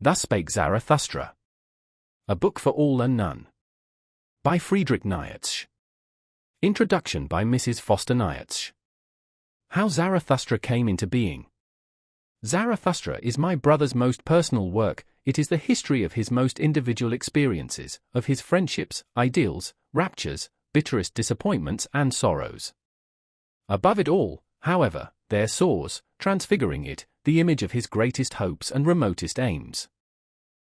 Thus Spake Zarathustra. A Book for All and None. By Friedrich Nietzsche. Introduction by Mrs. Foster Nietzsche. How Zarathustra Came into Being. Zarathustra is my brother's most personal work. It is the history of his most individual experiences, of his friendships, ideals, raptures, bitterest disappointments and sorrows. Above it all, however, there soars, transfiguring it, the image of his greatest hopes and remotest aims.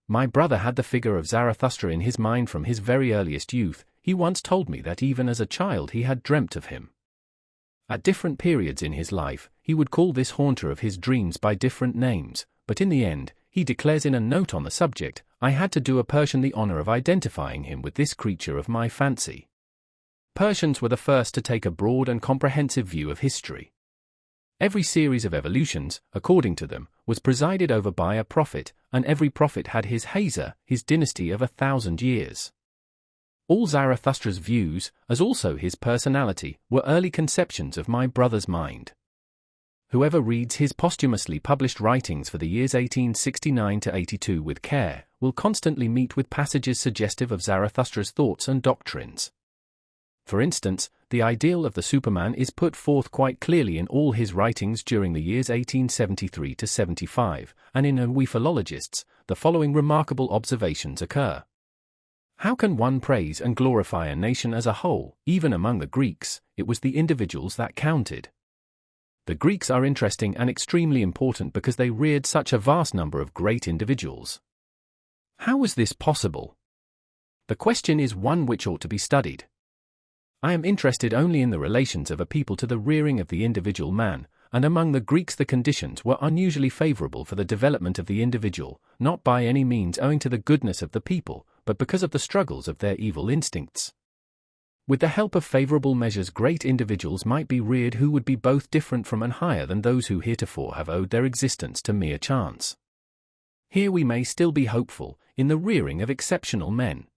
My brother had the figure of Zarathustra in his mind from his very earliest youth. He once told me that even as a child he had dreamt of him. At different periods in his life, he would call this haunter of his dreams by different names, but in the end, he declares in a note on the subject, I had to do a Persian the honor of identifying him with this creature of my fancy. Persians were the first to take a broad and comprehensive view of history. Every series of evolutions, according to them, was presided over by a prophet, and every prophet had his Hazer, his dynasty of 1,000 years. All Zarathustra's views, as also his personality, were early conceptions of my brother's mind. Whoever reads his posthumously published writings for the years 1869 to 82 with care, will constantly meet with passages suggestive of Zarathustra's thoughts and doctrines. For instance, the ideal of the Superman is put forth quite clearly in all his writings during the years 1873 to 75, and in We Philologists, the following remarkable observations occur. How can one praise and glorify a nation as a whole? Even among the Greeks, it was the individuals that counted. The Greeks are interesting and extremely important because they reared such a vast number of great individuals. How was this possible? The question is one which ought to be studied. I am interested only in the relations of a people to the rearing of the individual man, and among the Greeks the conditions were unusually favorable for the development of the individual, not by any means owing to the goodness of the people, but because of the struggles of their evil instincts. With the help of favorable measures great individuals might be reared who would be both different from and higher than those who heretofore have owed their existence to mere chance. Here we may still be hopeful, in the rearing of exceptional men.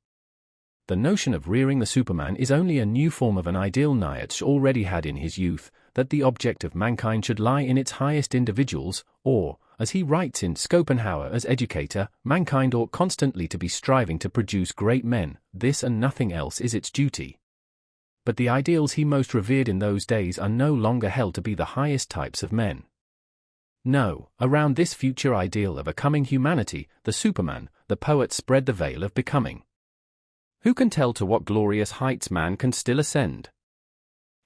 The notion of rearing the Superman is only a new form of an ideal Nietzsche already had in his youth, that the object of mankind should lie in its highest individuals, or, as he writes in Schopenhauer as educator, mankind ought constantly to be striving to produce great men, this and nothing else is its duty. But the ideals he most revered in those days are no longer held to be the highest types of men. No, around this future ideal of a coming humanity, the Superman, the poet spread the veil of becoming. Who can tell to what glorious heights man can still ascend?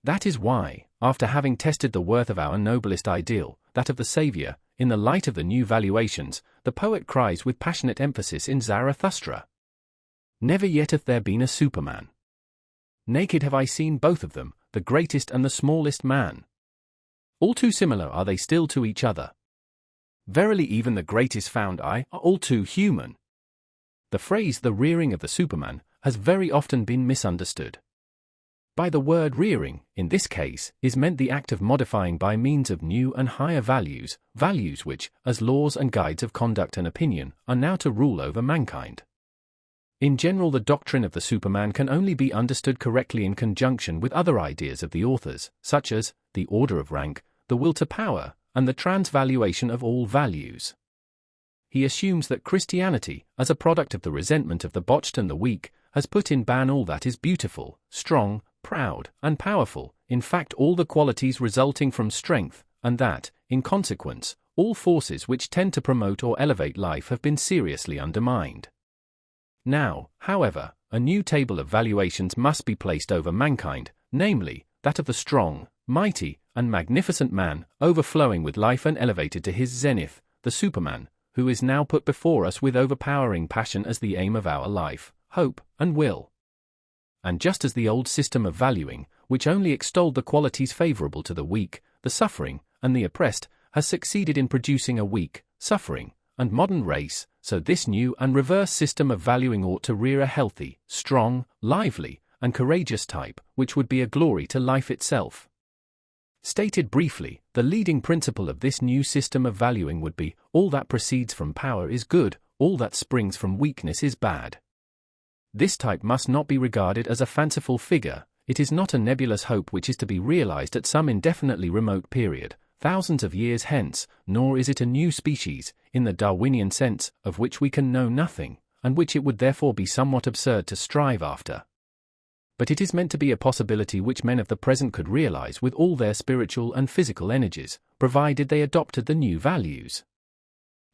That is why, after having tested the worth of our noblest ideal, that of the Saviour, in the light of the new valuations, the poet cries with passionate emphasis in Zarathustra. Never yet hath there been a Superman. Naked have I seen both of them, the greatest and the smallest man. All too similar are they still to each other. Verily even the greatest found I are all too human. The phrase the rearing of the Superman has very often been misunderstood. By the word rearing, in this case, is meant the act of modifying by means of new and higher values, values which, as laws and guides of conduct and opinion, are now to rule over mankind. In general, the doctrine of the Superman can only be understood correctly in conjunction with other ideas of the authors, such as the order of rank, the will to power, and the transvaluation of all values. He assumes that Christianity, as a product of the resentment of the botched and the weak, has put in ban all that is beautiful, strong, proud, and powerful, in fact all the qualities resulting from strength, and that, in consequence, all forces which tend to promote or elevate life have been seriously undermined. Now, however, a new table of valuations must be placed over mankind, namely, that of the strong, mighty, and magnificent man, overflowing with life and elevated to his zenith, the Superman, who is now put before us with overpowering passion as the aim of our life, hope, and will. And just as the old system of valuing, which only extolled the qualities favorable to the weak, the suffering, and the oppressed, has succeeded in producing a weak, suffering, and modern race, so this new and reverse system of valuing ought to rear a healthy, strong, lively, and courageous type, which would be a glory to life itself. Stated briefly, the leading principle of this new system of valuing would be, all that proceeds from power is good, all that springs from weakness is bad. This type must not be regarded as a fanciful figure, it is not a nebulous hope which is to be realized at some indefinitely remote period, thousands of years hence, nor is it a new species, in the Darwinian sense, of which we can know nothing, and which it would therefore be somewhat absurd to strive after. But it is meant to be a possibility which men of the present could realize with all their spiritual and physical energies, provided they adopted the new values.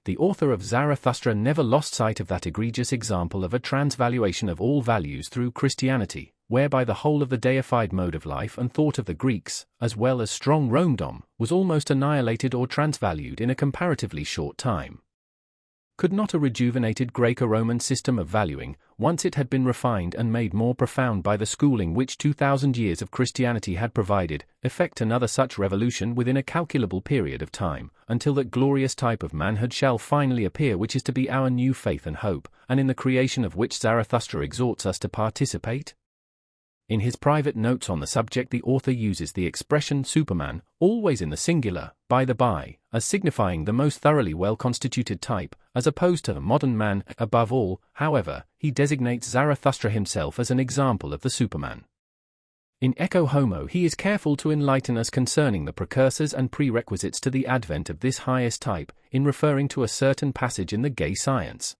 The author of Zarathustra never lost sight of that egregious example of a transvaluation of all values through Christianity, whereby the whole of the deified mode of life and thought of the Greeks, as well as strong Romedom, was almost annihilated or transvalued in a comparatively short time. Could not a rejuvenated Greco-Roman system of valuing, once it had been refined and made more profound by the schooling which 2,000 years of Christianity had provided, effect another such revolution within a calculable period of time, until that glorious type of manhood shall finally appear which is to be our new faith and hope, and in the creation of which Zarathustra exhorts us to participate? In his private notes on the subject the author uses the expression Superman, always in the singular, by the by, as signifying the most thoroughly well-constituted type, as opposed to the modern man. Above all, however, he designates Zarathustra himself as an example of the Superman. In Ecce Homo he is careful to enlighten us concerning the precursors and prerequisites to the advent of this highest type, in referring to a certain passage in the Gay Science.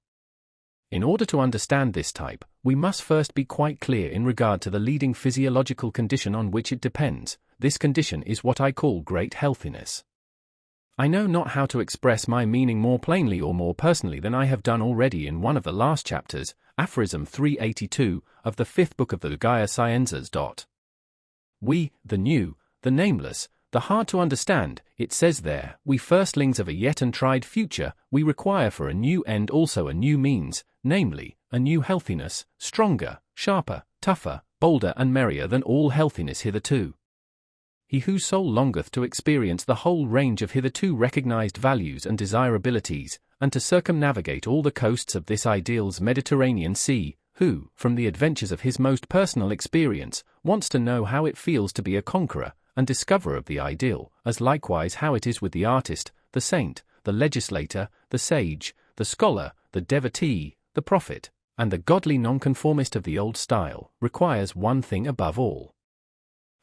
In order to understand this type, we must first be quite clear in regard to the leading physiological condition on which it depends. This condition is what I call great healthiness. I know not how to express my meaning more plainly or more personally than I have done already in one of the last chapters, aphorism 382, of the 5th book of the Gaia Sciences. We, the new, the nameless, the hard to understand, it says there, we firstlings of a yet untried future, we require for a new end also a new means, namely, a new healthiness, stronger, sharper, tougher, bolder and merrier than all healthiness hitherto. He whose soul longeth to experience the whole range of hitherto recognized values and desirabilities, and to circumnavigate all the coasts of this ideal's Mediterranean Sea, who, from the adventures of his most personal experience, wants to know how it feels to be a conqueror and discoverer of the ideal, as likewise how it is with the artist, the saint, the legislator, the sage, the scholar, the devotee, the prophet, and the godly nonconformist of the old style, requires one thing above all.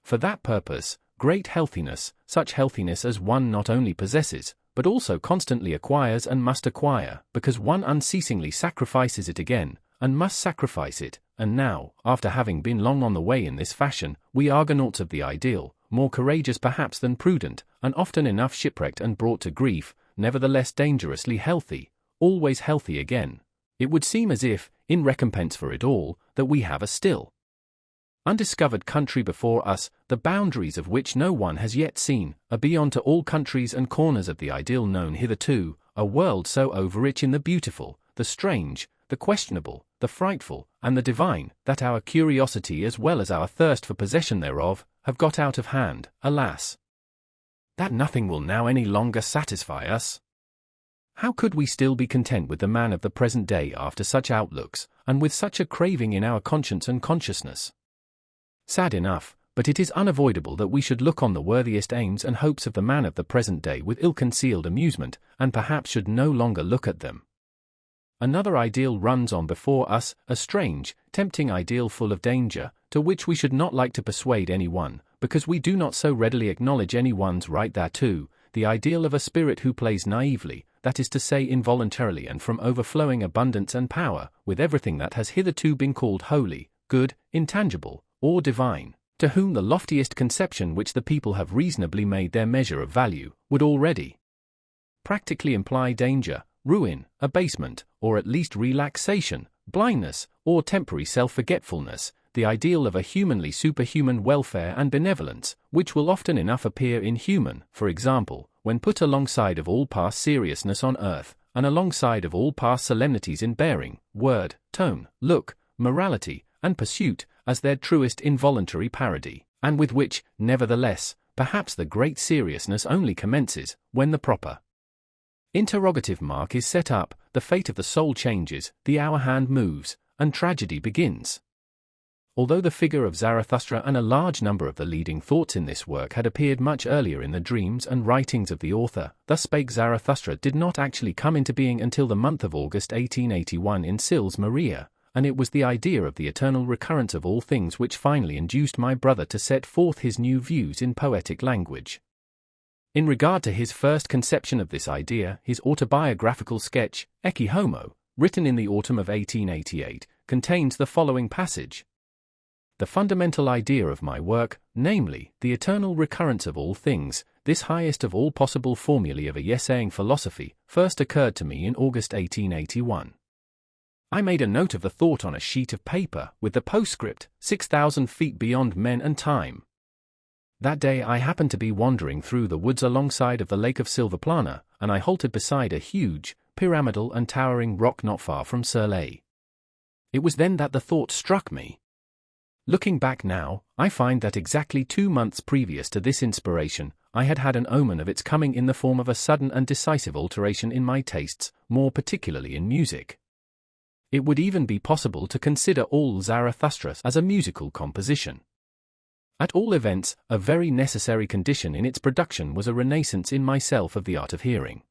For that purpose, great healthiness, such healthiness as one not only possesses, but also constantly acquires and must acquire, because one unceasingly sacrifices it again, and must sacrifice it, and now, after having been long on the way in this fashion, we Argonauts of the ideal, more courageous perhaps than prudent, and often enough shipwrecked and brought to grief, nevertheless dangerously healthy, always healthy again. It would seem as if, in recompense for it all, that we have a still undiscovered country before us, the boundaries of which no one has yet seen, are beyond to all countries and corners of the ideal known hitherto, a world so overrich in the beautiful, the strange, the questionable, the frightful, and the divine, that our curiosity as well as our thirst for possession thereof, have got out of hand, alas! That nothing will now any longer satisfy us. How could we still be content with the man of the present day after such outlooks, and with such a craving in our conscience and consciousness? Sad enough, but it is unavoidable that we should look on the worthiest aims and hopes of the man of the present day with ill-concealed amusement, and perhaps should no longer look at them. Another ideal runs on before us, a strange, tempting ideal full of danger, to which we should not like to persuade anyone, because we do not so readily acknowledge anyone's right thereto, the ideal of a spirit who plays naively, that is to say involuntarily and from overflowing abundance and power, with everything that has hitherto been called holy, good, intangible, or divine, to whom the loftiest conception which the people have reasonably made their measure of value, would already practically imply danger, ruin, abasement, or at least relaxation, blindness, or temporary self-forgetfulness, the ideal of a humanly superhuman welfare and benevolence, which will often enough appear inhuman, for example, when put alongside of all past seriousness on earth, and alongside of all past solemnities in bearing, word, tone, look, morality, and pursuit, as their truest involuntary parody, and with which, nevertheless, perhaps the great seriousness only commences, when the proper interrogative mark is set up, the fate of the soul changes, the hour hand moves, and tragedy begins. Although the figure of Zarathustra and a large number of the leading thoughts in this work had appeared much earlier in the dreams and writings of the author, Thus Spake Zarathustra did not actually come into being until the month of August 1881 in Sils Maria, and it was the idea of the eternal recurrence of all things which finally induced my brother to set forth his new views in poetic language. In regard to his first conception of this idea, his autobiographical sketch, Ecce Homo, written in the autumn of 1888, contains the following passage. The fundamental idea of my work, namely, the eternal recurrence of all things, this highest of all possible formulae of a yes-saying philosophy, first occurred to me in August 1881. I made a note of the thought on a sheet of paper, with the postscript, 6,000 feet beyond men and time. That day I happened to be wandering through the woods alongside of the lake of Silvaplana, and I halted beside a huge, pyramidal and towering rock not far from Surley. It was then that the thought struck me. Looking back now, I find that exactly 2 months previous to this inspiration, I had had an omen of its coming in the form of a sudden and decisive alteration in my tastes, more particularly in music. It would even be possible to consider all Zarathustra as a musical composition. At all events, a very necessary condition in its production was a renaissance in myself of the art of hearing.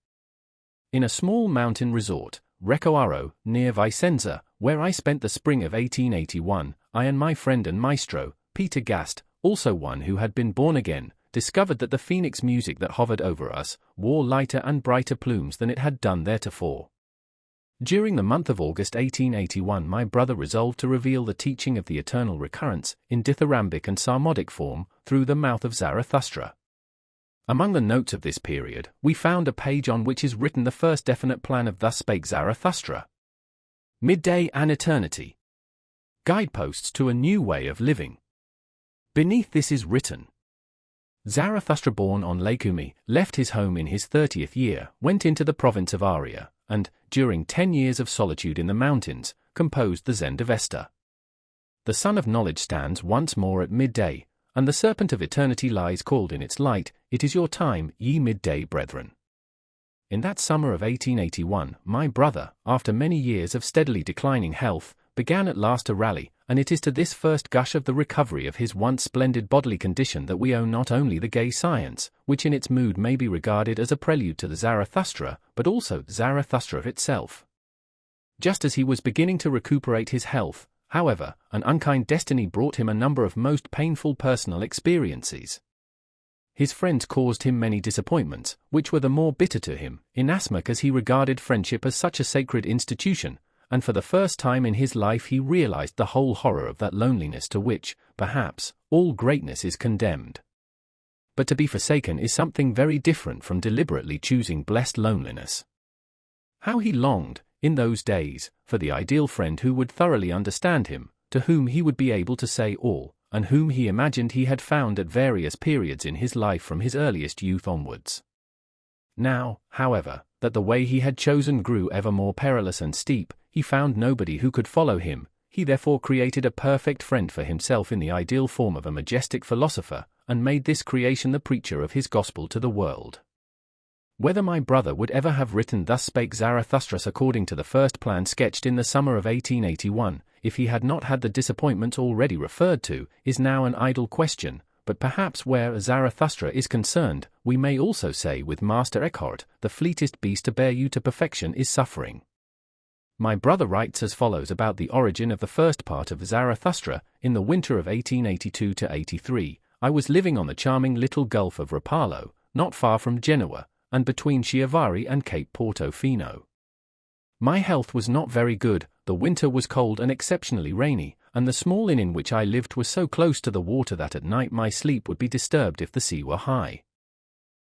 In a small mountain resort, Recoaro, near Vicenza, where I spent the spring of 1881, I and my friend and maestro, Peter Gast, also one who had been born again, discovered that the phoenix music that hovered over us wore lighter and brighter plumes than it had done theretofore. During the month of August 1881 my brother resolved to reveal the teaching of the eternal recurrence, in dithyrambic and psalmodic form, through the mouth of Zarathustra. Among the notes of this period, we found a page on which is written the first definite plan of Thus Spake Zarathustra. Midday and Eternity. Guideposts to a New Way of Living. Beneath this is written. Zarathustra, born on Lake Umi, left his home in his 30th year, went into the province of Arya, and, during 10 years of solitude in the mountains, composed the Zendavesta. The sun of knowledge stands once more at midday, and the serpent of eternity lies called in its light. It is your time, ye midday brethren. In that summer of 1881, my brother, after many years of steadily declining health, began at last to rally, and it is to this first gush of the recovery of his once splendid bodily condition that we owe not only the gay science, which in its mood may be regarded as a prelude to the Zarathustra, but also Zarathustra itself. Just as he was beginning to recuperate his health, however, an unkind destiny brought him a number of most painful personal experiences. His friends caused him many disappointments, which were the more bitter to him, inasmuch as he regarded friendship as such a sacred institution, and for the first time in his life he realized the whole horror of that loneliness to which, perhaps, all greatness is condemned. But to be forsaken is something very different from deliberately choosing blessed loneliness. How he longed, in those days, for the ideal friend who would thoroughly understand him, to whom he would be able to say all, and whom he imagined he had found at various periods in his life from his earliest youth onwards. Now, however, that the way he had chosen grew ever more perilous and steep, he found nobody who could follow him. He therefore created a perfect friend for himself in the ideal form of a majestic philosopher, and made this creation the preacher of his gospel to the world. Whether my brother would ever have written Thus Spake Zarathustra according to the first plan sketched in the summer of 1881, if he had not had the disappointments already referred to, is now an idle question, but perhaps where Zarathustra is concerned, we may also say with Master Eckhart, the fleetest beast to bear you to perfection is suffering. My brother writes as follows about the origin of the first part of Zarathustra. In the winter of 1882-83, I was living on the charming little Gulf of Rapallo, not far from Genoa, and between Chiavari and Cape Portofino. My health was not very good, the winter was cold and exceptionally rainy, and the small inn in which I lived was so close to the water that at night my sleep would be disturbed if the sea were high.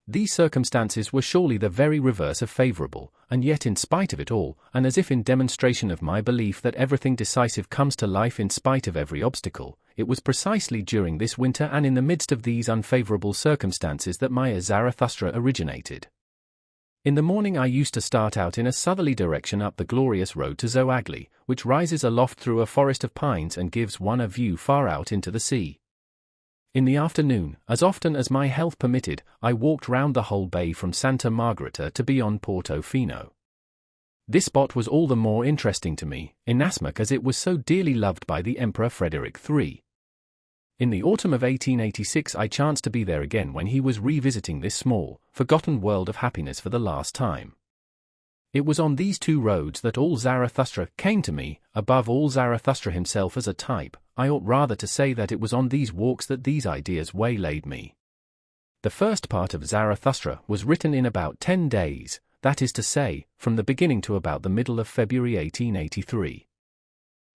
These circumstances were surely the very reverse of favourable, and yet in spite of it all, and as if in demonstration of my belief that everything decisive comes to life in spite of every obstacle, it was precisely during this winter and in the midst of these unfavourable circumstances that my Zarathustra originated. In the morning I used to start out in a southerly direction up the glorious road to Zoagli, which rises aloft through a forest of pines and gives one a view far out into the sea. In the afternoon, as often as my health permitted, I walked round the whole bay from Santa Margherita to beyond Portofino. This spot was all the more interesting to me, inasmuch as it was so dearly loved by the Emperor Frederick III. In the autumn of 1886 I chanced to be there again when he was revisiting this small, forgotten world of happiness for the last time. It was on these two roads that all Zarathustra came to me, above all Zarathustra himself as a type. I ought rather to say that it was on these walks that these ideas waylaid me. The first part of Zarathustra was written in about 10 days, that is to say, from the beginning to about the middle of February 1883.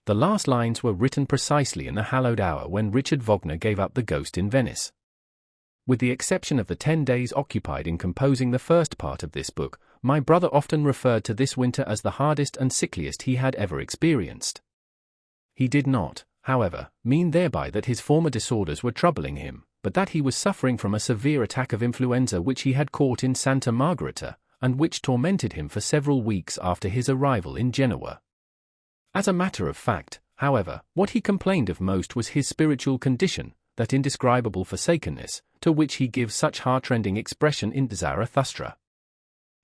The last lines were written precisely in the hallowed hour when Richard Wagner gave up the Ghost in Venice. With the exception of the 10 days occupied in composing the first part of this book, my brother often referred to this winter as the hardest and sickliest he had ever experienced. He did not, however, mean thereby that his former disorders were troubling him, but that he was suffering from a severe attack of influenza which he had caught in Santa Margherita, and which tormented him for several weeks after his arrival in Genoa. As a matter of fact, however, what he complained of most was his spiritual condition, that indescribable forsakenness, to which he gives such heartrending expression in Zarathustra.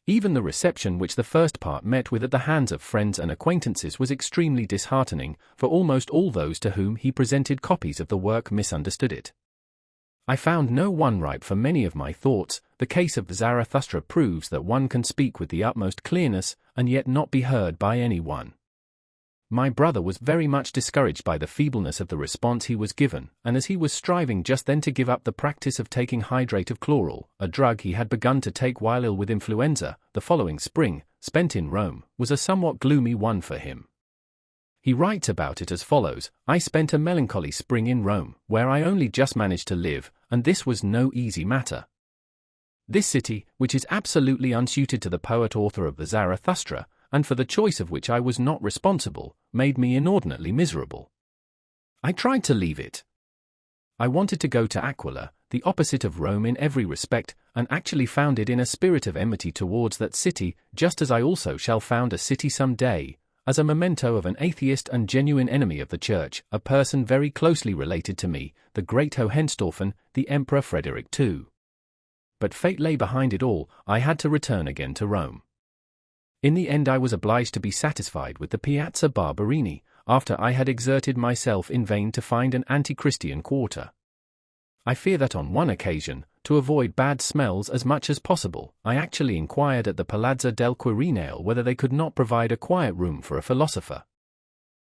Even the reception which the first part met with at the hands of friends and acquaintances was extremely disheartening, for almost all those to whom he presented copies of the work misunderstood it. I found no one ripe for many of my thoughts. The case of Zarathustra proves that one can speak with the utmost clearness, and yet not be heard by anyone. My brother was very much discouraged by the feebleness of the response he was given, and as he was striving just then to give up the practice of taking hydrate of chloral, a drug he had begun to take while ill with influenza, the following spring, spent in Rome, was a somewhat gloomy one for him. He writes about it as follows: "I spent a melancholy spring in Rome, where I only just managed to live, and this was no easy matter. This city, which is absolutely unsuited to the poet-author of the Zarathustra, and for the choice of which I was not responsible, made me inordinately miserable. I tried to leave it. I wanted to go to Aquila, the opposite of Rome in every respect, and actually found it in a spirit of enmity towards that city, just as I also shall found a city some day, as a memento of an atheist and genuine enemy of the Church, a person very closely related to me, the great Hohenstaufen, the Emperor Frederick II. But fate lay behind it all. I had to return again to Rome. In the end I was obliged to be satisfied with the Piazza Barberini, after I had exerted myself in vain to find an anti-Christian quarter. I fear that on one occasion, to avoid bad smells as much as possible, I actually inquired at the Palazzo del Quirinale whether they could not provide a quiet room for a philosopher.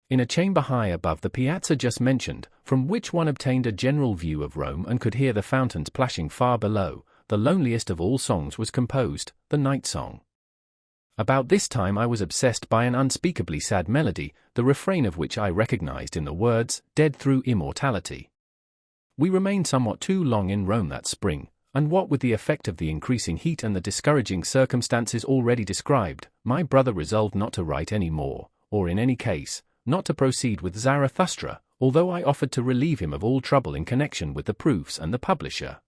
In a chamber high above the piazza just mentioned, from which one obtained a general view of Rome and could hear the fountains plashing far below, the loneliest of all songs was composed, the Night Song. About this time I was obsessed by an unspeakably sad melody, the refrain of which I recognized in the words, 'Dead through immortality.' We remained somewhat too long in Rome that spring, and what with the effect of the increasing heat and the discouraging circumstances already described, my brother resolved not to write any more, or in any case, not to proceed with Zarathustra, although I offered to relieve him of all trouble in connection with the proofs and the publisher.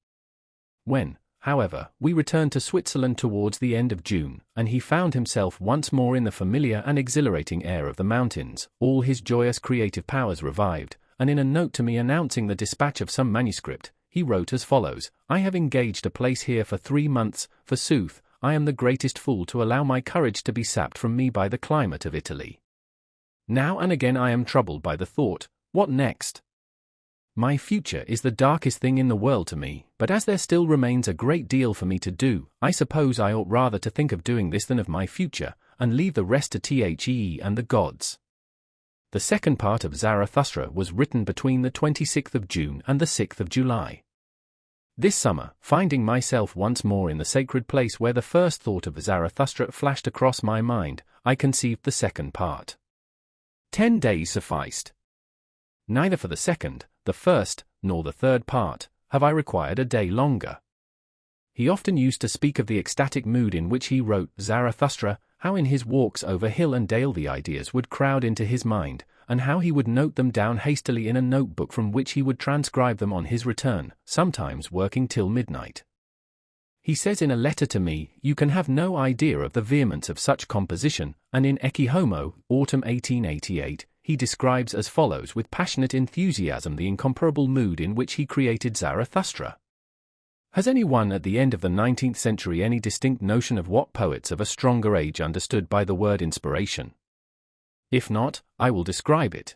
When, however, we returned to Switzerland towards the end of June, and he found himself once more in the familiar and exhilarating air of the mountains, all his joyous creative powers revived, and in a note to me announcing the dispatch of some manuscript, he wrote as follows: "I have engaged a place here for 3 months, forsooth, I am the greatest fool to allow my courage to be sapped from me by the climate of Italy. Now and again I am troubled by the thought, what next? My future is the darkest thing in the world to me, but as there still remains a great deal for me to do, I suppose I ought rather to think of doing this than of my future, and leave the rest to The and the gods." The second part of Zarathustra was written between the 26th of June and the 6th of July. This summer, finding myself once more in the sacred place where the first thought of Zarathustra flashed across my mind, I conceived the second part. 10 days sufficed. Neither for the second, the first, nor the third part, have I required a day longer. He often used to speak of the ecstatic mood in which he wrote Zarathustra, how in his walks over hill and dale the ideas would crowd into his mind, and how he would note them down hastily in a notebook from which he would transcribe them on his return, sometimes working till midnight. He says in a letter to me, "You can have no idea of the vehemence of such composition," and in Ecce Homo, autumn 1888, he describes as follows with passionate enthusiasm the incomparable mood in which he created Zarathustra. Has anyone at the end of the 19th century any distinct notion of what poets of a stronger age understood by the word inspiration? If not, I will describe it.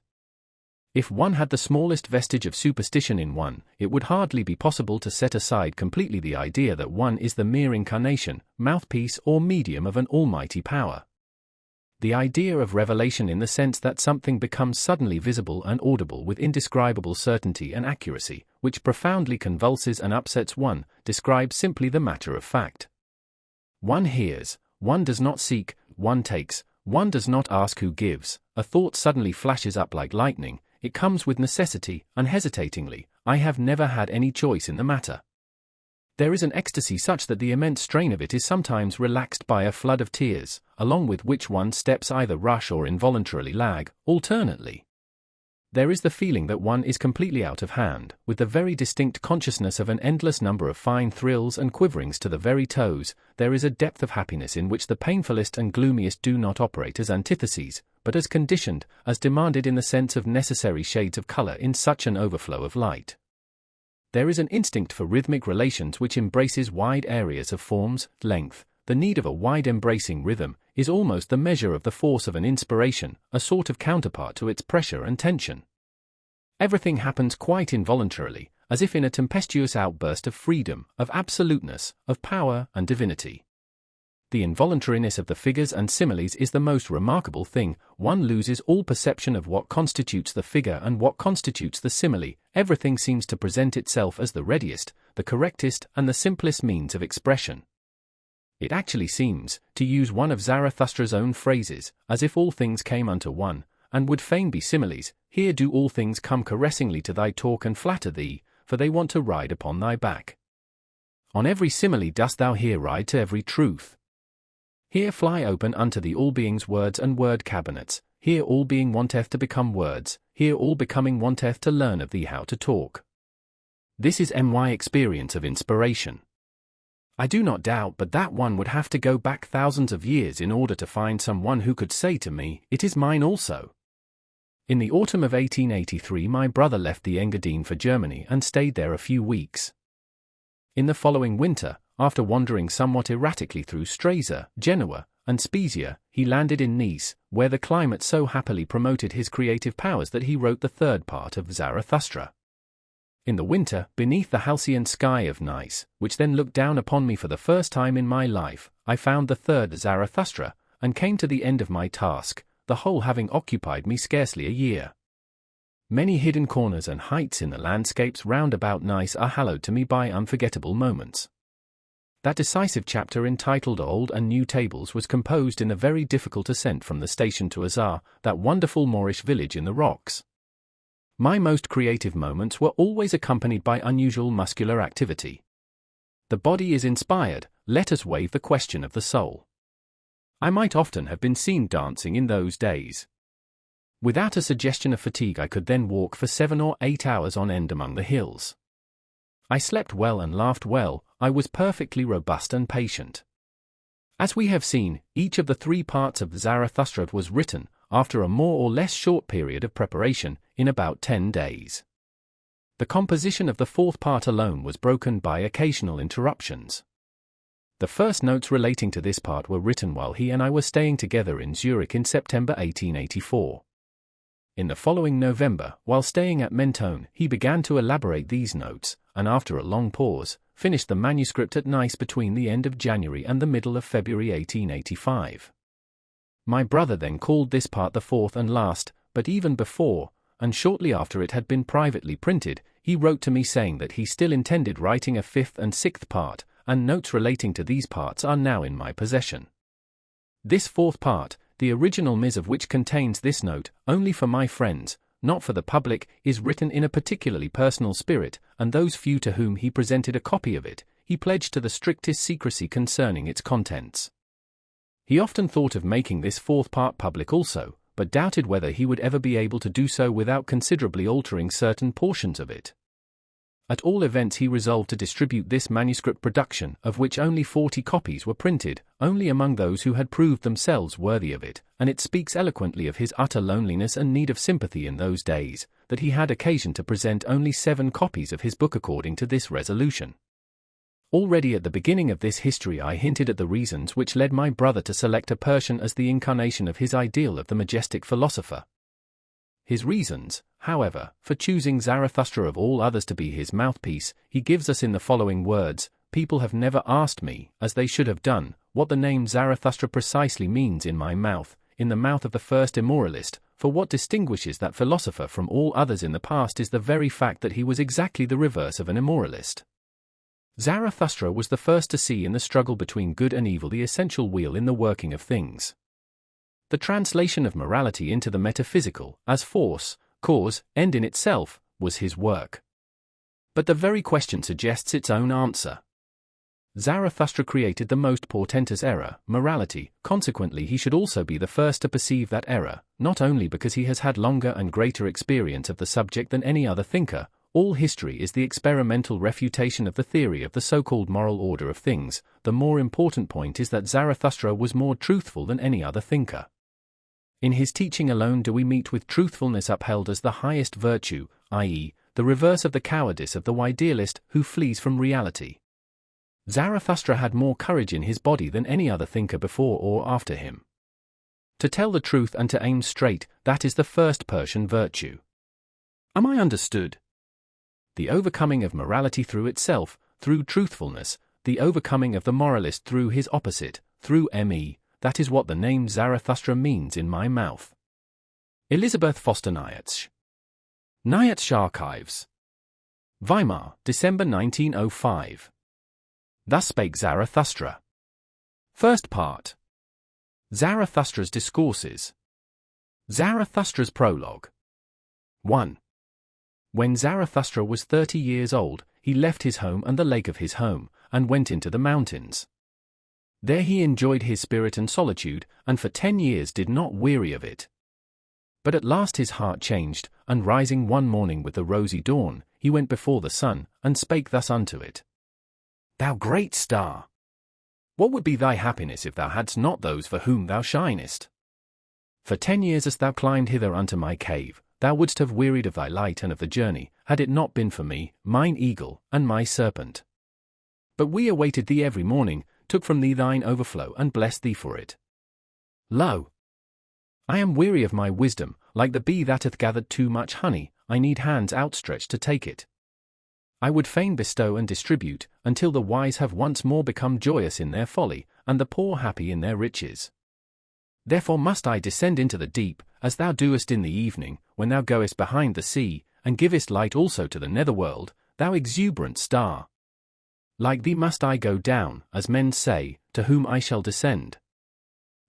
If one had the smallest vestige of superstition in one, it would hardly be possible to set aside completely the idea that one is the mere incarnation, mouthpiece or medium of an almighty power. the idea of revelation in the sense that something becomes suddenly visible and audible with indescribable certainty and accuracy, which profoundly convulses and upsets one, describes simply the matter of fact. One hears, one does not seek, one takes, one does not ask who gives, a thought suddenly flashes up like lightning, it comes with necessity, unhesitatingly, I have never had any choice in the matter. There is an ecstasy such that the immense strain of it is sometimes relaxed by a flood of tears, along with which one's steps either rush or involuntarily lag, alternately. There is the feeling that one is completely out of hand, with the very distinct consciousness of an endless number of fine thrills and quiverings to the very toes. There is a depth of happiness in which the painfulest and gloomiest do not operate as antitheses, but as conditioned, as demanded in the sense of necessary shades of color in such an overflow of light. There is an instinct for rhythmic relations which embraces wide areas of forms, length. The need of a wide embracing rhythm is almost the measure of the force of an inspiration, a sort of counterpart to its pressure and tension. Everything happens quite involuntarily, as if in a tempestuous outburst of freedom, of absoluteness, of power and divinity. The involuntariness of the figures and similes is the most remarkable thing. One loses all perception of what constitutes the figure and what constitutes the simile. Everything seems to present itself as the readiest, the correctest, and the simplest means of expression. It actually seems, to use one of Zarathustra's own phrases, as if all things came unto one, and would fain be similes. Here do all things come caressingly to thy talk and flatter thee, for they want to ride upon thy back. On every simile dost thou here ride to every truth. Here fly open unto the all-being's words and word cabinets, here all being wanteth to become words, here all becoming wanteth to learn of thee how to talk. This is my experience of inspiration. I do not doubt but that one would have to go back thousands of years in order to find someone who could say to me, it is mine also. In the autumn of 1883 my brother left the Engadine for Germany and stayed there a few weeks. In the following winter, after wandering somewhat erratically through Stresa, Genoa, and Spezia, he landed in Nice, where the climate so happily promoted his creative powers that he wrote the third part of Zarathustra. In the winter, beneath the halcyon sky of Nice, which then looked down upon me for the first time in my life, I found the third Zarathustra, and came to the end of my task, the whole having occupied me scarcely a year. Many hidden corners and heights in the landscapes round about Nice are hallowed to me by unforgettable moments. That decisive chapter entitled Old and New Tables was composed in a very difficult ascent from the station to Azar, that wonderful Moorish village in the rocks. My most creative moments were always accompanied by unusual muscular activity. The body is inspired, let us waive the question of the soul. I might often have been seen dancing in those days. Without a suggestion of fatigue I could then walk for 7 or 8 hours on end among the hills. I slept well and laughed well, I was perfectly robust and patient. As we have seen, each of the 3 parts of Zarathustra was written, after a more or less short period of preparation, in about 10 days. The composition of the 4th part alone was broken by occasional interruptions. The first notes relating to this part were written while he and I were staying together in Zurich in September 1884. In the following November, while staying at Mentone, he began to elaborate these notes, and after a long pause, finished the manuscript at Nice between the end of January and the middle of February 1885. My brother then called this part the 4th and last, but even before, and shortly after it had been privately printed, he wrote to me saying that he still intended writing a 5th and 6th part, and notes relating to these parts are now in my possession. This 4th part, the original mise of which contains this note, only for my friends, not for the public, is written in a particularly personal spirit, and those few to whom he presented a copy of it, he pledged to the strictest secrecy concerning its contents. He often thought of making this 4th part public also, but doubted whether he would ever be able to do so without considerably altering certain portions of it. At all events he resolved to distribute this manuscript production, of which only 40 copies were printed, only among those who had proved themselves worthy of it, and it speaks eloquently of his utter loneliness and need of sympathy in those days, that he had occasion to present only 7 copies of his book according to this resolution. Already at the beginning of this history I hinted at the reasons which led my brother to select a Persian as the incarnation of his ideal of the majestic philosopher. His reasons, however, for choosing Zarathustra of all others to be his mouthpiece, he gives us in the following words: "People have never asked me, as they should have done, what the name Zarathustra precisely means in my mouth. in the mouth of the first immoralist, for what distinguishes that philosopher from all others in the past is the very fact that he was exactly the reverse of an immoralist. Zarathustra was the first to see in the struggle between good and evil the essential wheel in the working of things. The translation of morality into the metaphysical, as force, cause, end in itself, was his work. But the very question suggests its own answer. Zarathustra created the most portentous error, morality, consequently he should also be the first to perceive that error, not only because he has had longer and greater experience of the subject than any other thinker. All history is the experimental refutation of the theory of the so-called moral order of things. The more important point is that Zarathustra was more truthful than any other thinker. In his teaching alone do we meet with truthfulness upheld as the highest virtue, i.e., the reverse of the cowardice of the idealist who flees from reality. Zarathustra had more courage in his body than any other thinker before or after him. To tell the truth and to aim straight, that is the first Persian virtue. Am I understood? The overcoming of morality through itself, through truthfulness, the overcoming of the moralist through his opposite, through me, that is what the name Zarathustra means in my mouth. Elizabeth Foster Nietzsche. Nietzsche Archives. Weimar, December 1905. Thus Spake Zarathustra. First part. Zarathustra's Discourses. Zarathustra's Prologue. 1. When Zarathustra was 30 years old, he left his home and the lake of his home, and went into the mountains. There he enjoyed his spirit and solitude, and for 10 years did not weary of it. But at last his heart changed, and rising one morning with the rosy dawn, he went before the sun, and spake thus unto it. Thou great star! What would be thy happiness if thou hadst not those for whom thou shinest? For 10 years hast thou climbed hither unto my cave, thou wouldst have wearied of thy light and of the journey, had it not been for me, mine eagle, and my serpent. But we awaited thee every morning, took from thee thine overflow, and blessed thee for it. Lo! I am weary of my wisdom, like the bee that hath gathered too much honey, I need hands outstretched to take it. I would fain bestow and distribute, until the wise have once more become joyous in their folly, and the poor happy in their riches. Therefore must I descend into the deep, as thou doest in the evening, when thou goest behind the sea, and givest light also to the netherworld, thou exuberant star. Like thee must I go down, as men say, to whom I shall descend.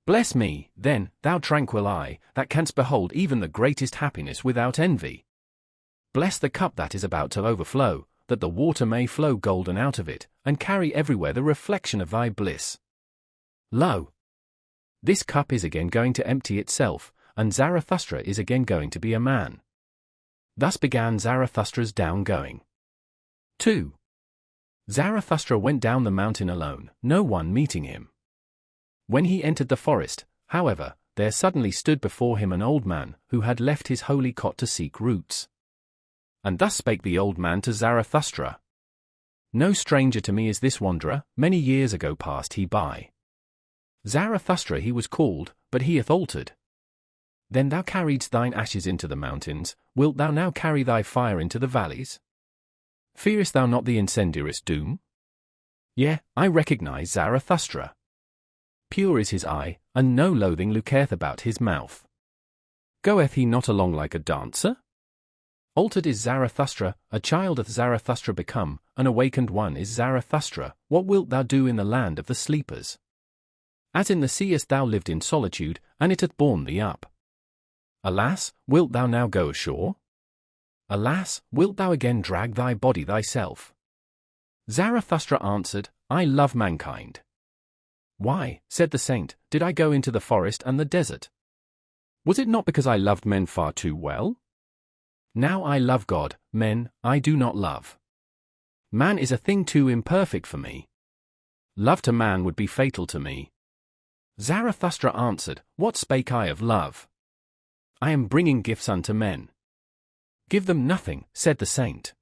Bless me, then, thou tranquil eye, that canst behold even the greatest happiness without envy. Bless the cup that is about to overflow, that the water may flow golden out of it, and carry everywhere the reflection of thy bliss. Lo! This cup is again going to empty itself, and Zarathustra is again going to be a man. Thus began Zarathustra's down-going. 2. Zarathustra went down the mountain alone, no one meeting him. When he entered the forest, however, there suddenly stood before him an old man, who had left his holy cot to seek roots. And thus spake the old man to Zarathustra. No stranger to me is this wanderer, many years ago passed he by. Zarathustra he was called, but he hath altered. Then thou carriedst thine ashes into the mountains, wilt thou now carry thy fire into the valleys? Fearest thou not the incendiaris doom? Yea, I recognize Zarathustra. Pure is his eye, and no loathing lurketh about his mouth. Goeth he not along like a dancer? Altered is Zarathustra, a child hath Zarathustra become, an awakened one is Zarathustra. What wilt thou do in the land of the sleepers? As in the sea hast thou lived in solitude, and it hath borne thee up. Alas, wilt thou now go ashore? Alas, wilt thou again drag thy body thyself? Zarathustra answered, I love mankind. Why, said the saint, did I go into the forest and the desert? Was it not because I loved men far too well? Now I love God, men I do not love. Man is a thing too imperfect for me. Love to man would be fatal to me. Zarathustra answered, What spake I of love? I am bringing gifts unto men. Give them nothing, said the saint.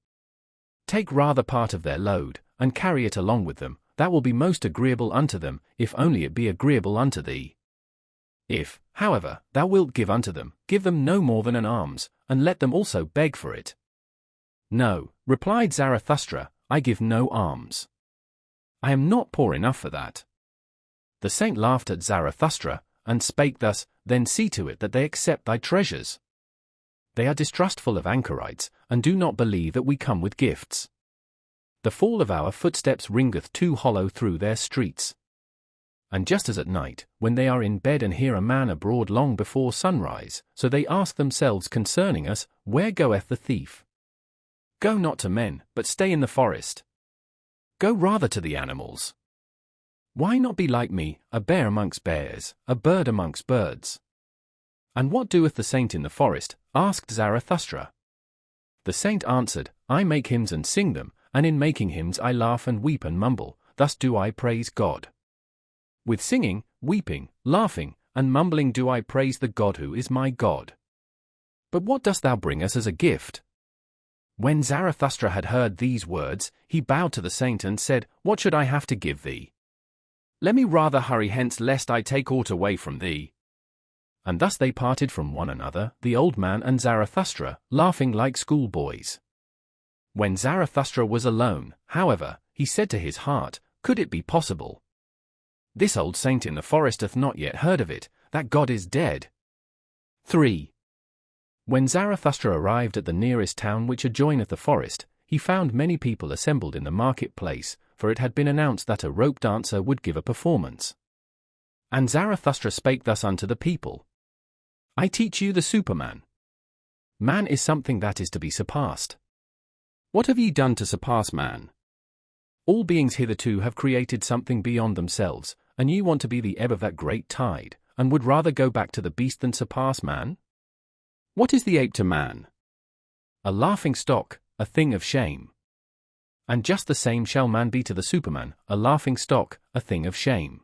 Take rather part of their load, and carry it along with them, that will be most agreeable unto them, if only it be agreeable unto thee. If, however, thou wilt give unto them, give them no more than an alms, and let them also beg for it. No, replied Zarathustra, I give no alms. I am not poor enough for that. The saint laughed at Zarathustra, and spake thus, then see to it that they accept thy treasures. They are distrustful of anchorites, and do not believe that we come with gifts. The fall of our footsteps ringeth too hollow through their streets. And just as at night, when they are in bed and hear a man abroad long before sunrise, so they ask themselves concerning us, Where goeth the thief? Go not to men, but stay in the forest. Go rather to the animals. Why not be like me, a bear amongst bears, a bird amongst birds? And what doeth the saint in the forest? Asked Zarathustra. The saint answered, I make hymns and sing them, and in making hymns I laugh and weep and mumble, thus do I praise God. With singing, weeping, laughing, and mumbling do I praise the God who is my God. But what dost thou bring us as a gift? When Zarathustra had heard these words, he bowed to the saint and said, What should I have to give thee? Let me rather hurry hence lest I take aught away from thee. And thus they parted from one another, the old man and Zarathustra, laughing like schoolboys. When Zarathustra was alone, however, he said to his heart, Could it be possible? This old saint in the forest hath not yet heard of it, that God is dead. 3. When Zarathustra arrived at the nearest town which adjoineth the forest, he found many people assembled in the market-place, for it had been announced that a rope dancer would give a performance. And Zarathustra spake thus unto the people. I teach you the Superman. Man is something that is to be surpassed. What have ye done to surpass man? All beings hitherto have created something beyond themselves, and ye want to be the ebb of that great tide, and would rather go back to the beast than surpass man? What is the ape to man? A laughing stock, a thing of shame. And just the same shall man be to the Superman, a laughing stock, a thing of shame.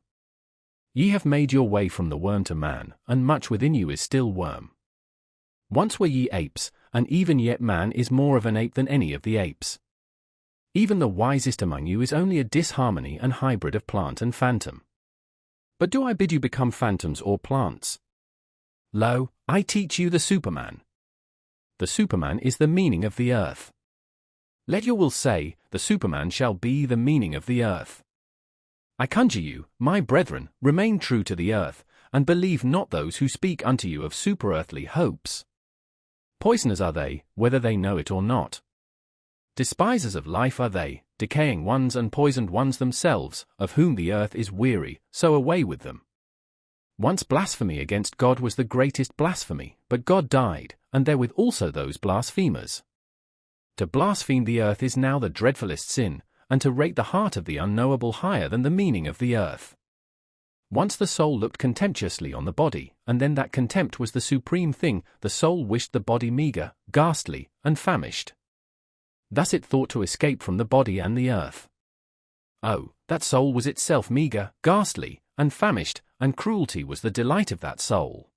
Ye have made your way from the worm to man, and much within you is still worm. Once were ye apes, and even yet man is more of an ape than any of the apes. Even the wisest among you is only a disharmony and hybrid of plant and phantom. But do I bid you become phantoms or plants? Lo, I teach you the Superman. The Superman is the meaning of the earth. Let your will say, the Superman shall be the meaning of the earth. I conjure you, my brethren, remain true to the earth, and believe not those who speak unto you of super-earthly hopes. Poisoners are they, whether they know it or not. Despisers of life are they, decaying ones and poisoned ones themselves, of whom the earth is weary, so away with them. Once blasphemy against God was the greatest blasphemy, but God died, and therewith also those blasphemers. To blaspheme the earth is now the dreadfulest sin, and to rate the heart of the unknowable higher than the meaning of the earth. Once the soul looked contemptuously on the body, and then that contempt was the supreme thing, the soul wished the body meagre, ghastly, and famished. Thus it thought to escape from the body and the earth. Oh, that soul was itself meagre, ghastly, and famished, and cruelty was the delight of that soul.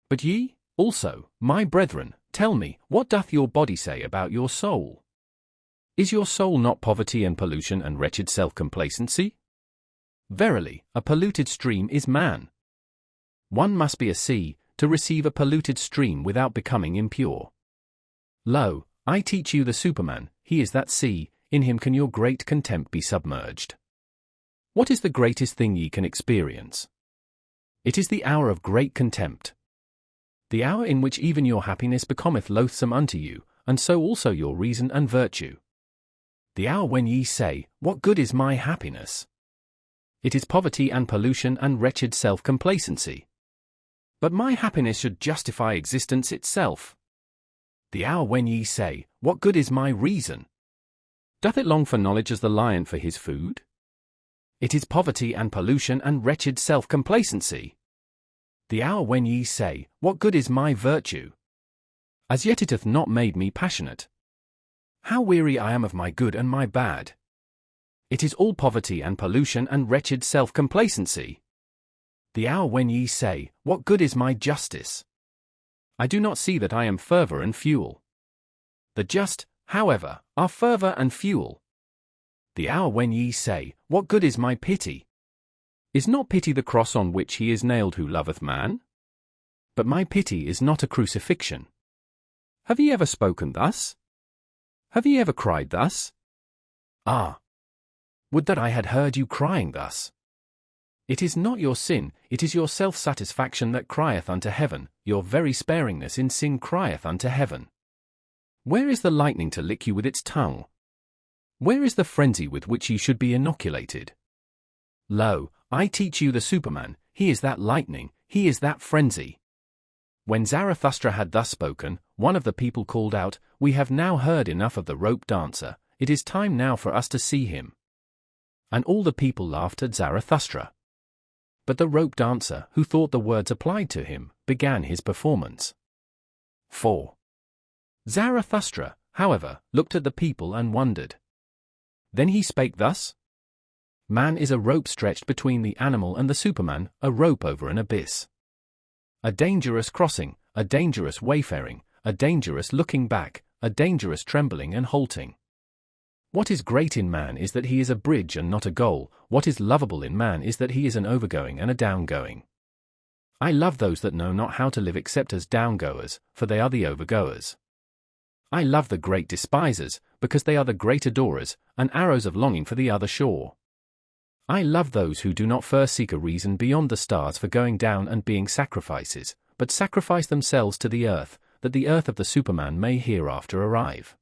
But ye, also, my brethren, tell me, what doth your body say about your soul? Is your soul not poverty and pollution and wretched self-complacency? Verily, a polluted stream is man. One must be a sea, to receive a polluted stream without becoming impure. Lo, I teach you the Superman, he is that sea, in him can your great contempt be submerged. What is the greatest thing ye can experience? It is the hour of great contempt. The hour in which even your happiness becometh loathsome unto you, and so also your reason and virtue. The hour when ye say, What good is my happiness? It is poverty and pollution and wretched self-complacency. But my happiness should justify existence itself. The hour when ye say, What good is my reason? Doth it long for knowledge as the lion for his food? It is poverty and pollution and wretched self-complacency. The hour when ye say, What good is my virtue? As yet it hath not made me passionate. How weary I am of my good and my bad. It is all poverty and pollution and wretched self-complacency. The hour when ye say, What good is my justice? I do not see that I am fervour and fuel. The just, however, are fervour and fuel. The hour when ye say, What good is my pity? Is not pity the cross on which he is nailed who loveth man? But my pity is not a crucifixion. Have ye ever spoken thus? Have ye ever cried thus? Ah! Would that I had heard you crying thus. It is not your sin, it is your self-satisfaction that crieth unto heaven, your very sparingness in sin crieth unto heaven. Where is the lightning to lick you with its tongue? Where is the frenzy with which ye should be inoculated? Lo, I teach you the Superman, he is that lightning, he is that frenzy. When Zarathustra had thus spoken, one of the people called out, We have now heard enough of the rope dancer, it is time now for us to see him. And all the people laughed at Zarathustra. But the rope dancer, who thought the words applied to him, began his performance. 4. Zarathustra, however, looked at the people and wondered. Then he spake thus: Man is a rope stretched between the animal and the Superman, a rope over an abyss. A dangerous crossing, a dangerous wayfaring, a dangerous looking back, a dangerous trembling and halting. What is great in man is that he is a bridge and not a goal, what is lovable in man is that he is an overgoing and a downgoing. I love those that know not how to live except as downgoers, for they are the overgoers. I love the great despisers, because they are the great adorers, and arrows of longing for the other shore. I love those who do not first seek a reason beyond the stars for going down and being sacrifices, but sacrifice themselves to the earth, that the earth of the Superman may hereafter arrive.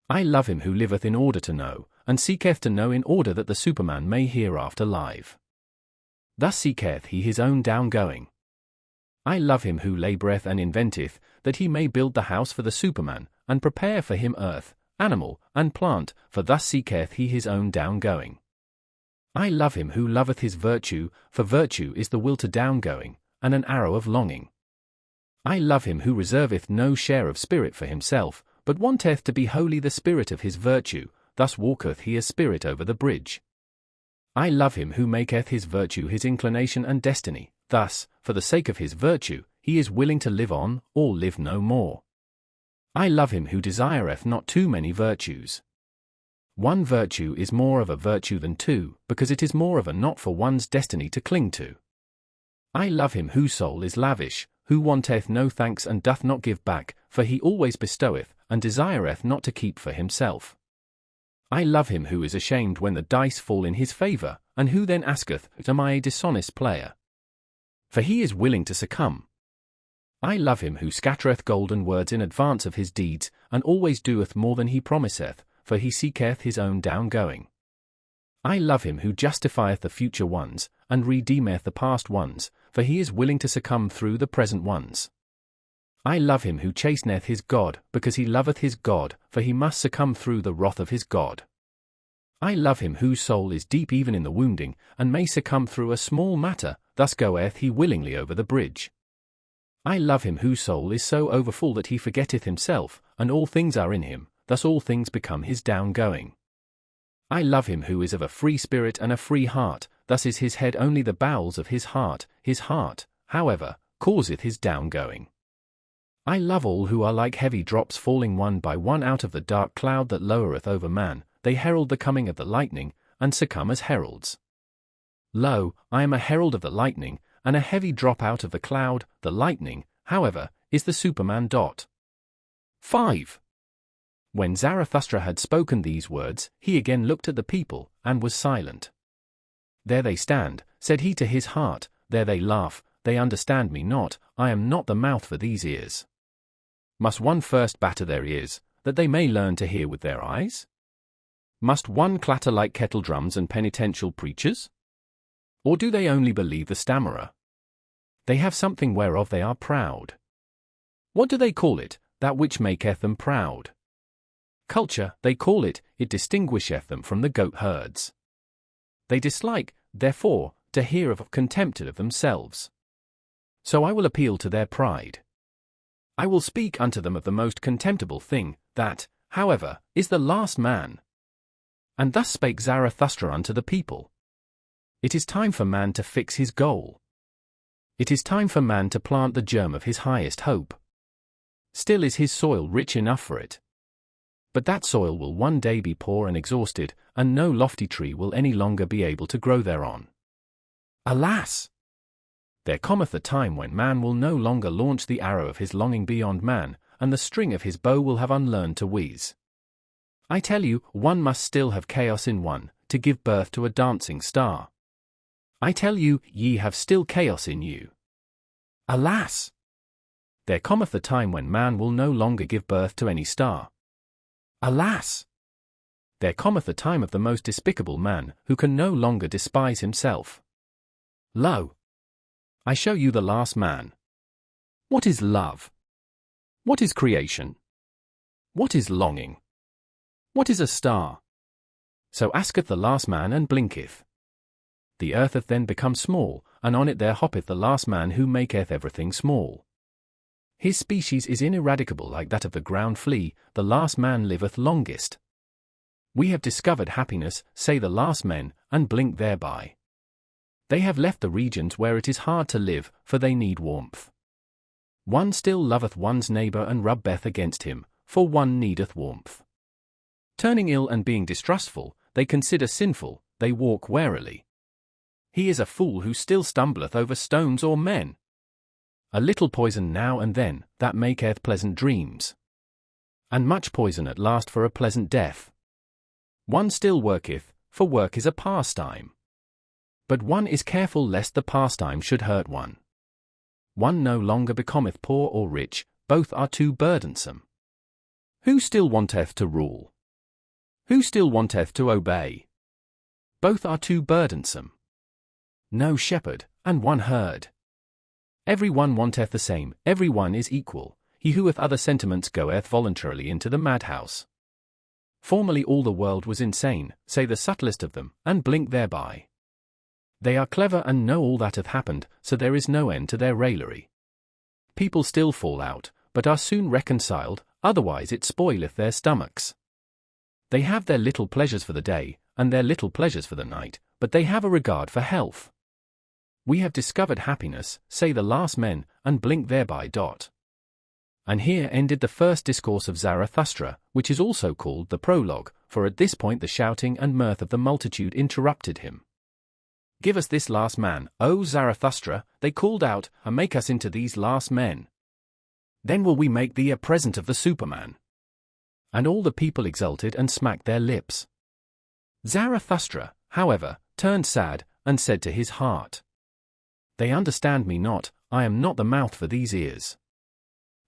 I love him who liveth in order to know, and seeketh to know in order that the Superman may hereafter live. Thus seeketh he his own downgoing. I love him who laboureth and inventeth, that he may build the house for the Superman, and prepare for him earth, animal, and plant, for thus seeketh he his own downgoing. I love him who loveth his virtue, for virtue is the will to downgoing, and an arrow of longing. I love him who reserveth no share of spirit for himself, but wanteth to be wholly the spirit of his virtue, thus walketh he as spirit over the bridge. I love him who maketh his virtue his inclination and destiny, thus, for the sake of his virtue, he is willing to live on, or live no more. I love him who desireth not too many virtues. One virtue is more of a virtue than two, because it is more of a knot for one's destiny to cling to. I love him whose soul is lavish, who wanteth no thanks and doth not give back, for he always bestoweth, and desireth not to keep for himself. I love him who is ashamed when the dice fall in his favour, and who then asketh, Am I a dishonest player? For he is willing to succumb. I love him who scattereth golden words in advance of his deeds, and always doeth more than he promiseth, for he seeketh his own downgoing. I love him who justifieth the future ones, and redeemeth the past ones, for he is willing to succumb through the present ones. I love him who chasteneth his God, because he loveth his God, for he must succumb through the wrath of his God. I love him whose soul is deep even in the wounding, and may succumb through a small matter, thus goeth he willingly over the bridge. I love him whose soul is so overfull that he forgetteth himself, and all things are in him, thus all things become his downgoing. I love him who is of a free spirit and a free heart, thus is his head only the bowels of his heart, however, causeth his downgoing. I love all who are like heavy drops falling one by one out of the dark cloud that lowereth over man, they herald the coming of the lightning, and succumb as heralds. Lo, I am a herald of the lightning, and a heavy drop out of the cloud, the lightning, however, is the Superman. 5. When Zarathustra had spoken these words, he again looked at the people, and was silent. There they stand, said he to his heart, there they laugh, they understand me not, I am not the mouth for these ears. Must one first batter their ears, that they may learn to hear with their eyes? Must one clatter like kettle drums and penitential preachers? Or do they only believe the stammerer? They have something whereof they are proud. What do they call it, that which maketh them proud? Culture, they call it, it distinguisheth them from the goat herds. They dislike, therefore, to hear of contempt of themselves. So I will appeal to their pride. I will speak unto them of the most contemptible thing, that, however, is the last man. And thus spake Zarathustra unto the people. It is time for man to fix his goal. It is time for man to plant the germ of his highest hope. Still is his soil rich enough for it. But that soil will one day be poor and exhausted, and no lofty tree will any longer be able to grow thereon. Alas! There cometh a time when man will no longer launch the arrow of his longing beyond man, and the string of his bow will have unlearned to whiz. I tell you, one must still have chaos in one, to give birth to a dancing star. I tell you, ye have still chaos in you. Alas! There cometh the time when man will no longer give birth to any star. Alas! There cometh the time of the most despicable man, who can no longer despise himself. Lo! I show you the last man. What is love? What is creation? What is longing? What is a star? So asketh the last man and blinketh. The earth hath then become small, and on it there hoppeth the last man who maketh everything small. His species is ineradicable like that of the ground flea, the last man liveth longest. We have discovered happiness, say the last men, and blink thereby. They have left the regions where it is hard to live, for they need warmth. One still loveth one's neighbour and rubbeth against him, for one needeth warmth. Turning ill and being distrustful, they consider sinful, they walk warily. He is a fool who still stumbleth over stones or men. A little poison now and then, that maketh pleasant dreams. And much poison at last for a pleasant death. One still worketh, for work is a pastime. But one is careful lest the pastime should hurt one. One no longer becometh poor or rich, both are too burdensome. Who still wanteth to rule? Who still wanteth to obey? Both are too burdensome. No shepherd, and one herd. Every one wanteth the same, every one is equal, he who with other sentiments goeth voluntarily into the madhouse. Formerly all the world was insane, say the subtlest of them, and blink thereby. They are clever and know all that hath happened, so there is no end to their raillery. People still fall out, but are soon reconciled, otherwise it spoileth their stomachs. They have their little pleasures for the day, and their little pleasures for the night, but they have a regard for health. We have discovered happiness, say the last men, and blink thereby. And here ended the first discourse of Zarathustra, which is also called the prologue, for at this point the shouting and mirth of the multitude interrupted him. Give us this last man, O Zarathustra, they called out, and make us into these last men. Then will we make thee a present of the Superman. And all the people exulted and smacked their lips. Zarathustra, however, turned sad, and said to his heart, They understand me not, I am not the mouth for these ears.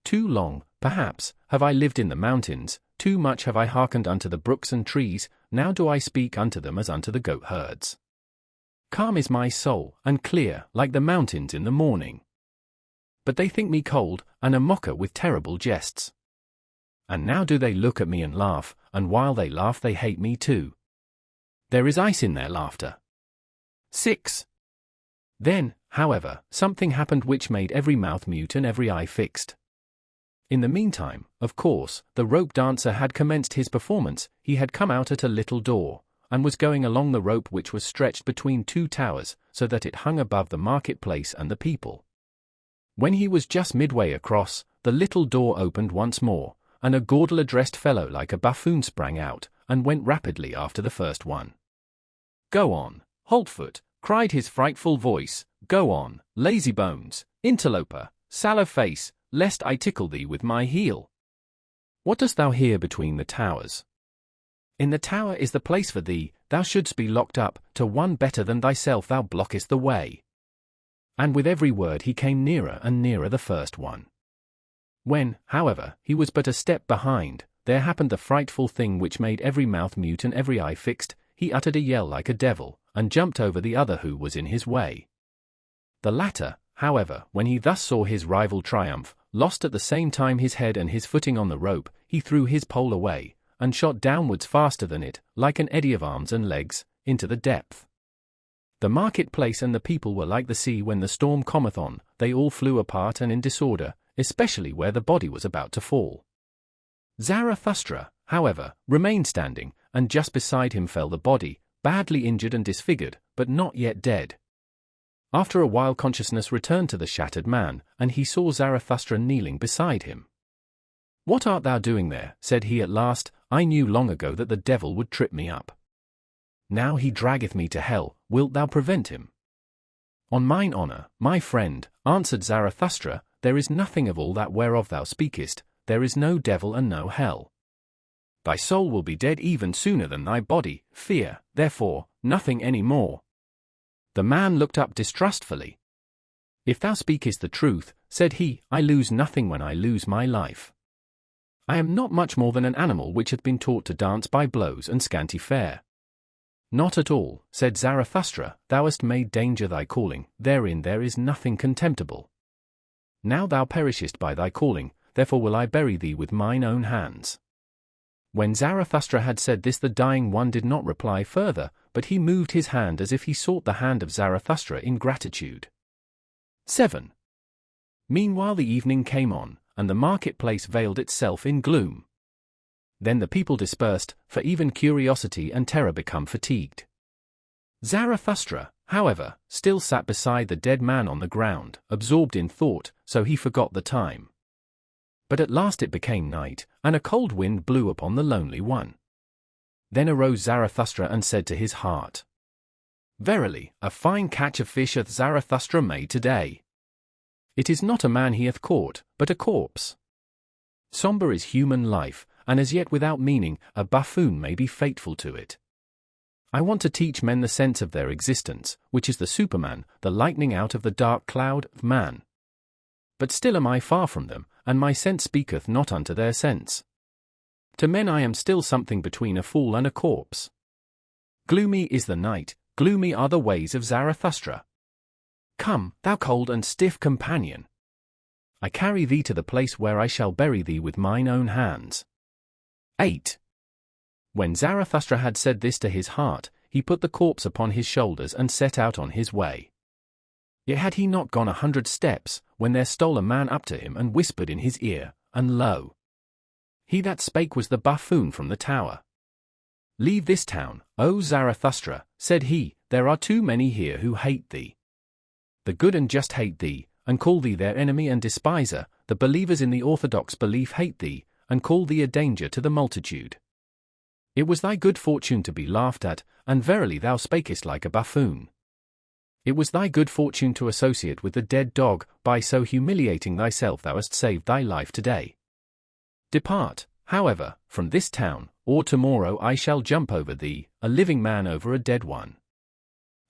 Too long, perhaps, have I lived in the mountains, too much have I hearkened unto the brooks and trees, now do I speak unto them as unto the goat herds. Calm is my soul, and clear, like the mountains in the morning. But they think me cold, and a mocker with terrible jests. And now do they look at me and laugh, and while they laugh they hate me too. There is ice in their laughter. 6. Then, however, something happened which made every mouth mute and every eye fixed. In the meantime, of course, the rope dancer had commenced his performance. He had come out at a little door, and was going along the rope which was stretched between two towers, so that it hung above the marketplace and the people. When he was just midway across, the little door opened once more, and a gaudel-dressed fellow like a buffoon sprang out, and went rapidly after the first one. Go on, Holtfoot, cried his frightful voice, go on, lazy bones, interloper, sallow face, lest I tickle thee with my heel. What dost thou here between the towers? In the tower is the place for thee, thou shouldst be locked up, to one better than thyself thou blockest the way. And with every word he came nearer and nearer the first one. When, however, he was but a step behind, there happened the frightful thing which made every mouth mute and every eye fixed. He uttered a yell like a devil, and jumped over the other who was in his way. The latter, however, when he thus saw his rival triumph, lost at the same time his head and his footing on the rope, he threw his pole away, and shot downwards faster than it, like an eddy of arms and legs, into the depth. The market-place and the people were like the sea when the storm cometh on, they all flew apart and in disorder, especially where the body was about to fall. Zarathustra, however, remained standing, and just beside him fell the body, badly injured and disfigured, but not yet dead. After a while consciousness returned to the shattered man, and he saw Zarathustra kneeling beside him. What art thou doing there? Said he at last. I knew long ago that the devil would trip me up. Now he draggeth me to hell, wilt thou prevent him? On mine honour, my friend, answered Zarathustra, there is nothing of all that whereof thou speakest, there is no devil and no hell. Thy soul will be dead even sooner than thy body, fear, therefore, nothing any more. The man looked up distrustfully. "If thou speakest the truth," said he, "I lose nothing when I lose my life. I am not much more than an animal which hath been taught to dance by blows and scanty fare." "Not at all," said Zarathustra, "thou hast made danger thy calling, therein there is nothing contemptible. Now thou perishest by thy calling, therefore will I bury thee with mine own hands." When Zarathustra had said this, the dying one did not reply further, but he moved his hand as if he sought the hand of Zarathustra in gratitude. 7. Meanwhile the evening came on, and the marketplace veiled itself in gloom. Then the people dispersed, for even curiosity and terror become fatigued. Zarathustra, however, still sat beside the dead man on the ground, absorbed in thought, so he forgot the time. But at last it became night, and a cold wind blew upon the lonely one. Then arose Zarathustra and said to his heart, "Verily, a fine catch of fish hath Zarathustra made today. It is not a man he hath caught, but a corpse. Sombre is human life, and as yet without meaning, a buffoon may be fateful to it. I want to teach men the sense of their existence, which is the Superman, the lightning out of the dark cloud of man. But still am I far from them, and my sense speaketh not unto their sense. To men I am still something between a fool and a corpse. Gloomy is the night, gloomy are the ways of Zarathustra. Come, thou cold and stiff companion. I carry thee to the place where I shall bury thee with mine own hands." 8. When Zarathustra had said this to his heart, he put the corpse upon his shoulders and set out on his way. Yet had he not gone 100 steps, when there stole a man up to him and whispered in his ear, and lo! He that spake was the buffoon from the tower. "Leave this town, O Zarathustra," said he, "there are too many here who hate thee. The good and just hate thee, and call thee their enemy and despiser, the believers in the orthodox belief hate thee, and call thee a danger to the multitude. It was thy good fortune to be laughed at, and verily thou spakest like a buffoon. It was thy good fortune to associate with the dead dog, by so humiliating thyself thou hast saved thy life today. Depart, however, from this town, or tomorrow I shall jump over thee, a living man over a dead one."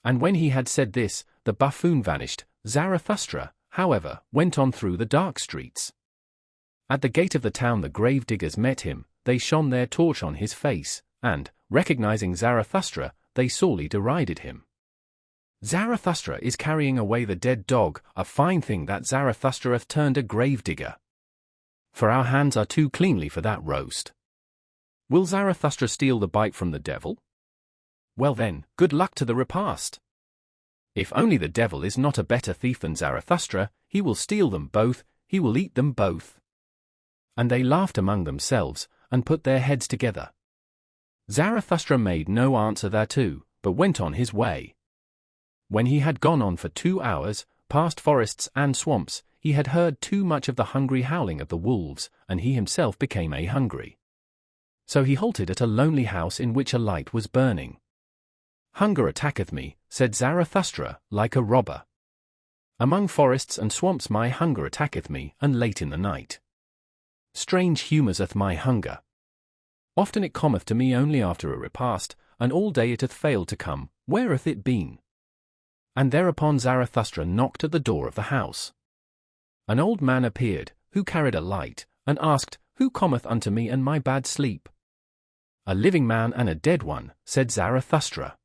And when he had said this, the buffoon vanished. Zarathustra, however, went on through the dark streets. At the gate of the town the grave diggers met him, they shone their torch on his face, and, recognizing Zarathustra, they sorely derided him. "Zarathustra is carrying away the dead dog, a fine thing that Zarathustra hath turned a grave digger. For our hands are too cleanly for that roast. Will Zarathustra steal the bite from the devil? Well then, good luck to the repast. If only the devil is not a better thief than Zarathustra, he will steal them both, he will eat them both." And they laughed among themselves, and put their heads together. Zarathustra made no answer thereto, but went on his way. When he had gone on for 2 hours, past forests and swamps, he had heard too much of the hungry howling of the wolves, and he himself became hungry. So he halted at a lonely house in which a light was burning. "Hunger attacketh me," said Zarathustra, "like a robber. Among forests and swamps my hunger attacketh me, and late in the night. Strange humours hath my hunger. Often it cometh to me only after a repast, and all day it hath failed to come. Where hath it been?" And thereupon Zarathustra knocked at the door of the house. An old man appeared, who carried a light, and asked, "Who cometh unto me and my bad sleep?" "A living man and a dead one," said Zarathustra.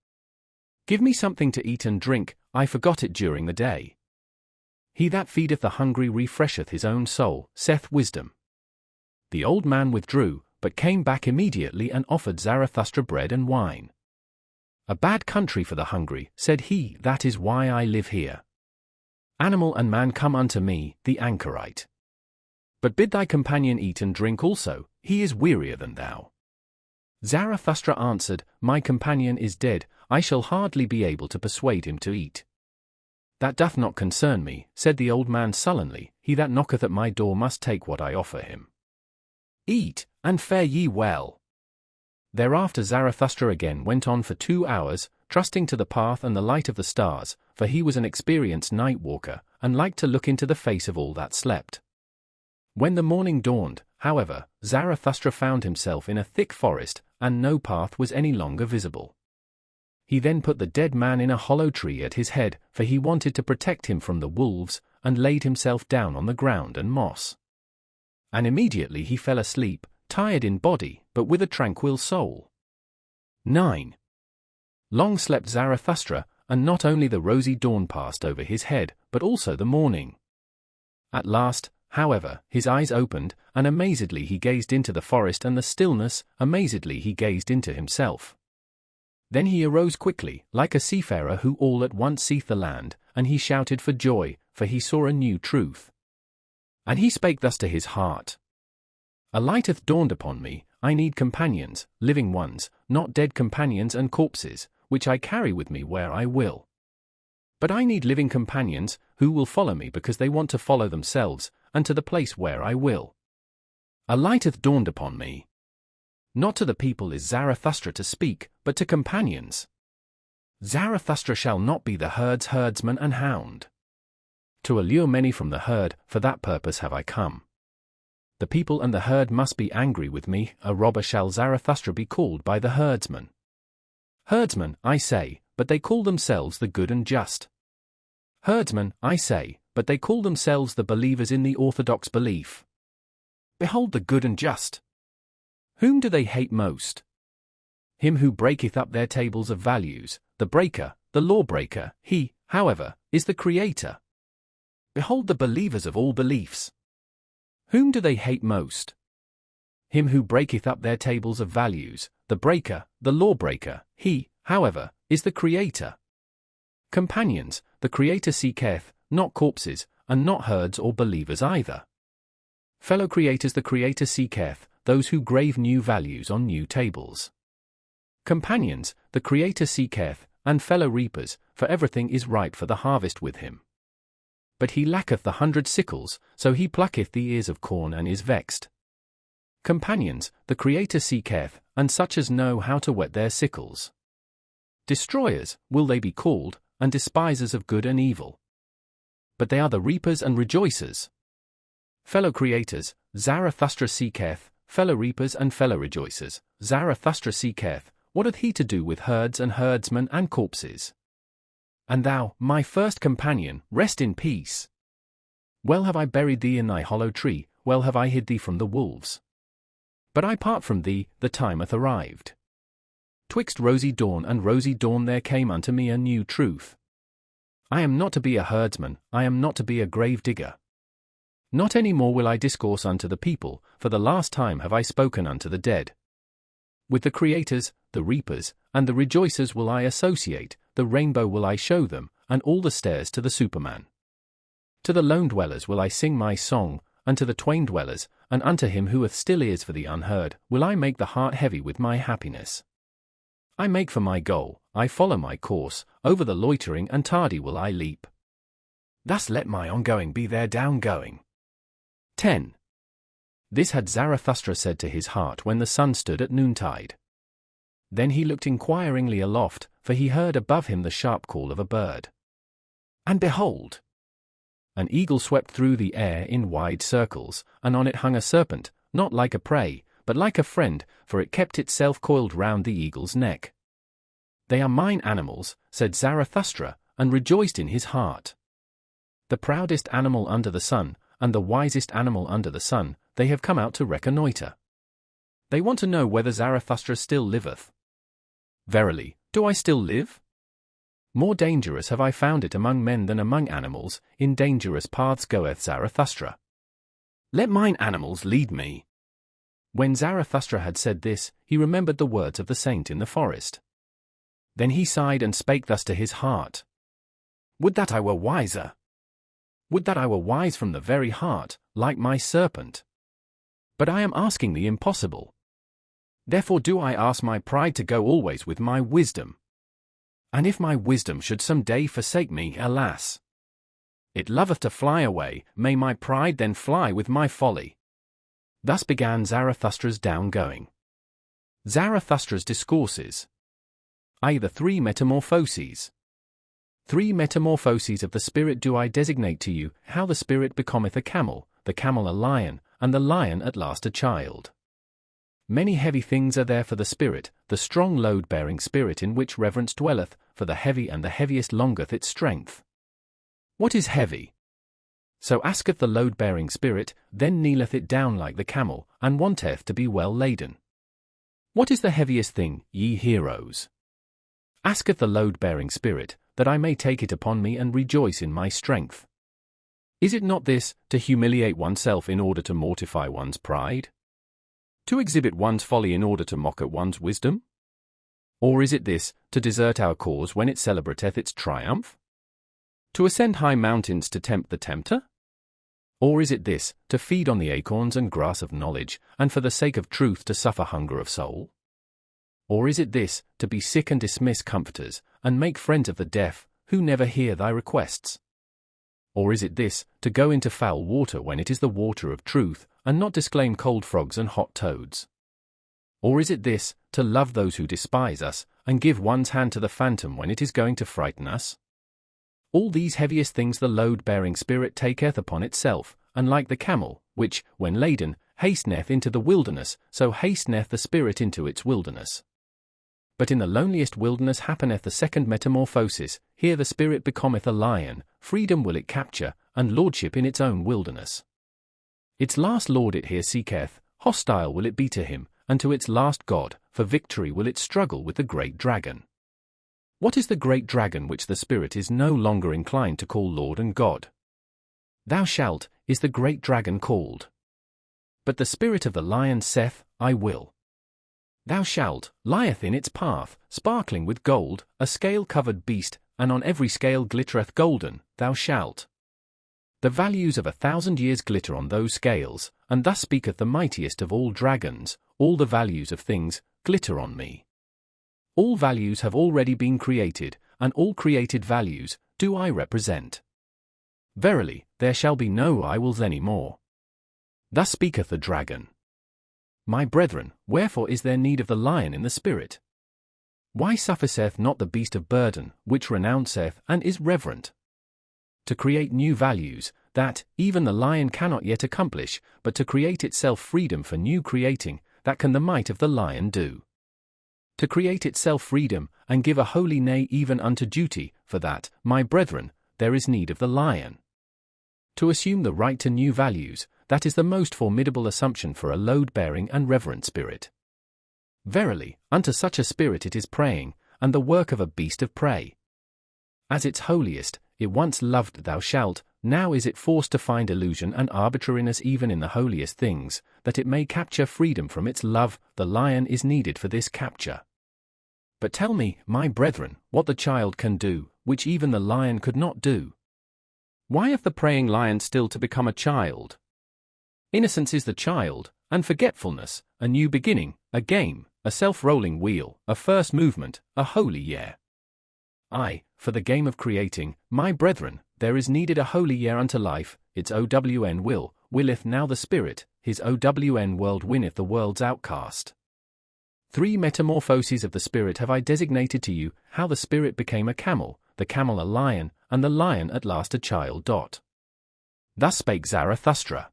"Give me something to eat and drink, I forgot it during the day. He that feedeth the hungry refresheth his own soul, saith wisdom." The old man withdrew, but came back immediately and offered Zarathustra bread and wine. "A bad country for the hungry," said he, "that is why I live here. Animal and man come unto me, the anchorite. But bid thy companion eat and drink also, he is wearier than thou." Zarathustra answered, "My companion is dead, I shall hardly be able to persuade him to eat." "That doth not concern me," said the old man sullenly, "he that knocketh at my door must take what I offer him. Eat, and fare ye well." Thereafter Zarathustra again went on for 2 hours, trusting to the path and the light of the stars, for he was an experienced night walker, and liked to look into the face of all that slept. When the morning dawned, however, Zarathustra found himself in a thick forest, and no path was any longer visible. He then put the dead man in a hollow tree at his head, for he wanted to protect him from the wolves, and laid himself down on the ground and moss. And immediately he fell asleep, tired in body, but with a tranquil soul. 9. Long slept Zarathustra, and not only the rosy dawn passed over his head, but also the morning. At last, however, his eyes opened, and amazedly he gazed into the forest and the stillness, amazedly he gazed into himself. Then he arose quickly, like a seafarer who all at once seeth the land, and he shouted for joy, for he saw a new truth. And he spake thus to his heart: A light hath dawned upon me. I need companions, living ones, not dead companions and corpses, which I carry with me where I will. But I need living companions, who will follow me because they want to follow themselves, and to the place where I will. A light hath dawned upon me. Not to the people is Zarathustra to speak, but to companions. Zarathustra shall not be the herd's herdsman and hound. To allure many from the herd, for that purpose have I come. The people and the herd must be angry with me. A robber shall Zarathustra be called by the herdsman. Herdsmen, I say, but they call themselves the good and just. Herdsmen, I say, but they call themselves the believers in the orthodox belief. Behold the good and just. Whom do they hate most? Him who breaketh up their tables of values, the breaker, the lawbreaker. He, however, is the creator. Behold the believers of all beliefs. Whom do they hate most? Him who breaketh up their tables of values, the breaker, the lawbreaker. He, however, is the creator. Companions, the creator seeketh, not corpses, and not herds or believers either. Fellow creators, the creator seeketh, those who grave new values on new tables. Companions, the creator seeketh, and fellow reapers, for everything is ripe for the harvest with him. But he lacketh the 100 sickles, so he plucketh the ears of corn and is vexed. Companions, the creator seeketh, and such as know how to whet their sickles. Destroyers, will they be called, and despisers of good and evil. But they are the reapers and rejoicers. Fellow creators, Zarathustra seeketh, fellow reapers and fellow rejoicers. Zarathustra seeketh, what hath he to do with herds and herdsmen and corpses? And thou, my first companion, rest in peace. Well have I buried thee in thy hollow tree, well have I hid thee from the wolves. But I part from thee, the time hath arrived. Twixt rosy dawn and rosy dawn there came unto me a new truth. I am not to be a herdsman, I am not to be a grave digger. Not any more will I discourse unto the people, for the last time have I spoken unto the dead. With the creators, the reapers, and the rejoicers will I associate, the rainbow will I show them, and all the stairs to the Superman. To the lone dwellers will I sing my song, and to the twain dwellers, and unto him who hath still ears for the unheard, will I make the heart heavy with my happiness. I make for my goal, I follow my course, over the loitering and tardy will I leap. Thus let my ongoing be their downgoing. 10. This had Zarathustra said to his heart when the sun stood at noontide. Then he looked inquiringly aloft, for he heard above him the sharp call of a bird. And behold! An eagle swept through the air in wide circles, and on it hung a serpent, not like a prey, but like a friend, for it kept itself coiled round the eagle's neck. They are mine animals, said Zarathustra, and rejoiced in his heart. The proudest animal under the sun, and the wisest animal under the sun, they have come out to reconnoitre. They want to know whether Zarathustra still liveth. Verily, do I still live? More dangerous have I found it among men than among animals, in dangerous paths goeth Zarathustra. Let mine animals lead me. When Zarathustra had said this, he remembered the words of the saint in the forest. Then he sighed and spake thus to his heart. Would that I were wiser! Would that I were wise from the very heart, like my serpent! But I am asking the impossible. Therefore do I ask my pride to go always with my wisdom. And if my wisdom should some day forsake me, alas! It loveth to fly away, may my pride then fly with my folly. Thus began Zarathustra's downgoing. Zarathustra's discourses. I. The 3 metamorphoses. 3 metamorphoses of the spirit do I designate to you, how the spirit becometh a camel, the camel a lion, and the lion at last a child. many heavy things are there for the spirit, the strong load-bearing spirit in which reverence dwelleth, for the heavy and the heaviest longeth its strength. What is heavy? So asketh the load-bearing spirit, then kneeleth it down like the camel, and wanteth to be well laden. What is the heaviest thing, ye heroes? Asketh the load-bearing spirit, that I may take it upon me and rejoice in my strength. Is it not this, to humiliate oneself in order to mortify one's pride? To exhibit one's folly in order to mock at one's wisdom? Or is it this, to desert our cause when it celebrateth its triumph? To ascend high mountains to tempt the tempter? Or is it this, to feed on the acorns and grass of knowledge, and for the sake of truth to suffer hunger of soul? Or is it this, to be sick and dismiss comforters, and make friends of the deaf, who never hear thy requests? Or is it this, to go into foul water when it is the water of truth, and not disclaim cold frogs and hot toads? Or is it this, to love those who despise us, and give one's hand to the phantom when it is going to frighten us? All these heaviest things the load-bearing spirit taketh upon itself, and like the camel, which, when laden, hasteneth into the wilderness, so hasteneth the spirit into its wilderness. But in the loneliest wilderness happeneth the second metamorphosis, here the spirit becometh a lion, freedom will it capture, and lordship in its own wilderness. Its last lord it here seeketh, hostile will it be to him, and to its last god, for victory will it struggle with the great dragon. What is the great dragon which the spirit is no longer inclined to call Lord and God? Thou shalt, is the great dragon called. But the spirit of the lion saith, I will. Thou shalt, lieth in its path, sparkling with gold, a scale-covered beast, and on every scale glittereth golden, thou shalt. The values of 1,000 years glitter on those scales, and thus speaketh the mightiest of all dragons, all the values of things, glitter on me. All values have already been created, and all created values, do I represent. Verily, there shall be no I wills any more. Thus speaketh the dragon. My brethren, wherefore is there need of the lion in the spirit? Why sufficeth not the beast of burden, which renounceth and is reverent? To create new values, that, even the lion cannot yet accomplish, but to create itself freedom for new creating, that can the might of the lion do. To create itself freedom, and give a holy nay even unto duty, for that, my brethren, there is need of the lion. To assume the right to new values, that is the most formidable assumption for a load-bearing and reverent spirit. Verily, unto such a spirit it is praying, and the work of a beast of prey. As its holiest, it once loved thou shalt, now is it forced to find illusion and arbitrariness even in the holiest things, that it may capture freedom from its love, the lion is needed for this capture. But tell me, my brethren, what the child can do, which even the lion could not do. Why hath the praying lion still to become a child? Innocence is the child, and forgetfulness, a new beginning, a game, a self-rolling wheel, a first movement, a holy year. Aye, for the game of creating, my brethren, there is needed a holy year unto life, its own willeth now the spirit, his own world winneth the world's outcast. 3 metamorphoses of the spirit have I designated to you, how the spirit became a camel, the camel a lion, and the lion at last a child. Thus spake Zarathustra.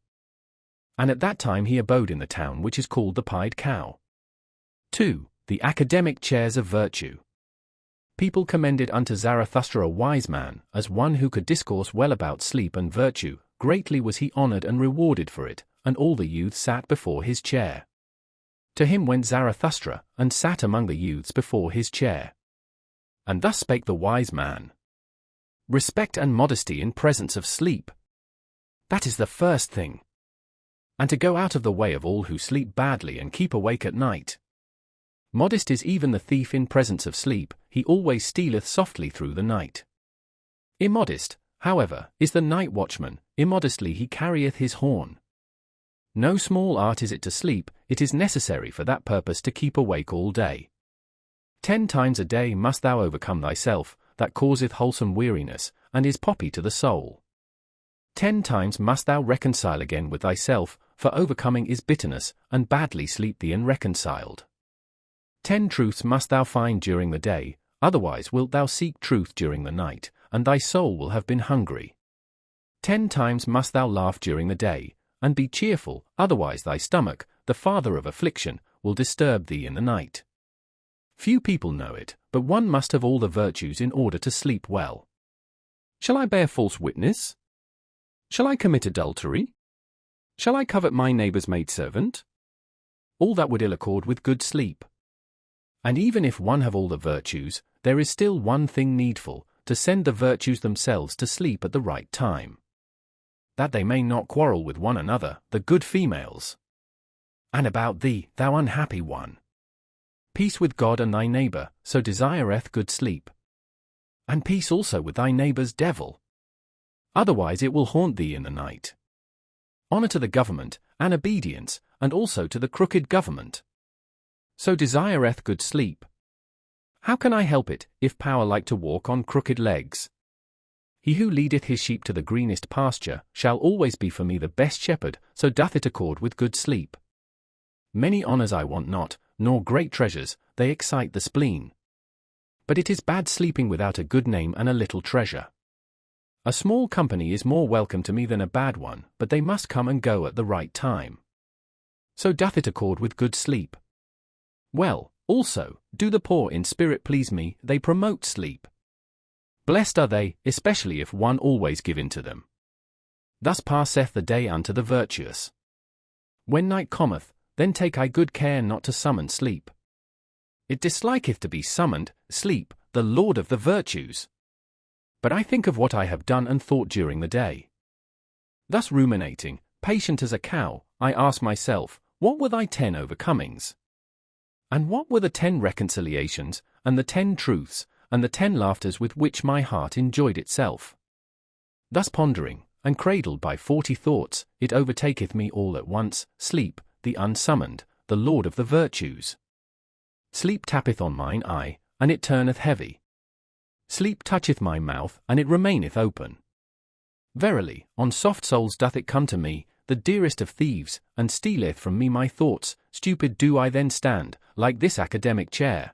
And at that time he abode in the town which is called the Pied Cow. 2. The academic chairs of virtue. People commended unto Zarathustra a wise man, as one who could discourse well about sleep and virtue, greatly was he honored and rewarded for it, and all the youths sat before his chair. To him went Zarathustra, and sat among the youths before his chair. And thus spake the wise man. Respect and modesty in presence of sleep. That is the first thing. And to go out of the way of all who sleep badly and keep awake at night. Modest is even the thief in presence of sleep, he always stealeth softly through the night. Immodest, however, is the night watchman, immodestly he carrieth his horn. No small art is it to sleep, it is necessary for that purpose to keep awake all day. 10 times a day must thou overcome thyself, that causeth wholesome weariness, and is poppy to the soul. 10 times must thou reconcile again with thyself, for overcoming is bitterness, and badly sleep thee unreconciled. 10 truths must thou find during the day, otherwise wilt thou seek truth during the night, and thy soul will have been hungry. 10 times must thou laugh during the day, and be cheerful, otherwise thy stomach, the father of affliction, will disturb thee in the night. Few people know it, but one must have all the virtues in order to sleep well. Shall I bear false witness? Shall I commit adultery? Shall I covet my neighbor's maidservant? All that would ill accord with good sleep. And even if one have all the virtues, there is still one thing needful, to send the virtues themselves to sleep at the right time, that they may not quarrel with one another, the good females. And about thee, thou unhappy one, peace with God and thy neighbor, so desireth good sleep. And peace also with thy neighbor's devil. Otherwise it will haunt thee in the night. Honor to the government, and obedience, and also to the crooked government. So desireth good sleep. How can I help it, if power like to walk on crooked legs? He who leadeth his sheep to the greenest pasture, shall always be for me the best shepherd, so doth it accord with good sleep. Many honors I want not, nor great treasures, they excite the spleen. But it is bad sleeping without a good name and a little treasure. A small company is more welcome to me than a bad one, but they must come and go at the right time. So doth it accord with good sleep. Well, also, do the poor in spirit please me, they promote sleep. Blessed are they, especially if one always give in to them. Thus passeth the day unto the virtuous. When night cometh, then take I good care not to summon sleep. It disliketh to be summoned, sleep, the lord of the virtues. But I think of what I have done and thought during the day. Thus ruminating, patient as a cow, I ask myself, what were thy 10 overcomings? And what were the 10 reconciliations, and the 10 truths, and the 10 laughters with which my heart enjoyed itself? Thus pondering, and cradled by 40 thoughts, it overtaketh me all at once, sleep, the unsummoned, the lord of the virtues. Sleep tappeth on mine eye, and it turneth heavy. Sleep toucheth my mouth, and it remaineth open. Verily, on soft souls doth it come to me, the dearest of thieves, and stealeth from me my thoughts. Stupid do I then stand, like this academic chair.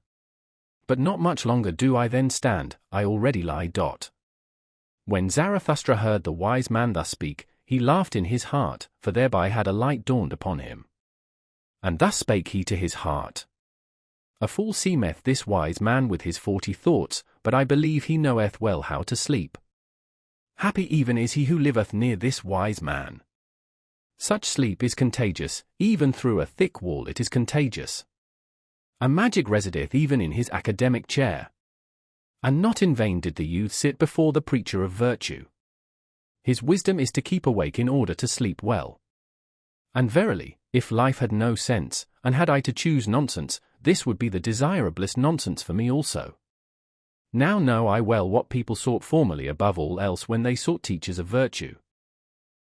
But not much longer do I then stand, I already lie. When Zarathustra heard the wise man thus speak, he laughed in his heart, for thereby had a light dawned upon him. And thus spake he to his heart. A fool seemeth this wise man with his 40 thoughts, but I believe he knoweth well how to sleep. Happy even is he who liveth near this wise man. Such sleep is contagious, even through a thick wall it is contagious. A magic resideth even in his academic chair. And not in vain did the youth sit before the preacher of virtue. His wisdom is to keep awake in order to sleep well. And verily, if life had no sense, and had I to choose nonsense, this would be the desirablest nonsense for me also. Now know I well what people sought formerly above all else when they sought teachers of virtue.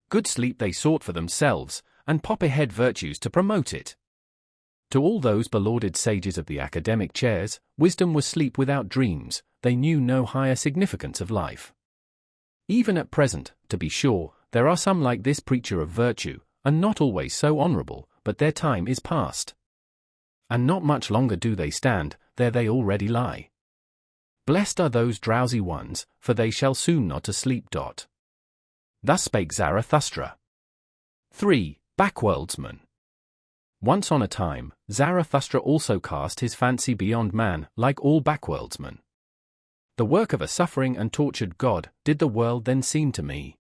Good sleep they sought for themselves, and pop ahead virtues to promote it. To all those belauded sages of the academic chairs, wisdom was sleep without dreams, they knew no higher significance of life. Even at present, to be sure, there are some like this preacher of virtue, and not always so honorable, but their time is past. And not much longer do they stand, there they already lie. Blessed are those drowsy ones, for they shall soon not to sleep. Thus spake Zarathustra. 3. Backworldsman. Once on a time, Zarathustra also cast his fancy beyond man, like all backworldsmen. The work of a suffering and tortured God, did the world then seem to me.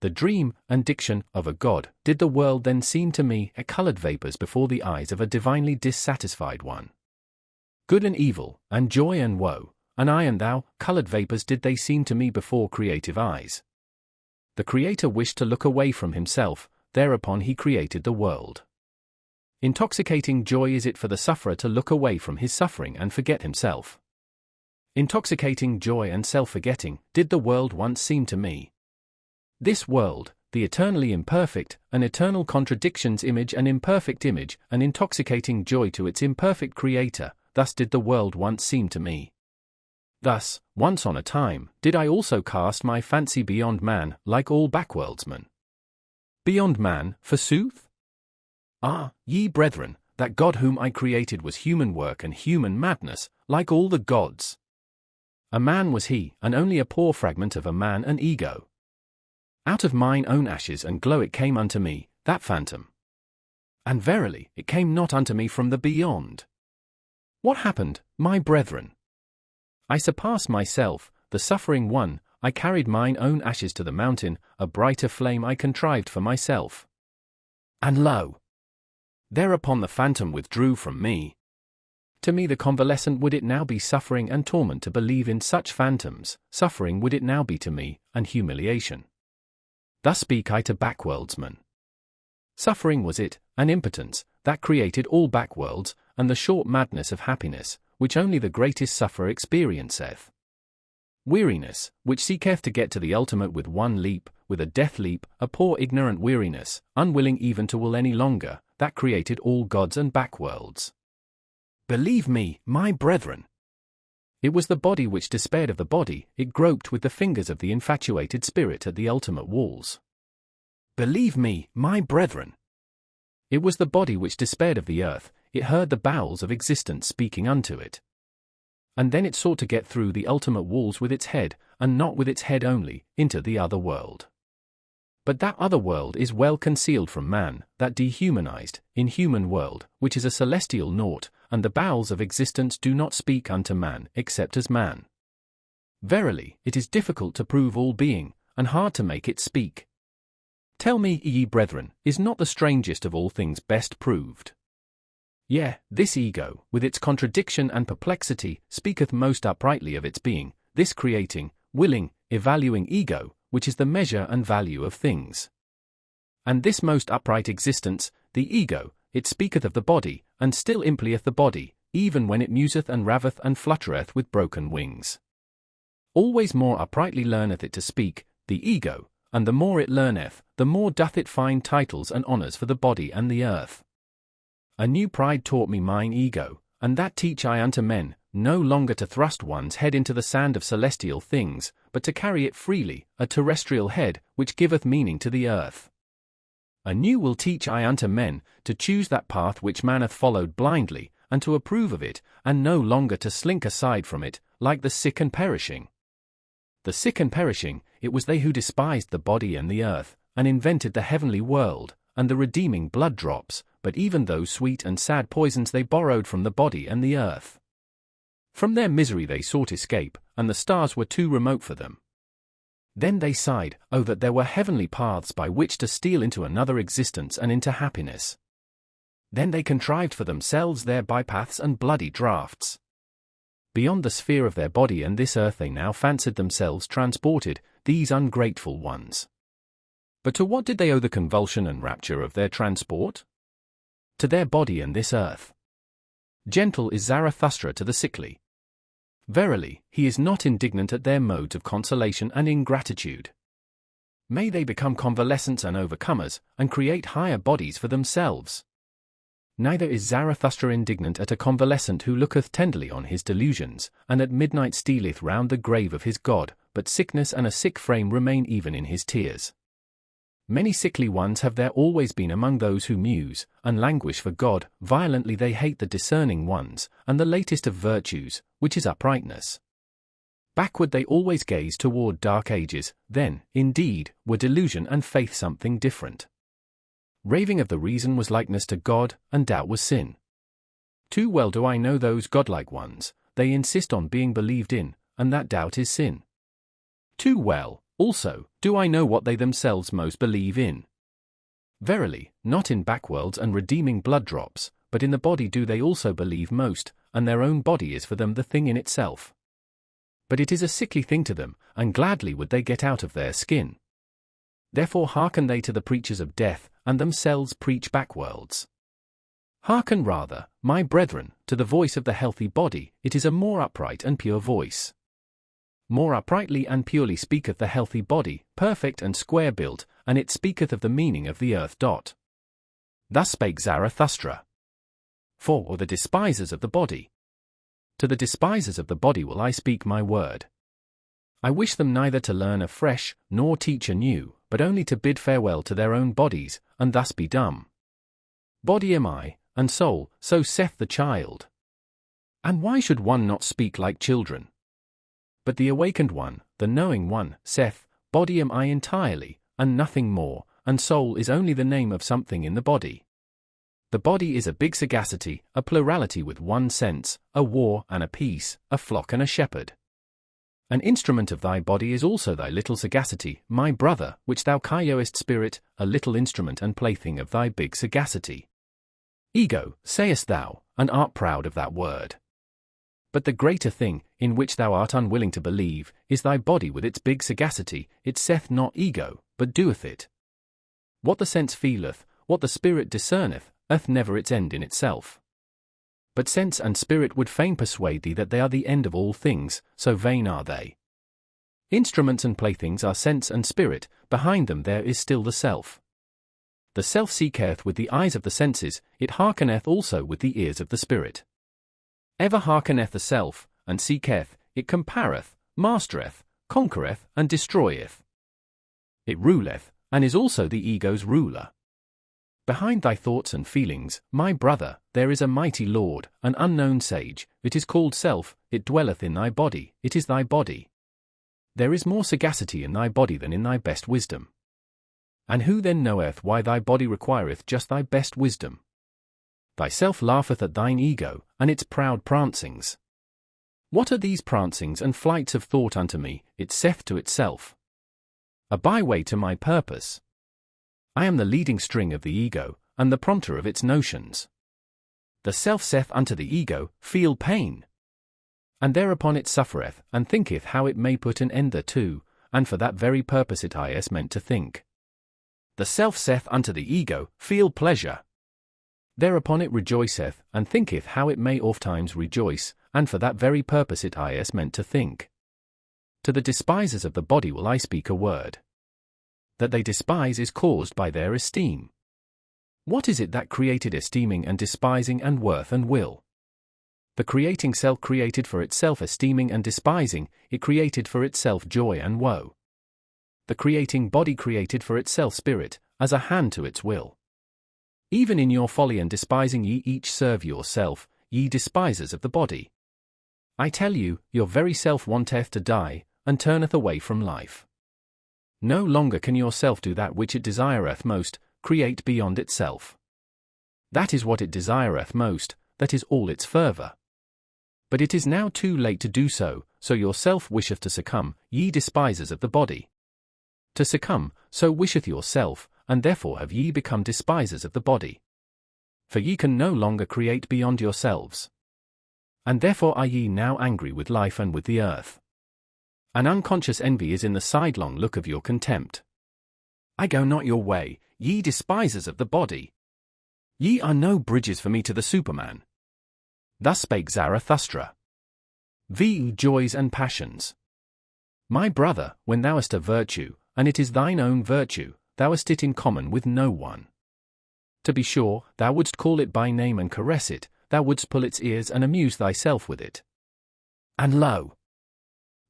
The dream and diction of a God, did the world then seem to me, a colored vapors before the eyes of a divinely dissatisfied one. Good and evil, and joy and woe, and I and thou, colored vapors did they seem to me before creative eyes. The Creator wished to look away from himself, thereupon he created the world. Intoxicating joy is it for the sufferer to look away from his suffering and forget himself. Intoxicating joy and self-forgetting, did the world once seem to me. This world, the eternally imperfect, an eternal contradiction's image, an imperfect image, an intoxicating joy to its imperfect creator, thus did the world once seem to me. Thus, once on a time, did I also cast my fancy beyond man, like all backworldsmen. Beyond man, forsooth? Ah, ye brethren, that God whom I created was human work and human madness, like all the gods. A man was he, and only a poor fragment of a man and ego. Out of mine own ashes and glow it came unto me, that phantom. And verily, it came not unto me from the beyond. What happened, my brethren? I surpassed myself, the suffering one, I carried mine own ashes to the mountain, a brighter flame I contrived for myself. And lo! Thereupon the phantom withdrew from me. To me the convalescent would it now be suffering and torment to believe in such phantoms, suffering would it now be to me, and humiliation. Thus speak I to backworldsmen. Suffering was it, and impotence, that created all backworlds, and the short madness of happiness, which only the greatest sufferer experienceth. Weariness, which seeketh to get to the ultimate with one leap, with a death leap, a poor ignorant weariness, unwilling even to will any longer, that created all gods and backworlds. Believe me, my brethren. It was the body which despaired of the body, it groped with the fingers of the infatuated spirit at the ultimate walls. Believe me, my brethren. It was the body which despaired of the earth, it heard the bowels of existence speaking unto it. And then it sought to get through the ultimate walls with its head, and not with its head only, into the other world. But that other world is well concealed from man, that dehumanized, inhuman world, which is a celestial naught, and the bowels of existence do not speak unto man except as man. Verily, it is difficult to prove all being, and hard to make it speak. Tell me, ye brethren, is not the strangest of all things best proved? Yea, this ego, with its contradiction and perplexity, speaketh most uprightly of its being, this creating, willing, evaluating ego, which is the measure and value of things. And this most upright existence, the ego, it speaketh of the body, and still implieth the body, even when it museth and raveth and fluttereth with broken wings. Always more uprightly learneth it to speak, the ego, and the more it learneth, the more doth it find titles and honours for the body and the earth. A new pride taught me mine ego, and that teach I unto men, no longer to thrust one's head into the sand of celestial things, but to carry it freely, a terrestrial head, which giveth meaning to the earth. A new will teach I unto men, to choose that path which man hath followed blindly, and to approve of it, and no longer to slink aside from it, like the sick and perishing. The sick and perishing, it was they who despised the body and the earth, and invented the heavenly world, and the redeeming blood drops, but even those sweet and sad poisons they borrowed from the body and the earth. From their misery they sought escape, and the stars were too remote for them. Then they sighed, oh that there were heavenly paths by which to steal into another existence and into happiness. Then they contrived for themselves their bypaths and bloody draughts. Beyond the sphere of their body and this earth they now fancied themselves transported, these ungrateful ones. But to what did they owe the convulsion and rapture of their transport? To their body and this earth. Gentle is Zarathustra to the sickly. Verily, he is not indignant at their modes of consolation and ingratitude. May they become convalescents and overcomers, and create higher bodies for themselves. Neither is Zarathustra indignant at a convalescent who looketh tenderly on his delusions, and at midnight stealeth round the grave of his God, but sickness and a sick frame remain even in his tears. Many sickly ones have there always been among those who muse, and languish for God, violently they hate the discerning ones, and the latest of virtues, which is uprightness. Backward they always gaze toward dark ages, then, indeed, were delusion and faith something different. Raving of the reason was likeness to God, and doubt was sin. Too well do I know those godlike ones, they insist on being believed in, and that doubt is sin. Too well, also, do I know what they themselves most believe in. Verily, not in backworlds and redeeming blood drops, but in the body do they also believe most, and their own body is for them the thing in itself. But it is a sickly thing to them, and gladly would they get out of their skin. Therefore hearken they to the preachers of death, and themselves preach backworlds. Hearken rather, my brethren, to the voice of the healthy body, it is a more upright and pure voice. More uprightly and purely speaketh the healthy body, perfect and square-built, and it speaketh of the meaning of the earth. Thus spake Zarathustra. For the despisers of the body. To the despisers of the body will I speak my word. I wish them neither to learn afresh, nor teach anew, but only to bid farewell to their own bodies, and thus be dumb. Body am I, and soul, so saith the child. And why should one not speak like children? But the awakened one, the knowing one, saith, Body am I entirely, and nothing more, and soul is only the name of something in the body. The body is a big sagacity, a plurality with one sense, a war and a peace, a flock and a shepherd. An instrument of thy body is also thy little sagacity, my brother, which thou kyoest spirit, a little instrument and plaything of thy big sagacity. Ego, sayest thou, and art proud of that word. But the greater thing, in which thou art unwilling to believe, is thy body with its big sagacity. It saith not ego, but doeth it. What the sense feeleth, what the spirit discerneth, hath never its end in itself. But sense and spirit would fain persuade thee that they are the end of all things, so vain are they. Instruments and playthings are sense and spirit, behind them there is still the self. The self seeketh with the eyes of the senses, it hearkeneth also with the ears of the spirit. Ever hearkeneth the self, and seeketh, it compareth, mastereth, conquereth, and destroyeth. It ruleth, and is also the ego's ruler. Behind thy thoughts and feelings, my brother, there is a mighty lord, an unknown sage. It is called self, it dwelleth in thy body, it is thy body. There is more sagacity in thy body than in thy best wisdom. And who then knoweth why thy body requireth just thy best wisdom? Thyself laugheth at thine ego, and its proud prancings. What are these prancings and flights of thought unto me, it saith to itself? A byway to my purpose. I am the leading string of the ego, and the prompter of its notions. The self saith unto the ego, feel pain. And thereupon it suffereth, and thinketh how it may put an end thereto, and for that very purpose it is meant to think. The self saith unto the ego, feel pleasure. Thereupon it rejoiceth, and thinketh how it may ofttimes rejoice, and for that very purpose it is meant to think. To the despisers of the body will I speak a word. That they despise is caused by their esteem. What is it that created esteeming and despising and worth and will? The creating self created for itself esteeming and despising, it created for itself joy and woe. The creating body created for itself spirit, as a hand to its will. Even in your folly and despising ye each serve yourself, ye despisers of the body. I tell you, your very self wanteth to die, and turneth away from life. No longer can yourself do that which it desireth most, create beyond itself. That is what it desireth most, that is all its fervour. But it is now too late to do so, so yourself wisheth to succumb, ye despisers of the body. To succumb, so wisheth yourself, and therefore have ye become despisers of the body. For ye can no longer create beyond yourselves. And therefore are ye now angry with life and with the earth. An unconscious envy is in the sidelong look of your contempt. I go not your way, ye despisers of the body. Ye are no bridges for me to the Superman. Thus spake Zarathustra. V. Joys and passions. My brother, when thou hast a virtue, and it is thine own virtue, thou hast it in common with no one. To be sure, thou wouldst call it by name and caress it, thou wouldst pull its ears and amuse thyself with it. And lo!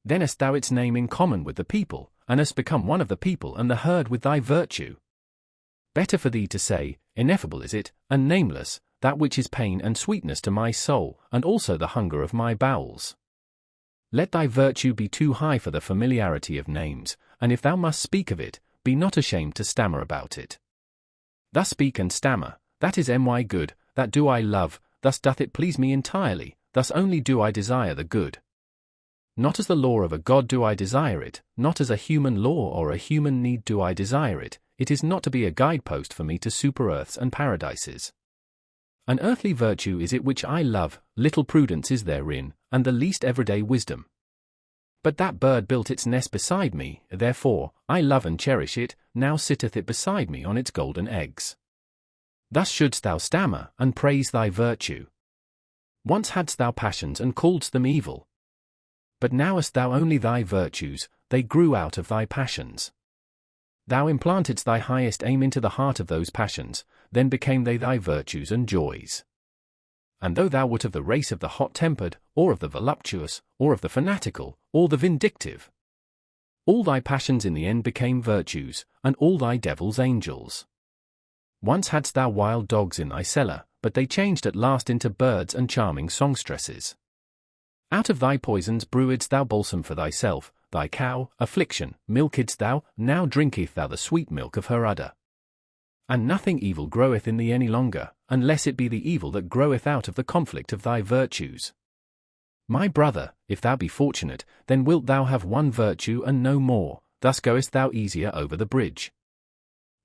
Then hast thou its name in common with the people, and hast become one of the people and the herd with thy virtue. Better for thee to say, ineffable is it, and nameless, that which is pain and sweetness to my soul, and also the hunger of my bowels. Let thy virtue be too high for the familiarity of names, and if thou must speak of it, be not ashamed to stammer about it. Thus speak and stammer, that is my good, that do I love, thus doth it please me entirely, thus only do I desire the good. Not as the law of a god do I desire it, not as a human law or a human need do I desire it, it is not to be a guidepost for me to super-earths and paradises. An earthly virtue is it which I love, little prudence is therein, and the least everyday wisdom. But that bird built its nest beside me, therefore, I love and cherish it, now sitteth it beside me on its golden eggs. Thus shouldst thou stammer, and praise thy virtue. Once hadst thou passions and calledst them evil. But now hast thou only thy virtues, they grew out of thy passions. Thou implantedst thy highest aim into the heart of those passions, then became they thy virtues and joys. And though thou wert of the race of the hot-tempered, or of the voluptuous, or of the fanatical, or the vindictive, all thy passions in the end became virtues, and all thy devils angels. Once hadst thou wild dogs in thy cellar, but they changed at last into birds and charming songstresses. Out of thy poisons brewedst thou balsam for thyself, thy cow, affliction, milkedst thou, now drinketh thou the sweet milk of her udder. And nothing evil groweth in thee any longer, unless it be the evil that groweth out of the conflict of thy virtues. My brother, if thou be fortunate, then wilt thou have one virtue and no more, thus goest thou easier over the bridge.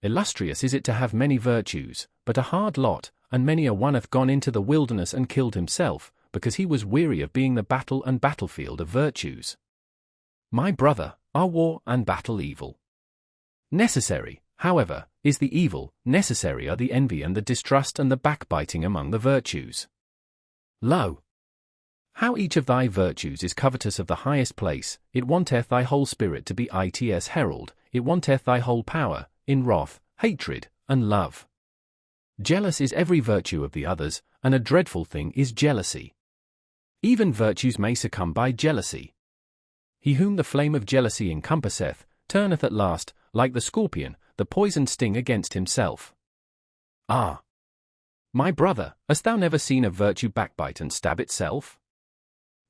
Illustrious is it to have many virtues, but a hard lot, and many a one hath gone into the wilderness and killed himself, because he was weary of being the battle and battlefield of virtues. My brother, are war and battle evil? Necessary, however, is the evil, necessary are the envy and the distrust and the backbiting among the virtues. Lo! How each of thy virtues is covetous of the highest place, it wanteth thy whole spirit to be its herald, it wanteth thy whole power, in wrath, hatred, and love. Jealous is every virtue of the others, and a dreadful thing is jealousy. Even virtues may succumb by jealousy. He whom the flame of jealousy encompasseth, turneth at last, like the scorpion, the poisoned sting against himself. Ah! My brother, hast thou never seen a virtue backbite and stab itself?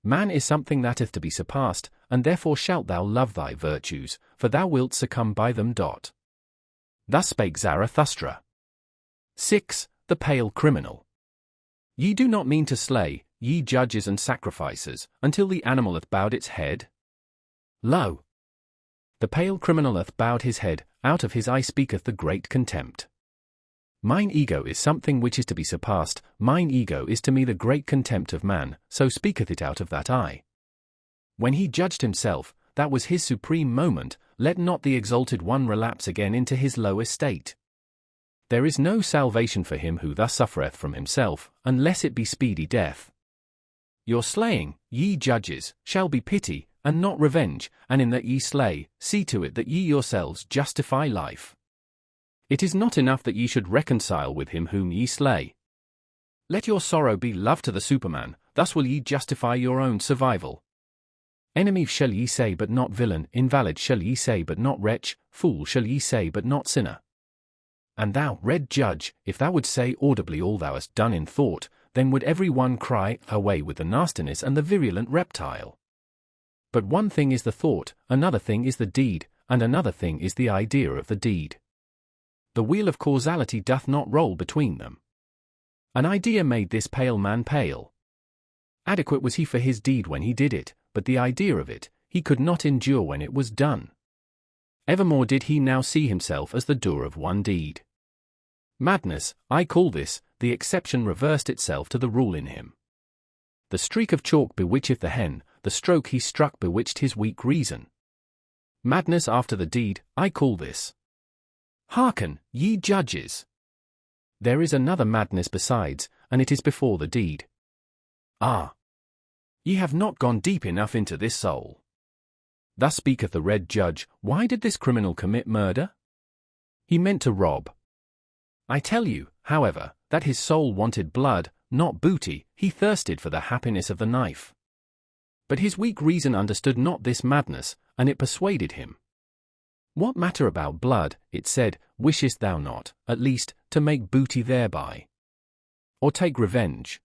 Man is something that is to be surpassed, and therefore shalt thou love thy virtues, for thou wilt succumb by them. Thus spake Zarathustra. 6. The pale criminal. Ye do not mean to slay, ye judges and sacrificers, until the animal hath bowed its head? Lo! The pale criminal hath bowed his head, out of his eye speaketh the great contempt. Mine ego is something which is to be surpassed, mine ego is to me the great contempt of man, so speaketh it out of that eye. When he judged himself, that was his supreme moment, let not the exalted one relapse again into his low estate. There is no salvation for him who thus suffereth from himself, unless it be speedy death. Your slaying, ye judges, shall be pity, and not revenge, and in that ye slay, see to it that ye yourselves justify life. It is not enough that ye should reconcile with him whom ye slay. Let your sorrow be love to the Superman, thus will ye justify your own survival. Enemy shall ye say but not villain, invalid shall ye say but not wretch, fool shall ye say but not sinner. And thou, red judge, if thou wouldst say audibly all thou hast done in thought, then would every one cry, away with the nastiness and the virulent reptile. But one thing is the thought, another thing is the deed, and another thing is the idea of the deed. The wheel of causality doth not roll between them. An idea made this pale man pale. Adequate was he for his deed when he did it, but the idea of it, he could not endure when it was done. Evermore did he now see himself as the doer of one deed. Madness, I call this, the exception reversed itself to the rule in him. The streak of chalk bewitcheth the hen, the stroke he struck bewitched his weak reason. Madness after the deed, I call this. Hearken, ye judges! There is another madness besides, and it is before the deed. Ah! Ye have not gone deep enough into this soul. Thus speaketh the red judge, why did this criminal commit murder? He meant to rob. I tell you, however, that his soul wanted blood, not booty, he thirsted for the happiness of the knife. But his weak reason understood not this madness, and it persuaded him. What matter about blood, it said, wishest thou not, at least, to make booty thereby? Or take revenge?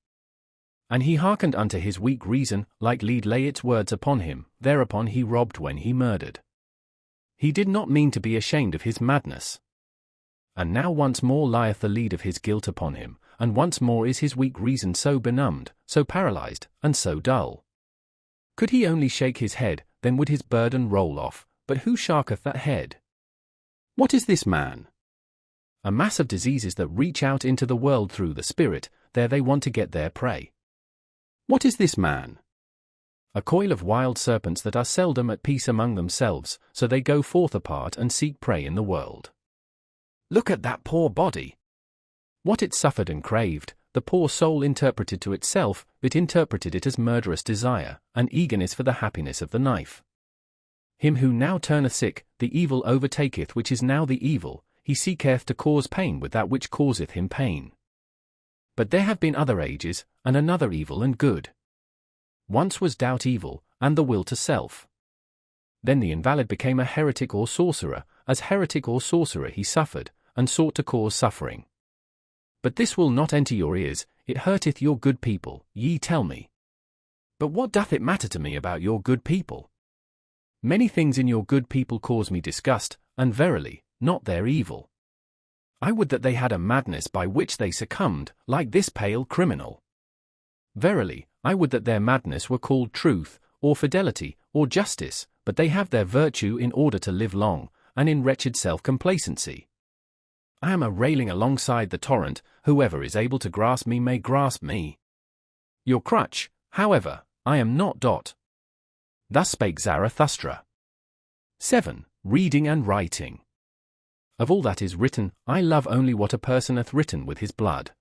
And he hearkened unto his weak reason, like lead lay its words upon him, thereupon he robbed when he murdered. He did not mean to be ashamed of his madness. And now once more lieth the lead of his guilt upon him, and once more is his weak reason so benumbed, so paralyzed, and so dull. Could he only shake his head, then would his burden roll off, but who sharketh that head? What is this man? A mass of diseases that reach out into the world through the spirit, there they want to get their prey. What is this man? A coil of wild serpents that are seldom at peace among themselves, so they go forth apart and seek prey in the world. Look at that poor body. What it suffered and craved, the poor soul interpreted to itself, it interpreted it as murderous desire, and eagerness for the happiness of the knife. Him who now turneth sick, the evil overtaketh which is now the evil, he seeketh to cause pain with that which causeth him pain. But there have been other ages, and another evil and good. Once was doubt evil, and the will to self. Then the invalid became a heretic or sorcerer, as heretic or sorcerer he suffered, and sought to cause suffering. But this will not enter your ears, it hurteth your good people, ye tell me. But what doth it matter to me about your good people? Many things in your good people cause me disgust, and verily, not their evil. I would that they had a madness by which they succumbed, like this pale criminal. Verily, I would that their madness were called truth, or fidelity, or justice, but they have their virtue in order to live long, and in wretched self-complacency. I am a railing alongside the torrent, whoever is able to grasp me may grasp me. Your crutch, however, I am not. Thus spake Zarathustra. 7. Reading and writing. Of all that is written, I love only what a person hath written with his blood.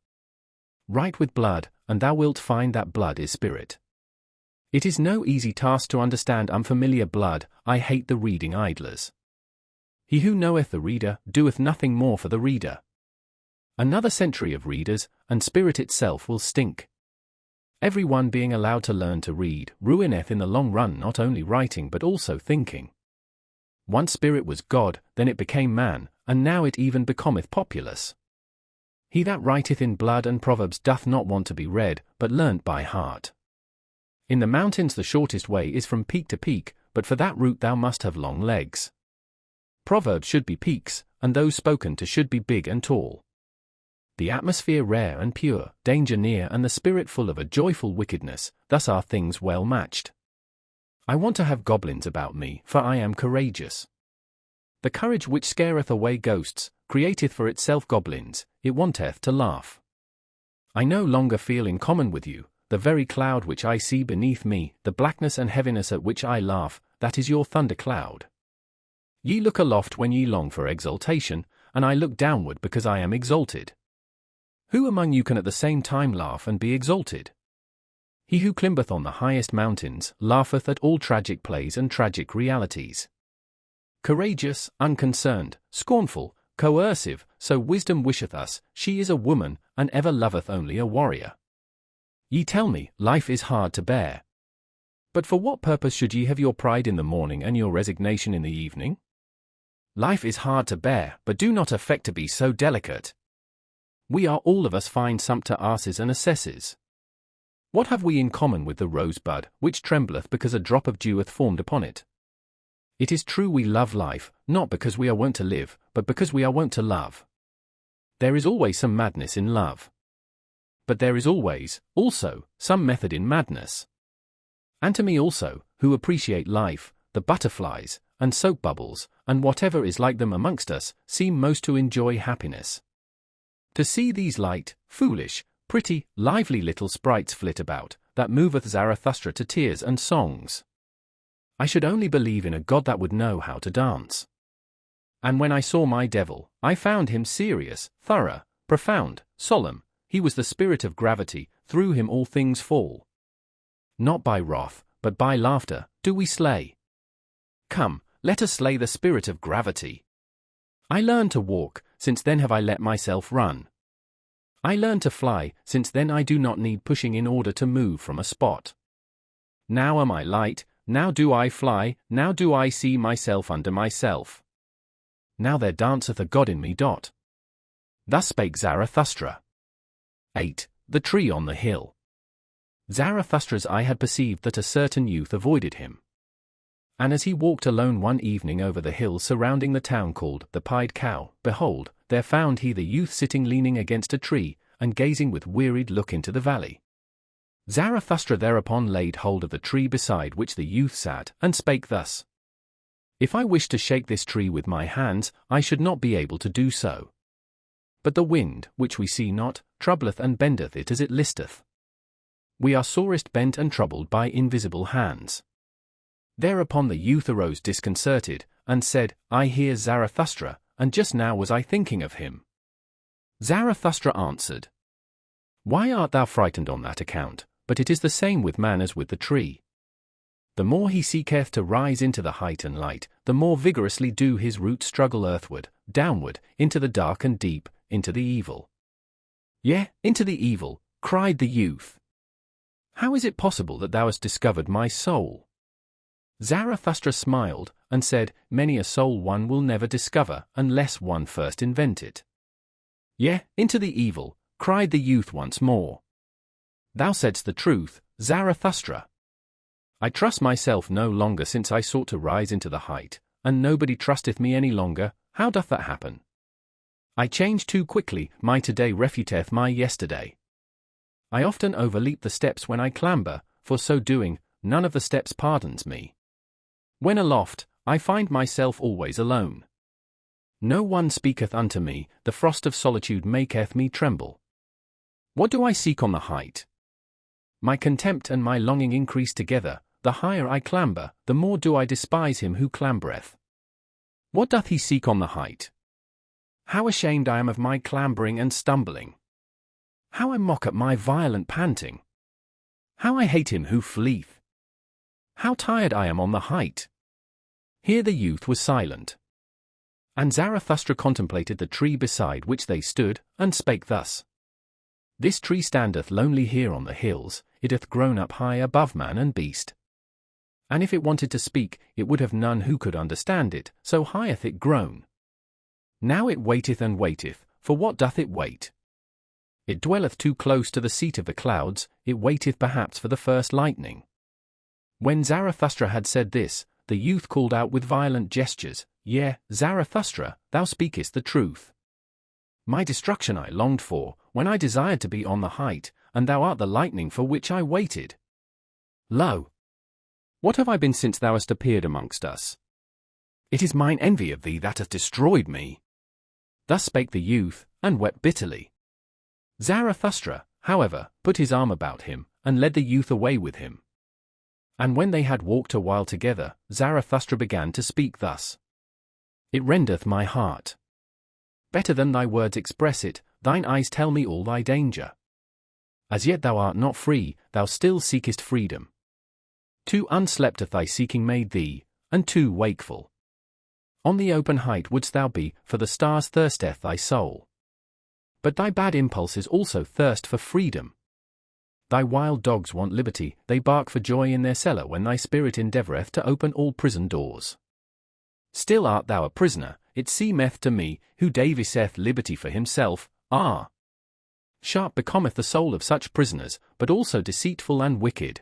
Write with blood, and thou wilt find that blood is spirit. It is no easy task to understand unfamiliar blood. I hate the reading idlers. He who knoweth the reader, doeth nothing more for the reader. Another century of readers, and spirit itself will stink. Every one being allowed to learn to read, ruineth in the long run not only writing but also thinking. Once spirit was God, then it became man, and now it even becometh populous. He that writeth in blood and proverbs doth not want to be read, but learnt by heart. In the mountains the shortest way is from peak to peak, but for that route thou must have long legs. Proverbs should be peaks, and those spoken to should be big and tall. The atmosphere rare and pure, danger near, and the spirit full of a joyful wickedness, thus are things well matched. I want to have goblins about me, for I am courageous. The courage which scareth away ghosts, createth for itself goblins, it wanteth to laugh. I no longer feel in common with you, the very cloud which I see beneath me, the blackness and heaviness at which I laugh, that is your thunder cloud. Ye look aloft when ye long for exaltation, and I look downward because I am exalted. Who among you can at the same time laugh and be exalted? He who climbeth on the highest mountains, laugheth at all tragic plays and tragic realities. Courageous, unconcerned, scornful, coercive, so wisdom wisheth us, she is a woman, and ever loveth only a warrior. Ye tell me, life is hard to bear. But for what purpose should ye have your pride in the morning and your resignation in the evening? Life is hard to bear, but do not affect to be so delicate. We are all of us fine sumpter asses and assesses. What have we in common with the rosebud, which trembleth because a drop of dew hath formed upon it? It is true we love life, not because we are wont to live, but because we are wont to love. There is always some madness in love. But there is always, also, some method in madness. And to me also, who appreciate life, the butterflies, and soap bubbles, and whatever is like them amongst us, seem most to enjoy happiness. To see these light, foolish, pretty, lively little sprites flit about, that moveth Zarathustra to tears and songs. I should only believe in a God that would know how to dance. And when I saw my devil, I found him serious, thorough, profound, solemn. He was the spirit of gravity, through him all things fall. Not by wrath, but by laughter, do we slay. Come, let us slay the spirit of gravity. I learned to walk, since then have I let myself run. I learned to fly, since then I do not need pushing in order to move from a spot. Now am I light, now do I fly, now do I see myself under myself. Now there danceth a God in me. Thus spake Zarathustra. 8. The tree on the hill. Zarathustra's eye had perceived that a certain youth avoided him. And as he walked alone one evening over the hill surrounding the town called the Pied Cow, behold, there found he the youth sitting leaning against a tree, and gazing with wearied look into the valley. Zarathustra thereupon laid hold of the tree beside which the youth sat, and spake thus. If I wished to shake this tree with my hands, I should not be able to do so. But the wind, which we see not, troubleth and bendeth it as it listeth. We are sorest bent and troubled by invisible hands. Thereupon the youth arose disconcerted, and said, I hear Zarathustra, and just now was I thinking of him. Zarathustra answered, Why art thou frightened on that account? But it is the same with man as with the tree. The more he seeketh to rise into the height and light, the more vigorously do his roots struggle earthward, downward, into the dark and deep, into the evil. Yea, into the evil, cried the youth. How is it possible that thou hast discovered my soul? Zarathustra smiled, and said, Many a soul one will never discover, unless one first invent it. Yea, into the evil, cried the youth once more. Thou saidst the truth, Zarathustra. I trust myself no longer since I sought to rise into the height, and nobody trusteth me any longer. How doth that happen? I change too quickly, my today refuteth my yesterday. I often overleap the steps when I clamber, for so doing, none of the steps pardons me. When aloft, I find myself always alone. No one speaketh unto me, the frost of solitude maketh me tremble. What do I seek on the height? My contempt and my longing increase together, the higher I clamber, the more do I despise him who clambereth. What doth he seek on the height? How ashamed I am of my clambering and stumbling! How I mock at my violent panting! How I hate him who fleeth! How tired I am on the height! Here the youth was silent. And Zarathustra contemplated the tree beside which they stood, and spake thus. This tree standeth lonely here on the hills, it hath grown up high above man and beast. And if it wanted to speak, it would have none who could understand it, so high hath it grown. Now it waiteth and waiteth, for what doth it wait? It dwelleth too close to the seat of the clouds, it waiteth perhaps for the first lightning. When Zarathustra had said this, the youth called out with violent gestures, Yea, Zarathustra, thou speakest the truth. My destruction I longed for, when I desired to be on the height, and thou art the lightning for which I waited. Lo! What have I been since thou hast appeared amongst us? It is mine envy of thee that hath destroyed me. Thus spake the youth, and wept bitterly. Zarathustra, however, put his arm about him, and led the youth away with him. And when they had walked a while together, Zarathustra began to speak thus. It rendeth my heart. Better than thy words express it, thine eyes tell me all thy danger. As yet thou art not free, thou still seekest freedom. Too unslept hath thy seeking made thee, and too wakeful. On the open height wouldst thou be, for the stars thirsteth thy soul. But thy bad impulses also thirst for freedom. Thy wild dogs want liberty, they bark for joy in their cellar when thy spirit endeavoureth to open all prison doors. Still art thou a prisoner, it seemeth to me, who deviseth liberty for himself, sharp becometh the soul of such prisoners, but also deceitful and wicked.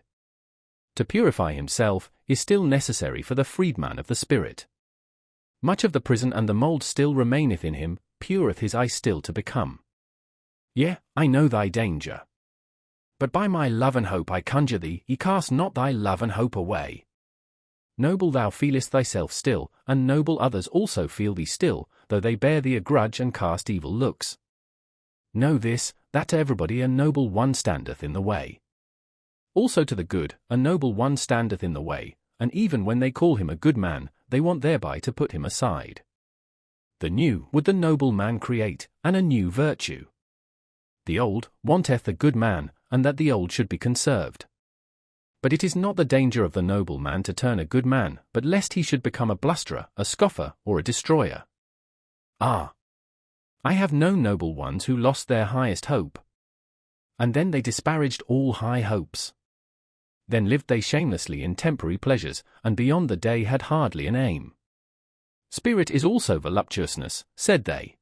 To purify himself, is still necessary for the freedman of the spirit. Much of the prison and the mould still remaineth in him, pureth his eye still to become. Yea, I know thy danger. But by my love and hope I conjure thee, cast not thy love and hope away. Noble thou feelest thyself still, and noble others also feel thee still, though they bear thee a grudge and cast evil looks. Know this, that to everybody a noble one standeth in the way. Also to the good, a noble one standeth in the way, and even when they call him a good man, they want thereby to put him aside. The new would the noble man create, and a new virtue. The old wanteth the good man, and that the old should be conserved. But it is not the danger of the noble man to turn a good man, but lest he should become a blusterer, a scoffer, or a destroyer. I have known noble ones who lost their highest hope. And then they disparaged all high hopes. Then lived they shamelessly in temporary pleasures, and beyond the day had hardly an aim. Spirit is also voluptuousness, said they.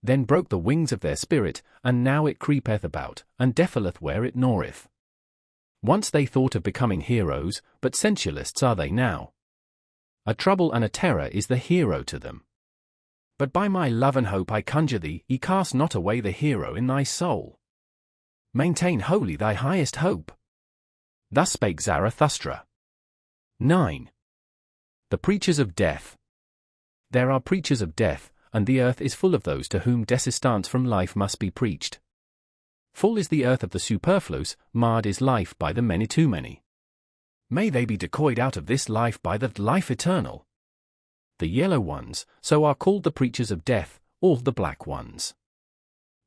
Then broke the wings of their spirit, and now it creepeth about, and defileth where it gnaweth. Once they thought of becoming heroes, but sensualists are they now. A trouble and a terror is the hero to them. But by my love and hope I conjure thee, cast not away the hero in thy soul. Maintain wholly thy highest hope. Thus spake Zarathustra. 9. The preachers of death. There are preachers of death, and the earth is full of those to whom desistance from life must be preached. Full is the earth of the superfluous, marred is life by the many too many. May they be decoyed out of this life by the life eternal. The yellow ones, so are called the preachers of death, or the black ones.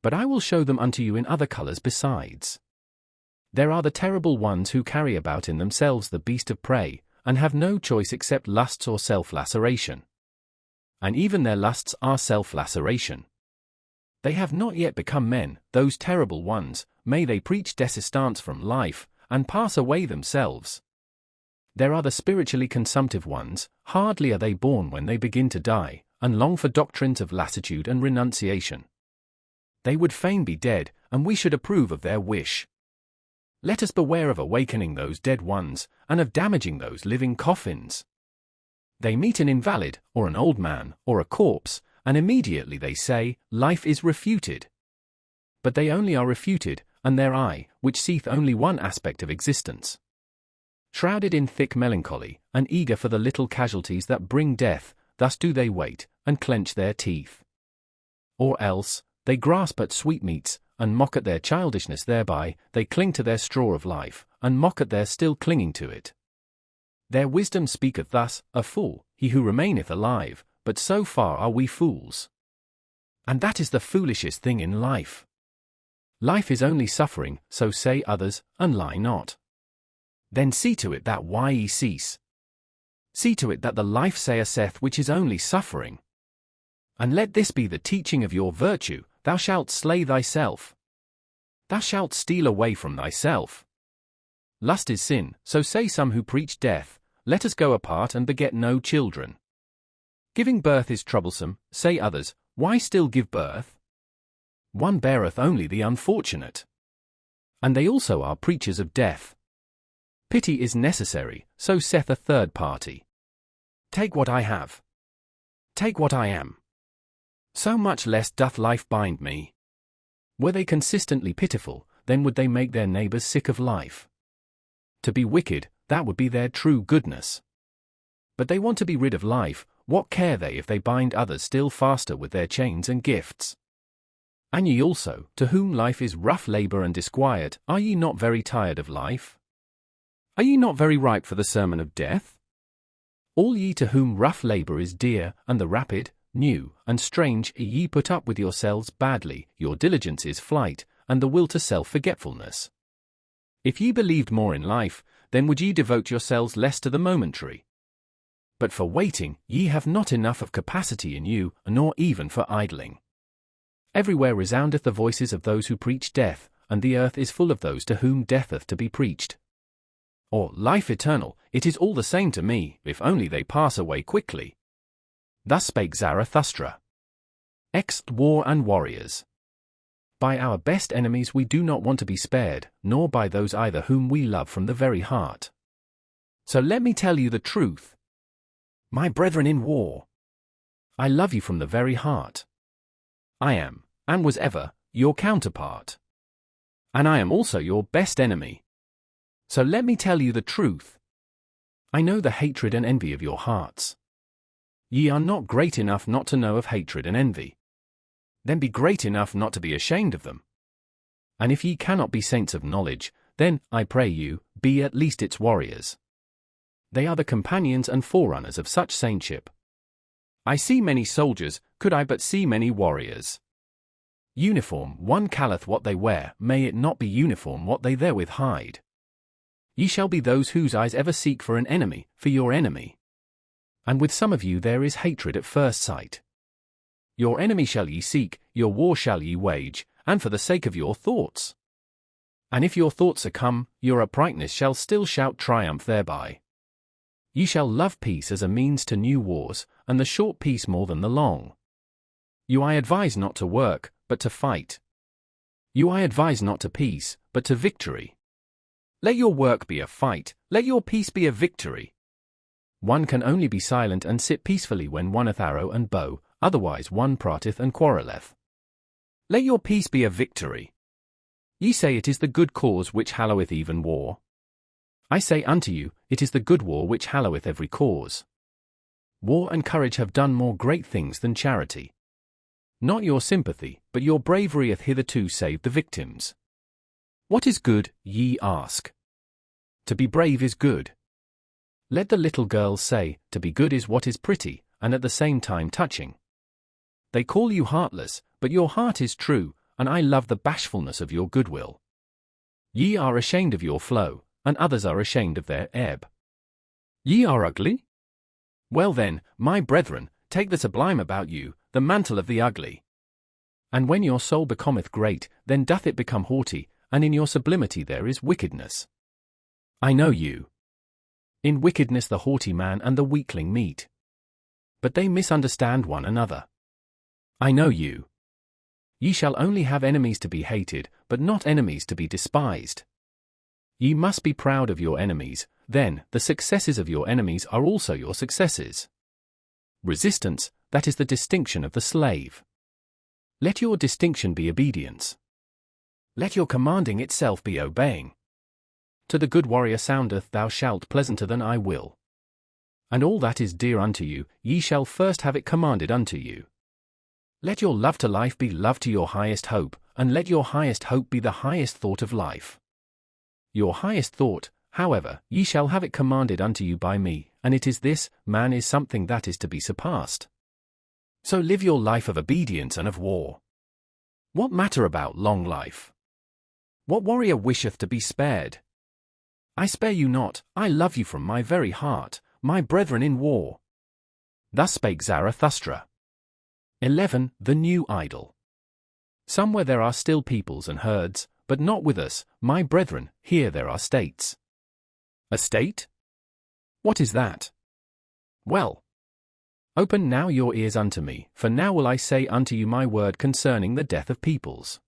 But I will show them unto you in other colours besides. There are the terrible ones who carry about in themselves the beast of prey, and have no choice except lusts or self-laceration. And even their lusts are self-laceration. They have not yet become men, those terrible ones, may they preach desistance from life, and pass away themselves. There are the spiritually consumptive ones, hardly are they born when they begin to die, and long for doctrines of lassitude and renunciation. They would fain be dead, and we should approve of their wish. Let us beware of awakening those dead ones, and of damaging those living coffins. They meet an invalid, or an old man, or a corpse, and immediately they say, life is refuted. But they only are refuted, and their eye, which seeth only one aspect of existence. Shrouded in thick melancholy, and eager for the little casualties that bring death, thus do they wait, and clench their teeth. Or else, they grasp at sweetmeats, and mock at their childishness thereby, they cling to their straw of life, and mock at their still clinging to it. Their wisdom speaketh thus, a fool, he who remaineth alive, but so far are we fools. And that is the foolishest thing in life. Life is only suffering, so say others, and lie not. Then see to it that ye cease. See to it that the life saith which is only suffering. And let this be the teaching of your virtue, thou shalt slay thyself. Thou shalt steal away from thyself. Lust is sin, so say some who preach death, let us go apart and beget no children. Giving birth is troublesome, say others, why still give birth? One beareth only the unfortunate. And they also are preachers of death. Pity is necessary, so saith a third party. Take what I have. Take what I am. So much less doth life bind me. Were they consistently pitiful, then would they make their neighbors sick of life. To be wicked, that would be their true goodness. But they want to be rid of life, what care they if they bind others still faster with their chains and gifts? And ye also, to whom life is rough labor and disquiet, are ye not very tired of life? Are ye not very ripe for the sermon of death? All ye to whom rough labor is dear, and the rapid, new, and strange, ye put up with yourselves badly, your diligence is flight, and the will to self-forgetfulness. If ye believed more in life, then would ye devote yourselves less to the momentary. But for waiting, ye have not enough of capacity in you, nor even for idling. Everywhere resoundeth the voices of those who preach death, and the earth is full of those to whom death hath to be preached. Or life eternal, it is all the same to me, if only they pass away quickly. Thus spake Zarathustra. Ext war and warriors. By our best enemies we do not want to be spared, nor by those either whom we love from the very heart. So let me tell you the truth. My brethren in war, I love you from the very heart. I am, and was ever, your counterpart. And I am also your best enemy. So let me tell you the truth. I know the hatred and envy of your hearts. Ye are not great enough not to know of hatred and envy. Then be great enough not to be ashamed of them. And if ye cannot be saints of knowledge, then, I pray you, be at least its warriors. They are the companions and forerunners of such saintship. I see many soldiers, could I but see many warriors. Uniform, one calleth what they wear, may it not be uniform what they therewith hide. Ye shall be those whose eyes ever seek for an enemy, for your enemy. And with some of you there is hatred at first sight. Your enemy shall ye seek, your war shall ye wage, and for the sake of your thoughts. And if your thoughts succumb, your uprightness shall still shout triumph thereby. Ye shall love peace as a means to new wars, and the short peace more than the long. You I advise not to work, but to fight. You I advise not to peace, but to victory. Let your work be a fight, let your peace be a victory. One can only be silent and sit peacefully when one hath arrow and bow, otherwise one prateth and quarrelleth. Let your peace be a victory. Ye say it is the good cause which halloweth even war. I say unto you, it is the good war which halloweth every cause. War and courage have done more great things than charity. Not your sympathy, but your bravery hath hitherto saved the victims. What is good, ye ask? To be brave is good. Let the little girls say, to be good is what is pretty, and at the same time touching. They call you heartless, but your heart is true, and I love the bashfulness of your goodwill. Ye are ashamed of your flow, and others are ashamed of their ebb. Ye are ugly? Well then, my brethren, take the sublime about you, the mantle of the ugly. And when your soul becometh great, then doth it become haughty, and in your sublimity there is wickedness. I know you. In wickedness the haughty man and the weakling meet. But they misunderstand one another. I know you. Ye shall only have enemies to be hated, but not enemies to be despised. Ye must be proud of your enemies, then the successes of your enemies are also your successes. Resistance, that is the distinction of the slave. Let your distinction be obedience. Let your commanding itself be obeying. To the good warrior soundeth, thou shalt pleasanter than I will. And all that is dear unto you, ye shall first have it commanded unto you. Let your love to life be love to your highest hope, and let your highest hope be the highest thought of life. Your highest thought, however, ye shall have it commanded unto you by me, and it is this: man is something that is to be surpassed. So live your life of obedience and of war. What matter about long life? What warrior wisheth to be spared? I spare you not, I love you from my very heart, my brethren in war. Thus spake Zarathustra. 11. The new idol. Somewhere there are still peoples and herds, but not with us, my brethren. Here there are states. A state? What is that? Well, open now your ears unto me, for now will I say unto you my word concerning the death of peoples.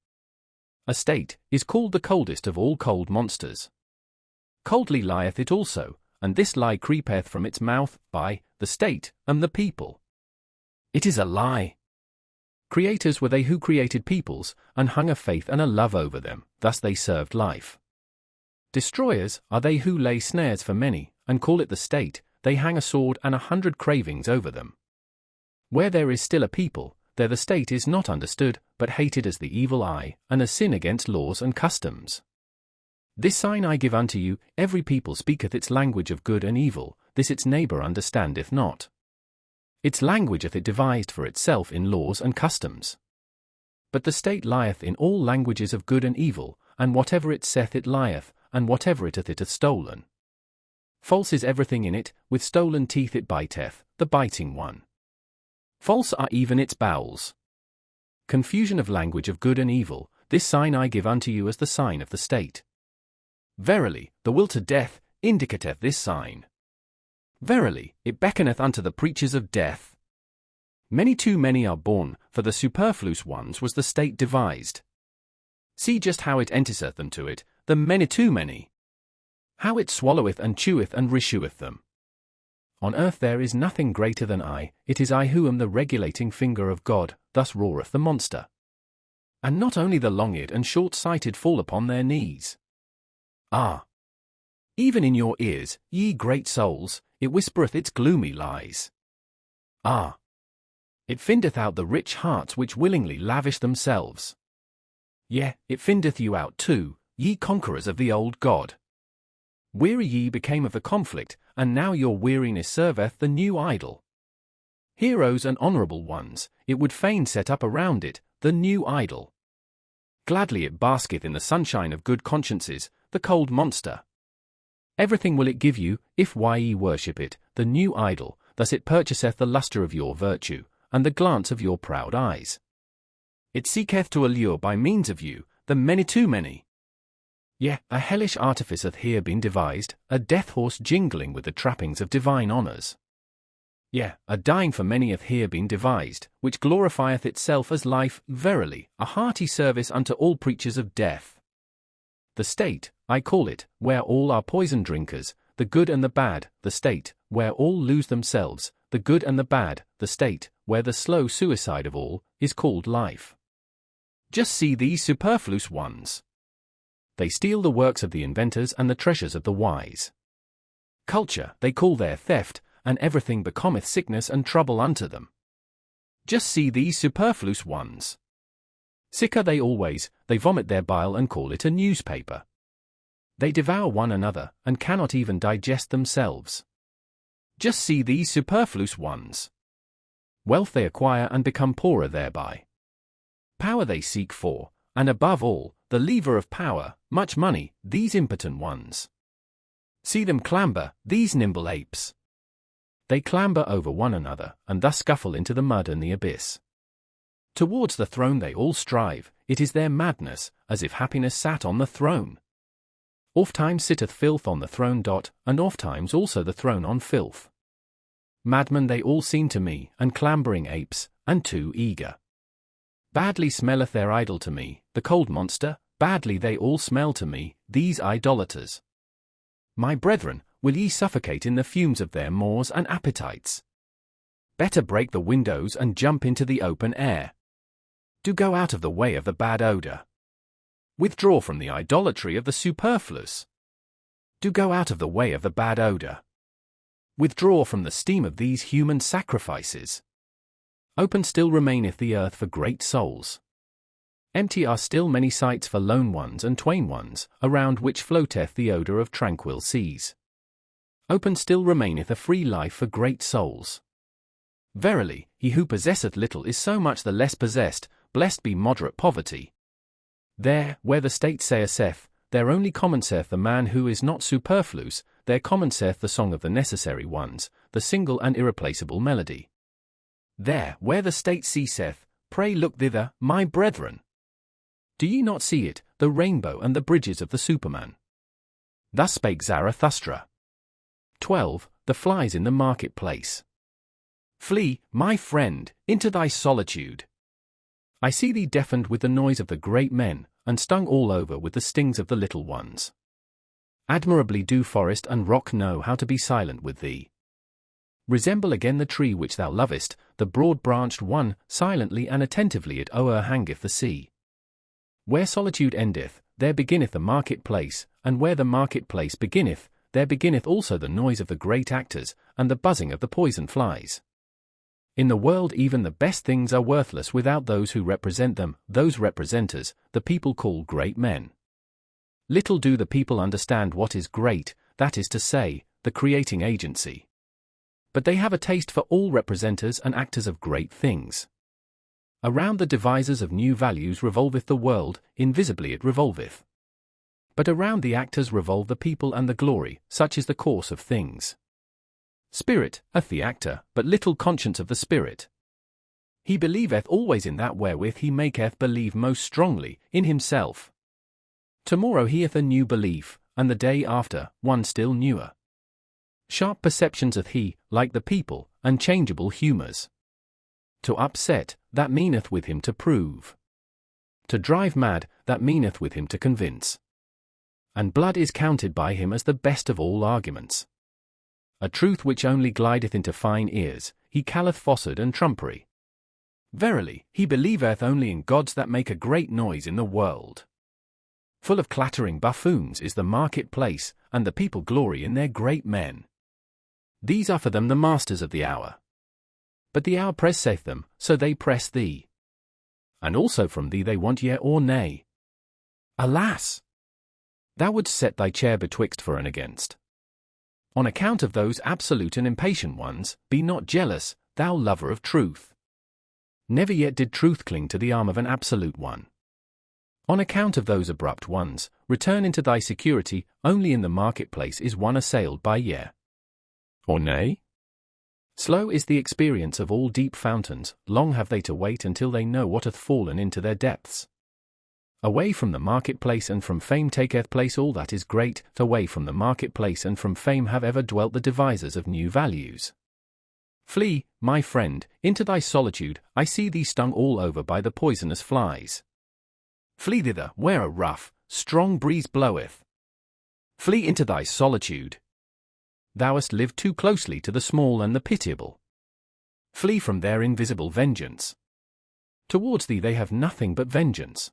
A state is called the coldest of all cold monsters. Coldly lieth it also, and this lie creepeth from its mouth, by the state and the people. It is a lie. Creators were they who created peoples, and hung a faith and a love over them, thus they served life. Destroyers are they who lay snares for many, and call it the state, they hang a sword and 100 cravings over them. Where there is still a people, there the state is not understood, but hated as the evil eye, and a sin against laws and customs. This sign I give unto you: every people speaketh its language of good and evil, this its neighbour understandeth not. Its language hath it devised for itself in laws and customs. But the state lieth in all languages of good and evil, and whatever it saith it lieth, and whatever it hath stolen. False is everything in it, with stolen teeth it biteth, the biting one. False are even its bowels. Confusion of language of good and evil, this sign I give unto you as the sign of the state. Verily, the will to death indicateth this sign. Verily, it beckoneth unto the preachers of death. Many too many are born, for the superfluous ones was the state devised. See just how it enticeth them to it, the many too many. How it swalloweth and cheweth and resheweth them. On earth there is nothing greater than I, it is I who am the regulating finger of God, thus roareth the monster. And not only the long-eared and short-sighted fall upon their knees. Ah! Even in your ears, ye great souls, it whispereth its gloomy lies. Ah! It findeth out the rich hearts which willingly lavish themselves. Yea, it findeth you out too, ye conquerors of the old God. Weary ye became of the conflict, and now your weariness serveth the new idol. Heroes and honourable ones, it would fain set up around it, the new idol. Gladly it basketh in the sunshine of good consciences, the cold monster. Everything will it give you, if why ye worship it, the new idol, thus it purchaseth the lustre of your virtue, and the glance of your proud eyes. It seeketh to allure by means of you, the many too many. Yea, a hellish artifice hath here been devised, a death horse jingling with the trappings of divine honours. Yea, a dying for many hath here been devised, which glorifieth itself as life, verily, a hearty service unto all preachers of death. The state, I call it, where all are poison drinkers, the good and the bad, the state, where all lose themselves, the good and the bad, the state, where the slow suicide of all, is called life. Just see these superfluous ones. They steal the works of the inventors and the treasures of the wise. Culture they call their theft, and everything becometh sickness and trouble unto them. Just see these superfluous ones. Sick are they always, they vomit their bile and call it a newspaper. They devour one another, and cannot even digest themselves. Just see these superfluous ones. Wealth they acquire and become poorer thereby. Power they seek for, and above all, the lever of power, much money, these impotent ones. See them clamber, these nimble apes. They clamber over one another, and thus scuffle into the mud and the abyss. Towards the throne they all strive, it is their madness, as if happiness sat on the throne. Ofttimes sitteth filth on the throne, and ofttimes also the throne on filth. Madmen they all seem to me, and clambering apes, and too eager. Badly smelleth their idol to me, the cold monster, badly they all smell to me, these idolaters. My brethren, will ye suffocate in the fumes of their maws and appetites? Better break the windows and jump into the open air. Do go out of the way of the bad odor. Withdraw from the idolatry of the superfluous. Do go out of the way of the bad odor. Withdraw from the steam of these human sacrifices. Open still remaineth the earth for great souls. Empty are still many sites for lone ones and twain ones, around which floateth the odor of tranquil seas. Open still remaineth a free life for great souls. Verily, he who possesseth little is so much the less possessed, blessed be moderate poverty. There, where the state saith, there only commenceth the man who is not superfluous, there commenceth the song of the necessary ones, the single and irreplaceable melody. There, where the state ceaseth, pray look thither, my brethren. Do ye not see it, the rainbow and the bridges of the Superman? Thus spake Zarathustra. 12. The flies in the marketplace. Flee, my friend, into thy solitude. I see thee deafened with the noise of the great men, and stung all over with the stings of the little ones. Admirably do forest and rock know how to be silent with thee. Resemble again the tree which thou lovest, the broad-branched one, silently and attentively it o'erhangeth the sea. Where solitude endeth, there beginneth the marketplace, and where the marketplace beginneth, there beginneth also the noise of the great actors, and the buzzing of the poison flies. In the world even the best things are worthless without those who represent them, those representers, the people call great men. Little do the people understand what is great, that is to say, the creating agency. But they have a taste for all representers and actors of great things. Around the devisers of new values revolveth the world, invisibly it revolveth. But around the actors revolve the people and the glory, such is the course of things. Spirit, hath the actor, but little conscience of the spirit. He believeth always in that wherewith he maketh believe most strongly, in himself. Tomorrow he hath a new belief, and the day after, one still newer. Sharp perceptions hath he, like the people, and changeable humours. To upset, that meaneth with him to prove. To drive mad, that meaneth with him to convince. And blood is counted by him as the best of all arguments. A truth which only glideth into fine ears, he calleth falsehood and trumpery. Verily, he believeth only in gods that make a great noise in the world. Full of clattering buffoons is the marketplace, and the people glory in their great men. These are for them the masters of the hour. But the hour presseth them, so they press thee. And also from thee they want yea or nay. Alas! Thou wouldst set thy chair betwixt for and against. On account of those absolute and impatient ones, be not jealous, thou lover of truth. Never yet did truth cling to the arm of an absolute one. On account of those abrupt ones, return into thy security, only in the marketplace is one assailed by yea or nay. Slow is the experience of all deep fountains, long have they to wait until they know what hath fallen into their depths. Away from the marketplace and from fame taketh place all that is great, away from the marketplace and from fame have ever dwelt the devisers of new values. Flee, my friend, into thy solitude, I see thee stung all over by the poisonous flies. Flee thither, where a rough, strong breeze bloweth. Flee into thy solitude. Thou hast lived too closely to the small and the pitiable. Flee from their invisible vengeance. Towards thee they have nothing but vengeance.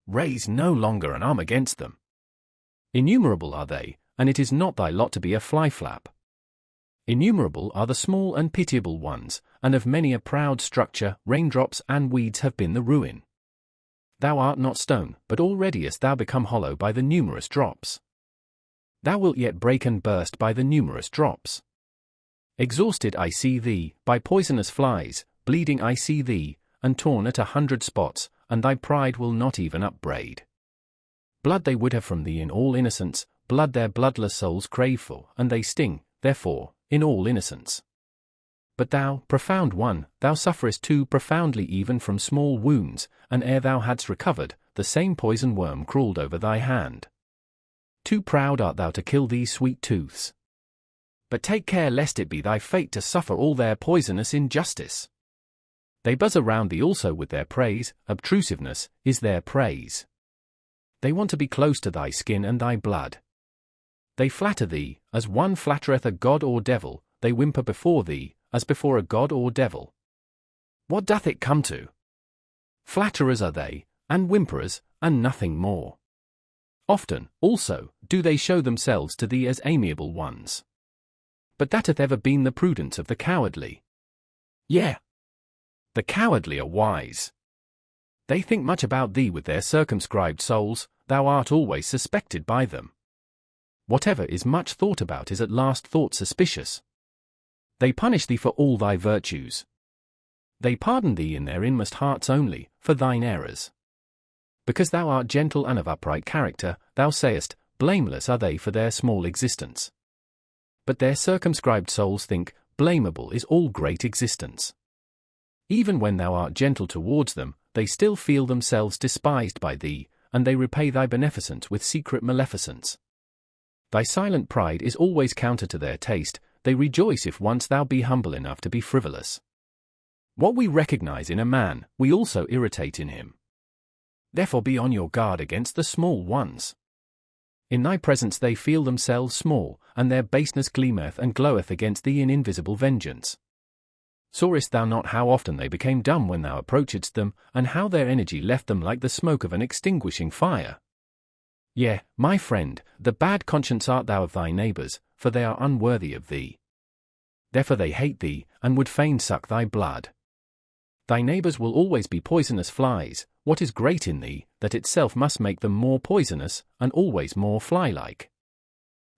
Raise no longer an arm against them. Innumerable are they, and it is not thy lot to be a fly-flap. Innumerable are the small and pitiable ones, and of many a proud structure, raindrops and weeds have been the ruin. Thou art not stone, but already hast thou become hollow by the numerous drops. Thou wilt yet break and burst by the numerous drops. Exhausted I see thee, by poisonous flies, bleeding I see thee, and torn at 100 spots, and thy pride will not even upbraid. Blood they would have from thee in all innocence, blood their bloodless souls crave for, and they sting, therefore, in all innocence. But thou, profound one, thou sufferest too profoundly even from small wounds, and ere thou hadst recovered, the same poison worm crawled over thy hand. Too proud art thou to kill these sweet tooths. But take care lest it be thy fate to suffer all their poisonous injustice. They buzz around thee also with their praise, obtrusiveness is their praise. They want to be close to thy skin and thy blood. They flatter thee, as one flattereth a god or devil, they whimper before thee, as before a god or devil. What doth it come to? Flatterers are they, and whimperers, and nothing more. Often, also, do they show themselves to thee as amiable ones. But that hath ever been the prudence of the cowardly. Yea, the cowardly are wise. They think much about thee with their circumscribed souls, thou art always suspected by them. Whatever is much thought about is at last thought suspicious. They punish thee for all thy virtues. They pardon thee in their inmost hearts only, for thine errors. Because thou art gentle and of upright character, thou sayest, blameless are they for their small existence. But their circumscribed souls think, blamable is all great existence. Even when thou art gentle towards them, they still feel themselves despised by thee, and they repay thy beneficence with secret maleficence. Thy silent pride is always counter to their taste, they rejoice if once thou be humble enough to be frivolous. What we recognize in a man, we also irritate in him. Therefore be on your guard against the small ones. In thy presence they feel themselves small, and their baseness gleameth and gloweth against thee in invisible vengeance. Sawest thou not how often they became dumb when thou approachedst them, and how their energy left them like the smoke of an extinguishing fire? Yea, my friend, the bad conscience art thou of thy neighbours, for they are unworthy of thee. Therefore they hate thee, and would fain suck thy blood. Thy neighbours will always be poisonous flies. What is great in thee, that itself must make them more poisonous, and always more fly-like?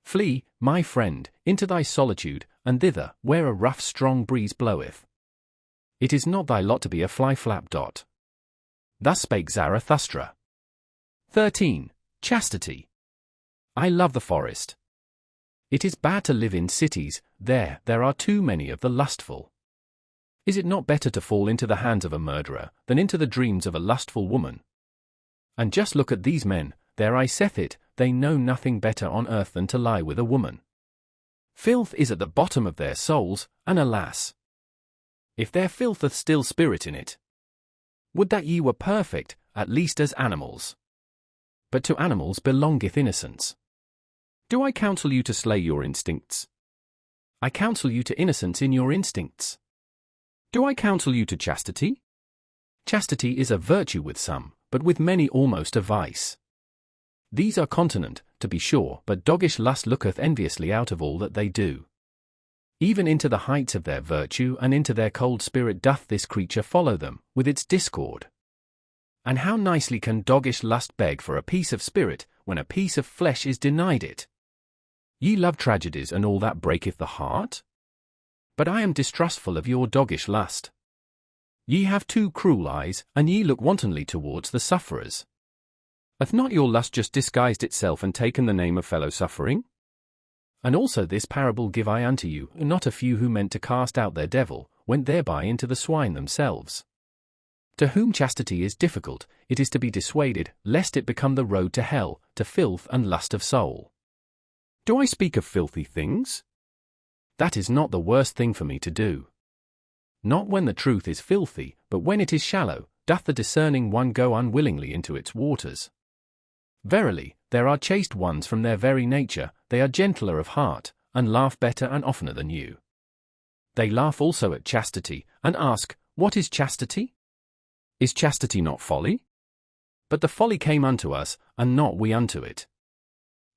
Flee, my friend, into thy solitude, and thither, where a rough strong breeze bloweth. It is not thy lot to be a fly-flap dot. Thus spake Zarathustra. 13. Chastity. I love the forest. It is bad to live in cities, there are too many of the lustful. Is it not better to fall into the hands of a murderer, than into the dreams of a lustful woman? And just look at these men, there I saith it, they know nothing better on earth than to lie with a woman. Filth is at the bottom of their souls, and alas! If their filth hath still spirit in it. Would that ye were perfect, at least as animals. But to animals belongeth innocence. Do I counsel you to slay your instincts? I counsel you to innocence in your instincts. Do I counsel you to chastity? Chastity is a virtue with some, but with many almost a vice. These are continent, to be sure, but doggish lust looketh enviously out of all that they do. Even into the heights of their virtue and into their cold spirit doth this creature follow them, with its discord. And how nicely can doggish lust beg for a piece of spirit, when a piece of flesh is denied it? Ye love tragedies and all that breaketh the heart? But I am distrustful of your doggish lust. Ye have too cruel eyes, and ye look wantonly towards the sufferers. Hath not your lust just disguised itself and taken the name of fellow-suffering? And also this parable give I unto you, not a few who meant to cast out their devil, went thereby into the swine themselves. To whom chastity is difficult, it is to be dissuaded, lest it become the road to hell, to filth and lust of soul. Do I speak of filthy things? That is not the worst thing for me to do. Not when the truth is filthy, but when it is shallow, doth the discerning one go unwillingly into its waters. Verily, there are chaste ones from their very nature, they are gentler of heart, and laugh better and oftener than you. They laugh also at chastity, and ask, what is chastity? Is chastity not folly? But the folly came unto us, and not we unto it.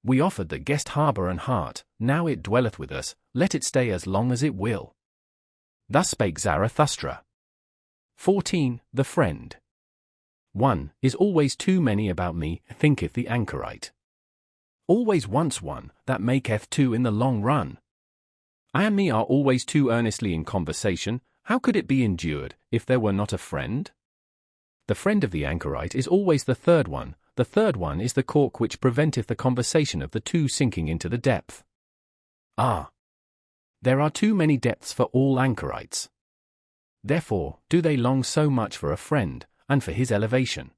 We offered the guest harbour and heart, now it dwelleth with us, let it stay as long as it will. Thus spake Zarathustra. 14. The friend. 1 is always too many about me, thinketh the anchorite. Always once one, that maketh two in the long run. I and me are always too earnestly in conversation, how could it be endured, if there were not a friend? The friend of the anchorite is always the third one is the cork which preventeth the conversation of the two sinking into the depth. Ah! There are too many depths for all anchorites. Therefore, do they long so much for a friend, and for his elevation.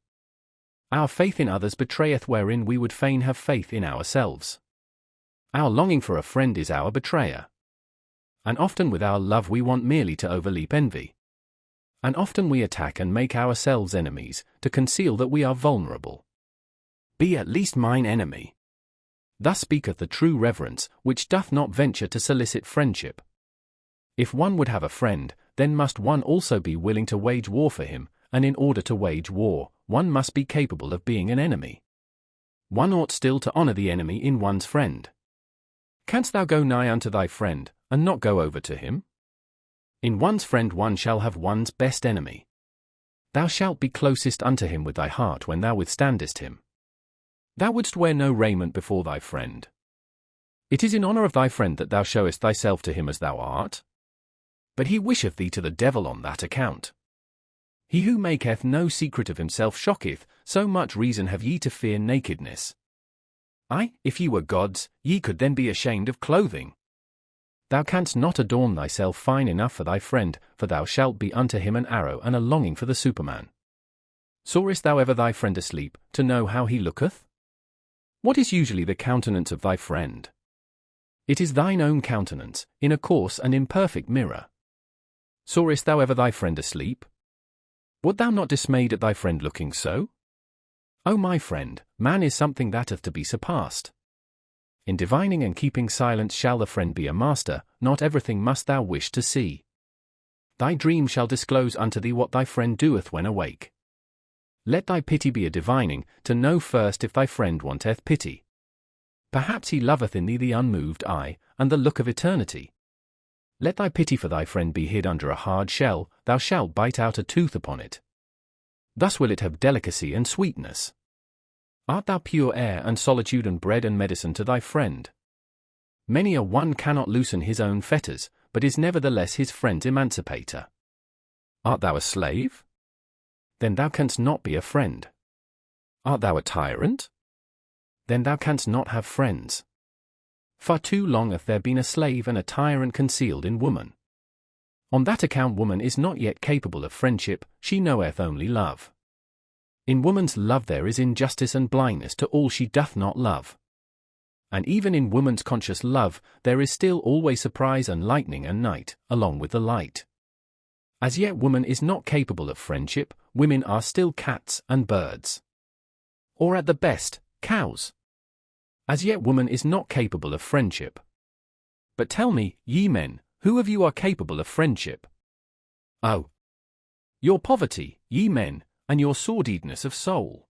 Our faith in others betrayeth wherein we would fain have faith in ourselves. Our longing for a friend is our betrayer. And often with our love we want merely to overleap envy. And often we attack and make ourselves enemies, to conceal that we are vulnerable. Be at least mine enemy. Thus speaketh the true reverence, which doth not venture to solicit friendship. If one would have a friend, then must one also be willing to wage war for him, and in order to wage war, one must be capable of being an enemy. One ought still to honor the enemy in one's friend. Canst thou go nigh unto thy friend, and not go over to him? In one's friend one shall have one's best enemy. Thou shalt be closest unto him with thy heart when thou withstandest him. Thou wouldst wear no raiment before thy friend. It is in honor of thy friend that thou showest thyself to him as thou art. But he wisheth thee to the devil on that account. He who maketh no secret of himself shocketh, so much reason have ye to fear nakedness. Aye, if ye were gods, ye could then be ashamed of clothing. Thou canst not adorn thyself fine enough for thy friend, for thou shalt be unto him an arrow and a longing for the Superman. Sawest thou ever thy friend asleep, to know how he looketh? What is usually the countenance of thy friend? It is thine own countenance, in a coarse and imperfect mirror. Sawest thou ever thy friend asleep? Wert thou not dismayed at thy friend looking so? O my friend, man is something that hath to be surpassed. In divining and keeping silence shall the friend be a master, not everything must thou wish to see. Thy dream shall disclose unto thee what thy friend doeth when awake. Let thy pity be a divining, to know first if thy friend wanteth pity. Perhaps he loveth in thee the unmoved eye, and the look of eternity. Let thy pity for thy friend be hid under a hard shell, thou shalt bite out a tooth upon it. Thus will it have delicacy and sweetness. Art thou pure air and solitude and bread and medicine to thy friend? Many a one cannot loosen his own fetters, but is nevertheless his friend's emancipator. Art thou a slave? Then thou canst not be a friend. Art thou a tyrant? Then thou canst not have friends. Far too long hath there been a slave and a tyrant concealed in woman. On that account woman is not yet capable of friendship, she knoweth only love. In woman's love there is injustice and blindness to all she doth not love. And even in woman's conscious love, there is still always surprise and lightning and night, along with the light. As yet woman is not capable of friendship, women are still cats and birds. Or at the best, cows. As yet woman is not capable of friendship. But tell me, ye men, who of you are capable of friendship? Oh! Your poverty, ye men, and your sordidness of soul.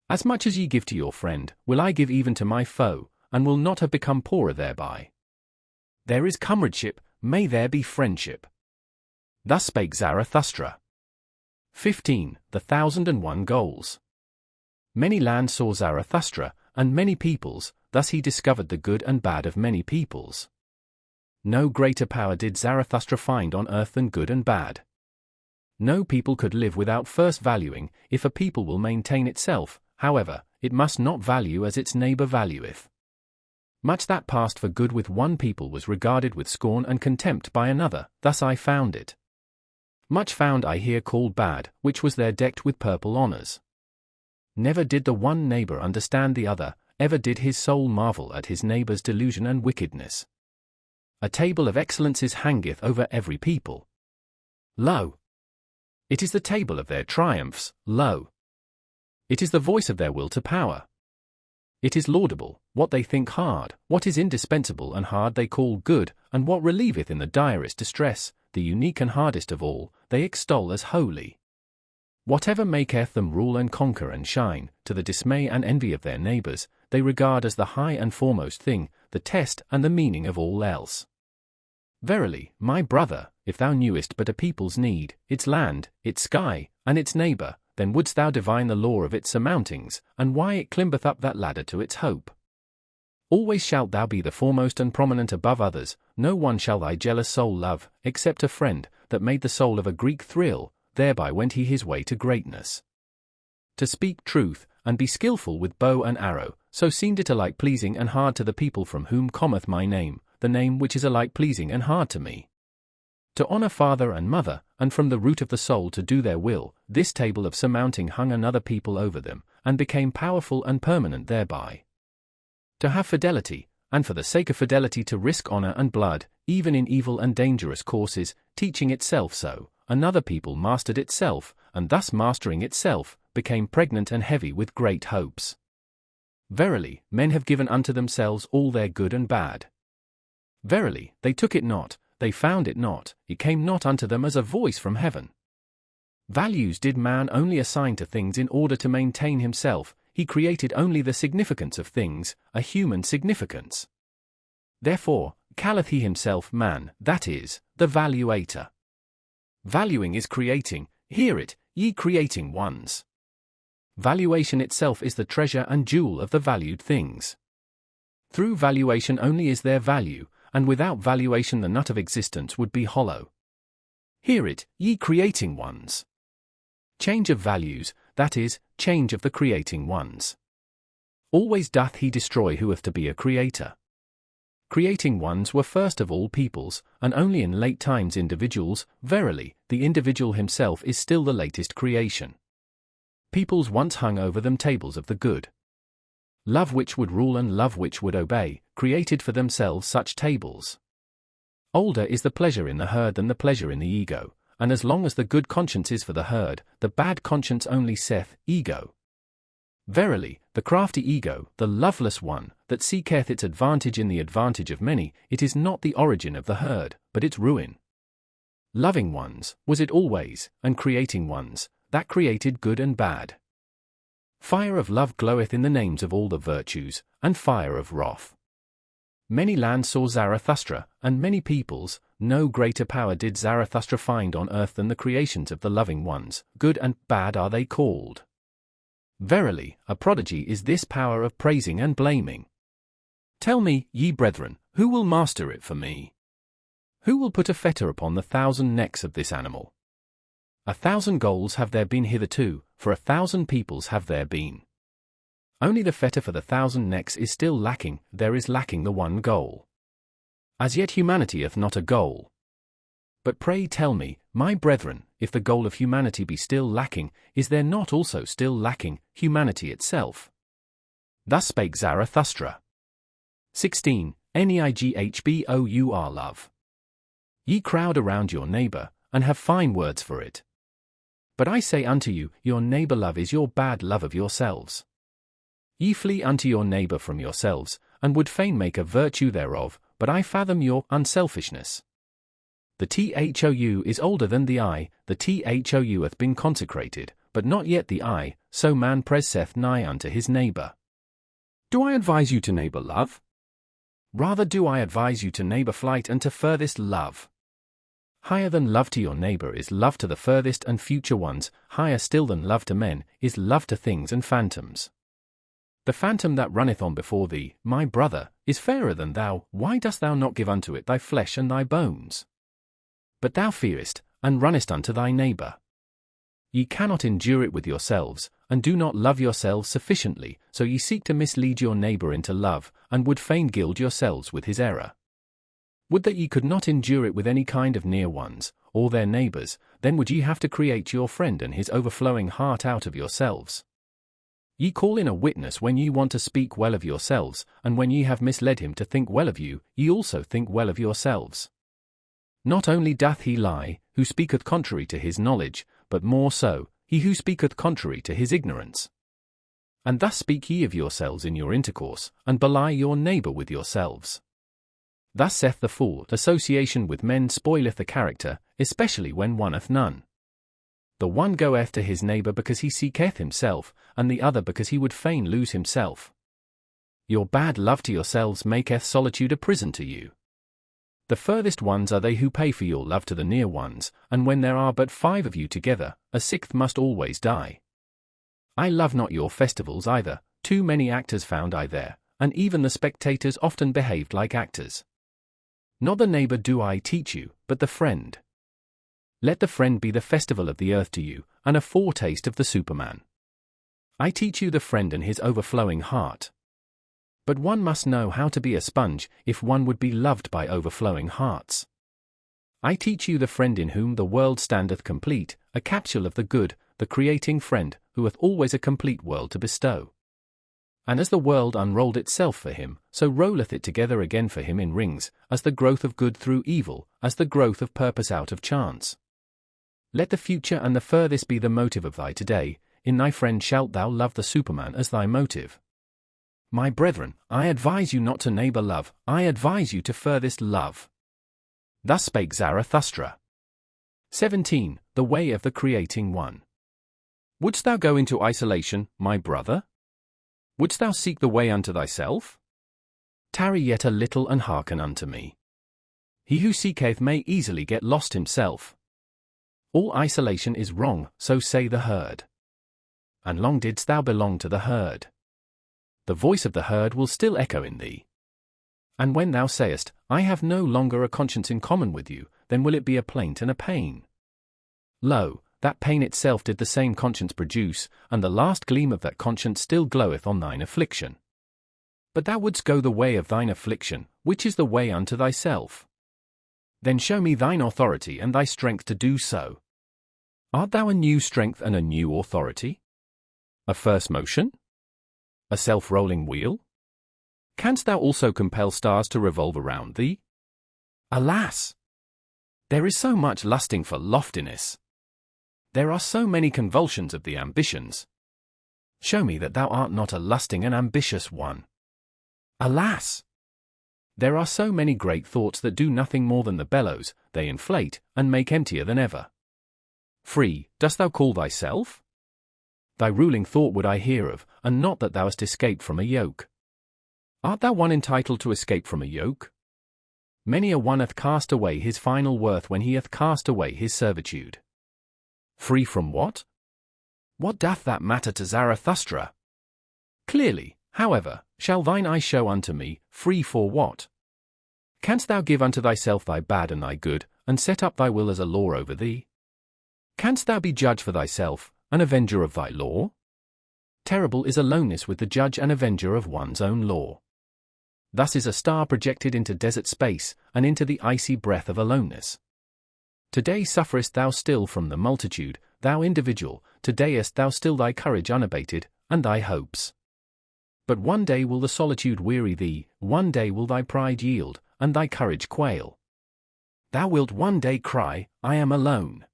As much as ye give to your friend, will I give even to my foe, and will not have become poorer thereby. There is comradeship, may there be friendship. Thus spake Zarathustra. 15. The 1001 Goals. Many lands saw Zarathustra, and many peoples, thus he discovered the good and bad of many peoples. No greater power did Zarathustra find on earth than good and bad. No people could live without first valuing. If a people will maintain itself, however, it must not value as its neighbor valueth. Much that passed for good with one people was regarded with scorn and contempt by another, thus I found it. Much found I here called bad, which was there decked with purple honors. Never did the one neighbor understand the other, ever did his soul marvel at his neighbor's delusion and wickedness. A table of excellences hangeth over every people. Lo! It is the table of their triumphs, lo! It is the voice of their will to power. It is laudable, what they think hard, what is indispensable and hard they call good, and what relieveth in the direst distress, the unique and hardest of all, they extol as holy. Whatever maketh them rule and conquer and shine, to the dismay and envy of their neighbors, they regard as the high and foremost thing, the test and the meaning of all else. Verily, my brother, if thou knewest but a people's need, its land, its sky, and its neighbor, then wouldst thou divine the law of its surmountings, and why it climbeth up that ladder to its hope. Always shalt thou be the foremost and prominent above others, no one shall thy jealous soul love, except a friend, that made the soul of a Greek thrill, thereby went he his way to greatness. To speak truth, and be skilful with bow and arrow, so seemed it alike pleasing and hard to the people from whom cometh my name, the name which is alike pleasing and hard to me. To honor father and mother, and from the root of the soul to do their will, this table of surmounting hung another people over them, and became powerful and permanent thereby. To have fidelity, and for the sake of fidelity to risk honor and blood, even in evil and dangerous courses, teaching itself so, another people mastered itself, and thus mastering itself, became pregnant and heavy with great hopes. Verily, men have given unto themselves all their good and bad. Verily, they took it not, they found it not, it came not unto them as a voice from heaven. Values did man only assign to things in order to maintain himself, he created only the significance of things, a human significance. Therefore, calleth he himself man, that is, the valuator. Valuing is creating, hear it, ye creating ones. Valuation itself is the treasure and jewel of the valued things. Through valuation only is there value, and without valuation the nut of existence would be hollow. Hear it, ye creating ones. Change of values, that is, change of the creating ones. Always doth he destroy who hath to be a creator. Creating ones were first of all peoples, and only in late times individuals. Verily, the individual himself is still the latest creation. Peoples once hung over them tables of the good. Love which would rule and love which would obey, created for themselves such tables. Older is the pleasure in the herd than the pleasure in the ego, and as long as the good conscience is for the herd, the bad conscience only saith, ego. Verily, the crafty ego, the loveless one, that seeketh its advantage in the advantage of many, it is not the origin of the herd, but its ruin. Loving ones, was it always, and creating ones, that created good and bad. Fire of love gloweth in the names of all the virtues, and fire of wrath. Many lands saw Zarathustra, and many peoples. No greater power did Zarathustra find on earth than the creations of the loving ones, good and bad are they called. Verily, a prodigy is this power of praising and blaming. Tell me, ye brethren, who will master it for me? Who will put a fetter upon the 1,000 necks of this animal? 1,000 goals have there been hitherto, for 1,000 peoples have there been. Only the fetter for the 1,000 necks is still lacking, there is lacking the one goal. As yet humanity hath not a goal. But pray tell me, my brethren, if the goal of humanity be still lacking, is there not also still lacking humanity itself? Thus spake Zarathustra. 16. Neghbor love. Ye crowd around your neighbor, and have fine words for it. But I say unto you, your neighbor love is your bad love of yourselves. Ye flee unto your neighbor from yourselves, and would fain make a virtue thereof, but I fathom your unselfishness. The thou is older than the I, the thou hath been consecrated, but not yet the I, so man presseth nigh unto his neighbor. Do I advise you to neighbor love? Rather do I advise you to neighbor flight and to furthest love. Higher than love to your neighbor is love to the furthest and future ones, higher still than love to men is love to things and phantoms. The phantom that runneth on before thee, my brother, is fairer than thou, why dost thou not give unto it thy flesh and thy bones? But thou fearest, and runnest unto thy neighbor. Ye cannot endure it with yourselves, and do not love yourselves sufficiently, so ye seek to mislead your neighbor into love, and would fain gild yourselves with his error. Would that ye could not endure it with any kind of near ones, or their neighbors, then would ye have to create your friend and his overflowing heart out of yourselves. Ye call in a witness when ye want to speak well of yourselves, and when ye have misled him to think well of you, ye also think well of yourselves. Not only doth he lie, who speaketh contrary to his knowledge, but more so, he who speaketh contrary to his ignorance. And thus speak ye of yourselves in your intercourse, and belie your neighbor with yourselves. Thus saith the fool, association with men spoileth the character, especially when one hath none. The one goeth to his neighbor because he seeketh himself, and the other because he would fain lose himself. Your bad love to yourselves maketh solitude a prison to you. The furthest ones are they who pay for your love to the near ones, and when there are but 5 of you together, a 6th must always die. I love not your festivals either, too many actors found I there, and even the spectators often behaved like actors. Not the neighbor do I teach you, but the friend. Let the friend be the festival of the earth to you, and a foretaste of the Superman. I teach you the friend and his overflowing heart. But one must know how to be a sponge, if one would be loved by overflowing hearts. I teach you the friend in whom the world standeth complete, a capsule of the good, the creating friend, who hath always a complete world to bestow. And as the world unrolled itself for him, so rolleth it together again for him in rings, as the growth of good through evil, as the growth of purpose out of chance. Let the future and the furthest be the motive of thy today, in thy friend shalt thou love the Superman as thy motive. My brethren, I advise you not to neighbor love, I advise you to furthest love. Thus spake Zarathustra. 17. The way of the creating one. Wouldst thou go into isolation, my brother? Wouldst thou seek the way unto thyself? Tarry yet a little and hearken unto me. He who seeketh may easily get lost himself. All isolation is wrong, so say the herd. And long didst thou belong to the herd. The voice of the herd will still echo in thee. And when thou sayest, I have no longer a conscience in common with you, then will it be a plaint and a pain. Lo, that pain itself did the same conscience produce, and the last gleam of that conscience still gloweth on thine affliction. But thou wouldst go the way of thine affliction, which is the way unto thyself. Then show me thine authority and thy strength to do so. Art thou a new strength and a new authority? A first motion? A self-rolling wheel? Canst thou also compel stars to revolve around thee? Alas! There is so much lusting for loftiness. There are so many convulsions of the ambitions. Show me that thou art not a lusting and ambitious one. Alas! There are so many great thoughts that do nothing more than the bellows, they inflate, and make emptier than ever. Free, dost thou call thyself? Thy ruling thought would I hear of, and not that thou hast escaped from a yoke. Art thou one entitled to escape from a yoke? Many a one hath cast away his final worth when he hath cast away his servitude. Free from what? What doth that matter to Zarathustra? Clearly, however, shall thine eye show unto me, free for what? Canst thou give unto thyself thy bad and thy good, and set up thy will as a law over thee? Canst thou be judge for thyself, an avenger of thy law? Terrible is aloneness with the judge and avenger of one's own law. Thus is a star projected into desert space, and into the icy breath of aloneness. Today sufferest thou still from the multitude, thou individual, today hast thou still thy courage unabated, and thy hopes. But one day will the solitude weary thee, one day will thy pride yield, and thy courage quail. Thou wilt one day cry, I am alone.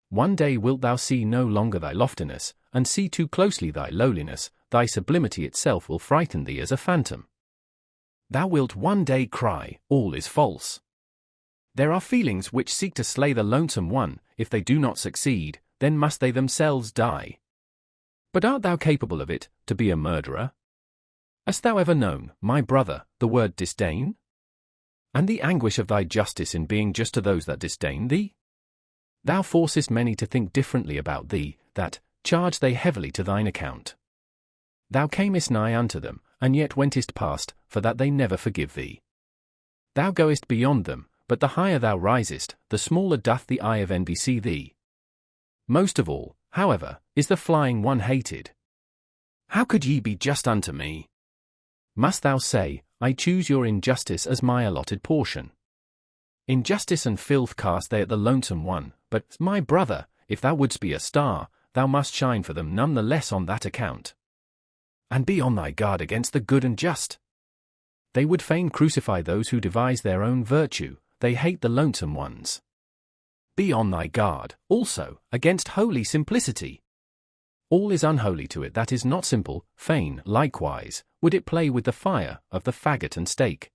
One day wilt thou see no longer thy loftiness, and see too closely thy lowliness, thy sublimity itself will frighten thee as a phantom. Thou wilt one day cry, all is false. There are feelings which seek to slay the lonesome one, if they do not succeed, then must they themselves die. But art thou capable of it, to be a murderer? Hast thou ever known, my brother, the word disdain? And the anguish of thy justice in being just to those that disdain thee? Thou forcest many to think differently about thee, that charge they heavily to thine account. Thou camest nigh unto them, and yet wentest past, for that they never forgive thee. Thou goest beyond them, but the higher thou risest, the smaller doth the eye of envy see thee. Most of all, however, is the flying one hated. How could ye be just unto me? Must thou say, I choose your injustice as my allotted portion? Injustice and filth cast they at the lonesome one, but, my brother, if thou wouldst be a star, thou must shine for them none the less on that account. And be on thy guard against the good and just. They would fain crucify those who devise their own virtue, they hate the lonesome ones. Be on thy guard, also, against holy simplicity. All is unholy to it that is not simple, fain, likewise, would it play with the fire of the faggot and stake.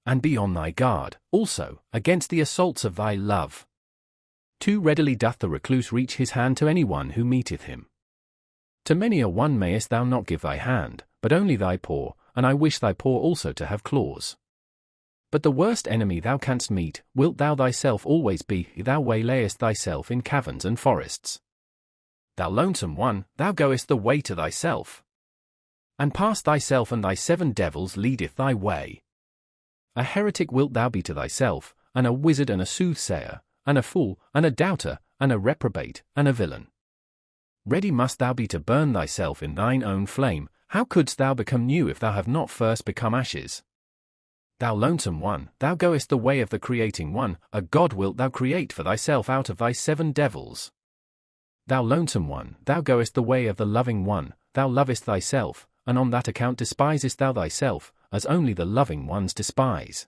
And be on thy guard, also, against the assaults of thy love. Too readily doth the recluse reach his hand to any one who meeteth him. To many a one mayest thou not give thy hand, but only thy paw, and I wish thy paw also to have claws. But the worst enemy thou canst meet, wilt thou thyself always be, thou waylayest thyself in caverns and forests. Thou lonesome one, thou goest the way to thyself. And past thyself and thy 7 devils leadeth thy way. A heretic wilt thou be to thyself, and a wizard and a soothsayer, and a fool, and a doubter, and a reprobate, and a villain. Ready must thou be to burn thyself in thine own flame. How couldst thou become new if thou have not first become ashes? Thou lonesome one, thou goest the way of the creating one, a god wilt thou create for thyself out of thy 7 devils. Thou lonesome one, thou goest the way of the loving one, thou lovest thyself, and on that account despisest thou thyself, as only the loving ones despise.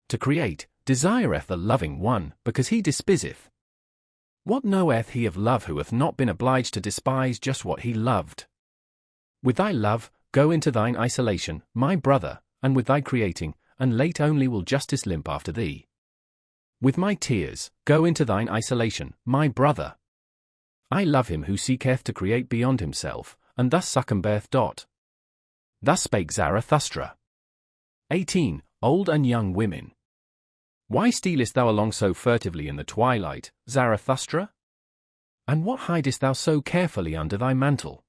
To create, desireth the loving one, because he despiseth. What knoweth he of love who hath not been obliged to despise just what he loved? With thy love, go into thine isolation, my brother, and with thy creating, and late only will justice limp after thee. With my tears, go into thine isolation, my brother. I love him who seeketh to create beyond himself, and thus succumbeth. Thus spake Zarathustra. 18. Old and young women. Why stealest thou along so furtively in the twilight, Zarathustra? And what hidest thou so carefully under thy mantle?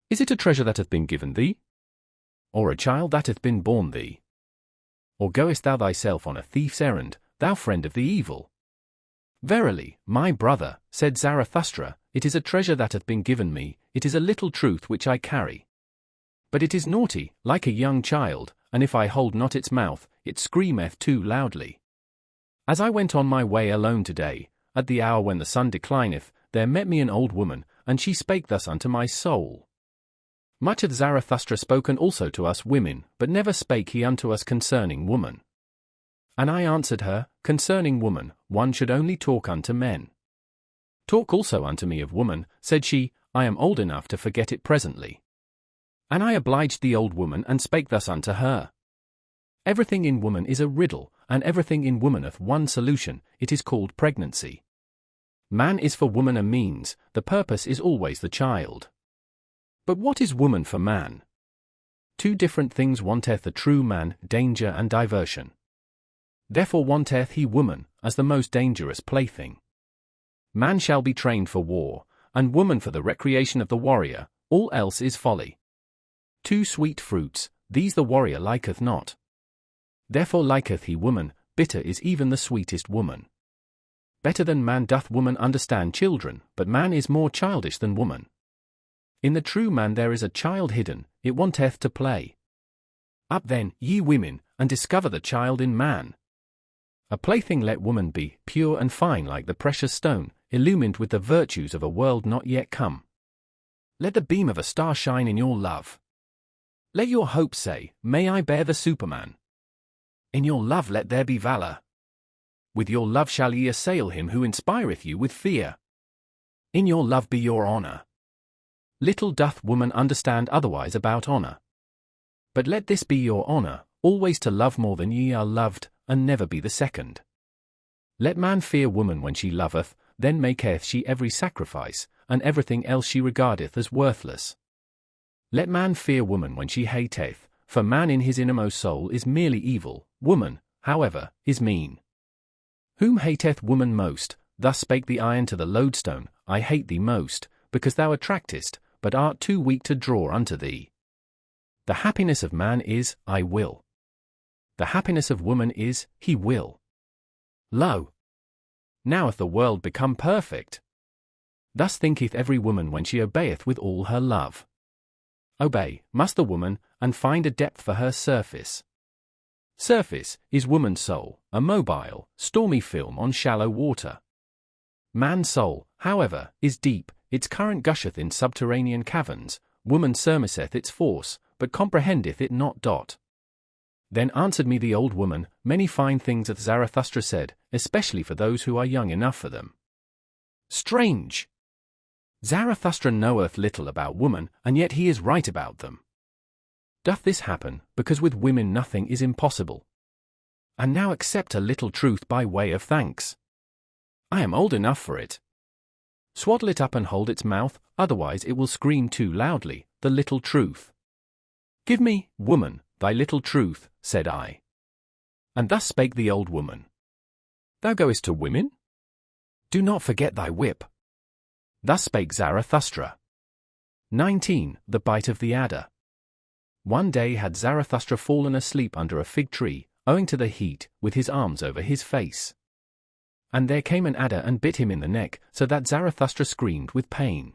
Is it a treasure that hath been given thee? Or a child that hath been born thee? Or goest thou thyself on a thief's errand, thou friend of the evil? Verily, my brother, said Zarathustra, it is a treasure that hath been given me, it is a little truth which I carry. But it is naughty, like a young child, and if I hold not its mouth, it screameth too loudly. As I went on my way alone today, at the hour when the sun declineth, there met me an old woman, and she spake thus unto my soul. Much hath Zarathustra spoken also to us women, but never spake he unto us concerning woman. And I answered her, concerning woman, one should only talk unto men. Talk also unto me of woman, said she, I am old enough to forget it presently. And I obliged the old woman and spake thus unto her. Everything in woman is a riddle, and everything in woman hath one solution, it is called pregnancy. Man is for woman a means, the purpose is always the child. But what is woman for man? Two different things wanteth the true man, danger and diversion. Therefore wanteth he woman, as the most dangerous plaything. Man shall be trained for war, and woman for the recreation of the warrior, all else is folly. Two sweet fruits, these the warrior liketh not. Therefore liketh he woman, bitter is even the sweetest woman. Better than man doth woman understand children, but man is more childish than woman. In the true man there is a child hidden, it wanteth to play. Up then, ye women, and discover the child in man. A plaything let woman be, pure and fine like the precious stone, illumined with the virtues of a world not yet come. Let the beam of a star shine in your love. Let your hope say, may I bear the Superman. In your love let there be valor. With your love shall ye assail him who inspireth you with fear. In your love be your honor. Little doth woman understand otherwise about honor. But let this be your honor, always to love more than ye are loved, and never be the second. Let man fear woman when she loveth, then maketh she every sacrifice, and everything else she regardeth as worthless. Let man fear woman when she hateth, for man in his innermost soul is merely evil, woman, however, is mean. Whom hateth woman most? Thus spake the iron to the lodestone, I hate thee most, because thou attractest, but art too weak to draw unto thee. The happiness of man is, I will. The happiness of woman is, he will. Lo! Now hath the world become perfect. Thus thinketh every woman when she obeyeth with all her love. Obey, must the woman, and find a depth for her surface. Surface is woman's soul, a mobile, stormy film on shallow water. Man's soul, however, is deep, its current gusheth in subterranean caverns, woman surmiseth its force, but comprehendeth it not. Then answered me the old woman, many fine things hath Zarathustra said, especially for those who are young enough for them. Strange! Zarathustra knoweth little about woman, and yet he is right about them. Doth this happen, because with women nothing is impossible? And now accept a little truth by way of thanks. I am old enough for it. Swaddle it up and hold its mouth, otherwise it will scream too loudly, the little truth. Give me, woman, thy little truth, said I. And thus spake the old woman. Thou goest to women? Do not forget thy whip. Thus spake Zarathustra. 19. The bite of the adder. One day had Zarathustra fallen asleep under a fig tree, owing to the heat, with his arms over his face. And there came an adder and bit him in the neck, so that Zarathustra screamed with pain.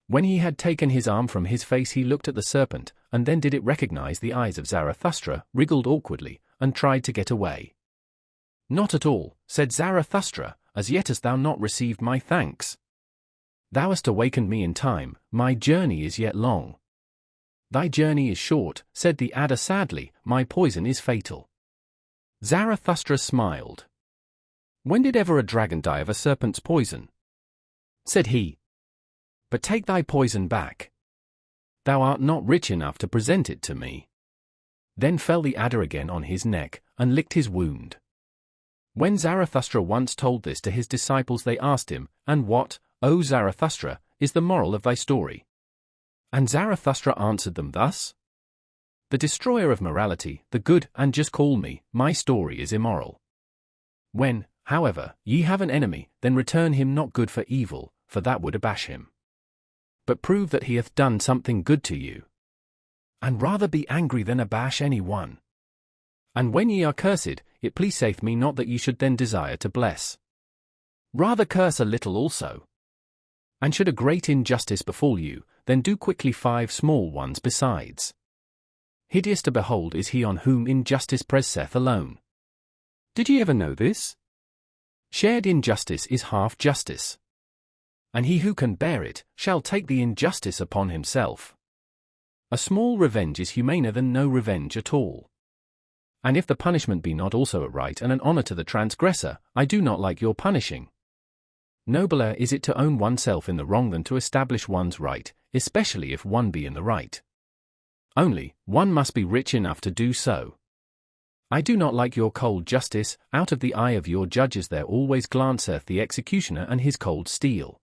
When he had taken his arm from his face he looked at the serpent, and then did it recognize the eyes of Zarathustra, wriggled awkwardly, and tried to get away. Not at all, said Zarathustra, as yet hast thou not received my thanks. Thou hast awakened me in time, my journey is yet long. Thy journey is short, said the adder sadly, my poison is fatal. Zarathustra smiled. When did ever a dragon die of a serpent's poison? Said he. But take thy poison back. Thou art not rich enough to present it to me. Then fell the adder again on his neck, and licked his wound. When Zarathustra once told this to his disciples, they asked him, "And what, O Zarathustra, is the moral of thy story?" And Zarathustra answered them thus: "The destroyer of morality, the good and just call me, my story is immoral. When, however, ye have an enemy, then return him not good for evil, for that would abash him. But prove that he hath done something good to you. And rather be angry than abash any one. And when ye are cursed, it pleaseth me not that ye should then desire to bless. Rather curse a little also. And should a great injustice befall you, then do quickly 5 small ones besides. Hideous to behold is he on whom injustice presseth alone." Did ye ever know this? Shared injustice is half justice. And he who can bear it, shall take the injustice upon himself. A small revenge is humaner than no revenge at all. And if the punishment be not also a right and an honor to the transgressor, I do not like your punishing. Nobler is it to own oneself in the wrong than to establish one's right, especially if one be in the right. Only, one must be rich enough to do so. I do not like your cold justice, out of the eye of your judges there always glanceth the executioner and his cold steel.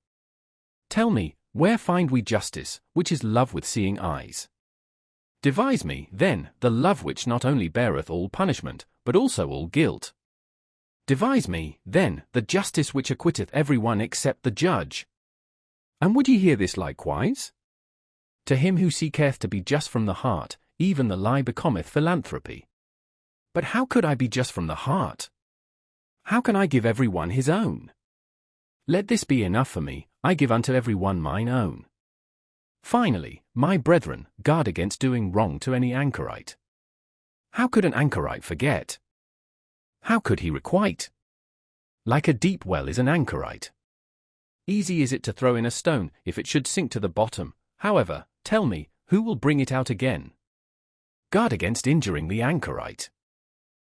Tell me, where find we justice, which is love with seeing eyes? Devise me, then, the love which not only beareth all punishment, but also all guilt. Devise me, then, the justice which acquitteth every one except the judge. And would ye hear this likewise? To him who seeketh to be just from the heart, even the lie becometh philanthropy. But how could I be just from the heart? How can I give every one his own? Let this be enough for me, I give unto every one mine own. Finally, my brethren, guard against doing wrong to any anchorite. How could an anchorite forget? How could he requite? Like a deep well is an anchorite. Easy is it to throw in a stone, if it should sink to the bottom. However, tell me, who will bring it out again? Guard against injuring the anchorite.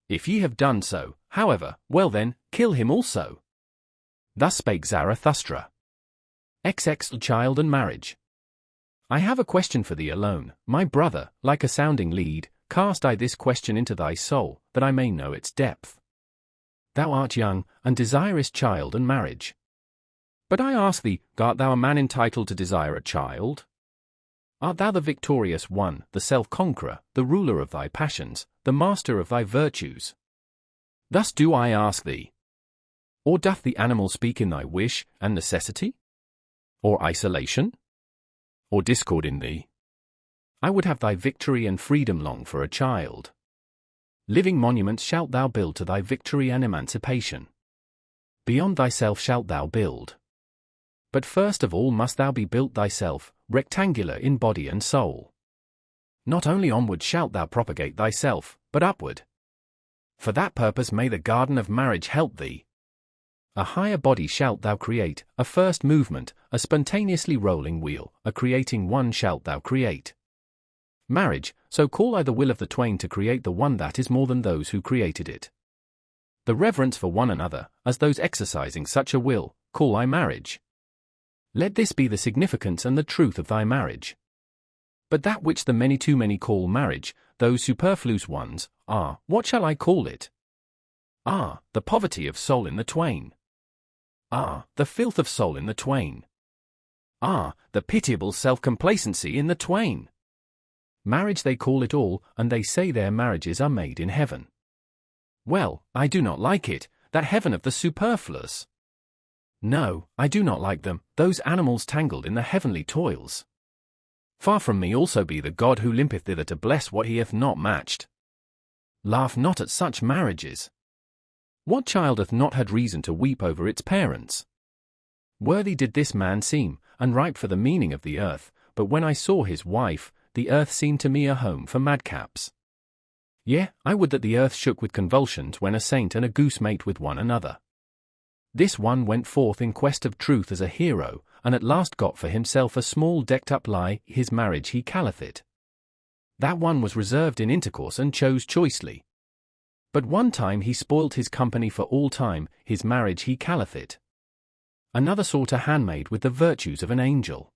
If ye have done so, however, well then, kill him also. Thus spake Zarathustra. XX Child and Marriage. I have a question for thee alone, my brother, like a sounding lead, cast I this question into thy soul, that I may know its depth. Thou art young, and desirest child and marriage. But I ask thee, art thou a man entitled to desire a child? Art thou the victorious one, the self-conqueror, the ruler of thy passions, the master of thy virtues? Thus do I ask thee. Or doth the animal speak in thy wish and necessity? Or isolation? Or discord in thee? I would have thy victory and freedom long for a child. Living monuments shalt thou build to thy victory and emancipation. Beyond thyself shalt thou build. But first of all must thou be built thyself, rectangular in body and soul. Not only onward shalt thou propagate thyself, but upward. For that purpose may the garden of marriage help thee. A higher body shalt thou create, a first movement, a spontaneously rolling wheel, a creating one shalt thou create. Marriage, so call I the will of the twain to create the one that is more than those who created it. The reverence for one another, as those exercising such a will, call I marriage. Let this be the significance and the truth of thy marriage. But that which the many too many call marriage, those superfluous ones, what shall I call it? The poverty of soul in the twain. The filth of soul in the twain. The pitiable self-complacency in the twain. Marriage they call it all, and they say their marriages are made in heaven. Well, I do not like it, that heaven of the superfluous. No, I do not like them, those animals tangled in the heavenly toils. Far from me also be the God who limpeth thither to bless what he hath not matched. Laugh not at such marriages. What child hath not had reason to weep over its parents? Worthy did this man seem, and ripe for the meaning of the earth, but when I saw his wife, the earth seemed to me a home for madcaps. Yea, I would that the earth shook with convulsions when a saint and a goose mate with one another. This one went forth in quest of truth as a hero, and at last got for himself a small decked-up lie, his marriage he calleth it. That one was reserved in intercourse and chose choicely. But one time he spoilt his company for all time, his marriage he calleth it. Another sought a handmaid with the virtues of an angel.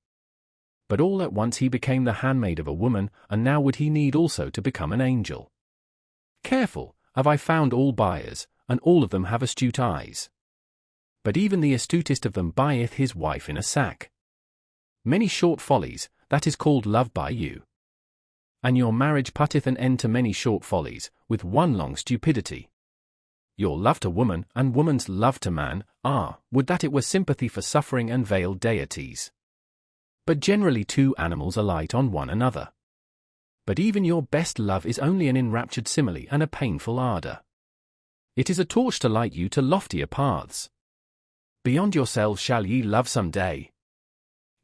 But all at once he became the handmaid of a woman, and now would he need also to become an angel. Careful, have I found all buyers, and all of them have astute eyes. But even the astutest of them buyeth his wife in a sack. Many short follies, that is called love by you. And your marriage putteth an end to many short follies, with one long stupidity. Your love to woman, and woman's love to man, would that it were sympathy for suffering and veiled deities. But generally two animals alight on one another. But even your best love is only an enraptured simile and a painful ardour. It is a torch to light you to loftier paths. Beyond yourselves shall ye love some day.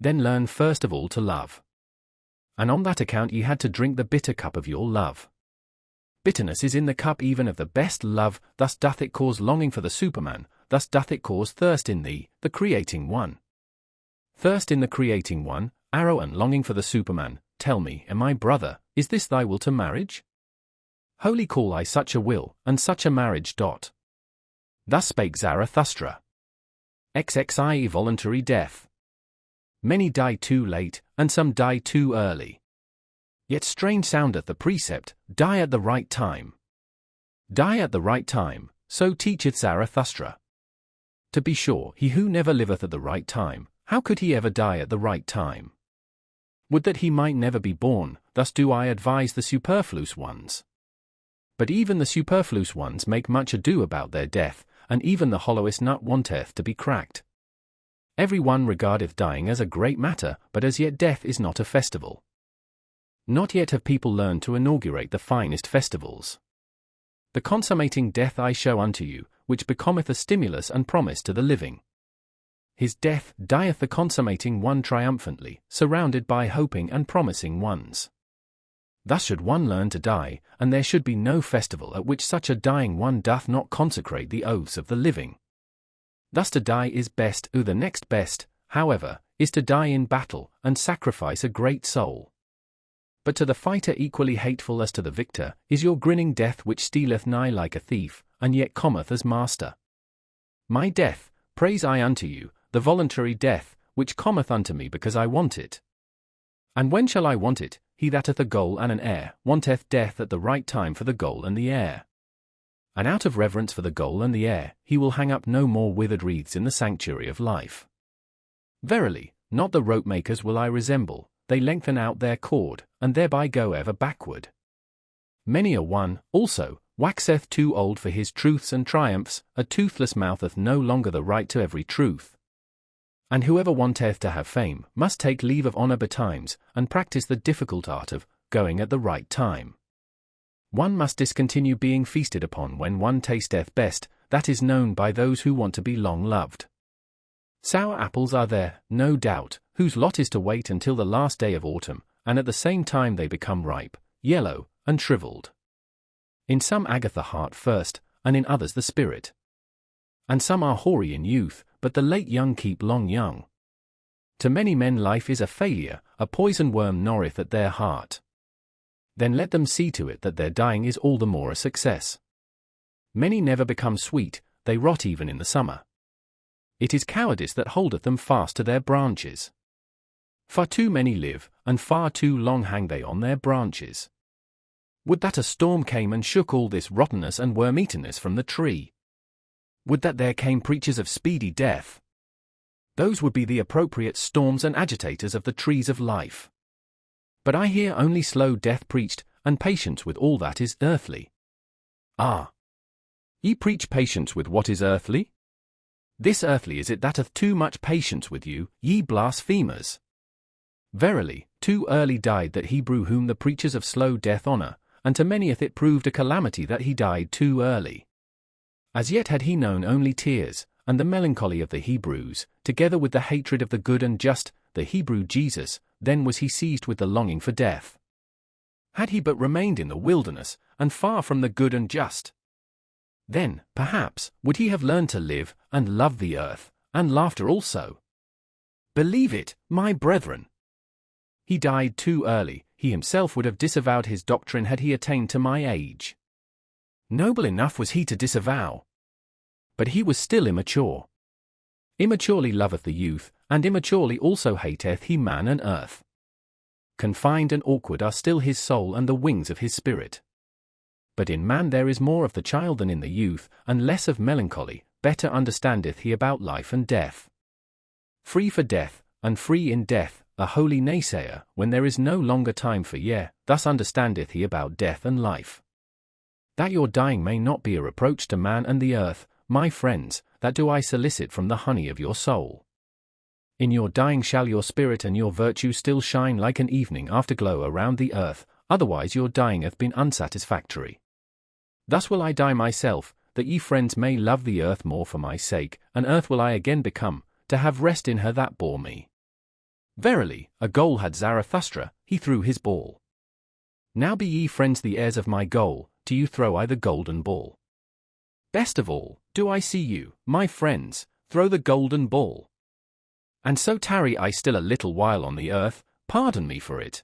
Then learn first of all to love. And on that account ye had to drink the bitter cup of your love. Bitterness is in the cup even of the best love, thus doth it cause longing for the Superman, thus doth it cause thirst in thee, the creating one. Thirst in the creating one, arrow and longing for the Superman. Tell me, my brother, is this thy will to marriage? Wholly call I such a will, and such a marriage. Thus spake Zarathustra. XXIE voluntary death. Many die too late, and some die too early. Yet strange soundeth the precept, die at the right time. Die at the right time, so teacheth Zarathustra. To be sure, he who never liveth at the right time, how could he ever die at the right time? Would that he might never be born, thus do I advise the superfluous ones. But even the superfluous ones make much ado about their death, and even the hollowest nut wanteth to be cracked. Every one regardeth dying as a great matter, but as yet death is not a festival. Not yet have people learned to inaugurate the finest festivals. The consummating death I show unto you, which becometh a stimulus and promise to the living. His death dieth the consummating one triumphantly, surrounded by hoping and promising ones. Thus should one learn to die, and there should be no festival at which such a dying one doth not consecrate the oaths of the living. Thus to die is best, the next best, however, is to die in battle, and sacrifice a great soul. But to the fighter equally hateful as to the victor, is your grinning death which stealeth nigh like a thief, and yet cometh as master. My death, praise I unto you, the voluntary death, which cometh unto me because I want it. And when shall I want it? He that hath a goal and an heir, wanteth death at the right time for the goal and the heir. And out of reverence for the goal and the heir, he will hang up no more withered wreaths in the sanctuary of life. Verily, not the rope-makers will I resemble, they lengthen out their cord, and thereby go ever backward. Many a one, also, waxeth too old for his truths and triumphs, a toothless mouth hath no longer the right to every truth. And whoever wanteth to have fame, must take leave of honour betimes, and practice the difficult art of going at the right time. One must discontinue being feasted upon when one tasteth best, that is known by those who want to be long loved. Sour apples are there, no doubt, whose lot is to wait until the last day of autumn, and at the same time they become ripe, yellow, and shrivelled. In some agate the heart first, and in others the spirit. And some are hoary in youth, but the late young keep long young. To many men life is a failure, a poison worm gnawereth at their heart. Then let them see to it that their dying is all the more a success. Many never become sweet, they rot even in the summer. It is cowardice that holdeth them fast to their branches. Far too many live, and far too long hang they on their branches. Would that a storm came and shook all this rottenness and worm-eatenness from the tree. Would that there came preachers of speedy death. Those would be the appropriate storms and agitators of the trees of life. But I hear only slow death preached, and patience with all that is earthly. Ah! Ye preach patience with what is earthly? This earthly is it that hath too much patience with you, ye blasphemers. Verily, too early died that Hebrew whom the preachers of slow death honour, and to many hath it proved a calamity that he died too early. As yet had he known only tears, and the melancholy of the Hebrews, together with the hatred of the good and just, the Hebrew Jesus, then was he seized with the longing for death. Had he but remained in the wilderness, and far from the good and just, then, perhaps, would he have learned to live, and love the earth, and laughter also. Believe it, my brethren. He died too early, he himself would have disavowed his doctrine had he attained to my age. Noble enough was he to disavow. But he was still immature. Immaturely loveth the youth, and immaturely also hateth he man and earth. Confined and awkward are still his soul and the wings of his spirit. But in man there is more of the child than in the youth, and less of melancholy, better understandeth he about life and death. Free for death, and free in death, a holy naysayer, when there is no longer time for thus understandeth he about death and life. That your dying may not be a reproach to man and the earth, my friends, that do I solicit from the honey of your soul. In your dying shall your spirit and your virtue still shine like an evening afterglow around the earth, otherwise your dying hath been unsatisfactory. Thus will I die myself, that ye friends may love the earth more for my sake, and earth will I again become, to have rest in her that bore me. Verily, a goal had Zarathustra, he threw his ball. Now be ye friends the heirs of my goal, to you throw I the golden ball. Best of all, do I see you, my friends, throw the golden ball. And so tarry I still a little while on the earth, pardon me for it.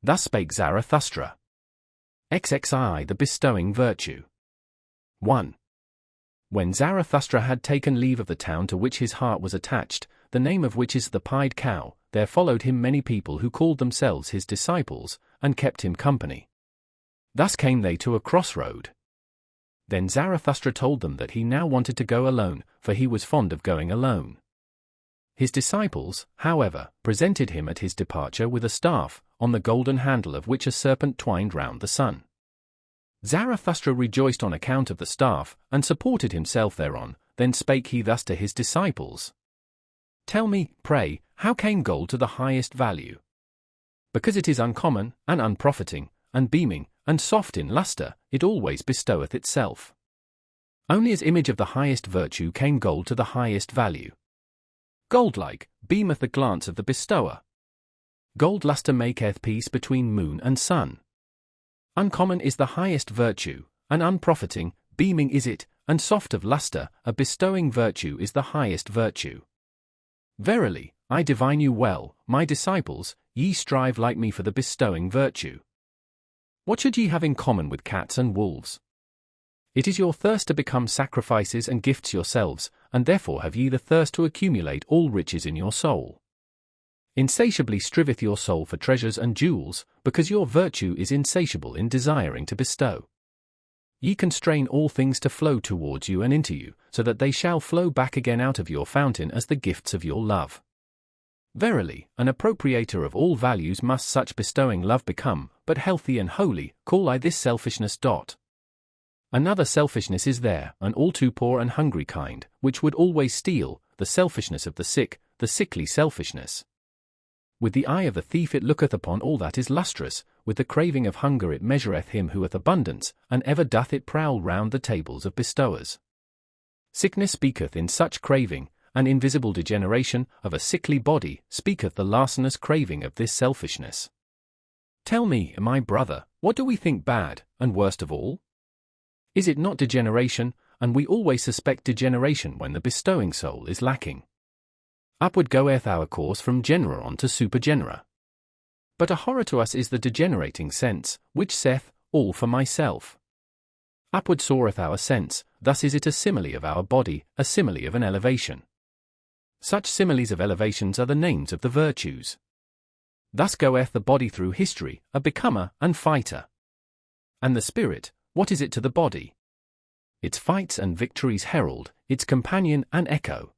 Thus spake Zarathustra. XXII The bestowing virtue. 1. When Zarathustra had taken leave of the town to which his heart was attached, the name of which is the pied cow, there followed him many people who called themselves his disciples, and kept him company. Thus came they to a crossroad. Then Zarathustra told them that he now wanted to go alone, for he was fond of going alone. His disciples, however, presented him at his departure with a staff, on the golden handle of which a serpent twined round the sun. Zarathustra rejoiced on account of the staff, and supported himself thereon. Then spake he thus to his disciples. Tell me, pray, how came gold to the highest value? Because it is uncommon, and unprofiting, and beaming, and soft in lustre, it always bestoweth itself. Only as image of the highest virtue came gold to the highest value. Gold-like, beameth the glance of the bestower. Gold lustre maketh peace between moon and sun. Uncommon is the highest virtue, and unprofiting, beaming is it, and soft of lustre, a bestowing virtue is the highest virtue. Verily, I divine you well, my disciples, ye strive like me for the bestowing virtue. What should ye have in common with cats and wolves? It is your thirst to become sacrifices and gifts yourselves, and therefore have ye the thirst to accumulate all riches in your soul. Insatiably striveth your soul for treasures and jewels, because your virtue is insatiable in desiring to bestow. Ye constrain all things to flow towards you and into you, so that they shall flow back again out of your fountain as the gifts of your love. Verily, an appropriator of all values must such bestowing love become, but healthy and holy, call I this selfishness. Another selfishness is there, an all too poor and hungry kind, which would always steal, the selfishness of the sick, the sickly selfishness. With the eye of the thief it looketh upon all that is lustrous, with the craving of hunger it measureth him who hath abundance, and ever doth it prowl round the tables of bestowers. Sickness speaketh in such craving, an invisible degeneration of a sickly body speaketh the larcenous craving of this selfishness. Tell me, my brother, what do we think bad, and worst of all? Is it not degeneration, and we always suspect degeneration when the bestowing soul is lacking? Upward goeth our course from genera on to supergenera. But a horror to us is the degenerating sense, which saith, all for myself. Upward soareth our sense, thus is it a simile of our body, a simile of an elevation. Such similes of elevations are the names of the virtues. Thus goeth the body through history, a becomer and fighter. And the spirit, what is it to the body? Its fights and victories herald, its companion and echo.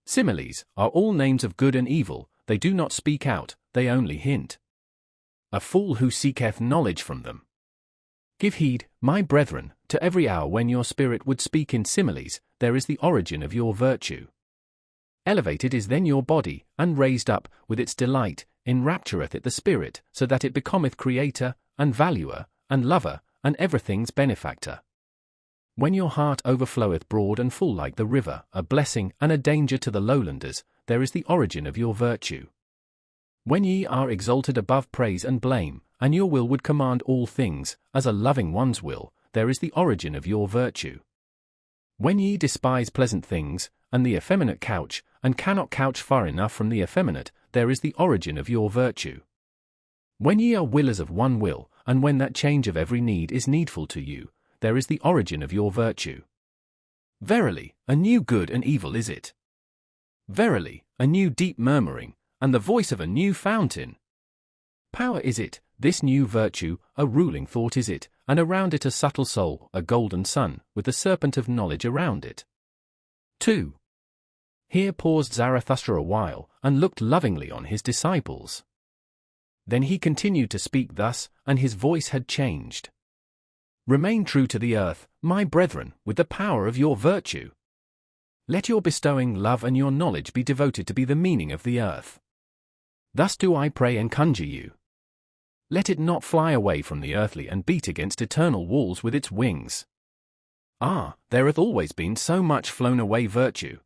Similes are all names of good and evil, they do not speak out, they only hint. A fool who seeketh knowledge from them. Give heed, my brethren, to every hour when your spirit would speak in similes, there is the origin of your virtue. Elevated is then your body, and raised up, with its delight, enraptureth it the spirit, so that it becometh creator, and valuer, and lover, and everything's benefactor. When your heart overfloweth broad and full like the river, a blessing and a danger to the lowlanders, there is the origin of your virtue. When ye are exalted above praise and blame, and your will would command all things, as a loving one's will, there is the origin of your virtue. When ye despise pleasant things, and the effeminate couch, and cannot couch far enough from the effeminate, there is the origin of your virtue. When ye are willers of one will, and when that change of every need is needful to you, there is the origin of your virtue. Verily, a new good and evil is it. Verily, a new deep murmuring, and the voice of a new fountain. Power is it, this new virtue, a ruling thought is it, and around it a subtle soul, a golden sun, with the serpent of knowledge around it. 2. Here paused Zarathustra a while, and looked lovingly on his disciples. Then he continued to speak thus, and his voice had changed. Remain true to the earth, my brethren, with the power of your virtue. Let your bestowing love and your knowledge be devoted to be the meaning of the earth. Thus do I pray and conjure you. Let it not fly away from the earthly and beat against eternal walls with its wings. Ah, there hath always been so much flown away virtue.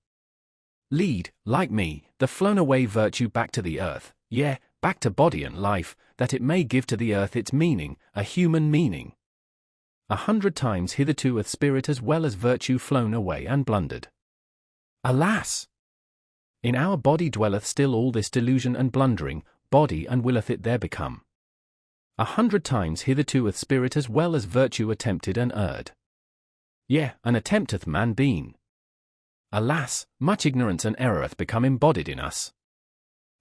Lead, like me, the flown away virtue back to the earth, yea, back to body and life, that it may give to the earth its meaning, a human meaning. 100 times hitherto hath spirit as well as virtue flown away and blundered. Alas! In our body dwelleth still all this delusion and blundering, body and willeth it there become. 100 times hitherto hath spirit as well as virtue attempted and erred. Yea, and attempteth man been. Alas, much ignorance and error hath become embodied in us.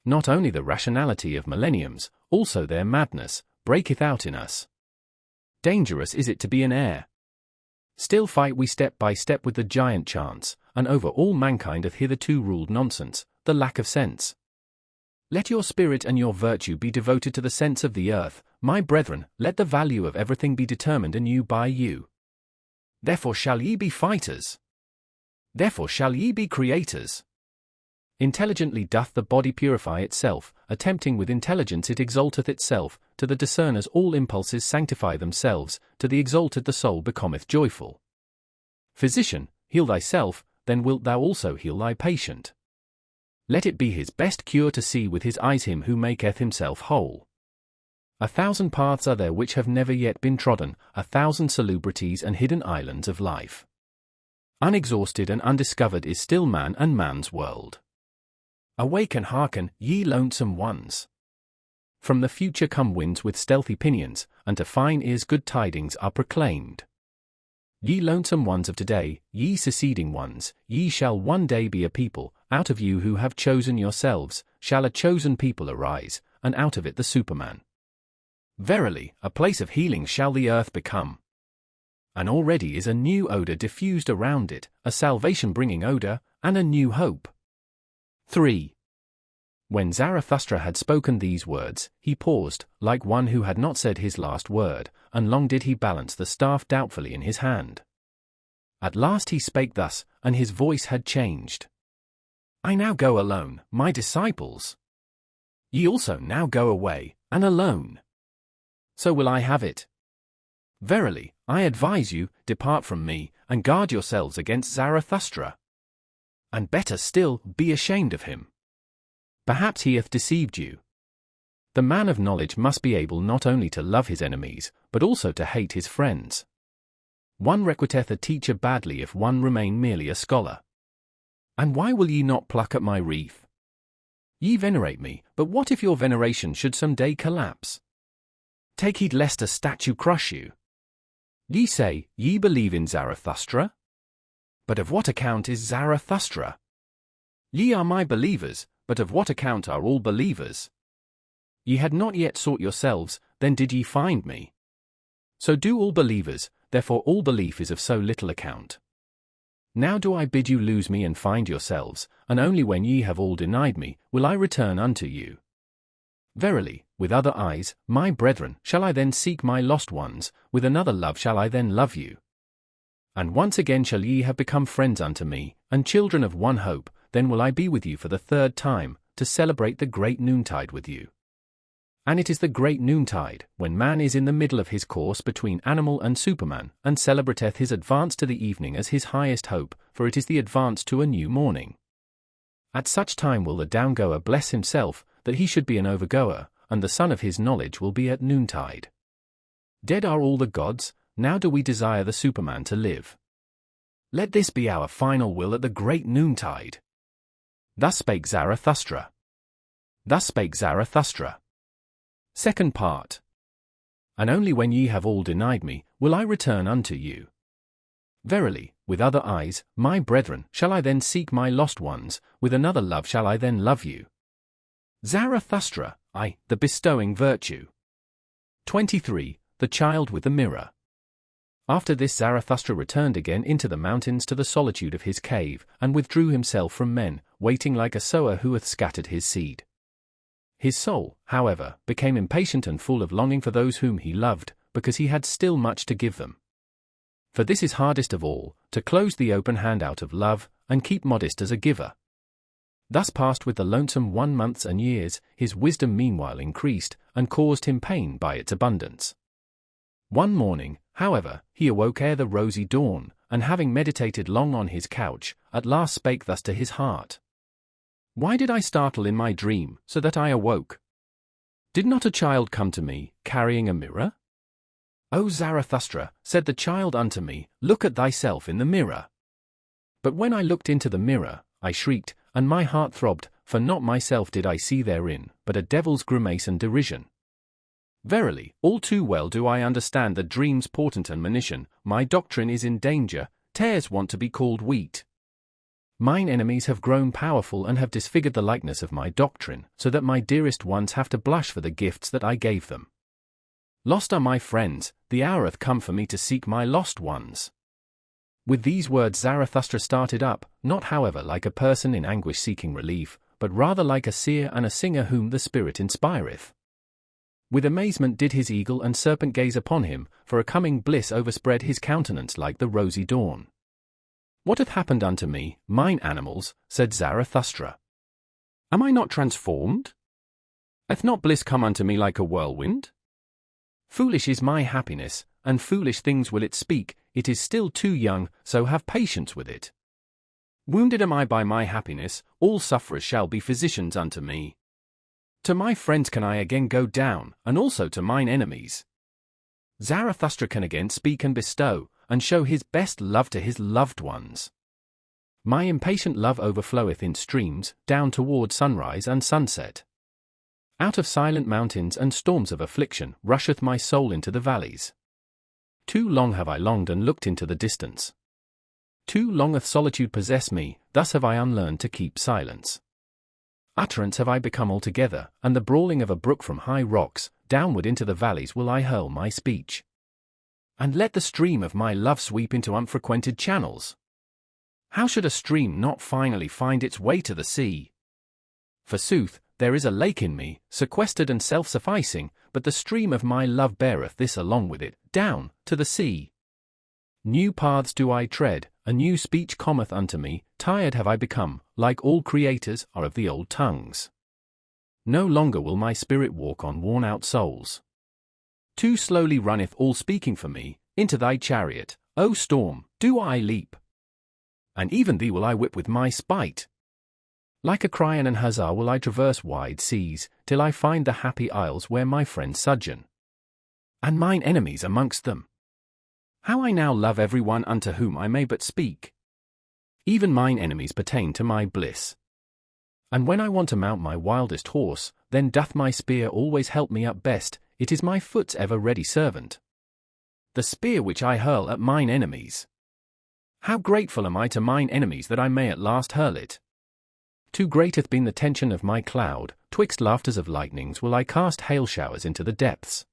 Not only the rationality of millenniums, also their madness, breaketh out in us. Dangerous is it to be an heir. Still fight we step by step with the giant chance, and over all mankind hath hitherto ruled nonsense, the lack of sense. Let your spirit and your virtue be devoted to the sense of the earth, my brethren, let the value of everything be determined anew by you. Therefore shall ye be fighters. Therefore shall ye be creators. Intelligently doth the body purify itself, attempting with intelligence it exalteth itself, to the discerners all impulses sanctify themselves, to the exalted the soul becometh joyful. Physician, heal thyself, then wilt thou also heal thy patient. Let it be his best cure to see with his eyes him who maketh himself whole. 1,000 paths are there which have never yet been trodden, 1,000 salubrities and hidden islands of life. Unexhausted and undiscovered is still man and man's world. Awake and hearken, ye lonesome ones. From the future come winds with stealthy pinions, and to fine ears good tidings are proclaimed. Ye lonesome ones of today, ye seceding ones, ye shall one day be a people, out of you who have chosen yourselves, shall a chosen people arise, and out of it the Superman. Verily, a place of healing shall the earth become. And already is a new odor diffused around it, a salvation-bringing odor, and a new hope. 3. When Zarathustra had spoken these words, he paused, like one who had not said his last word, and long did he balance the staff doubtfully in his hand. At last he spake thus, and his voice had changed. I now go alone, my disciples. Ye also now go away, and alone. So will I have it. Verily, I advise you, depart from me, and guard yourselves against Zarathustra. And better still, be ashamed of him. Perhaps he hath deceived you. The man of knowledge must be able not only to love his enemies, but also to hate his friends. One requiteth a teacher badly if one remain merely a scholar. And why will ye not pluck at my wreath? Ye venerate me, but what if your veneration should some day collapse? Take heed lest a statue crush you. Ye say, ye believe in Zarathustra? But of what account is Zarathustra? Ye are my believers, but of what account are all believers? Ye had not yet sought yourselves, then did ye find me. So do all believers, therefore all belief is of so little account. Now do I bid you lose me and find yourselves, and only when ye have all denied me, will I return unto you. Verily, with other eyes, my brethren, shall I then seek my lost ones, with another love shall I then love you. And once again shall ye have become friends unto me, and children of one hope, then will I be with you for the 3rd time, to celebrate the great noontide with you. And it is the great noontide, when man is in the middle of his course between animal and Superman, and celebrateth his advance to the evening as his highest hope, for it is the advance to a new morning. At such time will the downgoer bless himself, that he should be an overgoer, and the sun of his knowledge will be at noontide. Dead are all the gods, now do we desire the Superman to live. Let this be our final will at the great noontide. Thus spake Zarathustra. Thus spake Zarathustra. 2nd part. And only when ye have all denied me, will I return unto you. Verily, with other eyes, my brethren, shall I then seek my lost ones, with another love shall I then love you. Zarathustra, I, the bestowing virtue. 23. The Child with the Mirror. After this Zarathustra returned again into the mountains to the solitude of his cave, and withdrew himself from men, waiting like a sower who hath scattered his seed. His soul, however, became impatient and full of longing for those whom he loved, because he had still much to give them. For this is hardest of all, to close the open hand out of love, and keep modest as a giver. Thus passed with the lonesome 1 months and years, his wisdom meanwhile increased, and caused him pain by its abundance. One morning, however, he awoke ere the rosy dawn, and having meditated long on his couch, at last spake thus to his heart. Why did I startle in my dream, so that I awoke? Did not a child come to me, carrying a mirror? O Zarathustra, said the child unto me, look at thyself in the mirror. But when I looked into the mirror, I shrieked, and my heart throbbed, for not myself did I see therein, but a devil's grimace and derision. Verily, all too well do I understand the dream's portent and monition. My doctrine is in danger, tares want to be called wheat. Mine enemies have grown powerful and have disfigured the likeness of my doctrine, so that my dearest ones have to blush for the gifts that I gave them. Lost are my friends, the hour hath come for me to seek my lost ones. With these words Zarathustra started up, not however like a person in anguish seeking relief, but rather like a seer and a singer whom the Spirit inspireth. With amazement did his eagle and serpent gaze upon him, for a coming bliss overspread his countenance like the rosy dawn. What hath happened unto me, mine animals, said Zarathustra? Am I not transformed? Hath not bliss come unto me like a whirlwind? Foolish is my happiness, and foolish things will it speak. It is still too young, so have patience with it. Wounded am I by my happiness, all sufferers shall be physicians unto me. To my friends can I again go down, and also to mine enemies. Zarathustra can again speak and bestow, and show his best love to his loved ones. My impatient love overfloweth in streams, down toward sunrise and sunset. Out of silent mountains and storms of affliction rusheth my soul into the valleys. Too long have I longed and looked into the distance. Too longeth solitude possess me, thus have I unlearned to keep silence. Utterance have I become altogether, and the brawling of a brook from high rocks, downward into the valleys will I hurl my speech. And let the stream of my love sweep into unfrequented channels. How should a stream not finally find its way to the sea? Forsooth, there is a lake in me, sequestered and self-sufficing, but the stream of my love beareth this along with it, down, to the sea. New paths do I tread, a new speech cometh unto me, tired have I become, like all creators are of the old tongues. No longer will my spirit walk on worn-out souls. Too slowly runneth all speaking for me, into thy chariot, O storm, do I leap. And even thee will I whip with my spite. Like a Cryan and Huzzar will I traverse wide seas, till I find the happy isles where my friends sojourn. And mine enemies amongst them. How I now love every one unto whom I may but speak. Even mine enemies pertain to my bliss. And when I want to mount my wildest horse, then doth my spear always help me up best, it is my foot's ever ready servant. The spear which I hurl at mine enemies. How grateful am I to mine enemies that I may at last hurl it. Too great hath been the tension of my cloud, twixt laughters of lightnings will I cast hail showers into the depths.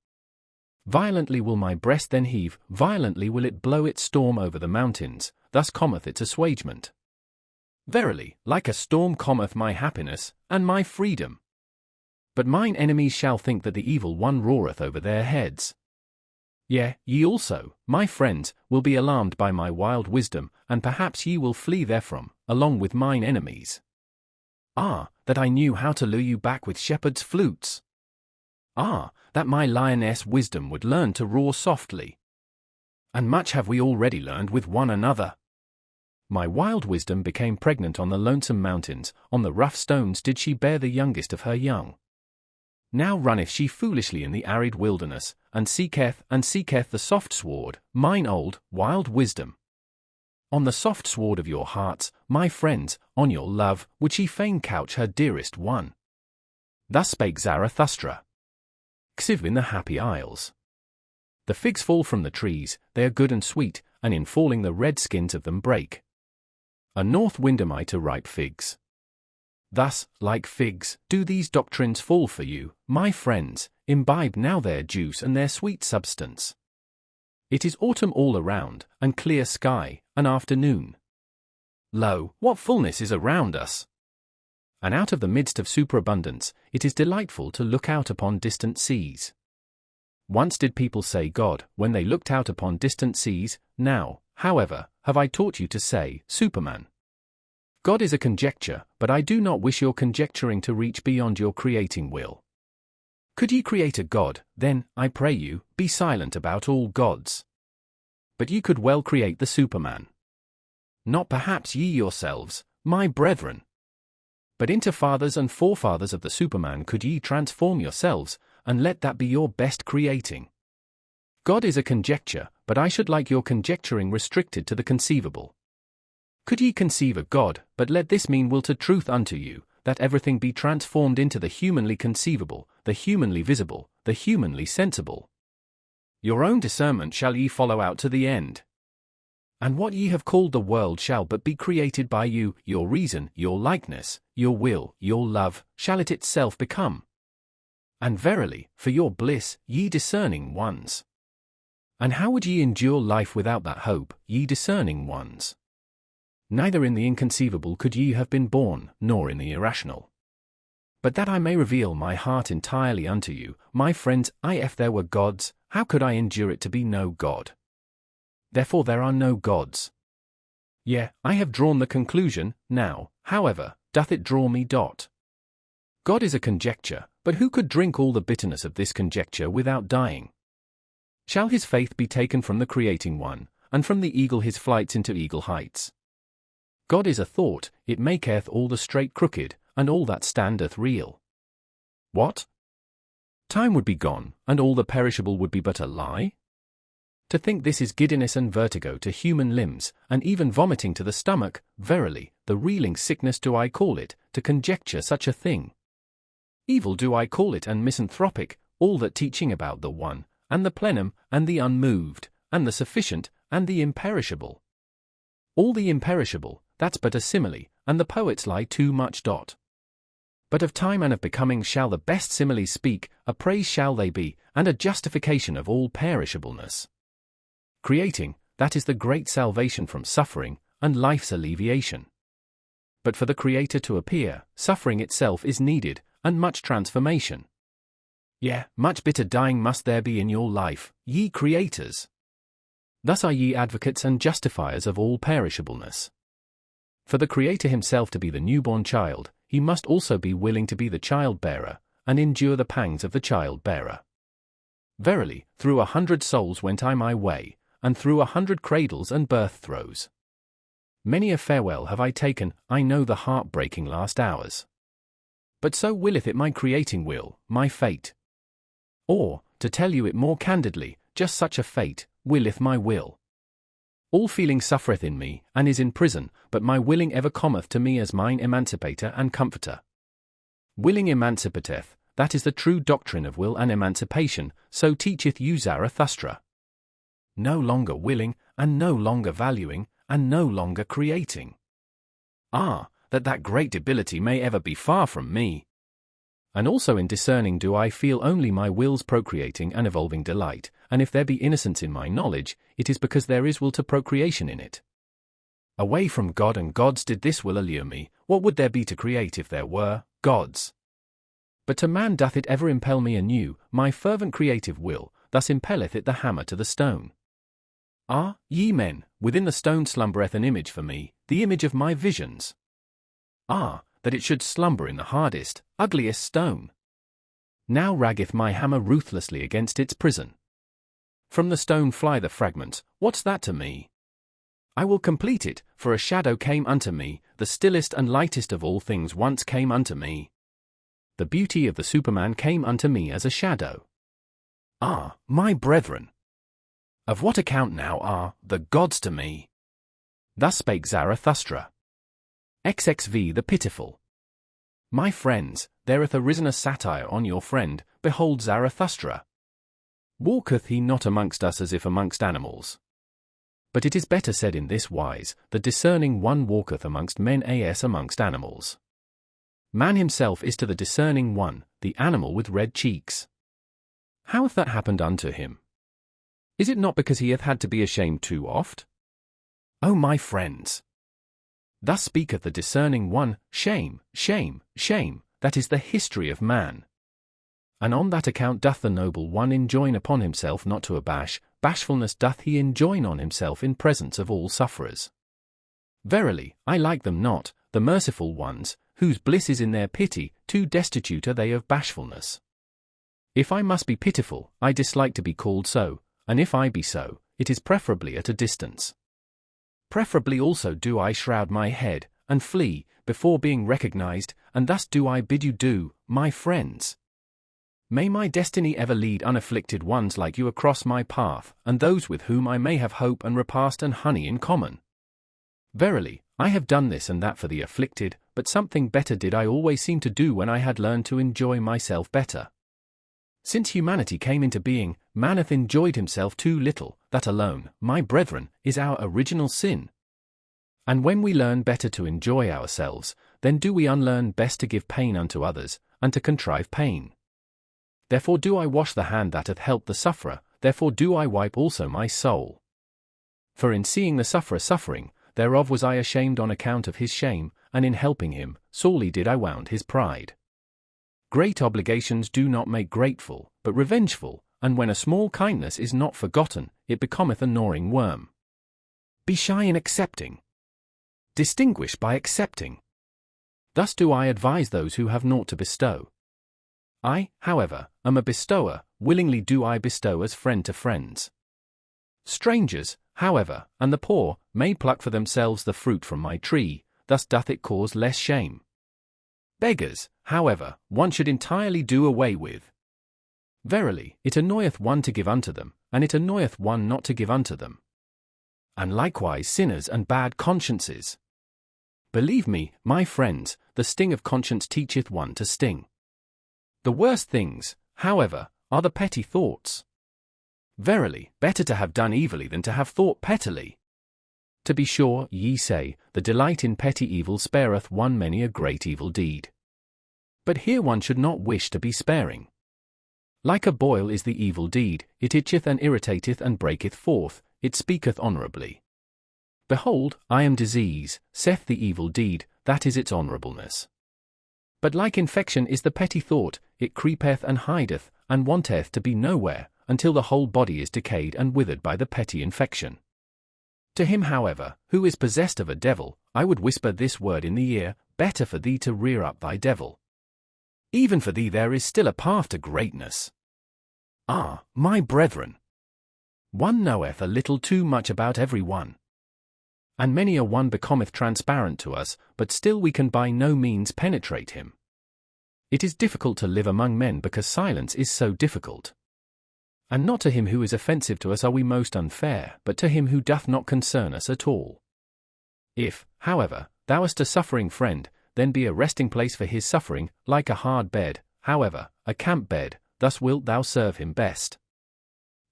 Violently will my breast then heave, violently will it blow its storm over the mountains, thus cometh its assuagement. Verily, like a storm cometh my happiness, and my freedom. But mine enemies shall think that the evil one roareth over their heads. Yea, ye also, my friends, will be alarmed by my wild wisdom, and perhaps ye will flee therefrom, along with mine enemies. Ah, that I knew how to lure you back with shepherds' flutes! Ah, that my lioness wisdom would learn to roar softly! And much have we already learned with one another. My wild wisdom became pregnant on the lonesome mountains, on the rough stones did she bear the youngest of her young. Now runneth she foolishly in the arid wilderness, and seeketh the soft sward, mine old, wild wisdom. On the soft sward of your hearts, my friends, on your love, would she fain couch her dearest one. Thus spake Zarathustra. Xiv in the Happy Isles. The figs fall from the trees, they are good and sweet, and in falling the red skins of them break. A north wind am I to ripe figs. Thus, like figs, do these doctrines fall for you, my friends, imbibe now their juice and their sweet substance. It is autumn all around, and clear sky, and afternoon. Lo, what fullness is around us! And out of the midst of superabundance, it is delightful to look out upon distant seas. Once did people say God, when they looked out upon distant seas. Now, however, have I taught you to say, Superman. God is a conjecture, but I do not wish your conjecturing to reach beyond your creating will. Could ye create a God, then, I pray you, be silent about all gods. But ye could well create the Superman. Not perhaps ye yourselves, my brethren. But into fathers and forefathers of the Superman could ye transform yourselves, and let that be your best creating. God is a conjecture, but I should like your conjecturing restricted to the conceivable. Could ye conceive a God, but let this mean will to truth unto you, that everything be transformed into the humanly conceivable, the humanly visible, the humanly sensible. Your own discernment shall ye follow out to the end. And what ye have called the world shall but be created by you, your reason, your likeness, your will, your love, shall it itself become. And verily, for your bliss, ye discerning ones. And how would ye endure life without that hope, ye discerning ones? Neither in the inconceivable could ye have been born, nor in the irrational. But that I may reveal my heart entirely unto you, my friends, if there were gods, how could I endure it to be no God? Therefore there are no gods. Yea, I have drawn the conclusion, now, however, doth it draw me. God is a conjecture, but who could drink all the bitterness of this conjecture without dying? Shall his faith be taken from the creating one, and from the eagle his flights into eagle heights? God is a thought, it maketh all the straight crooked, and all that standeth real. What? Time would be gone, and all the perishable would be but a lie? To think this is giddiness and vertigo to human limbs, and even vomiting to the stomach, verily, the reeling sickness do I call it, to conjecture such a thing. Evil do I call it and misanthropic, all that teaching about the one, and the plenum, and the unmoved, and the sufficient, and the imperishable. All the imperishable, that's but a simile, and the poets lie too much. But of time and of becoming shall the best similes speak, a praise shall they be, and a justification of all perishableness. Creating, that is the great salvation from suffering, and life's alleviation. But for the Creator to appear, suffering itself is needed, and much transformation. Yea, much bitter dying must there be in your life, ye creators. Thus are ye advocates and justifiers of all perishableness. For the Creator himself to be the newborn child, he must also be willing to be the child-bearer, and endure the pangs of the child-bearer. Verily, through 100 souls went I my way, and through 100 cradles and birth-throes. Many a farewell have I taken, I know the heart-breaking last hours. But so willeth it my creating will, my fate. Or, to tell you it more candidly, just such a fate, willeth my will. All feeling suffereth in me, and is in prison, but my willing ever cometh to me as mine emancipator and comforter. Willing emancipateth, that is the true doctrine of will and emancipation, so teacheth you Zarathustra. No longer willing, and no longer valuing, and no longer creating. That great debility may ever be far from me. And also in discerning do I feel only my will's procreating and evolving delight, and if there be innocence in my knowledge, it is because there is will to procreation in it. Away from God and gods did this will allure me, what would there be to create if there were gods? But to man doth it ever impel me anew, my fervent creative will, thus impelleth it the hammer to the stone. Ye men, within the stone slumbereth an image for me, the image of my visions. That it should slumber in the hardest, ugliest stone. Now raggeth my hammer ruthlessly against its prison. From the stone fly the fragments, what's that to me? I will complete it, for a shadow came unto me, the stillest and lightest of all things once came unto me. The beauty of the Superman came unto me as a shadow. My brethren! Of what account now are the gods to me? Thus spake Zarathustra. XXV the pitiful. My friends, there hath arisen a satire on your friend, behold Zarathustra. Walketh he not amongst us as if amongst animals? But it is better said in this wise, the discerning one walketh amongst men as amongst animals. Man himself is to the discerning one, the animal with red cheeks. how hath that happened unto him? Is it not because he hath had to be ashamed too oft? O my friends! Thus speaketh the discerning one, shame, shame, shame, that is the history of man. And on that account doth the noble one enjoin upon himself not to abash, bashfulness doth he enjoin on himself in presence of all sufferers. Verily, I like them not, the merciful ones, whose bliss is in their pity, too destitute are they of bashfulness. If I must be pitiful, I dislike to be called so, and if I be so, it is preferably at a distance. Preferably also do I shroud my head, and flee, before being recognized, and thus do I bid you do, my friends. May my destiny ever lead unafflicted ones like you across my path, and those with whom I may have hope and repast and honey in common. Verily, I have done this and that for the afflicted, but something better did I always seem to do when I had learned to enjoy myself better. Since humanity came into being, man hath enjoyed himself too little, that alone, my brethren, is our original sin. And when we learn better to enjoy ourselves, then do we unlearn best to give pain unto others, and to contrive pain. Therefore do I wash the hand that hath helped the sufferer, therefore do I wipe also my soul. For in seeing the sufferer suffering, thereof was I ashamed on account of his shame, and in helping him, sorely did I wound his pride. Great obligations do not make grateful, but revengeful, and when a small kindness is not forgotten, it becometh a gnawing worm. Be shy in accepting. Distinguish by accepting. Thus do I advise those who have naught to bestow. I, however, am a bestower, willingly do I bestow as friend to friends. Strangers, however, and the poor, may pluck for themselves the fruit from my tree, thus doth it cause less shame. Beggars, however, one should entirely do away with. Verily, it annoyeth one to give unto them, and it annoyeth one not to give unto them. And likewise sinners and bad consciences. Believe me, my friends, the sting of conscience teacheth one to sting. The worst things, however, are the petty thoughts. Verily, better to have done evilly than to have thought pettily. To be sure, ye say, the delight in petty evil spareth one many a great evil deed. But here one should not wish to be sparing. Like a boil is the evil deed, it itcheth and irritateth and breaketh forth, it speaketh honourably. Behold, I am disease, saith the evil deed, that is its honourableness. But like infection is the petty thought, it creepeth and hideth, and wanteth to be nowhere, until the whole body is decayed and withered by the petty infection. To him, however, who is possessed of a devil, I would whisper this word in the ear, better for thee to rear up thy devil. Even for thee there is still a path to greatness. Ah, my brethren! One knoweth a little too much about every one. And many a one becometh transparent to us, but still we can by no means penetrate him. It is difficult to live among men because silence is so difficult. And not to him who is offensive to us are we most unfair, but to him who doth not concern us at all. If, however, thou hast a suffering friend, then be a resting place for his suffering, like a hard bed, however, a camp bed, thus wilt thou serve him best.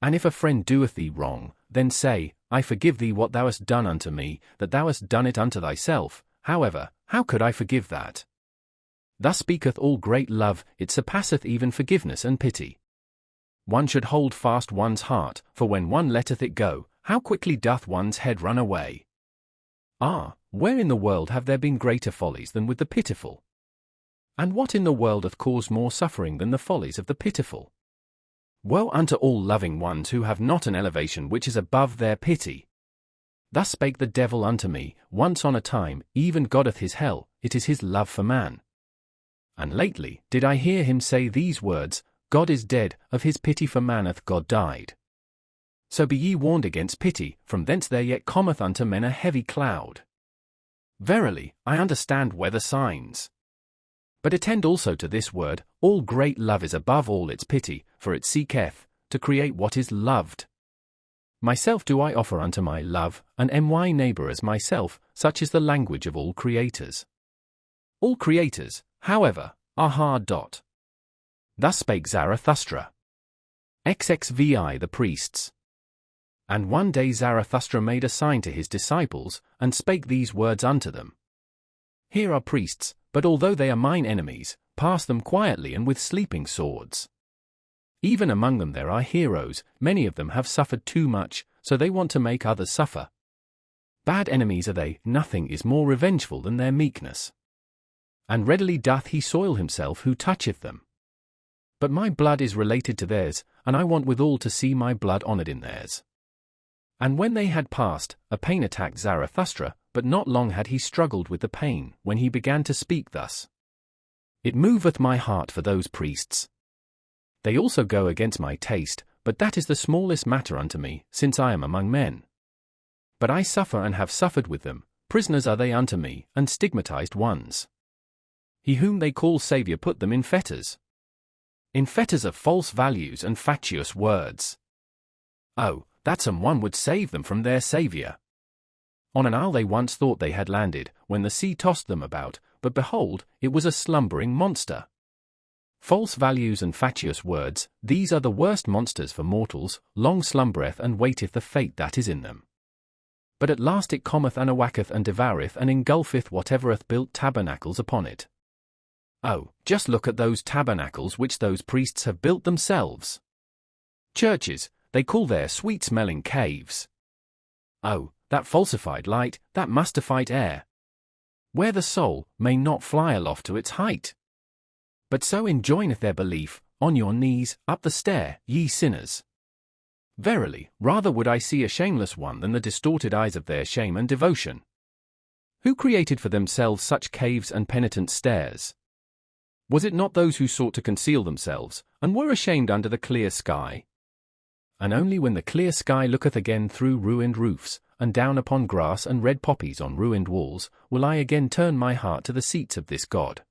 And if a friend doeth thee wrong, then say, I forgive thee what thou hast done unto me, that thou hast done it unto thyself, however, how could I forgive that? Thus speaketh all great love, it surpasseth even forgiveness and pity. One should hold fast one's heart, for when one letteth it go, how quickly doth one's head run away. Ah, where in the world have there been greater follies than with the pitiful? And what in the world hath caused more suffering than the follies of the pitiful? Woe unto all loving ones who have not an elevation which is above their pity. Thus spake the devil unto me, once on a time, even God hath his hell, it is his love for man. And lately did I hear him say these words, God is dead, of his pity for man hath God died. So be ye warned against pity, from thence there yet cometh unto men a heavy cloud. Verily, I understand weather signs. But attend also to this word, all great love is above all its pity, for it seeketh to create what is loved. Myself do I offer unto my love, and my neighbour as myself, such is the language of all creators. All creators, however, are hard. Thus spake Zarathustra. XXVI the priests. And one day Zarathustra made a sign to his disciples, and spake these words unto them. Here are priests, but although they are mine enemies, pass them quietly and with sleeping swords. Even among them there are heroes, many of them have suffered too much, so they want to make others suffer. Bad enemies are they, nothing is more revengeful than their meekness. And readily doth he soil himself who toucheth them. But my blood is related to theirs, and I want withal to see my blood honoured in theirs. And when they had passed, a pain attacked Zarathustra, but not long had he struggled with the pain, when he began to speak thus. It moveth my heart for those priests. They also go against my taste, but that is the smallest matter unto me, since I am among men. But I suffer and have suffered with them, prisoners are they unto me, and stigmatized ones. He whom they call Saviour put them in fetters of false values and fatuous words. Oh, that some one would save them from their Saviour. On an isle they once thought they had landed, when the sea tossed them about, but behold, it was a slumbering monster. False values and fatuous words, these are the worst monsters for mortals, long slumbereth and waiteth the fate that is in them. But at last it cometh and awaketh and devoureth and engulfeth whatever hath built tabernacles upon it. Oh, just look at those tabernacles which those priests have built themselves. Churches, they call their sweet-smelling caves. Oh, that falsified light, that mustified air, where the soul may not fly aloft to its height, but so enjoineth their belief, on your knees, up the stair, ye sinners. Verily, rather would I see a shameless one than the distorted eyes of their shame and devotion. Who created for themselves such caves and penitent stairs? Was it not those who sought to conceal themselves, and were ashamed under the clear sky? And only when the clear sky looketh again through ruined roofs, and down upon grass and red poppies on ruined walls, will I again turn my heart to the seats of this God.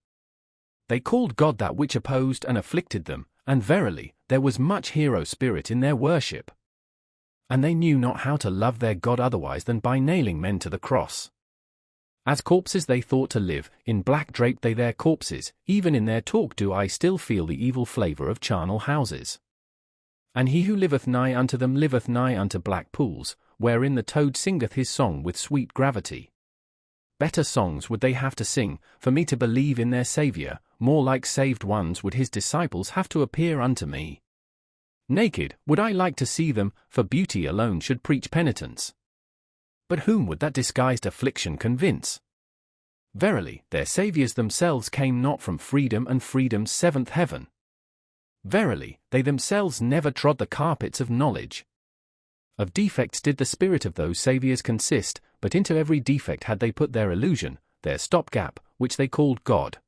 They called God that which opposed and afflicted them, and verily, there was much hero spirit in their worship. And they knew not how to love their God otherwise than by nailing men to the cross. As corpses they thought to live, in black draped they their corpses, even in their talk do I still feel the evil flavour of charnel houses. And he who liveth nigh unto them liveth nigh unto black pools, wherein the toad singeth his song with sweet gravity. Better songs would they have to sing, for me to believe in their Saviour, more like saved ones would his disciples have to appear unto me. Naked would I like to see them, for beauty alone should preach penitence. But whom would that disguised affliction convince? Verily, their saviours themselves came not from freedom and freedom's seventh heaven. Verily, they themselves never trod the carpets of knowledge. Of defects did the spirit of those saviours consist, but into every defect had they put their illusion, their stopgap, which they called God.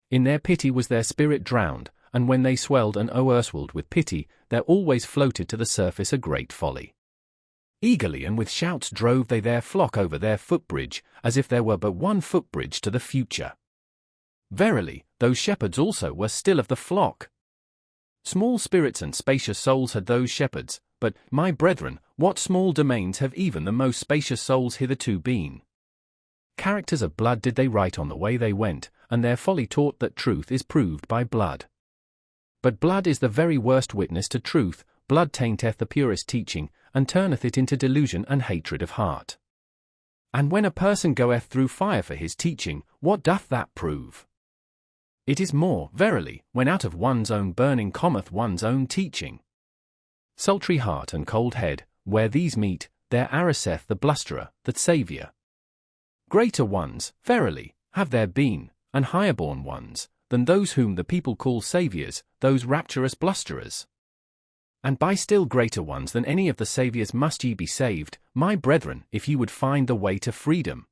In their pity was their spirit drowned, and when they swelled and o'erswelled with pity, there always floated to the surface a great folly. Eagerly and with shouts drove they their flock over their footbridge, as if there were but one footbridge to the future. Verily, those shepherds also were still of the flock. Small spirits and spacious souls had those shepherds, but, my brethren, what small domains have even the most spacious souls hitherto been? Characters of blood did they write on the way they went, and their folly taught that truth is proved by blood. But blood is the very worst witness to truth, blood tainteth the purest teaching, and turneth it into delusion and hatred of heart. And when a person goeth through fire for his teaching, what doth that prove? It is more, verily, when out of one's own burning cometh one's own teaching. Sultry heart and cold head, where these meet, there arreseth the blusterer, the Saviour. Greater ones, verily, have there been, and higher-born ones, than those whom the people call saviours, those rapturous blusterers. And by still greater ones than any of the saviours must ye be saved, my brethren, if ye would find the way to freedom.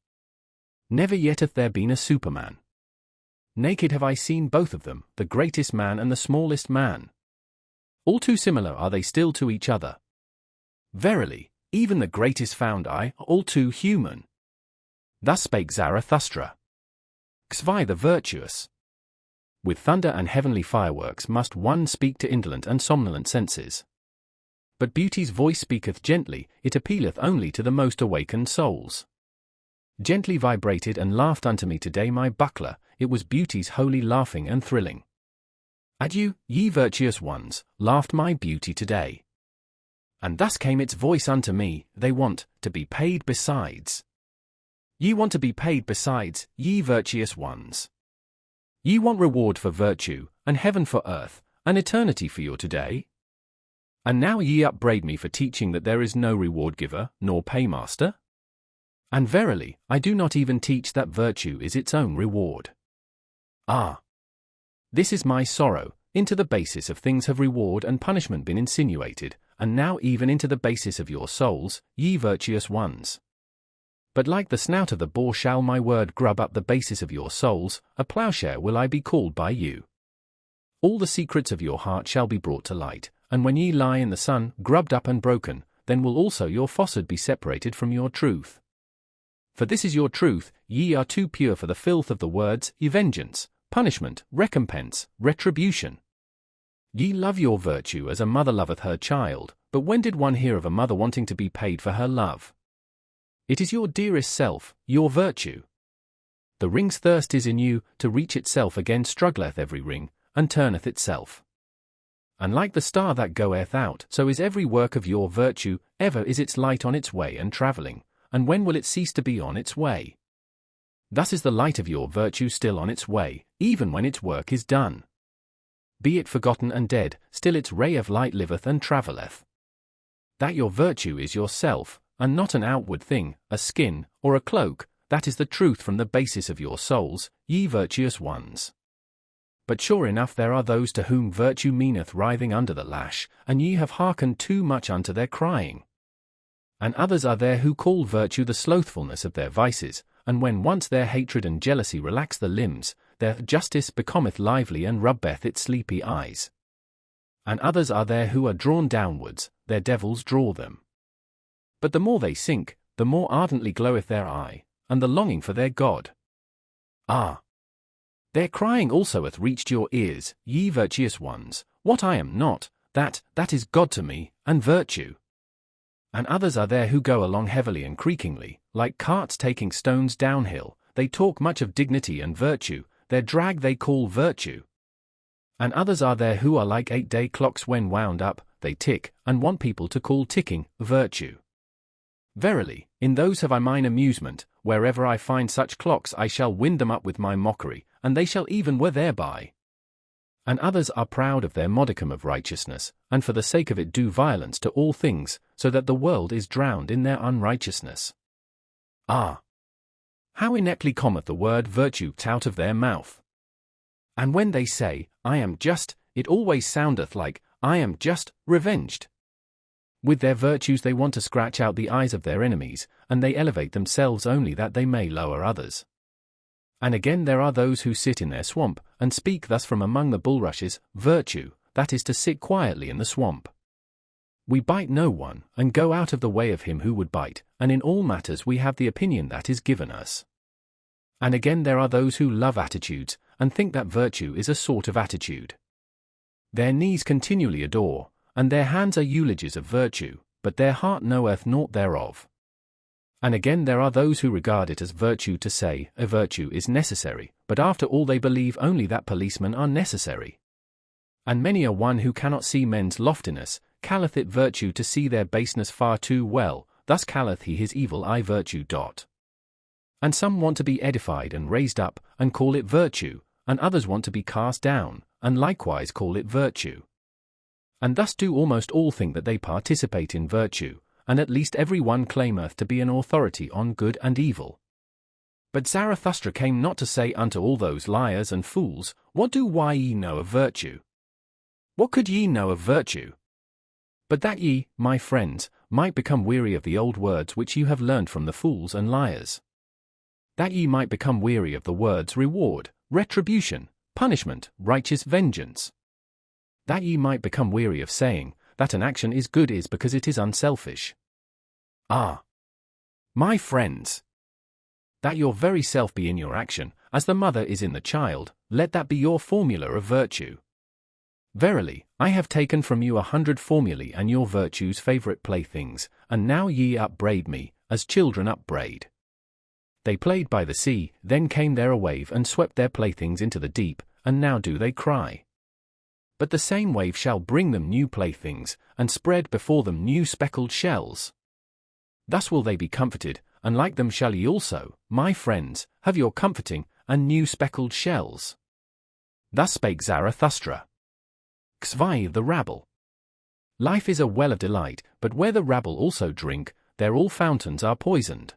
Never yet hath there been a Superman. Naked have I seen both of them, the greatest man and the smallest man. All too similar are they still to each other. Verily, even the greatest found I, all too human. Thus spake Zarathustra. Xvi the virtuous. With thunder and heavenly fireworks must one speak to indolent and somnolent senses. But beauty's voice speaketh gently, it appealeth only to the most awakened souls. Gently vibrated and laughed unto me today my buckler, it was beauty's holy laughing and thrilling. Adieu, ye virtuous ones, laughed my beauty today. And thus came its voice unto me, they want to be paid besides. Ye want to be paid besides, ye virtuous ones. Ye want reward for virtue, and heaven for earth, an eternity for your today? And now ye upbraid me for teaching that there is no reward giver, nor paymaster? And verily, I do not even teach that virtue is its own reward. Ah! This is my sorrow, into the basis of things have reward and punishment been insinuated, and now even into the basis of your souls, ye virtuous ones. But like the snout of the boar shall my word grub up the basis of your souls, a plowshare will I be called by you. All the secrets of your heart shall be brought to light, and when ye lie in the sun, grubbed up and broken, then will also your falsehood be separated from your truth. For this is your truth, ye are too pure for the filth of the words, vengeance, punishment, recompense, retribution. Ye love your virtue as a mother loveth her child, but when did one hear of a mother wanting to be paid for her love? It is your dearest self, your virtue. The ring's thirst is in you, to reach itself again struggleth every ring, and turneth itself. And like the star that goeth out, so is every work of your virtue, ever is its light on its way and travelling, and when will it cease to be on its way? Thus is the light of your virtue still on its way, even when its work is done. Be it forgotten and dead, still its ray of light liveth and travelleth. That your virtue is yourself, and not an outward thing, a skin, or a cloak, that is the truth from the basis of your souls, ye virtuous ones. But sure enough there are those to whom virtue meaneth writhing under the lash, and ye have hearkened too much unto their crying. And others are there who call virtue the slothfulness of their vices, and when once their hatred and jealousy relax the limbs, their justice becometh lively and rubbeth its sleepy eyes. And others are there who are drawn downwards, their devils draw them. But the more they sink, the more ardently gloweth their eye, and the longing for their God. Ah! Their crying also hath reached your ears, ye virtuous ones, what I am not, that is God to me, and virtue. And others are there who go along heavily and creakingly, like carts taking stones downhill, they talk much of dignity and virtue, their drag they call virtue. And others are there who are like 8-day clocks when wound up, they tick, and want people to call ticking, virtue. Verily, in those have I mine amusement, wherever I find such clocks I shall wind them up with my mockery, and they shall even whir thereby. And others are proud of their modicum of righteousness, and for the sake of it do violence to all things, so that the world is drowned in their unrighteousness. Ah! How ineptly cometh the word virtue out of their mouth! And when they say, I am just, it always soundeth like, I am just, revenged. With their virtues they want to scratch out the eyes of their enemies, and they elevate themselves only that they may lower others. And again there are those who sit in their swamp, and speak thus from among the bulrushes, virtue, that is to sit quietly in the swamp. We bite no one, and go out of the way of him who would bite, and in all matters we have the opinion that is given us. And again there are those who love attitudes, and think that virtue is a sort of attitude. Their knees continually adore, and their hands are eulogies of virtue, but their heart knoweth naught thereof. And again there are those who regard it as virtue to say, a virtue is necessary, but after all they believe only that policemen are necessary. And many a one who cannot see men's loftiness, calleth it virtue to see their baseness far too well, thus calleth he his evil eye virtue. And some want to be edified and raised up, and call it virtue, and others want to be cast down, and likewise call it virtue. And thus do almost all think that they participate in virtue, and at least every one claimeth to be an authority on good and evil. But Zarathustra came not to say unto all those liars and fools, what do ye know of virtue? What could ye know of virtue? But that ye, my friends, might become weary of the old words which you have learned from the fools and liars. That ye might become weary of the words reward, retribution, punishment, righteous vengeance. That ye might become weary of saying, that an action is good is because it is unselfish. Ah! My friends! That your very self be in your action, as the mother is in the child, let that be your formula of virtue. Verily, I have taken from you 100 formulae and your virtue's favourite playthings, and now ye upbraid me, as children upbraid. They played by the sea, then came there a wave and swept their playthings into the deep, and now do they cry. But the same wave shall bring them new playthings, and spread before them new speckled shells. Thus will they be comforted, and like them shall ye also, my friends, have your comforting, and new speckled shells. Thus spake Zarathustra. Xvi the rabble. Life is a well of delight, but where the rabble also drink, there all fountains are poisoned.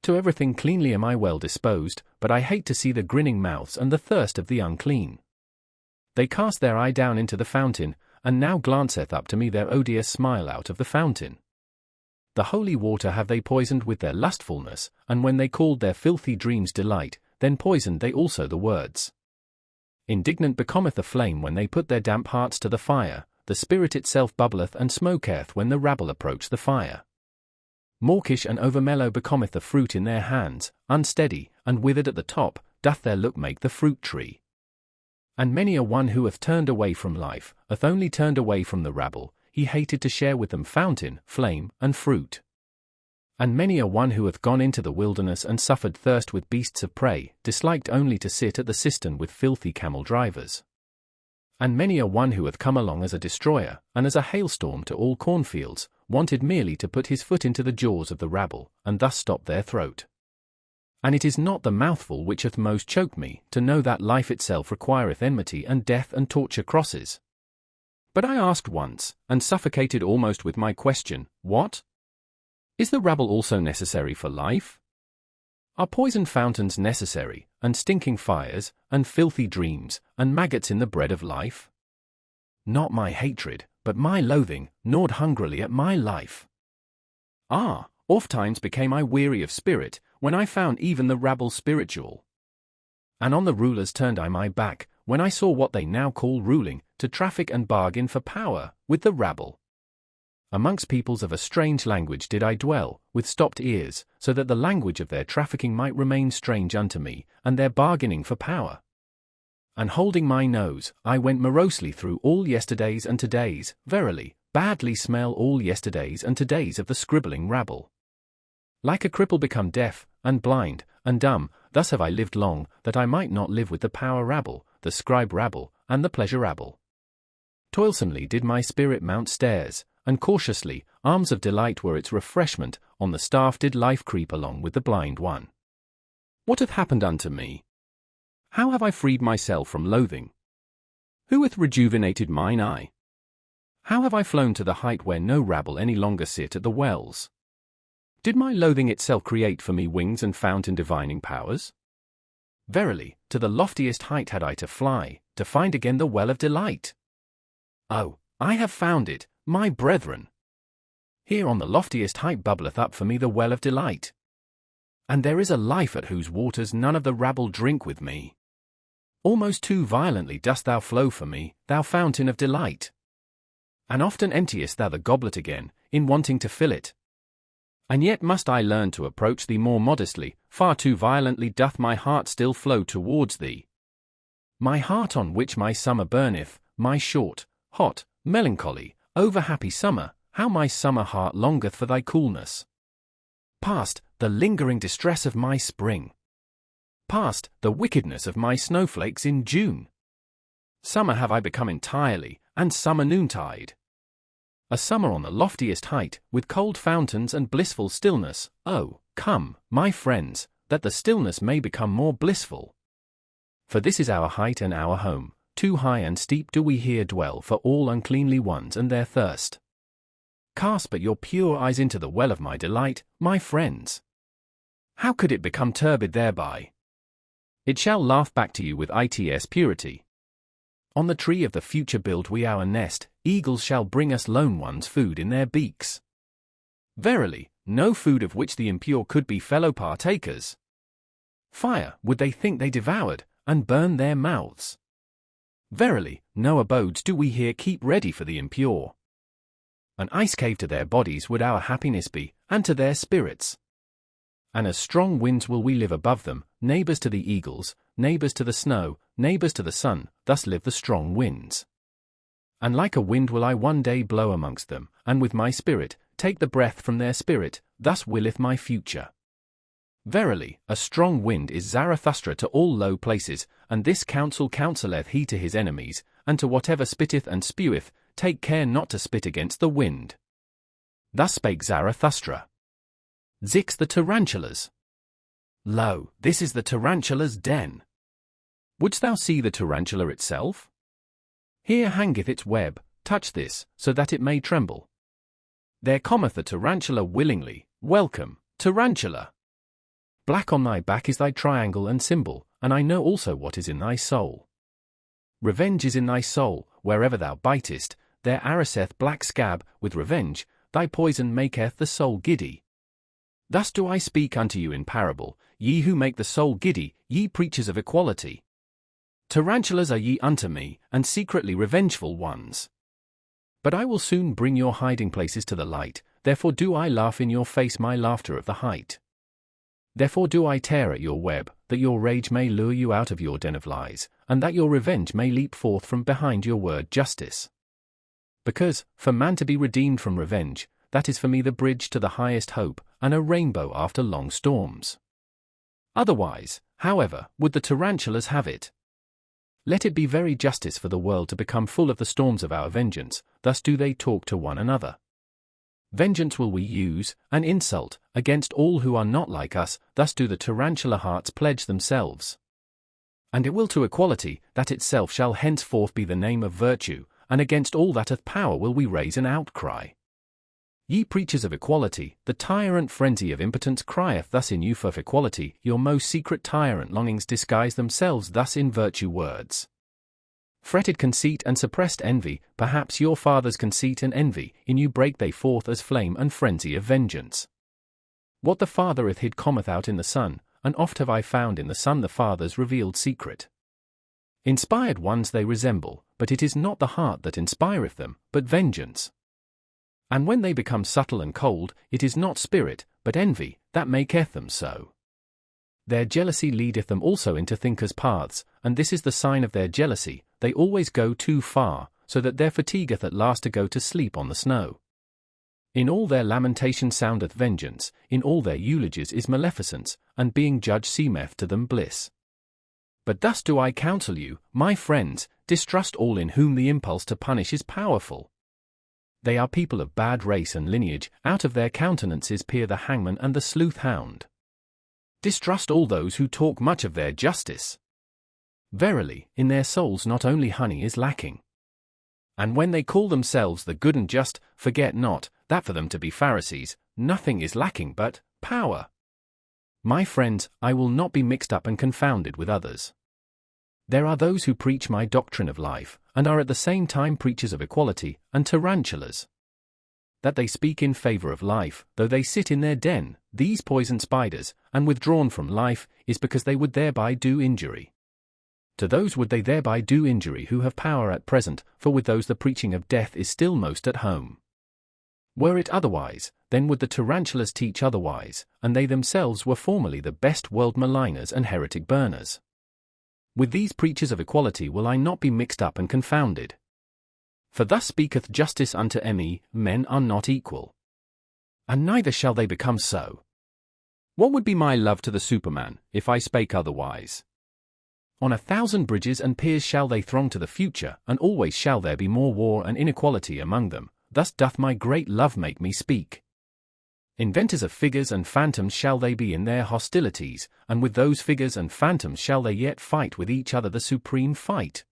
To everything cleanly am I well disposed, but I hate to see the grinning mouths and the thirst of the unclean. They cast their eye down into the fountain, and now glanceth up to me their odious smile out of the fountain. The holy water have they poisoned with their lustfulness, and when they called their filthy dreams delight, then poisoned they also the words. Indignant becometh the flame when they put their damp hearts to the fire, the spirit itself bubbleth and smoketh when the rabble approach the fire. Mawkish and overmellow becometh the fruit in their hands, unsteady, and withered at the top, doth their look make the fruit tree. And many a one who hath turned away from life, hath only turned away from the rabble, he hated to share with them fountain, flame, and fruit. And many a one who hath gone into the wilderness and suffered thirst with beasts of prey, disliked only to sit at the cistern with filthy camel drivers. And many a one who hath come along as a destroyer, and as a hailstorm to all cornfields, wanted merely to put his foot into the jaws of the rabble, and thus stop their throat. And it is not the mouthful which hath most choked me, to know that life itself requireth enmity and death and torture crosses. But I asked once, and suffocated almost with my question, what? Is the rabble also necessary for life? Are poisoned fountains necessary, and stinking fires, and filthy dreams, and maggots in the bread of life? Not my hatred, but my loathing, gnawed hungrily at my life. Ah, ofttimes became I weary of spirit, when I found even the rabble spiritual. And on the rulers turned I my back, when I saw what they now call ruling, to traffic and bargain for power, with the rabble. Amongst peoples of a strange language did I dwell, with stopped ears, so that the language of their trafficking might remain strange unto me, and their bargaining for power. And holding my nose, I went morosely through all yesterdays and todays, verily, badly smell all yesterdays and todays of the scribbling rabble. Like a cripple become deaf, and blind, and dumb, thus have I lived long, that I might not live with the power rabble, the scribe rabble, and the pleasure rabble. Toilsomely did my spirit mount stairs, and cautiously, arms of delight were its refreshment, on the staff did life creep along with the blind one. What hath happened unto me? How have I freed myself from loathing? Who hath rejuvenated mine eye? How have I flown to the height where no rabble any longer sit at the wells? Did my loathing itself create for me wings and fountain divining powers? Verily, to the loftiest height had I to fly, to find again the well of delight. Oh, I have found it, my brethren. Here on the loftiest height bubbleth up for me the well of delight. And there is a life at whose waters none of the rabble drink with me. Almost too violently dost thou flow for me, thou fountain of delight. And often emptiest thou the goblet again, in wanting to fill it. And yet must I learn to approach thee more modestly, far too violently doth my heart still flow towards thee. My heart on which my summer burneth, my short, hot, melancholy, over-happy summer, how my summer heart longeth for thy coolness. Past the lingering distress of my spring. Past the wickedness of my snowflakes in June. Summer have I become entirely, and summer noontide. A summer on the loftiest height, with cold fountains and blissful stillness. Oh, come, my friends, that the stillness may become more blissful. For this is our height and our home, too high and steep do we here dwell for all uncleanly ones and their thirst. Cast but your pure eyes into the well of my delight, my friends. How could it become turbid thereby? It shall laugh back to you with its purity. On the tree of the future build we our nest, eagles shall bring us lone ones food in their beaks. Verily, no food of which the impure could be fellow partakers. Fire would they think they devoured, and burn their mouths. Verily, no abodes do we here keep ready for the impure. An ice cave to their bodies would our happiness be, and to their spirits. And as strong winds will we live above them, neighbors to the eagles, neighbors to the snow, neighbors to the sun, thus live the strong winds. And like a wind will I one day blow amongst them, and with my spirit, take the breath from their spirit, thus willeth my future. Verily, a strong wind is Zarathustra to all low places, and this counsel counselleth he to his enemies, and to whatever spitteth and speweth, take care not to spit against the wind. Thus spake Zarathustra. Zix the tarantulas. Lo, this is the tarantula's den. Wouldst thou see the tarantula itself? Here hangeth its web, touch this, so that it may tremble. There cometh a tarantula willingly, welcome, tarantula. Black on thy back is thy triangle and symbol, and I know also what is in thy soul. Revenge is in thy soul, wherever thou bitest, there arreseth black scab, with revenge, thy poison maketh the soul giddy. Thus do I speak unto you in parable, ye who make the soul giddy, ye preachers of equality. Tarantulas are ye unto me, and secretly revengeful ones. But I will soon bring your hiding places to the light, therefore do I laugh in your face my laughter of the height. Therefore do I tear at your web, that your rage may lure you out of your den of lies, and that your revenge may leap forth from behind your word justice. Because, for man to be redeemed from revenge, that is for me the bridge to the highest hope, and a rainbow after long storms. Otherwise, however, would the tarantulas have it. Let it be very justice for the world to become full of the storms of our vengeance, thus do they talk to one another. Vengeance will we use, an insult, against all who are not like us, thus do the tarantula hearts pledge themselves. And it will to equality, that itself shall henceforth be the name of virtue, and against all that hath power will we raise an outcry. Ye preachers of equality, the tyrant frenzy of impotence crieth thus in you for equality, your most secret tyrant longings disguise themselves thus in virtue words. Fretted conceit and suppressed envy, perhaps your father's conceit and envy, in you break they forth as flame and frenzy of vengeance. What the Father hath hid cometh out in the Son, and oft have I found in the Son the Father's revealed secret. Inspired ones they resemble, but it is not the heart that inspireth them, but vengeance. And when they become subtle and cold, it is not spirit, but envy, that maketh them so. Their jealousy leadeth them also into thinkers' paths, and this is the sign of their jealousy, they always go too far, so that there fatigueth at last to go to sleep on the snow. In all their lamentation soundeth vengeance, in all their eulogies is maleficence, and being judge seemeth to them bliss. But thus do I counsel you, my friends, distrust all in whom the impulse to punish is powerful. They are people of bad race and lineage, out of their countenances peer the hangman and the sleuth-hound. Distrust all those who talk much of their justice. Verily, in their souls not only honey is lacking. And when they call themselves the good and just, forget not, that for them to be Pharisees, nothing is lacking but power. My friends, I will not be mixed up and confounded with others. There are those who preach my doctrine of life, and are at the same time preachers of equality, and tarantulas. That they speak in favor of life, though they sit in their den, these poison spiders, and withdrawn from life, is because they would thereby do injury. To those would they thereby do injury who have power at present, for with those the preaching of death is still most at home. Were it otherwise, then would the tarantulas teach otherwise, and they themselves were formerly the best world maligners and heretic burners. With these preachers of equality will I not be mixed up and confounded. For thus speaketh justice unto me, men are not equal. And neither shall they become so. What would be my love to the Superman, if I spake otherwise? On 1,000 bridges and piers shall they throng to the future, and always shall there be more war and inequality among them, thus doth my great love make me speak. Inventors of figures and phantoms shall they be in their hostilities, and with those figures and phantoms shall they yet fight with each other the supreme fight.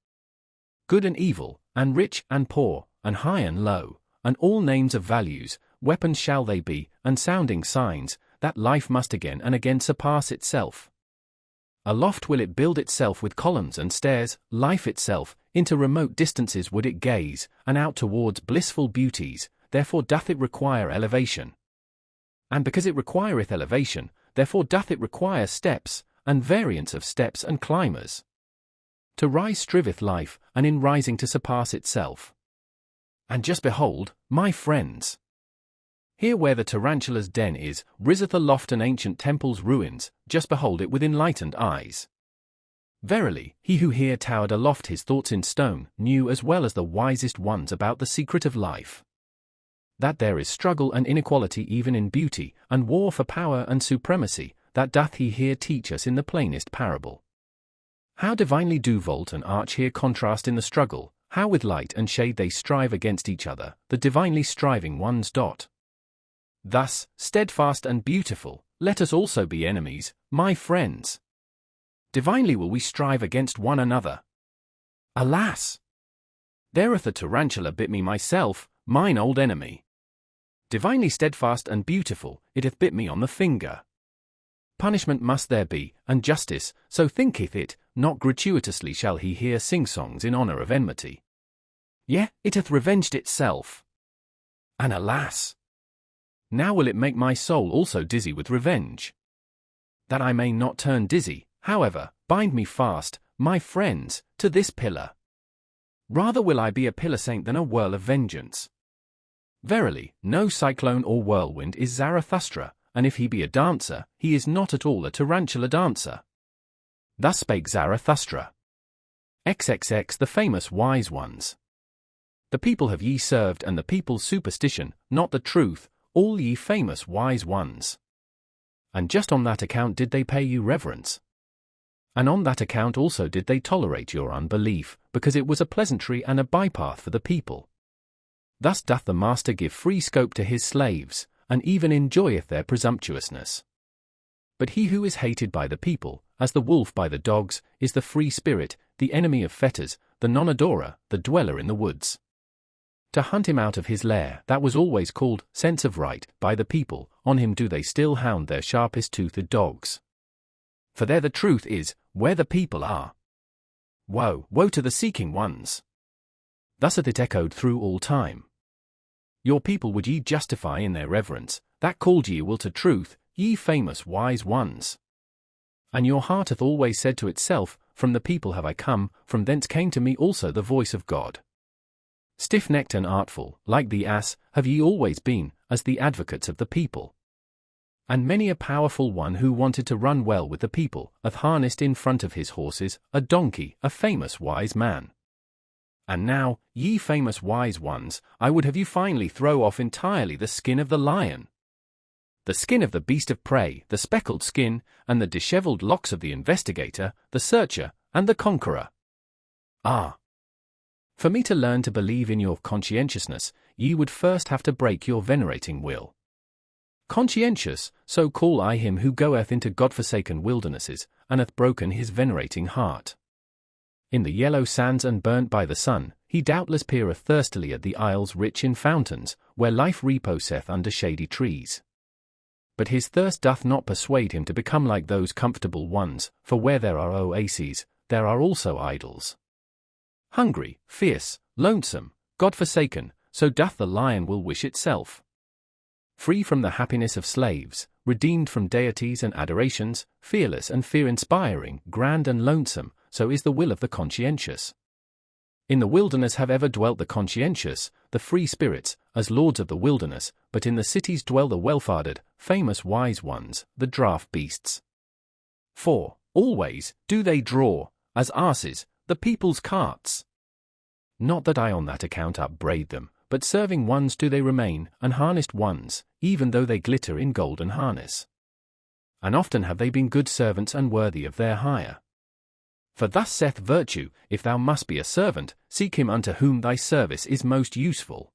Good and evil, and rich and poor, and high and low, and all names of values, weapons shall they be, and sounding signs, that life must again and again surpass itself. Aloft will it build itself with columns and stairs, life itself, into remote distances would it gaze, and out towards blissful beauties, therefore doth it require elevation. And because it requireth elevation, therefore doth it require steps, and variance of steps and climbers. To rise striveth life, and in rising to surpass itself. And just behold, my friends, here where the tarantula's den is, riseth aloft an ancient temple's ruins, just behold it with enlightened eyes. Verily, he who here towered aloft his thoughts in stone, knew as well as the wisest ones about the secret of life. That there is struggle and inequality even in beauty, and war for power and supremacy, that doth he here teach us in the plainest parable. How divinely do vault and arch here contrast in the struggle, how with light and shade they strive against each other, the divinely striving ones. Thus, steadfast and beautiful, let us also be enemies, my friends. Divinely will we strive against one another. Alas! Thereth a tarantula bit me myself, mine old enemy. Divinely steadfast and beautiful, it hath bit me on the finger. Punishment must there be, and justice, so thinketh it, not gratuitously shall he here sing songs in honor of enmity. Yea, it hath revenged itself. And alas! Now will it make my soul also dizzy with revenge. That I may not turn dizzy, however, bind me fast, my friends, to this pillar. Rather will I be a pillar saint than a whirl of vengeance. Verily, no cyclone or whirlwind is Zarathustra, and if he be a dancer, he is not at all a tarantula dancer. Thus spake Zarathustra. XXX the famous wise ones. The people have ye served, and the people's superstition, not the truth, all ye famous wise ones. And just on that account did they pay you reverence. And on that account also did they tolerate your unbelief, because it was a pleasantry and a bypath for the people. Thus doth the master give free scope to his slaves, and even enjoyeth their presumptuousness. But he who is hated by the people, as the wolf by the dogs, is the free spirit, the enemy of fetters, the non-adorer, the dweller in the woods. To hunt him out of his lair, that was always called sense of right by the people, on him do they still hound their sharpest-toothed dogs. For there the truth is, where the people are. Woe, woe to the seeking ones! Thus hath it echoed through all time. Your people would ye justify in their reverence, that called ye will to truth, ye famous wise ones. And your heart hath always said to itself, from the people have I come, from thence came to me also the voice of God. Stiff-necked and artful, like the ass, have ye always been, as the advocates of the people. And many a powerful one who wanted to run well with the people, hath harnessed in front of his horses a donkey, a famous wise man. And now, ye famous wise ones, I would have you finally throw off entirely the skin of the lion. The skin of the beast of prey, the speckled skin, and the dishevelled locks of the investigator, the searcher, and the conqueror. Ah! For me to learn to believe in your conscientiousness, ye would first have to break your venerating will. Conscientious, so call I him who goeth into God-forsaken wildernesses, and hath broken his venerating heart. In the yellow sands and burnt by the sun, he doubtless peereth thirstily at the isles rich in fountains, where life reposeth under shady trees. But his thirst doth not persuade him to become like those comfortable ones, for where there are oases, there are also idols. Hungry, fierce, lonesome, God-forsaken, so doth the lion will wish itself. Free from the happiness of slaves, redeemed from deities and adorations, fearless and fear-inspiring, grand and lonesome, so is the will of the conscientious. In the wilderness have ever dwelt the conscientious, the free spirits, as lords of the wilderness, but in the cities dwell the well-farded, famous wise ones, the draught beasts. For, always, do they draw, as asses, the people's carts. Not that I on that account upbraid them, but serving ones do they remain, and harnessed ones, even though they glitter in golden harness. And often have they been good servants and worthy of their hire. For thus saith virtue, if thou must be a servant, seek him unto whom thy service is most useful.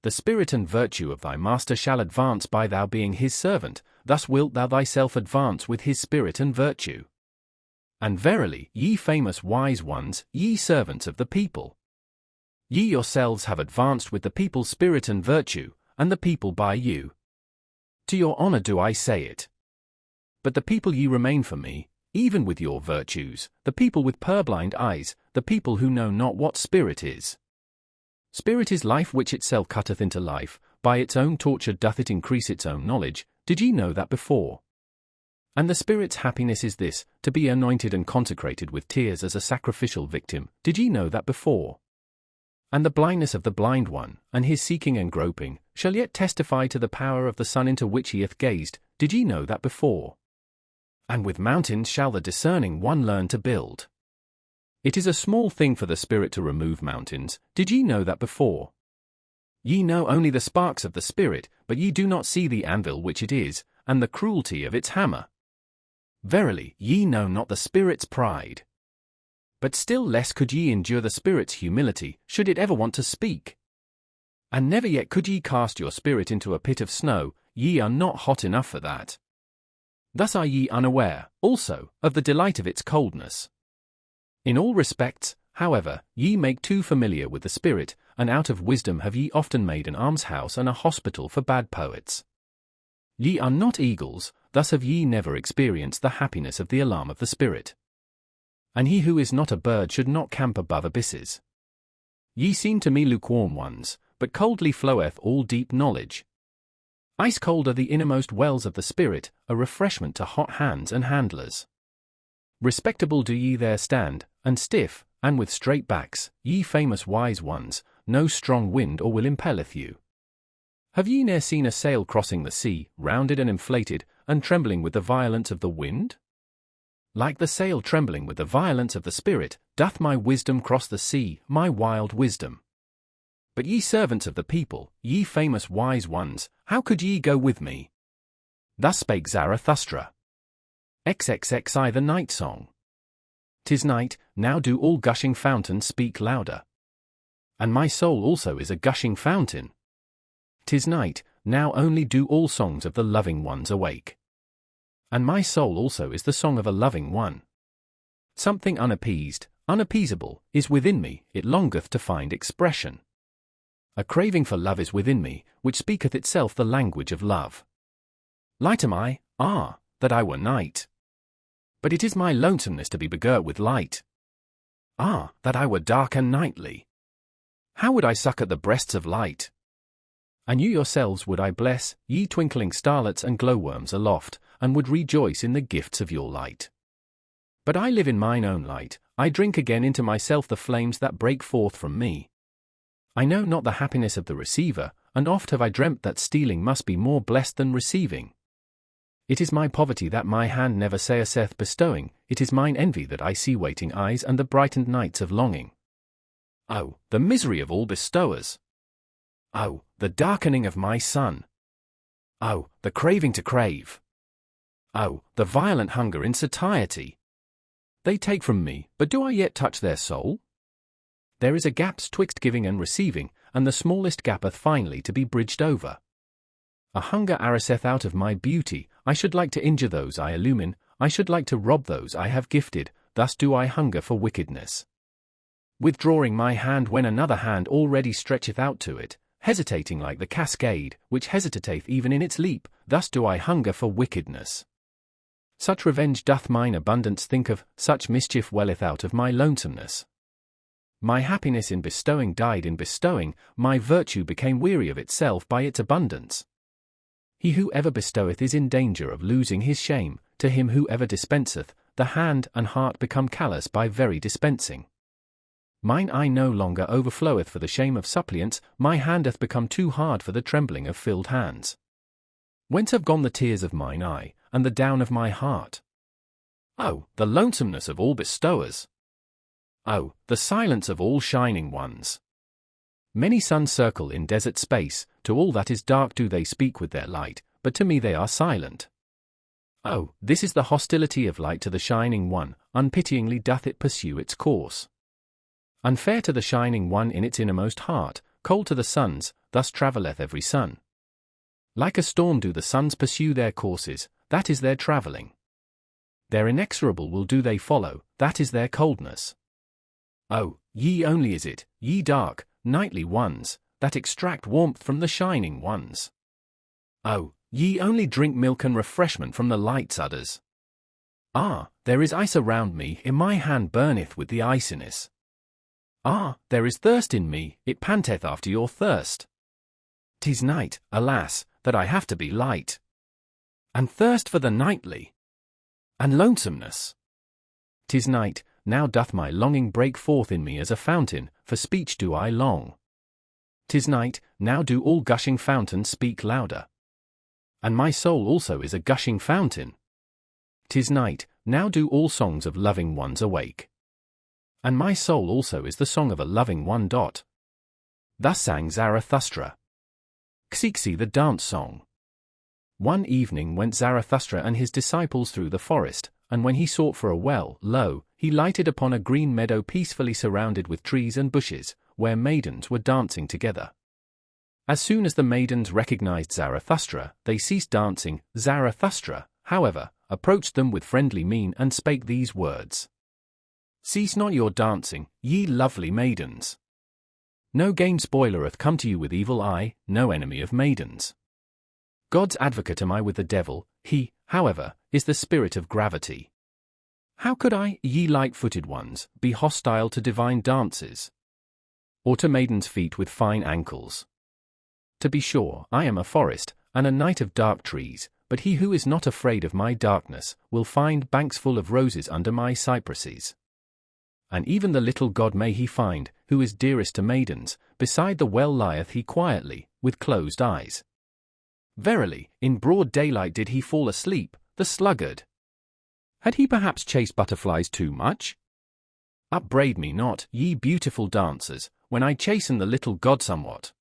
The spirit and virtue of thy master shall advance by thou being his servant, thus wilt thou thyself advance with his spirit and virtue. And verily, ye famous wise ones, ye servants of the people, ye yourselves have advanced with the people's spirit and virtue, and the people by you. To your honor do I say it. But the people ye remain for me, even with your virtues, the people with purblind eyes, the people who know not what spirit is. Spirit is life which itself cutteth into life, by its own torture doth it increase its own knowledge, did ye know that before? And the spirit's happiness is this, to be anointed and consecrated with tears as a sacrificial victim, did ye know that before? And the blindness of the blind one, and his seeking and groping, shall yet testify to the power of the sun into which he hath gazed, did ye know that before? And with mountains shall the discerning one learn to build. It is a small thing for the spirit to remove mountains, did ye know that before? Ye know only the sparks of the spirit, but ye do not see the anvil which it is, and the cruelty of its hammer. Verily, ye know not the spirit's pride. But still less could ye endure the spirit's humility, should it ever want to speak. And never yet could ye cast your spirit into a pit of snow, ye are not hot enough for that. Thus are ye unaware, also, of the delight of its coldness. In all respects, however, ye make too familiar with the spirit, and out of wisdom have ye often made an almshouse and a hospital for bad poets. Ye are not eagles, thus have ye never experienced the happiness of the alarm of the spirit. And he who is not a bird should not camp above abysses. Ye seem to me lukewarm ones, but coldly floweth all deep knowledge. Ice cold are the innermost wells of the spirit, a refreshment to hot hands and handlers. Respectable do ye there stand, and stiff, and with straight backs, ye famous wise ones, no strong wind or will impelleth you. Have ye ne'er seen a sail crossing the sea, rounded and inflated, and trembling with the violence of the wind? Like the sail trembling with the violence of the spirit, doth my wisdom cross the sea, my wild wisdom. But ye servants of the people, ye famous wise ones, how could ye go with me? Thus spake Zarathustra. XXXI the Night Song. 'Tis night, now do all gushing fountains speak louder. And my soul also is a gushing fountain. 'Tis night, now only do all songs of the loving ones awake. And my soul also is the song of a loving one. Something unappeased, unappeasable, is within me, it longeth to find expression. A craving for love is within me, which speaketh itself the language of love. Light am I, that I were night. But it is my lonesomeness to be begirt with light. That I were dark and nightly. How would I suck at the breasts of light? And you yourselves would I bless, ye twinkling starlets and glowworms aloft, and would rejoice in the gifts of your light. But I live in mine own light, I drink again into myself the flames that break forth from me. I know not the happiness of the receiver, and oft have I dreamt that stealing must be more blessed than receiving. It is my poverty that my hand never saith bestowing, it is mine envy that I see waiting eyes and the brightened nights of longing. Oh, the misery of all bestowers! Oh, the darkening of my sun! Oh, the craving to crave! Oh, the violent hunger in satiety! They take from me, but do I yet touch their soul? There is a gap twixt giving and receiving, and the smallest gapeth finally to be bridged over. A hunger arreseth out of my beauty, I should like to injure those I illumine, I should like to rob those I have gifted, thus do I hunger for wickedness. Withdrawing my hand when another hand already stretcheth out to it, hesitating like the cascade, which hesitateth even in its leap, thus do I hunger for wickedness. Such revenge doth mine abundance think of, such mischief welleth out of my lonesomeness. My happiness in bestowing died in bestowing, my virtue became weary of itself by its abundance. He who ever bestoweth is in danger of losing his shame, to him who ever dispenseth, the hand and heart become callous by very dispensing. Mine eye no longer overfloweth for the shame of suppliants, my hand hath become too hard for the trembling of filled hands. Whence have gone the tears of mine eye, and the down of my heart? Oh, the lonesomeness of all bestowers! Oh, the silence of all shining ones! Many suns circle in desert space, to all that is dark do they speak with their light, but to me they are silent. Oh, this is the hostility of light to the shining one, unpityingly doth it pursue its course. Unfair to the shining one in its innermost heart, cold to the suns, thus travelleth every sun. Like a storm do the suns pursue their courses, that is their travelling. Their inexorable will do they follow, that is their coldness. Oh, ye only is it, ye dark, nightly ones, that extract warmth from the shining ones. Oh, ye only drink milk and refreshment from the light's udders. There is ice around me, in my hand burneth with the iciness. There is thirst in me, it panteth after your thirst. 'Tis night, alas, that I have to be light. And thirst for the nightly. And lonesomeness. 'Tis night, now doth my longing break forth in me as a fountain, for speech do I long. 'Tis night, now do all gushing fountains speak louder. And my soul also is a gushing fountain. 'Tis night, now do all songs of loving ones awake. And my soul also is the song of a loving one. Thus sang Zarathustra. Xixi the Dance Song. One evening went Zarathustra and his disciples through the forest, and when he sought for a well, lo, he lighted upon a green meadow peacefully surrounded with trees and bushes, where maidens were dancing together. As soon as the maidens recognized Zarathustra, they ceased dancing. Zarathustra, however, approached them with friendly mien and spake these words. Cease not your dancing, ye lovely maidens. No game spoiler hath come to you with evil eye, no enemy of maidens. God's advocate am I with the devil, he, however, is the spirit of gravity. How could I, ye light-footed ones, be hostile to divine dances? Or to maidens' feet with fine ankles? To be sure, I am a forest, and a night of dark trees, but he who is not afraid of my darkness, will find banks full of roses under my cypresses. And even the little God may he find, who is dearest to maidens, beside the well lieth he quietly, with closed eyes. Verily, in broad daylight did he fall asleep, the sluggard. Had he perhaps chased butterflies too much? Upbraid me not, ye beautiful dancers, when I chasten the little God somewhat.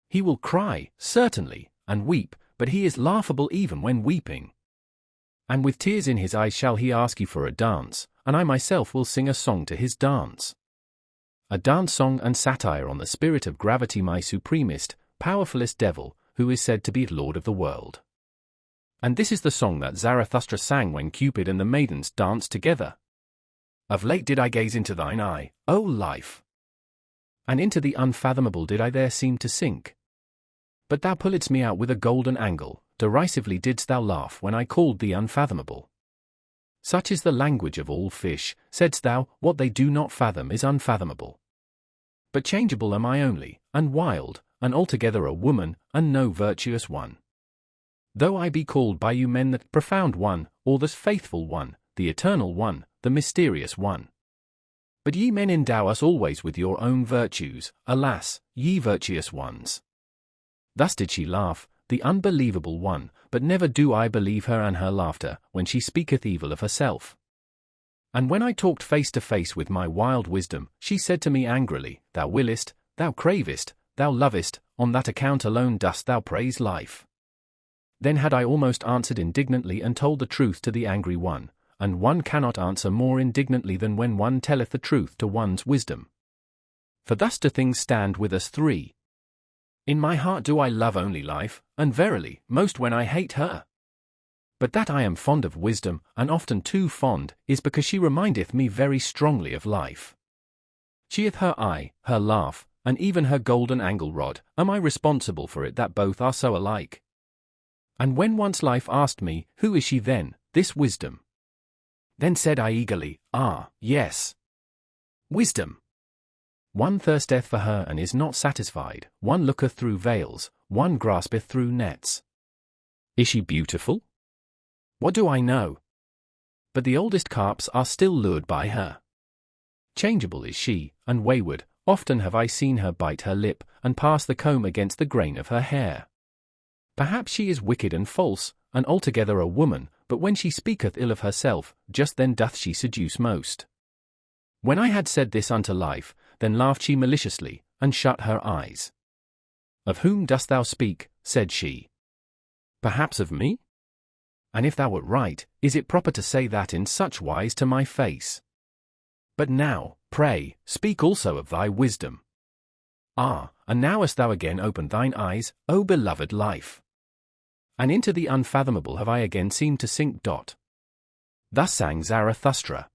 He will cry, certainly, and weep, but he is laughable even when weeping. And with tears in his eyes shall he ask you for a dance, and I myself will sing a song to his dance. A dance song and satire on the spirit of gravity, my supremest, powerfulest devil, who is said to be Lord of the world. And this is the song that Zarathustra sang when Cupid and the maidens danced together. Of late did I gaze into thine eye, O life! And into the unfathomable did I there seem to sink. But thou pulledst me out with a golden angle, derisively didst thou laugh when I called thee unfathomable. Such is the language of all fish, saidst thou, what they do not fathom is unfathomable. But changeable am I only, and wild, and altogether a woman, and no virtuous one. Though I be called by you men the profound one, or the faithful one, the eternal one, the mysterious one. But ye men endow us always with your own virtues, alas, ye virtuous ones. Thus did she laugh, the unbelievable one, but never do I believe her and her laughter, when she speaketh evil of herself. And when I talked face to face with my wild wisdom, she said to me angrily, Thou willest, thou cravest, thou lovest, on that account alone dost thou praise life. Then had I almost answered indignantly and told the truth to the angry one, and one cannot answer more indignantly than when one telleth the truth to one's wisdom. For thus do things stand with us three. In my heart do I love only life, and verily, most when I hate her. But that I am fond of wisdom, and often too fond, is because she remindeth me very strongly of life. She hath her eye, her laugh, and even her golden angle rod, am I responsible for it that both are so alike? And when once life asked me, who is she then, this wisdom? Then said I eagerly, yes. Wisdom. One thirsteth for her and is not satisfied, one looketh through veils, one graspeth through nets. Is she beautiful? What do I know? But the oldest carps are still lured by her. Changeable is she, and wayward, often have I seen her bite her lip, and pass the comb against the grain of her hair. Perhaps she is wicked and false, and altogether a woman, but when she speaketh ill of herself, just then doth she seduce most. When I had said this unto life, then laughed she maliciously, and shut her eyes. Of whom dost thou speak? Said she. Perhaps of me? And if thou wert right, is it proper to say that in such wise to my face? But now, pray, speak also of thy wisdom. And now hast thou again opened thine eyes, O beloved life. And into the unfathomable have I again seemed to sink. Thus sang Zarathustra.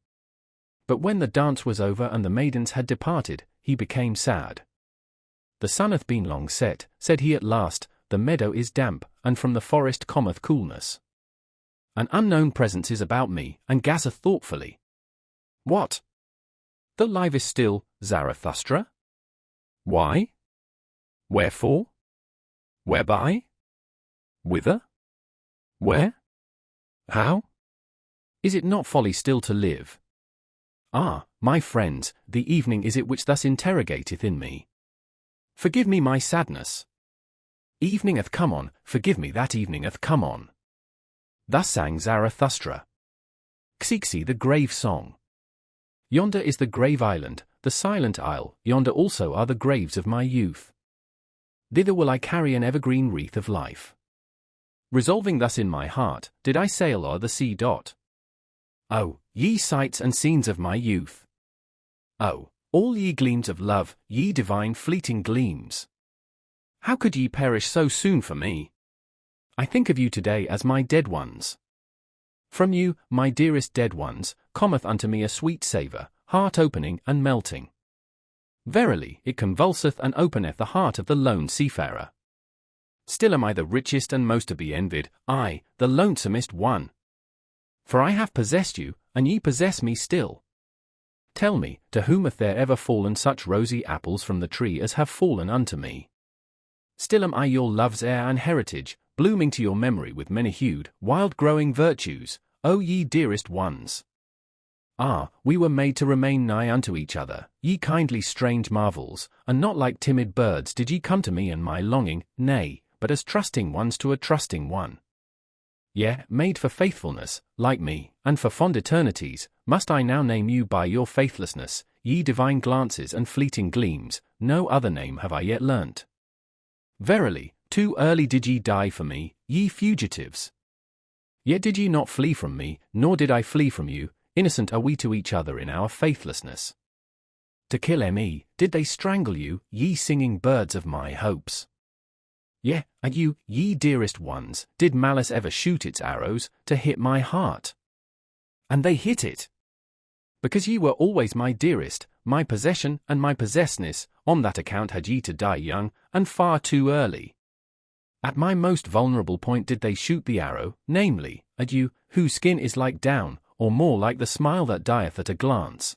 But when the dance was over and the maidens had departed, he became sad. The sun hath been long set, said he at last, the meadow is damp, and from the forest cometh coolness. An unknown presence is about me, and gazeth thoughtfully. What? Thou livest still, Zarathustra? Why? Wherefore? Whereby? Whither? Where? How? Is it not folly still to live? My friends, the evening is it which thus interrogateth in me. Forgive me my sadness. Evening hath come on, forgive me that evening hath come on. Thus sang Zarathustra. Xixi the grave song. Yonder is the grave island, the silent isle, yonder also are the graves of my youth. Thither will I carry an evergreen wreath of life. Resolving thus in my heart, did I sail o'er the sea. Oh, ye sights and scenes of my youth! Oh, all ye gleams of love, ye divine fleeting gleams! How could ye perish so soon for me? I think of you today as my dead ones. From you, my dearest dead ones, cometh unto me a sweet savour, heart-opening and melting. Verily, it convulseth and openeth the heart of the lone seafarer. Still am I the richest and most to be envied, I, the lonesomest one. For I have possessed you, and ye possess me still. Tell me, to whom hath there ever fallen such rosy apples from the tree as have fallen unto me? Still am I your love's heir and heritage, blooming to your memory with many-hued, wild-growing virtues, O ye dearest ones. Ah, we were made to remain nigh unto each other, ye kindly strange marvels, and not like timid birds did ye come to me and my longing, nay, but as trusting ones to a trusting one. Yea, made for faithfulness, like me, and for fond eternities, must I now name you by your faithlessness, ye divine glances and fleeting gleams, no other name have I yet learnt. Verily, too early did ye die for me, ye fugitives. Yet did ye not flee from me, nor did I flee from you, innocent are we to each other in our faithlessness. To kill me, did they strangle you, ye singing birds of my hopes? Yea, and you, ye dearest ones, did malice ever shoot its arrows, to hit my heart? And they hit it. Because ye were always my dearest, my possession and my possessness, on that account had ye to die young, and far too early. At my most vulnerable point did they shoot the arrow, namely, at you, whose skin is like down, or more like the smile that dieth at a glance.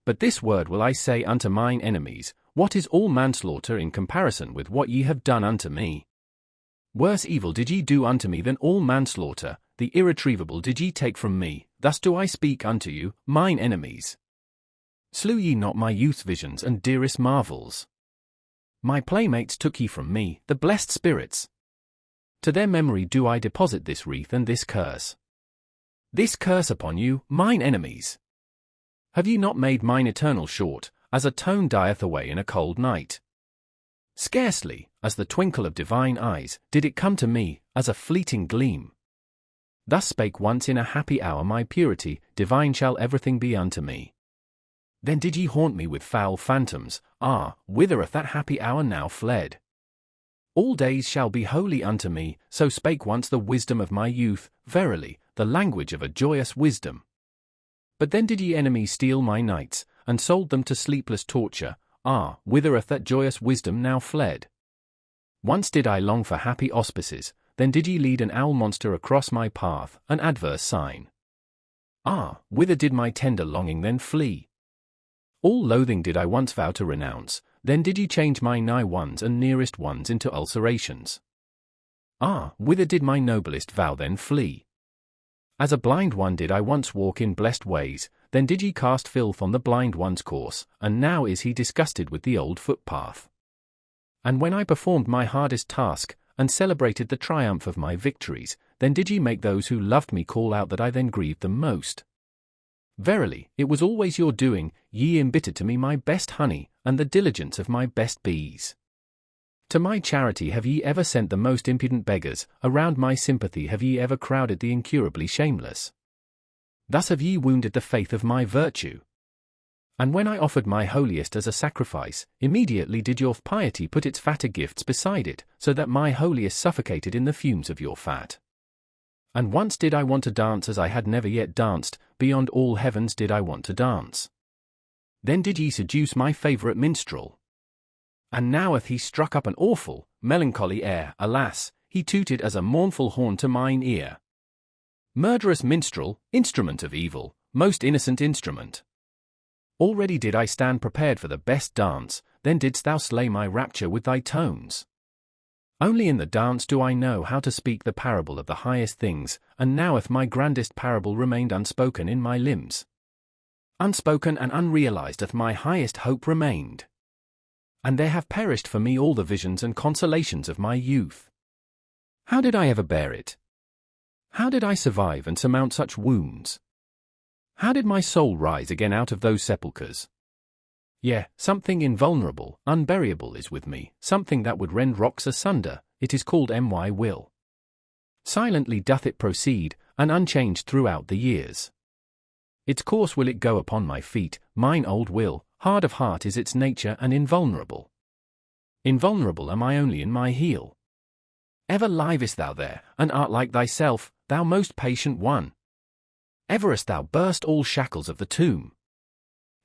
But this word will I say unto mine enemies, what is all manslaughter in comparison with what ye have done unto me? Worse evil did ye do unto me than all manslaughter, the irretrievable did ye take from me, thus do I speak unto you, mine enemies. Slew ye not my youth's visions and dearest marvels? My playmates took ye from me, the blessed spirits. To their memory do I deposit this wreath and this curse. This curse upon you, mine enemies. Have ye not made mine eternal short, as a tone dieth away in a cold night? Scarcely, as the twinkle of divine eyes, did it come to me, as a fleeting gleam. Thus spake once in a happy hour my purity, divine shall everything be unto me. Then did ye haunt me with foul phantoms, ah, whither hath that happy hour now fled? All days shall be holy unto me, so spake once the wisdom of my youth, verily, the language of a joyous wisdom. But then did ye enemies steal my nights, and sold them to sleepless torture, ah, whither hath that joyous wisdom now fled? Once did I long for happy auspices, then did ye lead an owl monster across my path, an adverse sign. Ah, whither did my tender longing then flee? All loathing did I once vow to renounce, then did ye change my nigh ones and nearest ones into ulcerations. Ah, whither did my noblest vow then flee? As a blind one did I once walk in blessed ways, then did ye cast filth on the blind one's course, and now is he disgusted with the old footpath. And when I performed my hardest task, and celebrated the triumph of my victories, then did ye make those who loved me call out that I then grieved them most. Verily, it was always your doing, ye embittered to me my best honey, and the diligence of my best bees. To my charity have ye ever sent the most impudent beggars, around my sympathy have ye ever crowded the incurably shameless. Thus have ye wounded the faith of my virtue. And when I offered my holiest as a sacrifice, immediately did your piety put its fatter gifts beside it, so that my holiest suffocated in the fumes of your fat. And once did I want to dance as I had never yet danced, beyond all heavens did I want to dance. Then did ye seduce my favourite minstrel. And now hath he struck up an awful, melancholy air, alas, he tooted as a mournful horn to mine ear. Murderous minstrel, instrument of evil, most innocent instrument. Already did I stand prepared for the best dance, then didst thou slay my rapture with thy tones. Only in the dance do I know how to speak the parable of the highest things, and now hath my grandest parable remained unspoken in my limbs. Unspoken and unrealized hath my highest hope remained. And there have perished for me all the visions and consolations of my youth. How did I ever bear it? How did I survive and surmount such wounds? How did my soul rise again out of those sepulchres? Yea, something invulnerable, unburyable is with me, something that would rend rocks asunder, it is called my will. Silently doth it proceed, and unchanged throughout the years. Its course will it go upon my feet, mine old will, hard of heart is its nature and invulnerable. Invulnerable am I only in my heel. Ever livest thou there, and art like thyself, thou most patient one. Ever hast thou burst all shackles of the tomb.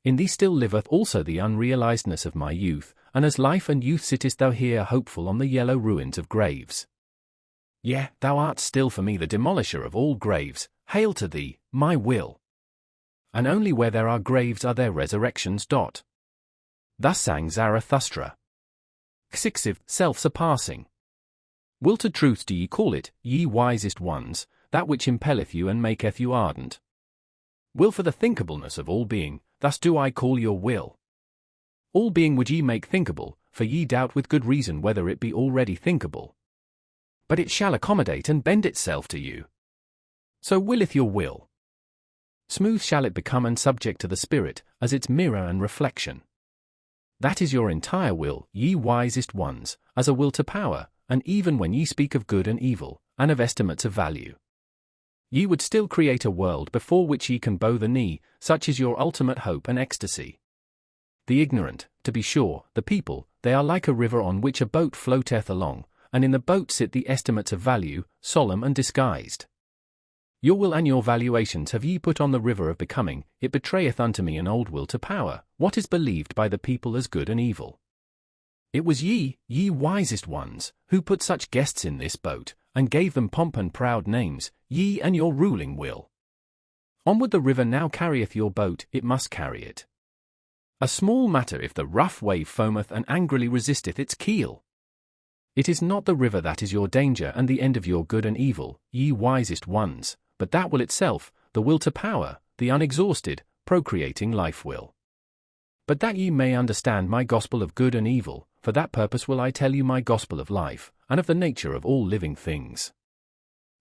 In thee still liveth also the unrealizedness of my youth, and as life and youth sittest thou here hopeful on the yellow ruins of graves. Yea, thou art still for me the demolisher of all graves. Hail to thee, my will! And only where there are graves are there resurrections. Thus sang Zarathustra. Excessive, self-surpassing. Will to truth do ye call it, ye wisest ones, that which impelleth you and maketh you ardent. Will for the thinkableness of all being, thus do I call your will. All being would ye make thinkable, for ye doubt with good reason whether it be already thinkable. But it shall accommodate and bend itself to you. So willeth your will. Smooth shall it become and subject to the spirit, as its mirror and reflection. That is your entire will, ye wisest ones, as a will to power, and even when ye speak of good and evil, and of estimates of value. Ye would still create a world before which ye can bow the knee, such is your ultimate hope and ecstasy. The ignorant, to be sure, the people, they are like a river on which a boat floateth along, and in the boat sit the estimates of value, solemn and disguised. Your will and your valuations have ye put on the river of becoming, it betrayeth unto me an old will to power, what is believed by the people as good and evil. It was ye, ye wisest ones, who put such guests in this boat, and gave them pomp and proud names, ye and your ruling will. Onward the river now carrieth your boat, it must carry it. A small matter if the rough wave foameth and angrily resisteth its keel. It is not the river that is your danger and the end of your good and evil, ye wisest ones, but that will itself, the will to power, the unexhausted, procreating life will. But that ye may understand my gospel of good and evil, for that purpose will I tell you my gospel of life, and of the nature of all living things.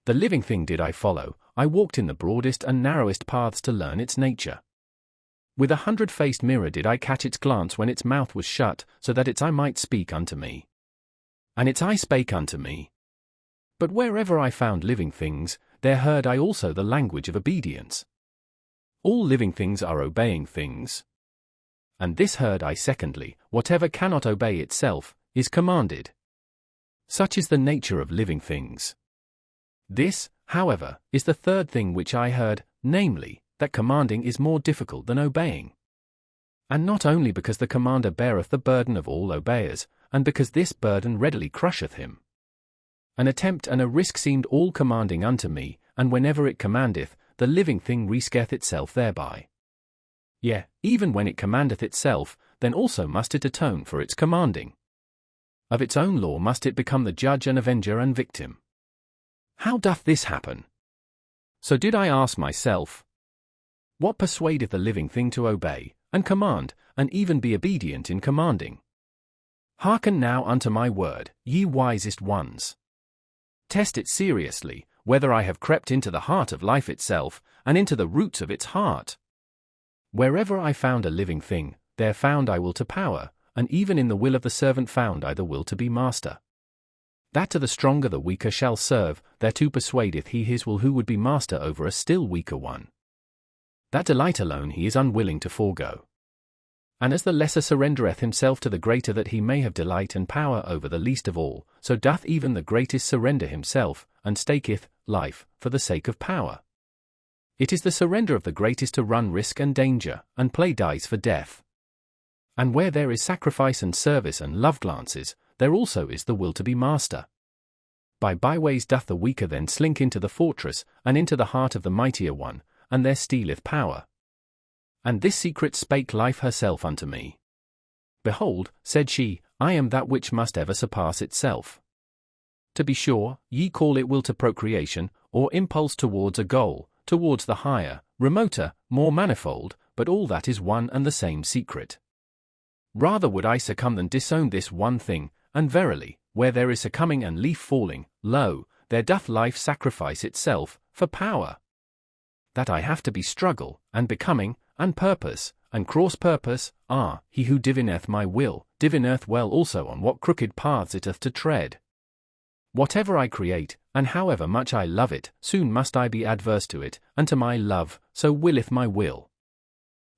The living thing did I follow, I walked in the broadest and narrowest paths to learn its nature. With 100-faced mirror did I catch its glance when its mouth was shut, so that its eye might speak unto me. And its eye spake unto me. But wherever I found living things, there heard I also the language of obedience. All living things are obeying things. And this heard I secondly, whatever cannot obey itself, is commanded. Such is the nature of living things. This, however, is the third thing which I heard, namely, that commanding is more difficult than obeying. And not only because the commander beareth the burden of all obeyers, and because this burden readily crusheth him. An attempt and a risk seemed all commanding unto me, and whenever it commandeth, the living thing risketh itself thereby. Yea, even when it commandeth itself, then also must it atone for its commanding. Of its own law must it become the judge and avenger and victim. How doth this happen? So did I ask myself, what persuadeth the living thing to obey, and command, and even be obedient in commanding? Hearken now unto my word, ye wisest ones. Test it seriously, whether I have crept into the heart of life itself, and into the roots of its heart. Wherever I found a living thing, there found I will to power, and even in the will of the servant found I the will to be master. That to the stronger the weaker shall serve, thereto persuadeth he his will who would be master over a still weaker one. That delight alone he is unwilling to forego. And as the lesser surrendereth himself to the greater that he may have delight and power over the least of all, so doth even the greatest surrender himself, and staketh life for the sake of power. It is the surrender of the greatest to run risk and danger, and play dice for death. And where there is sacrifice and service and love glances, there also is the will to be master. By byways doth the weaker then slink into the fortress, and into the heart of the mightier one, and there stealeth power. And this secret spake life herself unto me. Behold, said she, I am that which must ever surpass itself. To be sure, ye call it will to procreation, or impulse towards a goal, towards the higher, remoter, more manifold, but all that is one and the same secret. Rather would I succumb than disown this one thing, and verily, where there is succumbing and leaf falling, lo, there doth life sacrifice itself, for power. That I have to be struggle, and becoming, and purpose, and cross-purpose, he who divineth my will, divineth well also on what crooked paths it hath to tread. Whatever I create, and however much I love it, soon must I be adverse to it, and to my love, so willeth my will.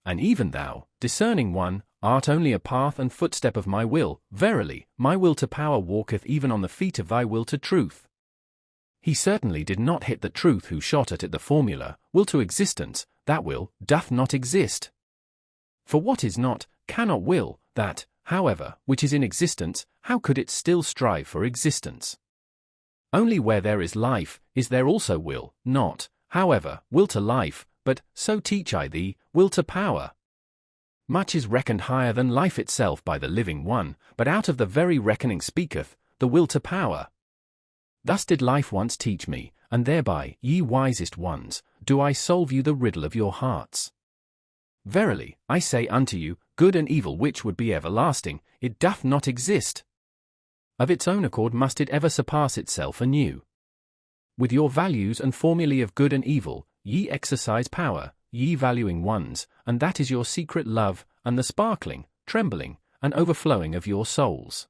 And even thou, discerning one, art only a path and footstep of my will, verily, my will to power walketh even on the feet of thy will to truth. He certainly did not hit the truth who shot at it the formula, will to existence, that will, doth not exist. For what is not, cannot will, that, however, which is in existence, how could it still strive for existence? Only where there is life, is there also will, not, however, will to life, but, so teach I thee, will to power. Much is reckoned higher than life itself by the living one, but out of the very reckoning speaketh, the will to power. Thus did life once teach me, and thereby, ye wisest ones, do I solve you the riddle of your hearts. Verily, I say unto you, good and evil which would be everlasting, it doth not exist. Of its own accord must it ever surpass itself anew. With your values and formulae of good and evil, ye exercise power, ye valuing ones, and that is your secret love, and the sparkling, trembling, and overflowing of your souls.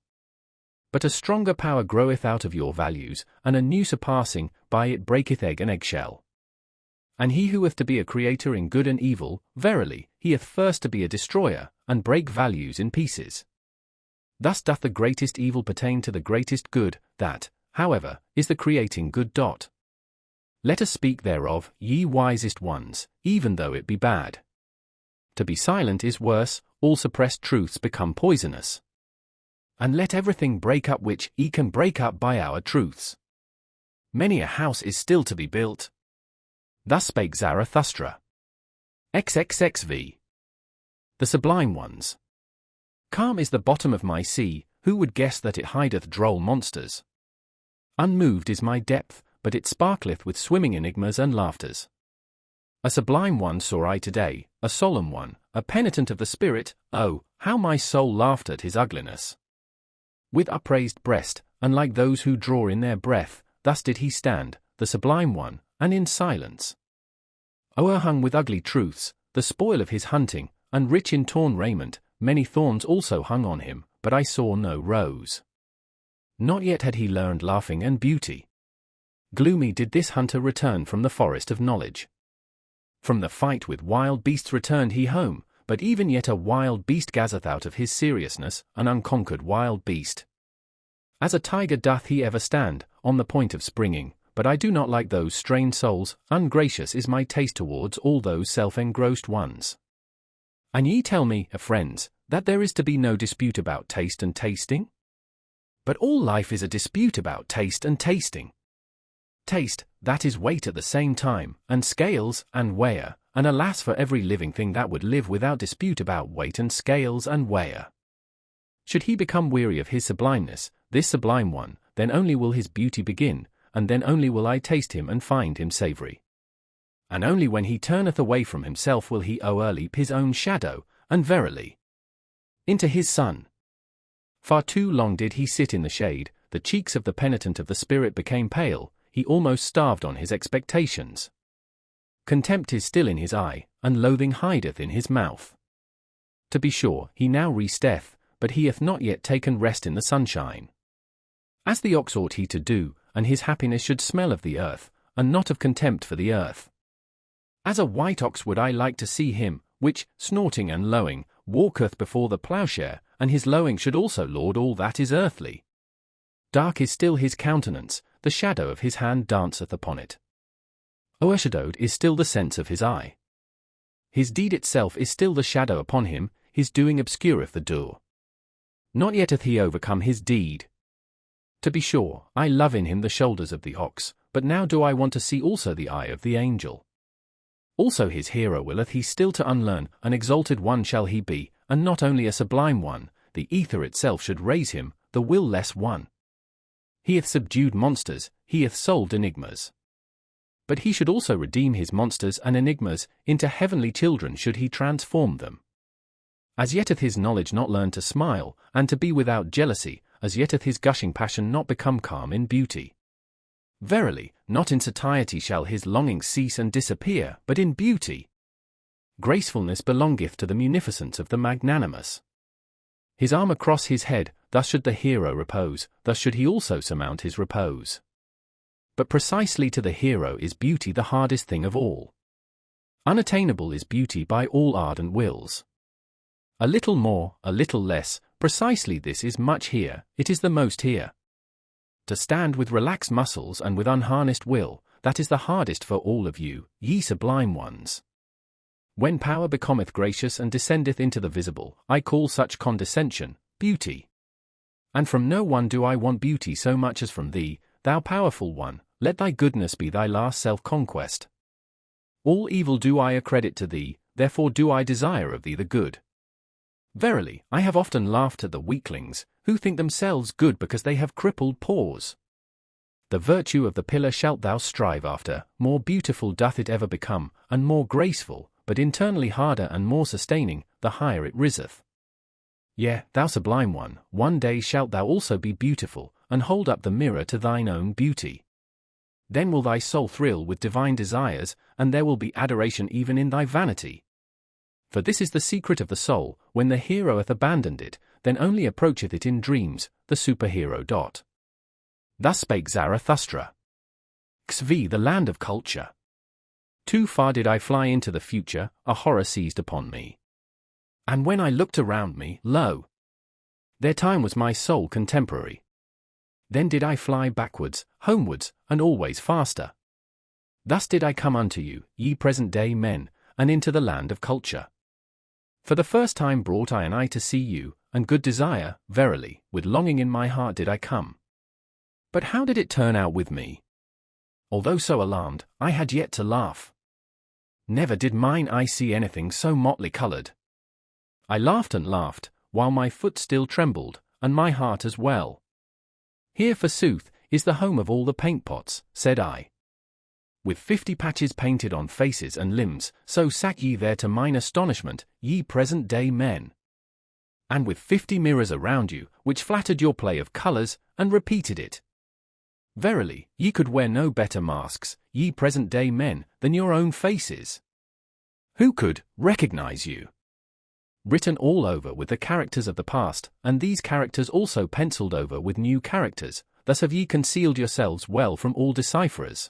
But a stronger power groweth out of your values, and a new surpassing, by it breaketh egg and eggshell. And he who hath to be a creator in good and evil, verily, he hath first to be a destroyer, and break values in pieces. Thus doth the greatest evil pertain to the greatest good, that, however, is the creating good. Let us speak thereof, ye wisest ones, even though it be bad. To be silent is worse, all suppressed truths become poisonous. And let everything break up which ye can break up by our truths. Many a house is still to be built. Thus spake Zarathustra. XXXV. The sublime ones. Calm is the bottom of my sea, who would guess that it hideth droll monsters? Unmoved is my depth, but it sparkleth with swimming enigmas and laughters. A sublime one saw I today, a solemn one, a penitent of the spirit, oh, how my soul laughed at his ugliness. With upraised breast, and like those who draw in their breath, thus did he stand, the sublime one, and in silence. O'erhung with ugly truths, the spoil of his hunting, and rich in torn raiment, many thorns also hung on him, but I saw no rose. Not yet had he learned laughing and beauty. Gloomy did this hunter return from the forest of knowledge. From the fight with wild beasts returned he home, but even yet a wild beast gazeth out of his seriousness, an unconquered wild beast. As a tiger doth he ever stand, on the point of springing, but I do not like those strained souls, ungracious is my taste towards all those self-engrossed ones. And ye tell me, friends, that there is to be no dispute about taste and tasting? But all life is a dispute about taste and tasting. Taste, that is weight at the same time, and scales, and weigher, and alas for every living thing that would live without dispute about weight and scales and weigher. Should he become weary of his sublimeness, this sublime one, then only will his beauty begin, and then only will I taste him and find him savory. And only when he turneth away from himself will he o'erleap his own shadow, and verily, into his sun. Far too long did he sit in the shade, the cheeks of the penitent of the spirit became pale, he almost starved on his expectations. Contempt is still in his eye, and loathing hideth in his mouth. To be sure, he now resteth, but he hath not yet taken rest in the sunshine. As the ox ought he to do, and his happiness should smell of the earth, and not of contempt for the earth. As a white ox would I like to see him, which, snorting and lowing, walketh before the ploughshare, and his lowing should also lord all that is earthly. Dark is still his countenance, the shadow of his hand danceth upon it. O'ershadowed is still the sense of his eye. His deed itself is still the shadow upon him, his doing obscureth the doer. Not yet hath he overcome his deed. To be sure, I love in him the shoulders of the ox, but now do I want to see also the eye of the angel. Also his hero willeth he still to unlearn, an exalted one shall he be, and not only a sublime one, the ether itself should raise him, the will-less one. He hath subdued monsters, he hath solved enigmas. But he should also redeem his monsters and enigmas, into heavenly children should he transform them. As yet hath his knowledge not learned to smile, and to be without jealousy, as yet hath his gushing passion not become calm in beauty. Verily, not in satiety shall his longing cease and disappear, but in beauty. Gracefulness belongeth to the munificence of the magnanimous. His arm across his head, thus should the hero repose, thus should he also surmount his repose. But precisely to the hero is beauty the hardest thing of all. Unattainable is beauty by all ardent wills. A little more, a little less, precisely this is much here, it is the most here. To stand with relaxed muscles and with unharnessed will, that is the hardest for all of you, ye sublime ones. When power becometh gracious and descendeth into the visible, I call such condescension, beauty. And from no one do I want beauty so much as from thee, thou powerful one, let thy goodness be thy last self-conquest. All evil do I accredit to thee, therefore do I desire of thee the good. Verily, I have often laughed at the weaklings, who think themselves good because they have crippled paws. The virtue of the pillar shalt thou strive after, more beautiful doth it ever become, and more graceful, but internally harder and more sustaining, the higher it riseth. Yea, thou sublime one day shalt thou also be beautiful, and hold up the mirror to thine own beauty. Then will thy soul thrill with divine desires, and there will be adoration even in thy vanity. For this is the secret of the soul, when the hero hath abandoned it, then only approacheth it in dreams, the superhero. Thus spake Zarathustra. XV The land of culture. Too far did I fly into the future, a horror seized upon me. And when I looked around me, lo! Their time was my sole contemporary. Then did I fly backwards, homewards, and always faster. Thus did I come unto you, ye present-day men, and into the land of culture. For the first time brought I an eye to see you, and good desire, verily, with longing in my heart did I come. But how did it turn out with me? Although so alarmed, I had yet to laugh. Never did mine eye see anything so motley coloured. I laughed and laughed, while my foot still trembled, and my heart as well. Here, forsooth, is the home of all the paint-pots, said I. With 50 patches painted on faces and limbs, so sat ye there to mine astonishment, ye present-day men. And with 50 mirrors around you, which flattered your play of colours, and repeated it. Verily, ye could wear no better masks, ye present-day men, than your own faces. Who could recognize you? Written all over with the characters of the past, and these characters also penciled over with new characters, thus have ye concealed yourselves well from all decipherers.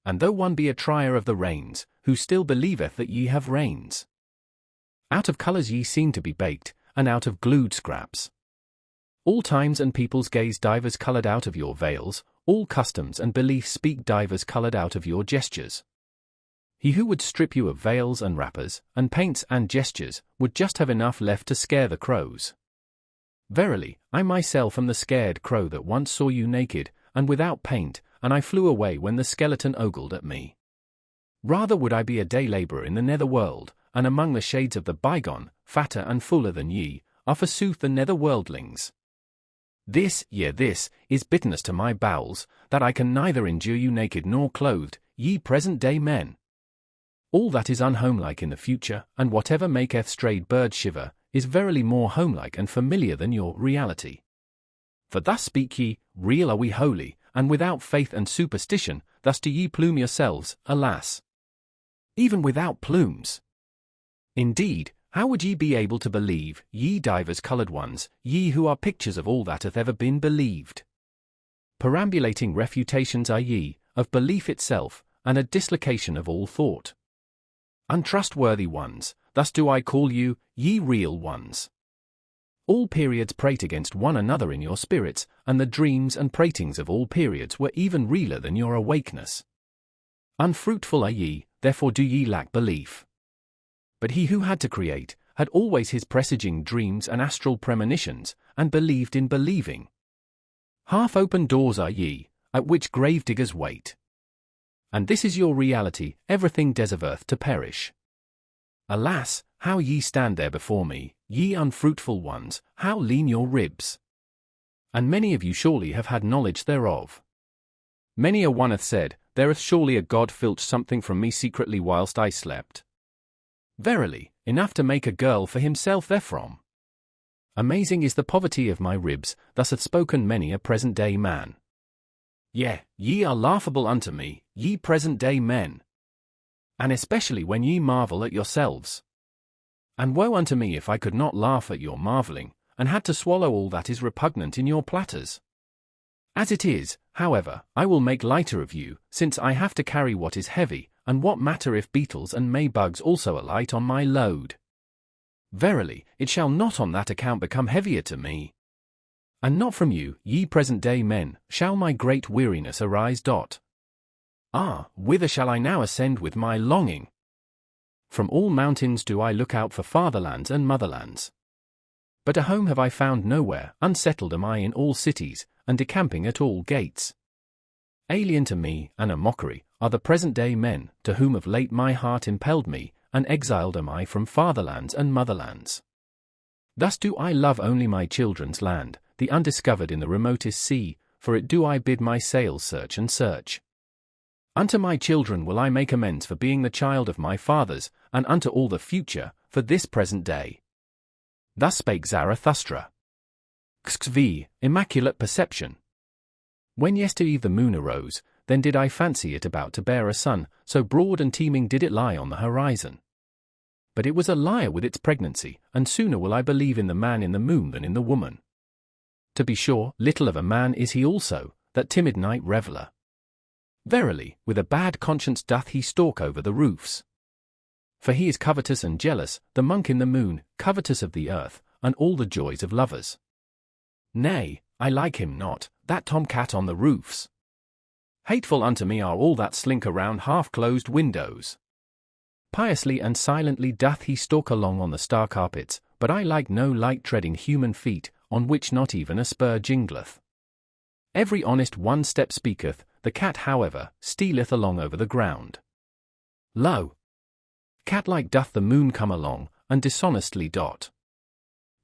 And though one be a trier of the reins, who still believeth that ye have reins? Out of colours ye seem to be baked, and out of glued scraps. All times and peoples gaze divers coloured out of your veils, all customs and beliefs speak divers coloured out of your gestures. He who would strip you of veils and wrappers, and paints and gestures, would just have enough left to scare the crows. Verily, I myself am the scared crow that once saw you naked, and without paint, and I flew away when the skeleton ogled at me. Rather would I be a day labourer in the nether world, and among the shades of the bygone, fatter and fuller than ye, are forsooth the nether worldlings. This is bitterness to my bowels, that I can neither endure you naked nor clothed, ye present-day men. All that is unhomelike in the future, and whatever maketh strayed birds shiver, is verily more homelike and familiar than your reality. For thus speak ye, real are we wholly, and without faith and superstition, thus do ye plume yourselves, alas! Even without plumes. Indeed, how would ye be able to believe, ye divers coloured ones, ye who are pictures of all that hath ever been believed? Perambulating refutations are ye, of belief itself, and a dislocation of all thought. Untrustworthy ones, thus do I call you, ye real ones. All periods prate against one another in your spirits, and the dreams and pratings of all periods were even realer than your awakeness. Unfruitful are ye, therefore do ye lack belief. But he who had to create, had always his presaging dreams and astral premonitions, and believed in believing. Half-open doors are ye, at which grave-diggers wait. And this is your reality, everything deserveth to perish. Alas, how ye stand there before me, ye unfruitful ones, how lean your ribs! And many of you surely have had knowledge thereof. Many a one hath said, there hath surely a God filched something from me secretly whilst I slept. Verily, enough to make a girl for himself therefrom. Amazing is the poverty of my ribs, thus hath spoken many a present-day man. Yea, ye are laughable unto me, ye present-day men. And especially when ye marvel at yourselves. And woe unto me if I could not laugh at your marvelling, and had to swallow all that is repugnant in your platters. As it is, however, I will make lighter of you, since I have to carry what is heavy, and what matter if beetles and maybugs also alight on my load? Verily, it shall not on that account become heavier to me. And not from you, ye present-day men, shall my great weariness arise. Ah, whither shall I now ascend with my longing? From all mountains do I look out for fatherlands and motherlands. But a home have I found nowhere, unsettled am I in all cities, and decamping at all gates. Alien to me, and a mockery, are the present-day men, to whom of late my heart impelled me, and exiled am I from fatherlands and motherlands. Thus do I love only my children's land, the undiscovered in the remotest sea, for it do I bid my sails search and search. Unto my children will I make amends for being the child of my fathers, and unto all the future, for this present day. Thus spake Zarathustra. XV. Immaculate perception. When yestereve the moon arose, then did I fancy it about to bear a son, so broad and teeming did it lie on the horizon. But it was a liar with its pregnancy, and sooner will I believe in the man in the moon than in the woman. To be sure, little of a man is he also, that timid night reveller. Verily, with a bad conscience doth he stalk over the roofs. For he is covetous and jealous, the monk in the moon, covetous of the earth, and all the joys of lovers. Nay, I like him not, that tomcat on the roofs. Hateful unto me are all that slink around half-closed windows. Piously and silently doth he stalk along on the star carpets, but I like no light-treading human feet, on which not even a spur jingleth. Every honest one step speaketh, the cat however, stealeth along over the ground. Lo! Cat-like doth the moon come along, and dishonestly dot.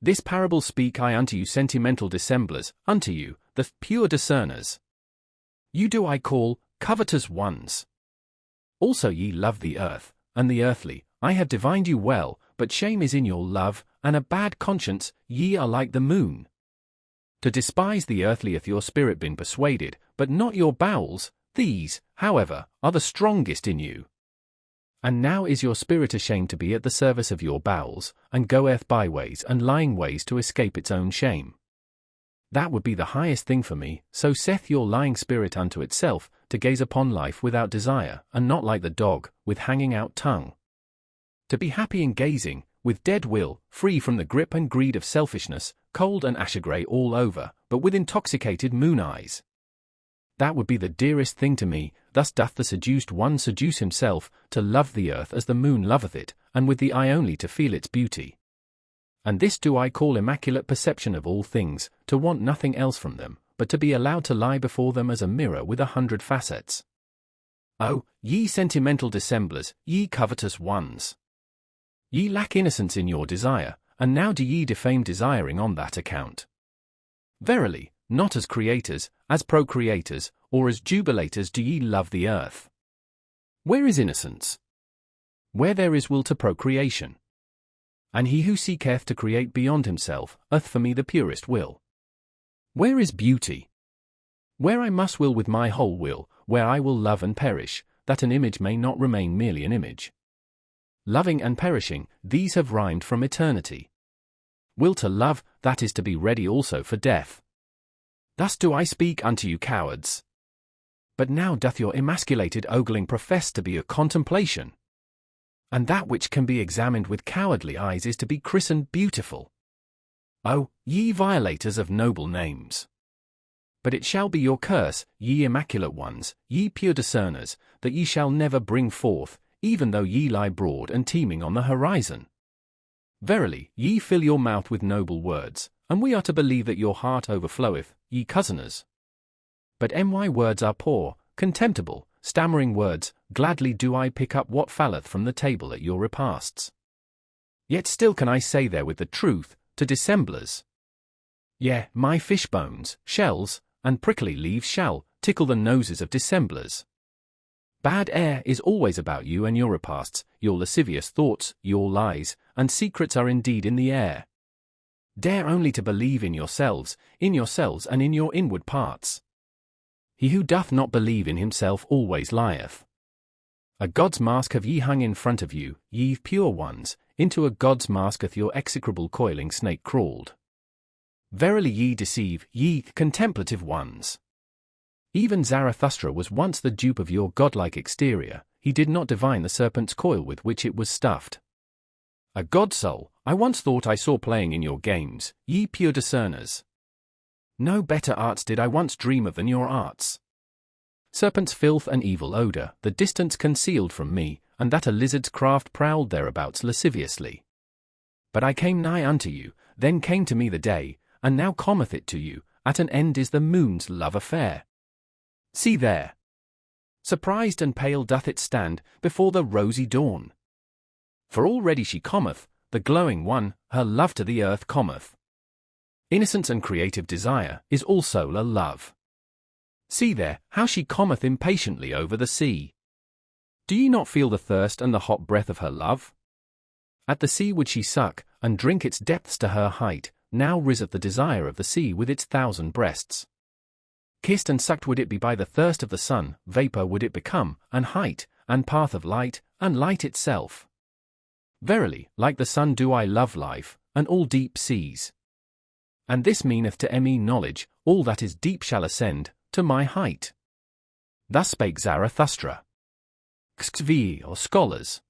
This parable speak I unto you sentimental dissemblers, unto you, the pure discerners. You do I call, covetous ones. Also ye love the earth, and the earthly, I have divined you well, but shame is in your love, and a bad conscience, ye are like the moon. To despise the earthly hath your spirit been persuaded, but not your bowels, these, however, are the strongest in you. And now is your spirit ashamed to be at the service of your bowels, and goeth byways and lying ways to escape its own shame. That would be the highest thing for me, so saith your lying spirit unto itself, to gaze upon life without desire, and not like the dog, with hanging out tongue. To be happy in gazing, with dead will, free from the grip and greed of selfishness, cold and asher-grey all over, but with intoxicated moon eyes. That would be the dearest thing to me. Thus doth the seduced one seduce himself, to love the earth as the moon loveth it, and with the eye only to feel its beauty. And this do I call immaculate perception of all things, to want nothing else from them, but to be allowed to lie before them as a mirror with 100 facets. Oh, ye sentimental dissemblers, ye covetous ones! Ye lack innocence in your desire, and now do ye defame desiring on that account. Verily, not as creators, as procreators, or as jubilators do ye love the earth. Where is innocence? Where there is will to procreation. And he who seeketh to create beyond himself, hath for me the purest will. Where is beauty? Where I must will with my whole will, where I will love and perish, that an image may not remain merely an image. Loving and perishing, these have rhymed from eternity. Will to love, that is to be ready also for death. Thus do I speak unto you cowards. But now doth your emasculated ogling profess to be a contemplation. And that which can be examined with cowardly eyes is to be christened beautiful. Oh, ye violators of noble names! But it shall be your curse, ye immaculate ones, ye pure discerners, that ye shall never bring forth, even though ye lie broad and teeming on the horizon. Verily, ye fill your mouth with noble words, and we are to believe that your heart overfloweth, ye cozeners. But my words are poor, contemptible, stammering words, gladly do I pick up what falleth from the table at your repasts. Yet still can I say there with the truth, to dissemblers. Yea, my fish bones, shells, and prickly leaves shall tickle the noses of dissemblers. Bad air is always about you and your repasts, your lascivious thoughts, your lies, and secrets are indeed in the air. Dare only to believe in yourselves and in your inward parts. He who doth not believe in himself always lieth. A god's mask have ye hung in front of you, ye pure ones, into a god's mask hath your execrable coiling snake crawled. Verily ye deceive, ye contemplative ones. Even Zarathustra was once the dupe of your godlike exterior, he did not divine the serpent's coil with which it was stuffed. A god-soul, I once thought I saw playing in your games, ye pure discerners. No better arts did I once dream of than your arts. Serpent's filth and evil odor, the distance concealed from me, and that a lizard's craft prowled thereabouts lasciviously. But I came nigh unto you, then came to me the day, and now cometh it to you, at an end is the moon's love affair. See there! Surprised and pale doth it stand, before the rosy dawn. For already she cometh, the glowing one, her love to the earth cometh. Innocence and creative desire is also a love. See there, how she cometh impatiently over the sea. Do ye not feel the thirst and the hot breath of her love? At the sea would she suck, and drink its depths to her height, now riseth the desire of the sea with its 1,000 breasts. Kissed and sucked would it be by the thirst of the sun, vapour would it become, and height, and path of light, and light itself. Verily, like the sun do I love life, and all deep seas. And this meaneth to me knowledge, all that is deep shall ascend, to my height. Thus spake Zarathustra. Xvi, or scholars.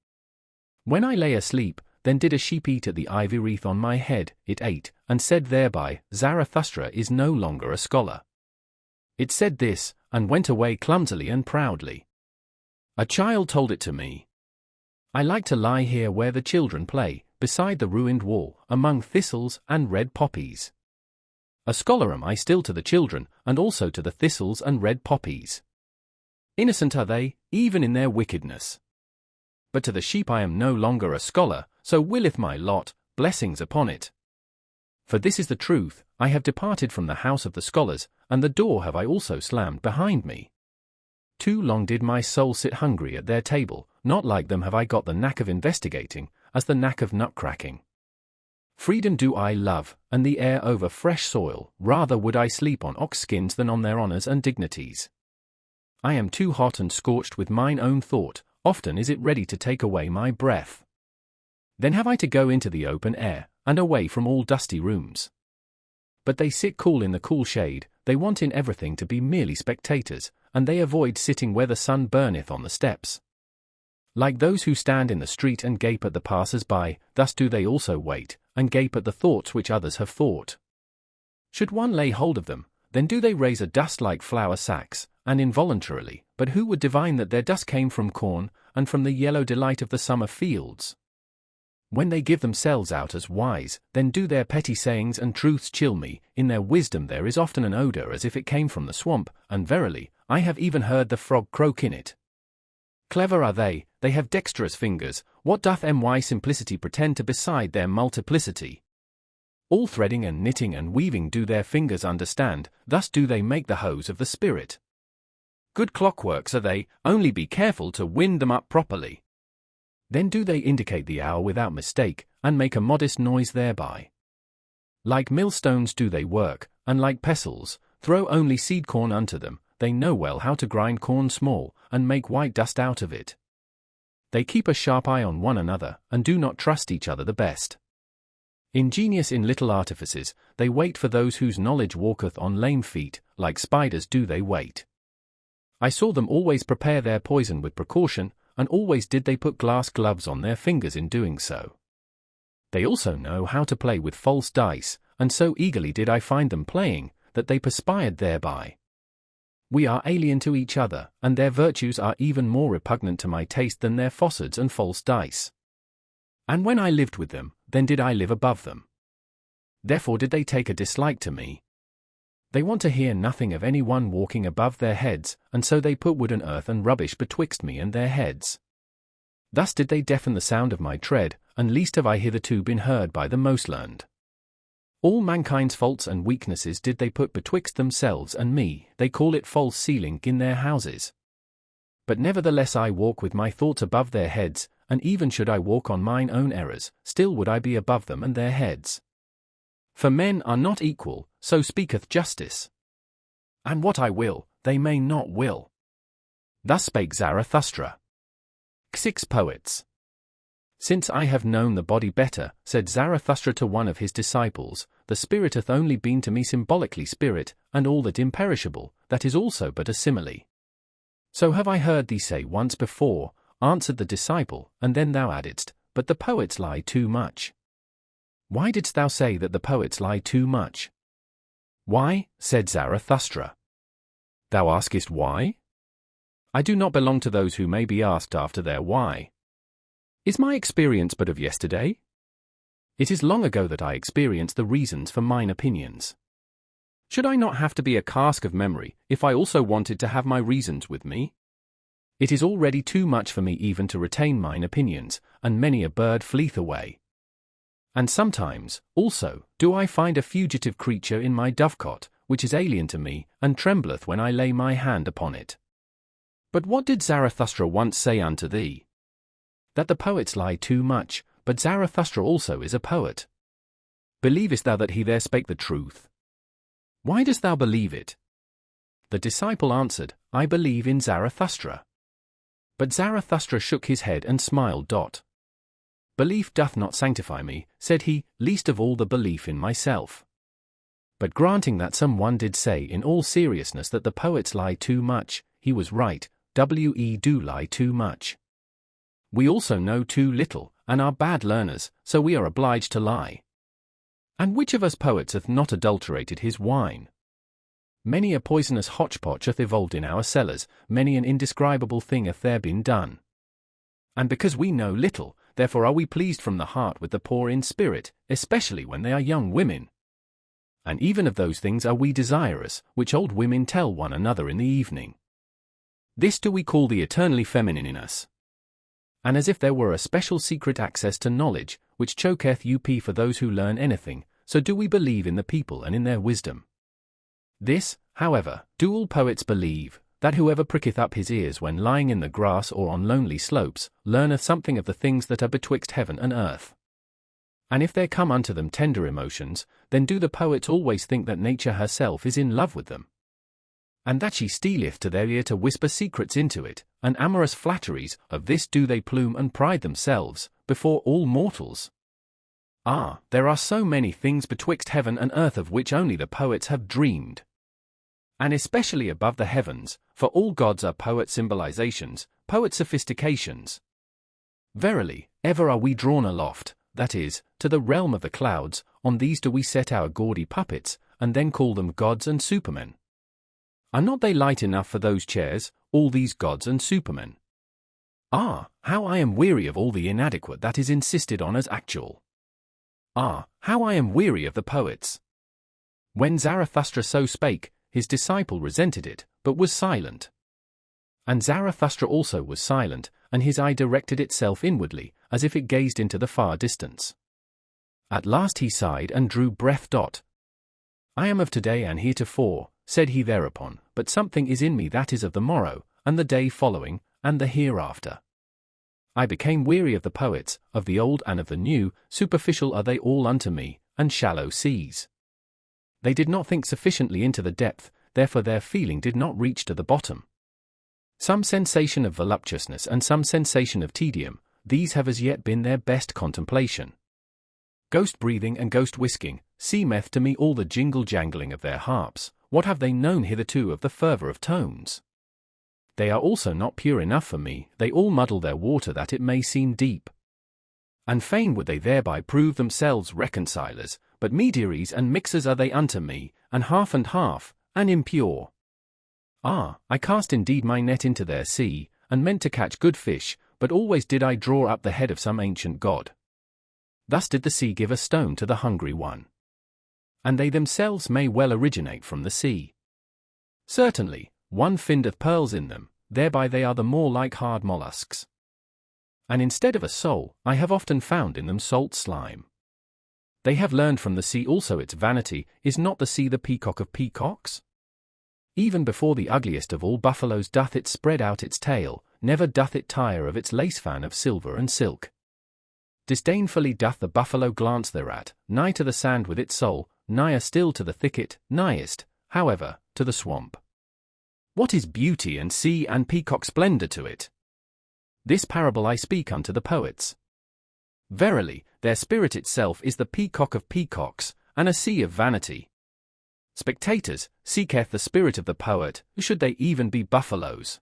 When I lay asleep, then did a sheep eat at the ivy wreath on my head, it ate, and said thereby, Zarathustra is no longer a scholar. It said this, and went away clumsily and proudly. A child told it to me. I like to lie here where the children play, beside the ruined wall, among thistles and red poppies. A scholar am I still to the children, and also to the thistles and red poppies. Innocent are they, even in their wickedness. But to the sheep I am no longer a scholar, so willeth my lot, blessings upon it. For this is the truth, I have departed from the house of the scholars, and the door have I also slammed behind me. Too long did my soul sit hungry at their table, not like them have I got the knack of investigating, as the knack of nut-cracking. Freedom do I love, and the air over fresh soil, rather would I sleep on ox-skins than on their honours and dignities. I am too hot and scorched with mine own thought, often is it ready to take away my breath. Then have I to go into the open air, and away from all dusty rooms. But they sit cool in the cool shade, they want in everything to be merely spectators, and they avoid sitting where the sun burneth on the steps. Like those who stand in the street and gape at the passers-by, thus do they also wait, and gape at the thoughts which others have thought. Should one lay hold of them, then do they raise a dust like flour sacks, and involuntarily, but who would divine that their dust came from corn, and from the yellow delight of the summer fields? When they give themselves out as wise, then do their petty sayings and truths chill me, in their wisdom there is often an odour as if it came from the swamp, and verily, I have even heard the frog croak in it. Clever are they have dexterous fingers, what doth my simplicity pretend to beside their multiplicity? All threading and knitting and weaving do their fingers understand, thus do they make the hose of the spirit. Good clockworks are they, only be careful to wind them up properly. Then do they indicate the hour without mistake, and make a modest noise thereby. Like millstones do they work, and like pestles, throw only seed corn unto them, they know well how to grind corn small, and make white dust out of it. They keep a sharp eye on one another, and do not trust each other the best. Ingenious in little artifices, they wait for those whose knowledge walketh on lame feet, like spiders do they wait. I saw them always prepare their poison with precaution, and always did they put glass gloves on their fingers in doing so. They also know how to play with false dice, and so eagerly did I find them playing, that they perspired thereby. We are alien to each other, and their virtues are even more repugnant to my taste than their falsehoods and false dice. And when I lived with them, then did I live above them. Therefore did they take a dislike to me. They want to hear nothing of any one walking above their heads, and so they put wood and earth and rubbish betwixt me and their heads. Thus did they deafen the sound of my tread, and least have I hitherto been heard by the most learned. All mankind's faults and weaknesses did they put betwixt themselves and me, they call it false ceiling in their houses. But nevertheless I walk with my thoughts above their heads, and even should I walk on mine own errors, still would I be above them and their heads. For men are not equal, so speaketh justice. And what I will, they may not will. Thus spake Zarathustra. 6 Poets. Since I have known the body better, said Zarathustra to one of his disciples, the spirit hath only been to me symbolically spirit, and all that imperishable, that is also but a simile. So have I heard thee say once before, answered the disciple, and then thou addedst, but the poets lie too much. Why didst thou say that the poets lie too much? Why, said Zarathustra. Thou askest why? I do not belong to those who may be asked after their why. Is my experience but of yesterday? It is long ago that I experienced the reasons for mine opinions. Should I not have to be a cask of memory if I also wanted to have my reasons with me? It is already too much for me even to retain mine opinions, and many a bird fleeth away. And sometimes, also, do I find a fugitive creature in my dovecot, which is alien to me, and trembleth when I lay my hand upon it. But what did Zarathustra once say unto thee? That the poets lie too much, but Zarathustra also is a poet. Believest thou that he there spake the truth? Why dost thou believe it? The disciple answered, I believe in Zarathustra. But Zarathustra shook his head and smiled. Belief doth not sanctify me, said he, least of all the belief in myself. But granting that some one did say in all seriousness that the poets lie too much, he was right, we do lie too much. We also know too little, and are bad learners, so we are obliged to lie. And which of us poets hath not adulterated his wine? Many a poisonous hotchpotch hath evolved in our cellars, many an indescribable thing hath there been done. And because we know little, therefore are we pleased from the heart with the poor in spirit, especially when they are young women. And even of those things are we desirous, which old women tell one another in the evening. This do we call the eternally feminine in us. And as if there were a special secret access to knowledge, which choketh for those who learn anything, so do we believe in the people and in their wisdom. This, however, do all poets believe, that whoever pricketh up his ears when lying in the grass or on lonely slopes, learneth something of the things that are betwixt heaven and earth. And if there come unto them tender emotions, then do the poets always think that nature herself is in love with them, and that she stealeth to their ear to whisper secrets into it, and amorous flatteries, of this do they plume and pride themselves, before all mortals. Ah, there are so many things betwixt heaven and earth of which only the poets have dreamed. And especially above the heavens, for all gods are poet symbolizations, poet sophistications. Verily, ever are we drawn aloft, that is, to the realm of the clouds, on these do we set our gaudy puppets, and then call them gods and supermen. Are not they light enough for those chairs, all these gods and supermen? Ah, how I am weary of all the inadequate that is insisted on as actual. Ah, how I am weary of the poets. When Zarathustra so spake, his disciple resented it, but was silent. And Zarathustra also was silent, and his eye directed itself inwardly, as if it gazed into the far distance. At last he sighed and drew breath. I am of today and heretofore, said he thereupon, but something is in me that is of the morrow, and the day following, and the hereafter. I became weary of the poets, of the old and of the new, superficial are they all unto me, and shallow seas. They did not think sufficiently into the depth, therefore their feeling did not reach to the bottom. Some sensation of voluptuousness and some sensation of tedium, these have as yet been their best contemplation. Ghost breathing and ghost whisking, seemeth to me all the jingle-jangling of their harps, what have they known hitherto of the fervour of tones? They are also not pure enough for me, they all muddle their water that it may seem deep. And fain would they thereby prove themselves reconcilers, but mediaries and mixers are they unto me, and half, and impure. Ah, I cast indeed my net into their sea, and meant to catch good fish, but always did I draw up the head of some ancient god. Thus did the sea give a stone to the hungry one. And they themselves may well originate from the sea. Certainly, one findeth pearls in them, thereby they are the more like hard mollusks. And instead of a soul, I have often found in them salt slime. They have learned from the sea also its vanity, is not the sea the peacock of peacocks? Even before the ugliest of all buffaloes doth it spread out its tail, never doth it tire of its lace fan of silver and silk. Disdainfully doth the buffalo glance thereat, nigh to the sand with its soul, nigher still to the thicket, nighest, however, to the swamp. What is beauty and sea and peacock splendour to it? This parable I speak unto the poets. Verily, their spirit itself is the peacock of peacocks, and a sea of vanity. Spectators, seeketh the spirit of the poet, should they even be buffaloes.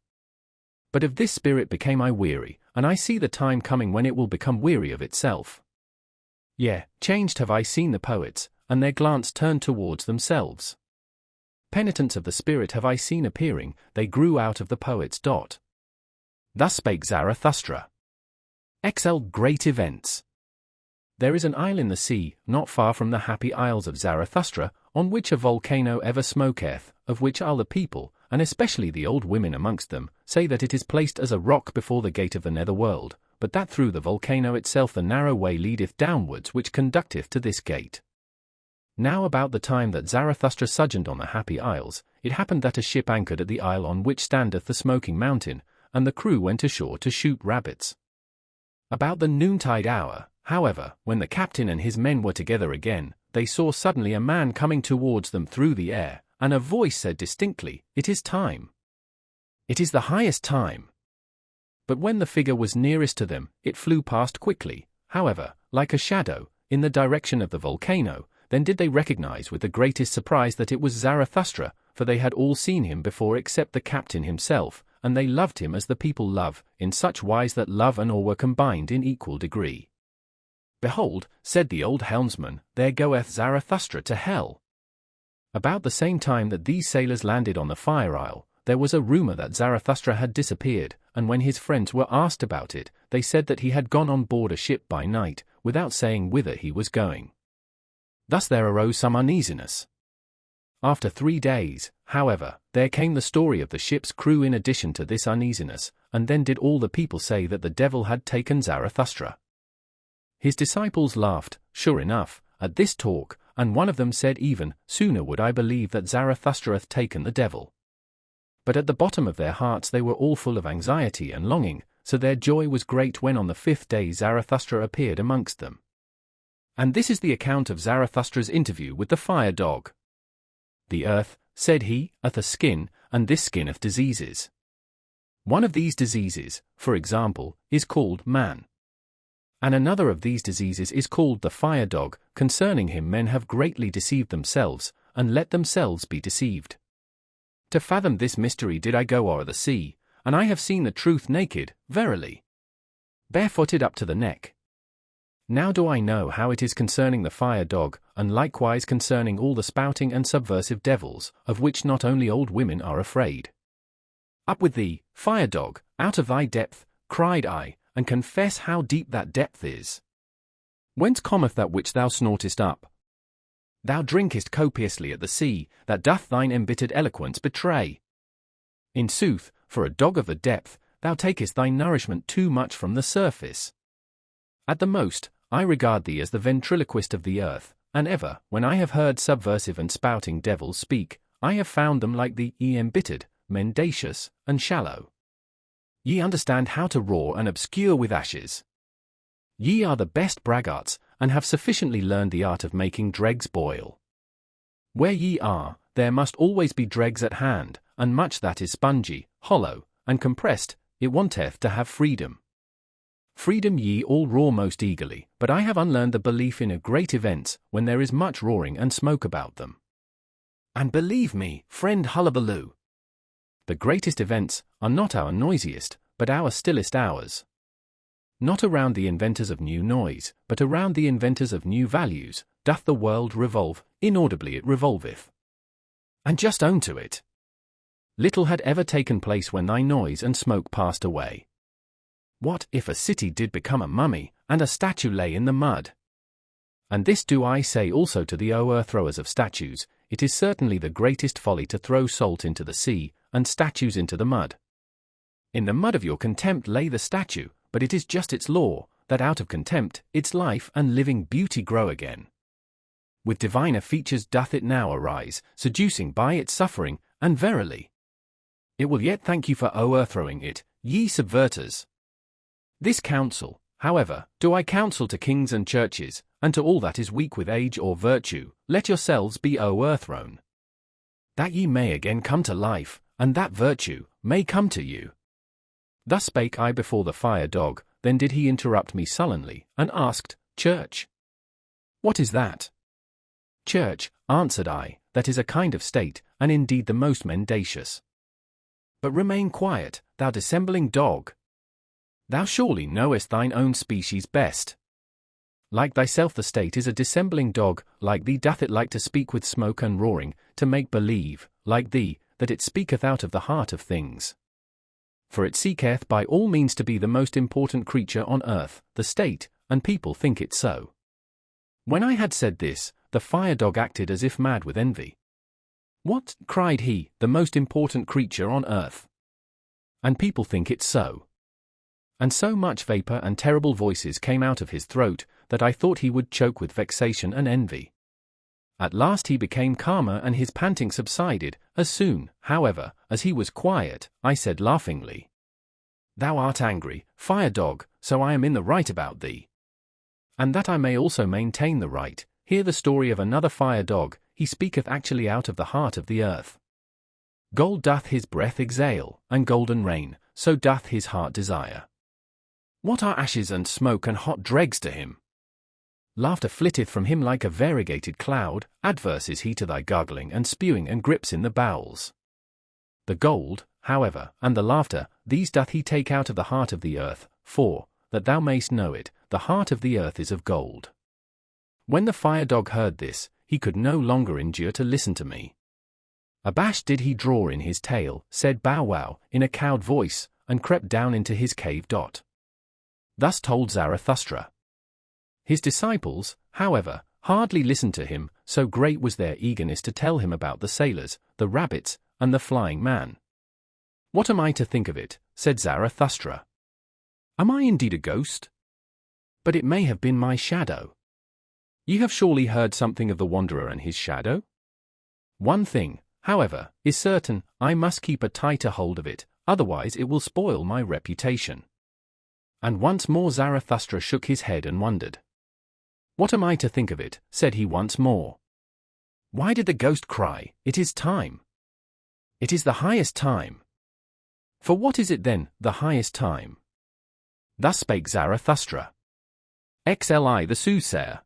But of this spirit became I weary, and I see the time coming when it will become weary of itself. Yea, changed have I seen the poets, and their glance turned towards themselves. Penitents of the spirit have I seen appearing, they grew out of the poets. Thus spake Zarathustra. XL Great Events. There is an isle in the sea, not far from the happy isles of Zarathustra, on which a volcano ever smoketh, of which all the people, and especially the old women amongst them, say that it is placed as a rock before the gate of the nether world, but that through the volcano itself the narrow way leadeth downwards which conducteth to this gate. Now about the time that Zarathustra sojourned on the happy isles, it happened that a ship anchored at the isle on which standeth the smoking mountain, and the crew went ashore to shoot rabbits. About the noontide hour, however, when the captain and his men were together again, they saw suddenly a man coming towards them through the air, and a voice said distinctly, "It is time. It is the highest time." But when the figure was nearest to them, it flew past quickly, however, like a shadow, in the direction of the volcano. Then did they recognize with the greatest surprise that it was Zarathustra, for they had all seen him before except the captain himself, and they loved him as the people love, in such wise that love and awe were combined in equal degree. "Behold," said the old helmsman, "there goeth Zarathustra to hell." About the same time that these sailors landed on the Fire Isle, there was a rumor that Zarathustra had disappeared, and when his friends were asked about it, they said that he had gone on board a ship by night, without saying whither he was going. Thus there arose some uneasiness. After 3 days, however, there came the story of the ship's crew in addition to this uneasiness, and then did all the people say that the devil had taken Zarathustra. His disciples laughed, sure enough, at this talk, and one of them said even, "Sooner would I believe that Zarathustra hath taken the devil." But at the bottom of their hearts they were all full of anxiety and longing, so their joy was great when on the 5th day Zarathustra appeared amongst them. And this is the account of Zarathustra's interview with the fire dog. "The earth," said he, "hath a skin, and this skin hath diseases. One of these diseases, for example, is called man. And another of these diseases is called the fire dog. Concerning him men have greatly deceived themselves, and let themselves be deceived. To fathom this mystery did I go o'er the sea, and I have seen the truth naked, verily, barefooted up to the neck. Now do I know how it is concerning the fire dog, and likewise concerning all the spouting and subversive devils, of which not only old women are afraid. Up with thee, fire dog, out of thy depth, cried I, and confess how deep that depth is. Whence cometh that which thou snortest up? Thou drinkest copiously at the sea, that doth thine embittered eloquence betray. In sooth, for a dog of the depth, thou takest thy nourishment too much from the surface. At the most, I regard thee as the ventriloquist of the earth, and ever, when I have heard subversive and spouting devils speak, I have found them like thee embittered, mendacious, and shallow. Ye understand how to roar and obscure with ashes. Ye are the best braggarts, and have sufficiently learned the art of making dregs boil. Where ye are, there must always be dregs at hand, and much that is spongy, hollow, and compressed, it wanteth to have freedom. Freedom ye all roar most eagerly, but I have unlearned the belief in a great events, when there is much roaring and smoke about them. And believe me, friend Hullabaloo, the greatest events are not our noisiest, but our stillest hours. Not around the inventors of new noise, but around the inventors of new values, doth the world revolve, inaudibly it revolveth. And just own to it. Little had ever taken place when thy noise and smoke passed away. What if a city did become a mummy, and a statue lay in the mud? And this do I say also to the o'er-throwers of statues, it is certainly the greatest folly to throw salt into the sea, and statues into the mud. In the mud of your contempt lay the statue, but it is just its law, that out of contempt, its life and living beauty grow again. With diviner features doth it now arise, seducing by its suffering, and verily, it will yet thank you for o'erthrowing it, ye subverters. This counsel, however, do I counsel to kings and churches, and to all that is weak with age or virtue, let yourselves be o'erthrown, that ye may again come to life, and that virtue may come to you. Thus spake I before the fire dog. Then did he interrupt me sullenly, and asked, "Church? What is that?" "Church," answered I, "that is a kind of state, and indeed the most mendacious. But remain quiet, thou dissembling dog. Thou surely knowest thine own species best. Like thyself the state is a dissembling dog, like thee doth it like to speak with smoke and roaring, to make believe, like thee, that it speaketh out of the heart of things. For it seeketh by all means to be the most important creature on earth, the state, and people think it so. When I had said this, the fire-dog acted as if mad with envy. What, cried he, the most important creature on earth? And people think it so. And so much vapor and terrible voices came out of his throat, that I thought he would choke with vexation and envy. At last he became calmer and his panting subsided. As soon, however, as he was quiet, I said laughingly, Thou art angry, fire-dog, so I am in the right about thee. And that I may also maintain the right, hear the story of another fire-dog. He speaketh actually out of the heart of the earth. Gold doth his breath exhale, and golden rain, so doth his heart desire. What are ashes and smoke and hot dregs to him? Laughter flitteth from him like a variegated cloud, adverse is he to thy gargling and spewing and grips in the bowels. The gold, however, and the laughter, these doth he take out of the heart of the earth, for, that thou mayst know it, the heart of the earth is of gold. When the fire-dog heard this, he could no longer endure to listen to me. Abashed did he draw in his tail, said bow wow, in a cowed voice, and crept down into his cave. Thus told Zarathustra. His disciples, however, hardly listened to him, so great was their eagerness to tell him about the sailors, the rabbits, and the flying man. What am I to think of it? Said Zarathustra. Am I indeed a ghost? But it may have been my shadow. Ye have surely heard something of the wanderer and his shadow? One thing, however, is certain, I must keep a tighter hold of it, otherwise it will spoil my reputation. And once more Zarathustra shook his head and wondered. What am I to think of it? Said he once more. Why did the ghost cry, It is time? It is the highest time. For what is it then, the highest time? Thus spake Zarathustra. XLI the soothsayer.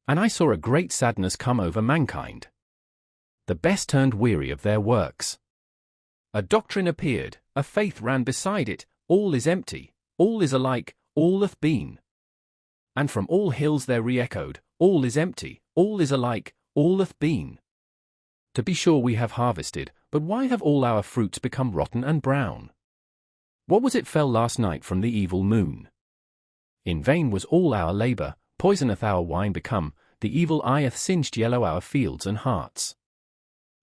And I saw a great sadness come over mankind. The best turned weary of their works. A doctrine appeared, a faith ran beside it, all is empty, all is alike, all hath been. And from all hills there re-echoed, all is empty, all is alike, all hath been. To be sure we have harvested, but why have all our fruits become rotten and brown? What was it fell last night from the evil moon? In vain was all our labour, poisoneth our wine become, the evil eye hath singed yellow our fields and hearts.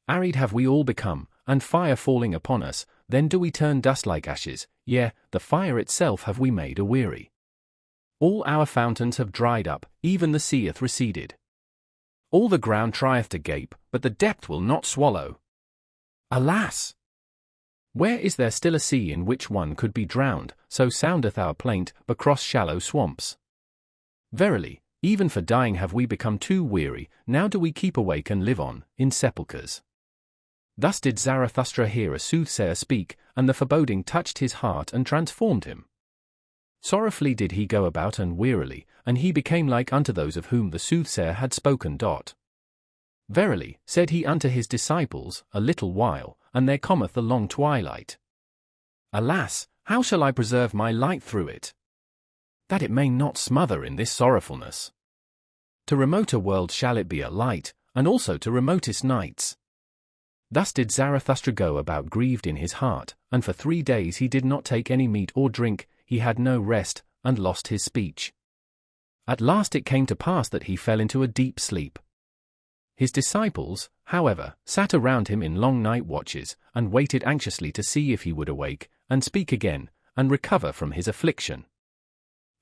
Arid have we all become, and fire falling upon us, then do we turn dust like ashes, yea, the fire itself have we made aweary. All our fountains have dried up, even the sea hath receded. All the ground trieth to gape, but the depth will not swallow. Alas! Where is there still a sea in which one could be drowned, so soundeth our plaint, across shallow swamps. Verily, even for dying have we become too weary, now do we keep awake and live on, in sepulchres. Thus did Zarathustra hear a soothsayer speak, and the foreboding touched his heart and transformed him. Sorrowfully did he go about and wearily, and he became like unto those of whom the soothsayer had spoken. Verily, said he unto his disciples, a little while, and there cometh the long twilight. Alas, how shall I preserve my light through it? That it may not smother in this sorrowfulness. To remoter worlds shall it be a light, and also to remotest nights. Thus did Zarathustra go about grieved in his heart, and for 3 days he did not take any meat or drink, he had no rest, and lost his speech. At last it came to pass that he fell into a deep sleep. His disciples, however, sat around him in long night watches, and waited anxiously to see if he would awake, and speak again, and recover from his affliction.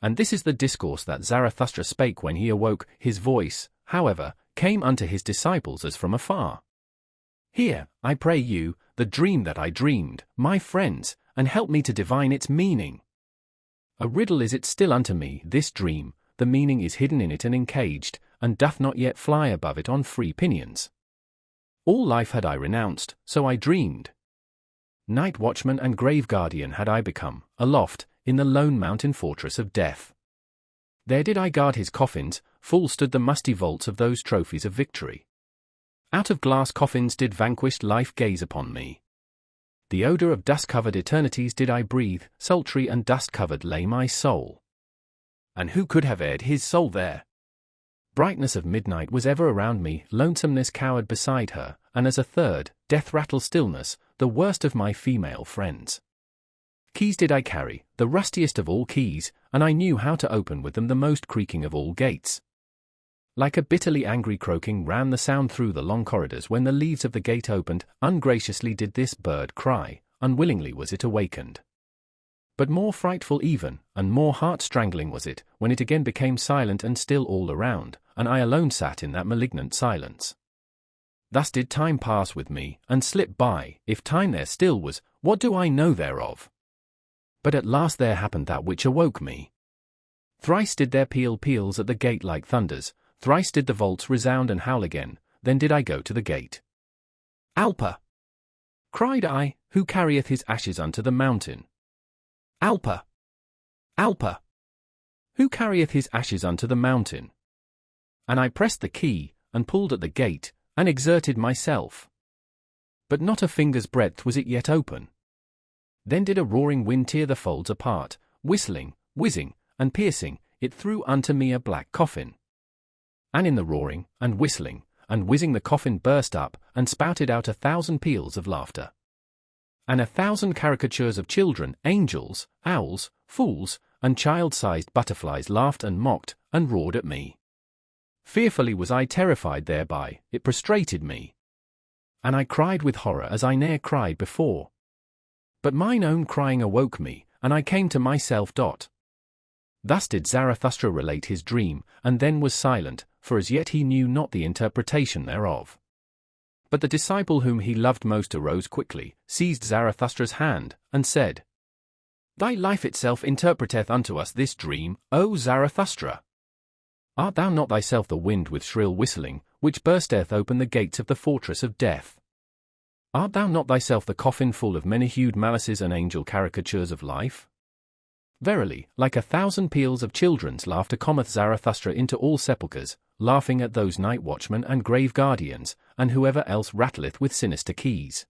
And this is the discourse that Zarathustra spake when he awoke. His voice, however, came unto his disciples as from afar. Hear, I pray you, the dream that I dreamed, my friends, and help me to divine its meaning. A riddle is it still unto me, this dream, the meaning is hidden in it and encaged, and doth not yet fly above it on free pinions. All life had I renounced, so I dreamed. Night watchman and grave guardian had I become, aloft, in the lone mountain fortress of death. There did I guard his coffins, full stood the musty vaults of those trophies of victory. Out of glass coffins did vanquished life gaze upon me. The odour of dust-covered eternities did I breathe, sultry and dust-covered lay my soul. And who could have aired his soul there? Brightness of midnight was ever around me, lonesomeness cowered beside her, and as a third, death rattled stillness, the worst of my female friends. Keys did I carry, the rustiest of all keys, and I knew how to open with them the most creaking of all gates. Like a bitterly angry croaking ran the sound through the long corridors when the leaves of the gate opened, ungraciously did this bird cry, unwillingly was it awakened. But more frightful even, and more heart-strangling was it, when it again became silent and still all around, and I alone sat in that malignant silence. Thus did time pass with me, and slip by. If time there still was, what do I know thereof? But at last there happened that which awoke me. Thrice did their peal peals at the gate like thunders, thrice did the vaults resound and howl again, then did I go to the gate. Alpa! Cried I, who carrieth his ashes unto the mountain? Alpa! Alpa! Who carrieth his ashes unto the mountain? And I pressed the key, and pulled at the gate, and exerted myself. But not a finger's breadth was it yet open. Then did a roaring wind tear the folds apart, whistling, whizzing, and piercing, it threw unto me a black coffin. And in the roaring, and whistling, and whizzing the coffin burst up, and spouted out 1,000 peals of laughter. And 1,000 caricatures of children, angels, owls, fools, and child-sized butterflies laughed and mocked, and roared at me. Fearfully was I terrified thereby, it prostrated me. And I cried with horror as I ne'er cried before. But mine own crying awoke me, and I came to myself. Thus did Zarathustra relate his dream, and then was silent, for as yet he knew not the interpretation thereof. But the disciple whom he loved most arose quickly, seized Zarathustra's hand, and said, Thy life itself interpreteth unto us this dream, O Zarathustra. Art thou not thyself the wind with shrill whistling, which bursteth open the gates of the fortress of death? Art thou not thyself the coffin full of many-hued malices and angel caricatures of life? Verily, like 1,000 peals of children's laughter cometh Zarathustra into all sepulchres, laughing at those night watchmen and grave guardians, and whoever else rattleth with sinister keys.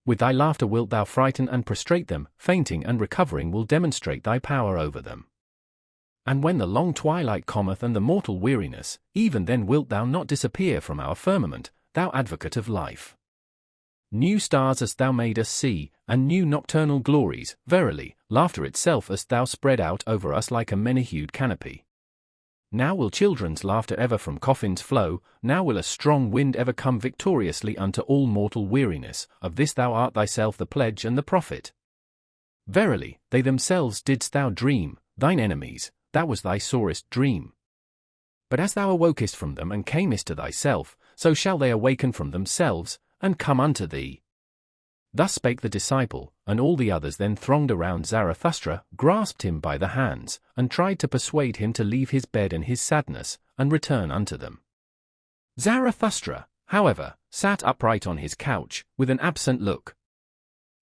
With thy laughter wilt thou frighten and prostrate them, fainting and recovering will demonstrate thy power over them. And when the long twilight cometh and the mortal weariness, even then wilt thou not disappear from our firmament, thou advocate of life. New stars hast thou made us see, and new nocturnal glories, verily, laughter itself hast thou spread out over us like a many-hued canopy. Now will children's laughter ever from coffins flow, now will a strong wind ever come victoriously unto all mortal weariness, of this thou art thyself the pledge and the prophet. Verily, they themselves didst thou dream, thine enemies, that was thy sorest dream. But as thou awokest from them and camest to thyself, so shall they awaken from themselves, and come unto thee. Thus spake the disciple, and all the others then thronged around Zarathustra, grasped him by the hands, and tried to persuade him to leave his bed and his sadness, and return unto them. Zarathustra, however, sat upright on his couch, with an absent look.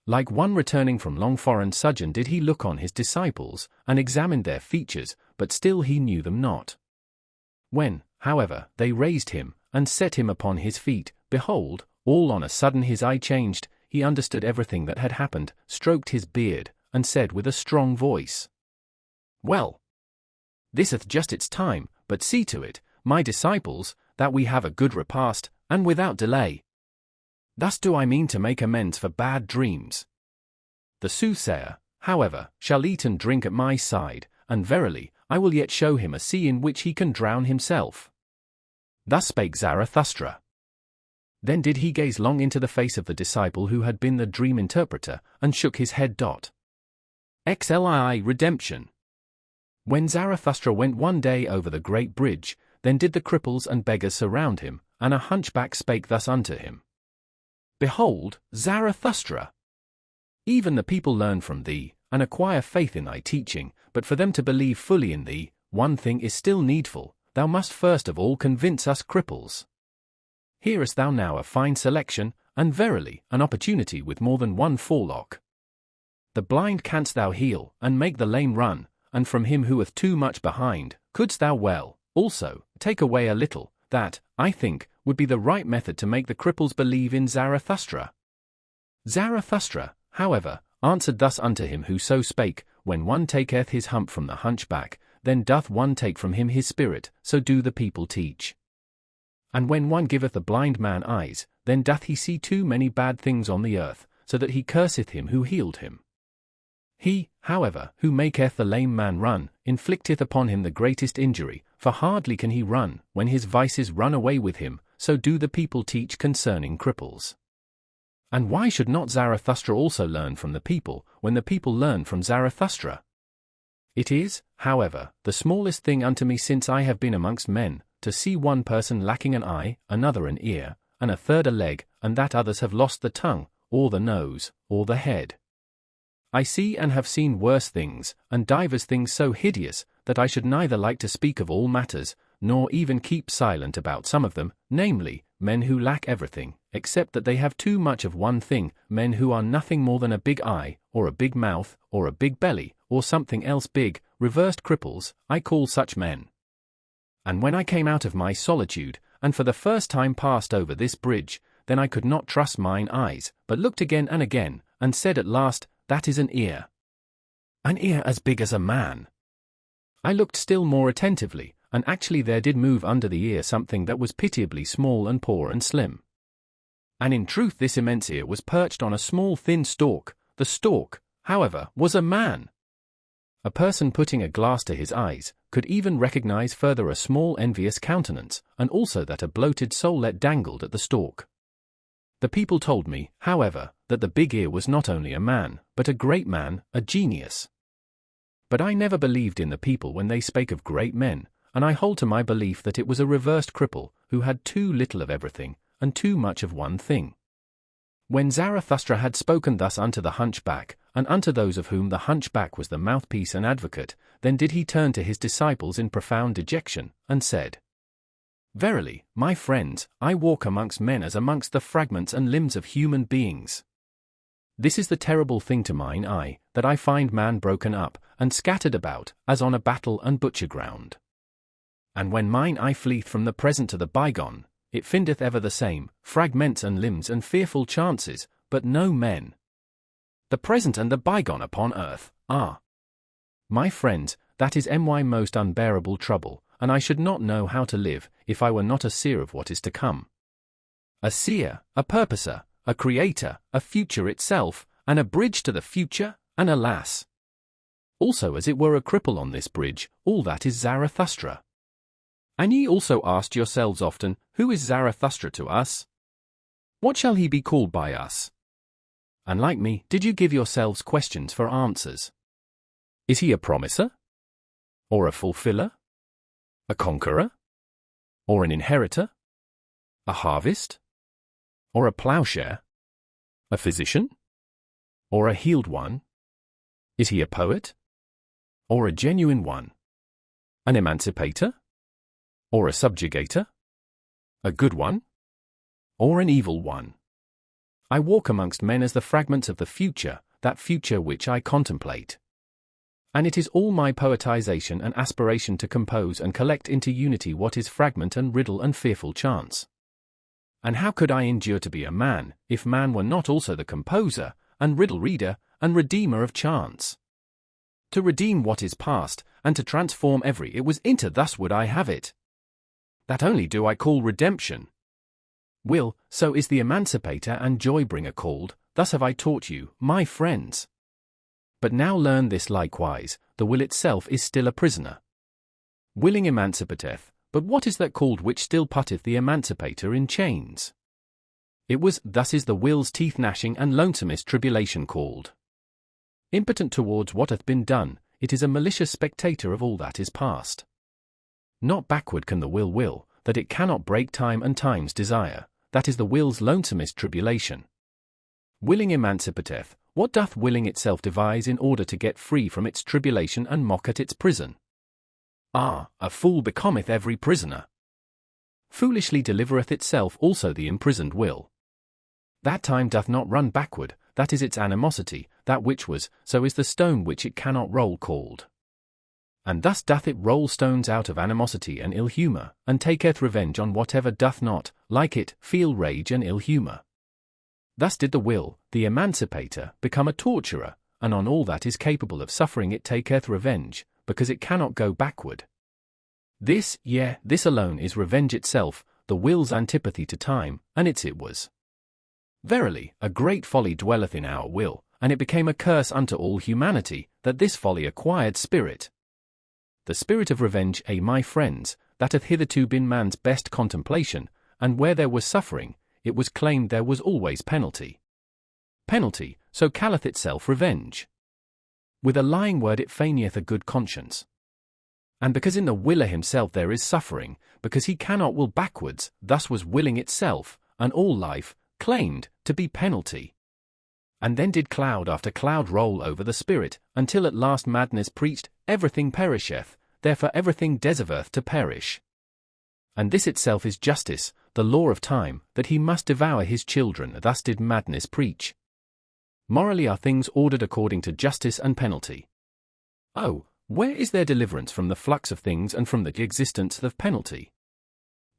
Like one returning from long foreign sojourn did he look on his disciples, and examined their features, but still he knew them not. When, however, they raised him, and set him upon his feet, behold, all on a sudden his eye changed, he understood everything that had happened, stroked his beard, and said with a strong voice, Well, this hath just its time, but see to it, my disciples, that we have a good repast, and without delay. Thus do I mean to make amends for bad dreams. The soothsayer, however, shall eat and drink at my side, and verily, I will yet show him a sea in which he can drown himself. Thus spake Zarathustra. Then did he gaze long into the face of the disciple who had been the dream interpreter, and shook his head. XLII Redemption. When Zarathustra went one day over the great bridge, then did the cripples and beggars surround him, and a hunchback spake thus unto him. Behold, Zarathustra! Even the people learn from thee, and acquire faith in thy teaching, but for them to believe fully in thee, one thing is still needful, thou must first of all convince us cripples. Hearest thou now a fine selection, and verily, an opportunity with more than one forelock. The blind canst thou heal, and make the lame run, and from him who hath too much behind, couldst thou well, also, take away a little, that, I think, would be the right method to make the cripples believe in Zarathustra. Zarathustra, however, answered thus unto him who so spake, When one taketh his hump from the hunchback, then doth one take from him his spirit, so do the people teach. And when one giveth the blind man eyes, then doth he see too many bad things on the earth, so that he curseth him who healed him. He, however, who maketh the lame man run, inflicteth upon him the greatest injury, for hardly can he run, when his vices run away with him, so do the people teach concerning cripples. And why should not Zarathustra also learn from the people, when the people learn from Zarathustra? It is, however, the smallest thing unto me since I have been amongst men, to see one person lacking an eye, another an ear, and a third a leg, and that others have lost the tongue, or the nose, or the head. I see and have seen worse things, and divers things so hideous, that I should neither like to speak of all matters, nor even keep silent about some of them, namely, men who lack everything, except that they have too much of one thing, men who are nothing more than a big eye, or a big mouth, or a big belly, or something else big, reversed cripples, I call such men. And when I came out of my solitude, and for the first time passed over this bridge, then I could not trust mine eyes, but looked again, and said at last, that is an ear. An ear as big as a man. I looked still more attentively, and actually there did move under the ear something that was pitiably small and poor and slim. And in truth this immense ear was perched on a small thin stalk. The stalk, however, was a man. A person putting a glass to his eyes could even recognize further a small envious countenance, and also that a bloated solet dangled at the stalk. The people told me, however, that the big ear was not only a man, but a great man, a genius. But I never believed in the people when they spake of great men, and I hold to my belief that it was a reversed cripple, who had too little of everything, and too much of one thing. When Zarathustra had spoken thus unto the hunchback, and unto those of whom the hunchback was the mouthpiece and advocate, then did he turn to his disciples in profound dejection, and said, Verily, my friends, I walk amongst men as amongst the fragments and limbs of human beings. This is the terrible thing to mine eye, that I find man broken up, and scattered about, as on a battle and butcher ground. And when mine eye fleeth from the present to the bygone, it findeth ever the same, fragments and limbs and fearful chances, but no men. The present and the bygone upon earth are. My friends, that is my most unbearable trouble, and I should not know how to live, if I were not a seer of what is to come. A seer, a purposer, a creator, a future itself, and a bridge to the future, and alas! Also as it were a cripple on this bridge, all that is Zarathustra. And ye also asked yourselves often, who is Zarathustra to us? What shall he be called by us? And like me, did you give yourselves questions for answers? Is he a promiser? Or a fulfiller? A conqueror? Or an inheritor? A harvest? Or a plowshare? A physician? Or a healed one? Is he a poet? Or a genuine one? An emancipator? Or a subjugator? A good one? Or an evil one? I walk amongst men as the fragments of the future, that future which I contemplate. And it is all my poetization and aspiration to compose and collect into unity what is fragment and riddle and fearful chance. And how could I endure to be a man, if man were not also the composer, and riddle reader, and redeemer of chance? To redeem what is past, and to transform every it was into thus would I have it. That only do I call redemption. Will, so is the emancipator and joy-bringer called, thus have I taught you, my friends. But now learn this likewise, the will itself is still a prisoner. Willing emancipateth, but what is that called which still putteth the emancipator in chains? It was, thus is the will's teeth-gnashing and lonesomest tribulation called. Impotent towards what hath been done, it is a malicious spectator of all that is past. Not backward can the will, that it cannot break time and time's desire, that is the will's lonesomest tribulation. Willing emancipateth, what doth willing itself devise in order to get free from its tribulation and mock at its prison? Ah, a fool becometh every prisoner. Foolishly delivereth itself also the imprisoned will. That time doth not run backward, that is its animosity, that which was, so is the stone which it cannot roll called. And thus doth it roll stones out of animosity and ill humour, and taketh revenge on whatever doth not, like it, feel rage and ill humour. Thus did the will, the emancipator, become a torturer, and on all that is capable of suffering it taketh revenge, because it cannot go backward. This, this alone is revenge itself, the will's antipathy to time, and it was. Verily, a great folly dwelleth in our will, and it became a curse unto all humanity, that this folly acquired spirit. The spirit of revenge, my friends, that hath hitherto been man's best contemplation, and where there was suffering, it was claimed there was always penalty. Penalty, so calleth itself revenge. With a lying word it feigneth a good conscience. And because in the willer himself there is suffering, because he cannot will backwards, thus was willing itself, and all life, claimed to be penalty. And then did cloud after cloud roll over the spirit, until at last madness preached, everything perisheth, therefore everything deserveth to perish. And this itself is justice, the law of time, that he must devour his children, thus did madness preach. Morally are things ordered according to justice and penalty. Oh, where is there deliverance from the flux of things and from the existence of penalty?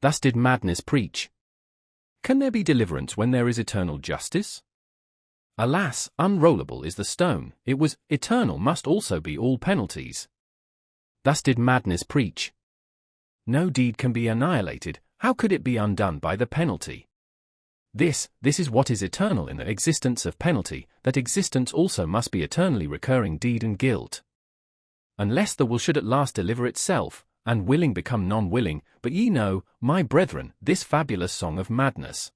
Thus did madness preach. Can there be deliverance when there is eternal justice? Alas, unrollable is the stone, it was eternal must also be all penalties. Thus did madness preach. No deed can be annihilated, how could it be undone by the penalty? This is what is eternal in the existence of penalty, that existence also must be eternally recurring deed and guilt. Unless the will should at last deliver itself, and willing become non-willing, but ye know, my brethren, this fabulous song of madness.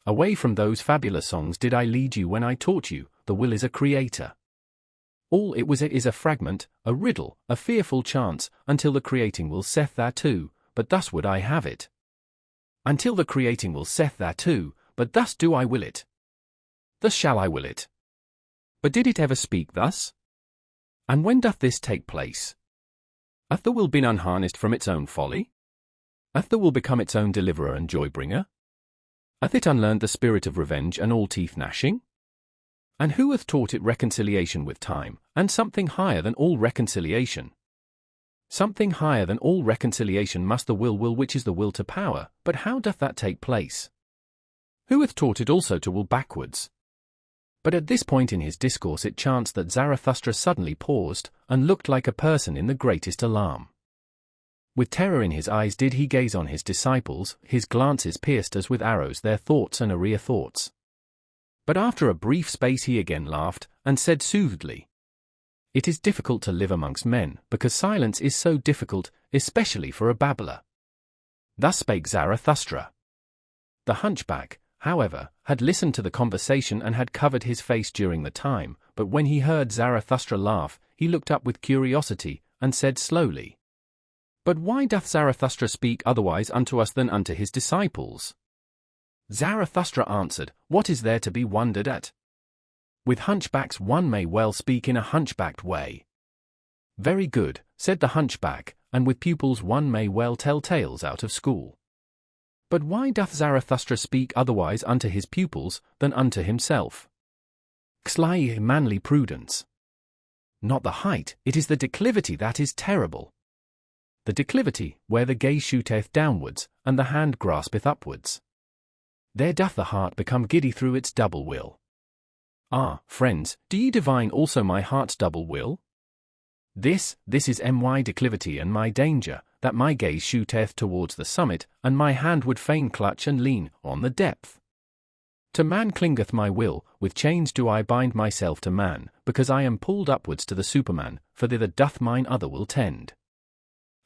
Away from those fabulous songs did I lead you when I taught you, the will is a creator. All it is a fragment, a riddle, a fearful chance, until the creating will saith thereto, but thus would I have it. Until the creating will saith thereto, but thus do I will it. Thus shall I will it. But did it ever speak thus? And when doth this take place? Hath the will been unharnessed from its own folly? Hath the will become its own deliverer and joy-bringer? Hath it unlearned the spirit of revenge and all teeth-gnashing? And who hath taught it reconciliation with time, and something higher than all reconciliation? Something higher than all reconciliation must the will which is the will to power, but how doth that take place? Who hath taught it also to will backwards? But at this point in his discourse it chanced that Zarathustra suddenly paused, and looked like a person in the greatest alarm. With terror in his eyes did he gaze on his disciples, his glances pierced as with arrows their thoughts and arrear thoughts. But after a brief space he again laughed, and said soothedly, "It is difficult to live amongst men, because silence is so difficult, especially for a babbler." Thus spake Zarathustra. The hunchback, however, had listened to the conversation and had covered his face during the time, but when he heard Zarathustra laugh, he looked up with curiosity, and said slowly, "But why doth Zarathustra speak otherwise unto us than unto his disciples?" Zarathustra answered, "What is there to be wondered at? With hunchbacks one may well speak in a hunchbacked way." "Very good," said the hunchback, "and with pupils one may well tell tales out of school. But why doth Zarathustra speak otherwise unto his pupils than unto himself?" Xli manly prudence. Not the height, it is the declivity that is terrible. The declivity, where the gaze shooteth downwards, and the hand graspeth upwards. There doth the heart become giddy through its double will. Ah, friends, do ye divine also my heart's double will? This is my declivity and my danger, that my gaze shooteth towards the summit, and my hand would fain clutch and lean on the depth. To man clingeth my will, with chains do I bind myself to man, because I am pulled upwards to the Superman, for thither doth mine other will tend.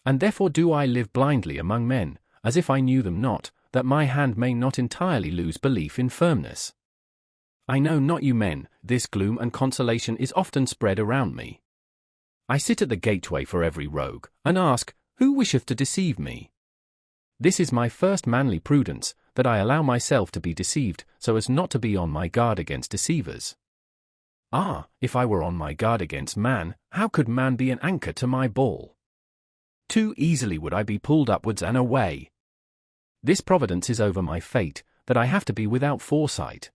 And therefore do I live blindly among men, as if I knew them not, that my hand may not entirely lose belief in firmness. I know not you men, this gloom and consolation is often spread around me. I sit at the gateway for every rogue, and ask, who wisheth to deceive me? This is my first manly prudence, that I allow myself to be deceived, so as not to be on my guard against deceivers. Ah, if I were on my guard against man, how could man be an anchor to my ball? Too easily would I be pulled upwards and away. This providence is over my fate, that I have to be without foresight.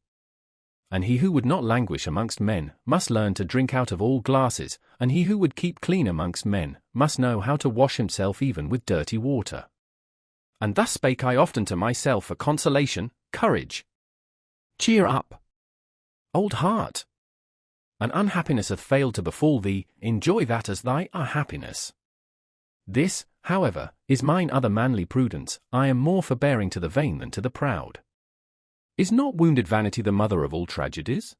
And he who would not languish amongst men must learn to drink out of all glasses, and he who would keep clean amongst men must know how to wash himself even with dirty water. And thus spake I often to myself for consolation, courage. Cheer up, old heart. An unhappiness hath failed to befall thee, enjoy that as thy happiness. This, however, is mine other manly prudence, I am more forbearing to the vain than to the proud. Is not wounded vanity the mother of all tragedies?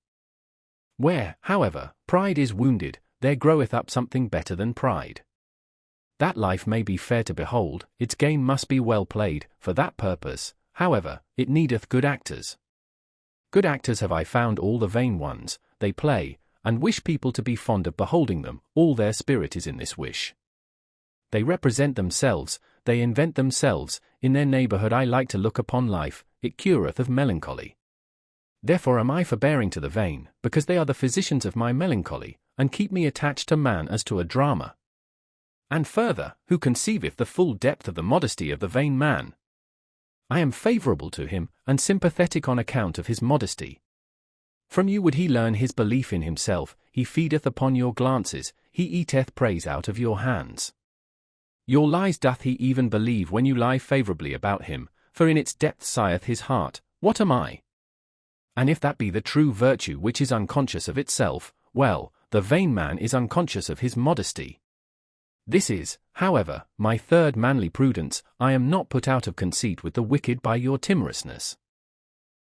Where, however, pride is wounded, there groweth up something better than pride. That life may be fair to behold, its game must be well played, for that purpose, however, it needeth good actors. Good actors have I found all the vain ones, they play, and wish people to be fond of beholding them, all their spirit is in this wish. They represent themselves, they invent themselves, in their neighborhood I like to look upon life, it cureth of melancholy. Therefore am I forbearing to the vain, because they are the physicians of my melancholy, and keep me attached to man as to a drama. And further, who conceiveth the full depth of the modesty of the vain man? I am favorable to him, and sympathetic on account of his modesty. From you would he learn his belief in himself, he feedeth upon your glances, he eateth praise out of your hands. Your lies doth he even believe when you lie favorably about him, for in its depth sigheth his heart, what am I? And if that be the true virtue which is unconscious of itself, well, the vain man is unconscious of his modesty. This is, however, my third manly prudence, I am not put out of conceit with the wicked by your timorousness.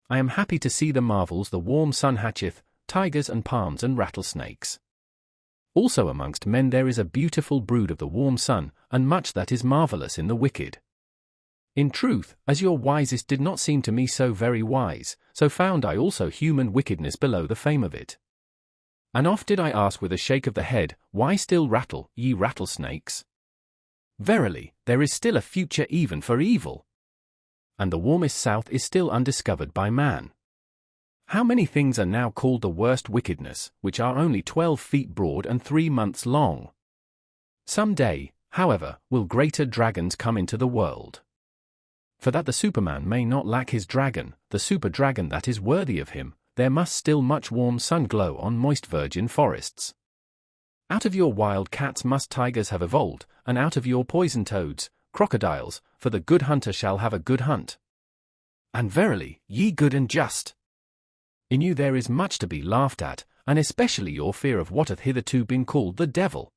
I am happy to see the marvels the warm sun hatcheth, tigers and palms and rattlesnakes. Also amongst men there is a beautiful brood of the warm sun, and much that is marvelous in the wicked. In truth, as your wisest did not seem to me so very wise, so found I also human wickedness below the fame of it. And oft did I ask with a shake of the head, why still rattle, ye rattlesnakes? Verily, there is still a future even for evil. And the warmest south is still undiscovered by man. How many things are now called the worst wickedness, which are only 12 feet broad and 3 months long? Some day, however, will greater dragons come into the world. For that the Superman may not lack his dragon, the super dragon that is worthy of him, there must still much warm sun glow on moist virgin forests. Out of your wild cats must tigers have evolved, and out of your poison toads, crocodiles, for the good hunter shall have a good hunt. And verily, ye good and just. In you there is much to be laughed at, and especially your fear of what hath hitherto been called the devil.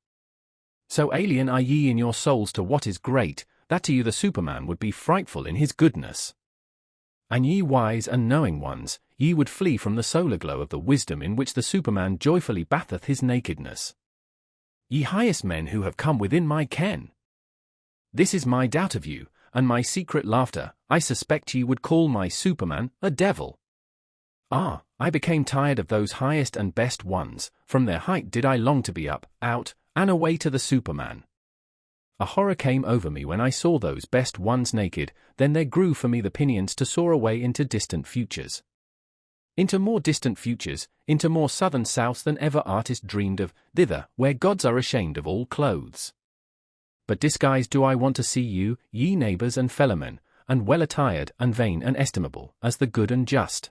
So alien are ye in your souls to what is great, that to you the Superman would be frightful in his goodness. And ye wise and knowing ones, ye would flee from the solar glow of the wisdom in which the Superman joyfully batheth his nakedness. Ye highest men who have come within my ken. This is my doubt of you, and my secret laughter, I suspect ye would call my Superman a devil. Ah, I became tired of those highest and best ones, from their height did I long to be up, out, and away to the Superman. A horror came over me when I saw those best ones naked, then there grew for me the pinions to soar away into distant futures. Into more distant futures, into more southern souths than ever artist dreamed of, thither, where gods are ashamed of all clothes. But disguised do I want to see you, ye neighbors and fellowmen, and well attired, and vain and estimable, as the good and just.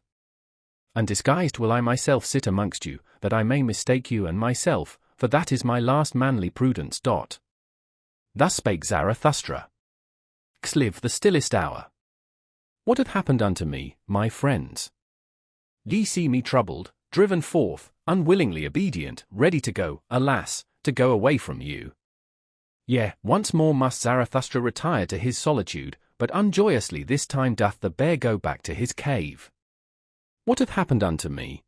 And disguised will I myself sit amongst you, that I may mistake you and myself, for that is my last manly prudence. Thus spake Zarathustra. Xliv the stillest hour. What hath happened unto me, my friends? Ye see me troubled, driven forth, unwillingly obedient, ready to go, alas, to go away from you. Yea, once more must Zarathustra retire to his solitude, but unjoyously this time doth the bear go back to his cave. What hath happened unto me?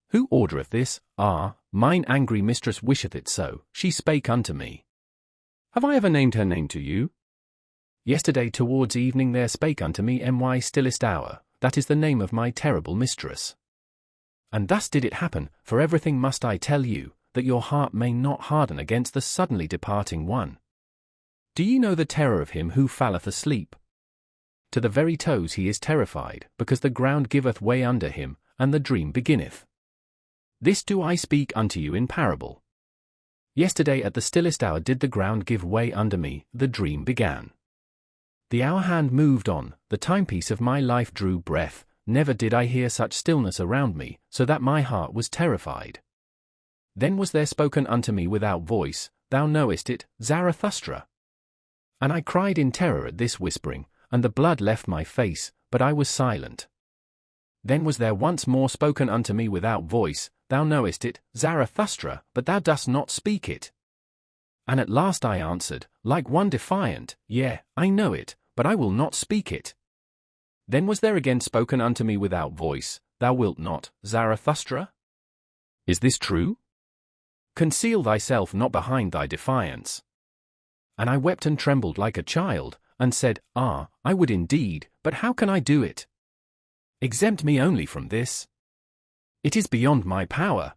Who ordereth this? Ah, mine angry mistress wisheth it so, she spake unto me. Have I ever named her name to you? Yesterday towards evening there spake unto me my stillest hour, that is the name of my terrible mistress. And thus did it happen, for everything must I tell you, that your heart may not harden against the suddenly departing one. Do ye know the terror of him who falleth asleep? To the very toes he is terrified, because the ground giveth way under him, and the dream beginneth. This do I speak unto you in parable. Yesterday at the stillest hour did the ground give way under me, the dream began. The hour hand moved on, the timepiece of my life drew breath, never did I hear such stillness around me, so that my heart was terrified. Then was there spoken unto me without voice, thou knowest it, Zarathustra. And I cried in terror at this whispering, and the blood left my face, but I was silent. Then was there once more spoken unto me without voice, thou knowest it, Zarathustra, but thou dost not speak it. And at last I answered, like one defiant, yea, I know it, but I will not speak it. Then was there again spoken unto me without voice, thou wilt not, Zarathustra? Is this true? Conceal thyself not behind thy defiance. And I wept and trembled like a child, and said, I would indeed, but how can I do it? Exempt me only from this. It is beyond my power.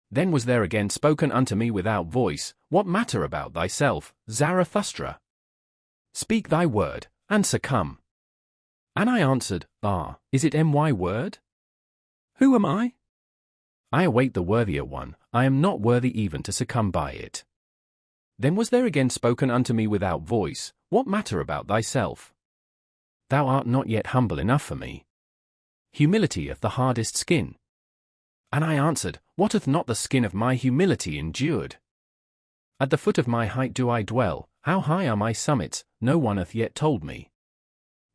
Then was there again spoken unto me without voice, What matter about thyself, Zarathustra? Speak thy word, and succumb. And I answered, is it my word? Who am I? I await the worthier one, I am not worthy even to succumb by it. Then was there again spoken unto me without voice, What matter about thyself? Thou art not yet humble enough for me. Humility hath the hardest skin. And I answered, What hath not the skin of my humility endured? At the foot of my height do I dwell, how high are my summits, no one hath yet told me.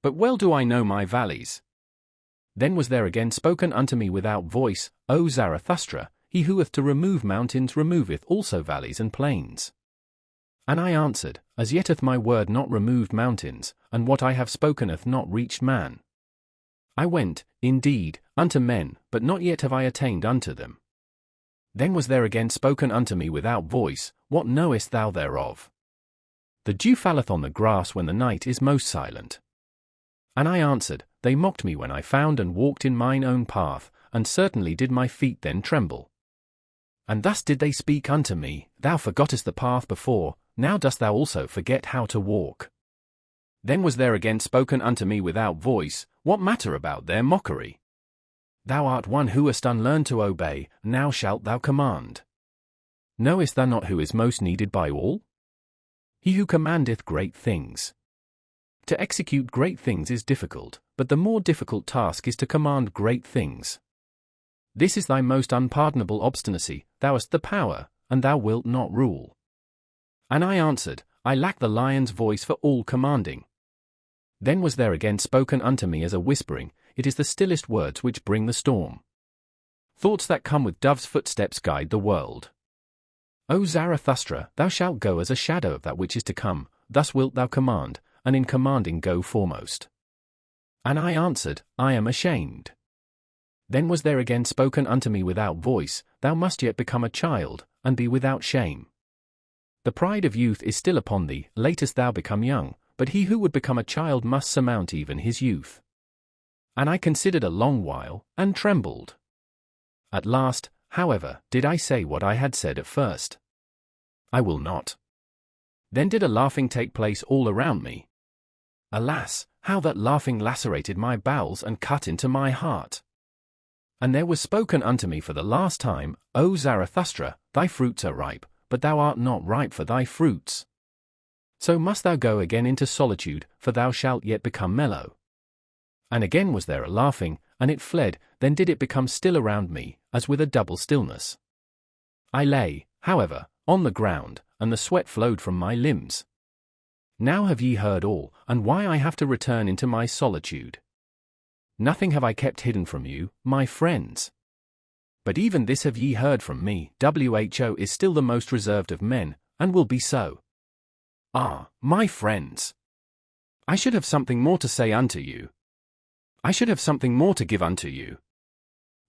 But well do I know my valleys. Then was there again spoken unto me without voice, O Zarathustra, he who hath to remove mountains removeth also valleys and plains. And I answered, As yet hath my word not removed mountains, and what I have spoken hath not reached man. I went, indeed, unto men, but not yet have I attained unto them. Then was there again spoken unto me without voice, What knowest thou thereof? The dew falleth on the grass when the night is most silent. And I answered, They mocked me when I found and walked in mine own path, and certainly did my feet then tremble. And thus did they speak unto me, Thou forgottest the path before, now dost thou also forget how to walk. Then was there again spoken unto me without voice, What matter about their mockery? Thou art one who hast unlearned to obey, now shalt thou command. Knowest thou not who is most needed by all? He who commandeth great things. To execute great things is difficult, but the more difficult task is to command great things. This is thy most unpardonable obstinacy, thou hast the power, and thou wilt not rule. And I answered, I lack the lion's voice for all commanding. Then was there again spoken unto me as a whispering, It is the stillest words which bring the storm. Thoughts that come with dove's footsteps guide the world. O Zarathustra, thou shalt go as a shadow of that which is to come, thus wilt thou command, and in commanding go foremost. And I answered, I am ashamed. Then was there again spoken unto me without voice, Thou must yet become a child, and be without shame. The pride of youth is still upon thee, latest thou become young, but he who would become a child must surmount even his youth. And I considered a long while, and trembled. At last, however, did I say what I had said at first. I will not. Then did a laughing take place all around me. Alas, how that laughing lacerated my bowels and cut into my heart. And there was spoken unto me for the last time, O Zarathustra, thy fruits are ripe, but thou art not ripe for thy fruits. So must thou go again into solitude, for thou shalt yet become mellow. And again was there a laughing, and it fled, then did it become still around me, as with a double stillness. I lay, however, on the ground, and the sweat flowed from my limbs. Now have ye heard all, and why I have to return into my solitude. Nothing have I kept hidden from you, my friends. But even this have ye heard from me, WHO is still the most reserved of men, and will be so. My friends! I should have something more to say unto you. I should have something more to give unto you.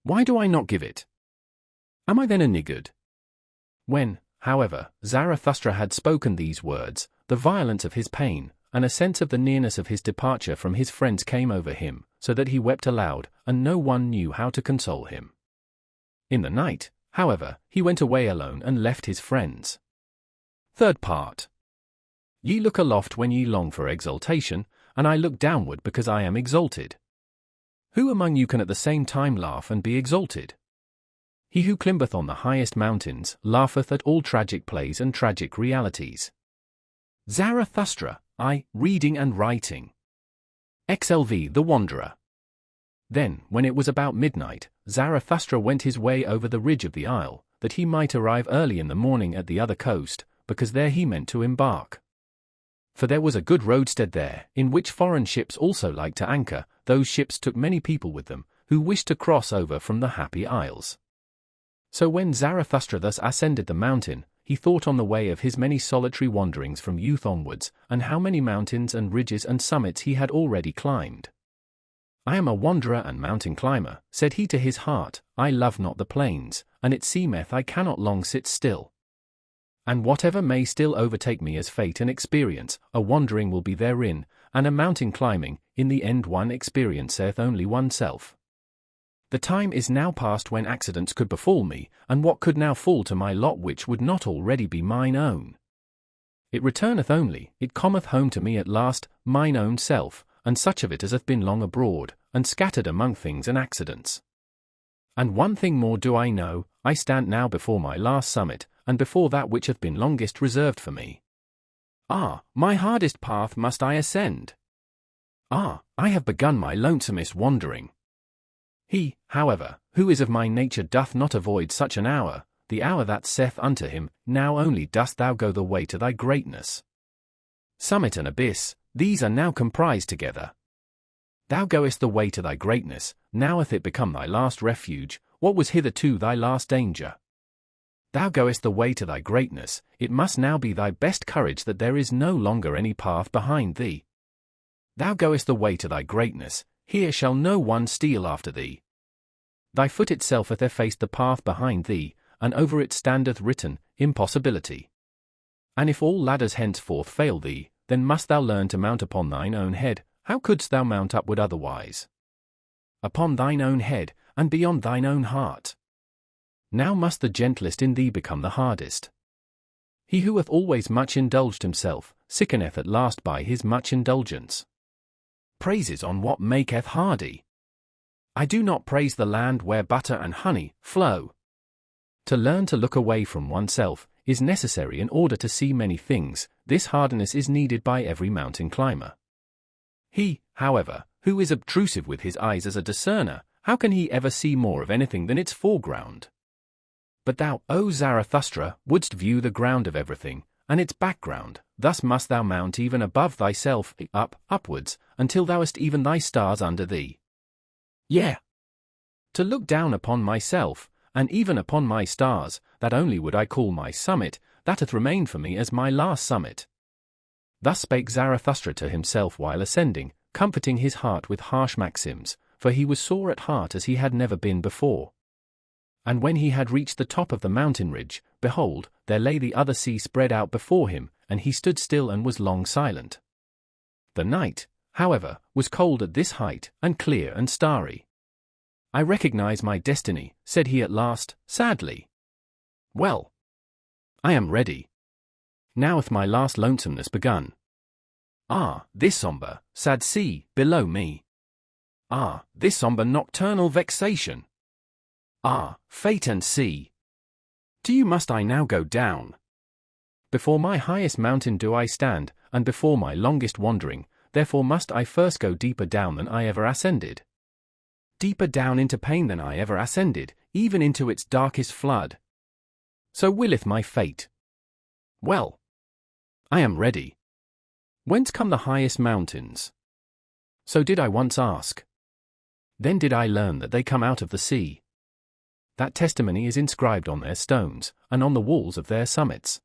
Why do I not give it? Am I then a niggard? When, however, Zarathustra had spoken these words, the violence of his pain, and a sense of the nearness of his departure from his friends came over him, so that he wept aloud, and no one knew how to console him. In the night, however, he went away alone and left his friends. Third part. Ye look aloft when ye long for exaltation, and I look downward because I am exalted. Who among you can at the same time laugh and be exalted? He who climbeth on the highest mountains laugheth at all tragic plays and tragic realities. Zarathustra, reading and writing. XLV the Wanderer. Then, when it was about midnight, Zarathustra went his way over the ridge of the isle, that he might arrive early in the morning at the other coast, because there he meant to embark. For there was a good roadstead there, in which foreign ships also liked to anchor. Those ships took many people with them, who wished to cross over from the Happy Isles. So when Zarathustra thus ascended the mountain, he thought on the way of his many solitary wanderings from youth onwards, and how many mountains and ridges and summits he had already climbed. I am a wanderer and mountain climber, said he to his heart, I love not the plains, and it seemeth I cannot long sit still. And whatever may still overtake me as fate and experience, a wandering will be therein, and a mountain climbing, in the end one experienceth only oneself. The time is now past when accidents could befall me, and what could now fall to my lot which would not already be mine own? It returneth only, it cometh home to me at last, mine own self, and such of it as hath been long abroad, and scattered among things and accidents. And one thing more do I know, I stand now before my last summit, and before that which hath been longest reserved for me. Ah, my hardest path must I ascend. Ah, I have begun my lonesomest wandering. He, however, who is of my nature doth not avoid such an hour, the hour that saith unto him, now only dost thou go the way to thy greatness. Summit and abyss, these are now comprised together. Thou goest the way to thy greatness, now hath it become thy last refuge, what was hitherto thy last danger. Thou goest the way to thy greatness, it must now be thy best courage that there is no longer any path behind thee. Thou goest the way to thy greatness, here shall no one steal after thee. Thy foot itself hath effaced the path behind thee, and over it standeth written, impossibility. And if all ladders henceforth fail thee, then must thou learn to mount upon thine own head, how couldst thou mount upward otherwise? Upon thine own head, and beyond thine own heart. Now must the gentlest in thee become the hardest. He who hath always much indulged himself, sickeneth at last by his much indulgence. Praises on what maketh hardy. I do not praise the land where butter and honey flow. To learn to look away from oneself is necessary in order to see many things, this hardness is needed by every mountain climber. He, however, who is obtrusive with his eyes as a discerner, how can he ever see more of anything than its foreground? But thou, O Zarathustra, wouldst view the ground of everything, and its background, thus must thou mount even above thyself, upwards, until thou hast even thy stars under thee. Yea. To look down upon myself, and even upon my stars, that only would I call my summit, that hath remained for me as my last summit. Thus spake Zarathustra to himself while ascending, comforting his heart with harsh maxims, for he was sore at heart as he had never been before. And when he had reached the top of the mountain ridge, behold, there lay the other sea spread out before him, and he stood still and was long silent. The night, however, was cold at this height, and clear and starry. I recognize my destiny, said he at last, sadly. Well, I am ready. Now hath my last lonesomeness begun. Ah, this sombre, sad sea, below me. Ah, this sombre nocturnal vexation. Ah, fate and sea. To you must I now go down. Before my highest mountain do I stand, and before my longest wandering, therefore must I first go deeper down than I ever ascended. Deeper down into pain than I ever ascended, even into its darkest flood. So willeth my fate. Well, I am ready. Whence come the highest mountains? So did I once ask. Then did I learn that they come out of the sea. That testimony is inscribed on their stones, and on the walls of their summits.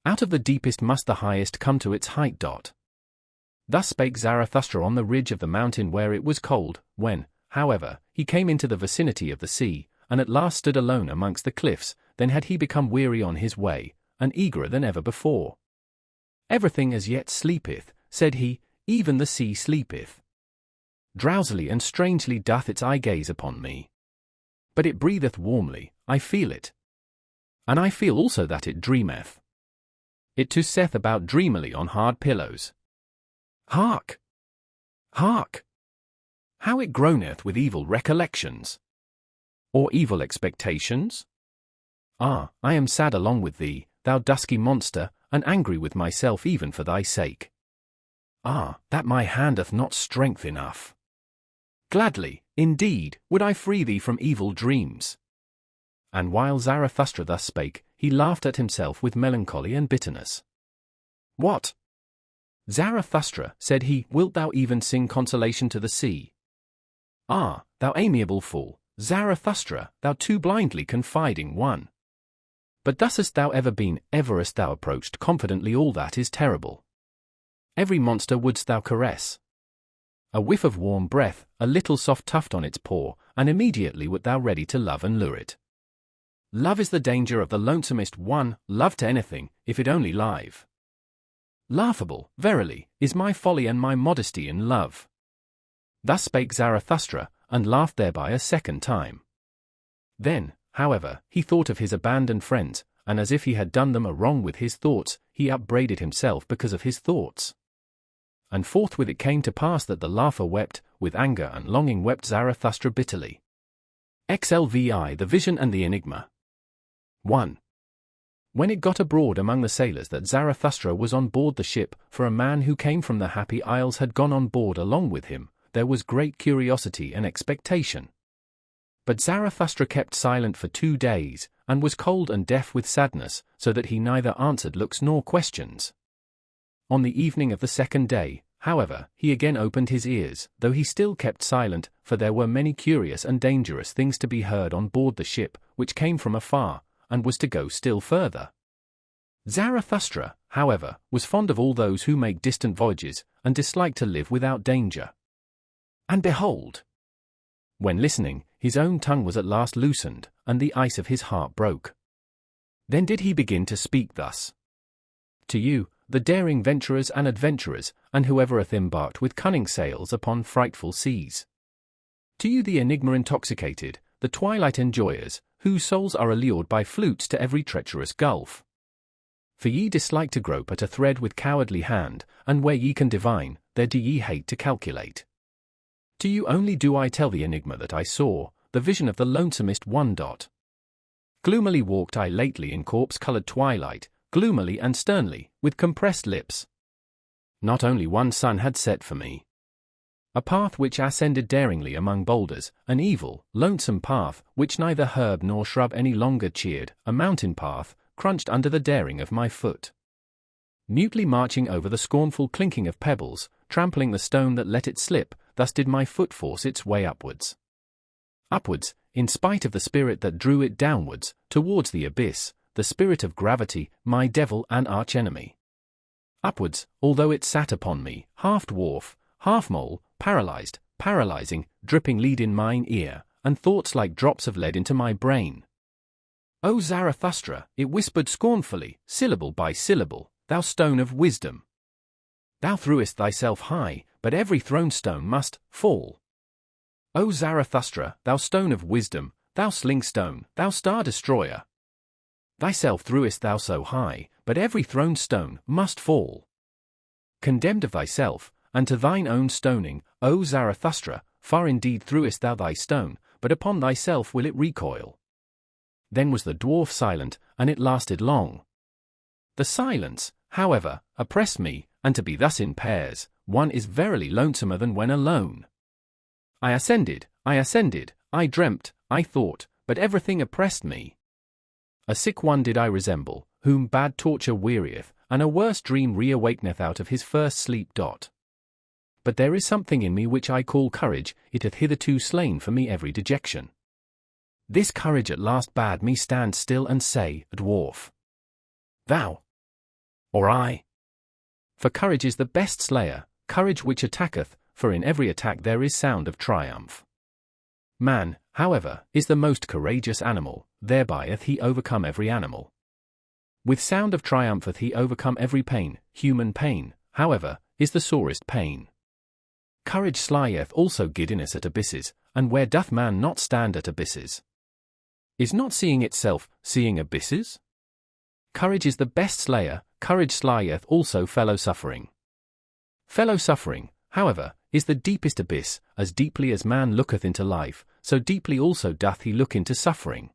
Out of the deepest must the highest come to its height. Thus spake Zarathustra on the ridge of the mountain where it was cold, when, however, he came into the vicinity of the sea, and at last stood alone amongst the cliffs, then had he become weary on his way, and eagerer than ever before. Everything as yet sleepeth, said he, even the sea sleepeth. Drowsily and strangely doth its eye gaze upon me. But it breatheth warmly, I feel it. And I feel also that it dreameth. It tosseth about dreamily on hard pillows. Hark! Hark! How it groaneth with evil recollections. Or evil expectations? Ah, I am sad along with thee, thou dusky monster, and angry with myself even for thy sake. Ah, that my hand hath not strength enough. Gladly, indeed, would I free thee from evil dreams. And while Zarathustra thus spake, he laughed at himself with melancholy and bitterness. What? Zarathustra, said he, wilt thou even sing consolation to the sea? Ah, thou amiable fool, Zarathustra, thou too blindly confiding one. But thus hast thou ever been, ever hast thou approached confidently all that is terrible. Every monster wouldst thou caress. A whiff of warm breath, a little soft tuft on its paw, and immediately wert thou ready to love and lure it. Love is the danger of the lonesomest one, love to anything, if it only live. Laughable, verily, is my folly and my modesty in love. Thus spake Zarathustra, and laughed thereby a second time. Then, however, he thought of his abandoned friends, and as if he had done them a wrong with his thoughts, he upbraided himself because of his thoughts. And forthwith it came to pass that the laugher wept, with anger and longing wept Zarathustra bitterly. XLVI The Vision and the Enigma. 1. When it got abroad among the sailors that Zarathustra was on board the ship, for a man who came from the Happy Isles had gone on board along with him, there was great curiosity and expectation. But Zarathustra kept silent for 2 days, and was cold and deaf with sadness, so that he neither answered looks nor questions. On the evening of the second day, however, he again opened his ears, though he still kept silent, for there were many curious and dangerous things to be heard on board the ship, which came from afar, and was to go still further. Zarathustra, however, was fond of all those who make distant voyages, and disliked to live without danger. And behold! When listening, his own tongue was at last loosened, and the ice of his heart broke. Then did he begin to speak thus. To you, the daring venturers and adventurers, and whoever hath embarked with cunning sails upon frightful seas. To you the enigma intoxicated, the twilight enjoyers, whose souls are allured by flutes to every treacherous gulf. For ye dislike to grope at a thread with cowardly hand, and where ye can divine, there do ye hate to calculate. To you only do I tell the enigma that I saw, the vision of the lonesomest one. Gloomily walked I lately in corpse-coloured twilight, gloomily and sternly, with compressed lips. Not only one sun had set for me. A path which ascended daringly among boulders, an evil, lonesome path, which neither herb nor shrub any longer cheered, a mountain path, crunched under the daring of my foot. Mutely marching over the scornful clinking of pebbles, trampling the stone that let it slip, thus did my foot force its way upwards. Upwards, in spite of the spirit that drew it downwards, towards the abyss, the spirit of gravity, my devil and archenemy. Upwards, although it sat upon me, half dwarf, half mole, paralyzed, paralyzing, dripping lead in mine ear, and thoughts like drops of lead into my brain. O Zarathustra, it whispered scornfully, syllable by syllable, thou stone of wisdom. Thou threwest thyself high, but every thrown stone must fall. O Zarathustra, thou stone of wisdom, thou sling stone, thou star destroyer. Thyself threwest thou so high, but every thrown stone must fall. Condemned of thyself, and to thine own stoning, O Zarathustra, far indeed threwest thou thy stone, but upon thyself will it recoil. Then was the dwarf silent, and it lasted long. The silence, however, oppressed me, and to be thus in pairs, one is verily lonesomer than when alone. I ascended, I dreamt, I thought, but everything oppressed me. A sick one did I resemble, whom bad torture wearieth, and a worse dream reawakeneth out of his first sleep. But there is something in me which I call courage, it hath hitherto slain for me every dejection. This courage at last bade me stand still and say, Dwarf, thou, or I. For courage is the best slayer, courage which attacketh, for in every attack there is sound of triumph. Man, however, is the most courageous animal, thereby hath he overcome every animal. With sound of triumph hath he overcome every pain, human pain, however, is the sorest pain. Courage slieth also giddiness at abysses, and where doth man not stand at abysses? Is not seeing itself, seeing abysses? Courage is the best slayer, courage slieth also fellow-suffering. Fellow-suffering, however, is the deepest abyss, as deeply as man looketh into life, so deeply also doth he look into suffering.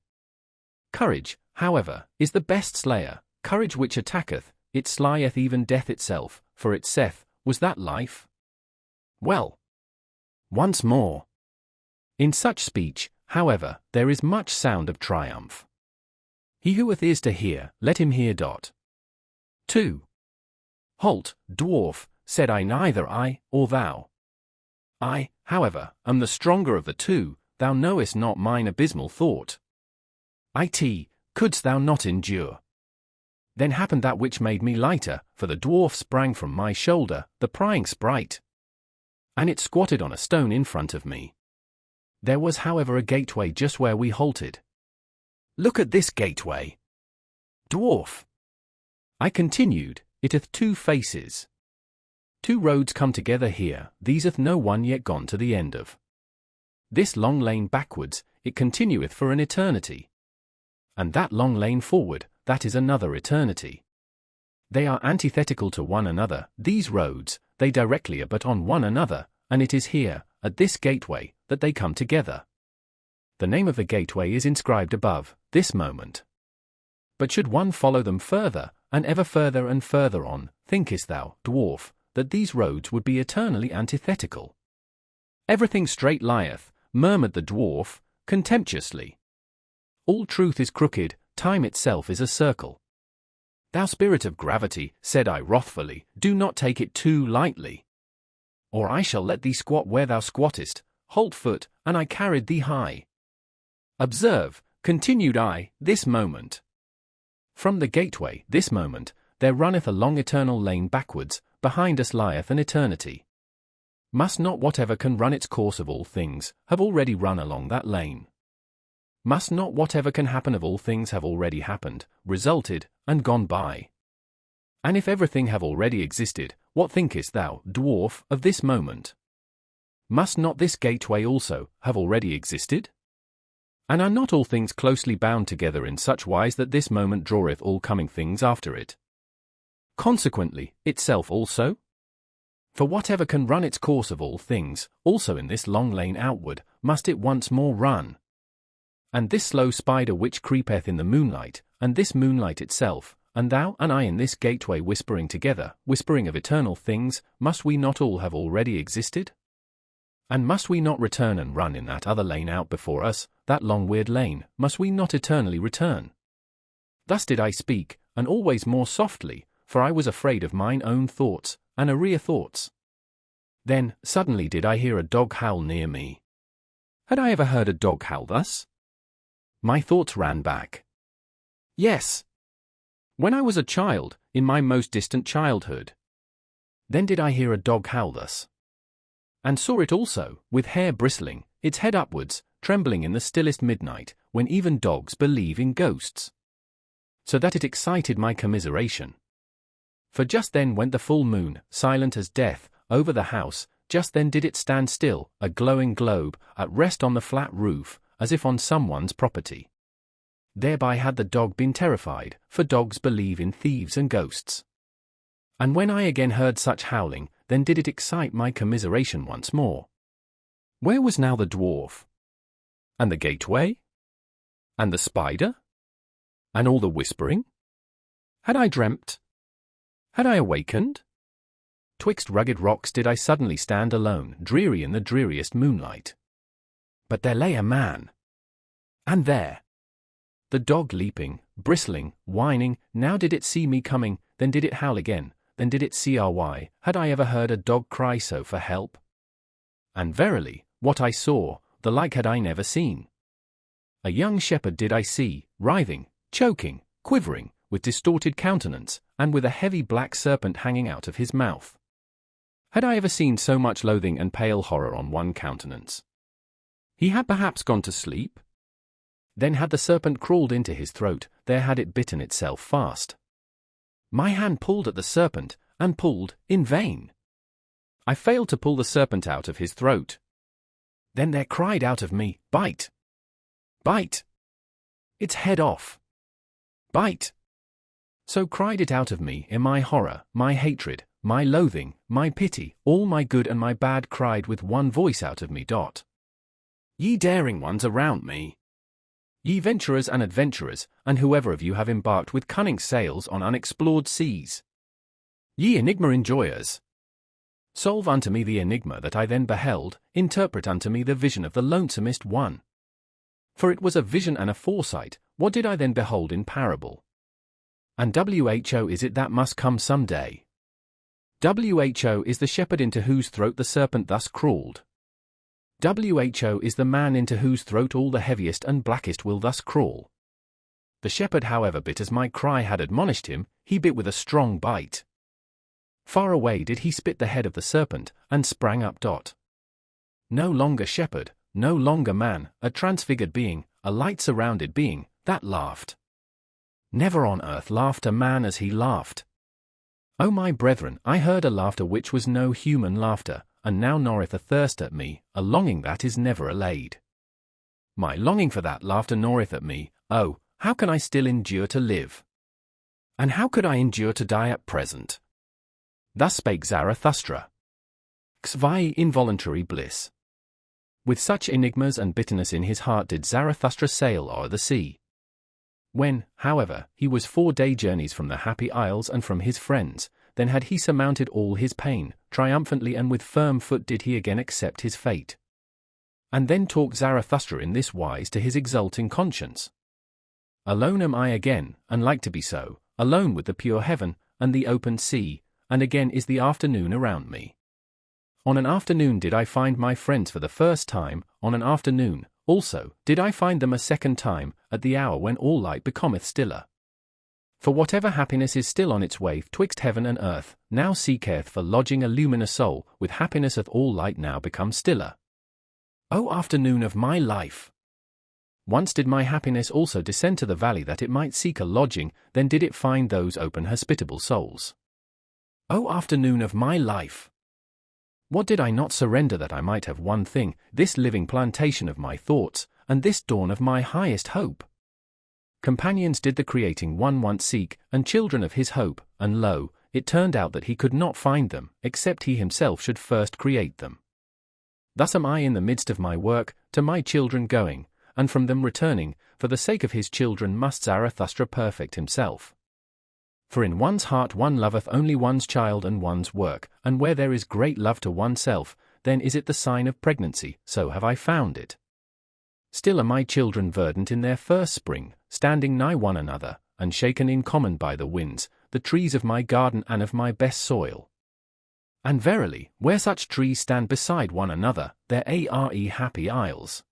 Courage, however, is the best slayer, courage which attacketh, it slieth even death itself, for it saith, was that life? Well, once more. In such speech, however, there is much sound of triumph. He who hath ears to hear, let him hear. 2. Halt, dwarf, said I, neither I, or thou. I, however, am the stronger of the two, thou knowest not mine abysmal thought. Couldst thou not endure? Then happened that which made me lighter, for the dwarf sprang from my shoulder, the prying sprite. and it squatted on a stone in front of me. There was, however, a gateway just where we halted. "Look at this gateway, dwarf," I continued, "it hath two faces. Two roads come together here, these hath no one yet gone to the end of. This long lane backwards, it continueth for an eternity. And that long lane forward, that is another eternity. They are antithetical to one another, these roads, they directly are but on one another, and it is here, at this gateway, that they come together. The name of the gateway is inscribed above, this moment. But should one follow them further, and ever further and further on, thinkest thou, dwarf, that these roads would be eternally antithetical?" "Everything straight lieth," murmured the dwarf, contemptuously. "All truth is crooked, time itself is a circle." "Thou spirit of gravity," said I wrathfully, "do not take it too lightly. Or I shall let thee squat where thou squattest, halt foot, and I carried thee high. Observe," continued I, "this moment. From the gateway, this moment, there runneth a long eternal lane backwards, behind us lieth an eternity. Must not whatever can run its course of all things, have already run along that lane? Must not whatever can happen of all things have already happened, resulted, and gone by? And if everything have already existed, what thinkest thou, dwarf, of this moment? Must not this gateway also have already existed? And are not all things closely bound together in such wise that this moment draweth all coming things after it? Consequently, itself also? For whatever can run its course of all things, also in this long lane outward, must it once more run. And this slow spider which creepeth in the moonlight, and this moonlight itself, and thou and I in this gateway whispering together, whispering of eternal things, must we not all have already existed? And must we not return and run in that other lane out before us, that long weird lane, must we not eternally return? Thus did I speak, and always more softly, for I was afraid of mine own thoughts, and arrear thoughts. Then, suddenly did I hear a dog howl near me. Had I ever heard a dog howl thus? My thoughts ran back. Yes. When I was a child, in my most distant childhood. Then did I hear a dog howl thus. And saw it also, with hair bristling, its head upwards, trembling in the stillest midnight, when even dogs believe in ghosts. So that it excited my commiseration. For just then went the full moon, silent as death, over the house, just then did it stand still, a glowing globe, at rest on the flat roof, as if on someone's property. Thereby had the dog been terrified, for dogs believe in thieves and ghosts. And when I again heard such howling, then did it excite my commiseration once more. Where was now the dwarf? And the gateway? And the spider? And all the whispering? Had I dreamt? Had I awakened? Twixt rugged rocks did I suddenly stand alone, dreary in the dreariest moonlight. But there lay a man. And there. The dog leaping, bristling, whining, now did it see me coming, then did it howl again, then did it CRY, had I ever heard a dog cry so for help? And verily, what I saw, the like had I never seen. A young shepherd did I see, writhing, choking, quivering, with distorted countenance, and with a heavy black serpent hanging out of his mouth. Had I ever seen so much loathing and pale horror on one countenance? He had perhaps gone to sleep? Then had the serpent crawled into his throat, there had it bitten itself fast. My hand pulled at the serpent, and pulled, in vain. I failed to pull the serpent out of his throat. Then there cried out of me, "Bite! Bite! Its head off! Bite!" So cried it out of me in my horror, my hatred, my loathing, my pity, all my good and my bad cried with one voice out of me. Ye daring ones around me! Ye venturers and adventurers, and whoever of you have embarked with cunning sails on unexplored seas! Ye enigma enjoyers! Solve unto me the enigma that I then beheld, interpret unto me the vision of the lonesomest one. For it was a vision and a foresight, what did I then behold in parable? And who is it that must come some day? Who is the shepherd into whose throat the serpent thus crawled. Who is the man into whose throat all the heaviest and blackest will thus crawl. The shepherd however bit as my cry had admonished him, he bit with a strong bite. Far away did he spit the head of the serpent, and sprang up. No longer shepherd, no longer man, a transfigured being, a light-surrounded being, that laughed. Never on earth laughed a man as he laughed. O my brethren, I heard a laughter which was no human laughter, and now gnaweth a thirst at me, a longing that is never allayed. My longing for that laughter gnaweth at me. Oh, how can I still endure to live? And how could I endure to die at present? Thus spake Zarathustra. Xvi involuntary bliss. With such enigmas and bitterness in his heart did Zarathustra sail o'er the sea. When, however, he was 4-day journeys from the Happy Isles and from his friends, then had he surmounted all his pain, triumphantly and with firm foot did he again accept his fate. And then talked Zarathustra in this wise to his exulting conscience. Alone am I again, and like to be so, alone with the pure heaven, and the open sea, and again is the afternoon around me. On an afternoon did I find my friends for the first time, on an afternoon, also, did I find them a second time, at the hour when all light becometh stiller. For whatever happiness is still on its way twixt heaven and earth, now seeketh for lodging a luminous soul, with happiness hath all light now become stiller. O afternoon of my life! Once did my happiness also descend to the valley that it might seek a lodging, then did it find those open hospitable souls. O afternoon of my life! What did I not surrender that I might have one thing, this living plantation of my thoughts, and this dawn of my highest hope? Companions did the creating one once seek, and children of his hope, and lo, it turned out that he could not find them, except he himself should first create them. Thus am I in the midst of my work, to my children going, and from them returning, for the sake of his children must Zarathustra perfect himself. For in one's heart one loveth only one's child and one's work, and where there is great love to oneself, then is it the sign of pregnancy, so have I found it. Still are my children verdant in their first spring, standing nigh one another, and shaken in common by the winds, the trees of my garden and of my best soil. And verily, where such trees stand beside one another, there are happy isles.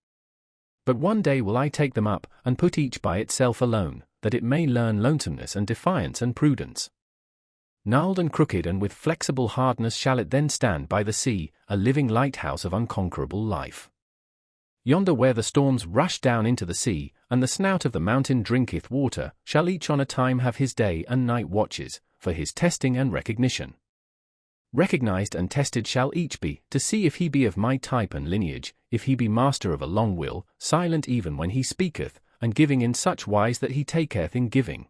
But one day will I take them up, and put each by itself alone, that it may learn lonesomeness and defiance and prudence. Gnarled and crooked and with flexible hardness shall it then stand by the sea, a living lighthouse of unconquerable life. Yonder where the storms rush down into the sea, and the snout of the mountain drinketh water, shall each on a time have his day and night watches, for his testing and recognition. Recognized and tested shall each be, to see if he be of my type and lineage, if he be master of a long will, silent even when he speaketh, and giving in such wise that he taketh in giving.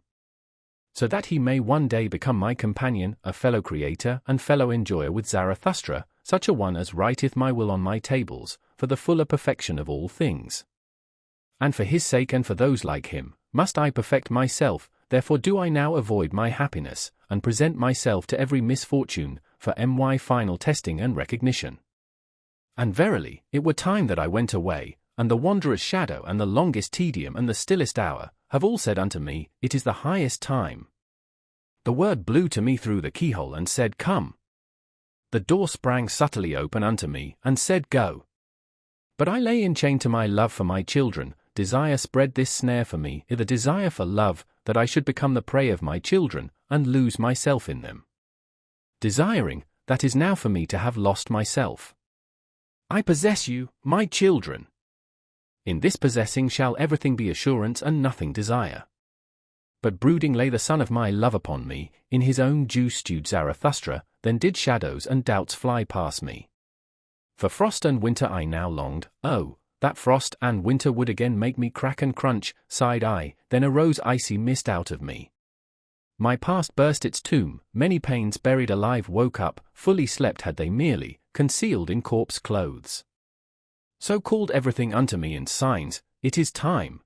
So that he may one day become my companion, a fellow creator and fellow enjoyer with Zarathustra, such a one as writeth my will on my tables, for the fuller perfection of all things. And for his sake and for those like him, must I perfect myself, therefore do I now avoid my happiness, and present myself to every misfortune, for my final testing and recognition. And verily, it were time that I went away, and the wanderer's shadow and the longest tedium and the stillest hour, have all said unto me, it is the highest time. The word blew to me through the keyhole and said, come. The door sprang subtly open unto me, and said, go. But I lay enchained to my love for my children, desire spread this snare for me, the desire for love, that I should become the prey of my children, and lose myself in them. Desiring, that is now for me to have lost myself. I possess you, my children. In this possessing shall everything be assurance and nothing desire. But brooding lay the son of my love upon me, in his own dew-stewed Zarathustra, then did shadows and doubts fly past me. For frost and winter I now longed, oh, that frost and winter would again make me crack and crunch, sighed I, then arose icy mist out of me. My past burst its tomb, many pains buried alive woke up, fully slept had they merely, concealed in corpse clothes. So called everything unto me in signs, it is time.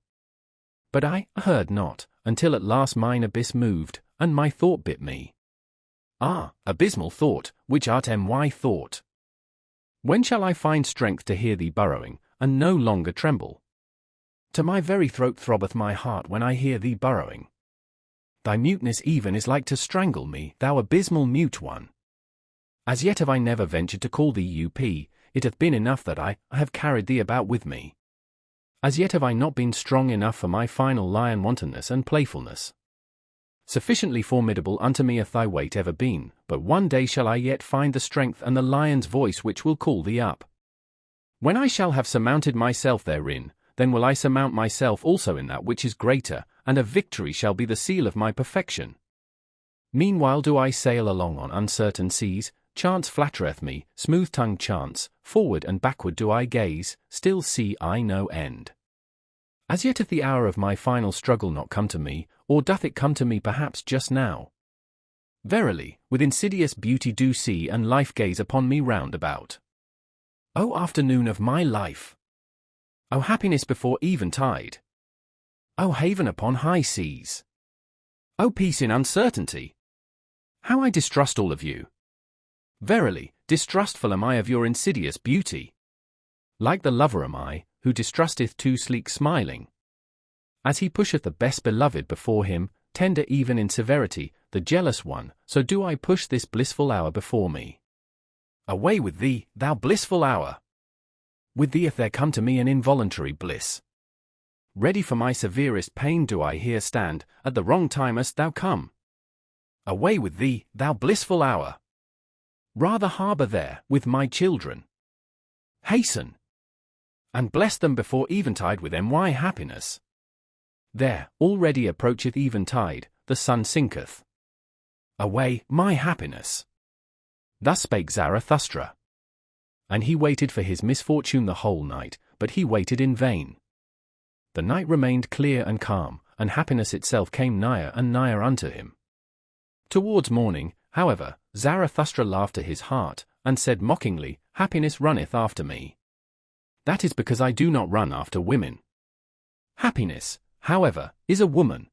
But I heard not, until at last mine abyss moved, and my thought bit me. Ah, abysmal thought, which art my thought. When shall I find strength to hear thee burrowing, and no longer tremble? To my very throat throbbeth my heart when I hear thee burrowing. Thy muteness even is like to strangle me, thou abysmal mute one. As yet have I never ventured to call thee up, it hath been enough that I have carried thee about with me. As yet have I not been strong enough for my final lion wantonness and playfulness. Sufficiently formidable unto me hath thy weight ever been, but one day shall I yet find the strength and the lion's voice which will call thee up. When I shall have surmounted myself therein, then will I surmount myself also in that which is greater, and a victory shall be the seal of my perfection. Meanwhile do I sail along on uncertain seas, chance flattereth me, smooth-tongued chance, forward and backward do I gaze, still see I no end. As yet hath the hour of my final struggle not come to me, or doth it come to me perhaps just now? Verily, with insidious beauty do see and life gaze upon me round about. O afternoon of my life! O happiness before eventide! O haven upon high seas! O peace in uncertainty! How I distrust all of you! Verily, distrustful am I of your insidious beauty. Like the lover am I, who distrusteth too sleek smiling. As he pusheth the best beloved before him, tender even in severity, the jealous one, so do I push this blissful hour before me. Away with thee, thou blissful hour! With thee hath there come to me an involuntary bliss. Ready for my severest pain do I here stand, at the wrong time hast thou come. Away with thee, thou blissful hour! Rather harbour there, with my children. Hasten! And bless them before eventide with my happiness. There, already approacheth eventide, the sun sinketh. Away, my happiness! Thus spake Zarathustra. And he waited for his misfortune the whole night, but he waited in vain. The night remained clear and calm, and happiness itself came nigher and nigher unto him. Towards morning, however, Zarathustra laughed to his heart, and said mockingly, Happiness runneth after me. That is because I do not run after women. Happiness, however, is a woman.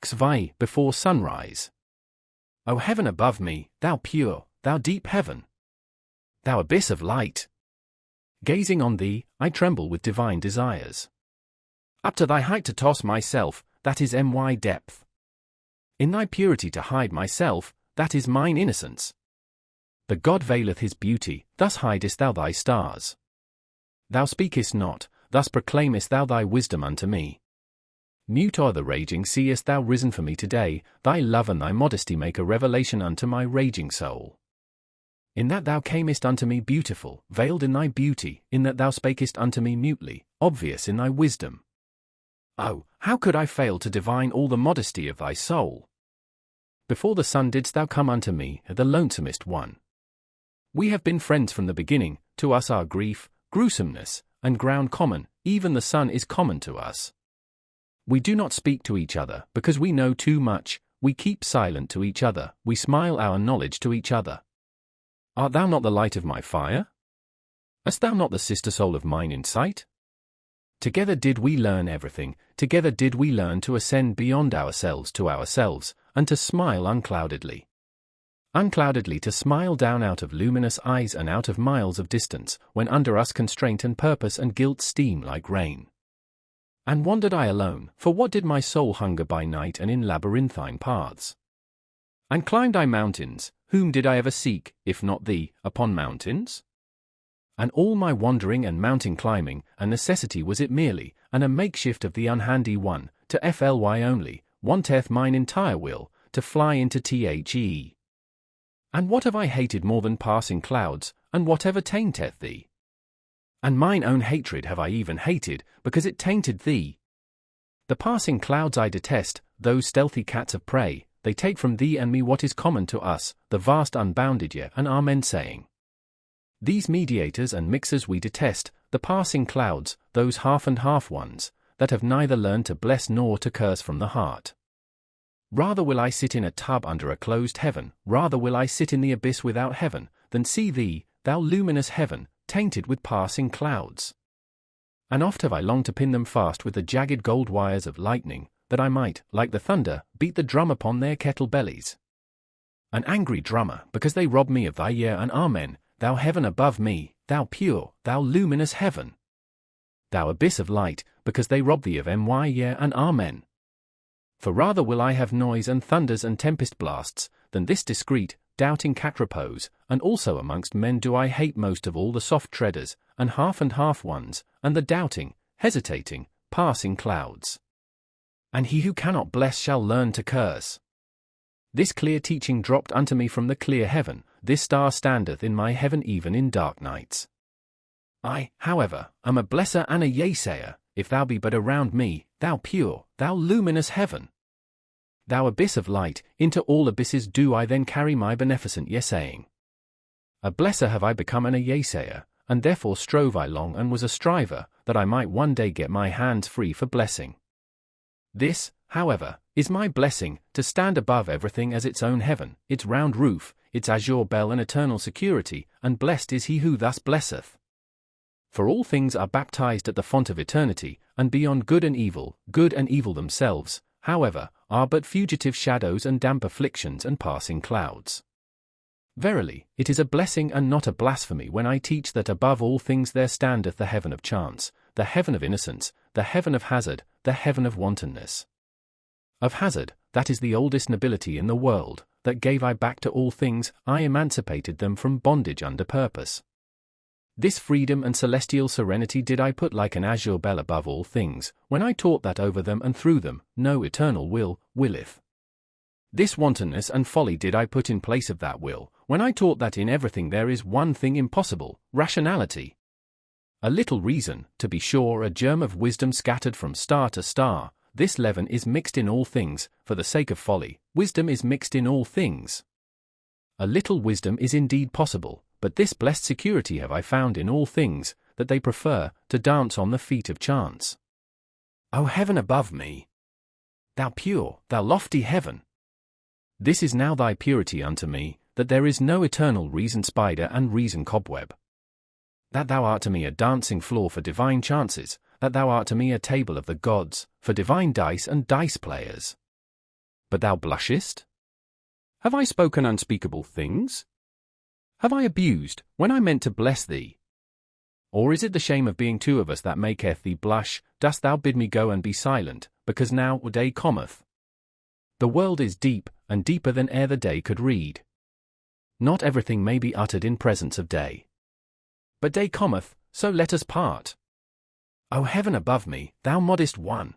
Xvi, before sunrise. O heaven above me, thou pure, thou deep heaven! Thou abyss of light! Gazing on thee, I tremble with divine desires. Up to thy height to toss myself, that is my depth. In thy purity to hide myself, that is mine innocence. The God veileth his beauty, thus hidest thou thy stars. Thou speakest not, thus proclaimest thou thy wisdom unto me. Mute o'er the raging seest thou risen for me today, thy love and thy modesty make a revelation unto my raging soul. In that thou camest unto me beautiful, veiled in thy beauty, in that thou spakest unto me mutely, obvious in thy wisdom. Oh, how could I fail to divine all the modesty of thy soul? Before the sun didst thou come unto me, the lonesomest one. We have been friends from the beginning, to us our grief, gruesomeness, and ground common, even the sun is common to us. We do not speak to each other, because we know too much, we keep silent to each other, we smile our knowledge to each other. Art thou not the light of my fire? Hast thou not the sister soul of mine insight? Together did we learn everything, together did we learn to ascend beyond ourselves to ourselves, and to smile uncloudedly. Uncloudedly to smile down out of luminous eyes and out of miles of distance, when under us constraint and purpose and guilt steam like rain. And wandered I alone, for what did my soul hunger by night and in labyrinthine paths? And climbed I mountains, whom did I ever seek, if not thee, upon mountains? And all my wandering and mountain climbing, a necessity was it merely, and a makeshift of the unhandy one, to fly only, wanteth mine entire will, to fly into the. And what have I hated more than passing clouds, and whatever tainteth thee? And mine own hatred have I even hated, because it tainted thee. The passing clouds I detest, those stealthy cats of prey, they take from thee and me what is common to us, the vast unbounded ye and amen saying. These mediators and mixers we detest, the passing clouds, those half and half ones, that have neither learned to bless nor to curse from the heart. Rather will I sit in a tub under a closed heaven, rather will I sit in the abyss without heaven, than see thee, thou luminous heaven, tainted with passing clouds. And oft have I longed to pin them fast with the jagged gold wires of lightning, that I might, like the thunder, beat the drum upon their kettle bellies. An angry drummer, because they rob me of thy yea and amen, thou heaven above me, thou pure, thou luminous heaven. Thou abyss of light, because they rob thee of my yea and amen. For rather will I have noise and thunders and tempest blasts, than this discreet, doubting cat repose, and also amongst men do I hate most of all the soft treaders, and half ones, and the doubting, hesitating, passing clouds. And he who cannot bless shall learn to curse. This clear teaching dropped unto me from the clear heaven, this star standeth in my heaven even in dark nights. I, however, am a blesser and a yea-sayer, if thou be but around me, thou pure, thou luminous heaven. Thou abyss of light, into all abysses do I then carry my beneficent yea-saying. A blesser have I become and a yea-sayer, and therefore strove I long and was a striver, that I might one day get my hands free for blessing. This, however, is my blessing, to stand above everything as its own heaven, its round roof, its azure bell and eternal security, and blessed is he who thus blesseth. For all things are baptized at the font of eternity, and beyond good and evil themselves, however, are but fugitive shadows and damp afflictions and passing clouds. Verily, it is a blessing and not a blasphemy when I teach that above all things there standeth the heaven of chance, the heaven of innocence, the heaven of hazard, the heaven of wantonness. Of hazard, that is the oldest nobility in the world, that gave I back to all things, I emancipated them from bondage under purpose. This freedom and celestial serenity did I put like an azure bell above all things, when I taught that over them and through them, no eternal will, willeth. This wantonness and folly did I put in place of that will, when I taught that in everything there is one thing impossible, rationality. A little reason, to be sure, a germ of wisdom scattered from star to star, this leaven is mixed in all things, for the sake of folly, wisdom is mixed in all things. A little wisdom is indeed possible, but this blessed security have I found in all things, that they prefer to dance on the feet of chance. O heaven above me! Thou pure, thou lofty heaven! This is now thy purity unto me, that there is no eternal reason spider and reason cobweb. That thou art to me a dancing floor for divine chances, that thou art to me a table of the gods, for divine dice and dice players. But thou blushest? Have I spoken unspeakable things? Have I abused, when I meant to bless thee? Or is it the shame of being two of us that maketh thee blush? Dost thou bid me go and be silent, because now day cometh? The world is deep, and deeper than e'er the day could read. Not everything may be uttered in presence of day. But day cometh, so let us part. O heaven above me, thou modest one!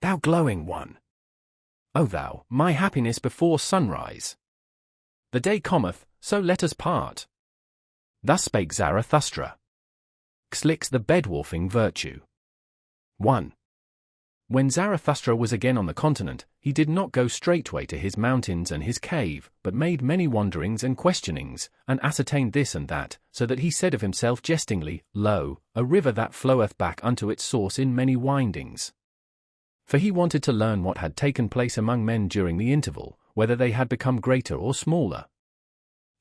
Thou glowing one! O thou, my happiness before sunrise! The day cometh, so let us part. Thus spake Zarathustra. Xlix the bedwarfing virtue. 1. When Zarathustra was again on the continent, he did not go straightway to his mountains and his cave, but made many wanderings and questionings, and ascertained this and that, so that he said of himself jestingly, Lo, a river that floweth back unto its source in many windings. For he wanted to learn what had taken place among men during the interval, whether they had become greater or smaller.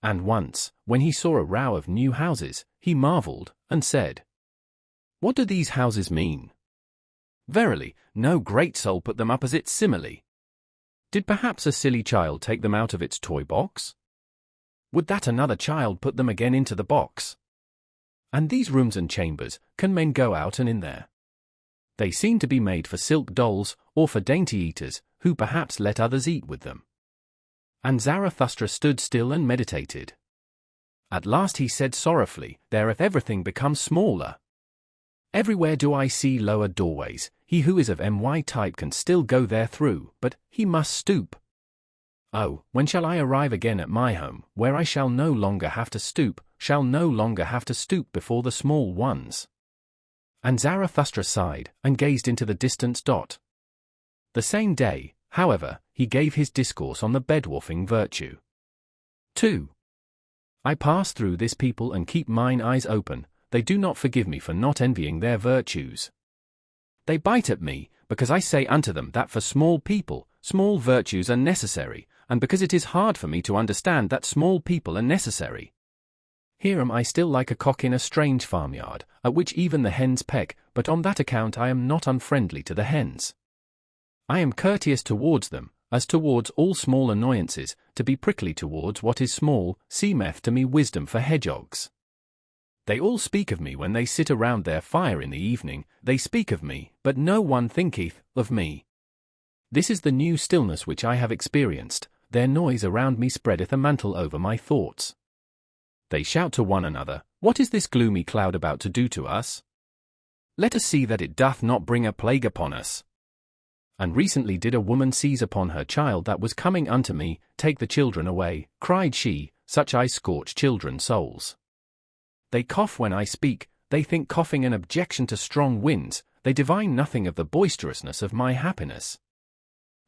And once, when he saw a row of new houses, he marveled, and said, What do these houses mean? Verily, no great soul put them up as its simile. Did perhaps a silly child take them out of its toy box? Would that another child put them again into the box? And these rooms and chambers, can men go out and in there? They seem to be made for silk dolls, or for dainty eaters, who perhaps let others eat with them. And Zarathustra stood still and meditated. At last he said sorrowfully, There hath everything become smaller. Everywhere do I see lower doorways, he who is of my type can still go there through, but he must stoop. Oh, when shall I arrive again at my home, where I shall no longer have to stoop before the small ones? And Zarathustra sighed, and gazed into the distant dot. The same day, however, he gave his discourse on the bedwarfing virtue. 2. I pass through this people and keep mine eyes open, they do not forgive me for not envying their virtues. They bite at me, because I say unto them that for small people, small virtues are necessary, and because it is hard for me to understand that small people are necessary. Here am I still like a cock in a strange farmyard, at which even the hens peck, but on that account I am not unfriendly to the hens. I am courteous towards them, as towards all small annoyances, to be prickly towards what is small, seemeth to me wisdom for hedgehogs. They all speak of me when they sit around their fire in the evening, they speak of me, but no one thinketh of me. This is the new stillness which I have experienced, their noise around me spreadeth a mantle over my thoughts. They shout to one another, What is this gloomy cloud about to do to us? Let us see that it doth not bring a plague upon us. And recently did a woman seize upon her child that was coming unto me, take the children away, cried she, such eyes scorch children's souls. They cough when I speak, they think coughing an objection to strong winds, they divine nothing of the boisterousness of my happiness.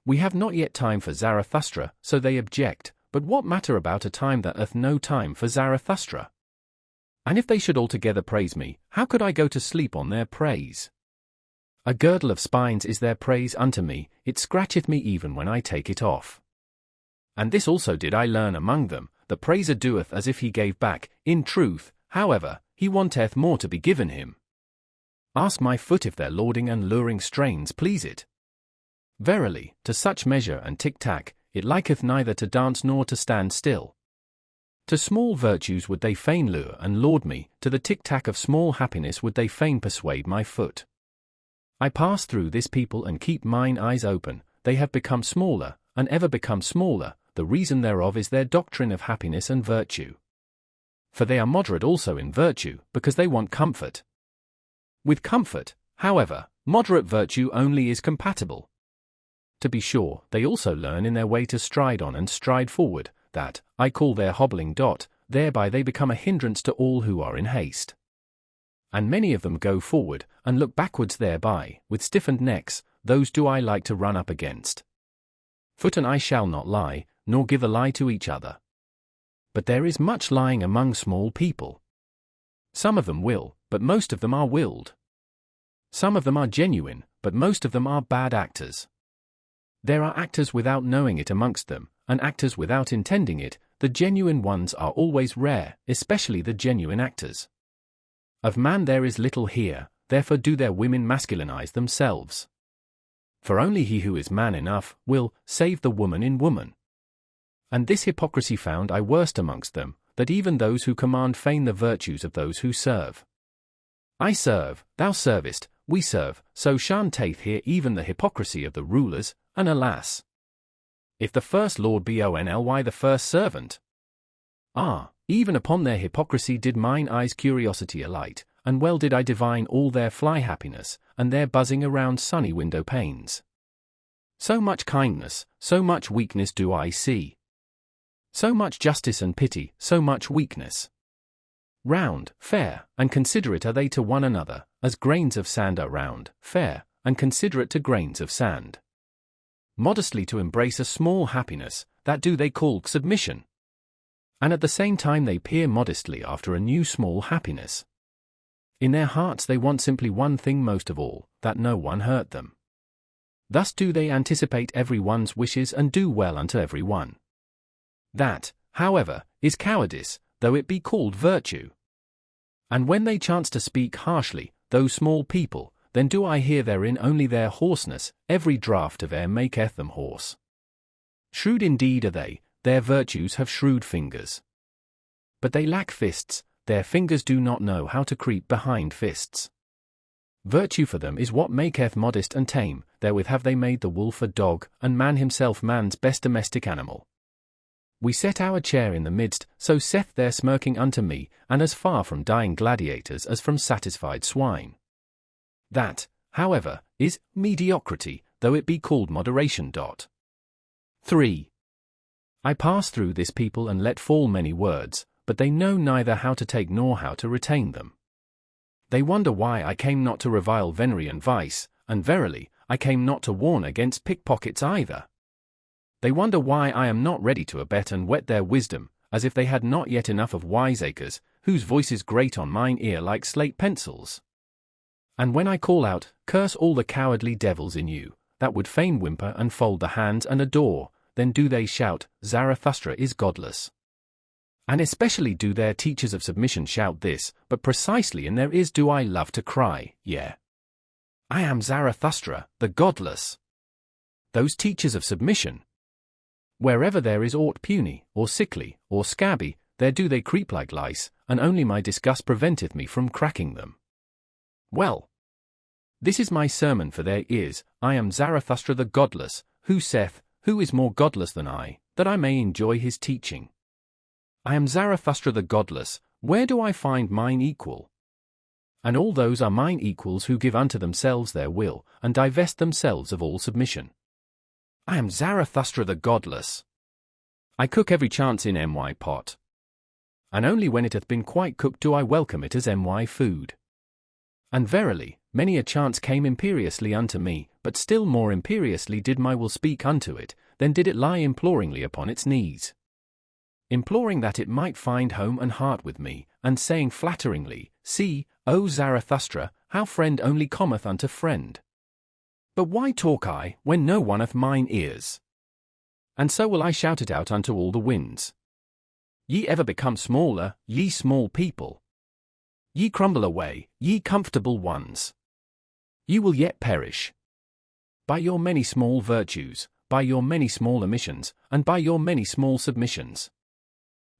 We have not yet time for Zarathustra, so they object, but what matter about a time that hath no time for Zarathustra? And if they should altogether praise me, how could I go to sleep on their praise? A girdle of spines is their praise unto me, it scratcheth me even when I take it off. And this also did I learn among them, the praiser doeth as if he gave back, in truth, however, he wanteth more to be given him. Ask my foot if their lauding and luring strains please it. Verily, to such measure and tick-tack, it liketh neither to dance nor to stand still. To small virtues would they fain lure and laud me, to the tick-tack of small happiness would they fain persuade my foot. I pass through this people and keep mine eyes open, they have become smaller, and ever become smaller, the reason thereof is their doctrine of happiness and virtue. For they are moderate also in virtue, because they want comfort. With comfort, however, moderate virtue only is compatible. To be sure, they also learn in their way to stride on and stride forward, that, I call their hobbling dot, thereby they become a hindrance to all who are in haste. And many of them go forward, and look backwards thereby, with stiffened necks, those do I like to run up against. Foot and I shall not lie, nor give a lie to each other. But there is much lying among small people. Some of them will, but most of them are willed. Some of them are genuine, but most of them are bad actors. There are actors without knowing it amongst them, and actors without intending it. The genuine ones are always rare, especially the genuine actors. Of man there is little here, therefore do their women masculinize themselves. For only he who is man enough will save the woman in woman. And this hypocrisy found I worst amongst them, that even those who command feign the virtues of those who serve. I serve, thou servest, we serve, so shan'teth here even the hypocrisy of the rulers, and alas! If the first lord be only the first servant? Ah, even upon their hypocrisy did mine eyes' curiosity alight, and well did I divine all their fly happiness, and their buzzing around sunny window panes. So much kindness, so much weakness do I see. So much justice and pity, so much weakness. Round, fair, and considerate are they to one another, as grains of sand are round, fair, and considerate to grains of sand. Modestly to embrace a small happiness, that do they call submission. And at the same time they peer modestly after a new small happiness. In their hearts they want simply one thing most of all, that no one hurt them. Thus do they anticipate every one's wishes and do well unto every one. That, however, is cowardice, though it be called virtue. And when they chance to speak harshly, those small people, then do I hear therein only their hoarseness, every draught of air maketh them hoarse. Shrewd indeed are they, their virtues have shrewd fingers. But they lack fists, their fingers do not know how to creep behind fists. Virtue for them is what maketh modest and tame, therewith have they made the wolf a dog, and man himself man's best domestic animal. We set our chair in the midst, so saith their smirking unto me, and as far from dying gladiators as from satisfied swine. That, however, is mediocrity, though it be called moderation. 3. I pass through this people and let fall many words, but they know neither how to take nor how to retain them. They wonder why I came not to revile venery and vice, and verily, I came not to warn against pickpockets either. They wonder why I am not ready to abet and whet their wisdom, as if they had not yet enough of wiseacres, whose voices grate on mine ear like slate pencils. And when I call out, curse all the cowardly devils in you, that would fain whimper and fold the hands and adore, then do they shout, Zarathustra is godless. And especially do their teachers of submission shout this, but precisely in their ears do I love to cry, yeah. I am Zarathustra, the godless. Those teachers of submission. Wherever there is aught puny, or sickly, or scabby, there do they creep like lice, and only my disgust preventeth me from cracking them. Well, this is my sermon for their ears, I am Zarathustra the godless, who saith, who is more godless than I, that I may enjoy his teaching? I am Zarathustra the godless, where do I find mine equal? And all those are mine equals who give unto themselves their will, and divest themselves of all submission. I am Zarathustra the godless. I cook every chance in my pot. And only when it hath been quite cooked do I welcome it as my food. And verily, many a chance came imperiously unto me, but still more imperiously did my will speak unto it, then did it lie imploringly upon its knees. Imploring that it might find home and heart with me, and saying flatteringly, See, O Zarathustra, how friend only cometh unto friend. But why talk I, when no one hath mine ears? And so will I shout it out unto all the winds. Ye ever become smaller, ye small people. Ye crumble away, ye comfortable ones. Ye will yet perish. By your many small virtues, by your many small omissions, and by your many small submissions.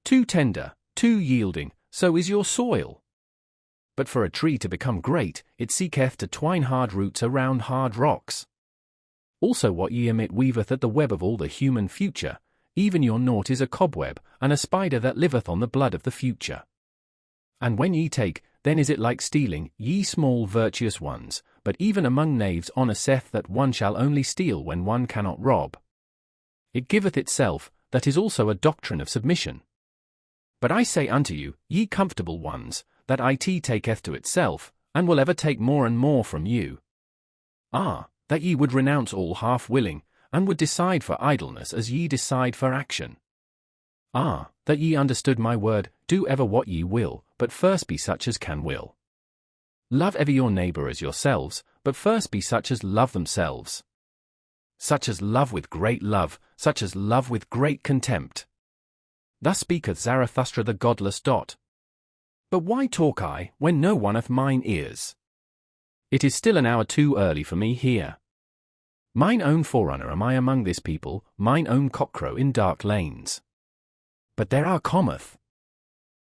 Too tender, too yielding, so is your soil. But for a tree to become great, it seeketh to twine hard roots around hard rocks. Also what ye emit weaveth at the web of all the human future, even your naught is a cobweb, and a spider that liveth on the blood of the future. And when ye take, then is it like stealing, ye small virtuous ones, but even among knaves honour saith that one shall only steal when one cannot rob. It giveth itself, that is also a doctrine of submission. But I say unto you, ye comfortable ones, that it taketh to itself, and will ever take more and more from you. Ah, that ye would renounce all half-willing, and would decide for idleness as ye decide for action. Ah, that ye understood my word, do ever what ye will, but first be such as can will. Love ever your neighbour as yourselves, but first be such as love themselves. Such as love with great love, such as love with great contempt. Thus speaketh Zarathustra the godless. But why talk I, when no one hath mine ears? It is still an hour too early for me here. Mine own forerunner am I among this people, mine own cockcrow in dark lanes. But there are cometh.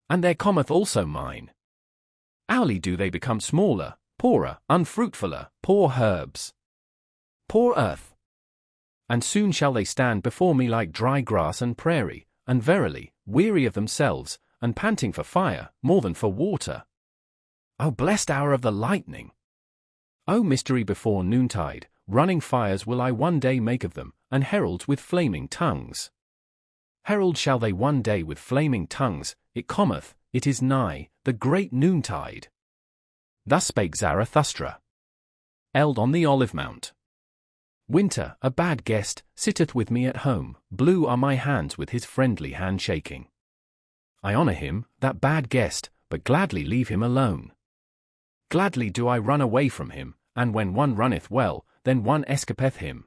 And there cometh also mine. Hourly do they become smaller, poorer, unfruitfuller, poor herbs. Poor earth. And soon shall they stand before me like dry grass and prairie, and verily, weary of themselves, and panting for fire, more than for water. O blessed hour of the lightning! O mystery before noontide, running fires will I one day make of them, and heralds with flaming tongues. Herald shall they one day with flaming tongues, it cometh, it is nigh, the great noontide. Thus spake Zarathustra. Eld on the Olive Mount. Winter, a bad guest, sitteth with me at home, blue are my hands with his friendly handshaking. I honour him, that bad guest, but gladly leave him alone. Gladly do I run away from him, and when one runneth well, then one escapeth him.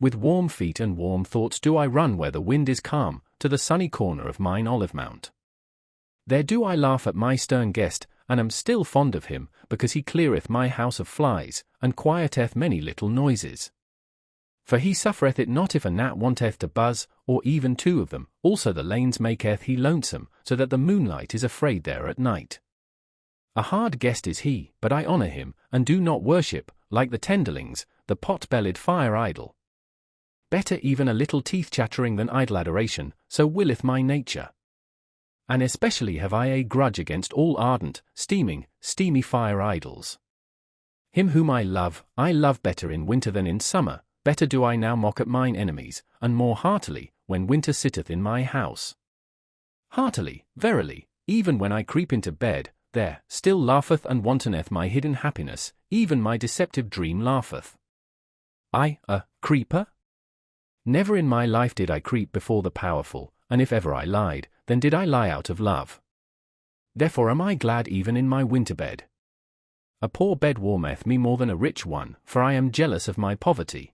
With warm feet and warm thoughts do I run where the wind is calm, to the sunny corner of mine olive mount. There do I laugh at my stern guest, and am still fond of him, because he cleareth my house of flies, and quieteth many little noises. For he suffereth it not if a gnat wanteth to buzz, or even two of them, also the lanes maketh he lonesome, so that the moonlight is afraid there at night. A hard guest is he, but I honour him, and do not worship, like the tenderlings, the pot-bellied fire idol. Better even a little teeth-chattering than idle adoration, so willeth my nature. And especially have I a grudge against all ardent, steamy fire idols. Him whom I love better in winter than in summer, better do I now mock at mine enemies, and more heartily, when winter sitteth in my house. Heartily, verily, even when I creep into bed, there still laugheth and wantoneth my hidden happiness, even my deceptive dream laugheth. I, a creeper? Never in my life did I creep before the powerful, and if ever I lied, then did I lie out of love. Therefore am I glad even in my winter bed. A poor bed warmeth me more than a rich one, for I am jealous of my poverty.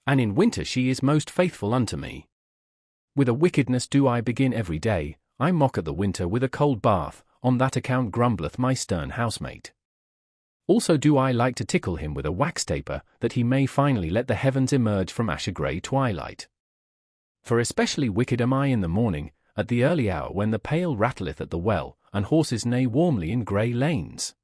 And in winter she is most faithful unto me. With a wickedness do I begin every day, I mock at the winter with a cold bath, on that account grumbleth my stern housemate. Also do I like to tickle him with a wax taper, that he may finally let the heavens emerge from asher-grey twilight. For especially wicked am I in the morning, at the early hour when the pail rattleth at the well, and horses neigh warmly in grey lanes.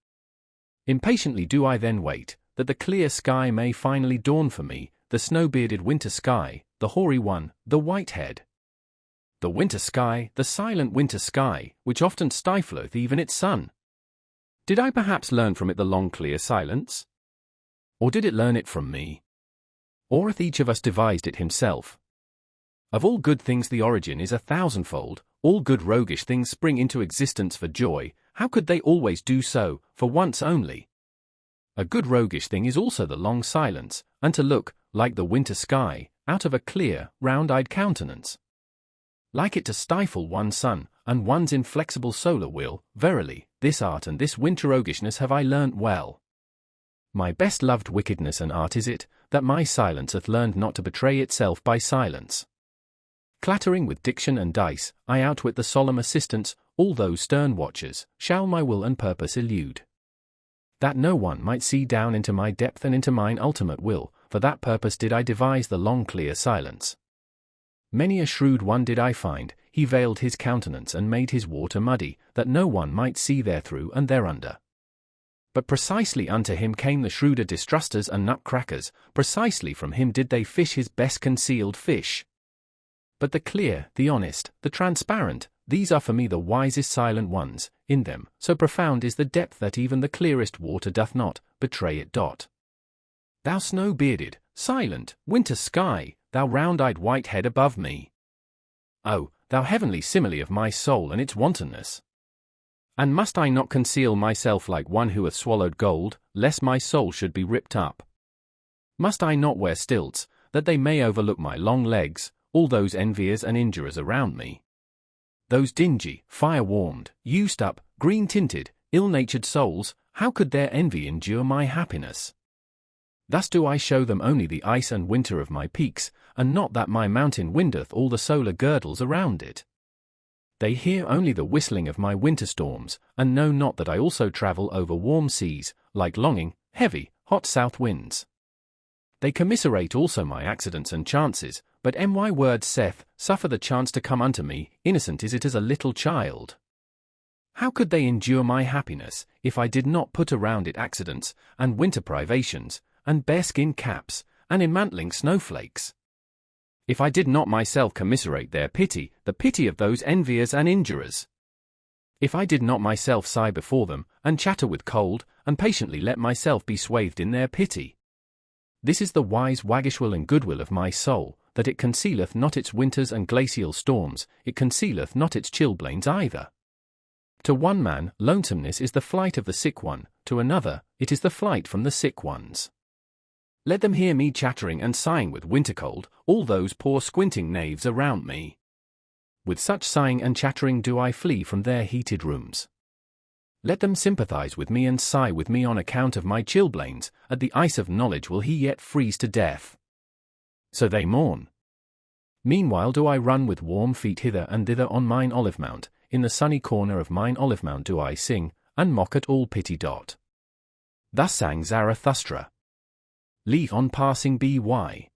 Impatiently do I then wait, that the clear sky may finally dawn for me, the snow-bearded winter sky, the hoary one, the white-head. The winter sky, the silent winter sky, which often stifleth even its sun. Did I perhaps learn from it the long clear silence? Or did it learn it from me? Or hath each of us devised it himself? Of all good things the origin is 1,000-fold, all good roguish things spring into existence for joy, how could they always do so, for once only? A good roguish thing is also the long silence, and to look, like the winter sky, out of a clear, round-eyed countenance. Like it to stifle one's sun, and one's inflexible solar will, verily, this art and this winter roguishness have I learnt well. My best-loved wickedness and art is it, that my silence hath learned not to betray itself by silence. Clattering with diction and dice, I outwit the solemn assistants, all those stern watchers, shall my will and purpose elude. That no one might see down into my depth and into mine ultimate will, for that purpose did I devise the long clear silence. Many a shrewd one did I find, he veiled his countenance and made his water muddy, that no one might see therethrough and thereunder. But precisely unto him came the shrewder distrusters and nutcrackers, precisely from him did they fish his best concealed fish. But the clear, the honest, the transparent, these are for me the wisest silent ones, in them, so profound is the depth that even the clearest water doth not betray it. Thou snow-bearded, silent, winter sky, thou round-eyed white head above me. Oh, thou heavenly simile of my soul and its wantonness! And must I not conceal myself like one who hath swallowed gold, lest my soul should be ripped up? Must I not wear stilts, that they may overlook my long legs, all those enviers and injurers around me? Those dingy, fire-warmed, used-up, green-tinted, ill-natured souls, how could their envy endure my happiness? Thus do I show them only the ice and winter of my peaks, and not that my mountain windeth all the solar girdles around it. They hear only the whistling of my winter storms, and know not that I also travel over warm seas, like longing, heavy, hot south winds. They commiserate also my accidents and chances, but my word saith, suffer the chance to come unto me, innocent is it as a little child. How could they endure my happiness, if I did not put around it accidents, and winter privations, and bearskin caps, and enmantling snowflakes? If I did not myself commiserate their pity, the pity of those enviers and injurers? If I did not myself sigh before them, and chatter with cold, and patiently let myself be swathed in their pity? This is the wise waggish will and goodwill of my soul, that it concealeth not its winters and glacial storms, it concealeth not its chilblains either. To one man, lonesomeness is the flight of the sick one, to another, it is the flight from the sick ones. Let them hear me chattering and sighing with winter cold, all those poor squinting knaves around me. With such sighing and chattering do I flee from their heated rooms. Let them sympathize with me and sigh with me on account of my chilblains, at the ice of knowledge will he yet freeze to death. So they mourn. Meanwhile do I run with warm feet hither and thither on mine olive mount, in the sunny corner of mine olive mount do I sing, and mock at all pity. Thus sang Zarathustra. Leave on passing by.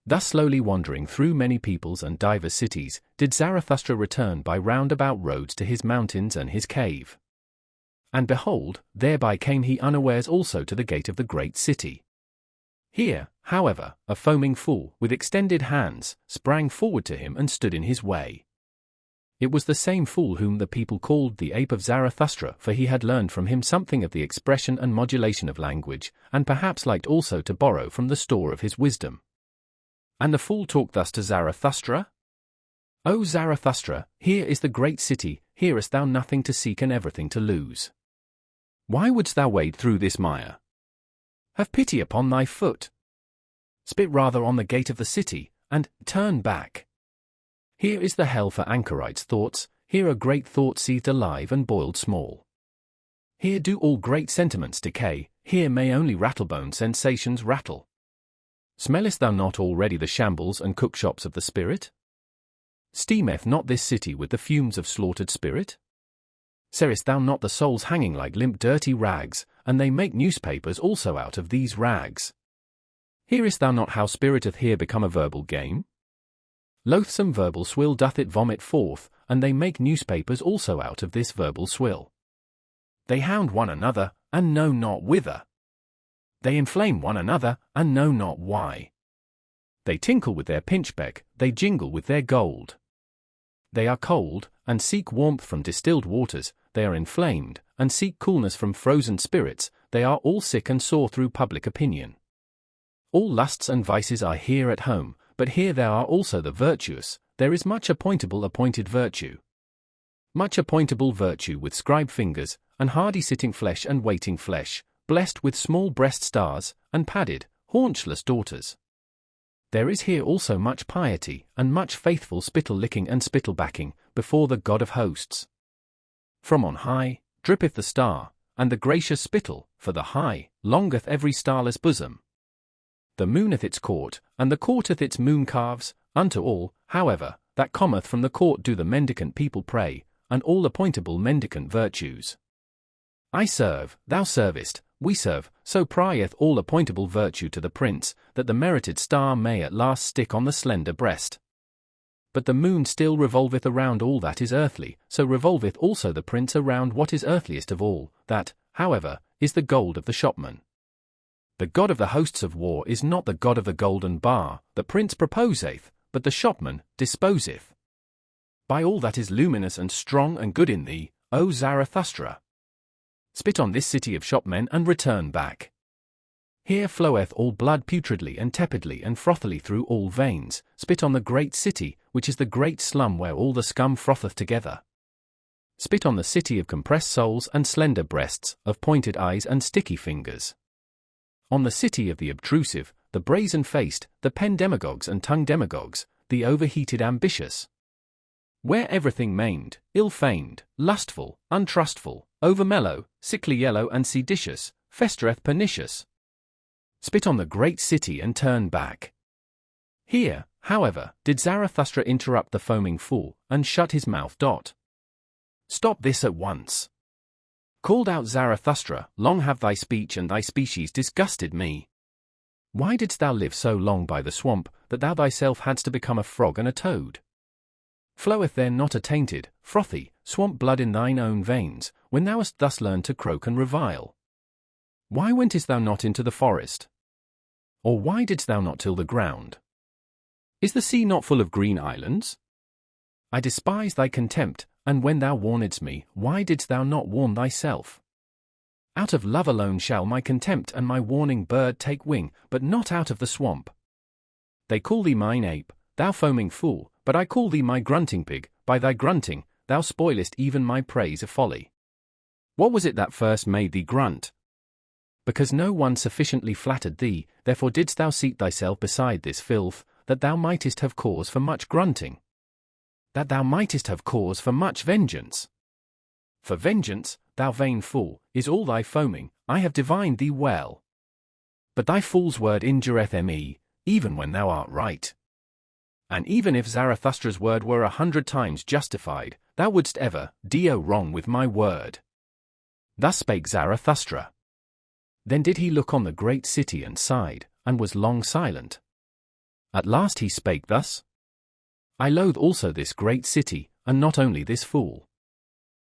Thus slowly wandering through many peoples and divers cities, did Zarathustra return by roundabout roads to his mountains and his cave. And behold, thereby came he unawares also to the gate of the great city. Here, however, a foaming fool, with extended hands, sprang forward to him and stood in his way. It was the same fool whom the people called the ape of Zarathustra, for he had learned from him something of the expression and modulation of language, and perhaps liked also to borrow from the store of his wisdom. And the fool talked thus to Zarathustra: O Zarathustra, here is the great city, here hast thou nothing to seek and everything to lose. Why wouldst thou wade through this mire? Have pity upon thy foot. Spit rather on the gate of the city, and turn back. Here is the hell for anchorites' thoughts, here are great thoughts seethed alive and boiled small. Here do all great sentiments decay, here may only rattlebone sensations rattle. Smellest thou not already the shambles and cookshops of the spirit? Steameth not this city with the fumes of slaughtered spirit? Seest thou not the souls hanging like limp dirty rags, and they make newspapers also out of these rags? Hearest thou not how spiriteth here become a verbal game? Loathsome verbal swill doth it vomit forth, and they make newspapers also out of this verbal swill. They hound one another, and know not whither. They inflame one another, and know not why. They tinkle with their pinchbeck, they jingle with their gold. They are cold, and seek warmth from distilled waters, they are inflamed, and seek coolness from frozen spirits, they are all sick and sore through public opinion. All lusts and vices are here at home, but here there are also the virtuous, there is much appointed virtue. Much appointable virtue with scribe fingers, and hardy sitting flesh and waiting flesh, blessed with small breast stars, and padded, haunchless daughters. There is here also much piety, and much faithful spittle-licking and spittle-backing, before the God of hosts. From on high, drippeth the star, and the gracious spittle, for the high, longeth every starless bosom. The mooneth its court, and the courteth its moon calves, unto all, however, that cometh from the court do the mendicant people pray, and all appointable mendicant virtues. I serve, thou servest, we serve, so prieth all appointable virtue to the prince, that the merited star may at last stick on the slender breast. But the moon still revolveth around all that is earthly, so revolveth also the prince around what is earthliest of all, that, however, is the gold of the shopman. The god of the hosts of war is not the god of the golden bar, the prince proposeth, but the shopman disposeth. By all that is luminous and strong and good in thee, O Zarathustra, spit on this city of shopmen and return back. Here floweth all blood putridly and tepidly and frothily through all veins, spit on the great city, which is the great slum where all the scum frotheth together. Spit on the city of compressed souls and slender breasts, of pointed eyes and sticky fingers. On the city of the obtrusive, the brazen-faced, the pen-demagogues and tongue-demagogues, the overheated ambitious. Where everything maimed, ill-famed, lustful, untrustful, over-mellow, sickly yellow and seditious, festereth pernicious. Spit on the great city and turn back. Here, however, did Zarathustra interrupt the foaming fool, and shut his mouth. Stop this at once. Called out Zarathustra, long have thy speech and thy species disgusted me. Why didst thou live so long by the swamp, that thou thyself hadst to become a frog and a toad? Floweth there not a tainted, frothy, swamp blood in thine own veins, when thou hast thus learned to croak and revile? Why wentest thou not into the forest? Or why didst thou not till the ground? Is the sea not full of green islands? I despise thy contempt, and when thou warnedst me, why didst thou not warn thyself? Out of love alone shall my contempt and my warning bird take wing, but not out of the swamp. They call thee mine ape, thou foaming fool, but I call thee my grunting pig. By thy grunting, thou spoilest even my praise of folly. What was it that first made thee grunt? Because no one sufficiently flattered thee, therefore didst thou seat thyself beside this filth, that thou mightest have cause for much grunting. That thou mightest have cause for much vengeance. For vengeance, thou vain fool, is all thy foaming, I have divined thee well. But thy fool's word injureth me, even when thou art right. And even if Zarathustra's word were 100 times justified, thou wouldst ever deal wrong with my word. Thus spake Zarathustra. Then did he look on the great city and sighed, and was long silent. At last he spake thus. I loathe also this great city, and not only this fool.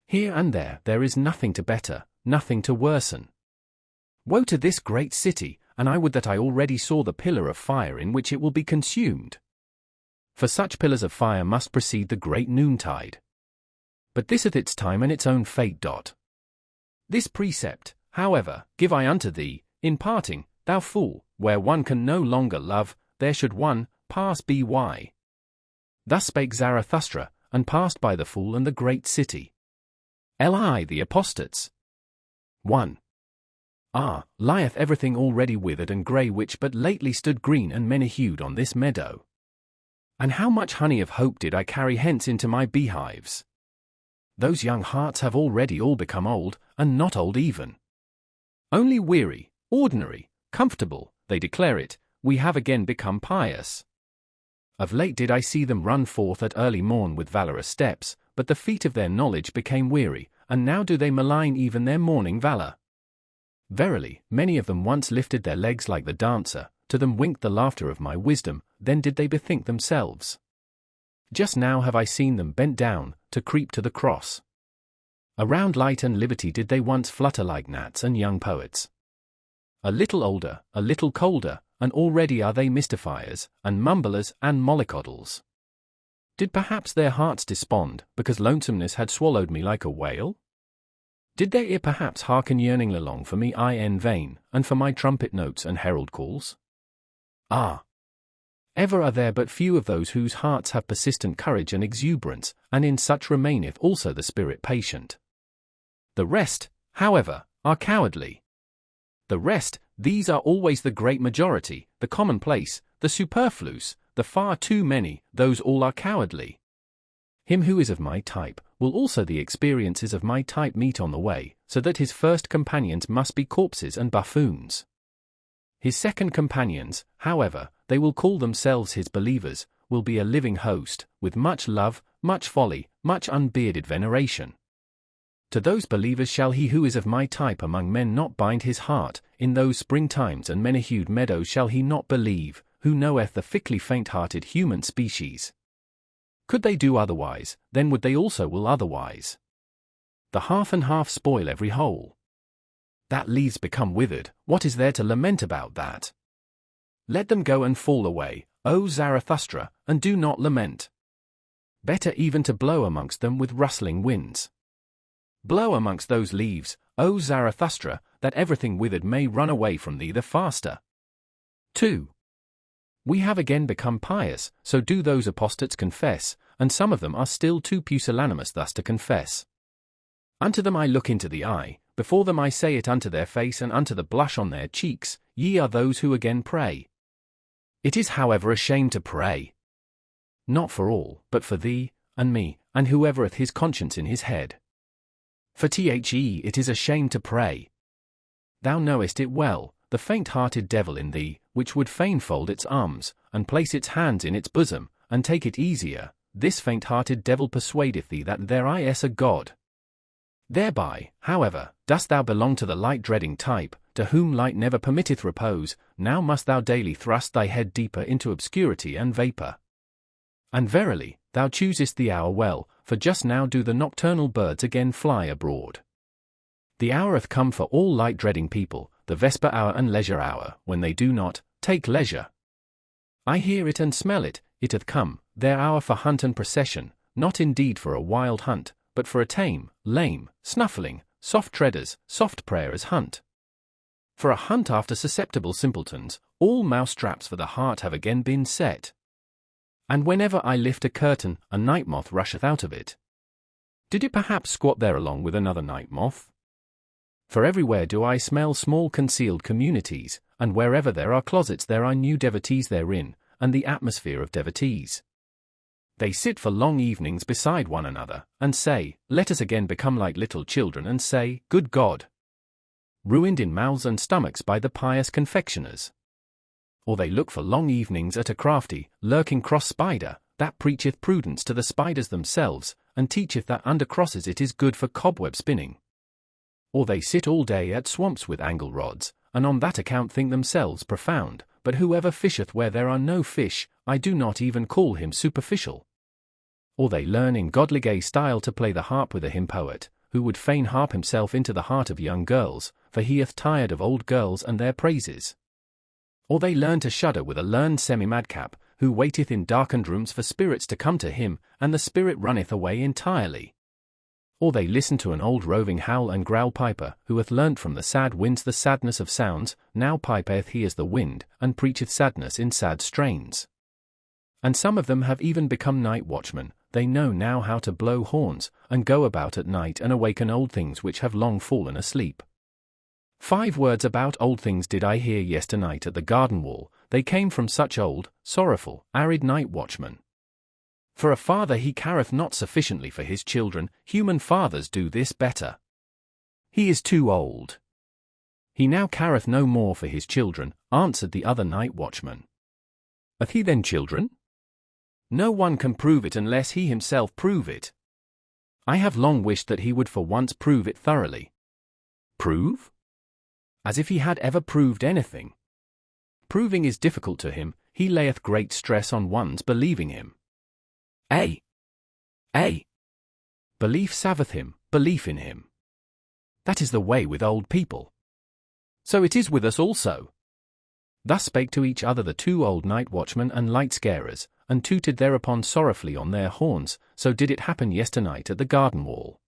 Here and there is nothing to better, nothing to worsen. Woe to this great city, and I would that I already saw the pillar of fire in which it will be consumed. For such pillars of fire must precede the great noontide. But this hath its time and its own fate. This precept, however, give I unto thee, in parting, thou fool, where one can no longer love, there should one pass by. Thus spake Zarathustra, and passed by the fool and the great city. The apostates. 1. Lieth everything already withered and grey which but lately stood green and many-hued on this meadow. And how much honey of hope did I carry hence into my beehives? Those young hearts have already all become old, and not old even. Only weary, ordinary, comfortable, they declare it, we have again become pious. Of late did I see them run forth at early morn with valorous steps, but the feet of their knowledge became weary, and now do they malign even their morning valor. Verily, many of them once lifted their legs like the dancer, to them winked the laughter of my wisdom, then did they bethink themselves. Just now have I seen them bent down, to creep to the cross. Around light and liberty did they once flutter like gnats and young poets. A little older, a little colder, and already are they mystifiers, and mumblers, and mollycoddles. Did perhaps their hearts despond, because lonesomeness had swallowed me like a whale? Did their ear perhaps hearken yearningly long for me in vain, and for my trumpet notes and herald calls? Ah! Ever are there but few of those whose hearts have persistent courage and exuberance, and in such remaineth also the spirit patient. The rest, however, are cowardly. The rest, these are always the great majority, the commonplace, the superfluous, the far too many, those all are cowardly. Him who is of my type, will also the experiences of my type meet on the way, so that his first companions must be corpses and buffoons. His second companions, however, they will call themselves his believers, will be a living host, with much love, much folly, much unbearded veneration. To those believers shall he who is of my type among men not bind his heart, in those spring times and many-hued meadows shall he not believe, who knoweth the fickly faint-hearted human species. Could they do otherwise, then would they also will otherwise. The half and half spoil every whole. That leaves become withered, what is there to lament about that? Let them go and fall away, O Zarathustra, and do not lament. Better even to blow amongst them with rustling winds. Blow amongst those leaves, O Zarathustra, that everything withered may run away from thee the faster. 2. We have again become pious, so do those apostates confess, and some of them are still too pusillanimous thus to confess. Unto them I look into the eye, before them I say it unto their face and unto the blush on their cheeks, ye are those who again pray. It is however a shame to pray. Not for all, but for thee, and me, and whoever hath his conscience in his head. For it is a shame to pray. Thou knowest it well, the faint-hearted devil in thee, which would fain fold its arms, and place its hands in its bosom, and take it easier, this faint-hearted devil persuadeth thee that there is a God. Thereby, however, dost thou belong to the light-dreading type, to whom light never permitteth repose, now must thou daily thrust thy head deeper into obscurity and vapour. And verily, thou choosest the hour well, for just now do the nocturnal birds again fly abroad. The hour hath come for all light-dreading people, the vesper hour and leisure hour, when they do not take leisure. I hear it and smell it, it hath come, their hour for hunt and procession, not indeed for a wild hunt, but for a tame, lame, snuffling, soft treaders, soft prayers hunt. For a hunt after susceptible simpletons, all mouse-traps for the heart have again been set. And whenever I lift a curtain, a night moth rusheth out of it. Did it perhaps squat there along with another night moth? For everywhere do I smell small concealed communities, and wherever there are closets there are new devotees therein, and the atmosphere of devotees. They sit for long evenings beside one another, and say, let us again become like little children and say, good God! Ruined in mouths and stomachs by the pious confectioners. Or they look for long evenings at a crafty, lurking cross-spider, that preacheth prudence to the spiders themselves, and teacheth that under crosses it is good for cobweb spinning. Or they sit all day at swamps with angle rods, and on that account think themselves profound, but whoever fisheth where there are no fish, I do not even call him superficial. Or they learn in godly gay style to play the harp with a hymn poet, who would fain harp himself into the heart of young girls, for he hath tired of old girls and their praises. Or they learn to shudder with a learned semi-madcap, who waiteth in darkened rooms for spirits to come to him, and the spirit runneth away entirely. Or they listen to an old roving howl and growl piper, who hath learnt from the sad winds the sadness of sounds, now pipeth he as the wind, and preacheth sadness in sad strains. And some of them have even become night watchmen, they know now how to blow horns, and go about at night and awaken old things which have long fallen asleep. 5 words about old things did I hear yesternight at the garden wall, they came from such old, sorrowful, arid night watchmen. For a father he careth not sufficiently for his children, human fathers do this better. He is too old. He now careth no more for his children, answered the other night watchman. Hath he then children? No one can prove it unless he himself prove it. I have long wished that he would for once prove it thoroughly. Prove? As if he had ever proved anything. Proving is difficult to him, he layeth great stress on one's believing him. Belief saveth him, belief in him. That is the way with old people. So it is with us also. Thus spake to each other the 2 old night watchmen and light scarers, and tooted thereupon sorrowfully on their horns, so did it happen yesternight at the garden wall.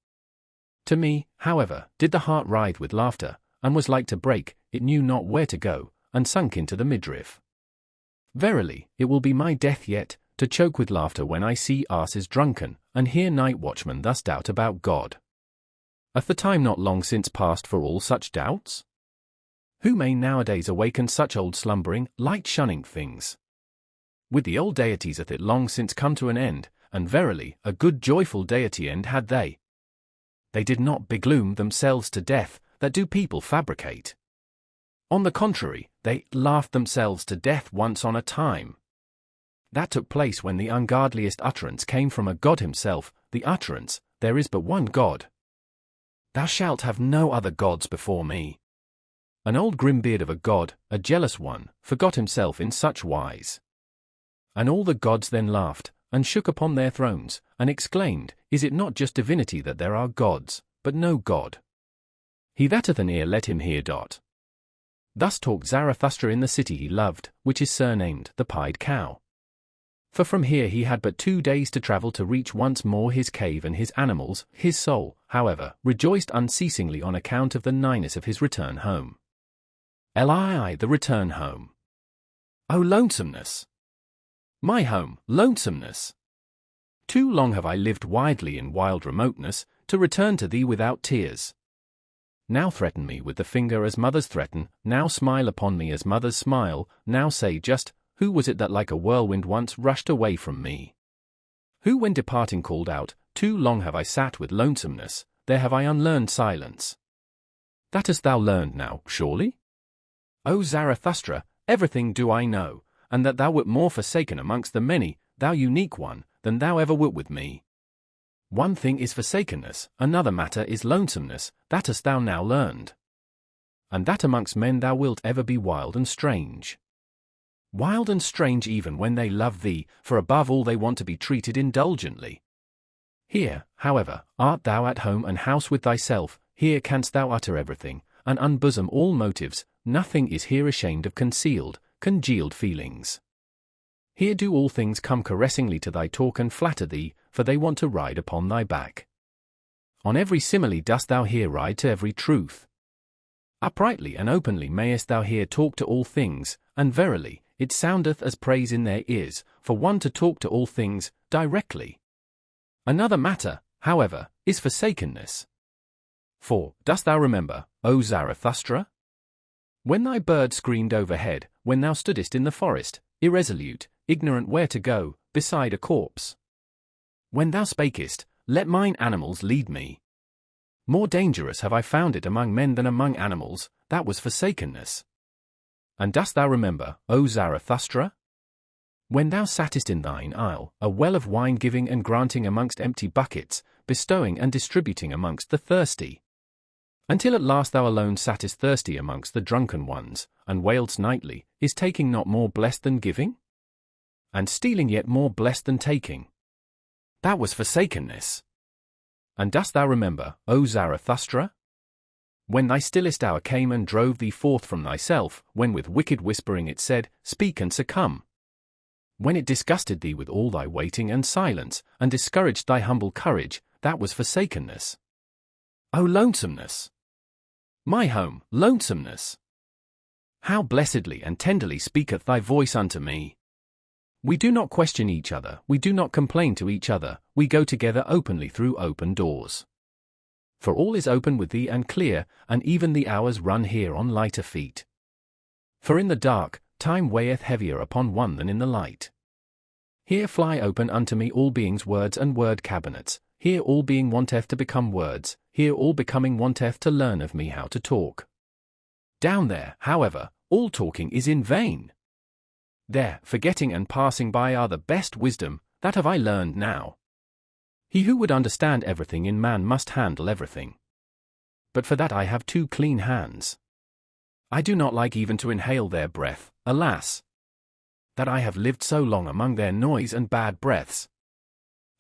To me, however, did the heart writhe with laughter, and was like to break, it knew not where to go, and sunk into the midriff. Verily, it will be my death yet, to choke with laughter when I see asses drunken, and hear night watchmen thus doubt about God. Hath the time not long since passed for all such doubts? Who may nowadays awaken such old slumbering, light-shunning things? With the old deities hath it long since come to an end, and verily, a good joyful deity end had they. They did not begloom themselves to death, that do people fabricate. On the contrary, they laughed themselves to death once on a time. That took place when the ungodliest utterance came from a God himself, the utterance, there is but one God. Thou shalt have no other gods before me. An old grim beard of a god, a jealous one, forgot himself in such wise. And all the gods then laughed, and shook upon their thrones, and exclaimed, Is it not just divinity that there are gods, but no God? He that hath an ear let him hear. Thus talked Zarathustra in the city he loved, which is surnamed the Pied Cow. For from here he had but 2 days to travel to reach once more his cave and his animals. His soul, however, rejoiced unceasingly on account of the nighness of his return home. The return home. Oh lonesomeness! My home, lonesomeness! Too long have I lived widely in wild remoteness, to return to thee without tears. Now threaten me with the finger as mothers threaten, now smile upon me as mothers smile, now say just, who was it that like a whirlwind once rushed away from me? Who when departing called out, Too long have I sat with lonesomeness, there have I unlearned silence. That hast thou learned now, surely? O Zarathustra, everything do I know, and that thou wert more forsaken amongst the many, thou unique one, than thou ever wert with me. One thing is forsakenness, another matter is lonesomeness, that hast thou now learned. And that amongst men thou wilt ever be wild and strange. Wild and strange even when they love thee, for above all they want to be treated indulgently. Here, however, art thou at home and house with thyself, here canst thou utter everything, and unbosom all motives, nothing is here ashamed of concealed, congealed feelings. Here do all things come caressingly to thy talk and flatter thee, for they want to ride upon thy back. On every simile dost thou here ride to every truth. Uprightly and openly mayest thou here talk to all things, and verily, it soundeth as praise in their ears, for one to talk to all things, directly. Another matter, however, is forsakenness. For, dost thou remember, O Zarathustra? When thy bird screamed overhead, when thou stoodest in the forest, irresolute, ignorant where to go, beside a corpse. When thou spakest, let mine animals lead me. More dangerous have I found it among men than among animals, that was forsakenness. And dost thou remember, O Zarathustra? When thou sattest in thine isle, a well of wine giving and granting amongst empty buckets, bestowing and distributing amongst the thirsty. Until at last thou alone sattest thirsty amongst the drunken ones, and wailedst nightly, is taking not more blessed than giving? And stealing yet more blessed than taking. That was forsakenness. And dost thou remember, O Zarathustra? When thy stillest hour came and drove thee forth from thyself, when with wicked whispering it said, Speak and succumb. When it disgusted thee with all thy waiting and silence, and discouraged thy humble courage, that was forsakenness. O lonesomeness! My home, lonesomeness! How blessedly and tenderly speaketh thy voice unto me! We do not question each other, we do not complain to each other, we go together openly through open doors. For all is open with thee and clear, and even the hours run here on lighter feet. For in the dark, time weigheth heavier upon one than in the light. Here fly open unto me all beings words and word cabinets, here all being wanteth to become words, here all becoming wanteth to learn of me how to talk. Down there, however, all talking is in vain. There, forgetting and passing by are the best wisdom, that have I learned now. He who would understand everything in man must handle everything. But for that I have 2 clean hands. I do not like even to inhale their breath, alas! That I have lived so long among their noise and bad breaths.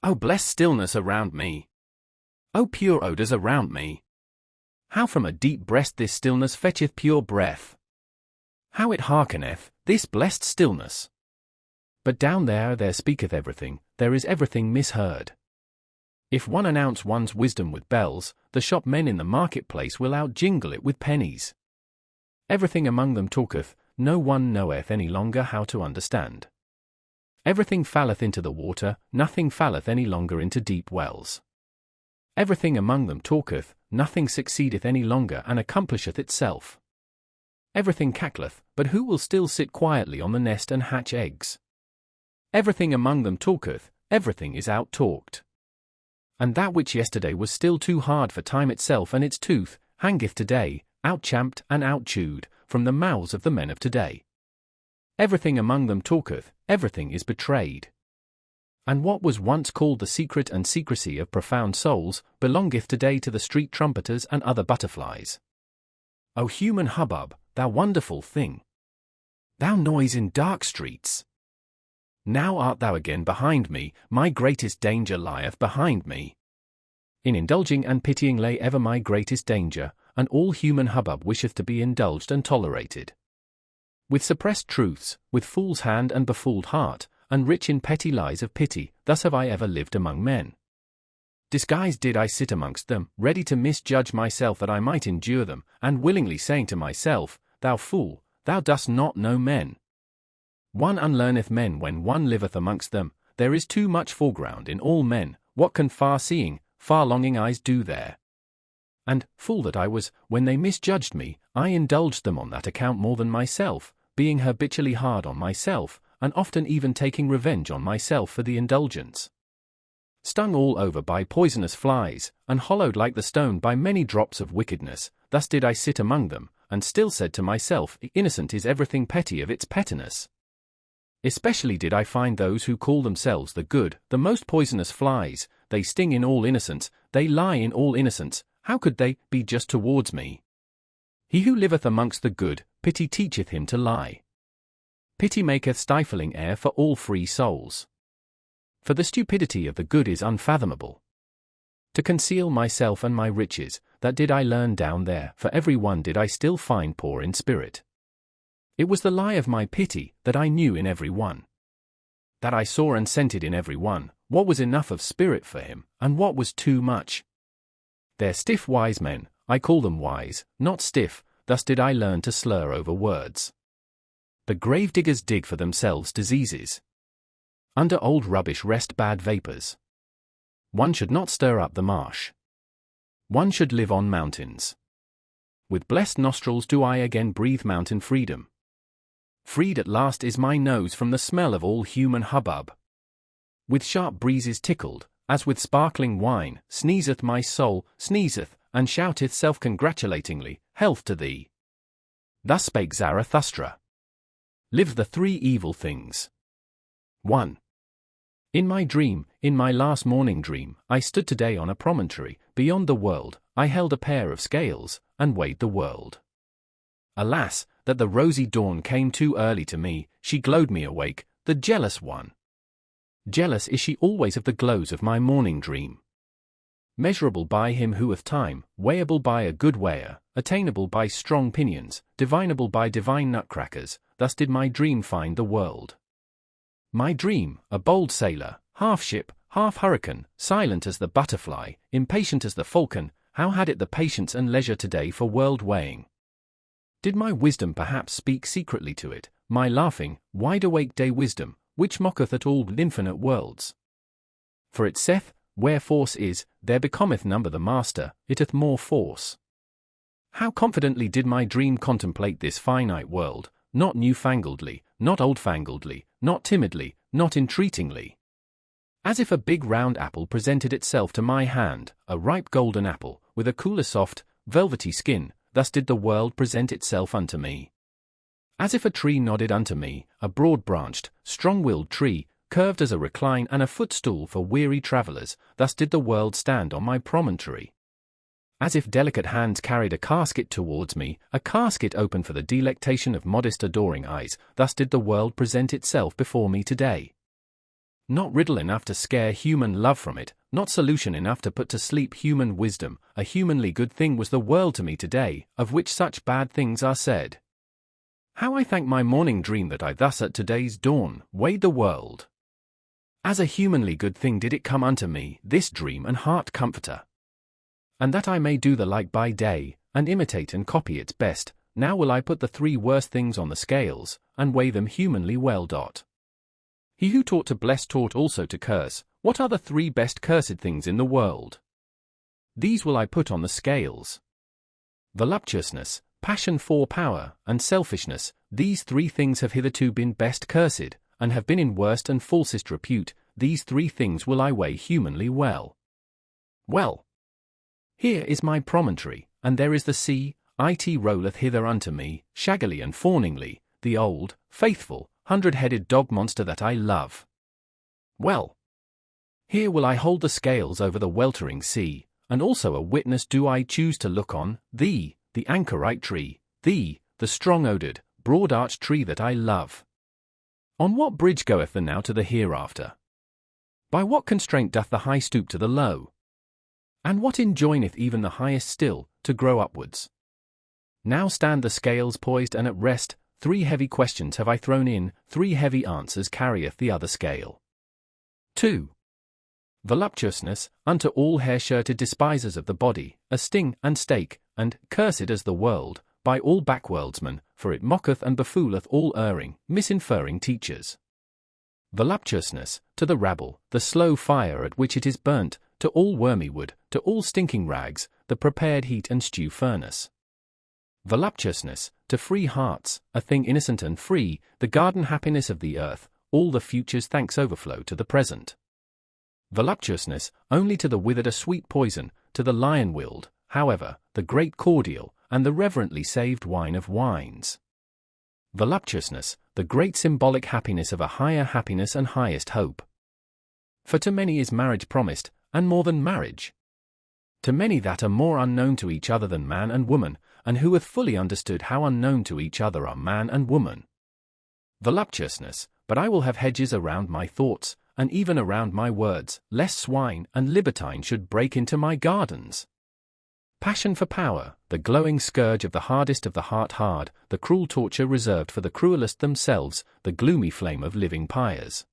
O blessed stillness around me! O pure odours around me! How from a deep breast this stillness fetcheth pure breath! How it hearkeneth, this blessed stillness! But down there speaketh everything, there is everything misheard. If one announce one's wisdom with bells, the shopmen in the marketplace will out-jingle it with pennies. Everything among them talketh, no one knoweth any longer how to understand. Everything falleth into the water, nothing falleth any longer into deep wells. Everything among them talketh, nothing succeedeth any longer and accomplisheth itself. Everything cackleth, but who will still sit quietly on the nest and hatch eggs? Everything among them talketh, everything is out-talked. And that which yesterday was still too hard for time itself and its tooth, hangeth today, out-champed and out-chewed, from the mouths of the men of today. Everything among them talketh, everything is betrayed. And what was once called the secret and secrecy of profound souls, belongeth today to the street trumpeters and other butterflies. O human hubbub, thou wonderful thing! Thou noise in dark streets! Now art thou again behind me, my greatest danger lieth behind me. In indulging and pitying lay ever my greatest danger, and all human hubbub wisheth to be indulged and tolerated. With suppressed truths, with fool's hand and befooled heart, and rich in petty lies of pity, thus have I ever lived among men. Disguised did I sit amongst them, ready to misjudge myself that I might endure them, and willingly saying to myself, Thou fool, thou dost not know men. One unlearneth men when one liveth amongst them, there is too much foreground in all men, what can far-seeing, far-longing eyes do there? And, fool that I was, when they misjudged me, I indulged them on that account more than myself, being habitually hard on myself, and often even taking revenge on myself for the indulgence. Stung all over by poisonous flies, and hollowed like the stone by many drops of wickedness, thus did I sit among them, and still said to myself, innocent is everything petty of its pettiness. Especially did I find those who call themselves the good, the most poisonous flies, they sting in all innocence, they lie in all innocence, how could they be just towards me? He who liveth amongst the good, pity teacheth him to lie. Pity maketh stifling air for all free souls. For the stupidity of the good is unfathomable. To conceal myself and my riches, that did I learn down there, for every one did I still find poor in spirit. It was the lie of my pity, that I knew in every one. That I saw and scented in every one, what was enough of spirit for him, and what was too much. They're stiff wise men, I call them wise, not stiff, thus did I learn to slur over words. The gravediggers dig for themselves diseases. Under old rubbish rest bad vapors. One should not stir up the marsh. One should live on mountains. With blessed nostrils do I again breathe mountain freedom. Freed at last is my nose from the smell of all human hubbub. With sharp breezes tickled, as with sparkling wine, sneezeth my soul, sneezeth, and shouteth self-congratulatingly, health to thee. Thus spake Zarathustra. Live the three evil things. 1. In my dream, in my last morning dream, I stood today on a promontory, beyond the world, I held a pair of scales, and weighed the world. Alas, that the rosy dawn came too early to me, she glowed me awake, the jealous one. Jealous is she always of the glows of my morning dream. Measurable by him who hath time, weighable by a good weigher, attainable by strong pinions, divinable by divine nutcrackers, thus did my dream find the world. My dream, a bold sailor, half ship, half hurricane, silent as the butterfly, impatient as the falcon, how had it the patience and leisure today for world weighing? Did my wisdom perhaps speak secretly to it, my laughing, wide-awake day wisdom, which mocketh at all infinite worlds? For it saith, where force is, there becometh number the master, it hath more force. How confidently did my dream contemplate this finite world, not newfangledly, not old-fangledly, not timidly, not entreatingly. As if a big round apple presented itself to my hand, a ripe golden apple, with a cooler soft, velvety skin, thus did the world present itself unto me. As if a tree nodded unto me, a broad-branched, strong-willed tree, curved as a recline and a footstool for weary travellers, thus did the world stand on my promontory. As if delicate hands carried a casket towards me, a casket open for the delectation of modest adoring eyes, thus did the world present itself before me today. Not riddle enough to scare human love from it, not solution enough to put to sleep human wisdom, a humanly good thing was the world to me today, of which such bad things are said. How I thank my morning dream that I thus at today's dawn weighed the world. As a humanly good thing did it come unto me, this dream and heart comforter. And that I may do the like by day, and imitate and copy its best, now will I put the 3 worst things on the scales, and weigh them humanly well. He who taught to bless taught also to curse. What are the 3 best cursed things in the world? These will I put on the scales. Voluptuousness, passion for power, and selfishness, these 3 things have hitherto been best cursed, and have been in worst and falsest repute. These 3 things will I weigh humanly well. Well, here is my promontory, and there is the sea, it rolleth hither unto me, shaggily and fawningly, the old, faithful, 100-headed dog monster that I love. Well, here will I hold the scales over the weltering sea, and also a witness do I choose to look on, thee, the anchorite tree, thee, the strong-odoured, broad-arched tree that I love. On what bridge goeth the now to the hereafter? By what constraint doth the high stoop to the low? And what enjoineth even the highest still, to grow upwards? Now stand the scales poised and at rest, 3 heavy questions have I thrown in, 3 heavy answers carrieth the other scale. 2. Voluptuousness, unto all hair-shirted despisers of the body, a sting and stake, and, cursed as the world, by all backworldsmen, for it mocketh and befooleth all erring, misinferring teachers. Voluptuousness, to the rabble, the slow fire at which it is burnt, to all wormy wood, to all stinking rags, the prepared heat and stew furnace. Voluptuousness, to free hearts, a thing innocent and free, the garden happiness of the earth, all the future's thanks overflow to the present. Voluptuousness, only to the withered a sweet poison, to the lion-willed, however, the great cordial, and the reverently saved wine of wines. Voluptuousness, the great symbolic happiness of a higher happiness and highest hope. For to many is marriage promised, and more than marriage. To many that are more unknown to each other than man and woman, and who hath fully understood how unknown to each other are man and woman. Voluptuousness, but I will have hedges around my thoughts, and even around my words, lest swine and libertine should break into my gardens. Passion for power, the glowing scourge of the hardest of the heart hard, the cruel torture reserved for the cruelest themselves, the gloomy flame of living pyres.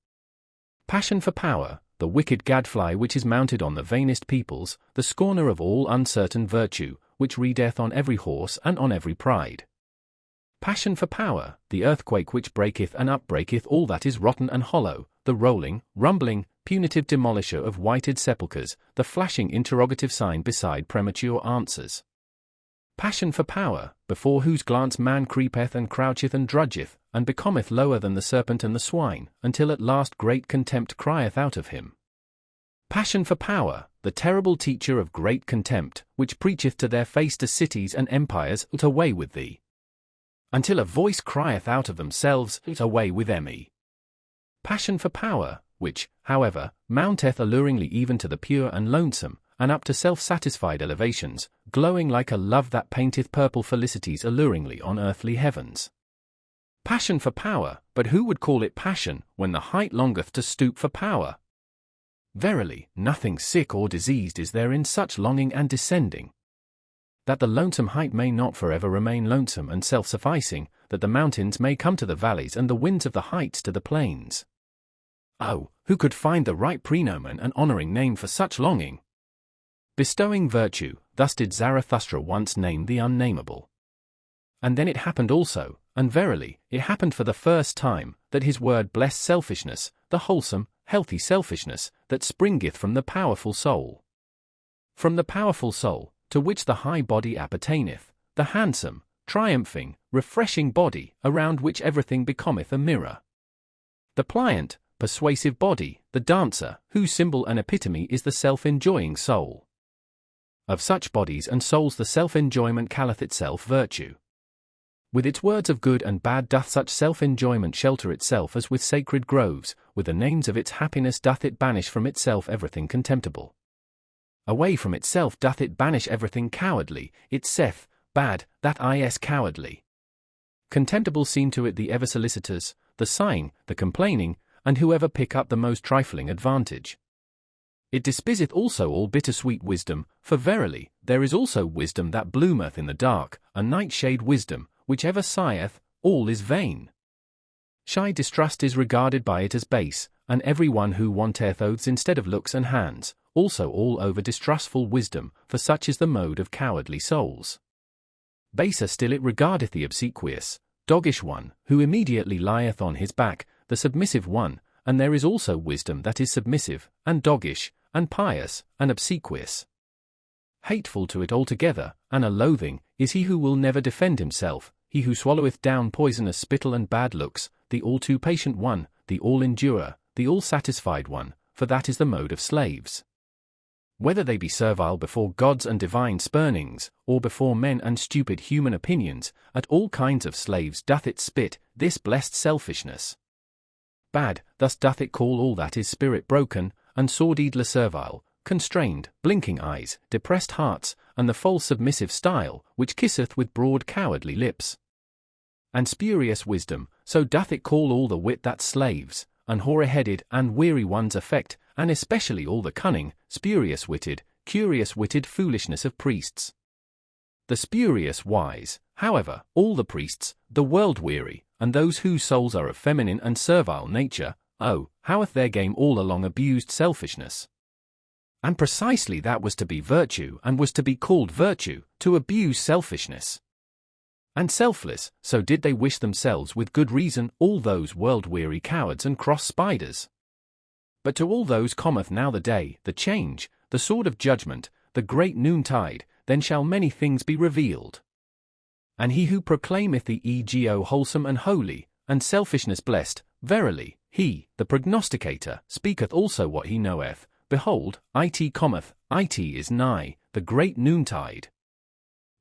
Passion for power, the wicked gadfly which is mounted on the vainest peoples, the scorner of all uncertain virtue, which readeth on every horse and on every pride. Passion for power, the earthquake which breaketh and upbreaketh all that is rotten and hollow, the rolling, rumbling, punitive demolisher of whited sepulchres, the flashing interrogative sign beside premature answers. Passion for power, before whose glance man creepeth and croucheth and drudgeth, and becometh lower than the serpent and the swine, until at last great contempt crieth out of him. Passion for power, the terrible teacher of great contempt, which preacheth to their face to cities and empires, away with thee. Until a voice crieth out of themselves, away with me. Passion for power, which, however, mounteth alluringly even to the pure and lonesome, and up to self-satisfied elevations, glowing like a love that painteth purple felicities alluringly on earthly heavens. Passion for power, but who would call it passion, when the height longeth to stoop for power? Verily, nothing sick or diseased is there in such longing and descending. That the lonesome height may not forever remain lonesome and self-sufficing, that the mountains may come to the valleys and the winds of the heights to the plains. Oh, who could find the right prenomen and honoring name for such longing? Bestowing virtue, thus did Zarathustra once name the unnameable. And then it happened also, and verily, it happened for the first time, that his word blessed selfishness, the wholesome, healthy selfishness, that springeth from the powerful soul. From the powerful soul, to which the high body appertaineth, the handsome, triumphing, refreshing body, around which everything becometh a mirror. The pliant, persuasive body, the dancer, whose symbol and epitome is the self-enjoying soul. Of such bodies and souls the self-enjoyment calleth itself virtue. With its words of good and bad doth such self-enjoyment shelter itself as with sacred groves, with the names of its happiness doth it banish from itself everything contemptible. Away from itself doth it banish everything cowardly, it saith, bad, that is cowardly. Contemptible seem to it the ever solicitous, the sighing, the complaining, and whoever pick up the most trifling advantage. It despiseth also all bittersweet wisdom, for verily, there is also wisdom that bloometh in the dark, a nightshade wisdom, which ever sigheth, all is vain. Shy distrust is regarded by it as base, and every one who wanteth oaths instead of looks and hands, also all over distrustful wisdom, for such is the mode of cowardly souls. Baser still it regardeth the obsequious, doggish one, who immediately lieth on his back, the submissive one, and there is also wisdom that is submissive, and doggish, and pious, and obsequious. Hateful to it altogether, and a loathing, is he who will never defend himself, he who swalloweth down poisonous spittle and bad looks, the all-too-patient one, the all-endurer, the all-satisfied one, for that is the mode of slaves. Whether they be servile before gods and divine spurnings, or before men and stupid human opinions, at all kinds of slaves doth it spit, this blessed selfishness. Bad, thus doth it call all that is spirit-broken, and sordidly servile, constrained, blinking eyes, depressed hearts, and the false submissive style, which kisseth with broad cowardly lips. And spurious wisdom, so doth it call all the wit that slaves, and hoary-headed and weary ones affect, and especially all the cunning, spurious-witted, curious-witted foolishness of priests. The spurious wise, however, all the priests, the world-weary, and those whose souls are of feminine and servile nature, oh, how hath their game all along abused selfishness? And precisely that was to be virtue and was to be called virtue, to abuse selfishness. And selfless, so did they wish themselves with good reason, all those world-weary cowards and cross-spiders. But to all those cometh now the day, the change, the sword of judgment, the great noontide, then shall many things be revealed. And he who proclaimeth the ego wholesome and holy, and selfishness blessed, verily, he, the prognosticator, speaketh also what he knoweth. Behold, it cometh, it is nigh, the great noontide.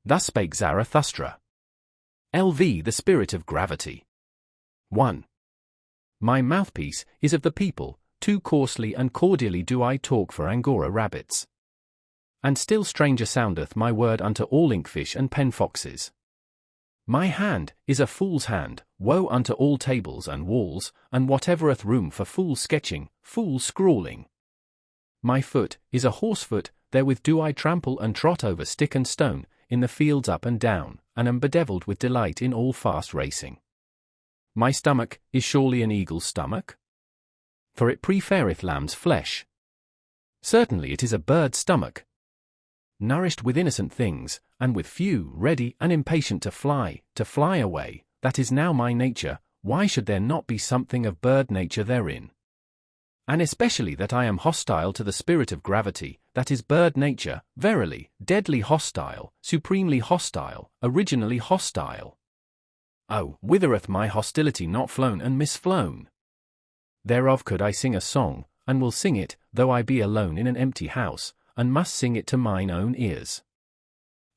Thus spake Zarathustra. LV the spirit of gravity. 1. My mouthpiece is of the people, too coarsely and cordially do I talk for Angora rabbits. And still stranger soundeth my word unto all inkfish and pen-foxes. My hand is a fool's hand, woe unto all tables and walls, and whatevereth room for fool sketching, fool scrawling. My foot is a horse foot, therewith do I trample and trot over stick and stone, in the fields up and down, and am bedevilled with delight in all fast racing. My stomach is surely an eagle's stomach? For it prefereth lamb's flesh. Certainly it is a bird's stomach. Nourished with innocent things, and with few, ready and impatient to fly away, that is now my nature, why should there not be something of bird nature therein? And especially that I am hostile to the spirit of gravity, that is bird nature, verily, deadly hostile, supremely hostile, originally hostile. Oh, whithereth my hostility not flown and misflown? Thereof could I sing a song, and will sing it, though I be alone in an empty house, and must sing it to mine own ears.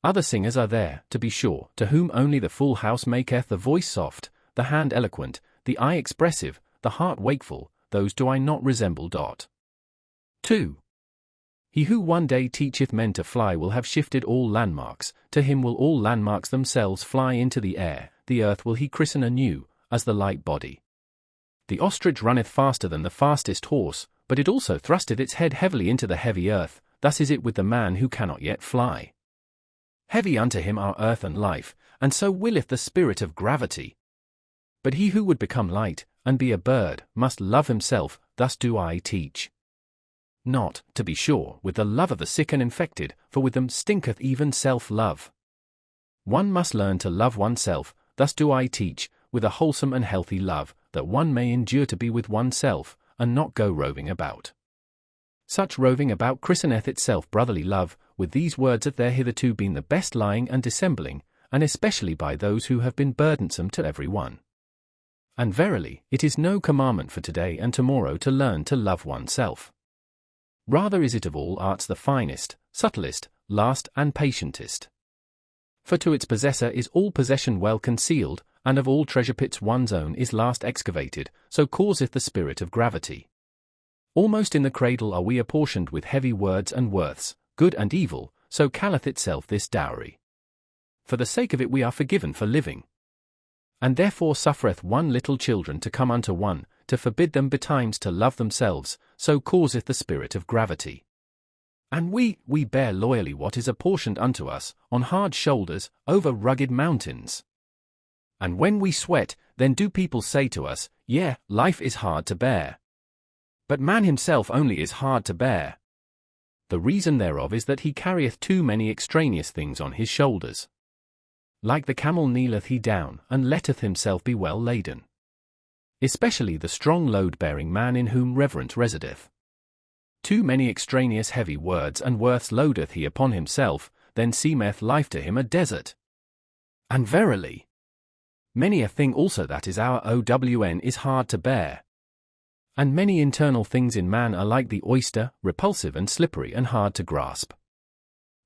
Other singers are there, to be sure, to whom only the full house maketh the voice soft, the hand eloquent, the eye expressive, the heart wakeful, those do I not resemble. 2. He who one day teacheth men to fly will have shifted all landmarks, to him will all landmarks themselves fly into the air, the earth will he christen anew, as the light body. The ostrich runneth faster than the fastest horse, but it also thrusteth its head heavily into the heavy earth, thus is it with the man who cannot yet fly. Heavy unto him are earth and life, and so willeth the spirit of gravity. But he who would become light, and be a bird, must love himself, thus do I teach. Not, to be sure, with the love of the sick and infected, for with them stinketh even self-love. One must learn to love oneself, thus do I teach, with a wholesome and healthy love, that one may endure to be with oneself, and not go roving about. Such roving about christeneth itself brotherly love, with these words hath there hitherto been the best lying and dissembling, and especially by those who have been burdensome to every one. And verily, it is no commandment for today and tomorrow to learn to love oneself. Rather is it of all arts the finest, subtlest, last and patientest. For to its possessor is all possession well concealed, and of all treasure pits one's own is last excavated, so causeth the spirit of gravity. Almost in the cradle are we apportioned with heavy words and worths, good and evil, so calleth itself this dowry. For the sake of it we are forgiven for living. And therefore suffereth one little children to come unto one, to forbid them betimes to love themselves, so causeth the spirit of gravity. And we bear loyally what is apportioned unto us, on hard shoulders, over rugged mountains. And when we sweat, then do people say to us, life is hard to bear. But man himself only is hard to bear. The reason thereof is that he carrieth too many extraneous things on his shoulders. Like the camel kneeleth he down, and letteth himself be well laden. Especially the strong load-bearing man in whom reverence resideth. Too many extraneous heavy words and worths loadeth he upon himself, then seemeth life to him a desert. And verily, many a thing also that is our own is hard to bear. And many internal things in man are like the oyster, repulsive and slippery and hard to grasp.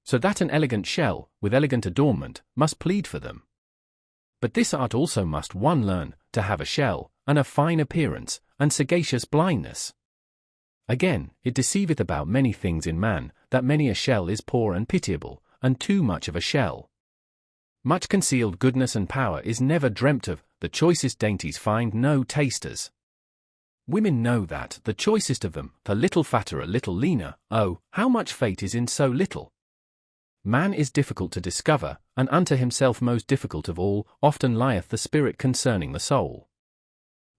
So that an elegant shell, with elegant adornment, must plead for them. But this art also must one learn, to have a shell, and a fine appearance, and sagacious blindness. Again, it deceiveth about many things in man, that many a shell is poor and pitiable, and too much of a shell. Much concealed goodness and power is never dreamt of, the choicest dainties find no tasters. Women know that, the choicest of them, a little fatter a little leaner, oh, how much fate is in so little. Man is difficult to discover, and unto himself most difficult of all, often lieth the spirit concerning the soul.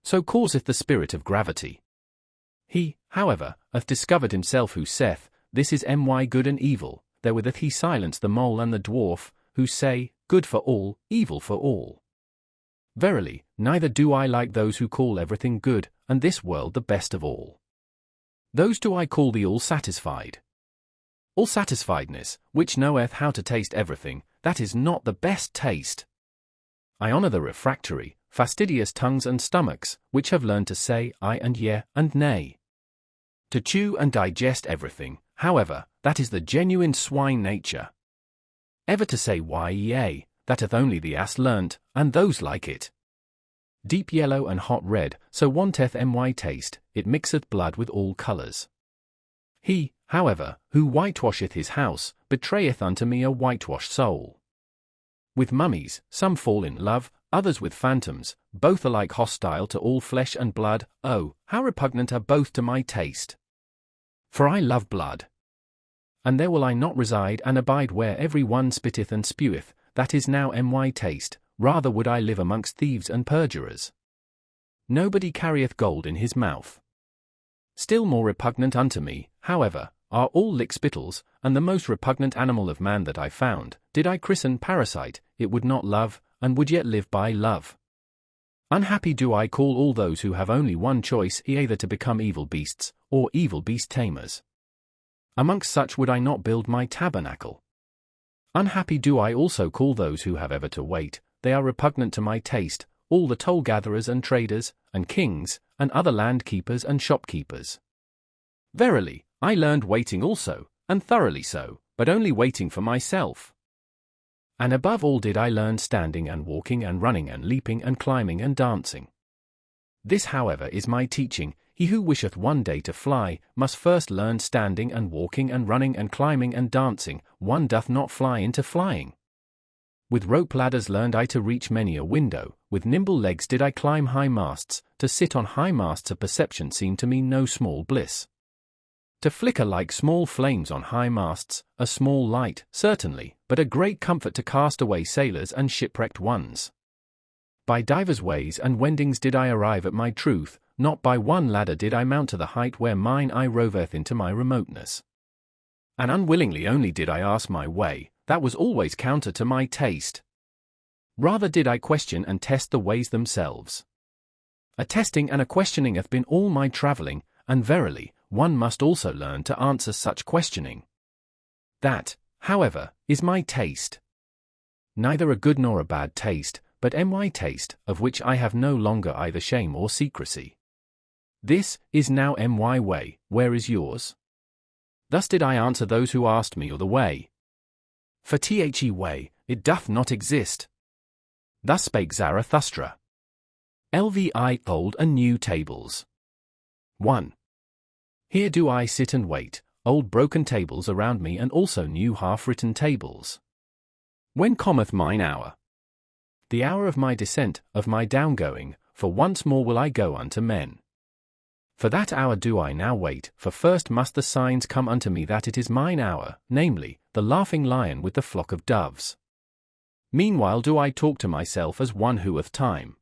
So causeth the spirit of gravity. He, however, hath discovered himself who saith, this is good and evil, therewith hath he silenced the mole and the dwarf, who say, good for all, evil for all. Verily, neither do I like those who call everything good, and this world the best of all. Those do I call the all-satisfied. All-satisfiedness, which knoweth how to taste everything, that is not the best taste. I honour the refractory, fastidious tongues and stomachs, which have learned to say aye and yea and nay. To chew and digest everything, however, that is the genuine swine nature. Ever to say yea, that hath only the ass learnt, and those like it. Deep yellow and hot red, so wanteth taste, it mixeth blood with all colours. He, however, who whitewasheth his house, betrayeth unto me a whitewashed soul. With mummies, some fall in love, others with phantoms, both alike hostile to all flesh and blood, oh, how repugnant are both to my taste. For I love blood. And there will I not reside and abide where every one spitteth and speweth, that is now taste, rather would I live amongst thieves and perjurers. Nobody carrieth gold in his mouth. Still more repugnant unto me, however, are all lick-spittles, and the most repugnant animal of man that I found, did I christen parasite, it would not love, and would yet live by love. Unhappy do I call all those who have only one choice, either to become evil beasts, or evil beast tamers. Amongst such would I not build my tabernacle. Unhappy do I also call those who have ever to wait, they are repugnant to my taste, all the toll-gatherers and traders, and kings, and other land-keepers and shopkeepers. Verily, I learned waiting also, and thoroughly so, but only waiting for myself. And above all did I learn standing and walking and running and leaping and climbing and dancing. This, however, is my teaching, he who wisheth one day to fly, must first learn standing and walking and running and climbing and dancing, one doth not fly into flying. With rope ladders learned I to reach many a window, with nimble legs did I climb high masts, to sit on high masts of perception seemed to me no small bliss. To flicker like small flames on high masts, a small light, certainly, but a great comfort to cast away sailors and shipwrecked ones. By divers ways and wendings did I arrive at my truth, not by one ladder did I mount to the height where mine eye roveth into my remoteness. And unwillingly only did I ask my way, that was always counter to my taste. Rather did I question and test the ways themselves. A testing and a questioning hath been all my travelling, and verily, one must also learn to answer such questioning. That, however, is my taste. Neither a good nor a bad taste, but my taste, of which I have no longer either shame or secrecy. This is now my way, where is yours? Thus did I answer those who asked me the way. For the way, it doth not exist. Thus spake Zarathustra. LVI Old and New Tables. 1. Here do I sit and wait, old broken tables around me and also new half-written tables. When cometh mine hour? The hour of my descent, of my downgoing, for once more will I go unto men. For that hour do I now wait, for first must the signs come unto me that it is mine hour, namely, the laughing lion with the flock of doves. Meanwhile do I talk to myself as one who hath time.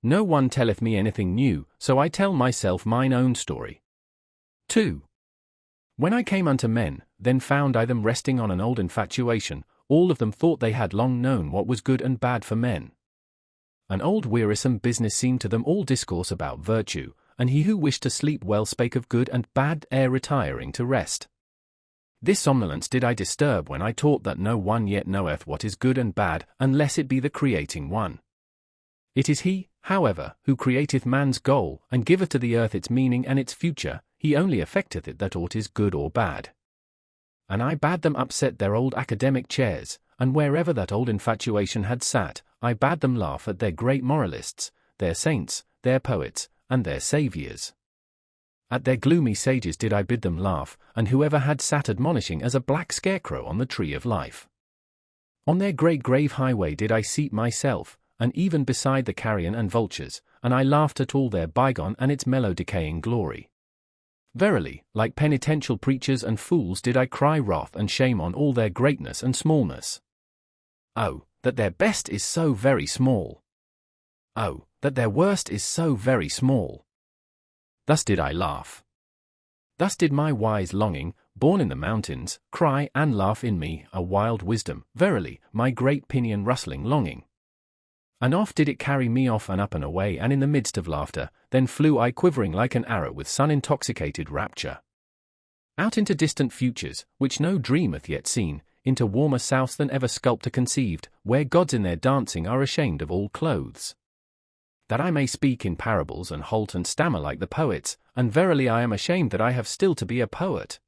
No one telleth me anything new, so I tell myself mine own story. 2. When I came unto men, then found I them resting on an old infatuation, all of them thought they had long known what was good and bad for men. An old wearisome business seemed to them all discourse about virtue, and he who wished to sleep well spake of good and bad ere retiring to rest. This somnolence did I disturb when I taught that no one yet knoweth what is good and bad, unless it be the creating one. It is he, however, who createth man's goal, and giveth to the earth its meaning and its future, he only effecteth it that aught is good or bad. And I bade them upset their old academic chairs, and wherever that old infatuation had sat, I bade them laugh at their great moralists, their saints, their poets, and their saviours. At their gloomy sages did I bid them laugh, and whoever had sat admonishing as a black scarecrow on the tree of life. On their great grave highway did I seat myself, and even beside the carrion and vultures, and I laughed at all their bygone and its mellow decaying glory. Verily, like penitential preachers and fools did I cry wrath and shame on all their greatness and smallness. Oh, that their best is so very small! Oh, that their worst is so very small! Thus did I laugh. Thus did my wise longing, born in the mountains, cry and laugh in me, a wild wisdom, verily, my great pinion rustling longing. And oft did it carry me off and up and away, and in the midst of laughter, then flew I quivering like an arrow with sun-intoxicated rapture. Out into distant futures, which no dream hath yet seen, into warmer souths than ever sculptor conceived, where gods in their dancing are ashamed of all clothes. That I may speak in parables and halt and stammer like the poets, and verily I am ashamed that I have still to be a poet.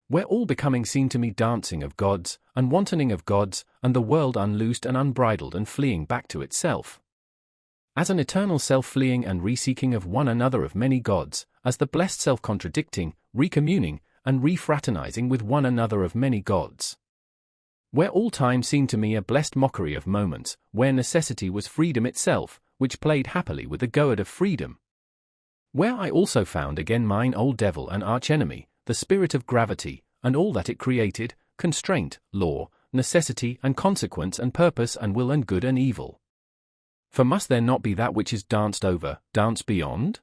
Where all becoming seem to me dancing of gods, and wantoning of gods, and the world unloosed and unbridled and fleeing back to itself. As an eternal self-fleeing and re-seeking of one another of many gods, as the blessed self-contradicting, recommuning, and refraternizing with one another of many gods. Where all time seemed to me a blessed mockery of moments, where necessity was freedom itself, which played happily with the goad of freedom. Where I also found again mine old devil and archenemy, the spirit of gravity, and all that it created, constraint, law, necessity and consequence and purpose and will and good and evil. For must there not be that which is danced over, danced beyond?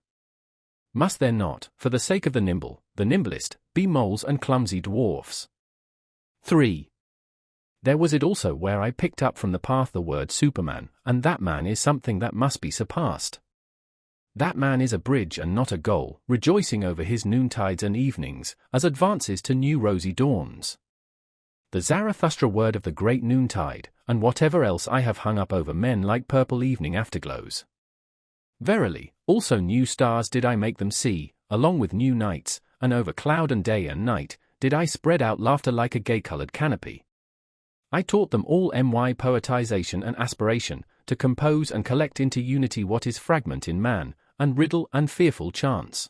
Must there not, for the sake of the nimble, the nimblest, be moles and clumsy dwarfs? 3. There was it also where I picked up from the path the word Superman, and that man is something that must be surpassed. That man is a bridge and not a goal, rejoicing over his noontides and evenings, as advances to new rosy dawns. The Zarathustra word of the great noontide, and whatever else I have hung up over men like purple evening afterglows. Verily, also new stars did I make them see, along with new nights, and over cloud and day and night, did I spread out laughter like a gay-colored canopy. I taught them all poetization and aspiration, to compose and collect into unity what is fragment in man, and riddle and fearful chance.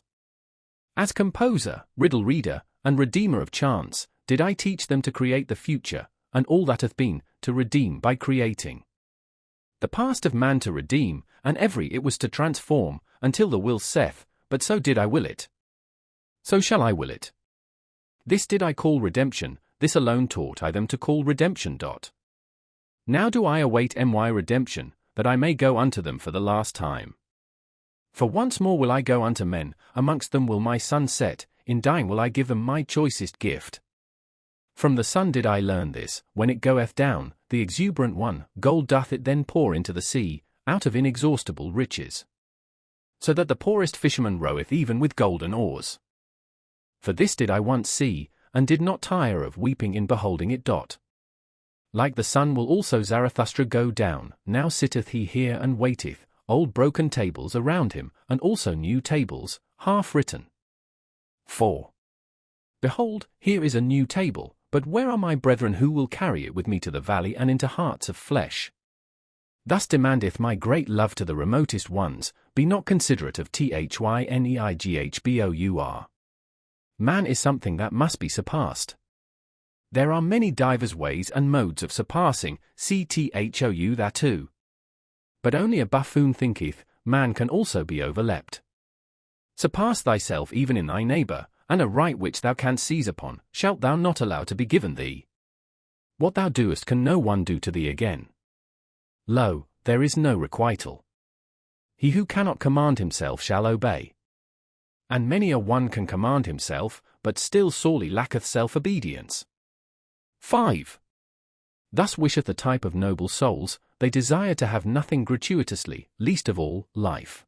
As composer, riddle reader, and redeemer of chance, did I teach them to create the future, and all that hath been, to redeem by creating. The past of man to redeem, and every it was to transform, until the will saith, but so did I will it. So shall I will it. This did I call redemption, this alone taught I them to call redemption. Now do I await my redemption, that I may go unto them for the last time. For once more will I go unto men, amongst them will my sun set, in dying will I give them my choicest gift. From the sun did I learn this, when it goeth down, the exuberant one, gold doth it then pour into the sea, out of inexhaustible riches. So that the poorest fisherman roweth even with golden oars. For this did I once see, and did not tire of weeping in beholding it. Like the sun will also Zarathustra go down, now sitteth he here and waiteth, old broken tables around him, and also new tables, half written. 4. Behold, here is a new table, but where are my brethren who will carry it with me to the valley and into hearts of flesh? Thus demandeth my great love to the remotest ones, be not considerate of Thyneightbour. Man is something that must be surpassed. There are many divers ways and modes of surpassing, cthou that too. But only a buffoon thinketh, man can also be overleapt. Surpass thyself even in thy neighbour, and a right which thou canst seize upon, shalt thou not allow to be given thee. What thou doest can no one do to thee again. Lo, there is no requital. He who cannot command himself shall obey. And many a one can command himself, but still sorely lacketh self-obedience. 5. Thus wisheth the type of noble souls, they desire to have nothing gratuitously, least of all, life.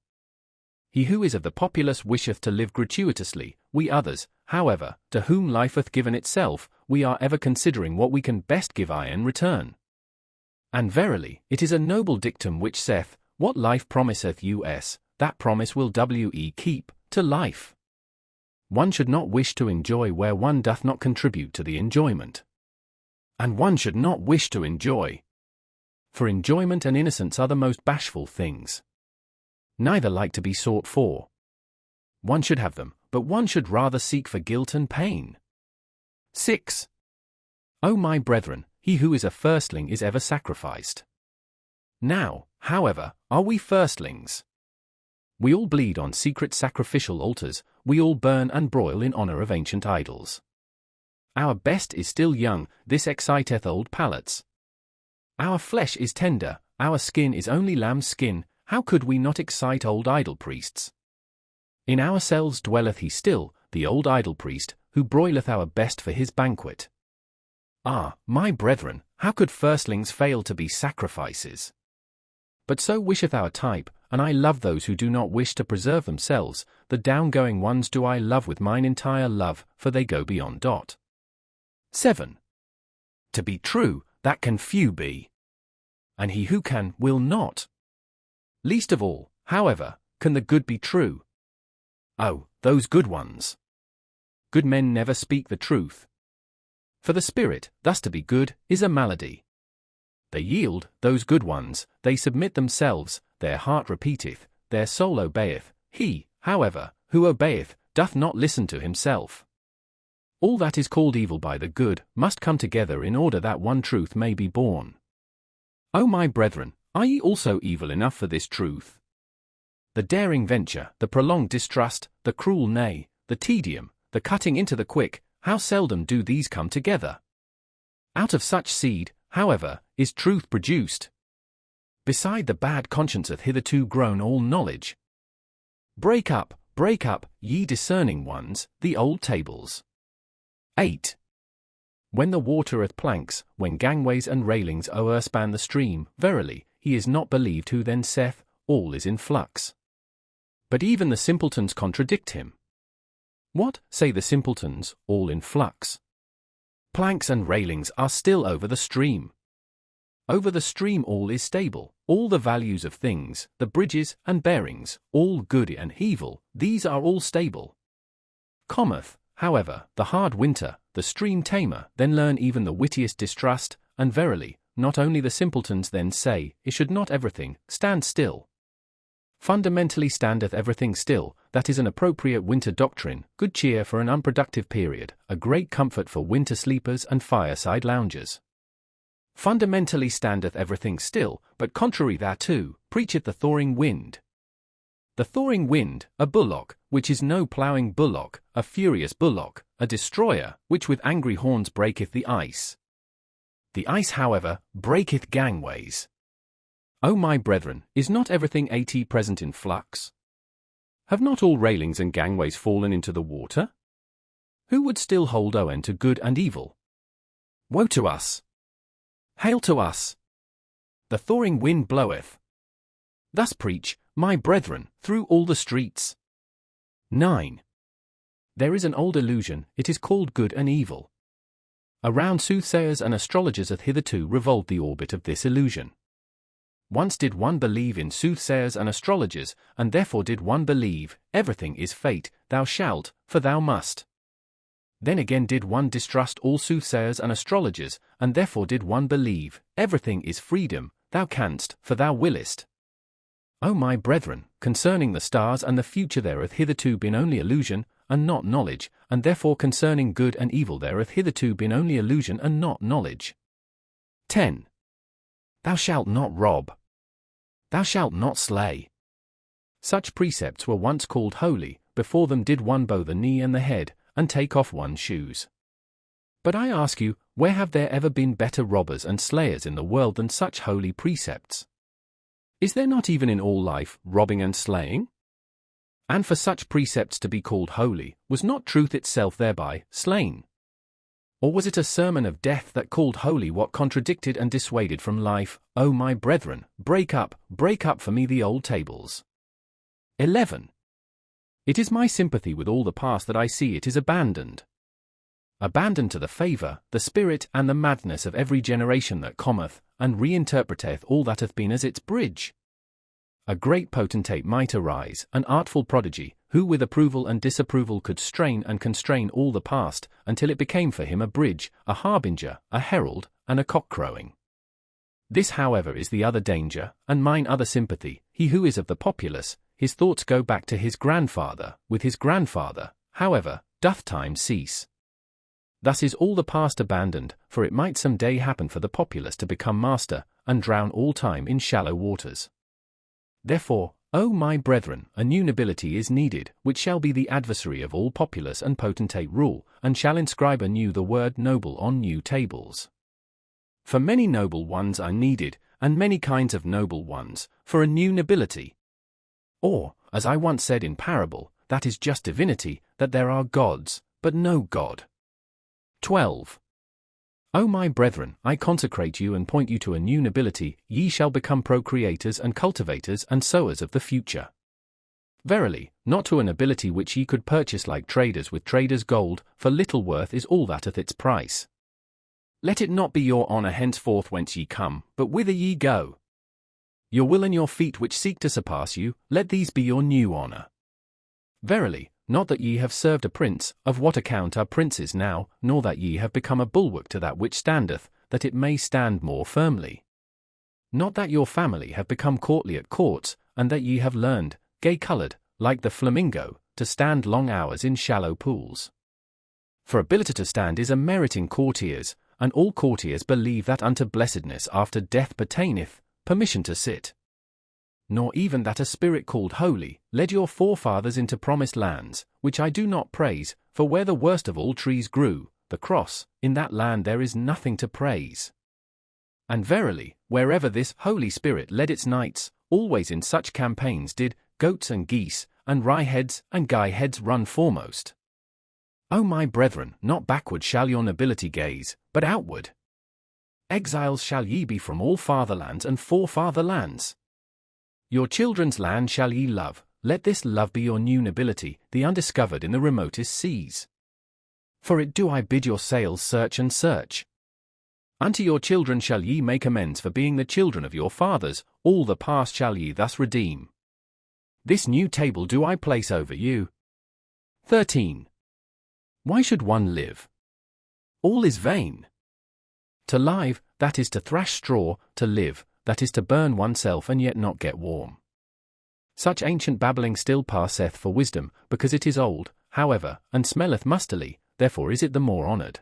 He who is of the populace wisheth to live gratuitously, we others, however, to whom life hath given itself, we are ever considering what we can best give in return. And verily, it is a noble dictum which saith, what life promiseth us, that promise will we keep, to life. One should not wish to enjoy where one doth not contribute to the enjoyment. And one should not wish to enjoy. For enjoyment and innocence are the most bashful things. Neither like to be sought for. One should have them, but one should rather seek for guilt and pain. 6. O my brethren, he who is a firstling is ever sacrificed. Now, however, are we firstlings? We all bleed on secret sacrificial altars, we all burn and broil in honor of ancient idols. Our best is still young, this exciteth old palates. Our flesh is tender, our skin is only lamb's skin, how could we not excite old idol priests? In ourselves dwelleth he still, the old idol priest, who broileth our best for his banquet. Ah, my brethren, how could firstlings fail to be sacrifices? But so wisheth our type, and I love those who do not wish to preserve themselves, the down-going ones do I love with mine entire love, for they go beyond. 7. To be true, that can few be. And he who can, will not. Least of all, however, can the good be true. Oh, those good ones! Good men never speak the truth. For the spirit, thus to be good, is a malady. They yield, those good ones, they submit themselves, their heart repeateth, their soul obeyeth, he, however, who obeyeth, doth not listen to himself. All that is called evil by the good, must come together in order that one truth may be born. O my brethren, are ye also evil enough for this truth? The daring venture, the prolonged distrust, the cruel nay, the tedium, the cutting into the quick, how seldom do these come together? Out of such seed, however, is truth produced. Beside the bad conscience hath hitherto grown all knowledge. Break up, ye discerning ones, the old tables. 8. When the watereth planks, when gangways and railings o'erspan the stream, verily, he is not believed who then saith, all is in flux. But even the simpletons contradict him. What, say the simpletons, all in flux? Planks and railings are still over the stream. Over the stream all is stable, all the values of things, the bridges and bearings, all good and evil, these are all stable. Cometh, however, the hard winter, the stream tamer, then learn even the wittiest distrust, and verily, not only the simpletons then say, it should not everything stand still. Fundamentally standeth everything still, that is an appropriate winter doctrine, good cheer for an unproductive period, a great comfort for winter sleepers and fireside loungers. Fundamentally standeth everything still, but contrary thereto, preacheth the thawing wind. The thawing wind, a bullock, which is no ploughing bullock, a furious bullock, a destroyer, which with angry horns breaketh the ice. The ice, however, breaketh gangways. O my brethren, is not everything at present in flux? Have not all railings and gangways fallen into the water? Who would still hold on to good and evil? Woe to us! Hail to us! The thawing wind bloweth. Thus preach, my brethren, through all the streets. 9. There is an old illusion, it is called good and evil. Around soothsayers and astrologers hath hitherto revolved the orbit of this illusion. Once did one believe in soothsayers and astrologers, and therefore did one believe, everything is fate, thou shalt, for thou must. Then again did one distrust all soothsayers and astrologers, and therefore did one believe, everything is freedom, thou canst, for thou willest. O my brethren, concerning the stars and the future there hath hitherto been only illusion, and not knowledge, and therefore concerning good and evil there hath hitherto been only illusion and not knowledge. 10. Thou shalt not rob. Thou shalt not slay. Such precepts were once called holy, before them did one bow the knee and the head, and take off one's shoes. But I ask you, where have there ever been better robbers and slayers in the world than such holy precepts? Is there not even in all life robbing and slaying? And for such precepts to be called holy, was not truth itself thereby slain? Or was it a sermon of death that called holy what contradicted and dissuaded from life? O my brethren, break up for me the old tables. 11. It is my sympathy with all the past that I see it is abandoned. Abandoned to the favour, the spirit, and the madness of every generation that cometh, and reinterpreteth all that hath been as its bridge. A great potentate might arise, an artful prodigy, who with approval and disapproval could strain and constrain all the past, until it became for him a bridge, a harbinger, a herald, and a cock-crowing. This however is the other danger, and mine other sympathy. He who is of the populace, his thoughts go back to his grandfather, with his grandfather, however, doth time cease. Thus is all the past abandoned, for it might some day happen for the populace to become master, and drown all time in shallow waters. Therefore, O my brethren, a new nobility is needed, which shall be the adversary of all populace and potentate rule, and shall inscribe anew the word noble on new tables. For many noble ones are needed, and many kinds of noble ones, for a new nobility. Or, as I once said in parable, that is just divinity, that there are gods, but no God. 12. O my brethren, I consecrate you and point you to a new nobility. Ye shall become procreators and cultivators and sowers of the future. Verily, not to a nobility which ye could purchase like traders with traders' gold, for little worth is all that hath its price. Let it not be your honour henceforth whence ye come, but whither ye go. Your will and your feet which seek to surpass you, let these be your new honour. Verily, not that ye have served a prince, of what account are princes now, nor that ye have become a bulwark to that which standeth, that it may stand more firmly. Not that your family have become courtly at courts, and that ye have learned, gay-coloured, like the flamingo, to stand long hours in shallow pools. For ability to stand is a merit in courtiers, and all courtiers believe that unto blessedness after death pertaineth permission to sit. Nor even that a spirit called holy led your forefathers into promised lands, which I do not praise, for where the worst of all trees grew, the cross, in that land there is nothing to praise. And verily, wherever this Holy Spirit led its knights, always in such campaigns did goats and geese, and rye-heads and guy-heads run foremost. O my brethren, not backward shall your nobility gaze, but outward. Exiles shall ye be from all fatherlands and forefatherlands. Your children's land shall ye love, let this love be your new nobility, the undiscovered in the remotest seas. For it do I bid your sails search and search. Unto your children shall ye make amends for being the children of your fathers, all the past shall ye thus redeem. This new table do I place over you. 13. Why should one live? All is vain. To live, that is to thrash straw; to live, that is to burn oneself and yet not get warm. Such ancient babbling still passeth for wisdom, because it is old, however, and smelleth mustily, therefore is it the more honoured.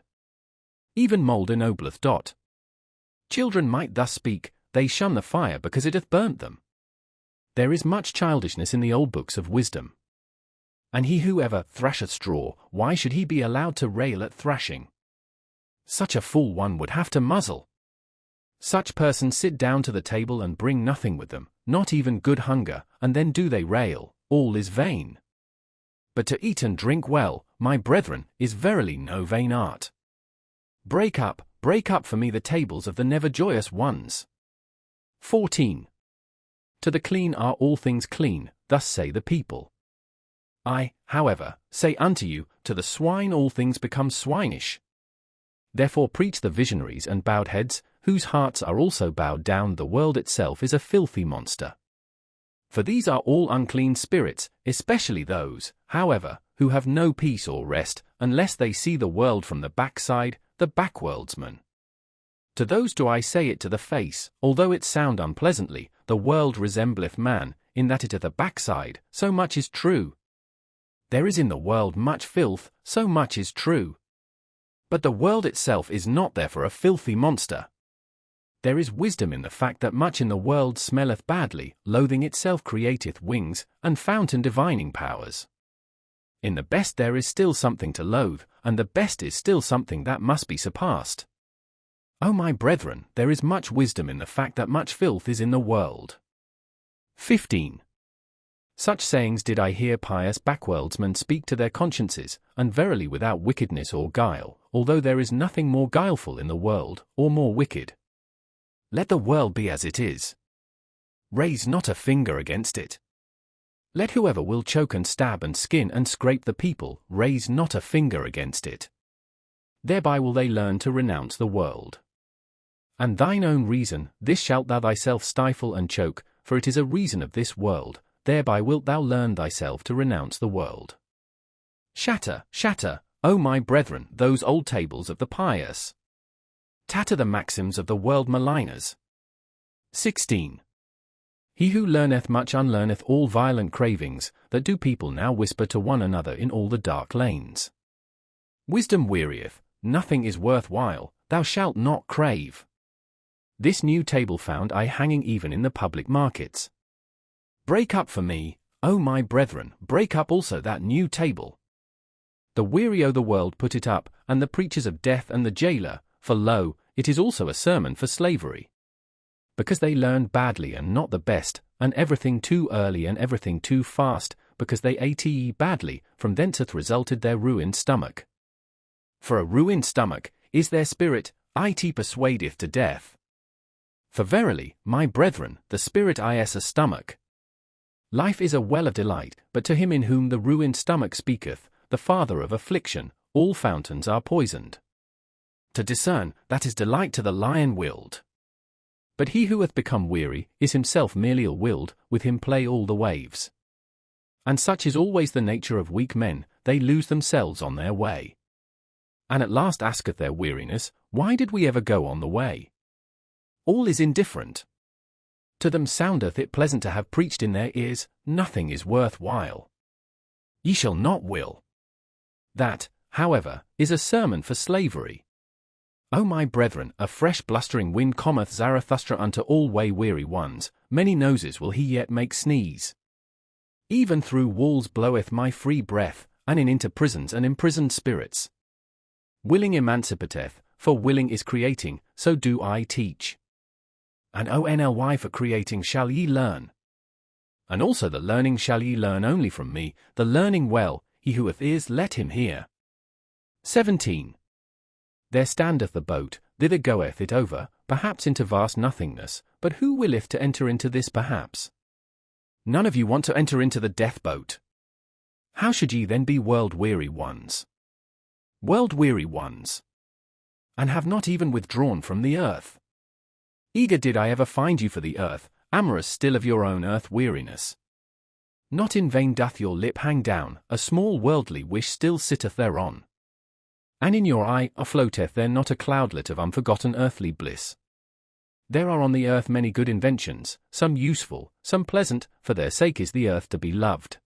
Even mould ennobleth. Children might thus speak, they shun the fire because it hath burnt them. There is much childishness in the old books of wisdom. And he who ever thrasheth straw, why should he be allowed to rail at thrashing? Such a fool one would have to muzzle. Such persons sit down to the table and bring nothing with them, not even good hunger, and then do they rail, all is vain. But to eat and drink well, my brethren, is verily no vain art. Break up for me the tables of the never joyous ones. 14. To the clean are all things clean, thus say the people. I, however, say unto you, to the swine all things become swinish. Therefore preach the visionaries and bowed heads, whose hearts are also bowed down. The world itself is a filthy monster. For these are all unclean spirits, especially those, however, who have no peace or rest, unless they see the world from the backside, the backworldsman. To those do I say it to the face, although it sound unpleasantly, the world resembleth man, in that it hath a backside, so much is true. There is in the world much filth, so much is true. But the world itself is not therefore a filthy monster. There is wisdom in the fact that much in the world smelleth badly, loathing itself createth wings, and fountain divining powers. In the best there is still something to loathe, and the best is still something that must be surpassed. O my brethren, there is much wisdom in the fact that much filth is in the world. 15. Such sayings did I hear pious backworldsmen speak to their consciences, and verily without wickedness or guile, although there is nothing more guileful in the world, or more wicked. Let the world be as it is. Raise not a finger against it. Let whoever will choke and stab and skin and scrape the people, raise not a finger against it. Thereby will they learn to renounce the world. And thine own reason, this shalt thou thyself stifle and choke, for it is a reason of this world, thereby wilt thou learn thyself to renounce the world. Shatter, shatter, O my brethren, those old tables of the pious. Tatter the maxims of the world maligners. 16. He who learneth much unlearneth all violent cravings, that do people now whisper to one another in all the dark lanes. Wisdom wearieth, nothing is worth while, thou shalt not crave. This new table found I hanging even in the public markets. Break up for me, O my brethren, break up also that new table. The weary o' the world put it up, and the preachers of death and the jailer, for lo, it is also a sermon for slavery. Because they learned badly and not the best, and everything too early and everything too fast, because they ate badly, from thence hath resulted their ruined stomach. For a ruined stomach is their spirit, it persuadeth to death. For verily, my brethren, the spirit is a stomach. Life is a well of delight, but to him in whom the ruined stomach speaketh, the father of affliction, all fountains are poisoned. To discern, that is delight to the lion-willed. But he who hath become weary, is himself merely ill-willed, with him play all the waves. And such is always the nature of weak men, they lose themselves on their way. And at last asketh their weariness, why did we ever go on the way? All is indifferent. To them soundeth it pleasant to have preached in their ears, nothing is worth while. Ye shall not will. That, however, is a sermon for slavery. O my brethren, a fresh blustering wind cometh Zarathustra unto all way-weary ones, many noses will he yet make sneeze. Even through walls bloweth my free breath, and into prisons and imprisoned spirits. Willing emancipateth, for willing is creating, so do I teach. And only for creating shall ye learn. And also the learning shall ye learn only from me, the learning well, he who hath ears let him hear. 17. There standeth the boat, thither goeth it over, perhaps into vast nothingness, but who willeth to enter into this perhaps? None of you want to enter into the death boat. How should ye then be world-weary ones? World-weary ones. And have not even withdrawn from the earth. Eager did I ever find you for the earth, amorous still of your own earth-weariness. Not in vain doth your lip hang down, a small worldly wish still sitteth thereon. And in your eye afloateth there not a cloudlet of unforgotten earthly bliss. There are on the earth many good inventions, some useful, some pleasant, for their sake is the earth to be loved.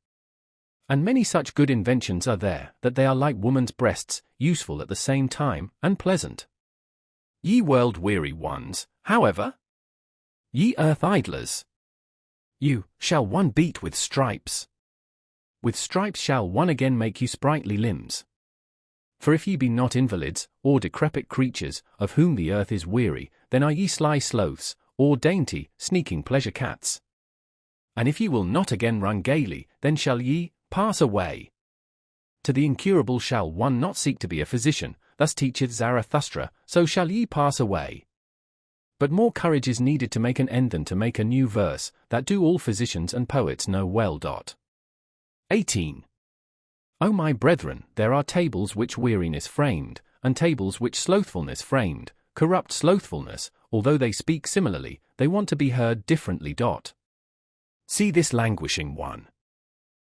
And many such good inventions are there, that they are like woman's breasts, useful at the same time, and pleasant. Ye world-weary ones, however? Ye earth-idlers! You, shall one beat with stripes? With stripes shall one again make you sprightly limbs. For if ye be not invalids, or decrepit creatures, of whom the earth is weary, then are ye sly sloths, or dainty, sneaking pleasure cats. And if ye will not again run gaily, then shall ye pass away. To the incurable shall one not seek to be a physician, thus teacheth Zarathustra, so shall ye pass away. But more courage is needed to make an end than to make a new verse, that do all physicians and poets know well. 18. O my brethren, there are tables which weariness framed, and tables which slothfulness framed, corrupt slothfulness, although they speak similarly, they want to be heard differently. See this languishing one.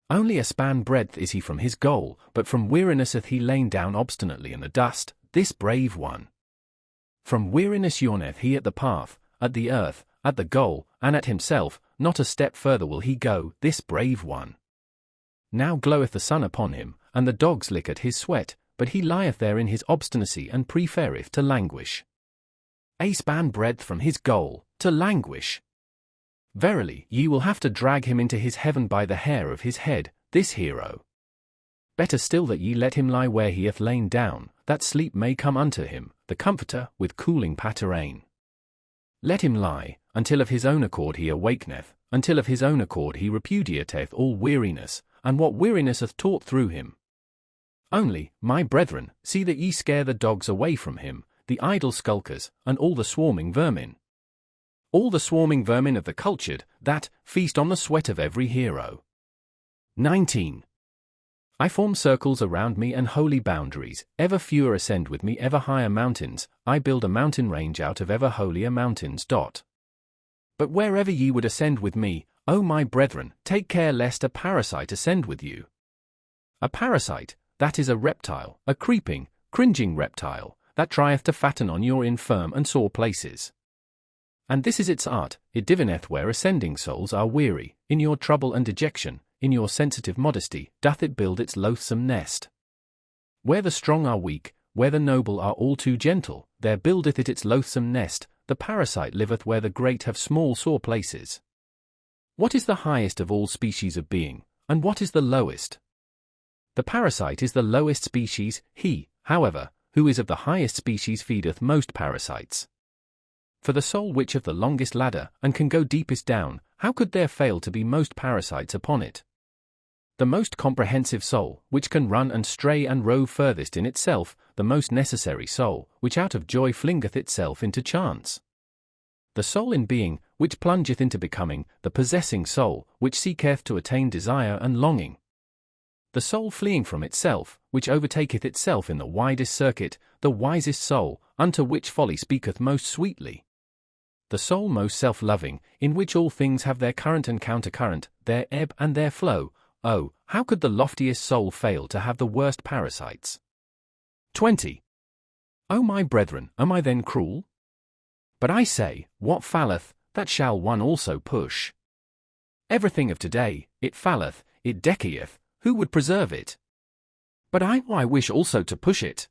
Only a span breadth is he from his goal, but from weariness hath he lain down obstinately in the dust, this brave one. From weariness yawneth he at the path, at the earth, at the goal, and at himself, not a step further will he go, this brave one. Now gloweth the sun upon him, and the dogs lick at his sweat, but he lieth there in his obstinacy and prefereth to languish. A span breadth from his goal, to languish. Verily, ye will have to drag him into his heaven by the hair of his head, this hero. Better still that ye let him lie where he hath lain down, that sleep may come unto him, the comforter, with cooling patterain. Let him lie, until of his own accord he awakeneth, until of his own accord he repudiateth all weariness, and what weariness hath taught through him. Only, my brethren, see that ye scare the dogs away from him, the idle skulkers, and all the swarming vermin. All the swarming vermin of the cultured, that feast on the sweat of every hero. 19. I form circles around me and holy boundaries, ever fewer ascend with me ever higher mountains, I build a mountain range out of ever holier mountains. But wherever ye would ascend with me, O my brethren, take care lest a parasite ascend with you. A parasite, that is a reptile, a creeping, cringing reptile, that trieth to fatten on your infirm and sore places. And this is its art, it divineth where ascending souls are weary, in your trouble and dejection, in your sensitive modesty, doth it build its loathsome nest. Where the strong are weak, where the noble are all too gentle, there buildeth it its loathsome nest, the parasite liveth where the great have small sore places. What is the highest of all species of being, and what is the lowest? The parasite is the lowest species, he, however, who is of the highest species feedeth most parasites. For the soul which of the longest ladder, and can go deepest down, how could there fail to be most parasites upon it? The most comprehensive soul, which can run and stray and rove furthest in itself, the most necessary soul, which out of joy flingeth itself into chance. The soul in being, which plungeth into becoming, the possessing soul, which seeketh to attain desire and longing. The soul fleeing from itself, which overtaketh itself in the widest circuit, the wisest soul, unto which folly speaketh most sweetly. The soul most self-loving, in which all things have their current and countercurrent, their ebb and their flow. Oh, how could the loftiest soul fail to have the worst parasites? 20. O my brethren, am I then cruel? But I say, what falleth, that shall one also push. Everything of today, it falleth, it decayeth, who would preserve it? But I wish also to push it.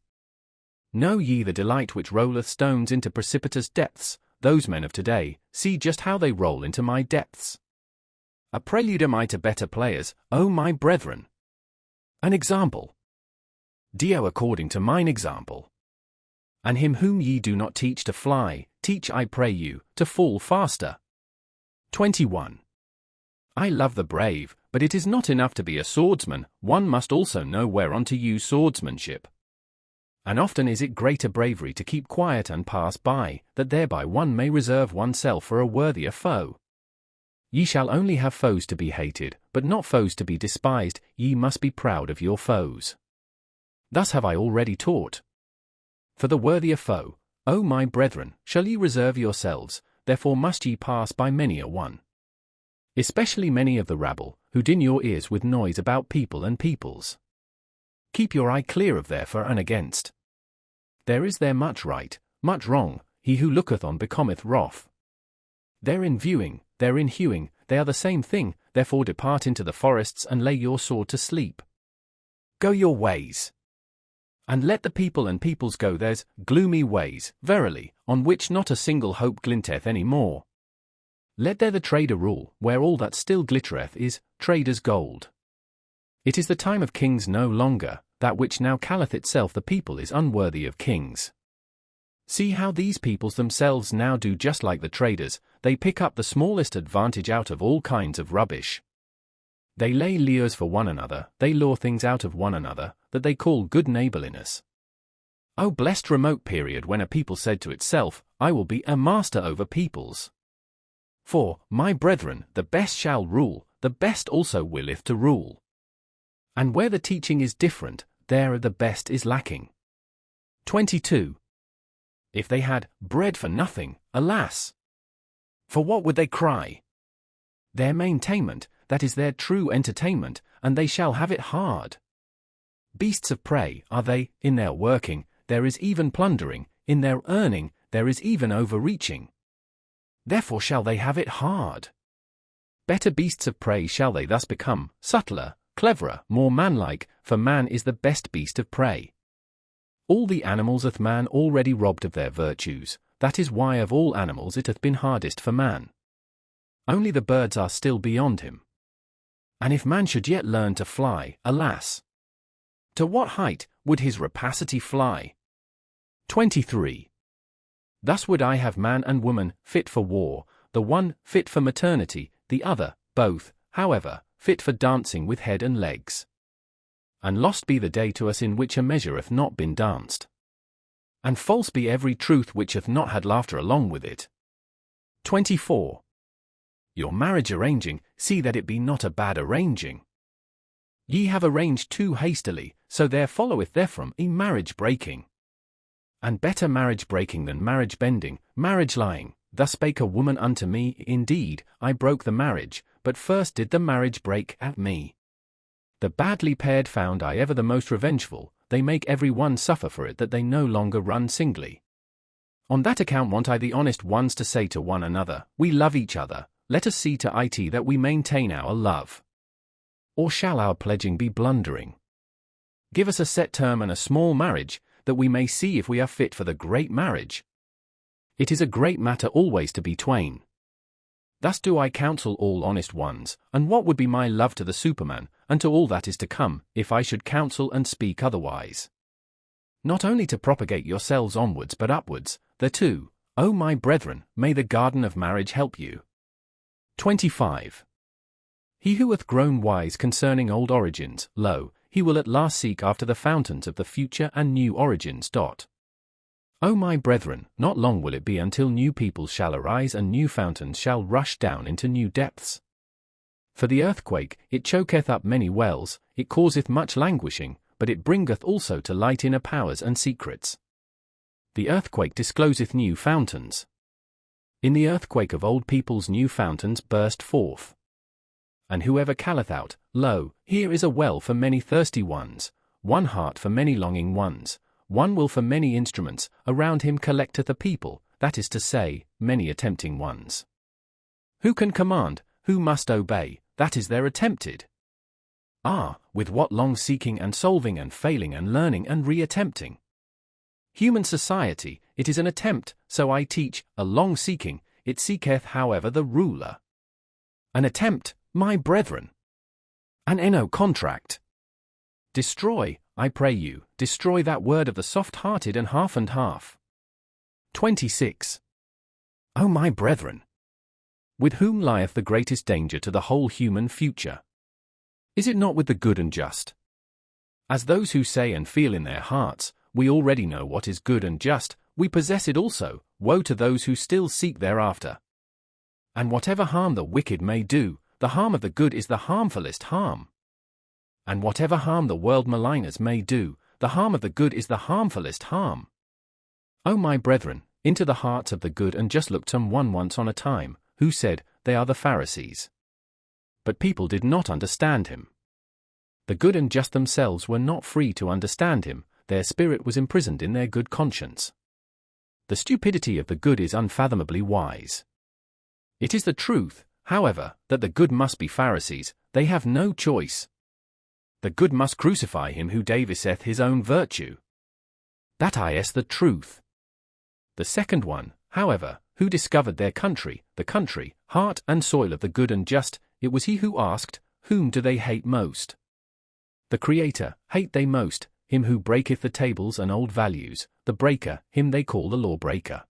Know ye the delight which rolleth stones into precipitous depths, those men of today, see just how they roll into my depths. A prelude am I to better players, O my brethren. An example. Dio according to mine example. And him whom ye do not teach to fly, teach I pray you, to fall faster. 21. I love the brave, but it is not enough to be a swordsman, one must also know whereon to use swordsmanship. And often is it greater bravery to keep quiet and pass by, that thereby one may reserve oneself for a worthier foe. Ye shall only have foes to be hated, but not foes to be despised, ye must be proud of your foes. Thus have I already taught. For the worthier foe, O my brethren, shall ye reserve yourselves, therefore must ye pass by many a one. Especially many of the rabble, who din your ears with noise about people and peoples. Keep your eye clear of their for and against. There is there much right, much wrong, he who looketh on becometh wroth. Therein viewing, therein hewing, they are the same thing, therefore depart into the forests and lay your sword to sleep. Go your ways. And let the people and peoples go theirs, gloomy ways, verily, on which not a single hope glinteth any more. Let there the trader rule, where all that still glittereth is, trader's gold. It is the time of kings no longer, that which now calleth itself the people is unworthy of kings. See how these peoples themselves now do just like the traders, they pick up the smallest advantage out of all kinds of rubbish. They lay lures for one another, they lure things out of one another, that they call good neighborliness. O blessed remote period when a people said to itself, I will be a master over peoples. For, my brethren, the best shall rule, the best also willeth to rule. And where the teaching is different, there the best is lacking. 22. If they had bread for nothing, alas! For what would they cry? Their maintainment, that is their true entertainment, and they shall have it hard. Beasts of prey are they, in their working, there is even plundering, in their earning, there is even overreaching. Therefore shall they have it hard. Better beasts of prey shall they thus become, subtler, cleverer, more manlike, for man is the best beast of prey. All the animals hath man already robbed of their virtues, that is why of all animals it hath been hardest for man. Only the birds are still beyond him. And if man should yet learn to fly, alas! To what height would his rapacity fly? 23. Thus would I have man and woman, fit for war, the one, fit for maternity, the other, both, however, fit for dancing with head and legs. And lost be the day to us in which a measure hath not been danced. And false be every truth which hath not had laughter along with it. 24. Your marriage arranging, see that it be not a bad arranging. Ye have arranged too hastily, so there followeth therefrom a marriage breaking. And better marriage breaking than marriage bending, marriage lying. Thus spake a woman unto me, indeed, I broke the marriage, but first did the marriage break at me. The badly paired found I ever the most revengeful, they make every one suffer for it that they no longer run singly. On that account want I the honest ones to say to one another, we love each other, let us see to it that we maintain our love. Or shall our pledging be blundering? Give us a set term and a small marriage, that we may see if we are fit for the great marriage. It is a great matter always to be twain. Thus do I counsel all honest ones, and what would be my love to the Superman, and to all that is to come, if I should counsel and speak otherwise. Not only to propagate yourselves onwards but upwards, thereto, O my brethren, may the garden of marriage help you. 25. He who hath grown wise concerning old origins, lo, he will at last seek after the fountains of the future and new origins. O my brethren, not long will it be until new peoples shall arise and new fountains shall rush down into new depths. For the earthquake, it choketh up many wells, it causeth much languishing, but it bringeth also to light inner powers and secrets. The earthquake discloseth new fountains. In the earthquake of old peoples new fountains burst forth. And whoever calleth out, lo, here is a well for many thirsty ones, one heart for many longing ones, one will for many instruments, around him collecteth a people, that is to say, many attempting ones. Who can command, who must obey, that is there attempted. Ah, with what long seeking and solving and failing and learning and re-attempting. Human society, it is an attempt, so I teach, a long seeking, it seeketh however the ruler. An attempt, my brethren. An eno contract. Destroy, I pray you, destroy that word of the soft-hearted and half. 26. O my brethren! With whom lieth the greatest danger to the whole human future? Is it not with the good and just? As those who say and feel in their hearts, we already know what is good and just, we possess it also, woe to those who still seek thereafter. And whatever harm the wicked may do, the harm of the good is the harmfulest harm. And whatever harm the world maligners may do, the harm of the good is the harmfulest harm. O my brethren, into the hearts of the good and just looked someone once on a time, who said, they are the Pharisees. But people did not understand him. The good and just themselves were not free to understand him, their spirit was imprisoned in their good conscience. The stupidity of the good is unfathomably wise. It is the truth, however, that the good must be Pharisees, they have no choice. The good must crucify him who deviseth his own virtue. That is the truth. The second one, however, who discovered their country, the country, heart and soil of the good and just, it was he who asked, whom do they hate most? The Creator, hate they most, him who breaketh the tables and old values, the breaker, him they call the lawbreaker.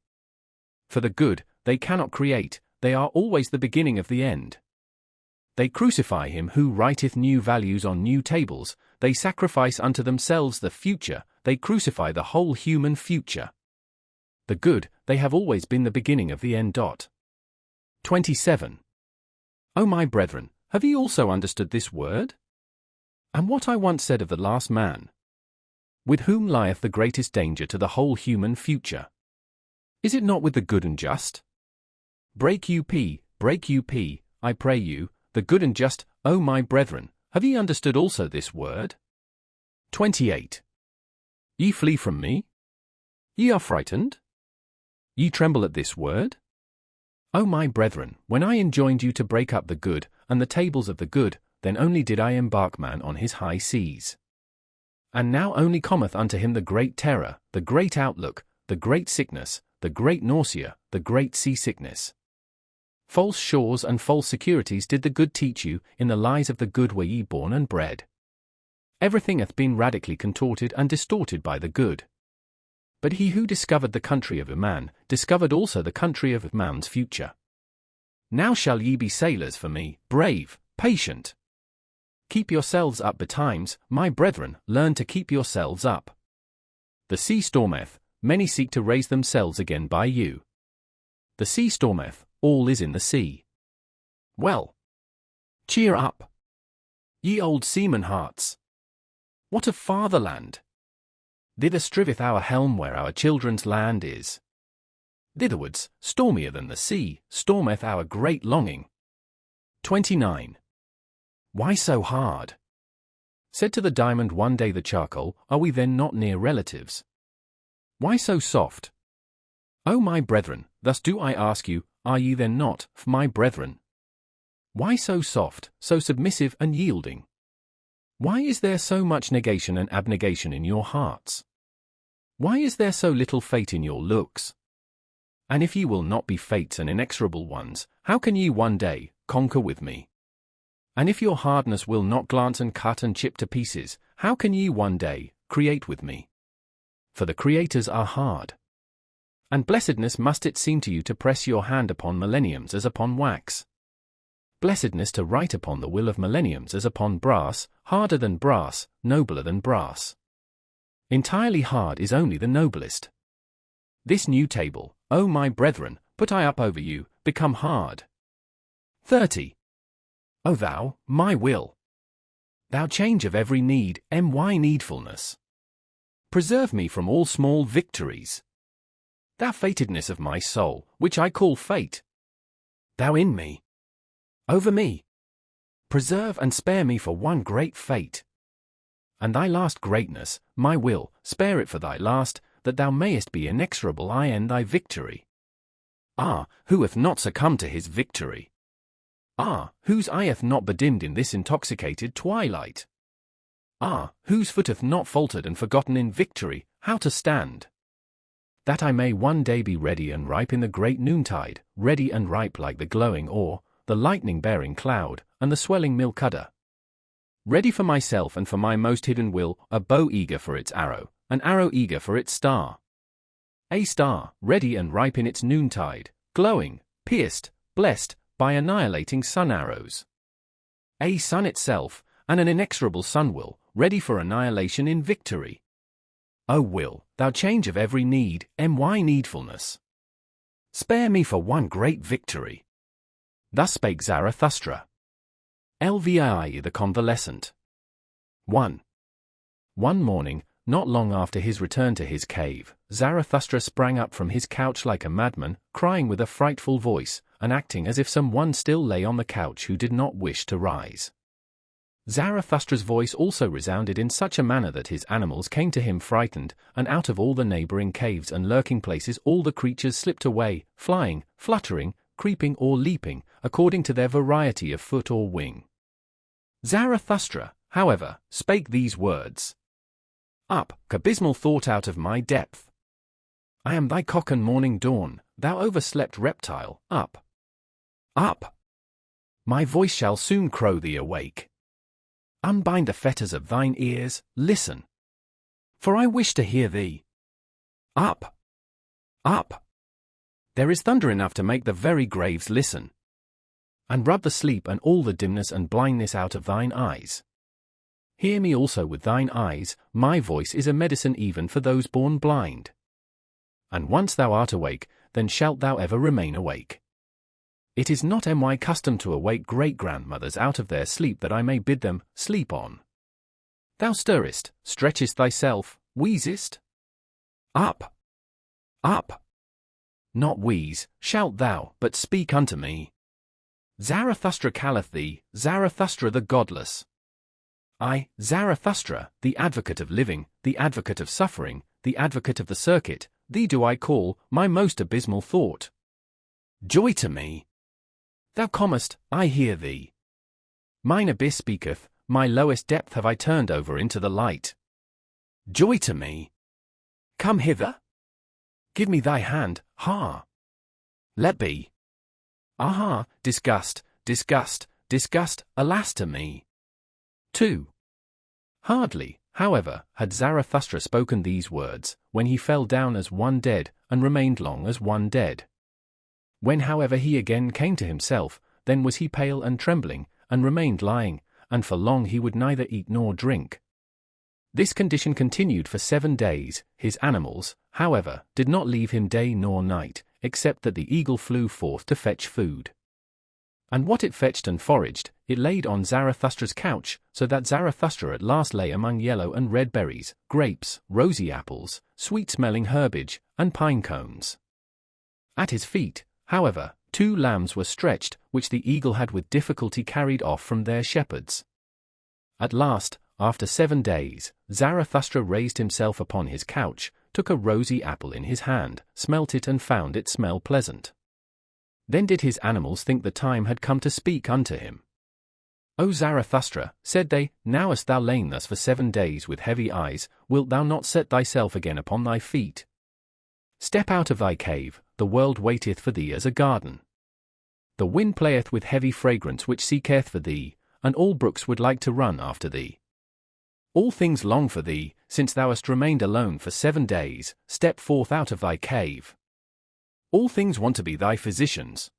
For the good, they cannot create, they are always the beginning of the end. They crucify him who writeth new values on new tables, they sacrifice unto themselves the future, they crucify the whole human future. The good, they have always been the beginning of the end. 27. O my brethren, have ye also understood this word? And what I once said of the last man? With whom lieth the greatest danger to the whole human future? Is it not with the good and just? Break you, I pray you, the good and just, O my brethren, have ye understood also this word? 28. Ye flee from me? Ye are frightened? Ye tremble at this word? O my brethren, when I enjoined you to break up the good, and the tables of the good, then only did I embark man on his high seas. And now only cometh unto him the great terror, the great outlook, the great sickness, the great nausea, the great seasickness. False shores and false securities did the good teach you, in the lies of the good were ye born and bred. Everything hath been radically contorted and distorted by the good. But he who discovered the country of a man, discovered also the country of man's future. Now shall ye be sailors for me, brave, patient. Keep yourselves up betimes, my brethren, learn to keep yourselves up. The sea stormeth, many seek to raise themselves again by you. The sea stormeth, all is in the sea. Well, cheer up, ye old seaman hearts. What of fatherland? Thither striveth our helm where our children's land is. Thitherwards, stormier than the sea, stormeth our great longing. 29. Why so hard? Said to the diamond one day the charcoal, are we then not near relatives? Why so soft? O my brethren, thus do I ask you, are ye then not, my brethren? Why so soft, so submissive and yielding? Why is there so much negation and abnegation in your hearts? Why is there so little fate in your looks? And if ye will not be fates and inexorable ones, how can ye one day conquer with me? And if your hardness will not glance and cut and chip to pieces, how can ye one day create with me? For the creators are hard. And blessedness must it seem to you to press your hand upon millenniums as upon wax. Blessedness to write upon the will of millenniums as upon brass, harder than brass, nobler than brass. Entirely hard is only the noblest. This new table, O my brethren, put I up over you, become hard. 30. O thou, my will, thou change of every need, my needfulness. Preserve me from all small victories. Thou fatedness of my soul, which I call fate. Thou in me, over me, preserve and spare me for one great fate. And thy last greatness, my will, spare it for thy last, that thou mayest be inexorable in thy victory. Ah, who hath not succumbed to his victory? Ah, whose eye hath not bedimmed in this intoxicated twilight? Ah, whose foot hath not faltered and forgotten in victory how to stand? That I may one day be ready and ripe in the great noontide, ready and ripe like the glowing ore, the lightning-bearing cloud, and the swelling milk udder. Ready for myself and for my most hidden will, a bow eager for its arrow, an arrow eager for its star. A star, ready and ripe in its noontide, glowing, pierced, blessed, by annihilating sun arrows. A sun itself, and an inexorable sun will, ready for annihilation in victory. O will, thou change of every need, my needfulness. Spare me for one great victory. Thus spake Zarathustra. Lvii the Convalescent. 1. One morning, not long after his return to his cave, Zarathustra sprang up from his couch like a madman, crying with a frightful voice, and acting as if some one still lay on the couch who did not wish to rise. Zarathustra's voice also resounded in such a manner that his animals came to him frightened, and out of all the neighboring caves and lurking places all the creatures slipped away, flying, fluttering, creeping or leaping, according to their variety of foot or wing. Zarathustra, however, spake these words. Up, abysmal thought out of my depth. I am thy cock and morning dawn, thou overslept reptile, up. Up. My voice shall soon crow thee awake. Unbind the fetters of thine ears, listen. For I wish to hear thee. Up. Up. There is thunder enough to make the very graves listen. And rub the sleep and all the dimness and blindness out of thine eyes. Hear me also with thine eyes, my voice is a medicine even for those born blind. And once thou art awake, then shalt thou ever remain awake. It is not my custom to awake great-grandmothers out of their sleep that I may bid them sleep on. Thou stirrest, stretchest thyself, wheezest. Up! Up! Not wheeze, shalt thou, but speak unto me. Zarathustra calleth thee, Zarathustra the godless. I, Zarathustra, the advocate of living, the advocate of suffering, the advocate of the circuit, thee do I call, my most abysmal thought. Joy to me! Thou comest, I hear thee. Mine abyss speaketh, my lowest depth have I turned over into the light. Joy to me! Come hither! Give me thy hand, ha! Let be! Aha, disgust, disgust, disgust, alas to me! 2. Hardly, however, had Zarathustra spoken these words, when he fell down as one dead, and remained long as one dead. When however he again came to himself, then was he pale and trembling, and remained lying, and for long he would neither eat nor drink. This condition continued for 7 days. His animals, however, did not leave him day nor night, except that the eagle flew forth to fetch food. And what it fetched and foraged, it laid on Zarathustra's couch, so that Zarathustra at last lay among yellow and red berries, grapes, rosy apples, sweet-smelling herbage, and pine cones. At his feet, however, 2 lambs were stretched, which the eagle had with difficulty carried off from their shepherds. At last, after 7 days, Zarathustra raised himself upon his couch, took a rosy apple in his hand, smelt it and found it smell pleasant. Then did his animals think the time had come to speak unto him. O Zarathustra, said they, now hast thou lain thus for 7 days with heavy eyes, wilt thou not set thyself again upon thy feet? Step out of thy cave, the world waiteth for thee as a garden. The wind playeth with heavy fragrance which seeketh for thee, and all brooks would like to run after thee. All things long for thee, since thou hast remained alone for 7 days, step forth out of thy cave. All things want to be thy physicians.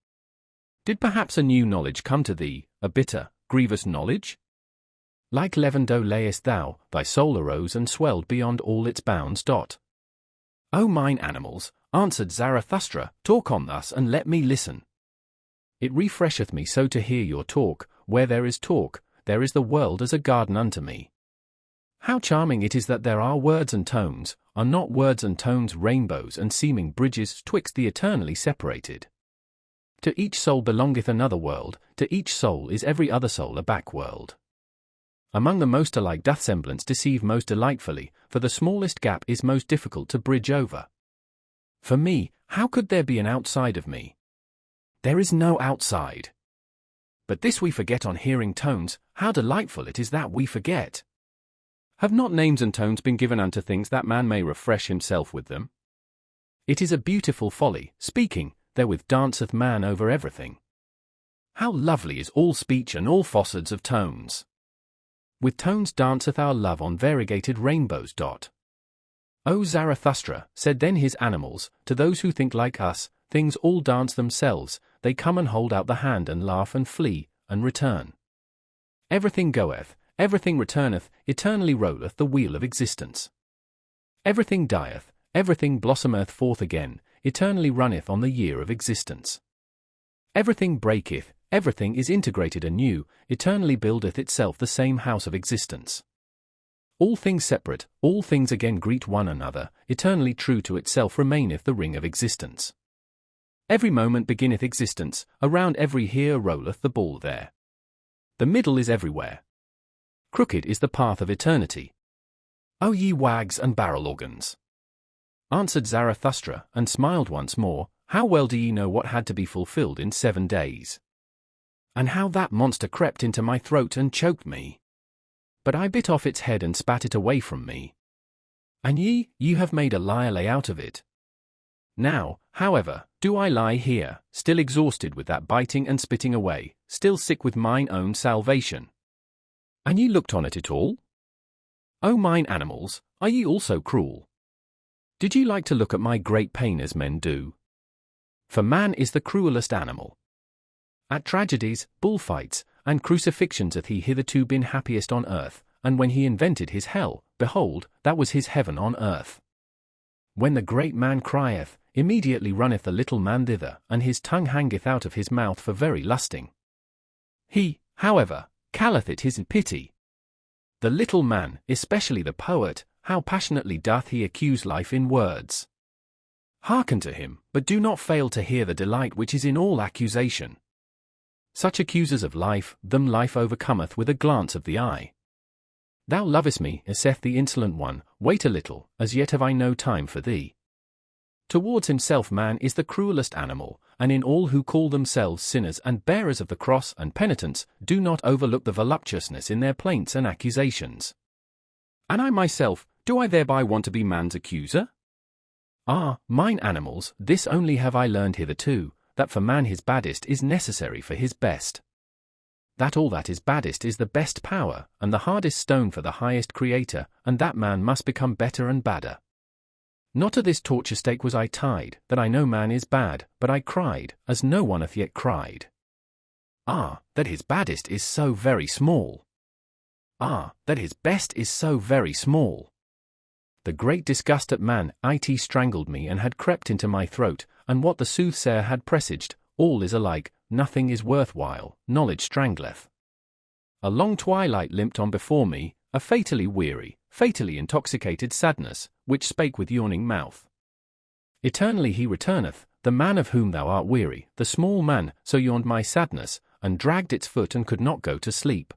Did perhaps a new knowledge come to thee, a bitter, grievous knowledge? Like leaven dough layest thou, thy soul arose and swelled beyond all its bounds. O mine animals, answered Zarathustra, talk on thus and let me listen. It refresheth me so to hear your talk. Where there is talk, there is the world as a garden unto me. How charming it is that there are words and tones, are not words and tones rainbows and seeming bridges twixt the eternally separated? To each soul belongeth another world, to each soul is every other soul a back world. Among the most alike doth semblance deceive most delightfully, for the smallest gap is most difficult to bridge over. For me, how could there be an outside of me? There is no outside. But this we forget on hearing tones. How delightful it is that we forget! Have not names and tones been given unto things that man may refresh himself with them? It is a beautiful folly, speaking, therewith danceth man over everything. How lovely is all speech and all facets of tones! With tones danceth our love on variegated rainbows. O Zarathustra, said then his animals, to those who think like us, things all dance themselves, they come and hold out the hand and laugh and flee, and return. Everything goeth, everything returneth, eternally rolleth the wheel of existence. Everything dieth, everything blossometh forth again, eternally runneth on the year of existence. Everything breaketh, everything is integrated anew, eternally buildeth itself the same house of existence. All things separate, all things again greet one another, eternally true to itself remaineth the ring of existence. Every moment beginneth existence, around every here rolleth the ball there. The middle is everywhere. Crooked is the path of eternity. O ye wags and barrel organs! Answered Zarathustra, and smiled once more, how well do ye know what had to be fulfilled in 7 days? And how that monster crept into my throat and choked me. But I bit off its head and spat it away from me. And ye have made a lyre lay out of it. Now, however, do I lie here, still exhausted with that biting and spitting away, still sick with mine own salvation. And ye looked on at it all? O mine animals, are ye also cruel? Did ye like to look at my great pain as men do? For man is the cruelest animal. At tragedies, bullfights, and crucifixions hath he hitherto been happiest on earth, and when he invented his hell, behold, that was his heaven on earth. When the great man crieth, immediately runneth the little man thither, and his tongue hangeth out of his mouth for very lusting. He, however, calleth it his pity. The little man, especially the poet, how passionately doth he accuse life in words. Hearken to him, but do not fail to hear the delight which is in all accusation. Such accusers of life, them life overcometh with a glance of the eye. Thou lovest me, saith the insolent one, wait a little, as yet have I no time for thee. Towards himself man is the cruelest animal, and in all who call themselves sinners and bearers of the cross and penitents, do not overlook the voluptuousness in their plaints and accusations. And I myself, do I thereby want to be man's accuser? Ah, mine animals, this only have I learned hitherto, that for man his baddest is necessary for his best. That all that is baddest is the best power, and the hardest stone for the highest creator, and that man must become better and badder. Not to this torture stake was I tied, that I know man is bad, but I cried, as no one hath yet cried. Ah, that his baddest is so very small. Ah, that his best is so very small. The great disgust at man, it strangled me and had crept into my throat, and what the soothsayer had presaged, all is alike, nothing is worthwhile, knowledge strangleth. A long twilight limped on before me, a fatally weary, fatally intoxicated sadness, which spake with yawning mouth. Eternally he returneth, the man of whom thou art weary, the small man, so yawned my sadness, and dragged its foot and could not go to sleep.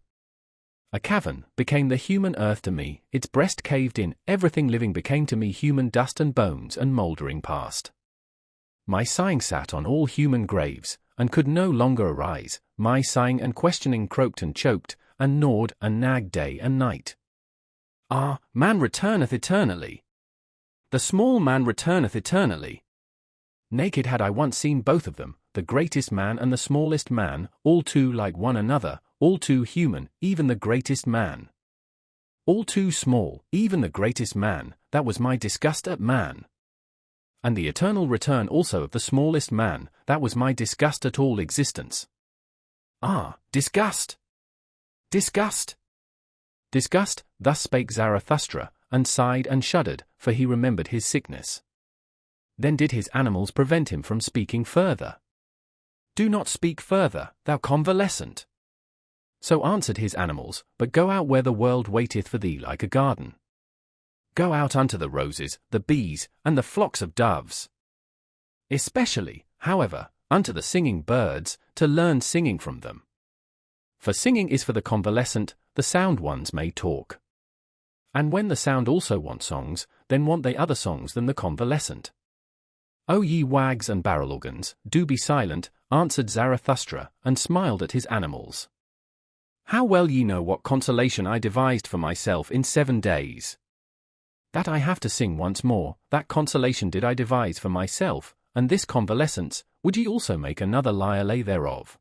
A cavern became the human earth to me, its breast caved in, everything living became to me human dust and bones and mouldering past. My sighing sat on all human graves, and could no longer arise, my sighing and questioning croaked and choked, and gnawed and nagged day and night. Ah, man returneth eternally. The small man returneth eternally. Naked had I once seen both of them, the greatest man and the smallest man, all too like one another, all too human, even the greatest man. All too small, even the greatest man, that was my disgust at man. And the eternal return also of the smallest man, that was my disgust at all existence. Ah, disgust! Disgust! Disgust, thus spake Zarathustra, and sighed and shuddered, for he remembered his sickness. Then did his animals prevent him from speaking further. Do not speak further, thou convalescent. So answered his animals, but go out where the world waiteth for thee like a garden. Go out unto the roses, the bees, and the flocks of doves. Especially, however, unto the singing birds, to learn singing from them. For singing is for the convalescent, the sound ones may talk. And when the sound also want songs, then want they other songs than the convalescent. O ye wags and barrel organs, do be silent, answered Zarathustra, and smiled at his animals. How well ye know what consolation I devised for myself in 7 days. That I have to sing once more, that consolation did I devise for myself, and this convalescence, would ye also make another lyre lay thereof?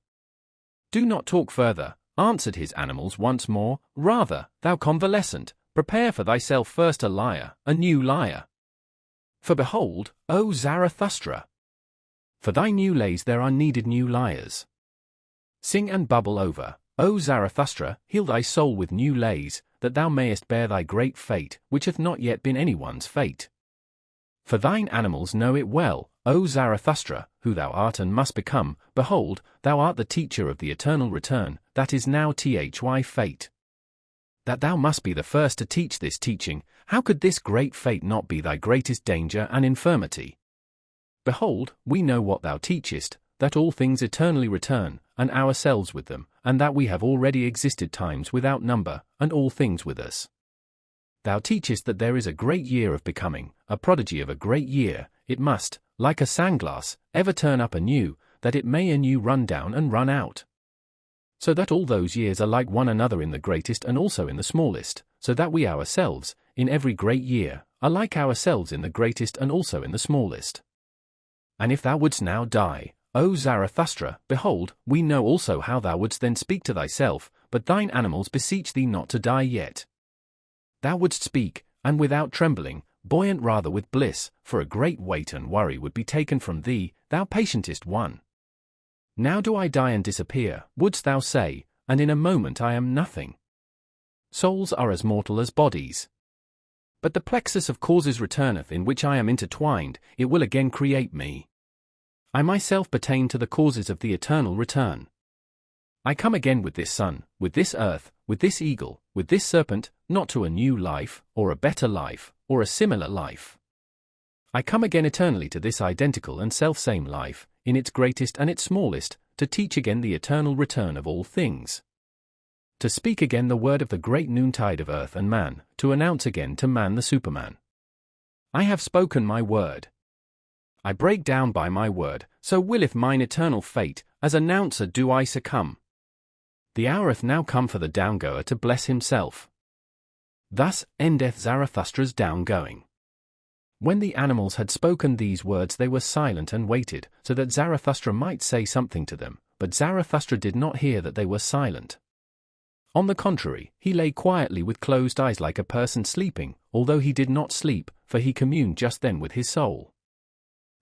Do not talk further, answered his animals once more, rather, thou convalescent, prepare for thyself first a lyre, a new lyre. For behold, O Zarathustra, for thy new lays there are needed new lyres. Sing and bubble over, O Zarathustra, heal thy soul with new lays, that thou mayest bear thy great fate, which hath not yet been anyone's fate. For thine animals know it well, O Zarathustra, who thou art and must become, behold, thou art the teacher of the eternal return, that is now thy fate. That thou must be the first to teach this teaching, how could this great fate not be thy greatest danger and infirmity? Behold, we know what thou teachest, that all things eternally return, and ourselves with them, and that we have already existed times without number, and all things with us. Thou teachest that there is a great year of becoming, a prodigy of a great year, it must, like a sandglass, ever turn up anew, that it may anew run down and run out. So that all those years are like one another in the greatest and also in the smallest, so that we ourselves, in every great year, are like ourselves in the greatest and also in the smallest. And if thou wouldst now die, O Zarathustra, behold, we know also how thou wouldst then speak to thyself, but thine animals beseech thee not to die yet. Thou wouldst speak, and without trembling, buoyant rather with bliss, for a great weight and worry would be taken from thee, thou patientest one. Now do I die and disappear, wouldst thou say, and in a moment I am nothing. Souls are as mortal as bodies. But the plexus of causes returneth in which I am intertwined, it will again create me. I myself pertain to the causes of the eternal return. I come again with this sun, with this earth, with this eagle, with this serpent, not to a new life, or a better life, or a similar life. I come again eternally to this identical and self-same life, in its greatest and its smallest, to teach again the eternal return of all things. To speak again the word of the great noontide of earth and man, to announce again to man the Superman. I have spoken my word. I break down by my word, so willeth mine eternal fate, as announcer do I succumb. The hour hath now come for the downgoer to bless himself. Thus endeth Zarathustra's downgoing. When the animals had spoken these words they were silent and waited, so that Zarathustra might say something to them, but Zarathustra did not hear that they were silent. On the contrary, he lay quietly with closed eyes like a person sleeping, although he did not sleep, for he communed just then with his soul.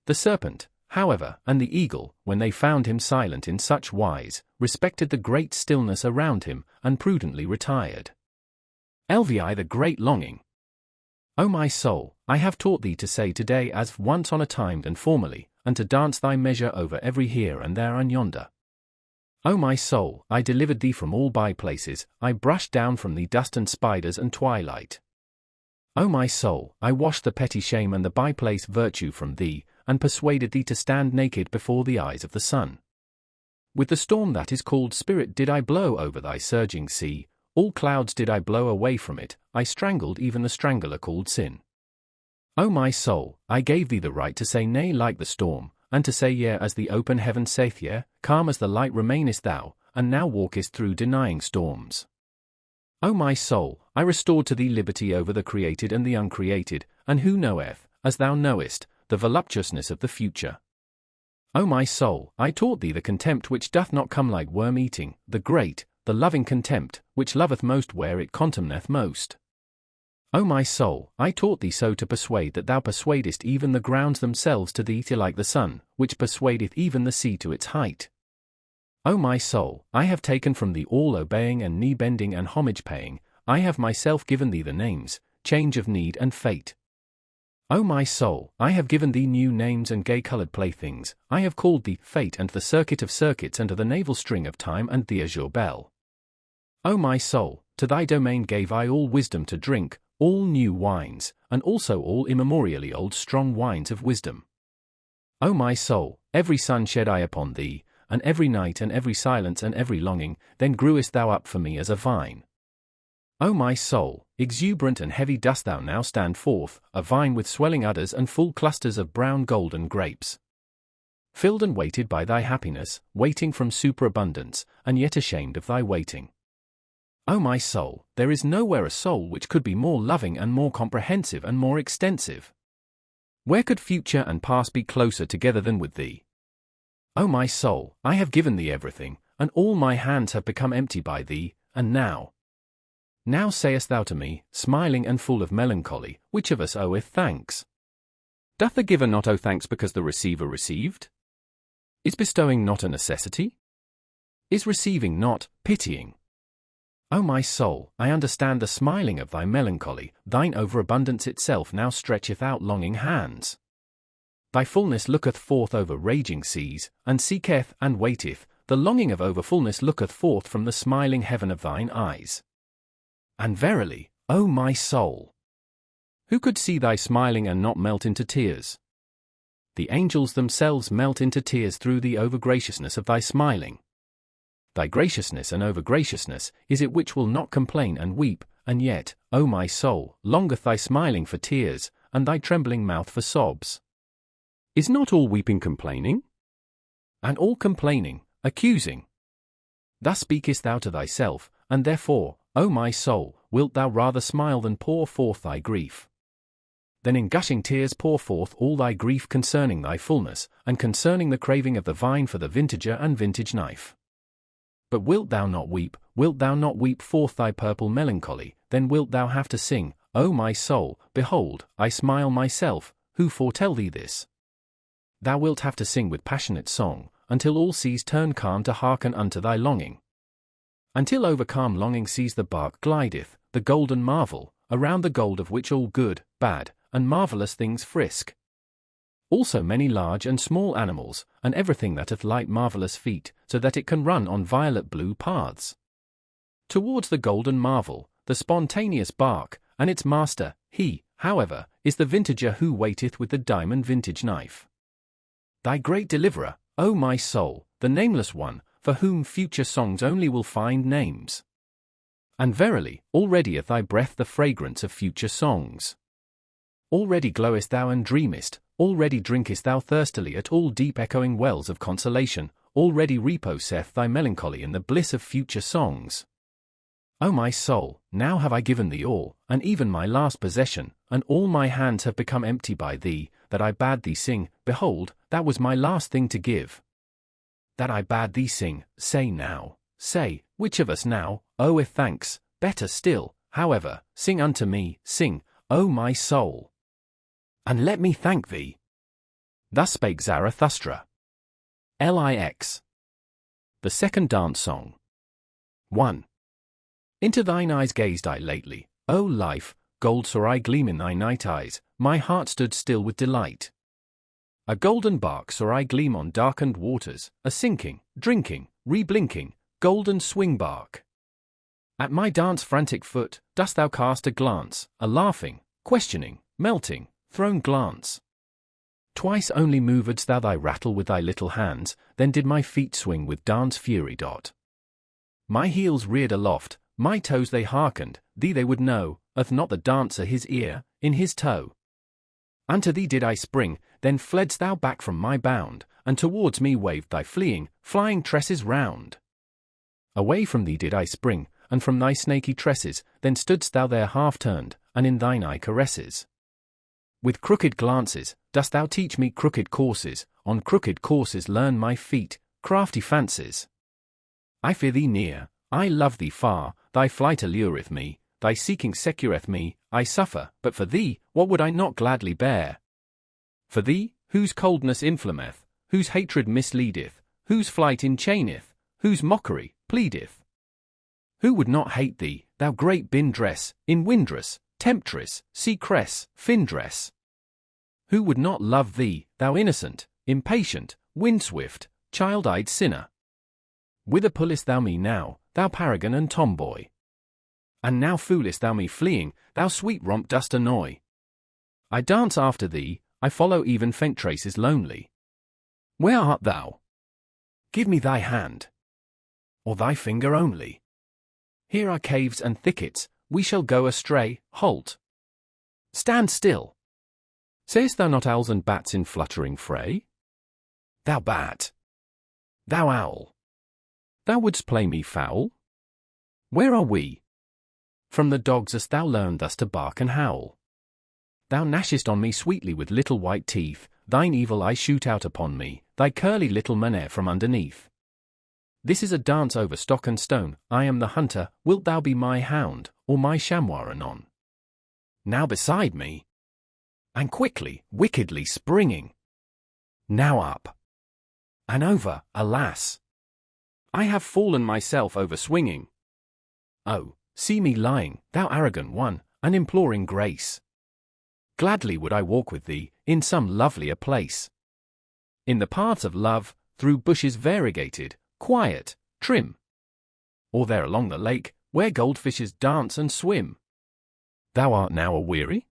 The serpent, however, and the eagle, when they found him silent in such wise, respected the great stillness around him, and prudently retired. LVI the great longing. O my soul, I have taught thee to say today as once on a time and formerly, and to dance thy measure over every here and there and yonder. O my soul, I delivered thee from all by-places, I brushed down from thee dust and spiders and twilight. O my soul, I washed the petty shame and the by-place virtue from thee, and persuaded thee to stand naked before the eyes of the sun. With the storm that is called spirit did I blow over thy surging sea, all clouds did I blow away from it, I strangled even the strangler called sin. O my soul, I gave thee the right to say nay like the storm, and to say yea as the open heaven saith yea, calm as the light remainest thou, and now walkest through denying storms. O my soul, I restored to thee liberty over the created and the uncreated, and who knoweth, as thou knowest, the voluptuousness of the future. O my soul, I taught thee the contempt which doth not come like worm-eating, the great, the loving contempt, which loveth most where it contemneth most. O my soul, I taught thee so to persuade that thou persuadest even the grounds themselves to thee like the sun, which persuadeth even the sea to its height. O my soul, I have taken from thee all obeying and knee-bending and homage-paying, I have myself given thee the names, change of need and fate. O my soul, I have given thee new names and gay-coloured playthings, I have called thee fate and the circuit of circuits and the navel string of time and the azure bell. O my soul, to thy domain gave I all wisdom to drink, all new wines, and also all immemorially old strong wines of wisdom. O my soul, every sun shed I upon thee, and every night and every silence and every longing, then grewest thou up for me as a vine. O my soul, exuberant and heavy dost thou now stand forth, a vine with swelling udders and full clusters of brown golden grapes. Filled and weighted by thy happiness, waiting from superabundance, and yet ashamed of thy waiting. O my soul, there is nowhere a soul which could be more loving and more comprehensive and more extensive. Where could future and past be closer together than with thee? O my soul, I have given thee everything, and all my hands have become empty by thee, and now sayest thou to me, smiling and full of melancholy, which of us oweth thanks? Doth the giver not owe thanks because the receiver received? Is bestowing not a necessity? Is receiving not pitying? O my soul, I understand the smiling of thy melancholy, thine overabundance itself now stretcheth out longing hands. Thy fullness looketh forth over raging seas, and seeketh and waiteth, the longing of overfullness looketh forth from the smiling heaven of thine eyes. And verily, O my soul, who could see thy smiling and not melt into tears? The angels themselves melt into tears through the overgraciousness of thy smiling. Thy graciousness and overgraciousness is it which will not complain and weep, and yet, O my soul, longeth thy smiling for tears, and thy trembling mouth for sobs. Is not all weeping complaining? And all complaining, accusing? Thus speakest thou to thyself, and therefore, O my soul, wilt thou rather smile than pour forth thy grief? Then in gushing tears pour forth all thy grief concerning thy fullness, and concerning the craving of the vine for the vintager and vintage knife. But wilt thou not weep forth thy purple melancholy, then wilt thou have to sing, O my soul, behold, I smile myself, who foretell thee this? Thou wilt have to sing with passionate song, until all seas turn calm to hearken unto thy longing. Until over calm longing seas the bark glideth, the golden marvel, around the gold of which all good, bad, and marvellous things frisk. Also many large and small animals, and everything that hath light marvellous feet, so that it can run on violet blue paths. Towards the golden marvel, the spontaneous bark, and its master, he, however, is the vintager who waiteth with the diamond vintage knife. Thy great deliverer, O my soul, the nameless one, for whom future songs only will find names. And verily, already at thy breath the fragrance of future songs. Already glowest thou and dreamest, already drinkest thou thirstily at all deep echoing wells of consolation, already reposeth thy melancholy in the bliss of future songs. O my soul, now have I given thee all, and even my last possession, and all my hands have become empty by thee, that I bade thee sing, behold, that was my last thing to give. That I bade thee sing, say now, say, which of us now oweth thanks? Better still, however, sing unto me, sing, O my soul. and let me thank thee. Thus spake Zarathustra. Lix. The second dance song. 1. Into thine eyes gazed I lately, O life, gold saw I gleam in thy night eyes, my heart stood still with delight. A golden bark saw I gleam on darkened waters, a sinking, drinking, reblinking, golden swing bark. At my dance frantic foot, dost thou cast a glance, a laughing, questioning, melting, thrown glance. Twice only movedst thou thy rattle with thy little hands, then did my feet swing with dance fury. My heels reared aloft, my toes they hearkened, thee they would know, hath not the dancer his ear, in his toe. Unto thee did I spring, then fledst thou back from my bound, and towards me waved thy fleeing, flying tresses round. Away from thee did I spring, and from thy snaky tresses, then stoodst thou there half turned, and in thine eye caresses. With crooked glances, dost thou teach me crooked courses, on crooked courses learn my feet, crafty fancies. I fear thee near, I love thee far, thy flight allureth me, thy seeking secureth me, I suffer, but for thee, what would I not gladly bear? For thee, whose coldness inflameth, whose hatred misleadeth, whose flight enchaineth, whose mockery pleadeth. Who would not hate thee, thou great bin-dress, in-windress, temptress, sea-cress, fin-dress? Who would not love thee, thou innocent, impatient, wind-swift, child-eyed sinner? Whither pullest thou me now, thou paragon and tomboy? And now foolest thou me fleeing, thou sweet romp dost annoy. I dance after thee, I follow even faint traces lonely. Where art thou? Give me thy hand, or thy finger only. Here are caves and thickets, we shall go astray, halt. Stand still. Sayest thou not owls and bats in fluttering fray? Thou bat! Thou owl! Thou wouldst play me foul? Where are we? From the dogs hast thou learned thus to bark and howl. Thou gnashest on me sweetly with little white teeth, thine evil eye shoot out upon me, thy curly little manere from underneath. This is a dance over stock and stone, I am the hunter, wilt thou be my hound, or my chamois anon? Now beside me, and quickly, wickedly springing. Now up, and over, alas! I have fallen myself over swinging. Oh, see me lying, thou arrogant one, and imploring grace. Gladly would I walk with thee, in some lovelier place. In the paths of love, through bushes variegated, quiet, trim. Or there along the lake, where goldfishes dance and swim. Thou art now a-weary?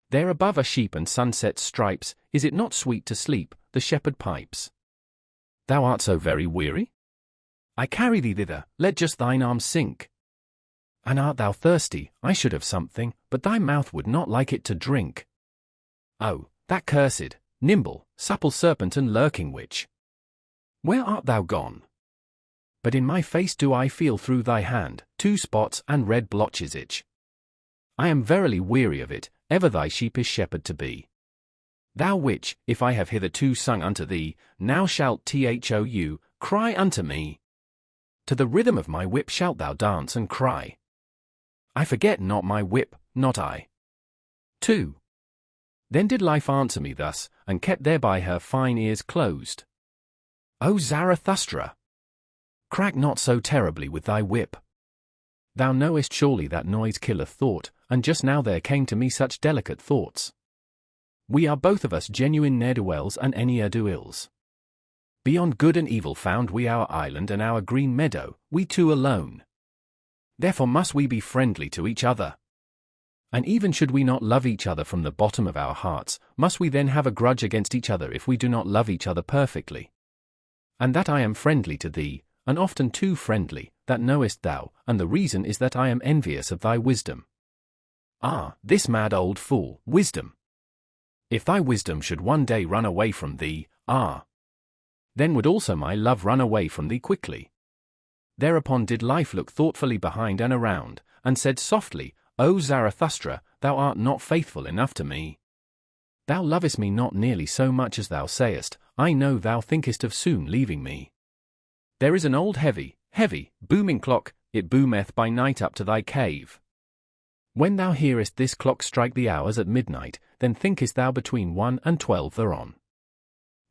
There above a sheep and sunset stripes, is it not sweet to sleep, the shepherd pipes? Thou art so very weary? I carry thee thither, let just thine arms sink. And art thou thirsty, I should have something, but thy mouth would not like it to drink. Oh, that cursed, nimble, supple serpent and lurking witch! Where art thou gone? But in my face do I feel through thy hand, 2 spots and red blotches itch. I am verily weary of it, ever thy sheepish shepherd to be. Thou which, if I have hitherto sung unto thee, now shalt thou cry unto me. To the rhythm of my whip shalt thou dance and cry. I forget not my whip, not I. 2. Then did life answer me thus, and kept thereby her fine ears closed. O Zarathustra! Crack not so terribly with thy whip. Thou knowest surely that noise killeth thought, and just now there came to me such delicate thoughts. We are both of us genuine ne'er-do-wells and ne'er-do-ills. Beyond good and evil found we our island and our green meadow, we two alone. Therefore must we be friendly to each other. And even should we not love each other from the bottom of our hearts, must we then have a grudge against each other if we do not love each other perfectly? And that I am friendly to thee, and often too friendly, that knowest thou, and the reason is that I am envious of thy wisdom. Ah, this mad old fool, wisdom! If thy wisdom should one day run away from thee, then would also my love run away from thee quickly. Thereupon did life look thoughtfully behind and around, and said softly, O Zarathustra, thou art not faithful enough to me. Thou lovest me not nearly so much as thou sayest, I know thou thinkest of soon leaving me. There is an old heavy, booming clock, it boometh by night up to thy cave. When thou hearest this clock strike the hours at midnight, then thinkest thou between 1 and 12 thereon.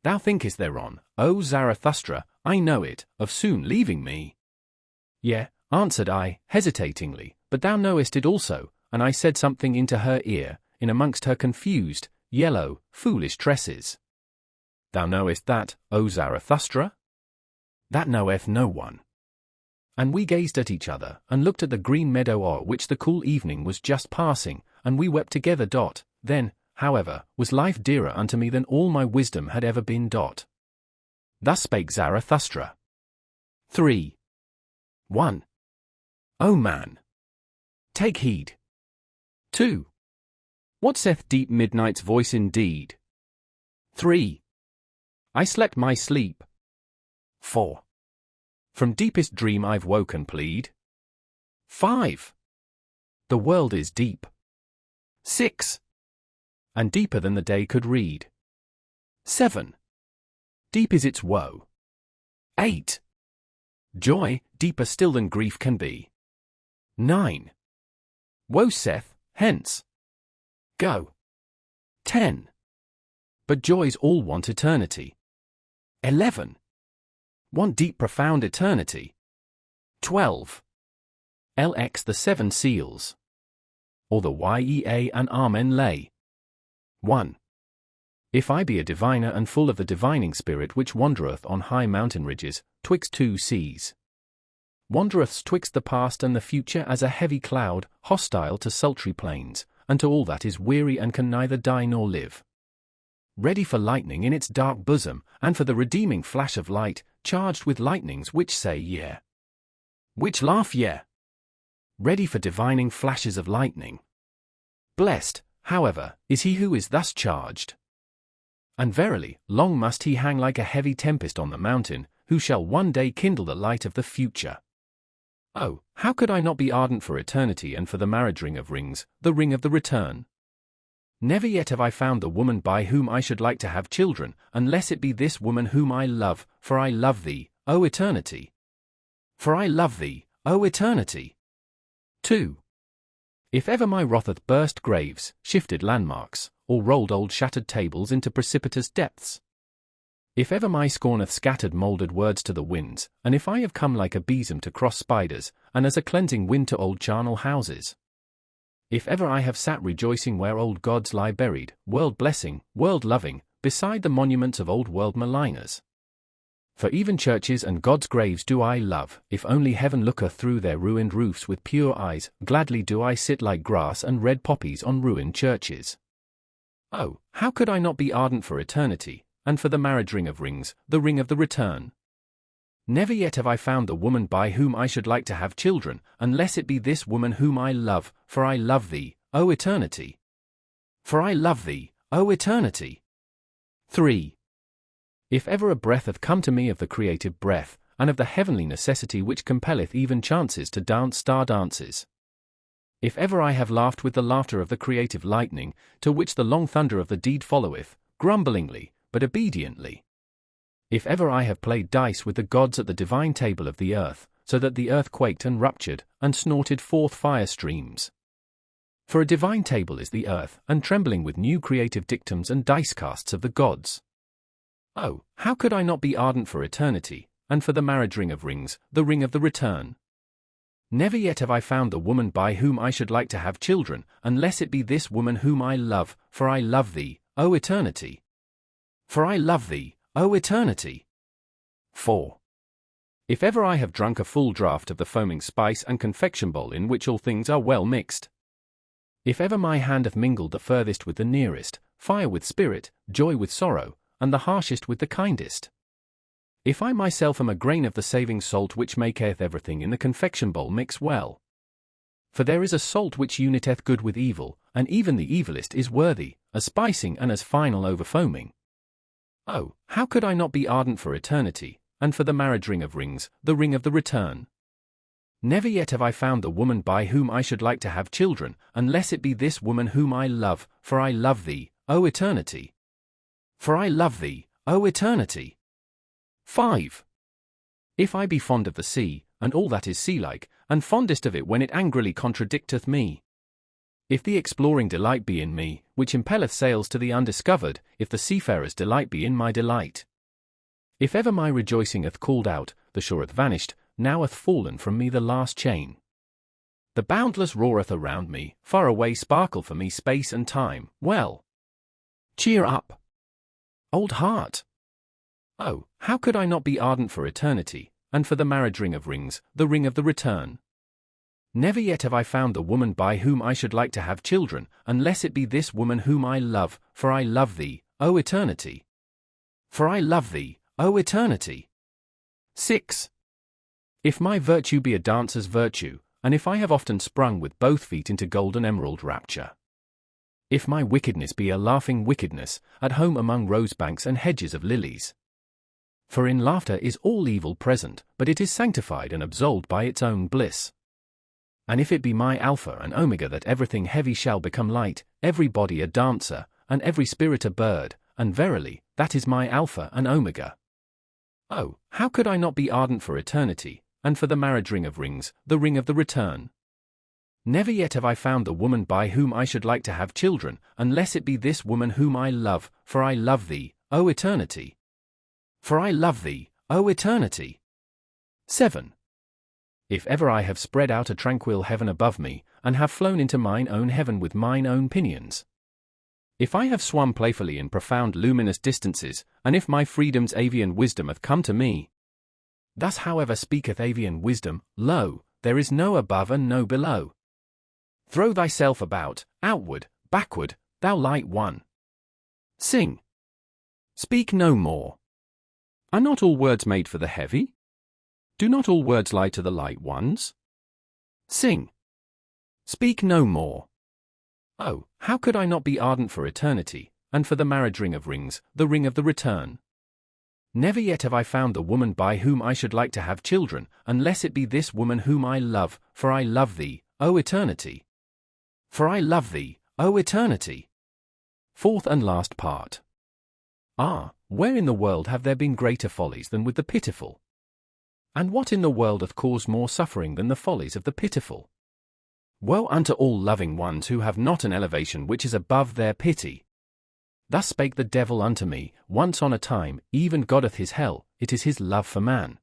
Thou thinkest thereon, O Zarathustra, I know it, of soon leaving me. Yea, answered I, hesitatingly, but thou knowest it also, and I said something into her ear, in amongst her confused, yellow, foolish tresses. Thou knowest that, O Zarathustra? That knoweth no one. And we gazed at each other, and looked at the green meadow o'er which the cool evening was just passing, and we wept together. Then, however, was life dearer unto me than all my wisdom had ever been. Thus spake Zarathustra. 3. 1. O man! Take heed. 2. What saith deep midnight's voice indeed? 3. I slept my sleep. 4. From deepest dream I've woken plead. 5. The world is deep. 6. And deeper than the day could read. 7. Deep is its woe. 8. Joy, deeper still than grief can be. 9. Woe saith, hence. Go. 10. But joys all want eternity. 11. Want deep profound eternity. 12. LX the 7 seals. Or the YEA and Amen lay. 1. If I be a diviner and full of the divining spirit which wandereth on high mountain ridges, twixt 2 seas. Wandereth twixt the past and the future as a heavy cloud, hostile to sultry plains, and to all that is weary and can neither die nor live. Ready for lightning in its dark bosom, and for the redeeming flash of light, charged with lightnings which say yea. Which laugh yea. Ready for divining flashes of lightning. Blessed, however, is he who is thus charged. And verily, long must he hang like a heavy tempest on the mountain, who shall one day kindle the light of the future. Oh, how could I not be ardent for eternity and for the marriage ring of rings, the ring of the return? Never yet have I found the woman by whom I should like to have children, unless it be this woman whom I love, for I love thee, O eternity. For I love thee, O eternity. 2. If ever my wrath hath burst graves, shifted landmarks, or rolled old shattered tables into precipitous depths. If ever my scorn hath scattered mouldered words to the winds, and if I have come like a besom to cross spiders, and as a cleansing wind to old charnel houses. If ever I have sat rejoicing where old gods lie buried, world-blessing, world-loving, beside the monuments of old world maligners. For even churches and God's graves do I love, if only heaven looketh through their ruined roofs with pure eyes, gladly do I sit like grass and red poppies on ruined churches. Oh, how could I not be ardent for eternity, and for the marriage ring of rings, the ring of the return? Never yet have I found the woman by whom I should like to have children, unless it be this woman whom I love, for I love thee, O eternity. For I love thee, O eternity. 3. If ever a breath hath come to me of the creative breath, and of the heavenly necessity which compelleth even chances to dance star dances. If ever I have laughed with the laughter of the creative lightning, to which the long thunder of the deed followeth, grumblingly, but obediently. If ever I have played dice with the gods at the divine table of the earth, so that the earth quaked and ruptured, and snorted forth fire streams. For a divine table is the earth, and trembling with new creative dictums and dice casts of the gods. Oh, how could I not be ardent for eternity, and for the marriage ring of rings, the ring of the return? Never yet have I found the woman by whom I should like to have children, unless it be this woman whom I love, for I love thee, O eternity. For I love thee, O eternity. 4. If ever I have drunk a full draught of the foaming spice and confection bowl in which all things are well mixed. If ever my hand hath mingled the furthest with the nearest, fire with spirit, joy with sorrow, and the harshest with the kindest. If I myself am a grain of the saving salt which maketh everything in the confection bowl mix well. For there is a salt which uniteth good with evil, and even the evilest is worthy, as spicing and as final over foaming. Oh, how could I not be ardent for eternity, and for the marriage ring of rings, the ring of the return? Never yet have I found the woman by whom I should like to have children, unless it be this woman whom I love, for I love thee, O eternity. For I love thee, O eternity. 5. If I be fond of the sea, and all that is sea-like, and fondest of it when it angrily contradicteth me. If the exploring delight be in me, which impelleth sails to the undiscovered, if the seafarer's delight be in my delight. If ever my rejoicing hath called out, the shore hath vanished, now hath fallen from me the last chain. The boundless roareth around me, far away sparkle for me space and time, well. Cheer up, old heart. Oh, how could I not be ardent for eternity, and for the marriage ring of rings, the ring of the return? Never yet have I found the woman by whom I should like to have children, unless it be this woman whom I love, for I love thee, O eternity. For I love thee, O eternity. 6. If my virtue be a dancer's virtue, and if I have often sprung with both feet into golden emerald rapture. If my wickedness be a laughing wickedness, at home among rosebanks and hedges of lilies. For in laughter is all evil present, but it is sanctified and absolved by its own bliss. And if it be my Alpha and Omega that everything heavy shall become light, every body a dancer, and every spirit a bird, and verily, that is my Alpha and Omega. Oh, how could I not be ardent for eternity, and for the marriage ring of rings, the ring of the return? Never yet have I found the woman by whom I should like to have children, unless it be this woman whom I love, for I love thee, O eternity. For I love thee, O eternity. 7. If ever I have spread out a tranquil heaven above me, and have flown into mine own heaven with mine own pinions. If I have swum playfully in profound luminous distances, and if my freedom's avian wisdom hath come to me. Thus however speaketh avian wisdom, lo, there is no above and no below. Throw thyself about, outward, backward, thou light one. Sing. Speak no more. Are not all words made for the heavy? Do not all words lie to the light ones? Sing. Speak no more. Oh, how could I not be ardent for eternity, and for the marriage ring of rings, the ring of the return? Never yet have I found the woman by whom I should like to have children, unless it be this woman whom I love, for I love thee, O eternity. For I love thee, O eternity. 4th and last part. Ah, where in the world have there been greater follies than with the pitiful? And what in the world hath caused more suffering than the follies of the pitiful? Woe unto all loving ones who have not an elevation which is above their pity. Thus spake the devil unto me, once on a time, even God hath his hell, it is his love for man.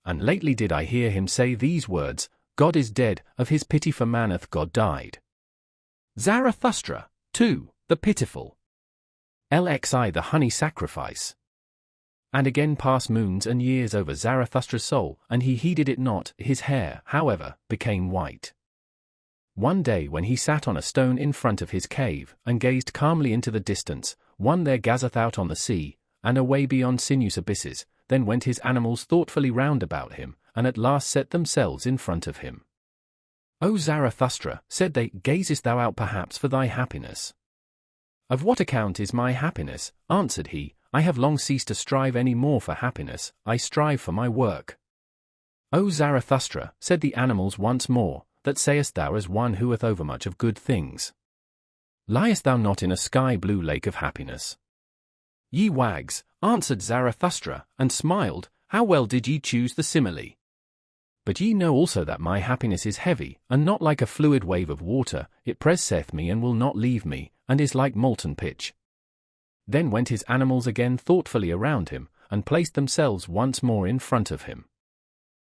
And lately did I hear him say these words, God is dead, of his pity for man hath God died. Zarathustra, 2, the pitiful. LXI the honey sacrifice. And again pass moons and years over Zarathustra's soul, and he heeded it not, his hair, however, became white. One day when he sat on a stone in front of his cave, and gazed calmly into the distance, one there gazeth out on the sea, and away beyond sinuous abysses, then went his animals thoughtfully round about him, and at last set themselves in front of him. O Zarathustra, said they, gazest thou out perhaps for thy happiness? Of what account is my happiness? Answered he, I have long ceased to strive any more for happiness, I strive for my work. O Zarathustra, said the animals once more, that sayest thou as one who hath overmuch of good things. Liest thou not in a sky-blue lake of happiness? Ye wags, answered Zarathustra, and smiled, how well did ye choose the simile. But ye know also that my happiness is heavy, and not like a fluid wave of water, it presseth me and will not leave me, and is like molten pitch. Then went his animals again thoughtfully around him, and placed themselves once more in front of him.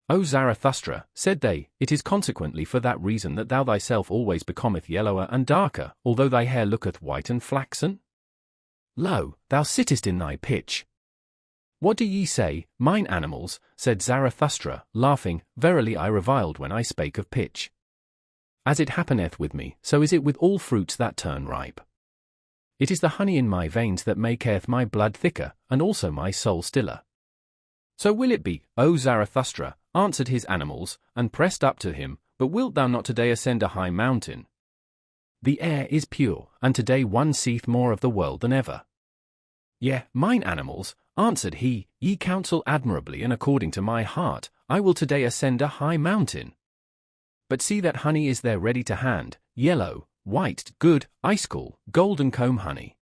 O Zarathustra, said they, it is consequently for that reason that thou thyself always becometh yellower and darker, although thy hair looketh white and flaxen? Lo, thou sittest in thy pitch. What do ye say, mine animals? Said Zarathustra, laughing, verily I reviled when I spake of pitch. As it happeneth with me, so is it with all fruits that turn ripe. It is the honey in my veins that maketh my blood thicker, and also my soul stiller. So will it be, O Zarathustra, answered his animals, and pressed up to him, but wilt thou not today ascend a high mountain? The air is pure, and today one seeth more of the world than ever. Yea, mine animals, answered he, ye counsel admirably, and according to my heart, I will today ascend a high mountain. But see that honey is there ready to hand, yellow, white, good, ice-cool, golden comb honey.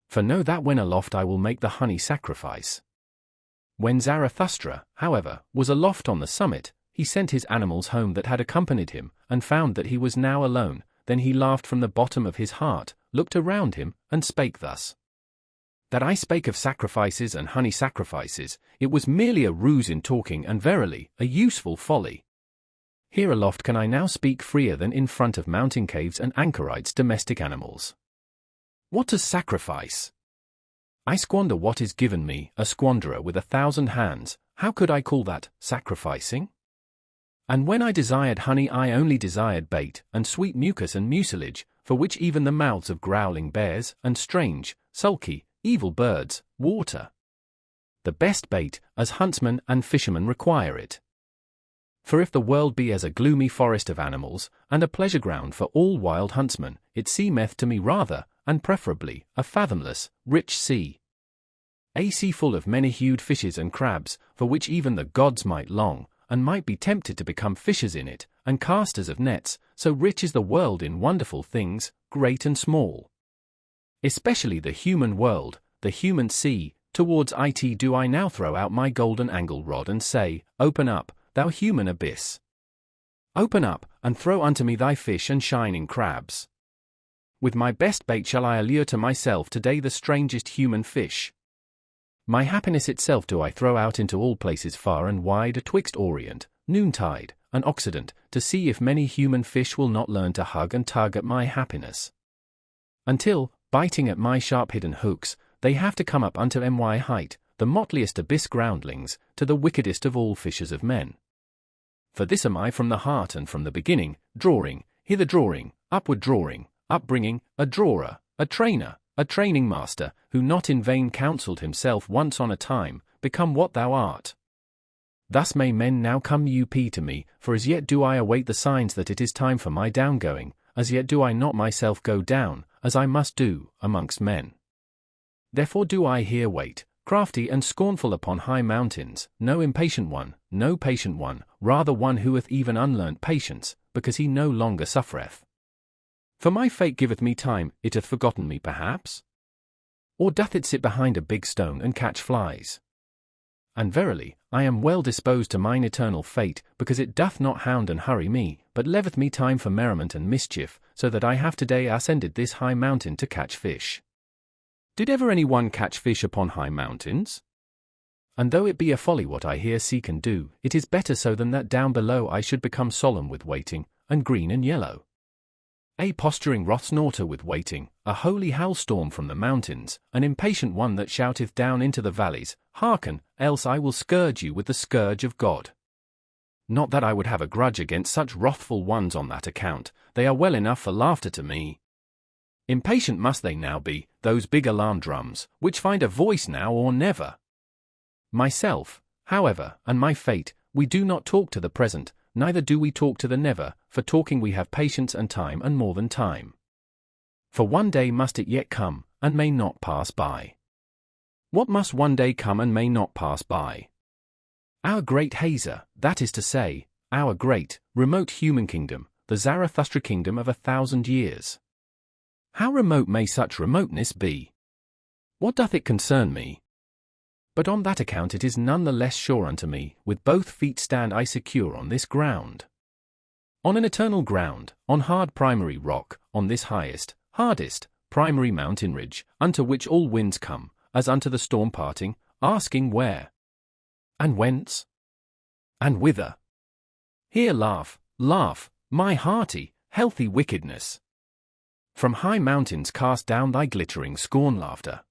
For know that when aloft I will make the honey sacrifice. When Zarathustra, however, was aloft on the summit, he sent his animals home that had accompanied him, and found that he was now alone, then he laughed from the bottom of his heart, looked around him, and spake thus. That I spake of sacrifices and honey sacrifices, it was merely a ruse in talking, and verily, a useful folly. Here aloft can I now speak freer than in front of mountain caves and anchorites domestic animals. What does sacrifice? I squander what is given me, a squanderer with 1,000 hands, how could I call that sacrificing? And when I desired honey I only desired bait, and sweet mucus and mucilage, for which even the mouths of growling bears, and strange, sulky, evil birds, water. The best bait, as huntsmen and fishermen require it. For if the world be as a gloomy forest of animals, and a pleasure ground for all wild huntsmen, it seemeth to me rather, and preferably, a fathomless, rich sea. A sea full of many-hued fishes and crabs, for which even the gods might long, and might be tempted to become fishers in it, and casters of nets, so rich is the world in wonderful things, great and small. Especially the human world, the human sea, towards it do I now throw out my golden angle rod and say, Open up, thou human abyss. Open up, and throw unto me thy fish and shining crabs. With my best bait shall I allure to myself today the strangest human fish. My happiness itself do I throw out into all places far and wide atwixt Orient, noontide, and Occident, to see if many human fish will not learn to hug and tug at my happiness. Until, biting at my sharp-hidden hooks, they have to come up unto my height, the motliest abyss groundlings, to the wickedest of all fishers of men. For this am I from the heart and from the beginning, drawing, hither drawing, upward drawing, upbringing, a drawer, a trainer, a training master, who not in vain counselled himself once on a time, become what thou art. Thus may men now come to me, for as yet do I await the signs that it is time for my downgoing, as yet do I not myself go down, as I must do, amongst men. Therefore do I here wait, crafty and scornful upon high mountains, no impatient one, no patient one, rather one who hath even unlearnt patience, because he no longer suffereth. For my fate giveth me time, it hath forgotten me perhaps? Or doth it sit behind a big stone and catch flies? And verily, I am well disposed to mine eternal fate, because it doth not hound and hurry me, but leveth me time for merriment and mischief, so that I have today ascended this high mountain to catch fish. Did ever any one catch fish upon high mountains? And though it be a folly what I here seek and do, it is better so than that down below I should become solemn with waiting, and green and yellow. A posturing wrath-snorter with waiting, a holy hailstorm from the mountains, an impatient one that shouteth down into the valleys, hearken, else I will scourge you with the scourge of God. Not that I would have a grudge against such wrathful ones on that account, they are well enough for laughter to me. Impatient must they now be, those big alarm drums, which find a voice now or never. Myself, however, and my fate, we do not talk to the present, neither do we talk to the never, for talking we have patience and time and more than time. For one day must it yet come, and may not pass by. What must one day come and may not pass by? Our great hazer, that is to say, our great, remote human kingdom, the Zarathustra kingdom of 1,000 years. How remote may such remoteness be? What doth it concern me? But on that account it is none the less sure unto me, with both feet stand I secure on this ground. On an eternal ground, on hard primary rock, on this highest, hardest, primary mountain ridge, unto which all winds come, as unto the storm parting, asking where? And whence? And whither? Here laugh, laugh, my hearty, healthy wickedness. From high mountains cast down thy glittering scorn laughter.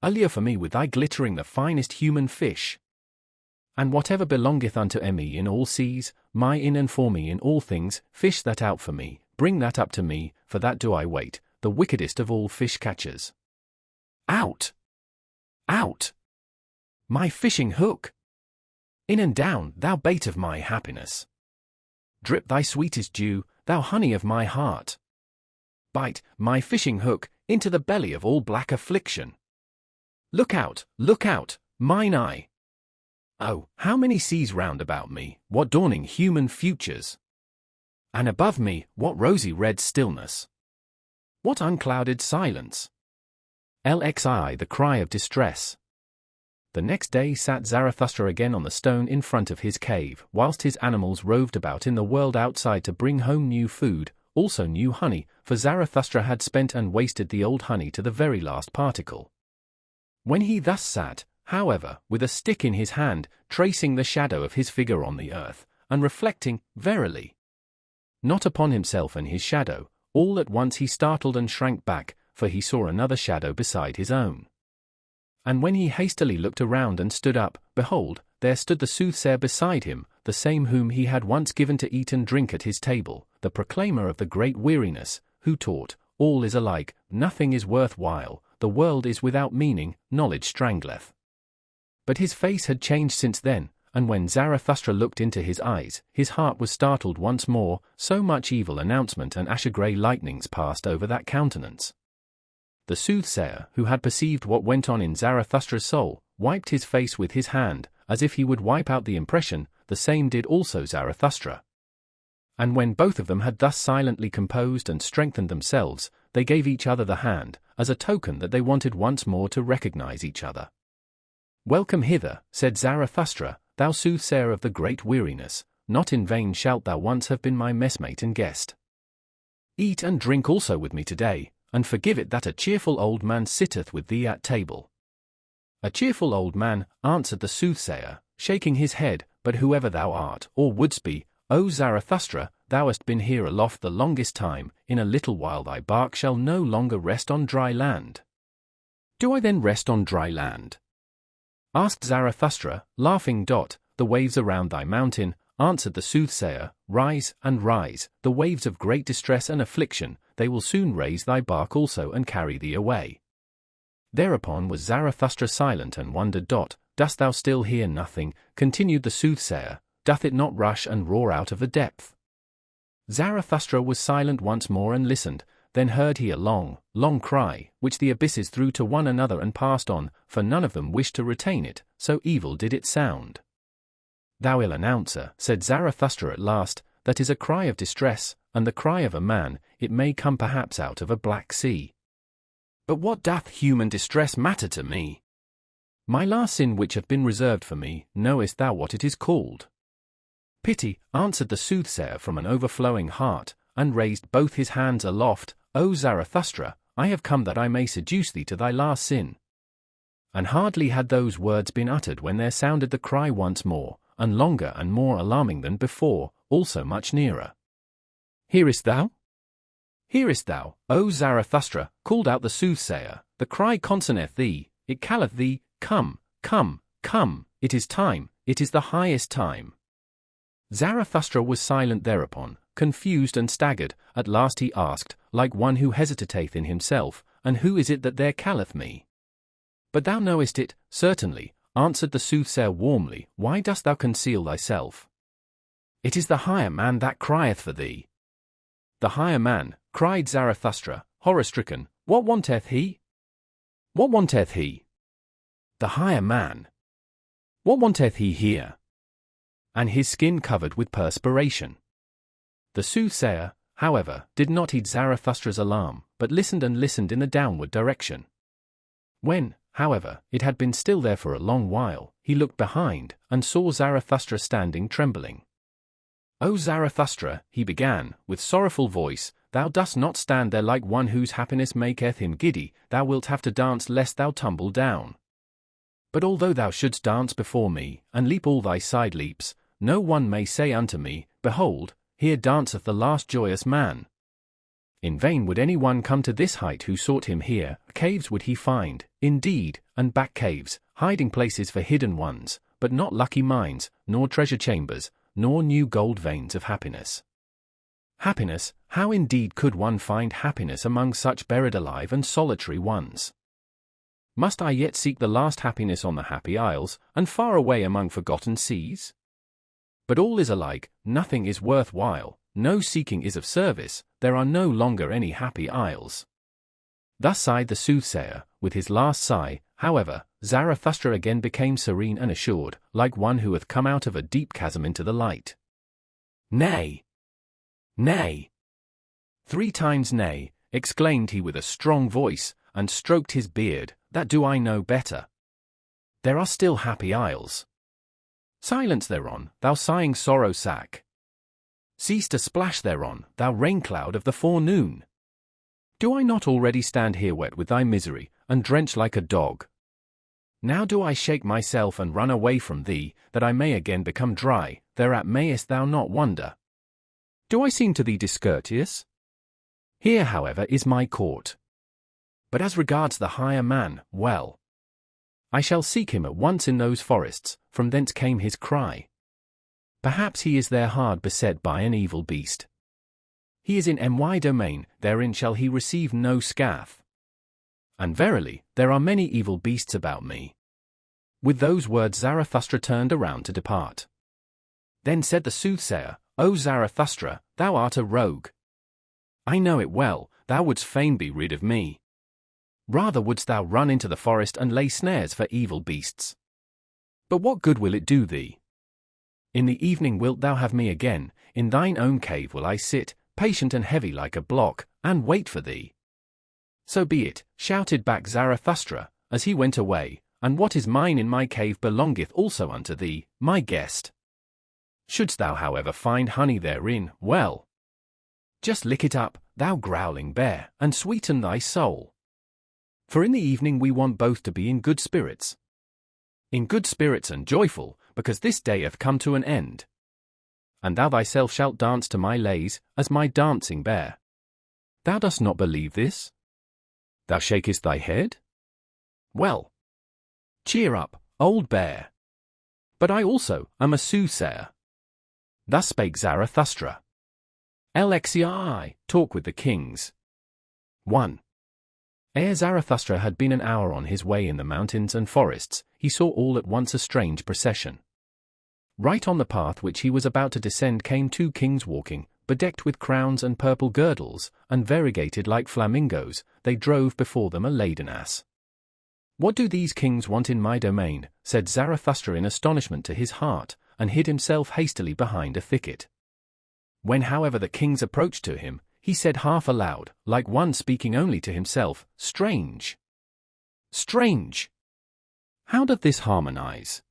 Allure for me with thy glittering the finest human fish. And whatever belongeth unto me in all seas, my in and for me in all things, fish that out for me, bring that up to me, for that do I wait, the wickedest of all fish catchers. Out! Out! My fishing hook! In and down, thou bait of my happiness. Drip thy sweetest dew, thou honey of my heart. Bite, my fishing hook, into the belly of all black affliction. Look out, mine eye. Oh, how many seas round about me, what dawning human futures! And above me, what rosy red stillness! What unclouded silence! LXI the cry of distress. The next day sat Zarathustra again on the stone in front of his cave, whilst his animals roved about in the world outside to bring home new food, also new honey, for Zarathustra had spent and wasted the old honey to the very last particle. When he thus sat, however, with a stick in his hand, tracing the shadow of his figure on the earth, and reflecting, verily, not upon himself and his shadow, all at once he startled and shrank back, for he saw another shadow beside his own. And when he hastily looked around and stood up, behold, there stood the soothsayer beside him, the same whom he had once given to eat and drink at his table, the proclaimer of the great weariness, who taught, all is alike, nothing is worth while, the world is without meaning, knowledge strangleth. But his face had changed since then, and when Zarathustra looked into his eyes, his heart was startled once more, so much evil announcement and asher-grey lightnings passed over that countenance. The soothsayer, who had perceived what went on in Zarathustra's soul, wiped his face with his hand, as if he would wipe out the impression, the same did also Zarathustra. And when both of them had thus silently composed and strengthened themselves, they gave each other the hand, as a token that they wanted once more to recognize each other. "Welcome hither," said Zarathustra, "thou soothsayer of the great weariness, not in vain shalt thou once have been my messmate and guest. Eat and drink also with me today, and forgive it that a cheerful old man sitteth with thee at table." "A cheerful old man," answered the soothsayer, shaking his head, "but whoever thou art, or wouldst be, O Zarathustra, thou hast been here aloft the longest time, in a little while thy bark shall no longer rest on dry land." "Do I then rest on dry land?" asked Zarathustra, laughing. "The waves around thy mountain," answered the soothsayer, "rise and rise, the waves of great distress and affliction, they will soon raise thy bark also and carry thee away." Thereupon was Zarathustra silent and wondered. "Dost thou still hear nothing?" continued the soothsayer. "Doth it not rush and roar out of the depth?" Zarathustra was silent once more and listened. Then heard he a long, long cry, which the abysses threw to one another and passed on, for none of them wished to retain it, so evil did it sound. "Thou ill announcer," said Zarathustra at last, "that is a cry of distress, and the cry of a man, it may come perhaps out of a black sea. But what doth human distress matter to me? My last sin which hath been reserved for me, knowest thou what it is called?" "Pity," answered the soothsayer from an overflowing heart, and raised both his hands aloft. "O Zarathustra, I have come that I may seduce thee to thy last sin." And hardly had those words been uttered when there sounded the cry once more, and longer and more alarming than before, also much nearer. "Hearest thou? Hearest thou, O Zarathustra?" called out the soothsayer. "The cry concerneth thee, it calleth thee, come, come, come, it is time, it is the highest time." Zarathustra was silent thereupon, confused and staggered. At last he asked, like one who hesitateth in himself, "And who is it that there calleth me?" "But thou knowest it, certainly," answered the soothsayer warmly. "Why dost thou conceal thyself? It is the higher man that crieth for thee." "The higher man," cried Zarathustra, horror-stricken, "what wanteth he? What wanteth he? The higher man. What wanteth he here?" And his skin covered with perspiration. The soothsayer, however, did not heed Zarathustra's alarm, but listened and listened in the downward direction. When, however, it had been still there for a long while, he looked behind, and saw Zarathustra standing trembling. "O Zarathustra," he began, with sorrowful voice, "thou dost not stand there like one whose happiness maketh him giddy, thou wilt have to dance lest thou tumble down. But although thou shouldst dance before me, and leap all thy side leaps, no one may say unto me, Behold, here danceth the last joyous man. In vain would any one come to this height who sought him here, caves would he find, indeed, and back caves, hiding places for hidden ones, but not lucky mines, nor treasure chambers, nor new gold veins of happiness. Happiness, how indeed could one find happiness among such buried alive and solitary ones? Must I yet seek the last happiness on the happy isles, and far away among forgotten seas? But all is alike, nothing is worth while, no seeking is of service, there are no longer any happy isles. Thus sighed the soothsayer. With his last sigh, however, Zarathustra again became serene and assured, like one who hath come out of a deep chasm into the light. "Nay! Nay! 3 times nay," exclaimed he with a strong voice, and stroked his beard, "that do I know better. There are still happy isles. Silence thereon, thou sighing sorrow sack. Cease to splash thereon, thou rain-cloud of the forenoon. Do I not already stand here wet with thy misery, and drenched like a dog? Now do I shake myself and run away from thee, that I may again become dry, thereat mayest thou not wonder. Do I seem to thee discourteous? Here, however, is my court. But as regards the higher man, well, I shall seek him at once in those forests, from thence came his cry. Perhaps he is there hard beset by an evil beast. He is in my domain, therein shall he receive no scath. And verily, there are many evil beasts about me. With those words Zarathustra turned around to depart. Then said the soothsayer, O Zarathustra, thou art a rogue. I know it well, thou wouldst fain be rid of me. Rather wouldst thou run into the forest and lay snares for evil beasts. But what good will it do thee? In the evening wilt thou have me again, in thine own cave will I sit, patient and heavy like a block, and wait for thee. So be it, shouted back Zarathustra, as he went away, and what is mine in my cave belongeth also unto thee, my guest. Shouldst thou however find honey therein, well, just lick it up, thou growling bear, and sweeten thy soul. For in the evening we want both to be in good spirits. In good spirits and joyful, because this day hath come to an end. And thou thyself shalt dance to my lays, as my dancing bear. Thou dost not believe this? Thou shakest thy head? Well, cheer up, old bear. But I also am a soothsayer. Thus spake Zarathustra. LXI, Talk with the Kings. 1. Ere Zarathustra had been an hour on his way in the mountains and forests, he saw all at once a strange procession. Right on the path which he was about to descend came 2 kings walking, bedecked with crowns and purple girdles, and variegated like flamingos. They drove before them a laden ass. What do these kings want in my domain? Said Zarathustra in astonishment to his heart, and hid himself hastily behind a thicket. When however the kings approached to him, he said half aloud, like one speaking only to himself, Strange! Strange! How doth this harmonize?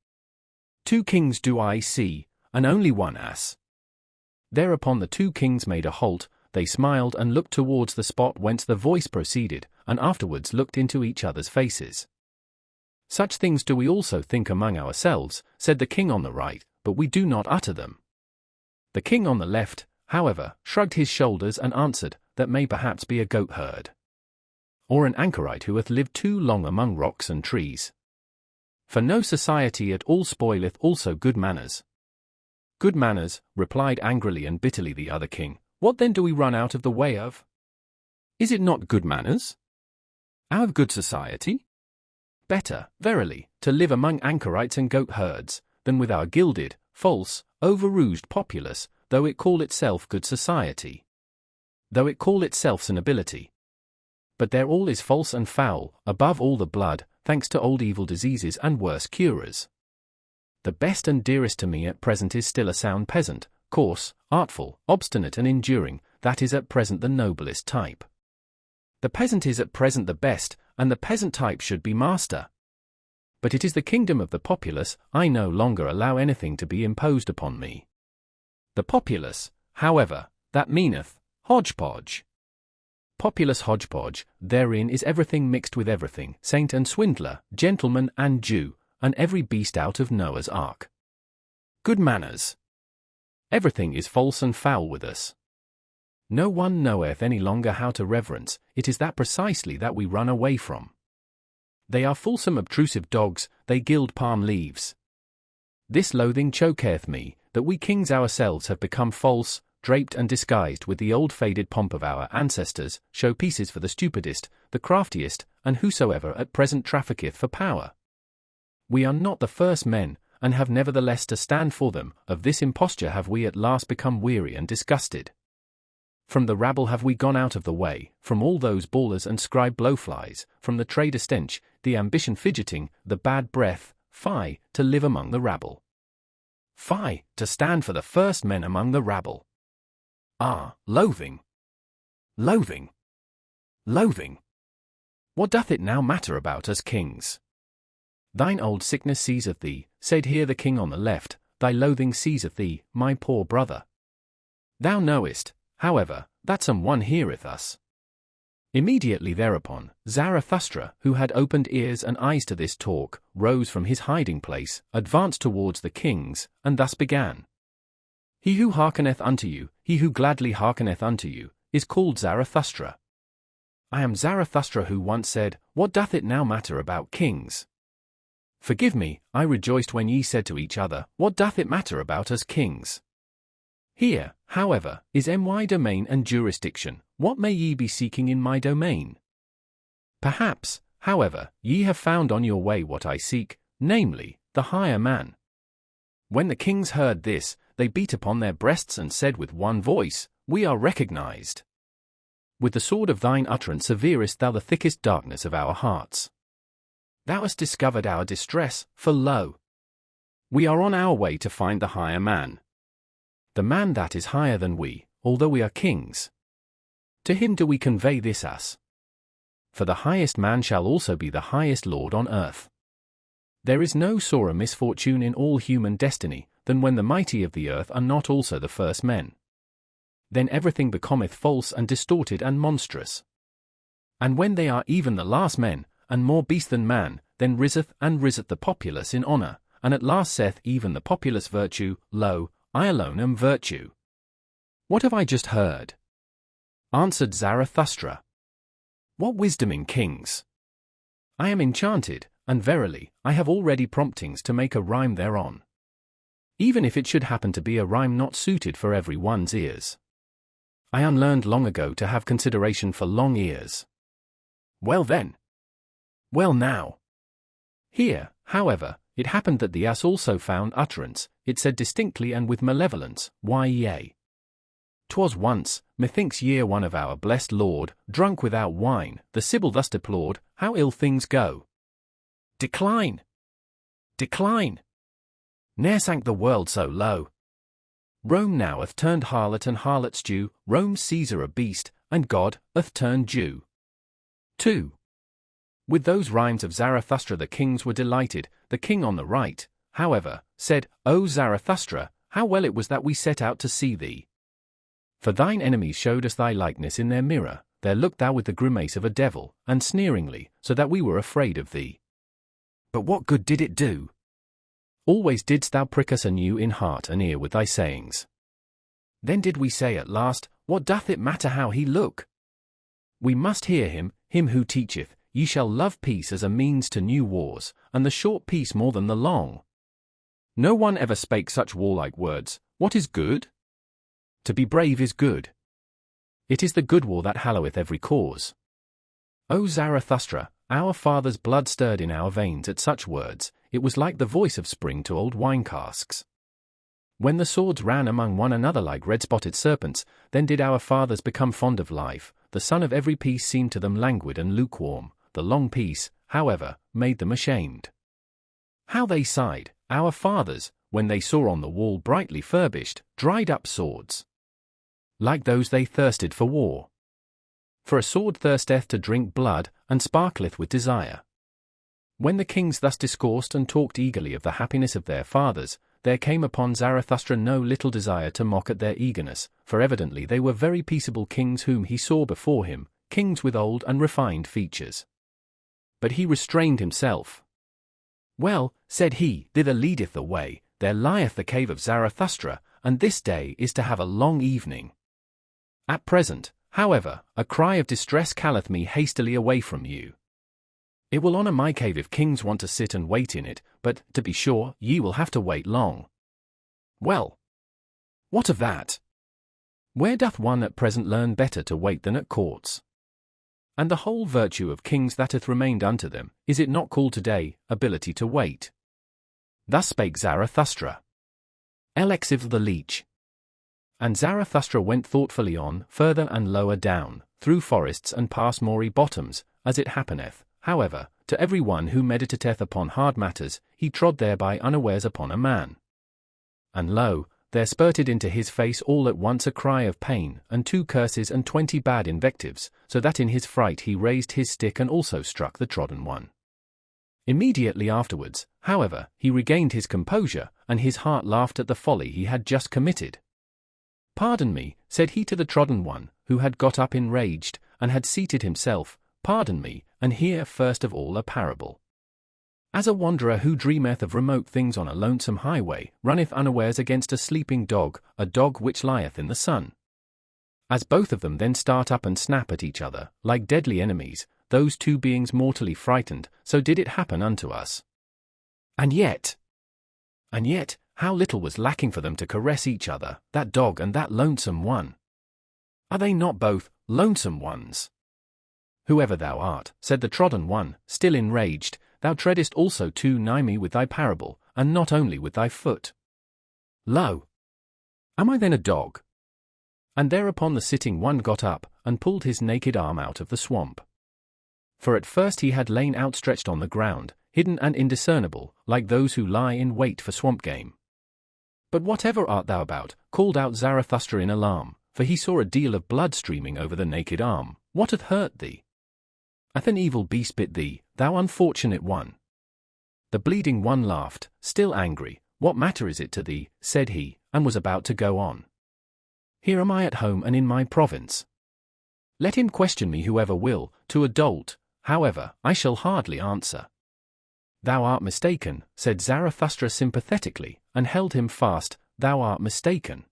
2 kings do I see, and only 1 ass. Thereupon the 2 kings made a halt, they smiled and looked towards the spot whence the voice proceeded, and afterwards looked into each other's faces. Such things do we also think among ourselves, said the king on the right, but we do not utter them. The king on the left, however, shrugged his shoulders and answered, that may perhaps be a goat-herd. Or an anchorite who hath lived too long among rocks and trees. For no society at all spoileth also good manners. Good manners, replied angrily and bitterly the other king, what then do we run out of the way of? Is it not good manners? Out of good society? Better, verily, to live among anchorites and goat-herds, than with our gilded, false, over-rouged populace, though it call itself good society. Though it call itself nobility. But there all is false and foul, above all the blood, thanks to old evil diseases and worse curers. The best and dearest to me at present is still a sound peasant, coarse, artful, obstinate and enduring, that is at present the noblest type. The peasant is at present the best, and the peasant type should be master. But it is the kingdom of the populace, I no longer allow anything to be imposed upon me. The populace, however, that meaneth, hodgepodge. Populace hodgepodge, therein is everything mixed with everything, saint and swindler, gentleman and Jew, and every beast out of Noah's ark. Good manners. Everything is false and foul with us. No one knoweth any longer how to reverence, it is that precisely that we run away from. They are fulsome obtrusive dogs, they gild palm leaves. This loathing choketh me, that we kings ourselves have become false, draped and disguised with the old faded pomp of our ancestors, show pieces for the stupidest, the craftiest, and whosoever at present trafficketh for power. We are not the first men, and have nevertheless to stand for them, of this imposture have we at last become weary and disgusted. From the rabble have we gone out of the way, from all those bawlers and scribe blowflies, from the trader stench, the ambition fidgeting, the bad breath, fie, to live among the rabble. Fie, to stand for the first men among the rabble. Ah, loathing! Loathing! Loathing! What doth it now matter about us kings? Thine old sickness seizeth thee, said here the king on the left, thy loathing seizeth thee, my poor brother. Thou knowest, however, that some one heareth us. Immediately thereupon, Zarathustra, who had opened ears and eyes to this talk, rose from his hiding place, advanced towards the kings, and thus began. He who hearkeneth unto you, he who gladly hearkeneth unto you, is called Zarathustra. I am Zarathustra who once said, What doth it now matter about kings? Forgive me, I rejoiced when ye said to each other, What doth it matter about us kings? Here, however, is my domain and jurisdiction. What may ye be seeking in my domain? Perhaps, however, ye have found on your way what I seek, namely, the higher man. When the kings heard this, they beat upon their breasts and said with one voice, We are recognized. With the sword of thine utterance severest thou the thickest darkness of our hearts. Thou hast discovered our distress, for lo, we are on our way to find the higher man. The man that is higher than we, although we are kings. To him do we convey this us. For the highest man shall also be the highest lord on earth. There is no sorer misfortune in all human destiny, than when the mighty of the earth are not also the first men. Then everything becometh false and distorted and monstrous. And when they are even the last men, and more beast than man, then riseth the populace in honour, and at last saith even the populace virtue, Lo, I alone am virtue. What have I just heard? Answered Zarathustra. What wisdom in kings! I am enchanted, and verily, I have already promptings to make a rhyme thereon. Even if it should happen to be a rhyme not suited for every one's ears. I unlearned long ago to have consideration for long ears. Well then. Well now. Here, however, it happened that the ass also found utterance. It said distinctly and with malevolence, Why yea. 'Twas once, methinks year one of our blessed Lord, drunk without wine, the Sibyl thus deplored, how ill things go. Decline! Decline! Ne'er sank the world so low. Rome now hath turned harlot and harlot's Jew, Rome's Caesar a beast, and God hath turned Jew. 2. With those rhymes of Zarathustra the kings were delighted. The king on the right, however, said, O Zarathustra, how well it was that we set out to see thee. For thine enemies showed us thy likeness in their mirror, there looked thou with the grimace of a devil, and sneeringly, so that we were afraid of thee. But what good did it do? Always didst thou prick us anew in heart and ear with thy sayings. Then did we say at last, What doth it matter how he look? We must hear him who teacheth, Ye shall love peace as a means to new wars, and the short peace more than the long. No one ever spake such warlike words. What is good? To be brave is good. It is the good war that halloweth every cause. O Zarathustra, our fathers' blood stirred in our veins at such words, it was like the voice of spring to old wine casks. When the swords ran among one another like red-spotted serpents, then did our fathers become fond of life. The sun of every peace seemed to them languid and lukewarm. The long peace, however, made them ashamed. How they sighed, our fathers, when they saw on the wall brightly furbished, dried-up swords. Like those they thirsted for war. For a sword thirsteth to drink blood, and sparkleth with desire. When the kings thus discoursed and talked eagerly of the happiness of their fathers, there came upon Zarathustra no little desire to mock at their eagerness, for evidently they were very peaceable kings whom he saw before him, kings with old and refined features. But he restrained himself. Well, said he, thither leadeth the way, there lieth the cave of Zarathustra, and this day is to have a long evening. At present, however, a cry of distress calleth me hastily away from you. It will honour my cave if kings want to sit and wait in it, but, to be sure, ye will have to wait long. Well, what of that? Where doth one at present learn better to wait than at courts? And the whole virtue of kings that hath remained unto them, is it not called today, ability to wait? Thus spake Zarathustra. Elexive the leech. And Zarathustra went thoughtfully on, further and lower down, through forests and past moory bottoms, as it happeneth, however, to every one who meditateth upon hard matters, he trod thereby unawares upon a man. And lo, there spurted into his face all at once a cry of pain, and 2 curses and 20 bad invectives, so that in his fright he raised his stick and also struck the trodden one. Immediately afterwards, however, he regained his composure, and his heart laughed at the folly he had just committed. Pardon me, said he to the trodden one, who had got up enraged, and had seated himself, pardon me, and hear first of all a parable. As a wanderer who dreameth of remote things on a lonesome highway, runneth unawares against a sleeping dog, a dog which lieth in the sun. As both of them then start up and snap at each other, like deadly enemies, those two beings mortally frightened, so did it happen unto us. And yet, how little was lacking for them to caress each other, that dog and that lonesome one. Are they not both lonesome ones? Whoever thou art, said the trodden one, still enraged, thou treadest also too nigh me with thy parable, and not only with thy foot. Lo! Am I then a dog? And thereupon the sitting one got up, and pulled his naked arm out of the swamp. For at first he had lain outstretched on the ground, hidden and indiscernible, like those who lie in wait for swamp game. But whatever art thou about, called out Zarathustra in alarm, for he saw a deal of blood streaming over the naked arm. What hath hurt thee? Hath an evil beast bit thee, thou unfortunate one? The bleeding one laughed, still angry. What matter is it to thee, said he, and was about to go on. Here am I at home and in my province. Let him question me whoever will, to a dolt, however, I shall hardly answer. Thou art mistaken, said Zarathustra sympathetically, and held him fast, thou art mistaken.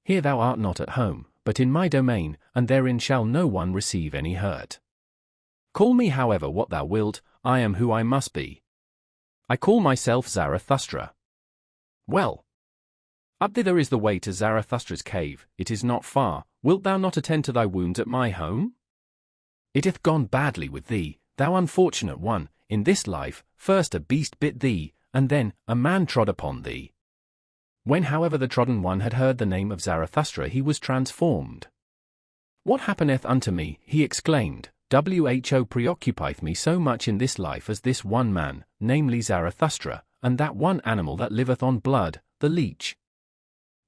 Here thou art not at home, but in my domain, and therein shall no one receive any hurt. Call me however what thou wilt, I am who I must be. I call myself Zarathustra. Well, up thither is the way to Zarathustra's cave, it is not far, wilt thou not attend to thy wounds at my home? It hath gone badly with thee, thou unfortunate one, in this life, first a beast bit thee, and then a man trod upon thee. When however the trodden one had heard the name of Zarathustra he was transformed. What happeneth unto me, he exclaimed, who preoccupieth me so much in this life as this one man, namely Zarathustra, and that one animal that liveth on blood, the leech.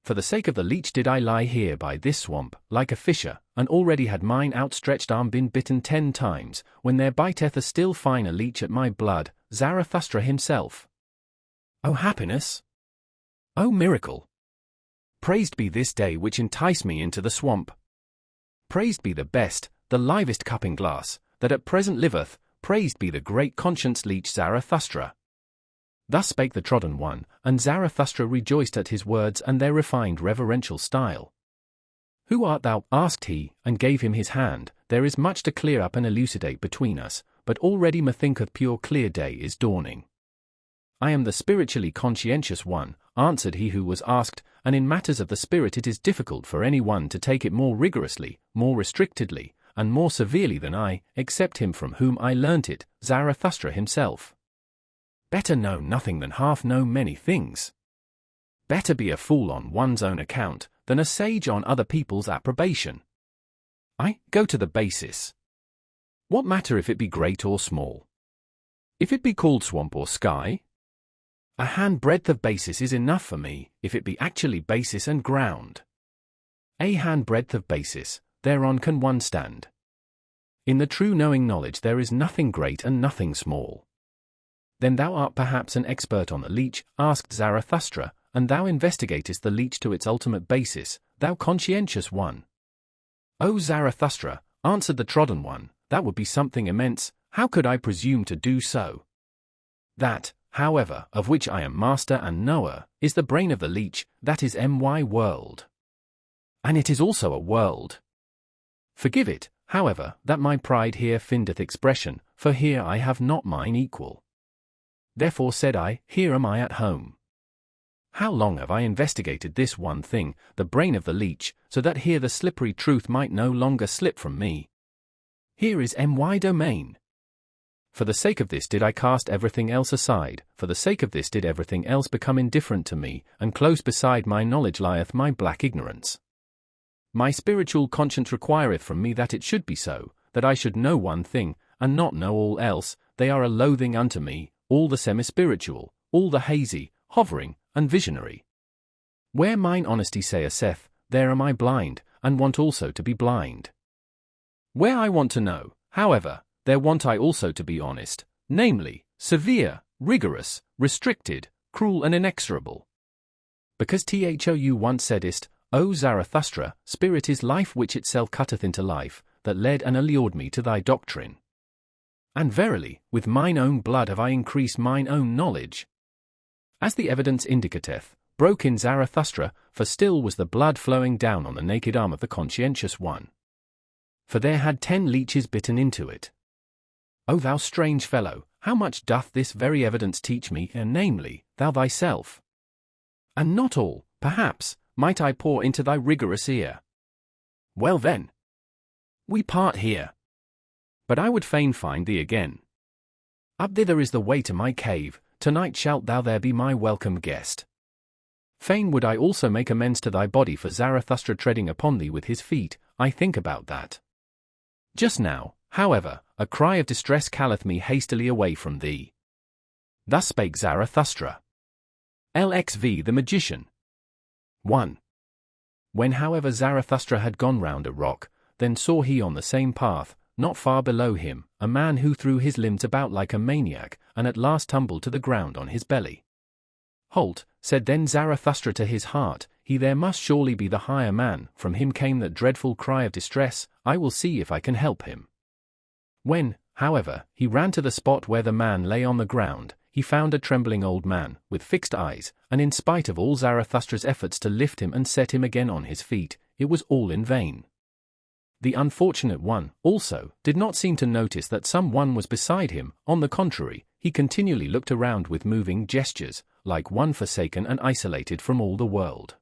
For the sake of the leech did I lie here by this swamp, like a fisher, and already had mine outstretched arm been bitten 10 times, when there biteth a still finer leech at my blood, Zarathustra himself. O happiness! O miracle! Praised be this day which enticed me into the swamp. Praised be the best, the livest cupping glass, that at present liveth, praised be the great conscience leech Zarathustra. Thus spake the trodden one, and Zarathustra rejoiced at his words and their refined reverential style. Who art thou? Asked he, and gave him his hand. There is much to clear up and elucidate between us, but already methinketh pure clear day is dawning. I am the spiritually conscientious one, answered he who was asked, and in matters of the spirit it is difficult for any one to take it more rigorously, more restrictedly, and more severely than I, except him from whom I learnt it, Zarathustra himself. Better know nothing than half know many things. Better be a fool on one's own account, than a sage on other people's approbation. I go to the basis. What matter if it be great or small? If it be called swamp or sky? A handbreadth of basis is enough for me, if it be actually basis and ground. A handbreadth of basis, thereon can one stand. In the true knowing knowledge there is nothing great and nothing small. Then thou art perhaps an expert on the leech, asked Zarathustra, and thou investigatest the leech to its ultimate basis, thou conscientious one. O Zarathustra, answered the trodden one, that would be something immense, how could I presume to do so? That, however, of which I am master and knower, is the brain of the leech, that is my world. And it is also a world. Forgive it, however, that my pride here findeth expression, for here I have not mine equal. Therefore said I, here am I at home. How long have I investigated this one thing, the brain of the leech, so that here the slippery truth might no longer slip from me. Here is my domain. For the sake of this did I cast everything else aside, for the sake of this did everything else become indifferent to me, and close beside my knowledge lieth my black ignorance. My spiritual conscience requireth from me that it should be so, that I should know one thing, and not know all else. They are a loathing unto me, all the semi-spiritual, all the hazy, hovering, and visionary. Where mine honesty saith, there am I blind, and want also to be blind. Where I want to know, however, there want I also to be honest, namely, severe, rigorous, restricted, cruel and inexorable. Because thou once saidest, O Zarathustra, spirit is life which itself cutteth into life, that led and allured me to thy doctrine. And verily, with mine own blood have I increased mine own knowledge. As the evidence indicateth, broke in Zarathustra, for still was the blood flowing down on the naked arm of the conscientious one. For there had 10 leeches bitten into it. O thou strange fellow, how much doth this very evidence teach me, and namely, thou thyself? And not all, perhaps, might I pour into thy rigorous ear. Well then, we part here. But I would fain find thee again. Up thither is the way to my cave, tonight shalt thou there be my welcome guest. Fain would I also make amends to thy body for Zarathustra treading upon thee with his feet, I think about that. Just now, however, a cry of distress calleth me hastily away from thee. Thus spake Zarathustra. LXV the Magician. 1. When however Zarathustra had gone round a rock, then saw he on the same path, not far below him, a man who threw his limbs about like a maniac, and at last tumbled to the ground on his belly. Halt, said then Zarathustra to his heart, he there must surely be the higher man, from him came that dreadful cry of distress, I will see if I can help him. When, however, he ran to the spot where the man lay on the ground, he found a trembling old man, with fixed eyes, and in spite of all Zarathustra's efforts to lift him and set him again on his feet, it was all in vain. The unfortunate one, also, did not seem to notice that some one was beside him, on the contrary, he continually looked around with moving gestures, like one forsaken and isolated from all the world.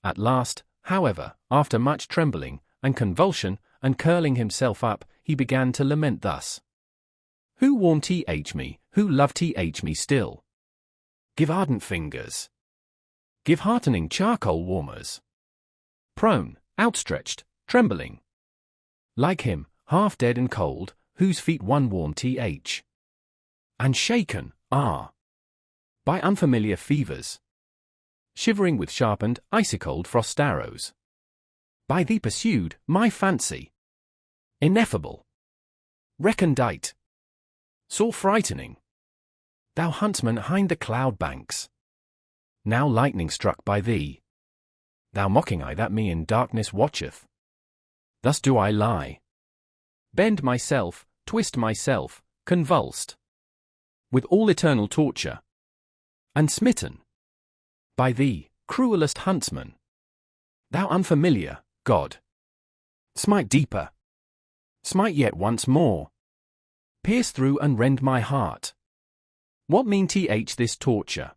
At last, however, after much trembling, and convulsion, and curling himself up, he began to lament thus. Who warm me, who love me still? Give ardent fingers. Give heartening charcoal warmers. Prone, outstretched, trembling. Like him, half dead and cold, whose feet one warm and shaken, are by unfamiliar fevers, shivering with sharpened, icy-cold frost arrows. By thee pursued, my fancy, ineffable, recondite, sore frightening, thou huntsman hind the cloud banks, now lightning struck by thee, thou mocking eye that me in darkness watcheth. Thus do I lie, bend myself, twist myself, convulsed, with all eternal torture, and smitten by thee, cruelest huntsman, thou unfamiliar God. Smite deeper, smite yet once more, pierce through and rend my heart. What mean this torture?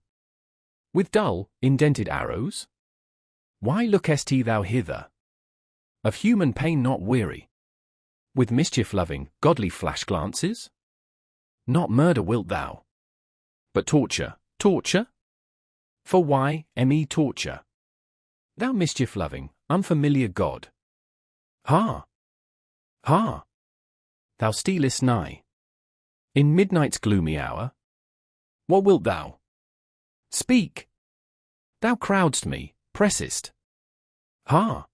With dull, indented arrows? Why lookest thou hither? Of human pain not weary? With mischief-loving, godly flash-glances? Not murder wilt thou, but torture, torture? For why, torture? Thou mischief-loving, unfamiliar God. Ha! Ha! Thou stealest nigh. In midnight's gloomy hour? What wilt thou? Speak! Thou crowdst me, pressest. Ha!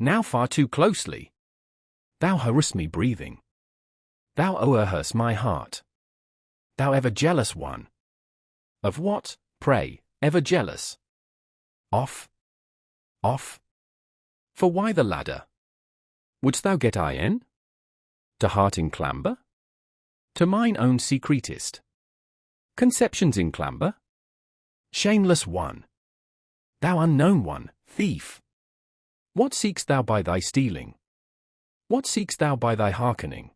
Now far too closely. Thou harassest me breathing. Thou o'erhurst my heart. Thou ever jealous one. Of what, pray, ever jealous? Off? Off? For why the ladder? Wouldst thou get in? To heart in clamber? To mine own secretist? Conceptions in clamber? Shameless one! Thou unknown one, thief! What seek'st thou by thy stealing? What seek'st thou by thy hearkening?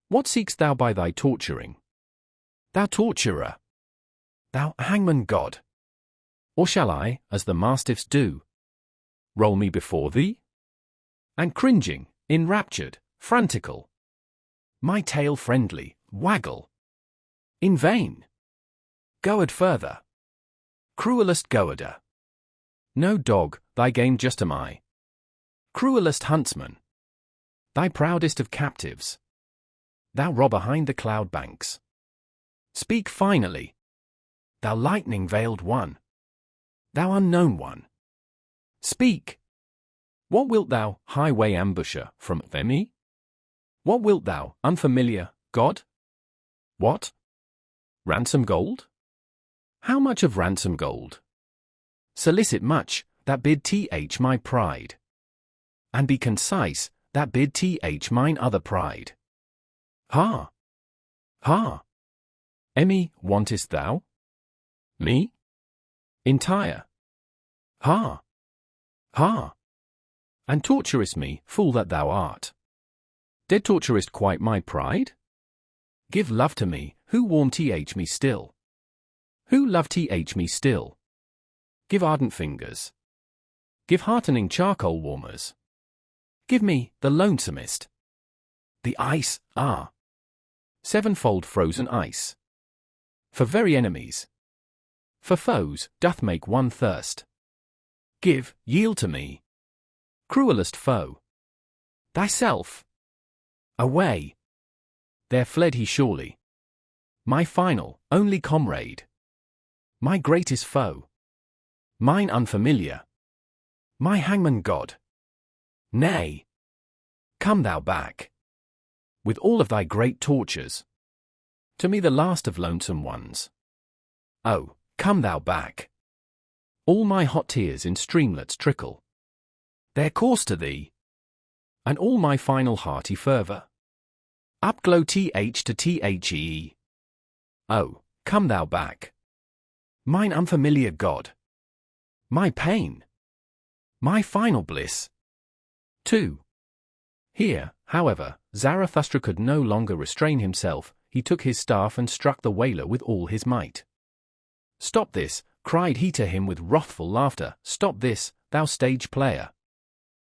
What seek'st thou by thy torturing? Thou torturer! Thou hangman God! Or shall I, as the mastiffs do, roll me before thee? And cringing, enraptured, frantical, my tail friendly, waggle. In vain. Goad further. Cruelest goader. No dog, thy game just am I. Cruelest huntsman. Thy proudest of captives. Thou robber hind the cloud banks. Speak finally. Thou lightning-veiled one. Thou unknown one. Speak. What wilt thou, highway ambusher, from me? What wilt thou, unfamiliar, God? What? Ransom gold? How much of ransom gold? Solicit much, that bid th my pride. And be concise, that bid th mine other pride. Ha! Ha! Emmy, wantest thou? Me? Entire. Ha! Ha! And torturest me, fool that thou art. Dead torturest quite my pride? Give love to me, who warm th me still. Who love th me still. Give ardent fingers. Give heartening charcoal warmers. Give me, the lonesomest. The ice, ah! Sevenfold frozen ice. For very enemies. For foes, doth make one thirst. Give, yield to me. Cruelest foe. Thyself. Away. There fled he surely. My final, only comrade. My greatest foe. Mine unfamiliar. My hangman god. Nay. Come thou back. With all of thy great tortures. To me the last of lonesome ones. Oh, come thou back. All my hot tears in streamlets trickle. Their course to thee. And all my final hearty fervour. Upglow th to the. Oh, come thou back. Mine unfamiliar god. My pain. My final bliss. 2. Here, however, Zarathustra could no longer restrain himself. He took his staff and struck the wailer with all his might. Stop this, cried he to him with wrathful laughter. Stop this, thou stage player.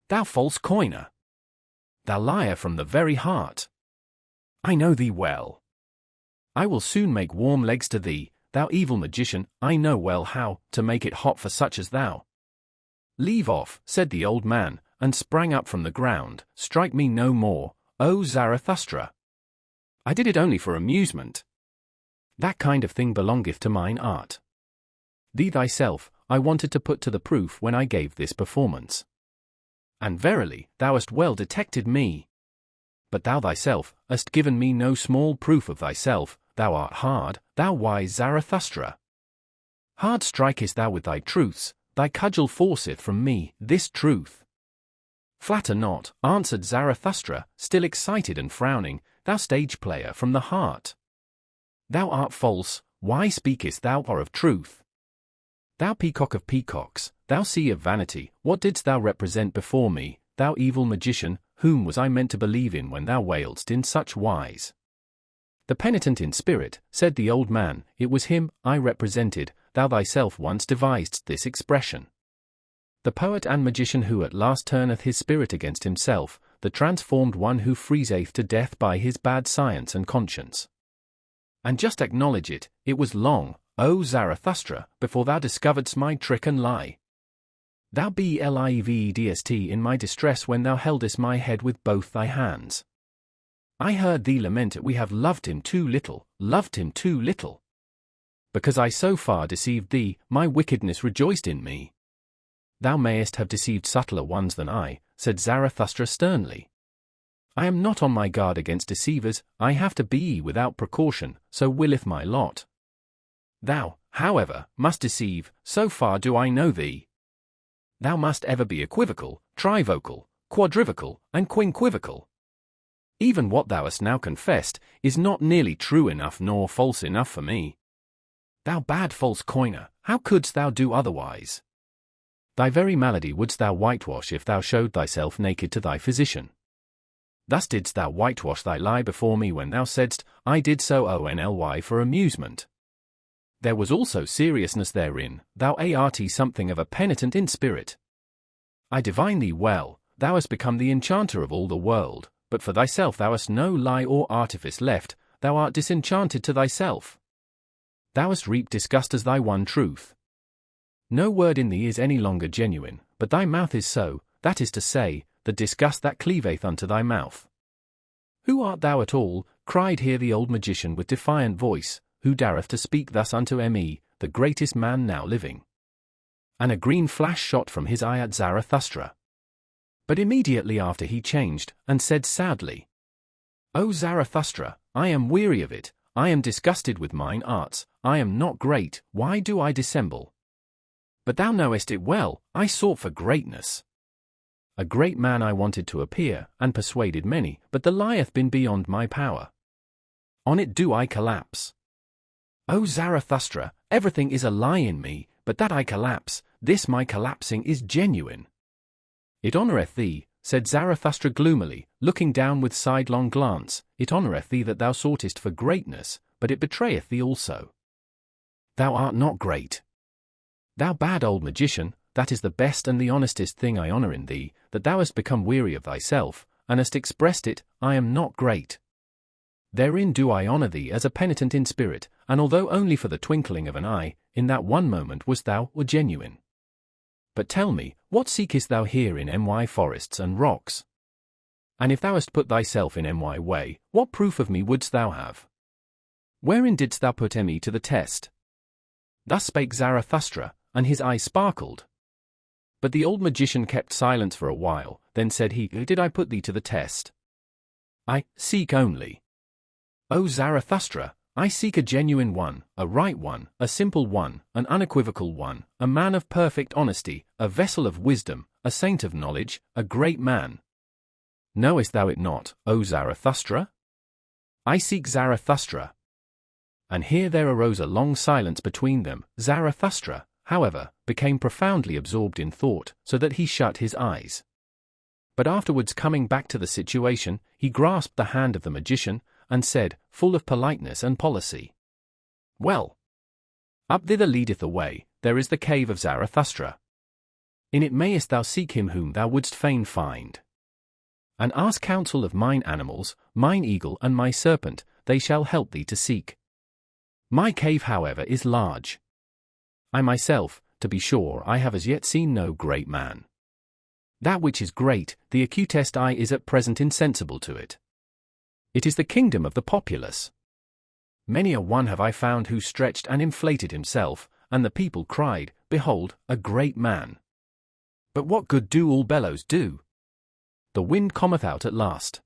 Thou false coiner. Thou liar from the very heart. I know thee well. I will soon make warm legs to thee, thou evil magician. I know well how to make it hot for such as thou. Leave off, said the old man, and sprang up from the ground. Strike me no more, O Zarathustra. I did it only for amusement. That kind of thing belongeth to mine art. Thee thyself I wanted to put to the proof when I gave this performance. And verily, thou hast well detected me. But thou thyself hast given me no small proof of thyself. Thou art hard, thou wise Zarathustra. Hard strikest thou with thy truths, thy cudgel forceth from me this truth. Flatter not, answered Zarathustra, still excited and frowning, thou stage player from the heart. Thou art false, why speakest thou of truth? Thou peacock of peacocks, thou sea of vanity, what didst thou represent before me, thou evil magician? Whom was I meant to believe in when thou wailedst in such wise? The penitent in spirit, said the old man, it was him I represented. Thou thyself once devisedst this expression. The poet and magician who at last turneth his spirit against himself, the transformed one who freezeth to death by his bad science and conscience. And just acknowledge it, it was long, O Zarathustra, before thou discoveredst my trick and lie. Thou belivedst in my distress when thou heldest my head with both thy hands. I heard thee lament we have loved him too little, loved him too little. Because I so far deceived thee, my wickedness rejoiced in me. Thou mayest have deceived subtler ones than I, said Zarathustra sternly. I am not on my guard against deceivers, I have to be without precaution, so willeth my lot. Thou, however, must deceive, so far do I know thee. Thou must ever be equivocal, trivocal, quadrivocal, and quinquivocal. Even what thou hast now confessed is not nearly true enough nor false enough for me. Thou bad false coiner, how couldst thou do otherwise? Thy very malady wouldst thou whitewash if thou showed thyself naked to thy physician. Thus didst thou whitewash thy lie before me when thou saidst, I did so only for amusement. There was also seriousness therein, thou art something of a penitent in spirit. I divine thee well, thou hast become the enchanter of all the world, but for thyself thou hast no lie or artifice left, thou art disenchanted to thyself. Thou hast reaped disgust as thy one truth. No word in thee is any longer genuine, but thy mouth is so, that is to say, the disgust that cleaveth unto thy mouth. Who art thou at all? Cried here the old magician with defiant voice, who dareth to speak thus unto me, the greatest man now living? And a green flash shot from his eye at Zarathustra. But immediately after he changed, and said sadly, O Zarathustra, I am weary of it, I am disgusted with mine arts, I am not great, why do I dissemble? But thou knowest it well, I sought for greatness. A great man I wanted to appear, and persuaded many, but the lie hath been beyond my power. On it do I collapse. O Zarathustra, everything is a lie in me, but that I collapse, this my collapsing is genuine. It honoureth thee, said Zarathustra gloomily, looking down with sidelong glance, it honoureth thee that thou soughtest for greatness, but it betrayeth thee also. Thou art not great. Thou bad old magician, that is the best and the honestest thing I honour in thee, that thou hast become weary of thyself, and hast expressed it, I am not great. Therein do I honour thee as a penitent in spirit, and although only for the twinkling of an eye, in that one moment wast thou genuine. But tell me, what seekest thou here in my forests and rocks? And if thou hast put thyself in my way, what proof of me wouldst thou have? Wherein didst thou put me to the test? Thus spake Zarathustra, and his eye sparkled. But the old magician kept silence for a while, then said he, did I put thee to the test? I seek only. O Zarathustra, I seek a genuine one, a right one, a simple one, an unequivocal one, a man of perfect honesty, a vessel of wisdom, a saint of knowledge, a great man. Knowest thou it not, O Zarathustra? I seek Zarathustra. And here there arose a long silence between them. Zarathustra, however, became profoundly absorbed in thought, so that he shut his eyes. But afterwards coming back to the situation, he grasped the hand of the magician, and said, full of politeness and policy, well, up thither leadeth the way, there is the cave of Zarathustra. In it mayest thou seek him whom thou wouldst fain find. And ask counsel of mine animals, mine eagle and my serpent, they shall help thee to seek. My cave, however, is large. I myself, to be sure, I have as yet seen no great man. That which is great, the acutest eye is at present insensible to it. It is the kingdom of the populace. Many a one have I found who stretched and inflated himself, and the people cried, behold, a great man. But what good do all bellows do? The wind cometh out at last.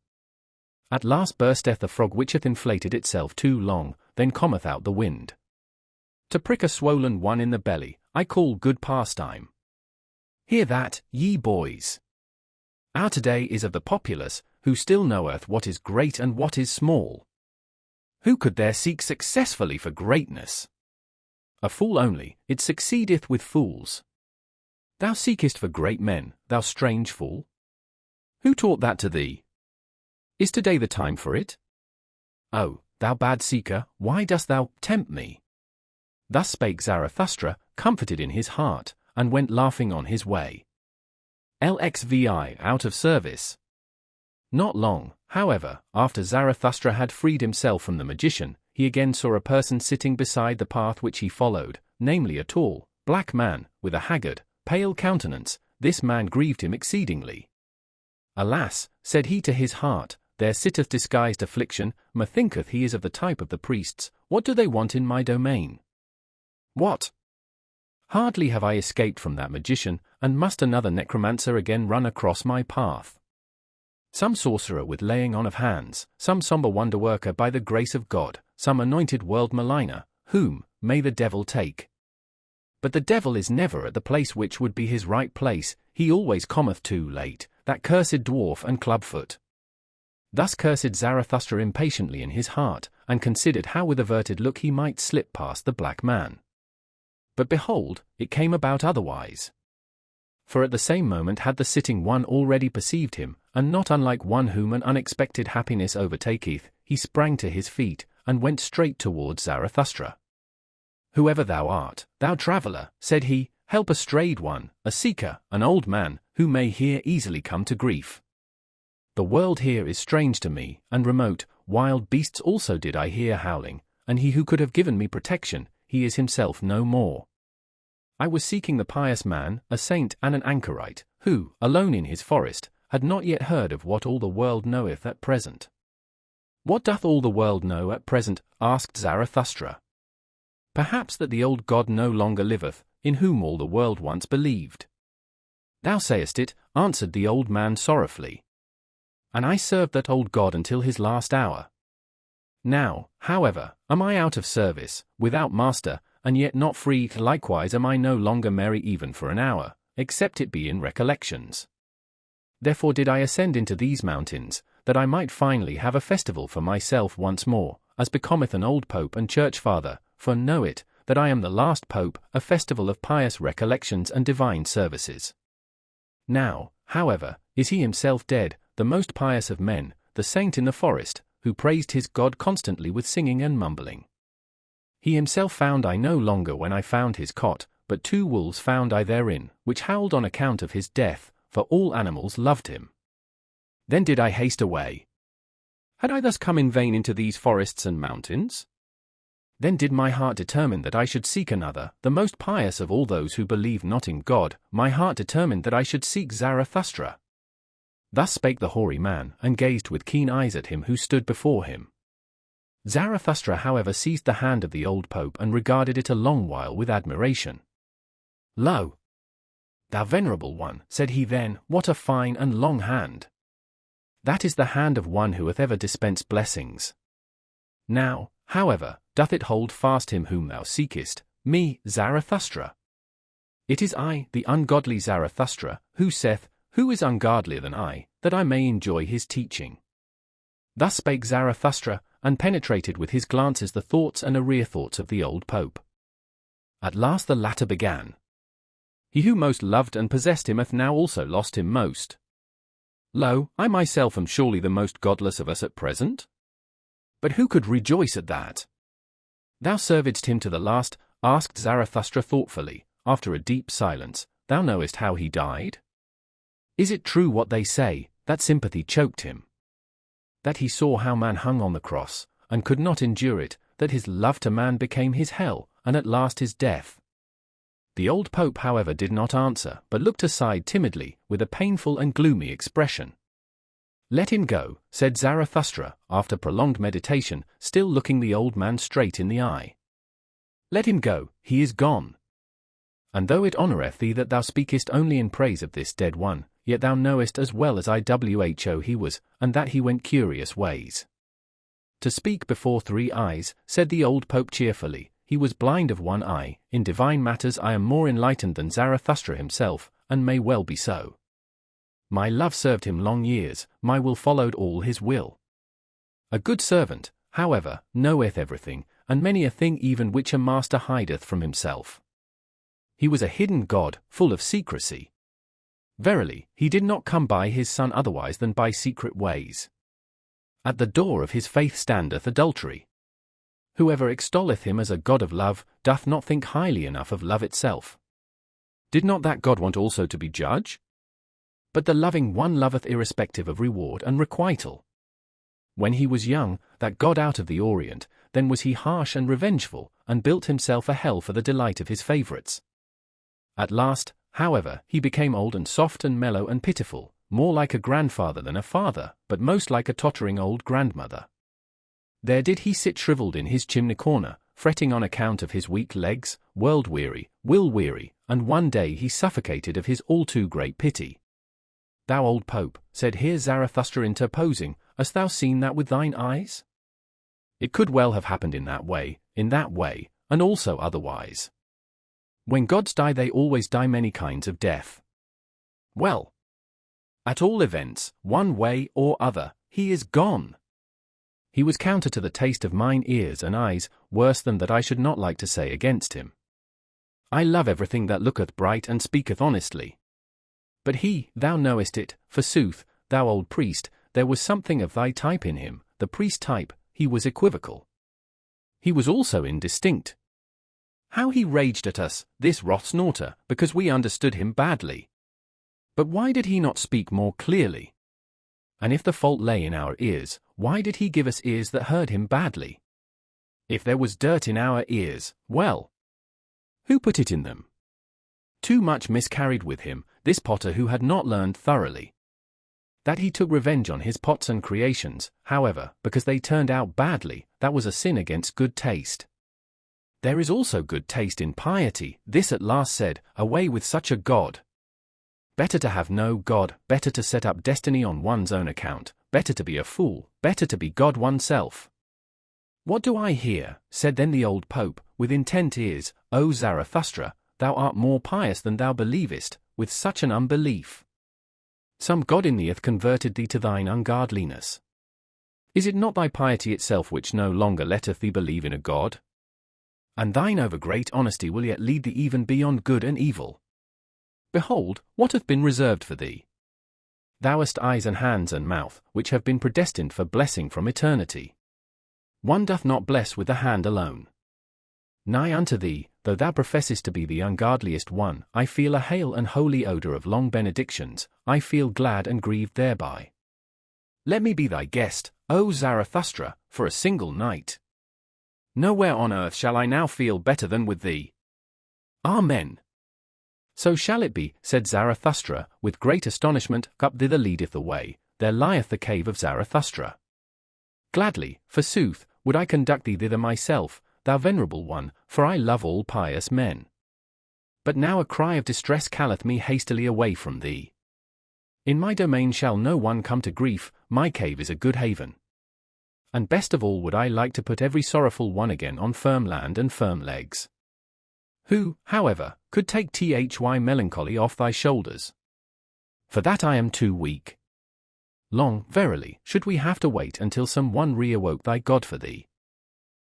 At last bursteth the frog which hath inflated itself too long, then cometh out the wind. To prick a swollen one in the belly, I call good pastime. Hear that, ye boys. Our today is of the populace, who still knoweth what is great and what is small. Who could there seek successfully for greatness? A fool only, it succeedeth with fools. Thou seekest for great men, thou strange fool? Who taught that to thee? Is today the time for it? Oh, thou bad seeker, why dost thou tempt me? Thus spake Zarathustra, comforted in his heart, and went laughing on his way. LXVI out of service. Not long, however, after Zarathustra had freed himself from the magician, he again saw a person sitting beside the path which he followed, namely a tall, black man, with a haggard, pale countenance. This man grieved him exceedingly. Alas, said he to his heart, there sitteth disguised affliction, methinketh he is of the type of the priests. What do they want in my domain? What? Hardly have I escaped from that magician, and must another necromancer again run across my path. Some sorcerer with laying on of hands, some sombre wonder-worker by the grace of God, some anointed world maligner, whom may the devil take. But the devil is never at the place which would be his right place, he always cometh too late, that cursed dwarf and clubfoot. Thus cursed Zarathustra impatiently in his heart, and considered how with averted look he might slip past the black man. But behold, it came about otherwise. For at the same moment had the sitting one already perceived him, and not unlike one whom an unexpected happiness overtaketh, he sprang to his feet, and went straight towards Zarathustra. Whoever thou art, thou traveller, said he, help a strayed one, a seeker, an old man, who may here easily come to grief. The world here is strange to me, and remote, wild beasts also did I hear howling, and he who could have given me protection, he is himself no more. I was seeking the pious man, a saint and an anchorite, who, alone in his forest, had not yet heard of what all the world knoweth at present. What doth all the world know at present? Asked Zarathustra. Perhaps that the old God no longer liveth, in whom all the world once believed. Thou sayest it, answered the old man sorrowfully. And I served that old God until his last hour. Now, however, am I out of service, without master, and yet not free. Likewise am I no longer merry even for an hour, except it be in recollections. Therefore did I ascend into these mountains, that I might finally have a festival for myself once more, as becometh an old pope and church father, for know it, that I am the last pope, a festival of pious recollections and divine services. Now, however, is he himself dead, the most pious of men, the saint in the forest, who praised his God constantly with singing and mumbling. He himself found I no longer when I found his cot, but 2 wolves found I therein, which howled on account of his death, for all animals loved him. Then did I haste away. Had I thus come in vain into these forests and mountains? Then did my heart determine that I should seek another, the most pious of all those who believe not in God. My heart determined that I should seek Zarathustra. Thus spake the hoary man, and gazed with keen eyes at him who stood before him. Zarathustra, however, seized the hand of the old pope and regarded it a long while with admiration. Lo! Thou venerable one, said he then, what a fine and long hand! That is the hand of one who hath ever dispensed blessings. Now, however, doth it hold fast him whom thou seekest, me, Zarathustra? It is I, the ungodly Zarathustra, who saith, who is ungodlier than I, that I may enjoy his teaching? Thus spake Zarathustra, and penetrated with his glances the thoughts and arrear thoughts of the old pope. At last the latter began. He who most loved and possessed him hath now also lost him most. Lo, I myself am surely the most godless of us at present? But who could rejoice at that? Thou servedst him to the last, asked Zarathustra thoughtfully, after a deep silence. Thou knowest how he died? Is it true what they say, that sympathy choked him? That he saw how man hung on the cross, and could not endure it, that his love to man became his hell, and at last his death? The old pope, however, did not answer, but looked aside timidly, with a painful and gloomy expression. Let him go, said Zarathustra, after prolonged meditation, still looking the old man straight in the eye. Let him go, he is gone. And though it honoureth thee that thou speakest only in praise of this dead one, yet thou knowest as well as I who he was, and that he went curious ways. To speak before 3 eyes, said the old pope cheerfully, he was blind of 1 eye. In divine matters I am more enlightened than Zarathustra himself, and may well be so. My love served him long years, my will followed all his will. A good servant, however, knoweth everything, and many a thing even which a master hideth from himself. He was a hidden god, full of secrecy. Verily, he did not come by his son otherwise than by secret ways. At the door of his faith standeth adultery. Whoever extolleth him as a god of love, doth not think highly enough of love itself. Did not that god want also to be judge? But the loving one loveth irrespective of reward and requital. When he was young, that god out of the Orient, then was he harsh and revengeful, and built himself a hell for the delight of his favourites. At last, however, he became old and soft and mellow and pitiful, more like a grandfather than a father, but most like a tottering old grandmother. There did he sit shrivelled in his chimney corner, fretting on account of his weak legs, world-weary, will-weary, and one day he suffocated of his all-too great pity. Thou old pope, said here Zarathustra interposing, hast thou seen that with thine eyes? It could well have happened in that way, and also otherwise. When gods die they always die many kinds of death. Well, at all events, one way or other, he is gone. He was counter to the taste of mine ears and eyes, worse than that I should not like to say against him. I love everything that looketh bright and speaketh honestly. But he, thou knowest it, forsooth, thou old priest, there was something of thy type in him, the priest type. He was equivocal. He was also indistinct. How he raged at us, this wrath snorter, because we understood him badly. But why did he not speak more clearly? And if the fault lay in our ears, why did he give us ears that heard him badly? If there was dirt in our ears, well, who put it in them? Too much miscarried with him, this potter who had not learned thoroughly. That he took revenge on his pots and creations, however, because they turned out badly, that was a sin against good taste. There is also good taste in piety, this at last said, away with such a god. Better to have no god, better to set up destiny on one's own account, better to be a fool, better to be God oneself. What do I hear, said then the old Pope, with intent ears, O Zarathustra, thou art more pious than thou believest, with such an unbelief. Some god in thee hath converted thee to thine ungodliness. Is it not thy piety itself which no longer letteth thee believe in a god? And thine over-great honesty will yet lead thee even beyond good and evil. Behold, what hath been reserved for thee? Thou hast eyes and hands and mouth, which have been predestined for blessing from eternity. One doth not bless with the hand alone. Nigh unto thee, though thou professest to be the ungodliest one, I feel a hale and holy odour of long benedictions, I feel glad and grieved thereby. Let me be thy guest, O Zarathustra, for a single night. Nowhere on earth shall I now feel better than with thee. Amen. So shall it be, said Zarathustra, with great astonishment. Up thither leadeth the way, there lieth the cave of Zarathustra. Gladly, forsooth, would I conduct thee thither myself, thou venerable one, for I love all pious men. But now a cry of distress calleth me hastily away from thee. In my domain shall no one come to grief, my cave is a good haven. And best of all would I like to put every sorrowful one again on firm land and firm legs. Who, however, could take thy melancholy off thy shoulders? For that I am too weak. Long, verily, should we have to wait until some one re-awoke thy God for thee.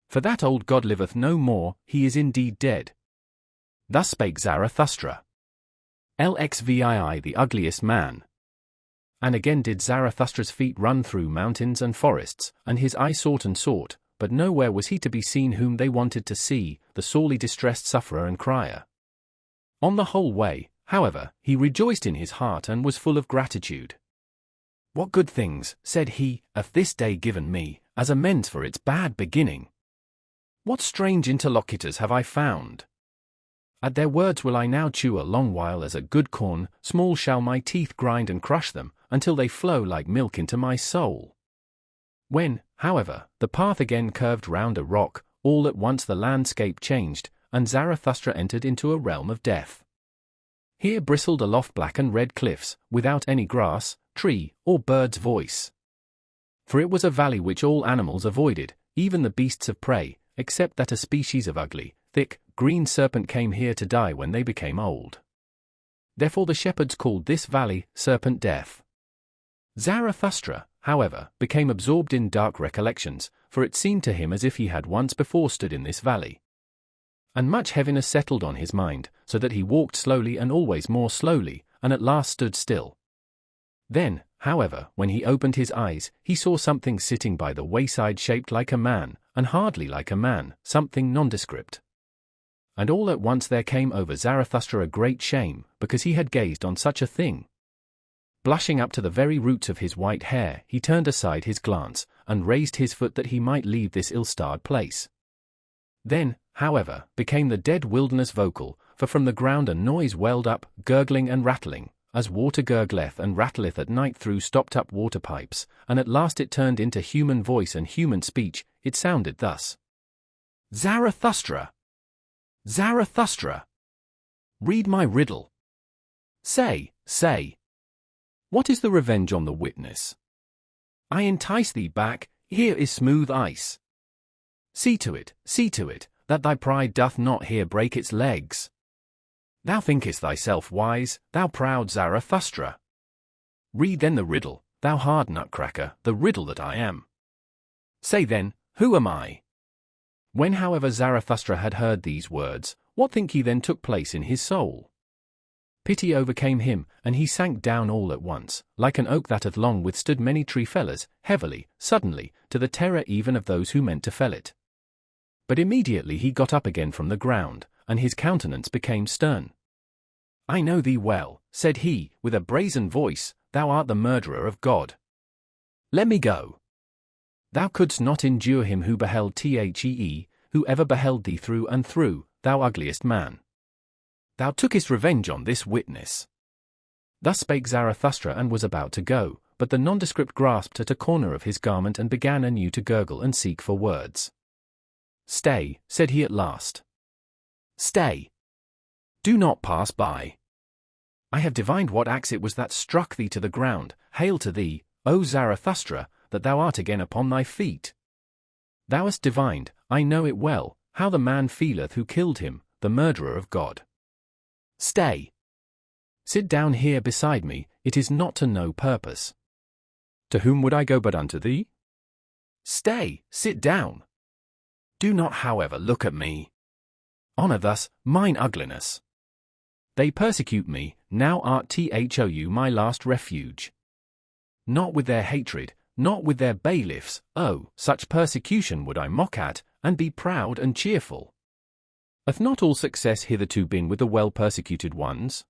For that old God liveth no more, he is indeed dead. Thus spake Zarathustra. Lxvii the ugliest man. And again did Zarathustra's feet run through mountains and forests, and his eye sought and sought, but nowhere was he to be seen whom they wanted to see, the sorely distressed sufferer and crier. On the whole way, however, he rejoiced in his heart and was full of gratitude. What good things, said he, hath this day given me, as amends for its bad beginning? What strange interlocutors have I found? At their words will I now chew a long while as at good corn, small shall my teeth grind and crush them, until they flow like milk into my soul. When, however, the path again curved round a rock, all at once the landscape changed, and Zarathustra entered into a realm of death. Here bristled aloft black and red cliffs, without any grass, tree, or bird's voice. For it was a valley which all animals avoided, even the beasts of prey, except that a species of ugly, thick, green serpent came here to die when they became old. Therefore the shepherds called this valley Serpent Death. Zarathustra, however, became absorbed in dark recollections, for it seemed to him as if he had once before stood in this valley. And much heaviness settled on his mind, so that he walked slowly and always more slowly, and at last stood still. Then, however, when he opened his eyes, he saw something sitting by the wayside shaped like a man, and hardly like a man, something nondescript. And all at once there came over Zarathustra a great shame, because he had gazed on such a thing. Blushing up to the very roots of his white hair, he turned aside his glance, and raised his foot that he might leave this ill-starred place. Then, however, became the dead wilderness vocal, for from the ground a noise welled up, gurgling and rattling, as water gurgleth and rattleth at night through stopped-up water pipes, and at last it turned into human voice and human speech. It sounded thus. Zarathustra! Zarathustra! Read my riddle. Say, what is the revenge on the witness? I entice thee back, here is smooth ice. See to it, that thy pride doth not here break its legs. Thou thinkest thyself wise, thou proud Zarathustra. Read then the riddle, thou hard nutcracker, the riddle that I am. Say then, who am I? When however Zarathustra had heard these words, what think ye then took place in his soul? Pity overcame him, and he sank down all at once, like an oak that hath long withstood many tree fellers, heavily, suddenly, to the terror even of those who meant to fell it. But immediately he got up again from the ground, and his countenance became stern. I know thee well, said he, with a brazen voice, thou art the murderer of God. Let me go. Thou couldst not endure him who beheld thee, who ever beheld thee through and through, thou ugliest man. Thou tookest revenge on this witness. Thus spake Zarathustra and was about to go, but the nondescript grasped at a corner of his garment and began anew to gurgle and seek for words. Stay, said he at last. Stay. Do not pass by. I have divined what axe it was that struck thee to the ground. Hail to thee, O Zarathustra, that thou art again upon thy feet. Thou hast divined, I know it well, how the man feeleth who killed him, the murderer of God. Stay. Sit down here beside me, it is not to no purpose. To whom would I go but unto thee? Stay, sit down. Do not however look at me. Honour thus mine ugliness. They persecute me, now art thou my last refuge. Not with their hatred, not with their bailiffs, oh, such persecution would I mock at, and be proud and cheerful. Hath not all success hitherto been with the well-persecuted ones?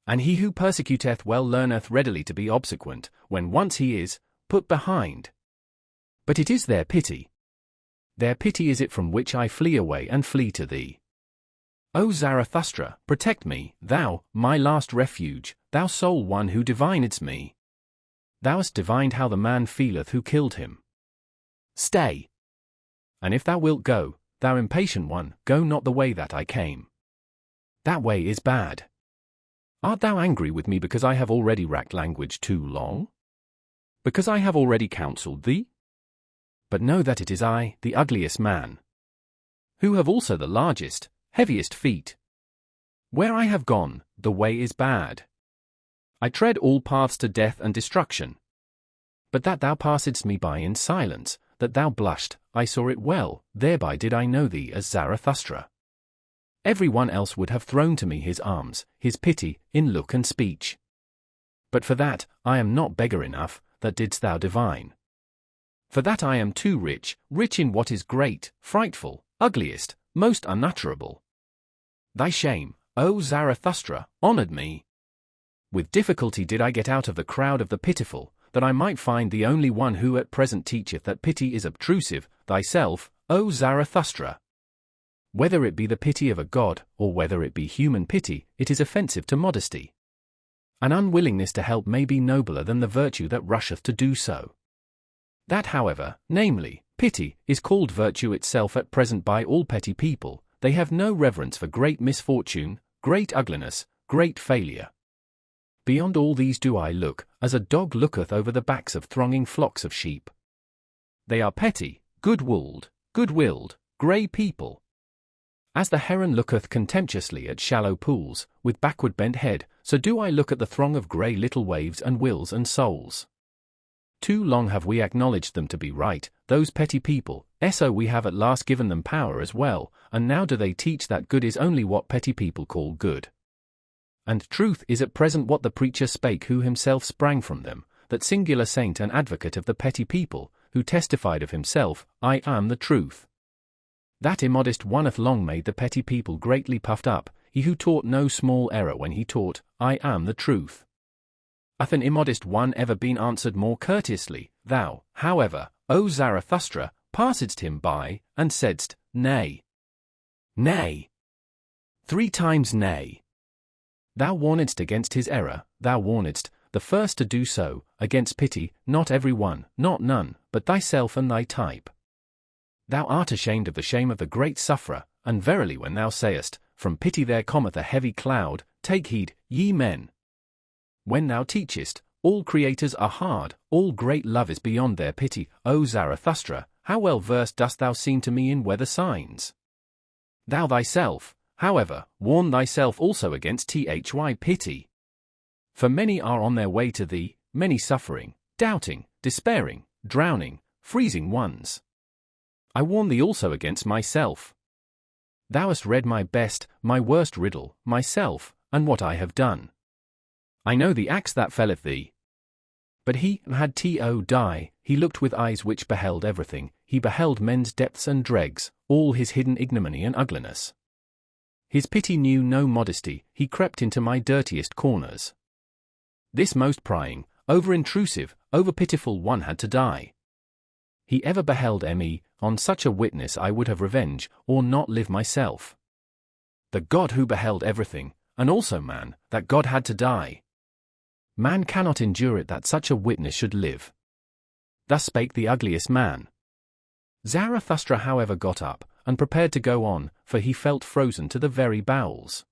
And he who persecuteth well learneth readily to be obsequent, when once he is put behind. But it is their pity. Their pity is it from which I flee away and flee to thee. O Zarathustra, protect me, thou, my last refuge, thou sole one who divinedst me. Thou hast divined how the man feeleth who killed him. Stay. And if thou wilt go, thou impatient one, go not the way that I came. That way is bad. Art thou angry with me because I have already racked language too long? Because I have already counselled thee? But know that it is I, the ugliest man, who have also the largest, heaviest feet. Where I have gone, the way is bad. I tread all paths to death and destruction. But that thou passedst me by in silence, that thou blushed, I saw it well, thereby did I know thee as Zarathustra. Every one else would have thrown to me his arms, his pity, in look and speech. But for that, I am not beggar enough, that didst thou divine. For that I am too rich, rich in what is great, frightful, ugliest, most unutterable. Thy shame, O Zarathustra, honoured me. With difficulty did I get out of the crowd of the pitiful, that I might find the only one who at present teacheth that pity is obtrusive, thyself, O Zarathustra. Whether it be the pity of a god, or whether it be human pity, it is offensive to modesty. An unwillingness to help may be nobler than the virtue that rusheth to do so. That, however, namely, pity, is called virtue itself at present by all petty people. They have no reverence for great misfortune, great ugliness, great failure. Beyond all these do I look, as a dog looketh over the backs of thronging flocks of sheep. They are petty, good-willed, grey people. As the heron looketh contemptuously at shallow pools, with backward bent head, so do I look at the throng of grey little waves and wills and souls. Too long have we acknowledged them to be right, those petty people, so we have at last given them power as well, and now do they teach that good is only what petty people call good. And truth is at present what the preacher spake who himself sprang from them, that singular saint and advocate of the petty people, who testified of himself, I am the truth. That immodest one hath long made the petty people greatly puffed up, he who taught no small error when he taught, I am the truth. Hath an immodest one ever been answered more courteously? Thou, however, O Zarathustra, passedst him by, and saidst, Nay. Nay. 3 times nay. Thou warnedst against his error, thou warnedst, the first to do so, against pity, not every one, not none, but thyself and thy type. Thou art ashamed of the shame of the great sufferer, and verily when thou sayest, from pity there cometh a heavy cloud, take heed, ye men. When thou teachest, all creators are hard, all great love is beyond their pity, O Zarathustra, how well versed dost thou seem to me in weather signs. Thou thyself, however, warn thyself also against pity. For many are on their way to thee, many suffering, doubting, despairing, drowning, freezing ones. I warn thee also against myself. Thou hast read my best, my worst riddle, myself, and what I have done. I know the axe that felleth thee. But he had to die, he looked with eyes which beheld everything, he beheld men's depths and dregs, all his hidden ignominy and ugliness. His pity knew no modesty, he crept into my dirtiest corners. This most prying, over-intrusive, over-pitiful one had to die. He ever beheld me, on such a witness I would have revenge, or not live myself. The God who beheld everything, and also man, that God had to die. Man cannot endure it that such a witness should live. Thus spake the ugliest man. Zarathustra however got up, and prepared to go on, for he felt frozen to the very bowels.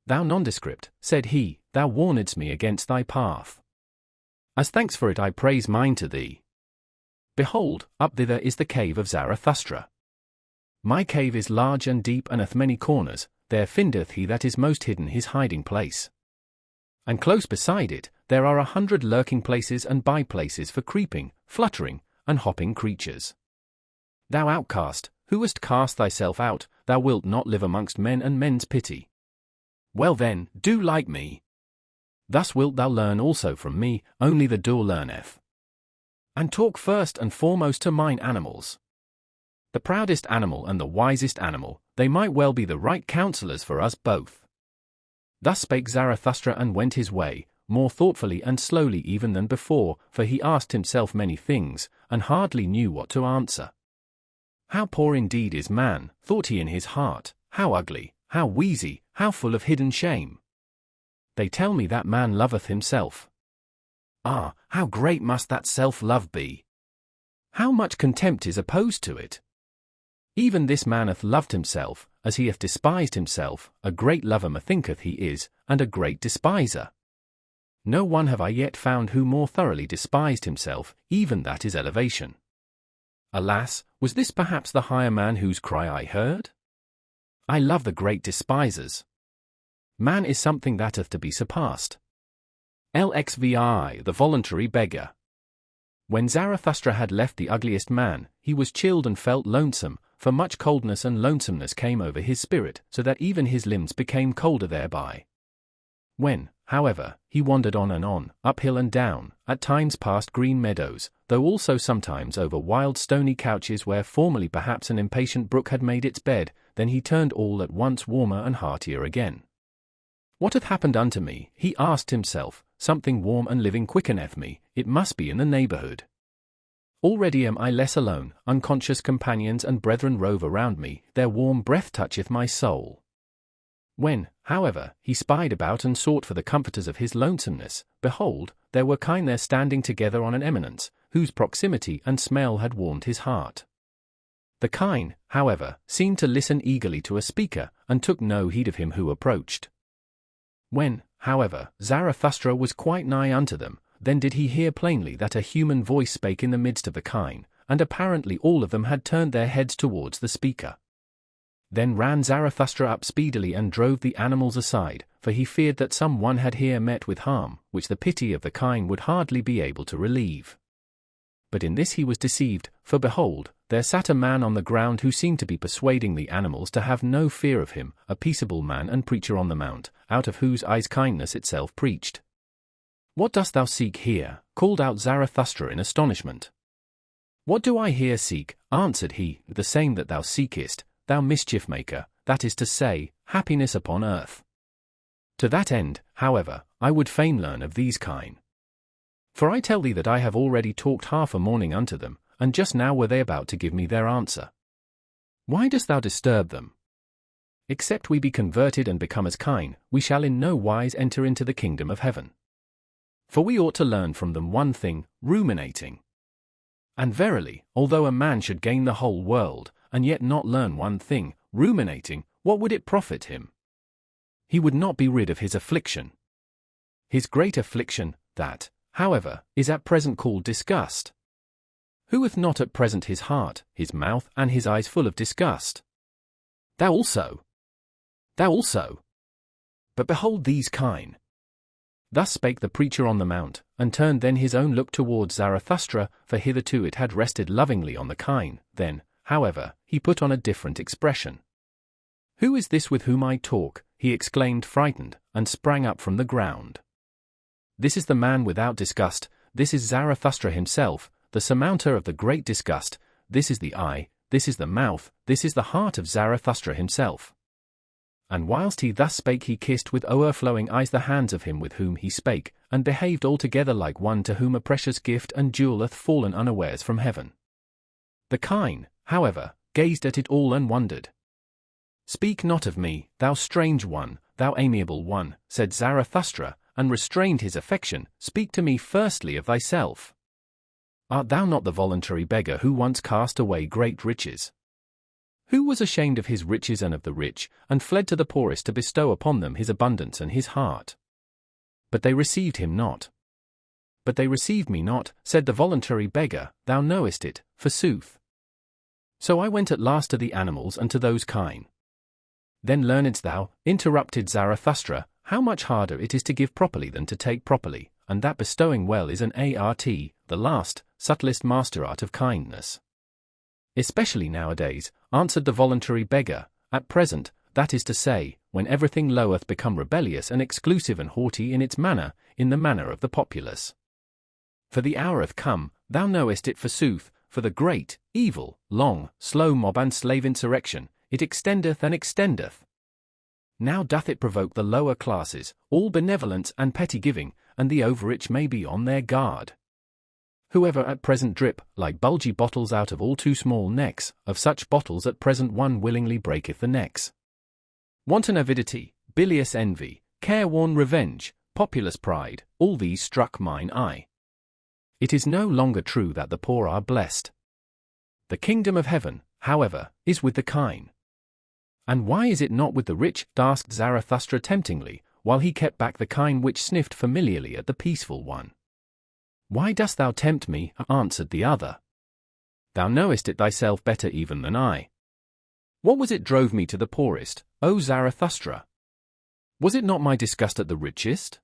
Thou nondescript, said he, thou warnedst me against thy path. As thanks for it I praise mine to thee. Behold, up thither is the cave of Zarathustra. My cave is large and deep and hath many corners, there findeth he that is most hidden his hiding place. And close beside it, there are 100 lurking places and by-places for creeping, fluttering, and hopping creatures. Thou outcast, who hast cast thyself out, thou wilt not live amongst men and men's pity. Well then, do like me. Thus wilt thou learn also from me, only the doer learneth. And talk first and foremost to mine animals. The proudest animal and the wisest animal, they might well be the right counselors for us both. Thus spake Zarathustra and went his way, more thoughtfully and slowly even than before, for he asked himself many things, and hardly knew what to answer. How poor indeed is man, thought he in his heart, how ugly, how wheezy, how full of hidden shame. They tell me that man loveth himself. Ah, how great must that self-love be! How much contempt is opposed to it! Even this man hath loved himself, as he hath despised himself, a great lover methinketh he is, and a great despiser. No one have I yet found who more thoroughly despised himself, even that is elevation. Alas, was this perhaps the higher man whose cry I heard? I love the great despisers. Man is something that hath to be surpassed. LXVI, the voluntary beggar. When Zarathustra had left the ugliest man, he was chilled and felt lonesome, for much coldness and lonesomeness came over his spirit, so that even his limbs became colder thereby. When, however, he wandered on and on, uphill and down, at times past green meadows, though also sometimes over wild stony couches where formerly perhaps an impatient brook had made its bed, then he turned all at once warmer and heartier again. What hath happened unto me, he asked himself, something warm and living quickeneth me, it must be in the neighborhood. Already am I less alone, unconscious companions and brethren rove around me, their warm breath toucheth my soul. When, however, he spied about and sought for the comforters of his lonesomeness, behold, there were kine there standing together on an eminence, whose proximity and smell had warmed his heart. The kine, however, seemed to listen eagerly to a speaker, and took no heed of him who approached. When, however, Zarathustra was quite nigh unto them, then did he hear plainly that a human voice spake in the midst of the kine, and apparently all of them had turned their heads towards the speaker. Then ran Zarathustra up speedily and drove the animals aside, for he feared that some one had here met with harm, which the pity of the kine would hardly be able to relieve. But in this he was deceived, for behold, there sat a man on the ground who seemed to be persuading the animals to have no fear of him, a peaceable man and preacher on the mount, out of whose eyes kindness itself preached. What dost thou seek here? Called out Zarathustra in astonishment. What do I here seek? Answered he, the same that thou seekest, thou mischief maker, that is to say, happiness upon earth. To that end, however, I would fain learn of these kine. For I tell thee that I have already talked half a morning unto them, and just now were they about to give me their answer. Why dost thou disturb them? Except we be converted and become as kine, we shall in no wise enter into the kingdom of heaven. For we ought to learn from them one thing, ruminating. And verily, although a man should gain the whole world, and yet not learn one thing, ruminating, what would it profit him? He would not be rid of his affliction. His great affliction, that, however, is at present called disgust. Who hath not at present his heart, his mouth, and his eyes full of disgust? Thou also. Thou also. But behold these kine. Thus spake the preacher on the mount, and turned then his own look towards Zarathustra, for hitherto it had rested lovingly on the kine. Then, however, he put on a different expression. Who is this with whom I talk? He exclaimed frightened, and sprang up from the ground. This is the man without disgust, this is Zarathustra himself, the surmounter of the great disgust, this is the eye, this is the mouth, this is the heart of Zarathustra himself. And whilst he thus spake he kissed with o'erflowing eyes the hands of him with whom he spake, and behaved altogether like one to whom a precious gift and jewel hath fallen unawares from heaven. The kine, however, gazed at it all and wondered. Speak not of me, thou strange one, thou amiable one, said Zarathustra, and restrained his affection, speak to me firstly of thyself. Art thou not the voluntary beggar who once cast away great riches? Who was ashamed of his riches and of the rich, and fled to the poorest to bestow upon them his abundance and his heart? But they received him not. but they received me not, said the voluntary beggar, thou knowest it, forsooth. So I went at last to the animals and to those kine. Then learnedst thou, interrupted Zarathustra, how much harder it is to give properly than to take properly, and that bestowing well is an art, the last, subtlest master art of kindness. Especially nowadays, answered the voluntary beggar, at present, that is to say, when everything loweth become rebellious and exclusive and haughty in its manner, in the manner of the populace. For the hour hath come, thou knowest it forsooth, for the great, evil, long, slow mob and slave insurrection, it extendeth and extendeth. Now doth it provoke the lower classes, all benevolence and petty giving, and the overrich may be on their guard. Whoever at present drip, like bulgy bottles out of all too small necks, of such bottles at present one willingly breaketh the necks. Wanton avidity, bilious envy, careworn revenge, populous pride, all these struck mine eye. It is no longer true that the poor are blessed. The kingdom of heaven, however, is with the kine. And why is it not with the rich? Asked Zarathustra temptingly, while he kept back the kine which sniffed familiarly at the peaceful one. Why dost thou tempt me? Answered the other. Thou knowest it thyself better even than I. What was it drove me to the poorest, O Zarathustra? Was it not my disgust at the richest?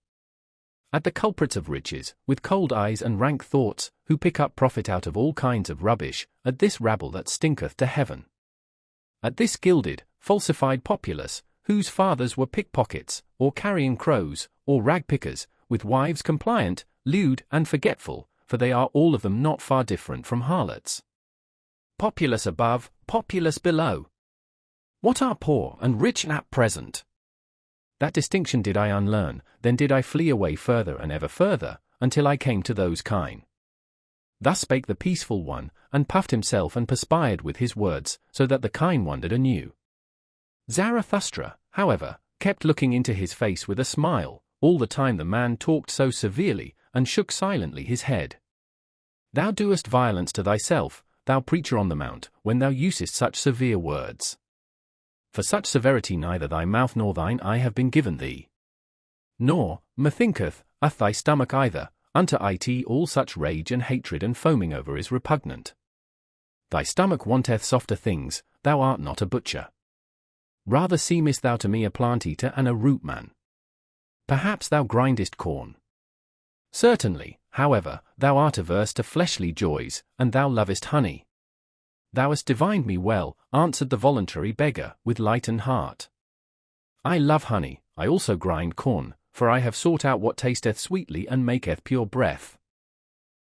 At the culprits of riches, with cold eyes and rank thoughts, who pick up profit out of all kinds of rubbish, at this rabble that stinketh to heaven. At this gilded, falsified populace, whose fathers were pickpockets, or carrion crows, or rag-pickers, with wives compliant, lewd and forgetful, for they are all of them not far different from harlots. Populace above, populace below. What are poor and rich at present? That distinction did I unlearn, then did I flee away further and ever further, until I came to those kine. Thus spake the peaceful one, and puffed himself and perspired with his words, so that the kine wondered anew. Zarathustra, however, kept looking into his face with a smile, all the time the man talked so severely, and shook silently his head. Thou doest violence to thyself, thou preacher on the mount, when thou usest such severe words. For such severity neither thy mouth nor thine eye have been given thee. Nor, methinketh, hath thy stomach either, unto it all such rage and hatred and foaming over is repugnant. Thy stomach wanteth softer things, thou art not a butcher. Rather seemest thou to me a plant-eater and a root-man. Perhaps thou grindest corn. Certainly, however, thou art averse to fleshly joys, and thou lovest honey. Thou hast divined me well, answered the voluntary beggar, with lightened heart. I love honey, I also grind corn, for I have sought out what tasteth sweetly and maketh pure breath.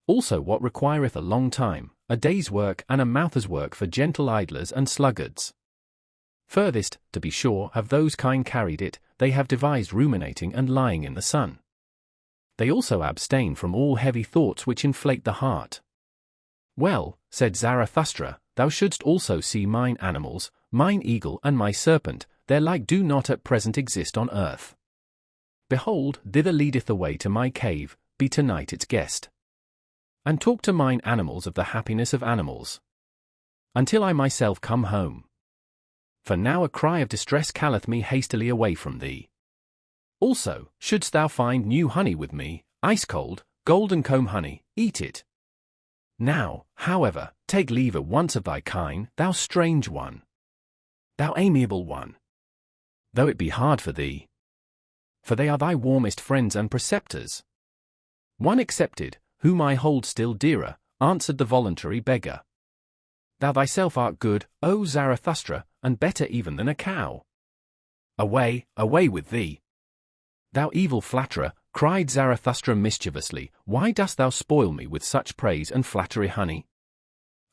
Also what requireth a long time, a day's work and a mouth's work for gentle idlers and sluggards. Furthest, to be sure, have those kine carried it, they have devised ruminating and lying in the sun. They also abstain from all heavy thoughts which inflate the heart. Well, said Zarathustra, thou shouldst also see mine animals, mine eagle and my serpent, their like do not at present exist on earth. Behold, thither leadeth the way to my cave, be tonight its guest. And talk to mine animals of the happiness of animals. Until I myself come home. For now a cry of distress calleth me hastily away from thee. Also, shouldst thou find new honey with me, ice-cold, golden comb honey, eat it. Now, however, take leave at once of thy kine, thou strange one. Thou amiable one. Though it be hard for thee. For they are thy warmest friends and preceptors. One excepted, whom I hold still dearer, answered the voluntary beggar. Thou thyself art good, O Zarathustra, and better even than a cow. Away, away with thee. Thou evil flatterer, cried Zarathustra mischievously, why dost thou spoil me with such praise and flattery, honey?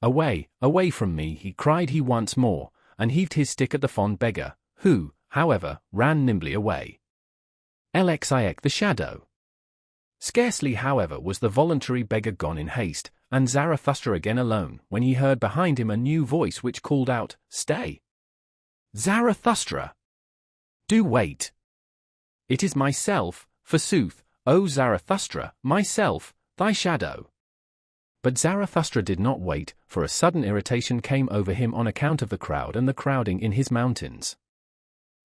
Away, away from me, he cried he once more, and heaved his stick at the fond beggar, who, however, ran nimbly away. Lxic the shadow. Scarcely, however, was the voluntary beggar gone in haste, and Zarathustra again alone, when he heard behind him a new voice which called out, Stay! Zarathustra! Do wait! It is myself, forsooth, O Zarathustra, myself, thy shadow. But Zarathustra did not wait, for a sudden irritation came over him on account of the crowd and the crowding in his mountains.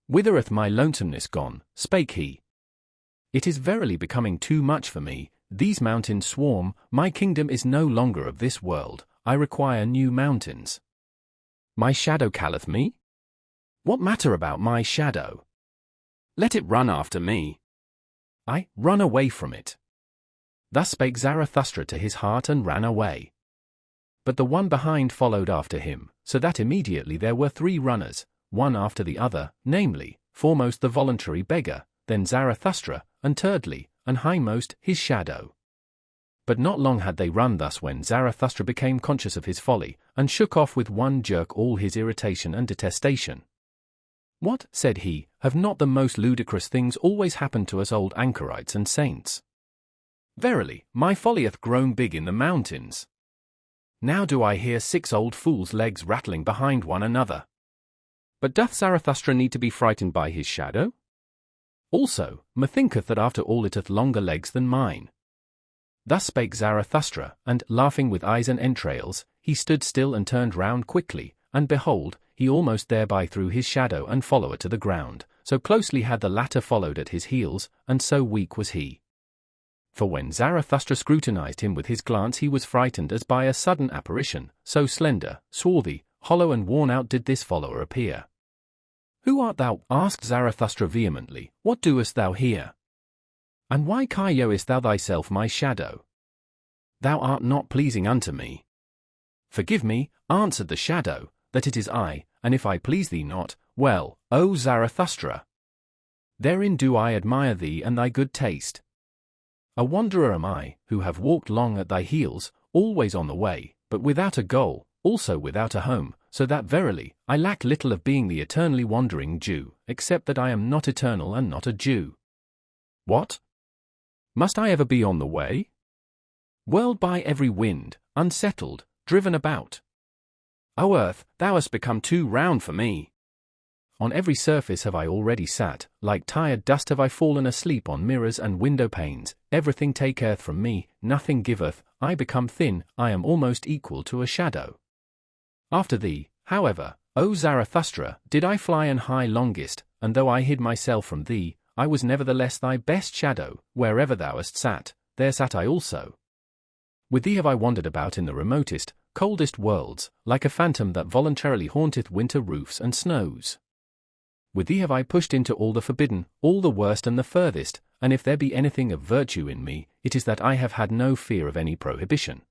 Whithereth my lonesomeness gone, spake he. It is verily becoming too much for me, these mountains swarm, my kingdom is no longer of this world, I require new mountains. My shadow calleth me? What matter about my shadow? Let it run after me. I run away from it. Thus spake Zarathustra to his heart and ran away. But the one behind followed after him, so that immediately there were 3 runners, one after the other, namely, foremost the voluntary beggar, then Zarathustra, and thirdly, and hindmost, his shadow. But not long had they run thus when Zarathustra became conscious of his folly, and shook off with one jerk all his irritation and detestation. What, said he, have not the most ludicrous things always happened to us old anchorites and saints? Verily, my folly hath grown big in the mountains. Now do I hear 6 old fools' legs rattling behind one another. But doth Zarathustra need to be frightened by his shadow? Also, methinketh that after all it hath longer legs than mine. Thus spake Zarathustra, and, laughing with eyes and entrails, he stood still and turned round quickly, and behold, he almost thereby threw his shadow and follower to the ground, so closely had the latter followed at his heels, and so weak was he. For when Zarathustra scrutinized him with his glance he was frightened as by a sudden apparition, so slender, swarthy, hollow and worn out did this follower appear. Who art thou? Asked Zarathustra vehemently, what doest thou here? And why cajoest thou thyself my shadow? Thou art not pleasing unto me. Forgive me, answered the shadow, that it is I, and if I please thee not, well, O Zarathustra! Therein do I admire thee and thy good taste. A wanderer am I, who have walked long at thy heels, always on the way, but without a goal, also without a home, so that verily, I lack little of being the eternally wandering Jew, except that I am not eternal and not a Jew. What? Must I ever be on the way? Whirled by every wind, unsettled, driven about. O earth, thou hast become too round for me. On every surface have I already sat, like tired dust have I fallen asleep on mirrors and window panes, everything taketh from me, nothing giveth, I become thin, I am almost equal to a shadow. After thee, however, O Zarathustra, did I fly and high longest, and though I hid myself from thee, I was nevertheless thy best shadow, wherever thou hast sat, there sat I also. With thee have I wandered about in the remotest, coldest worlds, like a phantom that voluntarily haunteth winter roofs and snows. With thee have I pushed into all the forbidden, all the worst and the furthest, and if there be anything of virtue in me, it is that I have had no fear of any prohibition.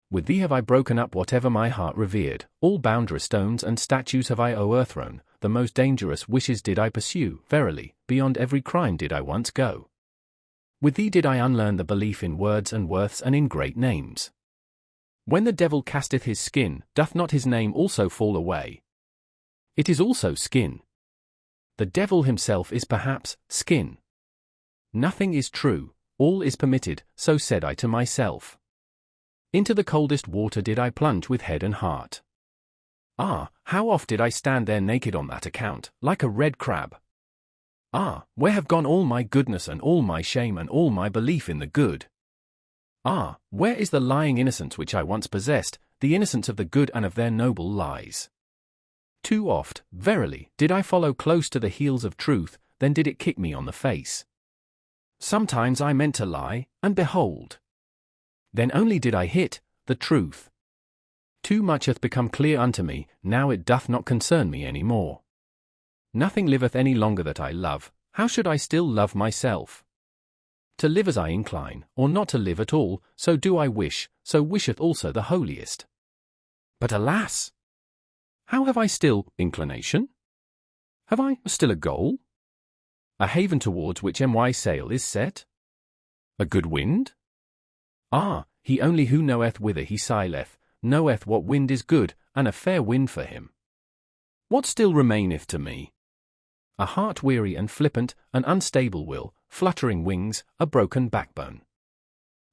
With thee have I broken up whatever my heart revered, all boundary stones and statues have I o'erthrown, the most dangerous wishes did I pursue, verily, beyond every crime did I once go. With thee did I unlearn the belief in words and worths and in great names. When the devil casteth his skin, doth not his name also fall away? It is also skin. The devil himself is perhaps skin. Nothing is true, all is permitted, so said I to myself. Into the coldest water did I plunge with head and heart. Ah, how oft did I stand there naked on that account, like a red crab. Ah, where have gone all my goodness and all my shame and all my belief in the good? Ah, where is the lying innocence which I once possessed, the innocence of the good and of their noble lies? Too oft, verily, did I follow close to the heels of truth, then did it kick me on the face. Sometimes I meant to lie, and behold, then only did I hit the truth. Too much hath become clear unto me, now it doth not concern me any more. Nothing liveth any longer that I love, how should I still love myself? To live as I incline, or not to live at all, so do I wish, so wisheth also the holiest. But alas! How have I still inclination? Have I still a goal? A haven towards which my sail is set? A good wind? Ah, he only who knoweth whither he saileth, knoweth what wind is good, and a fair wind for him. What still remaineth to me? A heart weary and flippant, an unstable will, fluttering wings, a broken backbone.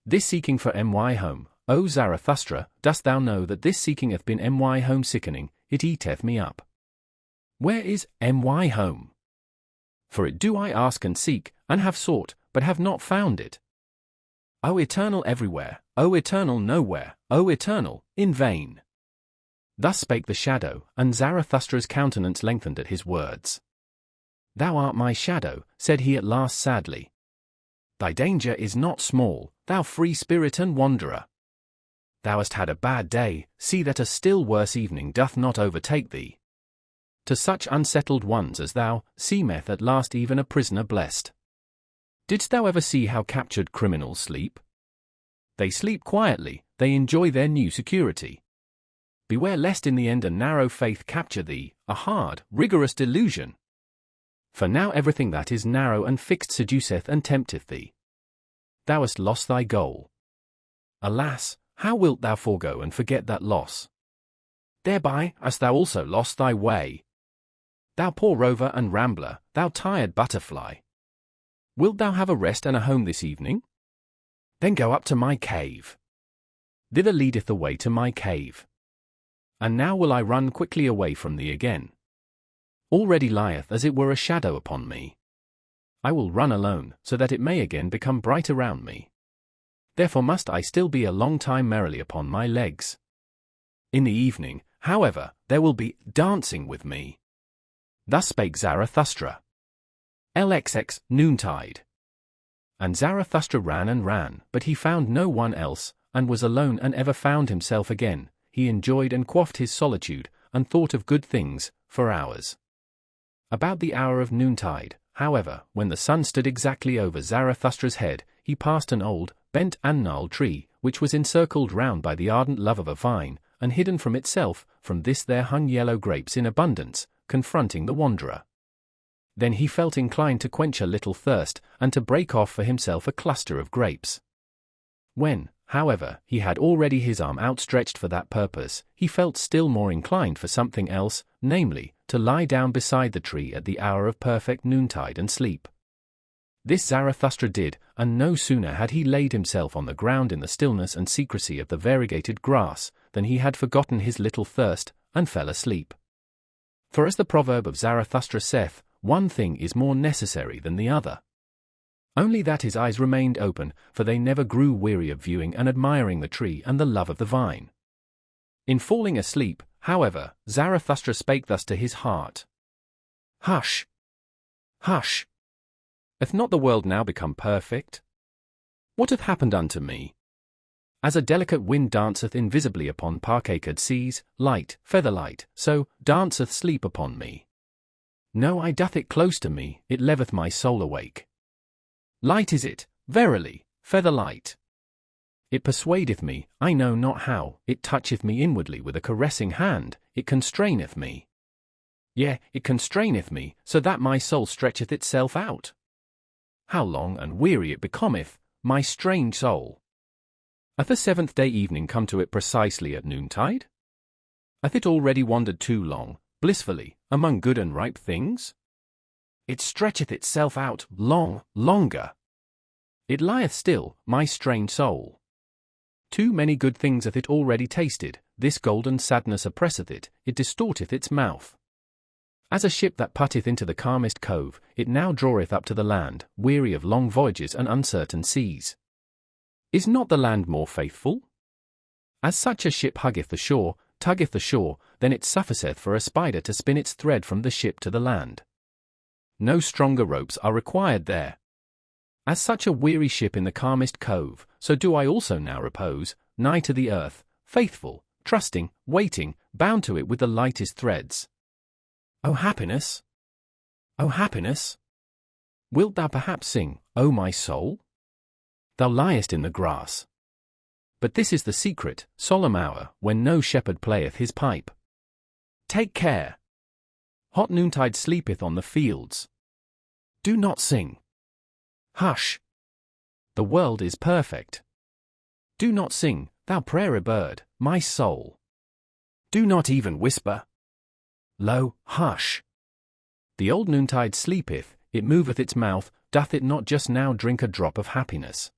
This seeking for my home, O Zarathustra, dost thou know that this seeking hath been my home sickening, it eateth me up. Where is my home? For it do I ask and seek, and have sought, but have not found it. O eternal everywhere, O eternal nowhere, O eternal, in vain. Thus spake the shadow, and Zarathustra's countenance lengthened at his words. Thou art my shadow, said he at last sadly. Thy danger is not small, thou free spirit and wanderer. Thou hast had a bad day, see that a still worse evening doth not overtake thee. To such unsettled ones as thou, seemeth at last even a prisoner blessed. Didst thou ever see how captured criminals sleep? They sleep quietly, they enjoy their new security. Beware lest in the end a narrow faith capture thee, a hard, rigorous delusion. For now everything that is narrow and fixed seduceth and tempteth thee. Thou hast lost thy goal. Alas, how wilt thou forego and forget that loss? Thereby hast thou also lost thy way. Thou poor rover and rambler, thou tired butterfly. Wilt thou have a rest and a home this evening? Then go up to my cave. Thither leadeth the way to my cave. And now will I run quickly away from thee again. Already lieth as it were a shadow upon me. I will run alone, so that it may again become bright around me. Therefore must I still be a long time merrily upon my legs. In the evening, however, there will be dancing with me. Thus spake Zarathustra. LXX, noontide. And Zarathustra ran and ran, but he found no one else, and was alone and ever found himself again. He enjoyed and quaffed his solitude, and thought of good things, for hours. About the hour of noontide, however, when the sun stood exactly over Zarathustra's head, he passed an old, bent and gnarled tree, which was encircled round by the ardent love of a vine, and hidden from itself. From this there hung yellow grapes in abundance, confronting the wanderer. Then he felt inclined to quench a little thirst, and to break off for himself a cluster of grapes. When, however, he had already his arm outstretched for that purpose, he felt still more inclined for something else, namely, to lie down beside the tree at the hour of perfect noontide and sleep. This Zarathustra did, and no sooner had he laid himself on the ground in the stillness and secrecy of the variegated grass, than he had forgotten his little thirst, and fell asleep. For as the proverb of Zarathustra saith, one thing is more necessary than the other. Only that his eyes remained open, for they never grew weary of viewing and admiring the tree and the love of the vine. In falling asleep, however, Zarathustra spake thus to his heart. Hush! Hush! Hath not the world now become perfect? What hath happened unto me? As a delicate wind danceth invisibly upon parqueted seas, light, feather-light, so danceth sleep upon me. No, I doth it close to me, it leveth my soul awake. Light is it, verily, feather-light. It persuadeth me, I know not how, it toucheth me inwardly with a caressing hand, it constraineth me. Yea, it constraineth me, so that my soul stretcheth itself out. How long and weary it becometh, my strange soul. Hath the seventh day evening come to it precisely at noontide? Hath it already wandered too long, blissfully, among good and ripe things? It stretcheth itself out longer. It lieth still, my strange soul. Too many good things hath it already tasted, this golden sadness oppresseth it, it distorteth its mouth. As a ship that putteth into the calmest cove, it now draweth up to the land, weary of long voyages and uncertain seas. Is not the land more faithful? As such a ship tuggeth the shore, then it sufficeth for a spider to spin its thread from the ship to the land. No stronger ropes are required there. As such a weary ship in the calmest cove, so do I also now repose, nigh to the earth, faithful, trusting, waiting, bound to it with the lightest threads. O happiness! O happiness! Wilt thou perhaps sing, O my soul? Thou liest in the grass. But this is the secret, solemn hour, when no shepherd playeth his pipe. Take care! Hot noontide sleepeth on the fields. Do not sing. Hush! The world is perfect. Do not sing, thou prairie bird, my soul. Do not even whisper. Lo, hush! The old noontide sleepeth, it moveth its mouth, doth it not just now drink a drop of happiness?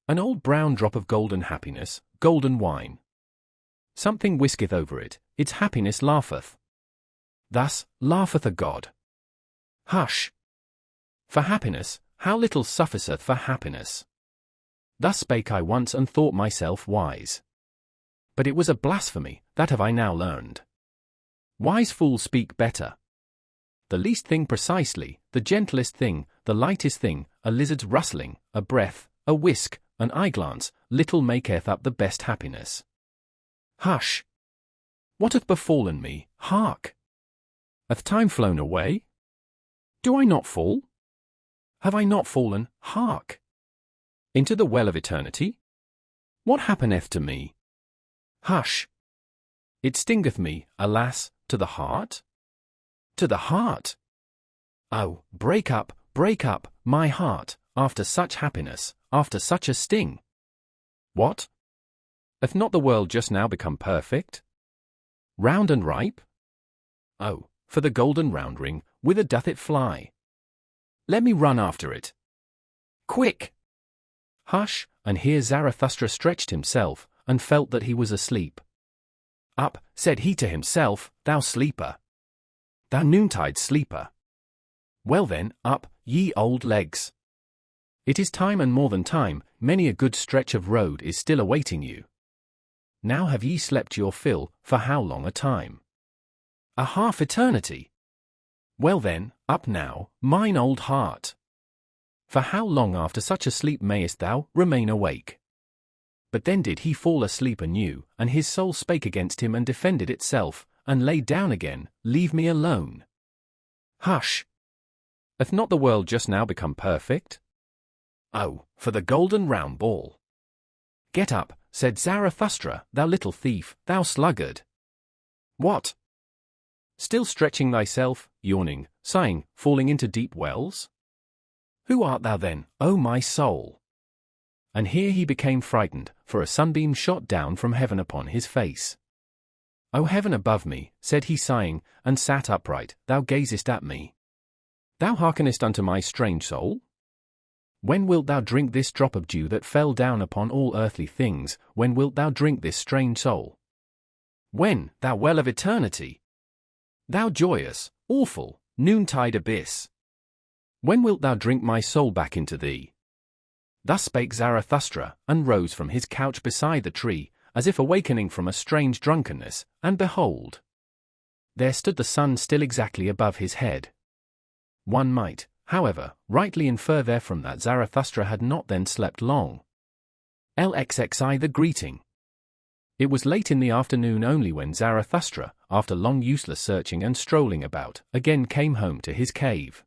An old brown drop of golden happiness, golden wine. Something whisketh over it, its happiness laugheth. Thus laugheth a god. Hush! For happiness, how little sufficeth for happiness. Thus spake I once and thought myself wise. But it was a blasphemy, that have I now learned. Wise fools speak better. The least thing precisely, the gentlest thing, the lightest thing, a lizard's rustling, a breath, a whisk, an eye-glance, little maketh up the best happiness. Hush! What hath befallen me? Hark! Hath time flown away? Do I not fall? Have I not fallen? Hark! Into the well of eternity? What happeneth to me? Hush! It stingeth me, alas, to the heart? To the heart! Oh, break up, my heart, after such happiness, after such a sting! What? Hath not the world just now become perfect? Round and ripe? Oh, for the golden round ring, whither doth it fly? Let me run after it. Quick! Hush, and here Zarathustra stretched himself, and felt that he was asleep. Up, said he to himself, thou sleeper! Thou noontide sleeper! Well then, up, ye old legs! It is time and more than time, many a good stretch of road is still awaiting you. Now have ye slept your fill, for how long a time? A half eternity! Well then, up now, mine old heart! For how long after such a sleep mayest thou remain awake? But then did he fall asleep anew, and his soul spake against him and defended itself, and lay down again, leave me alone. Hush! Hath not the world just now become perfect? Oh, for the golden round ball! Get up, said Zarathustra, thou little thief, thou sluggard! What? Still stretching thyself, yawning, sighing, falling into deep wells? Who art thou then, O my soul? And here he became frightened, for a sunbeam shot down from heaven upon his face. O heaven above me, said he sighing, and sat upright, thou gazest at me. Thou hearkenest unto my strange soul? When wilt thou drink this drop of dew that fell down upon all earthly things? When wilt thou drink this strange soul? When, thou well of eternity? Thou joyous, awful, noontide abyss! When wilt thou drink my soul back into thee? Thus spake Zarathustra, and rose from his couch beside the tree, as if awakening from a strange drunkenness, and behold! There stood the sun still exactly above his head. One might, however, rightly infer therefrom that Zarathustra had not then slept long. LXXI the greeting. It was late in the afternoon only when Zarathustra, after long useless searching and strolling about, again came home to his cave.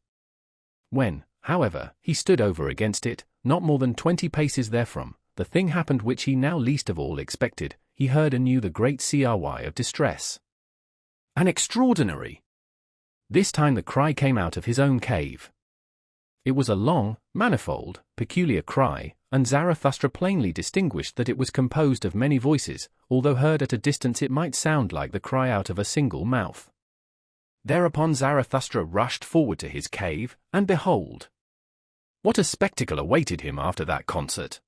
When, however, he stood over against it, not more than 20 paces therefrom, the thing happened which he now least of all expected. He heard anew the great cry of distress. An extraordinary! This time the cry came out of his own cave. It was a long, manifold, peculiar cry, and Zarathustra plainly distinguished that it was composed of many voices, although heard at a distance it might sound like the cry out of a single mouth. Thereupon Zarathustra rushed forward to his cave, and behold! What a spectacle awaited him after that concert!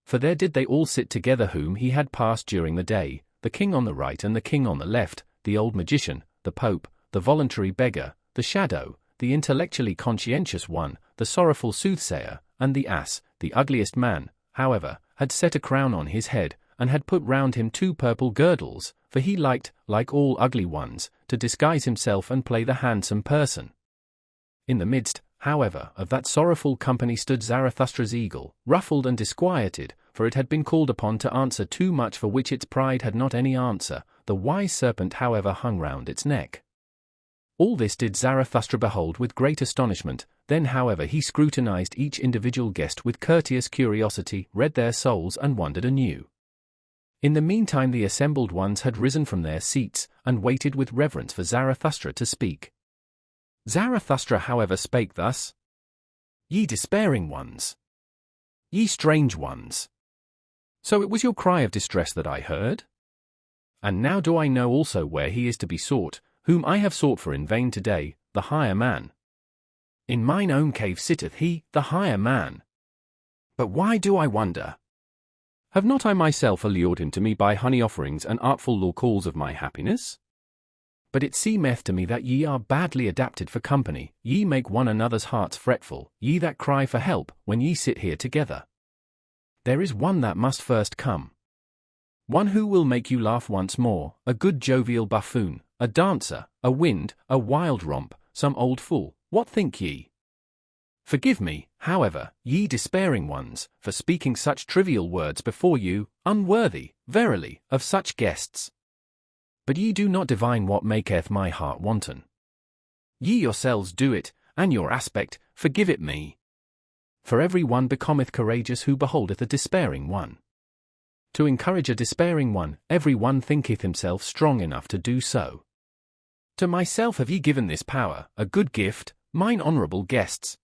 For there did they all sit together whom he had passed during the day, the king on the right and the king on the left, the old magician, the pope, the voluntary beggar, the shadow, the intellectually conscientious one, the sorrowful soothsayer, and the ass. The ugliest man, however, had set a crown on his head, and had put round him 2 purple girdles, for he liked, like all ugly ones, to disguise himself and play the handsome person. In the midst, however, of that sorrowful company stood Zarathustra's eagle, ruffled and disquieted, for it had been called upon to answer too much for which its pride had not any answer. The wise serpent, however, hung round its neck. All this did Zarathustra behold with great astonishment. Then, however, he scrutinized each individual guest with courteous curiosity, read their souls, and wondered anew. In the meantime the assembled ones had risen from their seats, and waited with reverence for Zarathustra to speak. Zarathustra, however, spake thus: Ye despairing ones! Ye strange ones! So it was your cry of distress that I heard? And now do I know also where he is to be sought, whom I have sought for in vain today, the higher man. In mine own cave sitteth he, the higher man. But why do I wonder? Have not I myself allured him to me by honey offerings and artful law calls of my happiness? But it seemeth to me that ye are badly adapted for company, ye make one another's hearts fretful, ye that cry for help, when ye sit here together. There is one that must first come. One who will make you laugh once more, a good jovial buffoon, a dancer, a wind, a wild romp, some old fool. What think ye? Forgive me, however, ye despairing ones, for speaking such trivial words before you, unworthy, verily, of such guests. But ye do not divine what maketh my heart wanton. Ye yourselves do it, and your aspect, forgive it me. For every one becometh courageous who beholdeth a despairing one. To encourage a despairing one, every one thinketh himself strong enough to do so. To myself have ye given this power, a good gift, mine honourable guests.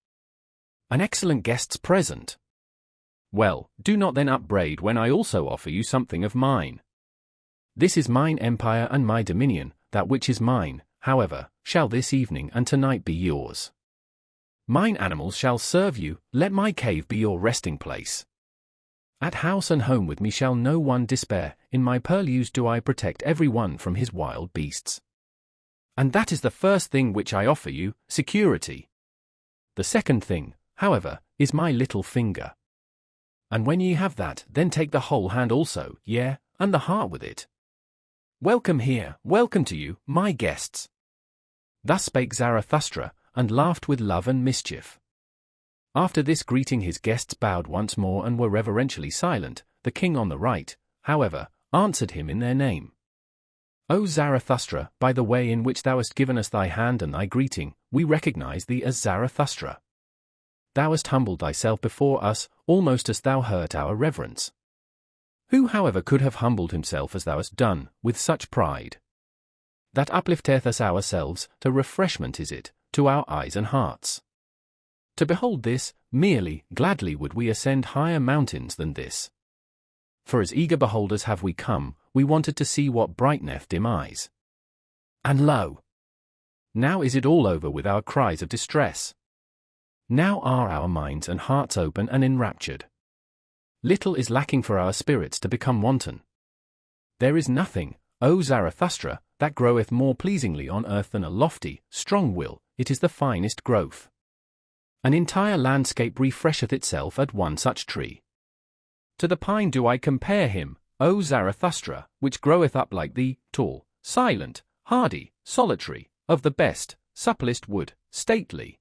An excellent guest's present. Well, do not then upbraid when I also offer you something of mine. This is mine empire and my dominion, that which is mine, however, shall this evening and tonight be yours. Mine animals shall serve you, let my cave be your resting place. At house and home with me shall no one despair, in my purlieus do I protect every one from his wild beasts. And that is the first thing which I offer you, security. The second thing, however, is my little finger. And when ye have that, then take the whole hand also, yea, and the heart with it. Welcome here, welcome to you, my guests. Thus spake Zarathustra, and laughed with love and mischief. After this greeting his guests bowed once more and were reverentially silent. The king on the right, however, answered him in their name. O Zarathustra, by the way in which thou hast given us thy hand and thy greeting, we recognize thee as Zarathustra. Thou hast humbled thyself before us, almost as thou hurt our reverence. Who however could have humbled himself as thou hast done, with such pride? That uplifteth us ourselves, to refreshment is it, to our eyes and hearts. To behold this, merely, gladly would we ascend higher mountains than this. For as eager beholders have we come, we wanted to see what brighteneth dim eyes. And lo! Now is it all over with our cries of distress. Now are our minds and hearts open and enraptured. Little is lacking for our spirits to become wanton. There is nothing, O Zarathustra, that groweth more pleasingly on earth than a lofty, strong will, it is the finest growth. An entire landscape refresheth itself at one such tree. To the pine do I compare him, O Zarathustra, which groweth up like thee, tall, silent, hardy, solitary, of the best, supplest wood, stately.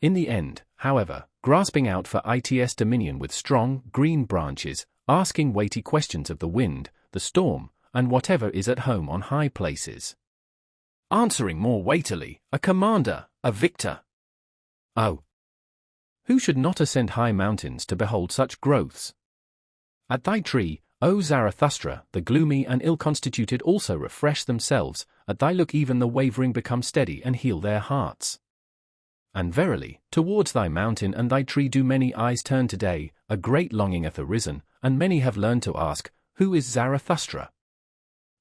In the end, however, grasping out for its dominion with strong, green branches, asking weighty questions of the wind, the storm, and whatever is at home on high places. Answering more weightily, a commander, a victor. Oh! Who should not ascend high mountains to behold such growths? At thy tree, O Zarathustra, the gloomy and ill-constituted also refresh themselves, at thy look even the wavering become steady and heal their hearts. And verily, towards thy mountain and thy tree do many eyes turn today, a great longing hath arisen, and many have learned to ask, Who is Zarathustra?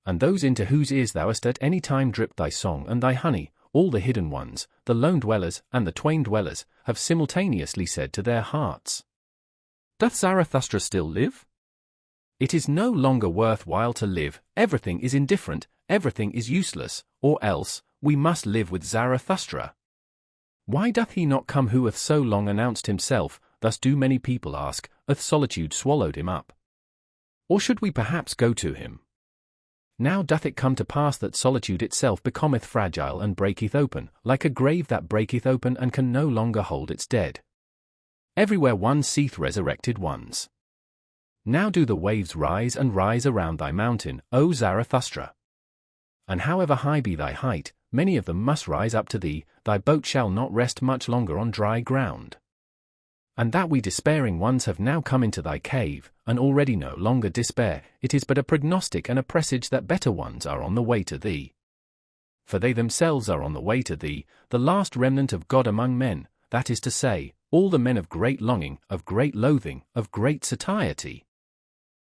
And those into whose ears thou hast at any time dripped thy song and thy honey, all the hidden ones, the lone dwellers and the twain dwellers, have simultaneously said to their hearts, Doth Zarathustra still live? It is no longer worth while to live, everything is indifferent, everything is useless, or else, we must live with Zarathustra. Why doth he not come who hath so long announced himself, thus do many people ask, hath solitude swallowed him up? Or should we perhaps go to him? Now doth it come to pass that solitude itself becometh fragile and breaketh open, like a grave that breaketh open and can no longer hold its dead. Everywhere one seeth resurrected ones. Now do the waves rise and rise around thy mountain, O Zarathustra. And however high be thy height, many of them must rise up to thee, thy boat shall not rest much longer on dry ground. And that we despairing ones have now come into thy cave, and already no longer despair, it is but a prognostic and a presage that better ones are on the way to thee. For they themselves are on the way to thee, the last remnant of God among men, that is to say, all the men of great longing, of great loathing, of great satiety.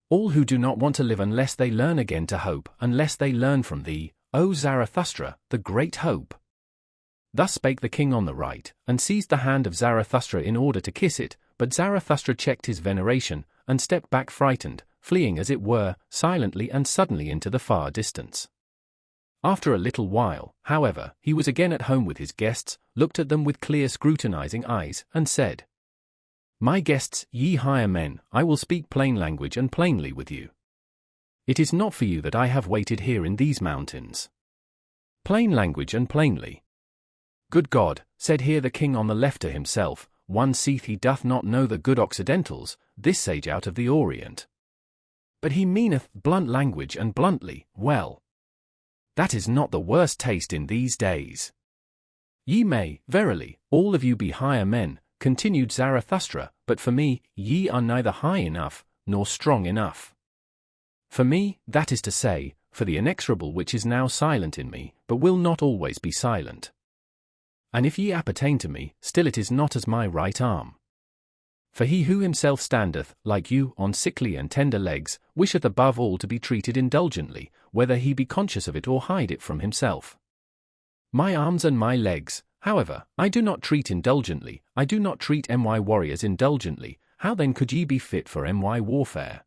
All who do not want to live unless they learn again to hope, unless they learn from thee, O Zarathustra, the great hope. Thus spake the king on the right, and seized the hand of Zarathustra in order to kiss it, but Zarathustra checked his veneration, and stepped back frightened, fleeing as it were, silently and suddenly into the far distance. After a little while, however, he was again at home with his guests, looked at them with clear scrutinizing eyes, and said, My guests, ye higher men, I will speak plain language and plainly with you. It is not for you that I have waited here in these mountains. Plain language and plainly. Good God, said here the king on the left to himself, one seeth he doth not know the good Occidentals, this sage out of the Orient. But he meaneth blunt language and bluntly, well. That is not the worst taste in these days. Ye may, verily, all of you be higher men, continued Zarathustra, but for me, ye are neither high enough, nor strong enough. For me, that is to say, for the inexorable which is now silent in me, but will not always be silent. And if ye appertain to me, still it is not as my right arm. For he who himself standeth, like you, on sickly and tender legs, wisheth above all to be treated indulgently, whether he be conscious of it or hide it from himself. My arms and my legs, however, I do not treat indulgently, I do not treat my warriors indulgently, how then could ye be fit for my warfare?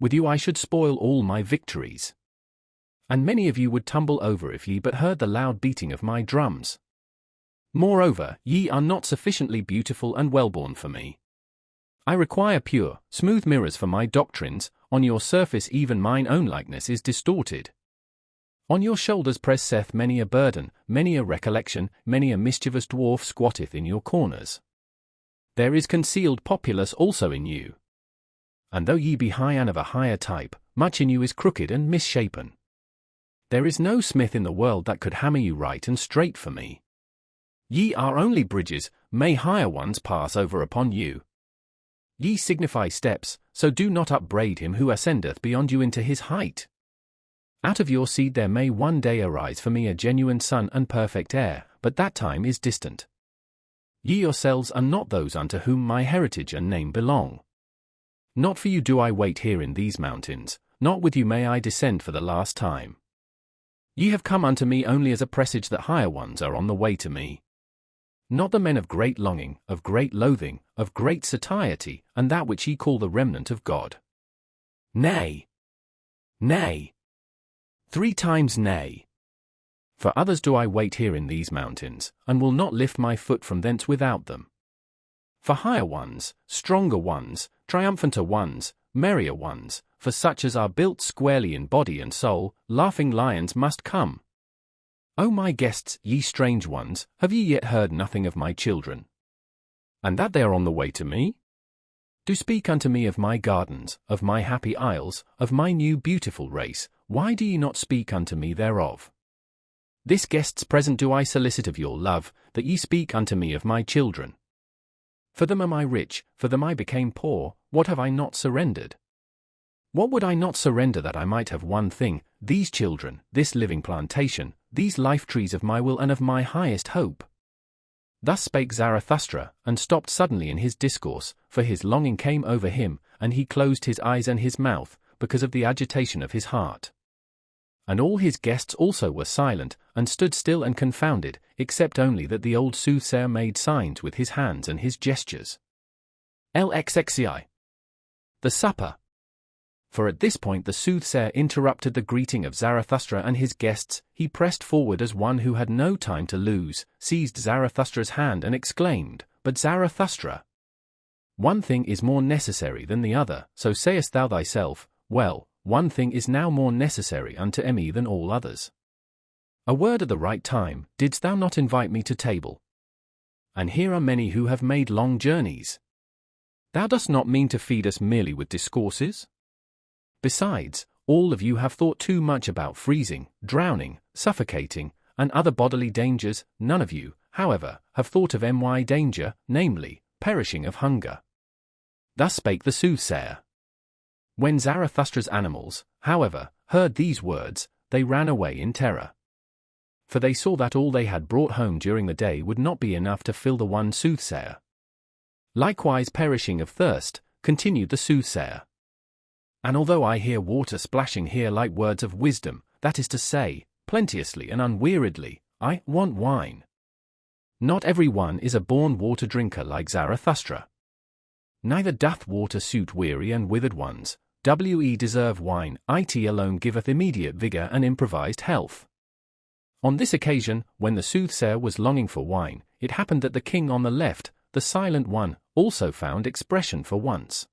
With you I should spoil all my victories. And many of you would tumble over if ye but heard the loud beating of my drums. Moreover, ye are not sufficiently beautiful and well-born for me. I require pure, smooth mirrors for my doctrines, on your surface even mine own likeness is distorted. On your shoulders presseth many a burden, many a recollection, many a mischievous dwarf squatteth in your corners. There is concealed populace also in you. And though ye be high and of a higher type, much in you is crooked and misshapen. There is no smith in the world that could hammer you right and straight for me. Ye are only bridges, may higher ones pass over upon you. Ye signify steps, so do not upbraid him who ascendeth beyond you into his height. Out of your seed there may one day arise for me a genuine son and perfect heir, but that time is distant. Ye yourselves are not those unto whom my heritage and name belong. Not for you do I wait here in these mountains, not with you may I descend for the last time. Ye have come unto me only as a presage that higher ones are on the way to me. Not the men of great longing, of great loathing, of great satiety, and that which ye call the remnant of God. Nay. Nay. 3 times nay. For others do I wait here in these mountains, and will not lift my foot from thence without them. For higher ones, stronger ones, triumphanter ones, merrier ones, for such as are built squarely in body and soul, laughing lions must come. O my guests, ye strange ones, have ye yet heard nothing of my children? And that they are on the way to me? Do speak unto me of my gardens, of my happy isles, of my new beautiful race, why do ye not speak unto me thereof? This guest's present do I solicit of your love, that ye speak unto me of my children. For them am I rich, for them I became poor, what have I not surrendered? What would I not surrender that I might have one thing, these children, this living plantation, these life trees of my will and of my highest hope? Thus spake Zarathustra, and stopped suddenly in his discourse, for his longing came over him, and he closed his eyes and his mouth, because of the agitation of his heart. And all his guests also were silent, and stood still and confounded, except only that the old soothsayer made signs with his hands and his gestures. LXXI. The supper. For at this point the soothsayer interrupted the greeting of Zarathustra and his guests. He pressed forward as one who had no time to lose, seized Zarathustra's hand and exclaimed, "But Zarathustra! One thing is more necessary than the other, so sayest thou thyself. Well, one thing is now more necessary unto me than all others. A word at the right time, didst thou not invite me to table? And here are many who have made long journeys. Thou dost not mean to feed us merely with discourses? Besides, all of you have thought too much about freezing, drowning, suffocating, and other bodily dangers. None of you, however, have thought of my danger, namely, perishing of hunger." Thus spake the soothsayer. When Zarathustra's animals, however, heard these words, they ran away in terror. For they saw that all they had brought home during the day would not be enough to fill the one soothsayer. Likewise perishing of thirst, continued the soothsayer. And although I hear water splashing here like words of wisdom, that is to say, plenteously and unweariedly, I want wine. Not every one is a born water drinker like Zarathustra. Neither doth water suit weary and withered ones. We deserve wine. It alone giveth immediate vigor and improvised health. On this occasion, when the soothsayer was longing for wine, it happened that the king on the left, the silent one, also found expression for once.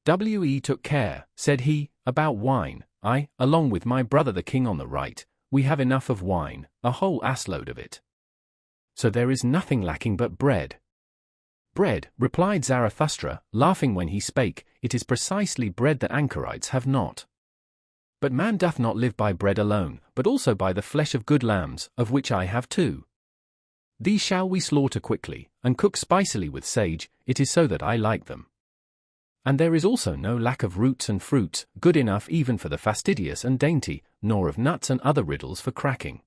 Took care, said he, about wine. I, along with my brother the king on the right, we have enough of wine, a whole assload of it. So there is nothing lacking but bread. Bread, replied Zarathustra, laughing when he spake, it is precisely bread that anchorites have not. But man doth not live by bread alone, but also by the flesh of good lambs, of which I have two. These shall we slaughter quickly, and cook spicily with sage, it is so that I like them. And there is also no lack of roots and fruits, good enough even for the fastidious and dainty, nor of nuts and other riddles for cracking.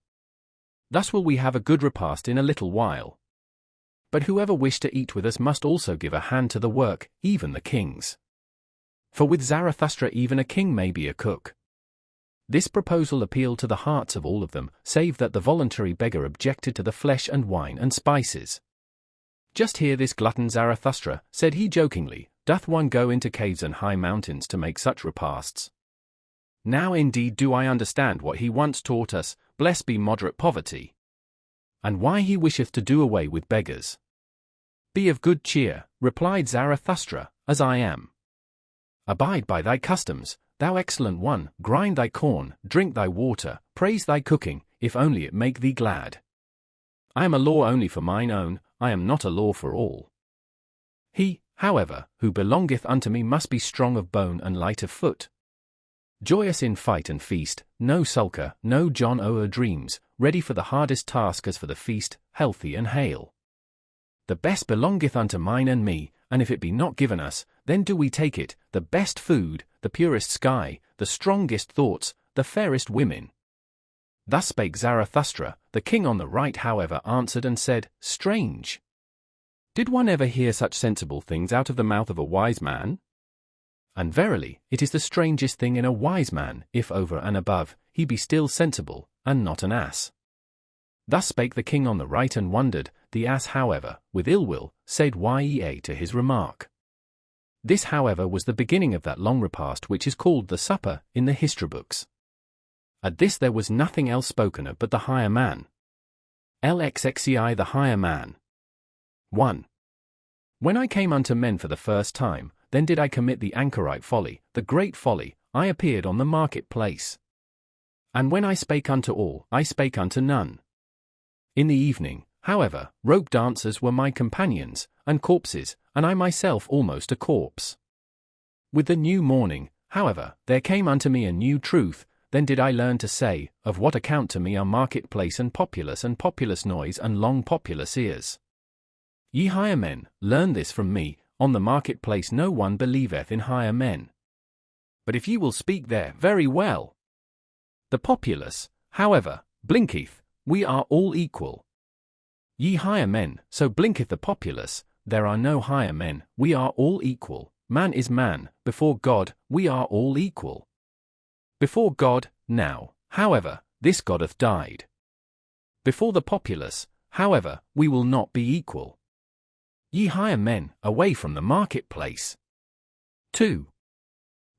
Thus will we have a good repast in a little while. But whoever wish to eat with us must also give a hand to the work, even the kings. For with Zarathustra even a king may be a cook. This proposal appealed to the hearts of all of them, save that the voluntary beggar objected to the flesh and wine and spices. Just hear this glutton Zarathustra, said he jokingly, doth one go into caves and high mountains to make such repasts? Now indeed do I understand what he once taught us, blessed be moderate poverty. And why he wisheth to do away with beggars. Be of good cheer, replied Zarathustra, as I am. Abide by thy customs, thou excellent one, grind thy corn, drink thy water, praise thy cooking, if only it make thee glad. I am a law only for mine own, I am not a law for all. He, however, who belongeth unto me must be strong of bone and light of foot. Joyous in fight and feast, no sulker, no John o'er dreams, ready for the hardest task as for the feast, healthy and hale. The best belongeth unto mine and me, and if it be not given us, then do we take it, the best food, the purest sky, the strongest thoughts, the fairest women. Thus spake Zarathustra. The king on the right however answered and said, Strange! Did one ever hear such sensible things out of the mouth of a wise man? And verily, it is the strangest thing in a wise man, if over and above, he be still sensible, and not an ass. Thus spake the king on the right and wondered. The ass however, with ill will, said yea to his remark. This however was the beginning of that long repast which is called the supper, in the history books. At this there was nothing else spoken of but the higher man. LXXCI the higher man. 1. When I came unto men for the first time, then did I commit the anchorite folly, the great folly, I appeared on the market-place. And when I spake unto all, I spake unto none. In the evening, however, rope dancers were my companions, and corpses, and I myself almost a corpse. With the new morning, however, there came unto me a new truth, then did I learn to say, of what account to me are market-place and populous noise and long populous ears. Ye higher men, learn this from me, on the market-place no one believeth in higher men. But if ye will speak there, very well. The populace, however, blinketh, we are all equal. Ye higher men, so blinketh the populace, there are no higher men, we are all equal, man is man, before God, we are all equal. Before God, now, however, this God hath died. Before the populace, however, we will not be equal. Ye higher men, away from the market-place. 2.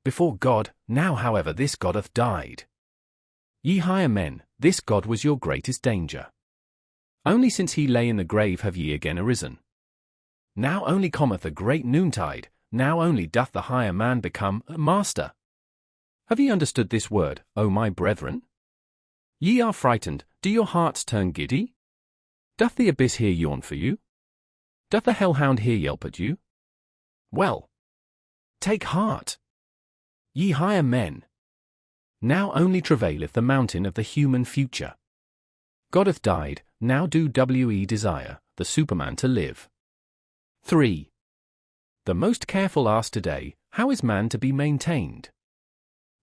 Before God, now however this God hath died. Ye higher men, this God was your greatest danger. Only since he lay in the grave have ye again arisen. Now only cometh the great noontide, now only doth the higher man become a master. Have ye understood this word, O my brethren? Ye are frightened, do your hearts turn giddy? Doth the abyss here yawn for you? Doth the hellhound here yelp at you? Well, take heart. Ye higher men. Now only travaileth the mountain of the human future. God hath died, now do we desire, the Superman to live. 3. The most careful ask today, how is man to be maintained?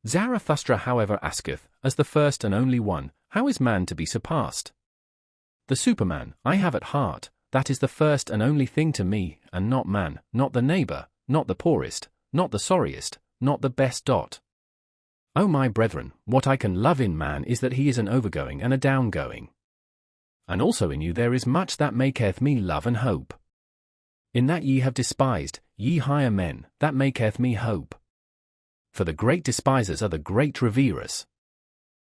Zarathustra however asketh, as the first and only one, how is man to be surpassed? The Superman, I have at heart, that is the first and only thing to me, and not man, not the neighbor, not the poorest, not the sorriest, not the best dot. O my brethren, what I can love in man is that he is an overgoing and a downgoing. And also in you there is much that maketh me love and hope. In that ye have despised, ye higher men, that maketh me hope. For the great despisers are the great reverers.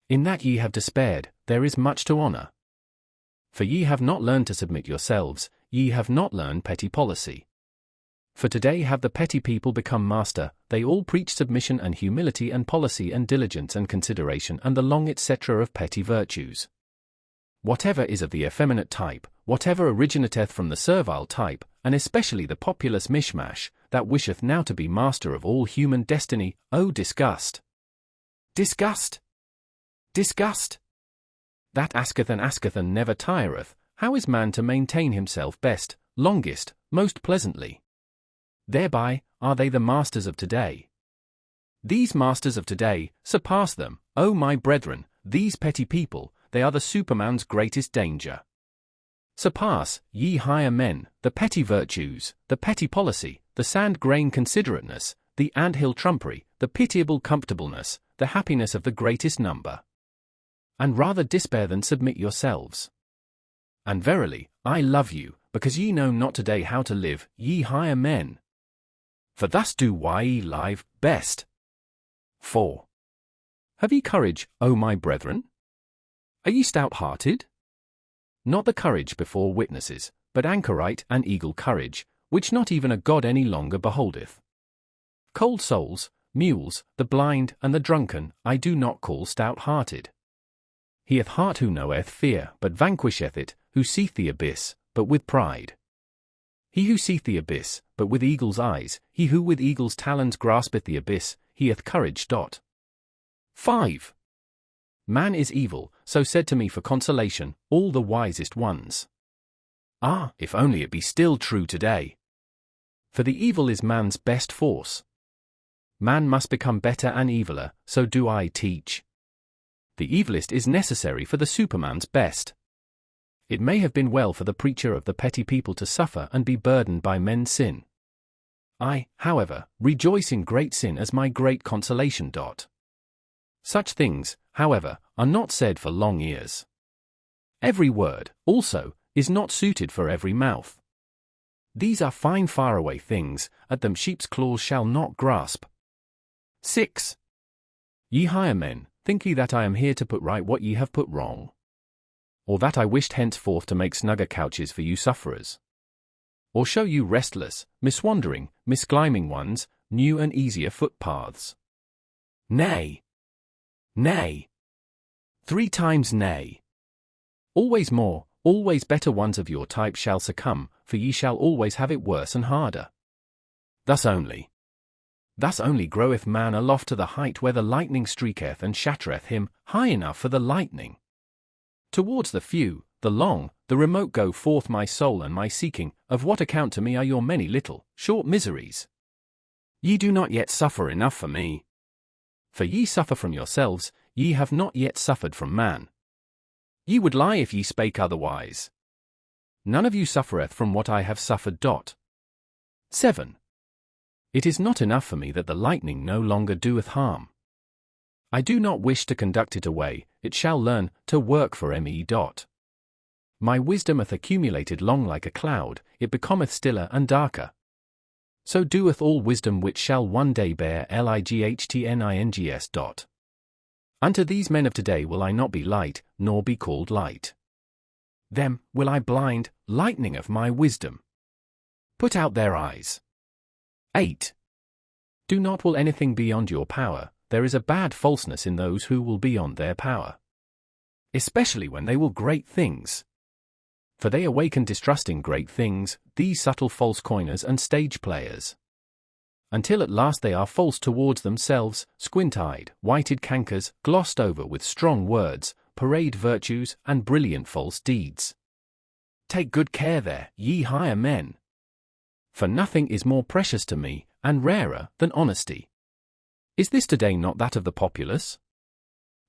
In that ye have despaired, there is much to honor. For ye have not learned to submit yourselves, ye have not learned petty policy. For today have the petty people become master, they all preach submission and humility and policy and diligence and consideration and the long etc. of petty virtues. Whatever is of the effeminate type, whatever originateth from the servile type, and especially the populous mishmash, that wisheth now to be master of all human destiny, O disgust! Disgust! Disgust! That asketh and never tireth, how is man to maintain himself best, longest, most pleasantly? Thereby are they the masters of today. These masters of today, surpass them, O my brethren, these petty people, they are the Superman's greatest danger. Surpass, ye higher men, the petty virtues, the petty policy, the sand-grain considerateness, the ant-hill trumpery, the pitiable comfortableness, the happiness of the greatest number. And rather despair than submit yourselves. And verily, I love you, because ye know not today how to live, ye higher men. For thus do ye live best. 4. Have ye courage, O my brethren? Are ye stout-hearted? Not the courage before witnesses, but anchorite and eagle courage, which not even a god any longer beholdeth. Cold souls, mules, the blind, and the drunken, I do not call stout-hearted. He hath heart who knoweth fear, but vanquisheth it, who seeth the abyss, but with pride. He who seeth the abyss, but with eagle's eyes, he who with eagle's talons graspeth the abyss, he hath courage. 5. Man is evil, so said to me for consolation, all the wisest ones. Ah, if only it be still true today! For the evil is man's best force. Man must become better and eviler, so do I teach. The evilest is necessary for the Superman's best. It may have been well for the preacher of the petty people to suffer and be burdened by men's sin. I, however, rejoice in great sin as my great consolation. Such things, however, are not said for long ears. Every word, also, is not suited for every mouth. These are fine faraway things, at them sheep's claws shall not grasp. 6. Ye higher men, think ye that I am here to put right what ye have put wrong? Or that I wished henceforth to make snugger couches for you sufferers? Or show you restless, miswandering, misclimbing ones, new and easier footpaths? Nay! Nay! 3 times nay! Always more, always better ones of your type shall succumb, for ye shall always have it worse and harder. Thus only groweth man aloft to the height where the lightning streaketh and shattereth him, high enough for the lightning. Towards the few, the long, the remote go forth my soul and my seeking, of what account to me are your many little, short miseries? Ye do not yet suffer enough for me. For ye suffer from yourselves, ye have not yet suffered from man. Ye would lie if ye spake otherwise. None of you suffereth from what I have suffered. 7. It is not enough for me that the lightning no longer doeth harm. I do not wish to conduct it away, it shall learn to work for me. My wisdom hath accumulated long like a cloud, it becometh stiller and darker. So doeth all wisdom which shall one day bear lightnings. Unto these men of today will I not be light, nor be called light. Them will I blind, lightning of my wisdom. Put out their eyes. 8. Do not will anything beyond your power, there is a bad falseness in those who will beyond their power. Especially when they will great things. For they awaken distrusting great things, these subtle false coiners and stage players. Until at last they are false towards themselves, squint-eyed, whited cankers, glossed over with strong words, parade virtues, and brilliant false deeds. Take good care there, ye higher men. For nothing is more precious to me, and rarer, than honesty. Is this today not that of the populace?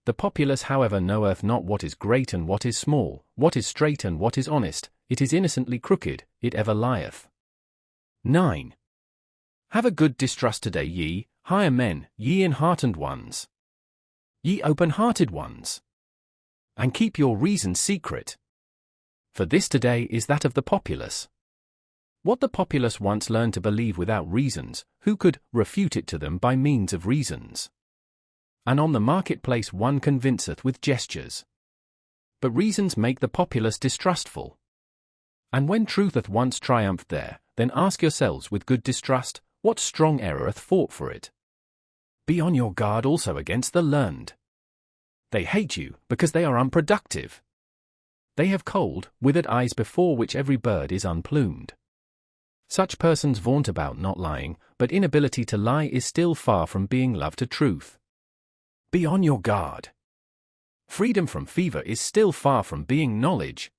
The populace, however, knoweth not what is great and what is small, what is straight and what is honest, it is innocently crooked, it ever lieth. 9. Have a good distrust today, ye higher men, ye enheartened ones. Ye open-hearted ones. And keep your reason secret. For this today is that of the populace. What the populace once learned to believe without reasons, who could refute it to them by means of reasons? And on the marketplace one convinceth with gestures. But reasons make the populace distrustful. And when truth hath once triumphed there, then ask yourselves with good distrust, what strong error hath fought for it? Be on your guard also against the learned. They hate you, because they are unproductive. They have cold, withered eyes before which every bird is unplumed. Such persons vaunt about not lying, but inability to lie is still far from being love to truth. Be on your guard. Freedom from fever is still far from being knowledge.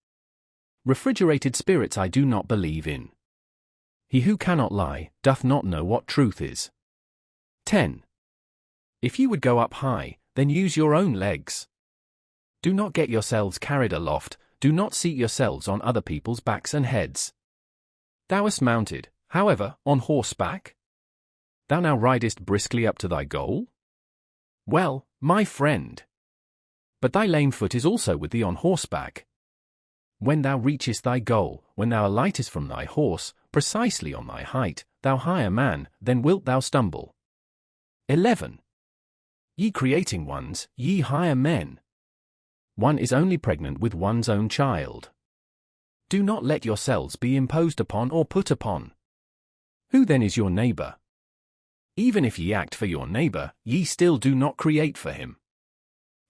Refrigerated spirits I do not believe in. He who cannot lie, doth not know what truth is. 10. If you would go up high, then use your own legs. Do not get yourselves carried aloft, do not seat yourselves on other people's backs and heads. Thou wast mounted, however, on horseback? Thou now ridest briskly up to thy goal? Well, my friend. But thy lame foot is also with thee on horseback. When thou reachest thy goal, when thou alightest from thy horse, precisely on thy height, thou higher man, then wilt thou stumble. 11. Ye creating ones, ye higher men. One is only pregnant with one's own child. Do not let yourselves be imposed upon or put upon. Who then is your neighbor? Even if ye act for your neighbor, ye still do not create for him.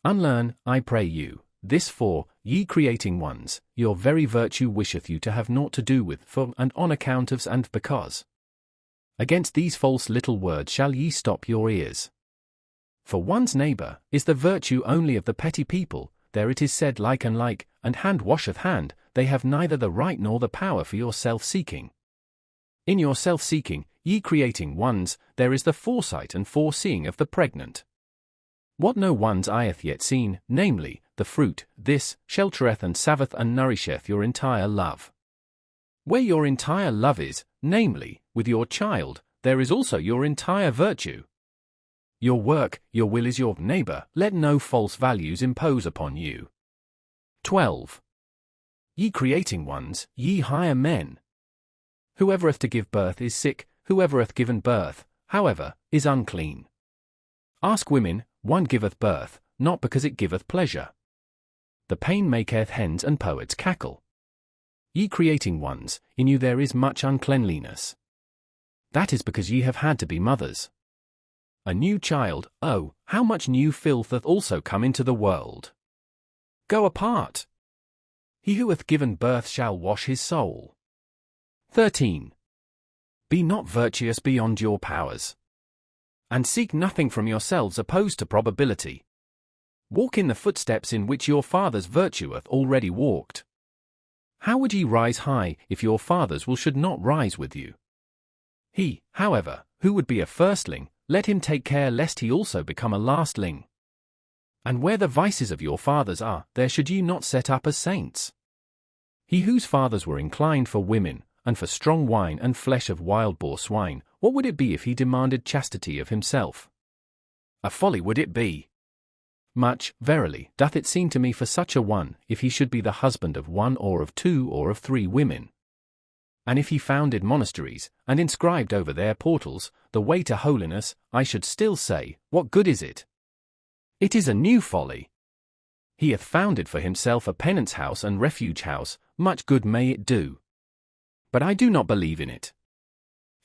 Unlearn, I pray you, this for, ye creating ones, your very virtue wisheth you to have naught to do with, for, and on account of, and because. Against these false little words shall ye stop your ears. For one's neighbor is the virtue only of the petty people, there it is said like, and hand washeth hand, they have neither the right nor the power for your self-seeking. In your self-seeking, ye creating ones, there is the foresight and foreseeing of the pregnant. What no one's eye hath yet seen, namely, the fruit, this, sheltereth and saveth and nourisheth your entire love. Where your entire love is, namely, with your child, there is also your entire virtue. Your work, your will is your neighbor, let no false values impose upon you. 12. Ye creating ones, ye higher men. Whoever hath to give birth is sick, whoever hath given birth, however, is unclean. Ask women, one giveth birth, not because it giveth pleasure. The pain maketh hens and poets cackle. Ye creating ones, in you there is much uncleanliness. That is because ye have had to be mothers. A new child, oh, how much new filth hath also come into the world. Go apart. He who hath given birth shall wash his soul. 13. Be not virtuous beyond your powers. And seek nothing from yourselves opposed to probability. Walk in the footsteps in which your father's virtue hath already walked. How would ye rise high, if your fathers should not rise with you? He, however, who would be a firstling, let him take care lest he also become a lastling. And where the vices of your fathers are, there should ye not set up as saints. He whose fathers were inclined for women, and for strong wine and flesh of wild boar swine, what would it be if he demanded chastity of himself? A folly would it be. Much, verily, doth it seem to me for such a one, if he should be the husband of one or of two or of three women. And if he founded monasteries, and inscribed over their portals, the way to holiness, I should still say, what good is it? It is a new folly. He hath founded for himself a penance house and refuge house, much good may it do. But I do not believe in it.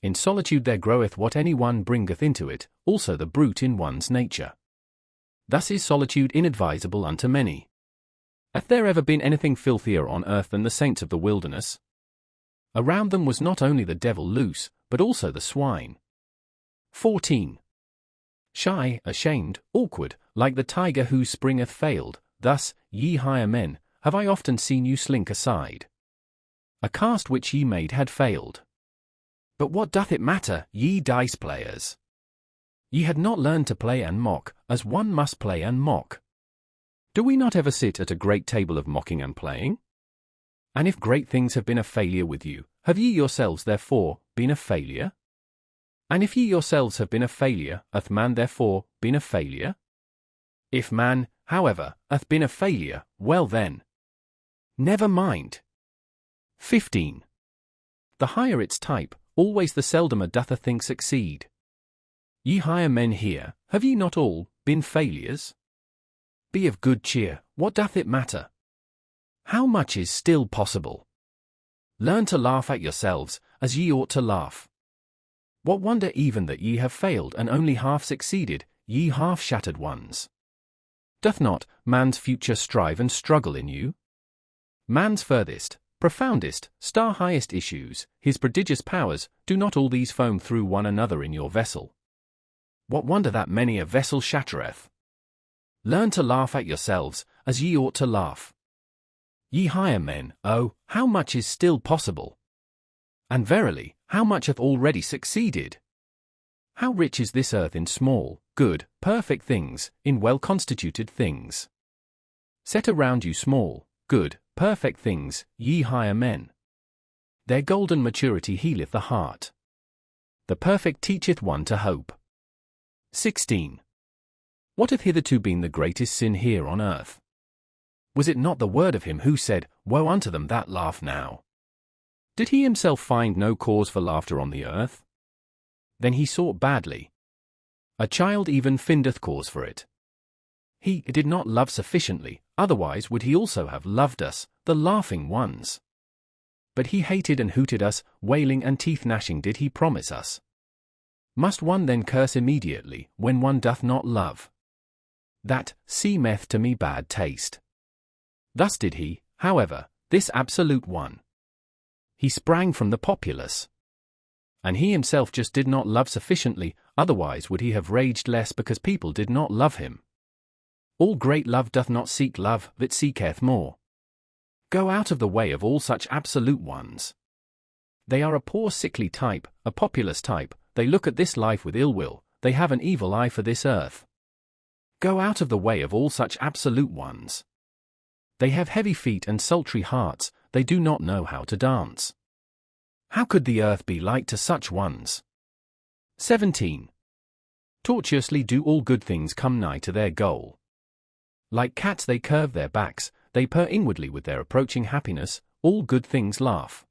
In solitude there groweth what any one bringeth into it, also the brute in one's nature. Thus is solitude inadvisable unto many. Hath there ever been anything filthier on earth than the saints of the wilderness? Around them was not only the devil loose, but also the swine. 14. Shy, ashamed, awkward, like the tiger whose spring hath failed, thus, ye higher men, have I often seen you slink aside. A cast which ye made had failed. But what doth it matter, ye dice players? Ye had not learned to play and mock, as one must play and mock. Do we not ever sit at a great table of mocking and playing? And if great things have been a failure with you, have ye yourselves therefore been a failure? And if ye yourselves have been a failure, hath man therefore been a failure? If man, however, hath been a failure, well then. Never mind. 15. The higher its type, always the seldomer doth a thing succeed. Ye higher men here, have ye not all been failures? Be of good cheer, what doth it matter? How much is still possible? Learn to laugh at yourselves, as ye ought to laugh. What wonder even that ye have failed and only half succeeded, ye half-shattered ones? Doth not man's future strive and struggle in you? Man's furthest, profoundest, star-highest issues, his prodigious powers, do not all these foam through one another in your vessel? What wonder that many a vessel shattereth? Learn to laugh at yourselves, as ye ought to laugh. Ye higher men, oh, how much is still possible! And verily, how much hath already succeeded! How rich is this earth in small, good, perfect things, in well-constituted things! Set around you small, good, perfect things, ye higher men. Their golden maturity healeth the heart. The perfect teacheth one to hope. 16. What hath hitherto been the greatest sin here on earth? Was it not the word of him who said, Woe unto them that laugh now? Did he himself find no cause for laughter on the earth? Then he sought badly. A child even findeth cause for it. He did not love sufficiently, otherwise would he also have loved us, the laughing ones. But he hated and hooted us, wailing and teeth-gnashing did he promise us. Must one then curse immediately, when one doth not love? That seemeth to me bad taste. Thus did he, however, this absolute one. He sprang from the populace. And he himself just did not love sufficiently, otherwise would he have raged less because people did not love him. All great love doth not seek love, but seeketh more. Go out of the way of all such absolute ones. They are a poor sickly type, a populous type, they look at this life with ill will, they have an evil eye for this earth. Go out of the way of all such absolute ones. They have heavy feet and sultry hearts, they do not know how to dance. How could the earth be light to such ones? 17. Tortuously do all good things come nigh to their goal. Like cats they curve their backs, they purr inwardly with their approaching happiness, all good things laugh.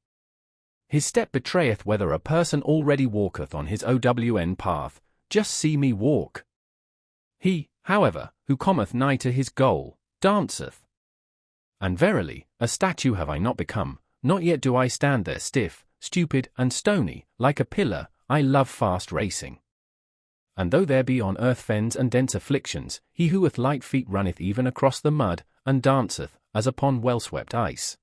His step betrayeth whether a person already walketh on his own path, just see me walk. He, however, who cometh nigh to his goal, danceth. And verily, a statue have I not become, not yet do I stand there stiff, stupid, and stony, like a pillar, I love fast racing. And though there be on earth fens and dense afflictions, he who with light feet runneth even across the mud, and danceth, as upon well-swept ice.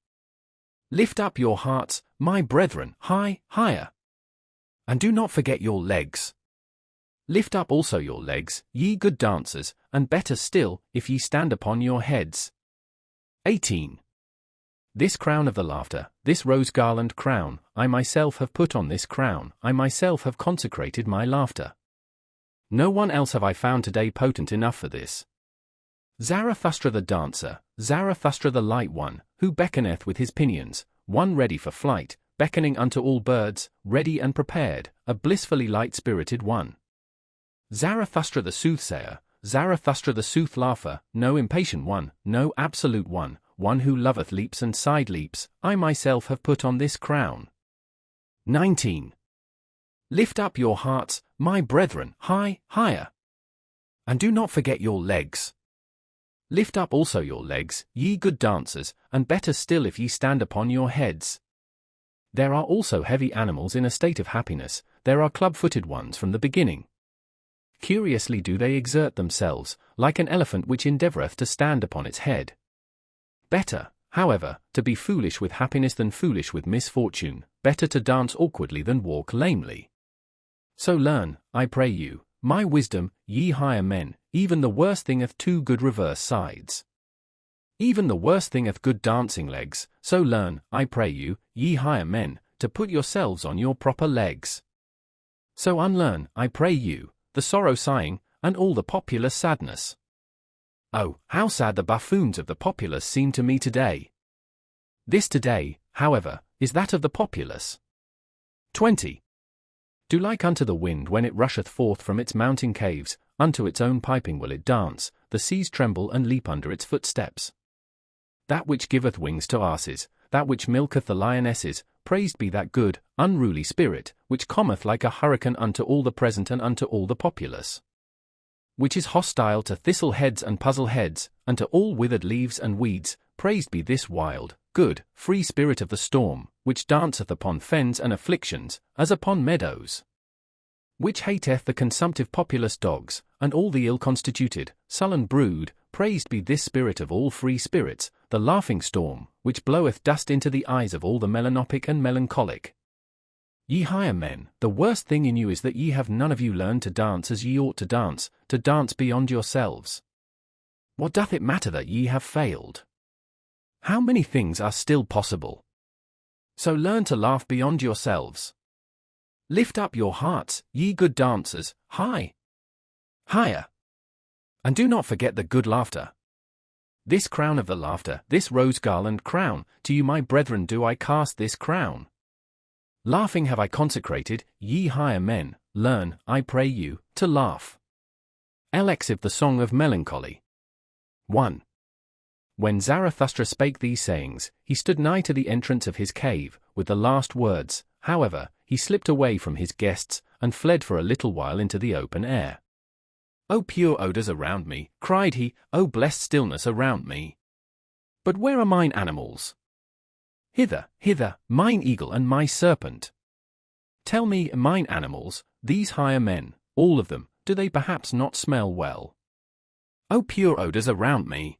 Lift up your hearts, my brethren, higher. And do not forget your legs. Lift up also your legs, ye good dancers, and better still, if ye stand upon your heads. 18. This crown of the laughter, this rose-garland crown, I myself have put on this crown, I myself have consecrated my laughter. No one else have I found today potent enough for this. Zarathustra the dancer, Zarathustra the light one, who beckoneth with his pinions, one ready for flight, beckoning unto all birds, ready and prepared, a blissfully light-spirited one. Zarathustra the soothsayer, Zarathustra the sooth-laugher, no impatient one, no absolute one, one who loveth leaps and side-leaps, I myself have put on this crown. 19. Lift up your hearts, my brethren, higher. And do not forget your legs. Lift up also your legs, ye good dancers, and better still if ye stand upon your heads. There are also heavy animals in a state of happiness, there are club-footed ones from the beginning. Curiously do they exert themselves, like an elephant which endeavoureth to stand upon its head. Better, however, to be foolish with happiness than foolish with misfortune, better to dance awkwardly than walk lamely. So learn, I pray you, my wisdom, ye higher men, even the worst thing hath two good reverse sides. Even the worst thing hath good dancing legs, so learn, I pray you, ye higher men, to put yourselves on your proper legs. So unlearn, I pray you, the sorrow sighing, and all the popular sadness. Oh, how sad the buffoons of the populace seem to me today. This today, however, is that of the populace. 20. Do like unto the wind when it rusheth forth from its mountain caves, unto its own piping will it dance, the seas tremble and leap under its footsteps. That which giveth wings to asses, that which milketh the lionesses, praised be that good, unruly spirit, which cometh like a hurricane unto all the present and unto all the populace. Which is hostile to thistle heads and puzzle heads, and to all withered leaves and weeds, praised be this wild, good, free spirit of the storm, which danceth upon fens and afflictions, as upon meadows. Which hateth the consumptive populous dogs, and all the ill-constituted, sullen brood, praised be this spirit of all free spirits, the laughing storm, which bloweth dust into the eyes of all the melanchopic and melancholic. Ye higher men, the worst thing in you is that ye have none of you learned to dance as ye ought to dance beyond yourselves. What doth it matter that ye have failed? How many things are still possible? So learn to laugh beyond yourselves. Lift up your hearts, ye good dancers, higher. And do not forget the good laughter. This crown of the laughter, this rose garland crown, to you my brethren do I cast this crown. Laughing have I consecrated, ye higher men, learn, I pray you, to laugh. Alexiv, the Song of Melancholy. 1. When Zarathustra spake these sayings, he stood nigh to the entrance of his cave, with the last words. However, he slipped away from his guests, and fled for a little while into the open air. O pure odours around me, cried he, O blessed stillness around me. But where are mine animals? Hither, hither, mine eagle and my serpent. Tell me, mine animals, these higher men, all of them, do they perhaps not smell well? O pure odours around me.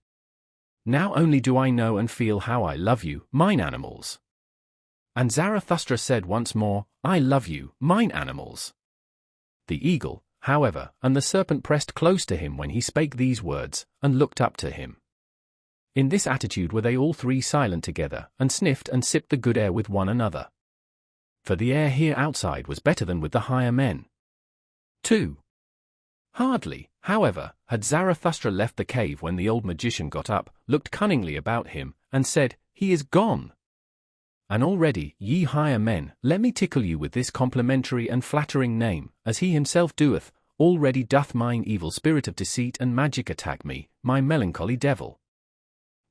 Now only do I know and feel how I love you, mine animals. And Zarathustra said once more, I love you, mine animals. The eagle, however, and the serpent pressed close to him when he spake these words, and looked up to him. In this attitude were they all three silent together, and sniffed and sipped the good air with one another. For the air here outside was better than with the higher men. 2. Hardly, however, had Zarathustra left the cave when the old magician got up, looked cunningly about him, and said, He is gone. And already, ye higher men, let me tickle you with this complimentary and flattering name, as he himself doeth, already doth mine evil spirit of deceit and magic attack me, my melancholy devil.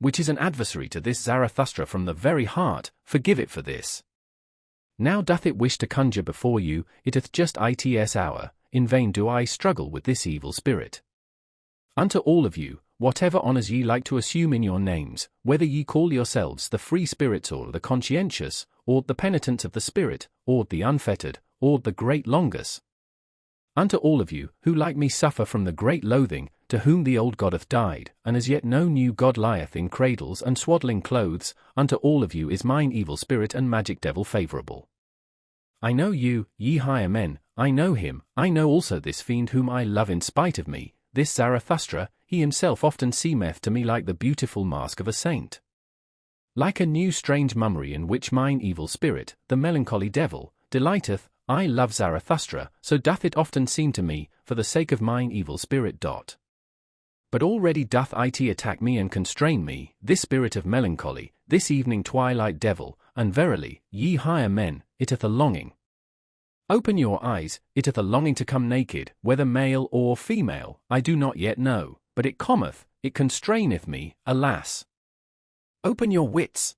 Which is an adversary to this Zarathustra from the very heart, forgive it for this. Now doth it wish to conjure before you, it hath just its hour, in vain do I struggle with this evil spirit. Unto all of you, whatever honours ye like to assume in your names, whether ye call yourselves the free spirits or the conscientious, or the penitents of the spirit, or the unfettered, or the great longus. Unto all of you, who like me suffer from the great loathing, to whom the old god hath died, and as yet no new god lieth in cradles and swaddling clothes, unto all of you is mine evil spirit and magic devil favourable. I know you, ye higher men, I know him, I know also this fiend whom I love in spite of me, this Zarathustra, he himself often seemeth to me like the beautiful mask of a saint. Like a new strange mummery in which mine evil spirit, the melancholy devil, delighteth, I love Zarathustra, so doth it often seem to me, for the sake of mine evil spirit. But already doth it attack me and constrain me, this spirit of melancholy, this evening twilight devil, and verily, ye higher men, it hath a longing. Open your eyes, it hath a longing to come naked, whether male or female, I do not yet know, but it cometh, it constraineth me, alas. Open your wits.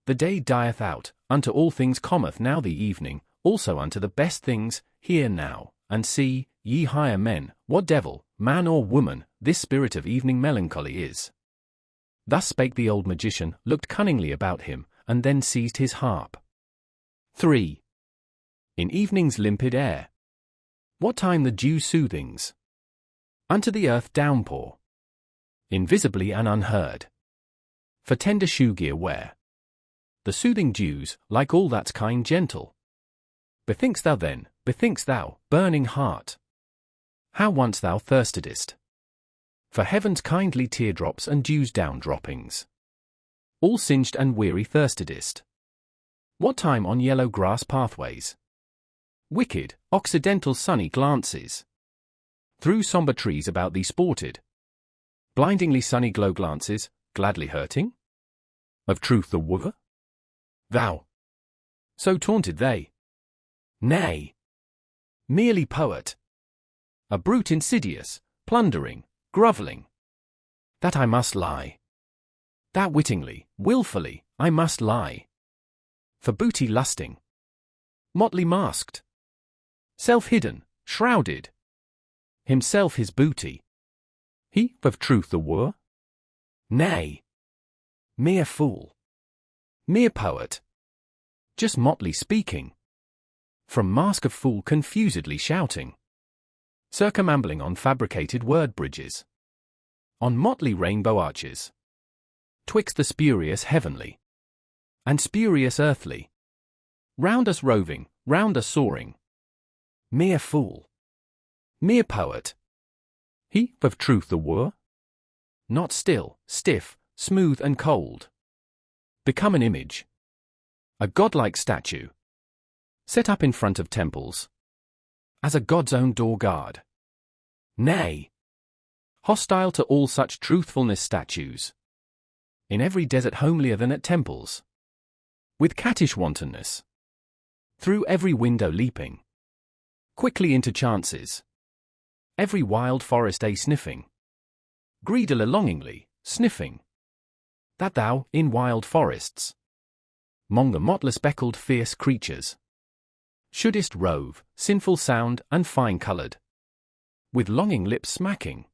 The day dieth out, unto all things cometh now the evening, also unto the best things, hear now, and see, ye higher men, what devil, man or woman, this spirit of evening melancholy is. Thus spake the old magician, looked cunningly about him, and then seized his harp. 3. In evening's limpid air. What time the dew soothings? Unto the earth downpour. Invisibly and unheard. For tender shoe gear wear. The soothing dews, like all that's kind gentle. Bethink'st thou then, bethink'st thou, burning heart, how once thou thirstedest for heaven's kindly teardrops and dew's down droppings. All singed and weary thirstedest. What time on yellow grass pathways? Wicked, occidental sunny glances. Through sombre trees about thee sported. Blindingly sunny glow glances, gladly hurting? Of truth the wooer? Thou. So taunted they. Nay. Merely poet. A brute insidious, plundering, grovelling. That I must lie. That wittingly, wilfully, I must lie. For booty lusting. Motley masked. Self-hidden, shrouded. Himself his booty. He, of truth the wooer? Nay. Mere fool. Mere poet. Just motley speaking. From mask of fool confusedly shouting. Circumambling on fabricated word bridges. On motley rainbow arches. twixt the spurious heavenly and spurious earthly, round us roving, round us soaring. Mere fool, mere poet, he of truth the wooer? Not still, stiff, smooth and cold. Become an image, a godlike statue, set up in front of temples, as a god's own door guard. Nay, hostile to all such truthfulness statues, in every desert homelier than at temples, with cattish wantonness, through every window leaping, quickly into chances, every wild forest sniffing, greedily longingly, sniffing, that thou, in wild forests, mong the motless speckled fierce creatures, shouldest rove, sinful sound and fine-coloured, with longing lips smacking,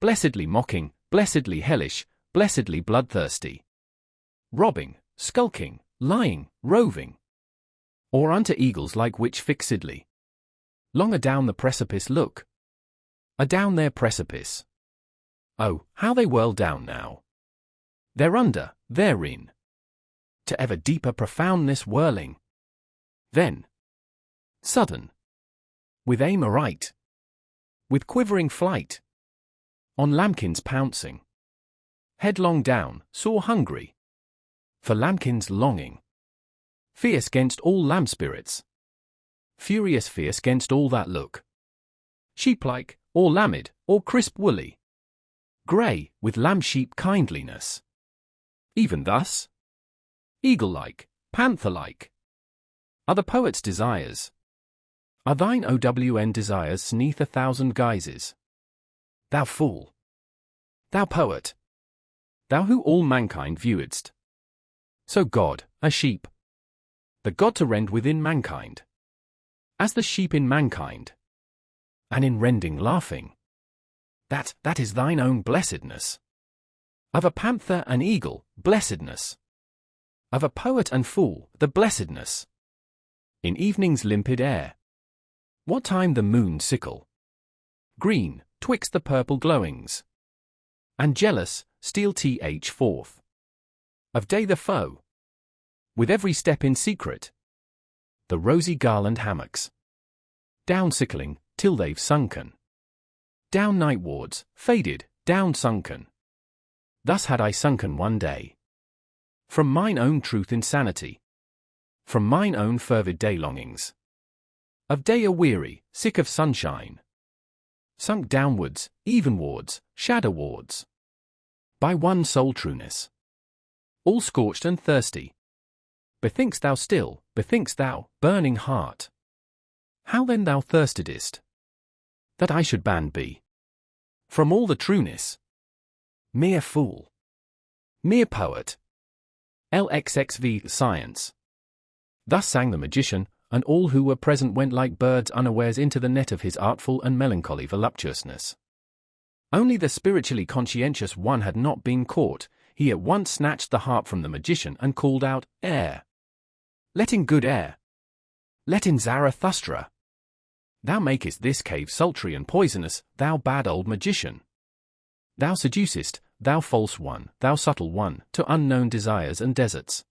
blessedly mocking, blessedly hellish, blessedly bloodthirsty, robbing, skulking, lying, roving, or unto eagles like which fixedly, long adown the precipice look, adown their precipice. Oh, how they whirl down now! Thereunder, therein, to ever deeper profoundness whirling. Then, sudden, with aim aright, with quivering flight, on lambkins pouncing, headlong down, sore hungry, for lambkins longing, fierce 'gainst all lamb spirits, furious fierce 'gainst all that look, sheep-like, or lambid, or crisp woolly, grey, with lamb-sheep kindliness. Even thus, eagle-like, panther-like, are the poet's desires, are thine OWN desires 'neath 1,000 guises. Thou fool! Thou poet! Thou who all mankind viewedst, so God, a sheep, the God to rend within mankind, as the sheep in mankind, and in rending laughing. That is thine own blessedness. Of a panther and eagle, blessedness. Of a poet and fool, the blessedness. In evening's limpid air, what time the moon sickle, green, twixt the purple glowings, and jealous, steal forth. Of day the foe, with every step in secret, the rosy garland hammocks, down sickling, till they've sunken. Down nightwards, faded, down sunken. Thus had I sunken one day, from mine own truth insanity, from mine own fervid day longings, of day a-weary, sick of sunshine, sunk downwards, evenwards, shadowwards, by one sole trueness, all scorched and thirsty. Bethinkst thou still, bethinkst thou, burning heart, how then thou thirstedest, that I should banned be from all the trueness? Mere fool, mere poet, LXXV science. Thus sang the magician, and all who were present went like birds unawares into the net of his artful and melancholy voluptuousness. Only the spiritually conscientious one had not been caught. He at once snatched the harp from the magician and called out, "Air! Let in good air! Let in Zarathustra! Thou makest this cave sultry and poisonous, thou bad old magician! Thou seducest, thou false one, thou subtle one, to unknown desires and deserts.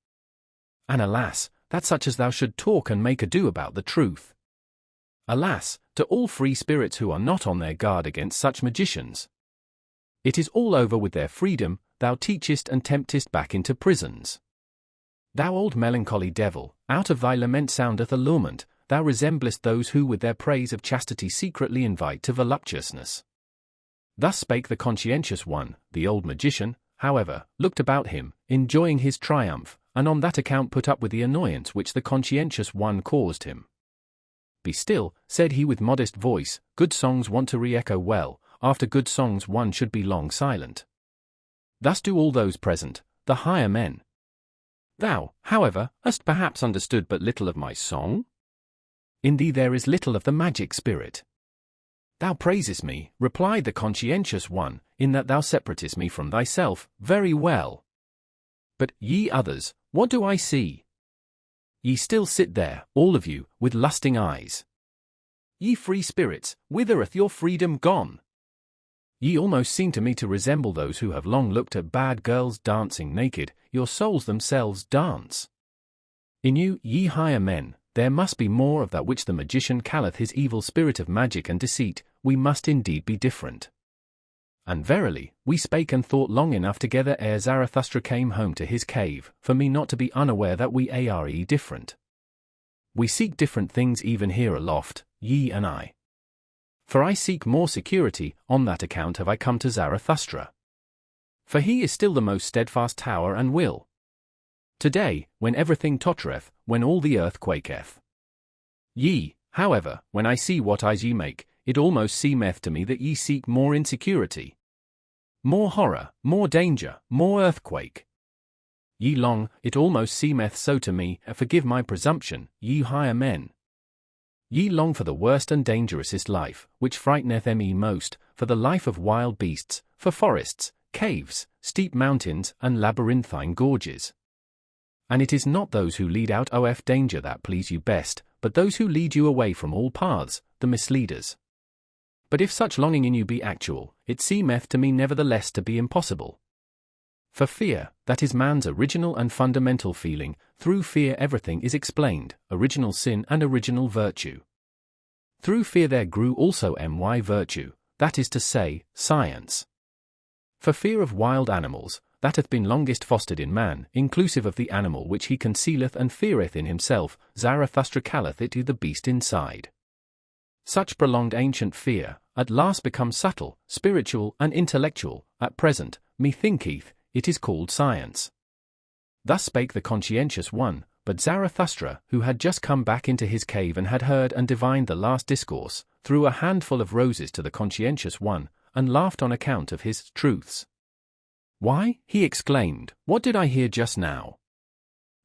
And alas, that such as thou should talk and make ado about the truth. Alas, to all free spirits who are not on their guard against such magicians. It is all over with their freedom, thou teachest and temptest back into prisons. Thou old melancholy devil, out of thy lament soundeth allurement, thou resemblest those who with their praise of chastity secretly invite to voluptuousness." Thus spake the conscientious one. The old magician, however, looked about him, enjoying his triumph, and on that account put up with the annoyance which the conscientious one caused him. "Be still," said he with modest voice, "good songs want to re-echo well, after good songs one should be long silent. Thus do all those present, the higher men. Thou, however, hast perhaps understood but little of my song? In thee there is little of the magic spirit." "Thou praisest me," replied the conscientious one, "in that thou separatest me from thyself, very well. But, ye others, what do I see? Ye still sit there, all of you, with lusting eyes. Ye free spirits, whither hath your freedom gone? Ye almost seem to me to resemble those who have long looked at bad girls dancing naked, your souls themselves dance. In you, ye higher men, there must be more of that which the magician calleth his evil spirit of magic and deceit, we must indeed be different. And verily, we spake and thought long enough together ere Zarathustra came home to his cave, for me not to be unaware that we are different. We seek different things even here aloft, ye and I. For I seek more security, on that account have I come to Zarathustra. For he is still the most steadfast tower and will. Today, when everything tottereth, when all the earth quaketh. Ye, however, when I see what eyes ye make, it almost seemeth to me that ye seek more insecurity. More horror, more danger, more earthquake. Ye long, it almost seemeth so to me, forgive my presumption, ye higher men. Ye long for the worst and dangerousest life, which frighteneth me most, for the life of wild beasts, for forests, caves, steep mountains, and labyrinthine gorges. And it is not those who lead out of danger that please you best, but those who lead you away from all paths, the misleaders. But if such longing in you be actual, it seemeth to me nevertheless to be impossible. For fear, that is man's original and fundamental feeling, through fear everything is explained, original sin and original virtue. Through fear there grew also virtue, that is to say, science. For fear of wild animals, that hath been longest fostered in man, inclusive of the animal which he concealeth and feareth in himself, Zarathustra calleth it the beast inside. Such prolonged ancient fear, at last becomes subtle, spiritual, and intellectual, at present, methinketh, it is called science. Thus spake the conscientious one, but Zarathustra, who had just come back into his cave and had heard and divined the last discourse, threw a handful of roses to the conscientious one, and laughed on account of his truths. Why, he exclaimed, what did I hear just now?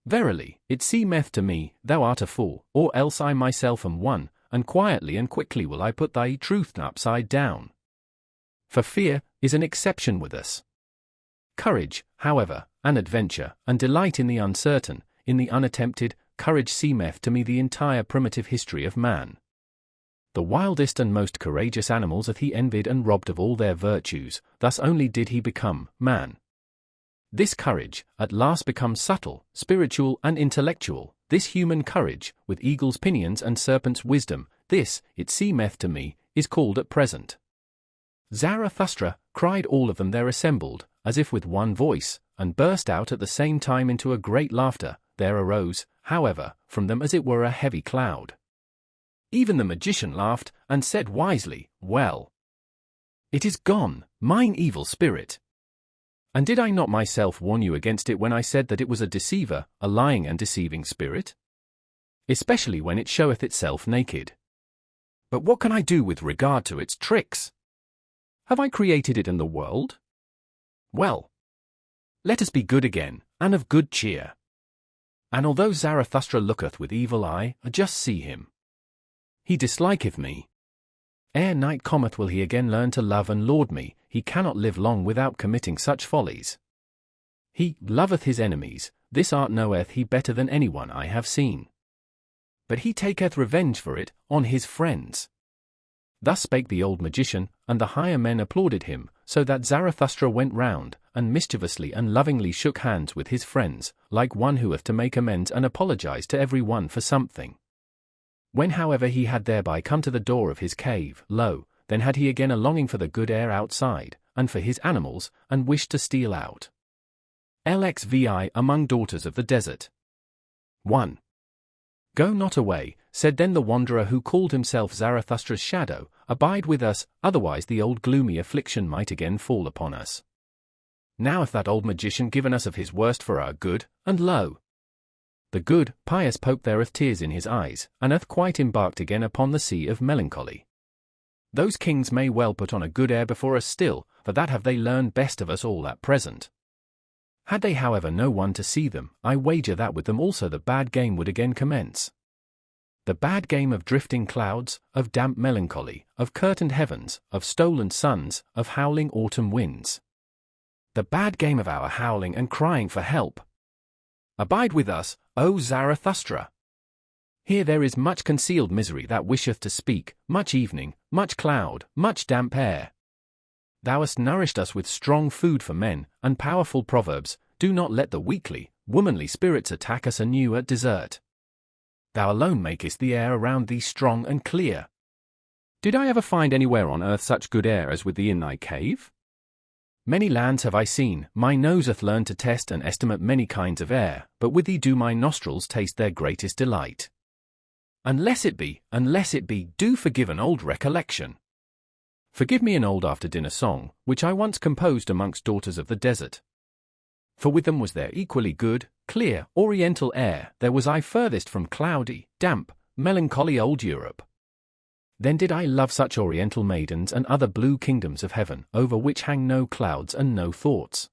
Verily, it seemeth to me, thou art a fool, or else I myself am one, and quietly and quickly will I put thy truth upside down. For fear is an exception with us. Courage, however, and adventure, and delight in the uncertain, in the unattempted, courage seemeth to me the entire primitive history of man. The wildest and most courageous animals hath he envied and robbed of all their virtues, thus only did he become man. This courage, at last becomes subtle, spiritual and intellectual, this human courage, with eagle's pinions and serpent's wisdom, this, it seemeth to me, is called at present. Zarathustra, cried all of them there assembled, as if with one voice, and burst out at the same time into a great laughter. There arose, however, from them as it were a heavy cloud. Even the magician laughed, and said wisely, well, it is gone, mine evil spirit. And did I not myself warn you against it when I said that it was a deceiver, a lying and deceiving spirit? Especially when it showeth itself naked. But what can I do with regard to its tricks? Have I created it in the world? Well, let us be good again, and of good cheer. And although Zarathustra looketh with evil eye, I just see him. He disliketh me. Ere night cometh will he again learn to love and laud me, he cannot live long without committing such follies. He loveth his enemies, this art knoweth he better than anyone I have seen. But he taketh revenge for it, on his friends. Thus spake the old magician, and the higher men applauded him, so that Zarathustra went round, and mischievously and lovingly shook hands with his friends, like one who hath to make amends and apologize to every one for something. When however he had thereby come to the door of his cave, lo, then had he again a longing for the good air outside, and for his animals, and wished to steal out. LXVI among daughters of the desert. 1. Go not away, said then the wanderer who called himself Zarathustra's shadow, abide with us, otherwise the old gloomy affliction might again fall upon us. Now hath that old magician given us of his worst for our good, and lo! The good, pious Pope there hath tears in his eyes, and hath quite embarked again upon the sea of melancholy. Those kings may well put on a good air before us still, for that have they learned best of us all at present. Had they however no one to see them, I wager that with them also the bad game would again commence. The bad game of drifting clouds, of damp melancholy, of curtained heavens, of stolen suns, of howling autumn winds. The bad game of our howling and crying for help. Abide with us, O Zarathustra! Here there is much concealed misery that wisheth to speak, much evening, much cloud, much damp air. Thou hast nourished us with strong food for men, and powerful proverbs. Do not let the weakly, womanly spirits attack us anew at dessert. Thou alone makest the air around thee strong and clear. Did I ever find anywhere on earth such good air as with thee in thy cave? Many lands have I seen, my nose hath learned to test and estimate many kinds of air, but with thee do my nostrils taste their greatest delight. Unless it be, do forgive an old recollection. Forgive me an old after-dinner song, which I once composed amongst daughters of the desert. For with them was there equally good, clear, oriental air, there was I furthest from cloudy, damp, melancholy old Europe. Then did I love such oriental maidens and other blue kingdoms of heaven, over which hang no clouds and no thoughts.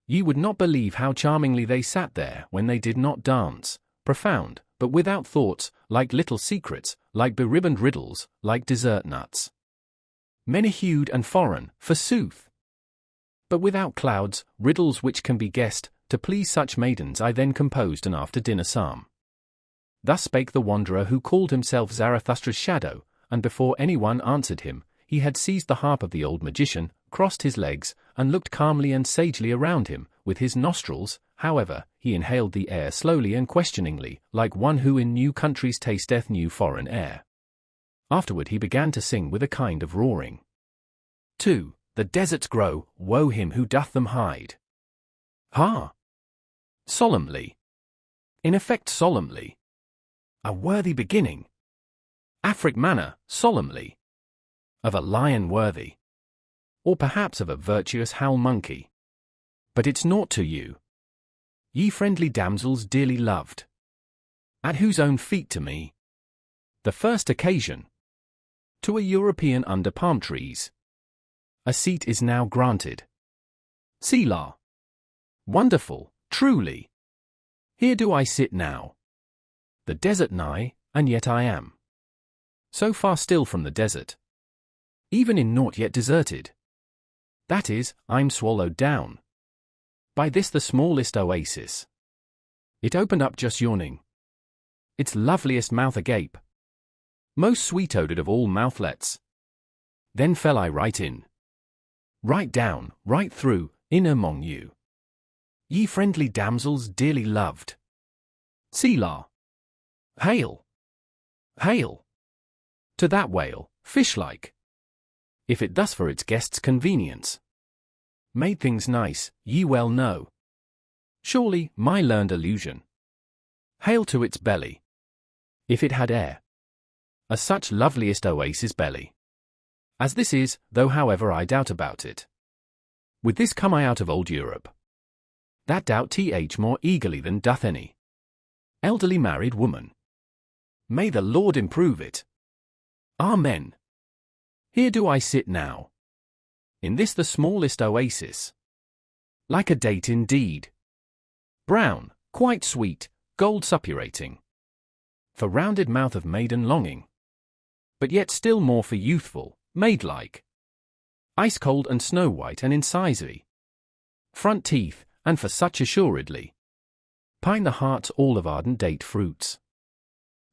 Ye would not believe how charmingly they sat there when they did not dance, profound, but without thoughts, like little secrets, like beribboned riddles, like dessert nuts. Many-hued and foreign, forsooth, but without clouds, riddles which can be guessed. To please such maidens I then composed an after-dinner psalm. Thus spake the wanderer who called himself Zarathustra's shadow, and before anyone answered him, he had seized the harp of the old magician, crossed his legs, and looked calmly and sagely around him. With his nostrils, however, he inhaled the air slowly and questioningly, like one who in new countries tasteth new foreign air. Afterward he began to sing with a kind of roaring. 2. The deserts grow, woe him who doth them hide. Ha! Solemnly. In effect solemnly. A worthy beginning. Afric manner, solemnly. Of a lion worthy. Or perhaps of a virtuous howl monkey. But it's naught to you. Ye friendly damsels dearly loved. At whose own feet to me? The first occasion. To a European under palm trees. A seat is now granted. Selah. Wonderful, truly. Here do I sit now. The desert nigh, and yet I am. So far still from the desert. Even in naught yet deserted. That is, I'm swallowed down. By this the smallest oasis. It opened up just yawning. Its loveliest mouth agape. Most sweet-odored of all mouthlets. Then fell I right in. Right down, right through, in among you. Ye friendly damsels dearly loved. Selah. Hail. Hail. To that whale, fish-like. If it thus for its guests' convenience made things nice, ye well know. Surely, my learned illusion. Hail to its belly. If it had air. A such loveliest oasis belly. As this is, though however I doubt about it. With this come I out of old Europe. That doubt th more eagerly than doth any elderly married woman. May the Lord improve it. Amen. Here do I sit now. In this the smallest oasis. Like a date indeed. Brown, quite sweet, gold suppurating. For rounded mouth of maiden longing. But yet still more for youthful, maid-like. Ice-cold and snow-white and incisive. Front teeth, and for such assuredly. Pine the hearts all of ardent date fruits.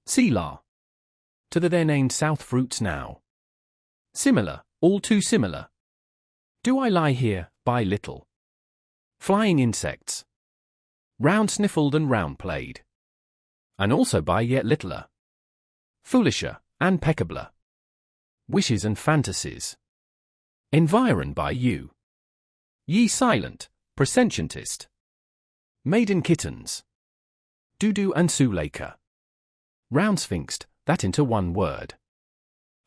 Selah. To the there named south fruits now. Similar, all too similar. Do I lie here, by little? Flying insects. Round sniffled and round played. And also by yet littler. Foolisher, and peccabler. Wishes and fantasies. Environed by you. Ye silent, presentientist. Maiden kittens. Dudu and Suleika. Round sphinxed, that into one word.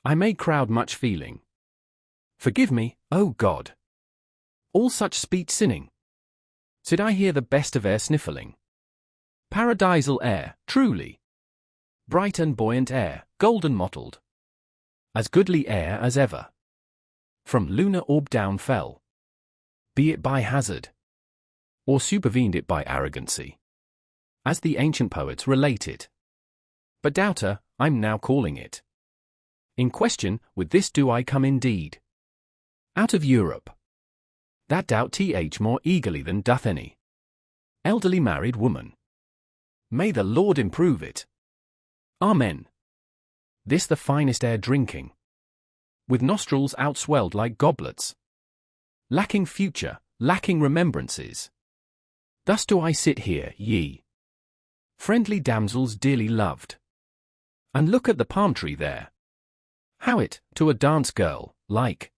I may crowd much feeling. Forgive me, O God. All such speech sinning. Did I hear the best of air sniffling? Paradisal air, truly. Bright and buoyant air, golden mottled. As goodly air as ever. From lunar orb down fell. Be it by hazard. Or supervened it by arrogancy. As the ancient poets relate it. But doubter, I'm now calling it. In question, with this do I come indeed. Out of Europe. That doubt th more eagerly than doth any elderly married woman. May the Lord improve it. Amen. This the finest air drinking. With nostrils outswelled like goblets. lacking future, lacking remembrances. Thus do I sit here, ye friendly damsels dearly loved. And look at the palm tree there. How it, to a dance girl, like,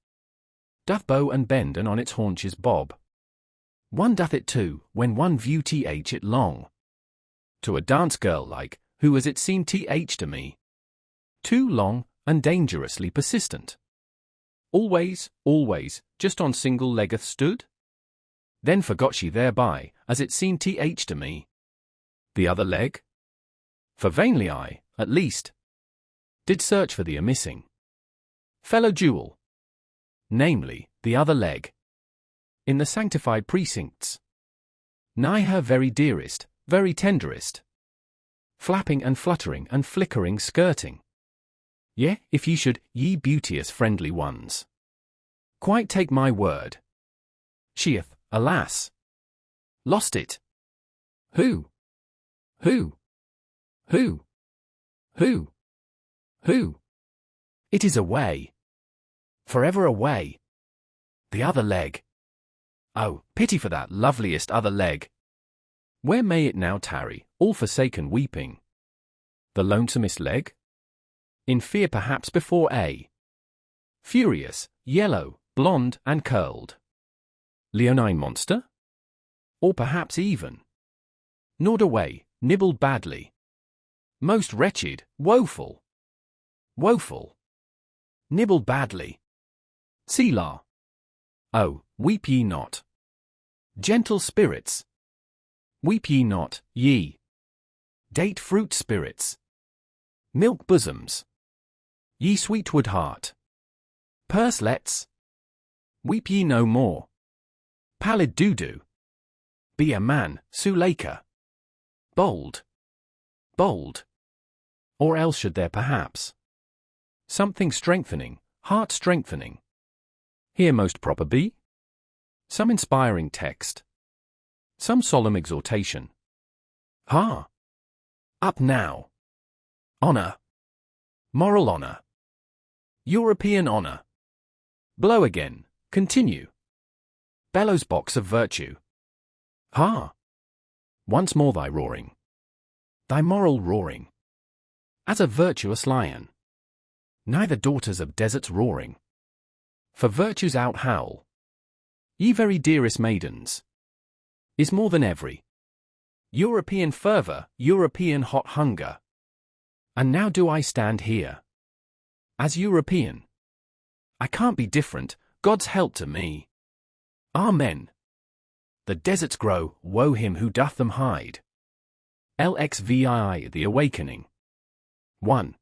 doth bow and bend and on its haunches bob. One doth it too, when one view it long. To a dance girl like, who as it seemed to me. Too long, and dangerously persistent. Always, always, just on single leggeth stood? Then forgot she thereby, as it seemed to me. The other leg? For vainly I, at least, did search for the amissing fellow jewel, namely, the other leg, in the sanctified precincts, nigh her very dearest, very tenderest, flapping and fluttering and flickering skirting. Yea, if ye should, ye beauteous friendly ones, quite take my word, she hath, alas, lost it. Who? Who? Who? Who? Who? It is away. Forever away. The other leg. Oh, pity for that loveliest other leg. Where may it now tarry, all forsaken weeping? The lonesomest leg? In fear perhaps before a furious, yellow, blonde and curled leonine monster? Or perhaps even gnawed away, nibbled badly. Most wretched, woeful. Woeful. Nibbled badly. Selah. Oh, weep ye not. Gentle spirits. Weep ye not, ye date fruit spirits. Milk bosoms. Ye sweetwood heart. Purselets. Weep ye no more. Pallid doo-doo. Be a man, Suleika. Bold. Bold. Or else should there perhaps something strengthening, heart strengthening, here most proper be? Some inspiring text. Some solemn exhortation. Ha! Up now. Honor. Moral honor. European honor. Blow again, continue. Bellows box of virtue. Ha! Once more thy roaring. Thy moral roaring. As a virtuous lion. Neither daughters of deserts roaring. For virtue's out howl. Ye very dearest maidens. Is more than every European fervor, European hot hunger. And now do I stand here. As European. I can't be different, God's help to me. Amen. The deserts grow, woe him who doth them hide. LXVII The Awakening. 1.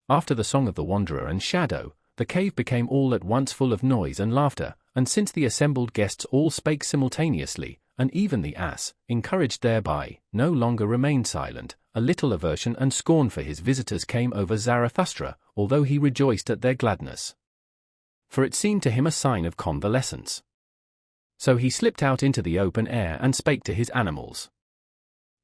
After the song of the wanderer and shadow, the cave became all at once full of noise and laughter, and since the assembled guests all spake simultaneously, and even the ass, encouraged thereby, no longer remained silent, a little aversion and scorn for his visitors came over Zarathustra, although he rejoiced at their gladness. For it seemed to him a sign of convalescence. So he slipped out into the open air and spake to his animals.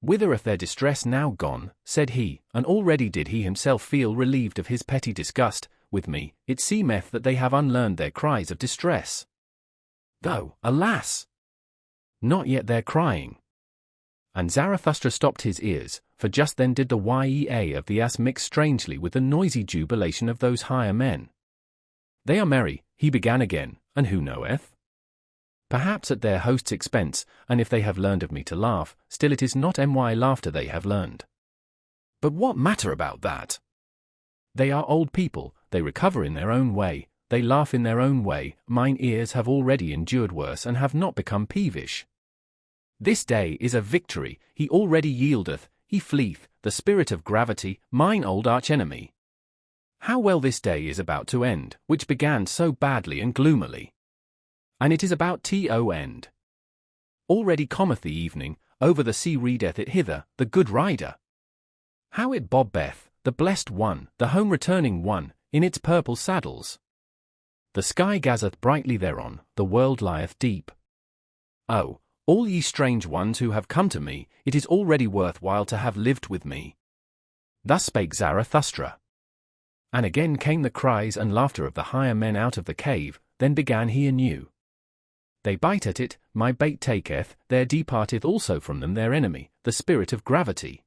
Whithereth their distress now gone, said he, and already did he himself feel relieved of his petty disgust. With me, it seemeth that they have unlearned their cries of distress. Though, alas! Not yet their crying. And Zarathustra stopped his ears, for just then did the yea of the ass mix strangely with the noisy jubilation of those higher men. They are merry, he began again, and who knoweth? Perhaps at their host's expense, and if they have learned of me to laugh, still it is not my laughter they have learned. But what matter about that? They are old people, they recover in their own way, they laugh in their own way, mine ears have already endured worse and have not become peevish. This day is a victory, he already yieldeth, he fleeth, the spirit of gravity, mine old archenemy. How well this day is about to end, which began so badly and gloomily. And it is about to end. Already cometh the evening, over the sea readeth it hither, the good rider. How it bobbeth, the blessed one, the home-returning one, in its purple saddles. The sky gazeth brightly thereon, the world lieth deep. Oh, all ye strange ones who have come to me, it is already worth while to have lived with me. Thus spake Zarathustra. And again came the cries and laughter of the higher men out of the cave, then began he anew. They bite at it, my bait taketh, there departeth also from them their enemy, the spirit of gravity.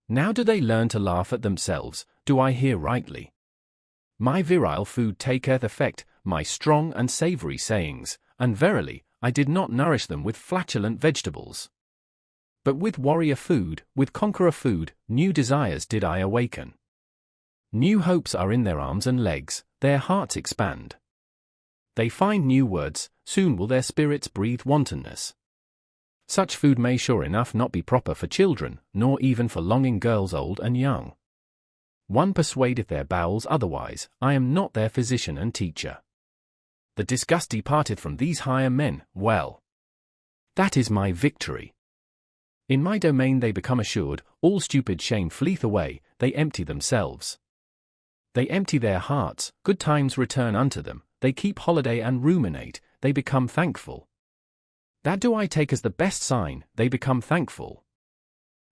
Now do they learn to laugh at themselves, do I hear rightly? My virile food taketh effect, my strong and savoury sayings, and verily, I did not nourish them with flatulent vegetables. But with warrior food, with conqueror food, new desires did I awaken. New hopes are in their arms and legs, their hearts expand. They find new words, soon will their spirits breathe wantonness. Such food may sure enough not be proper for children, nor even for longing girls old and young. One persuadeth their bowels otherwise, I am not their physician and teacher. The disgust departeth from these higher men, well. That is my victory. In my domain they become assured, all stupid shame fleeth away, they empty themselves. They empty their hearts, good times return unto them, they keep holiday and ruminate, they become thankful. That do I take as the best sign, they become thankful.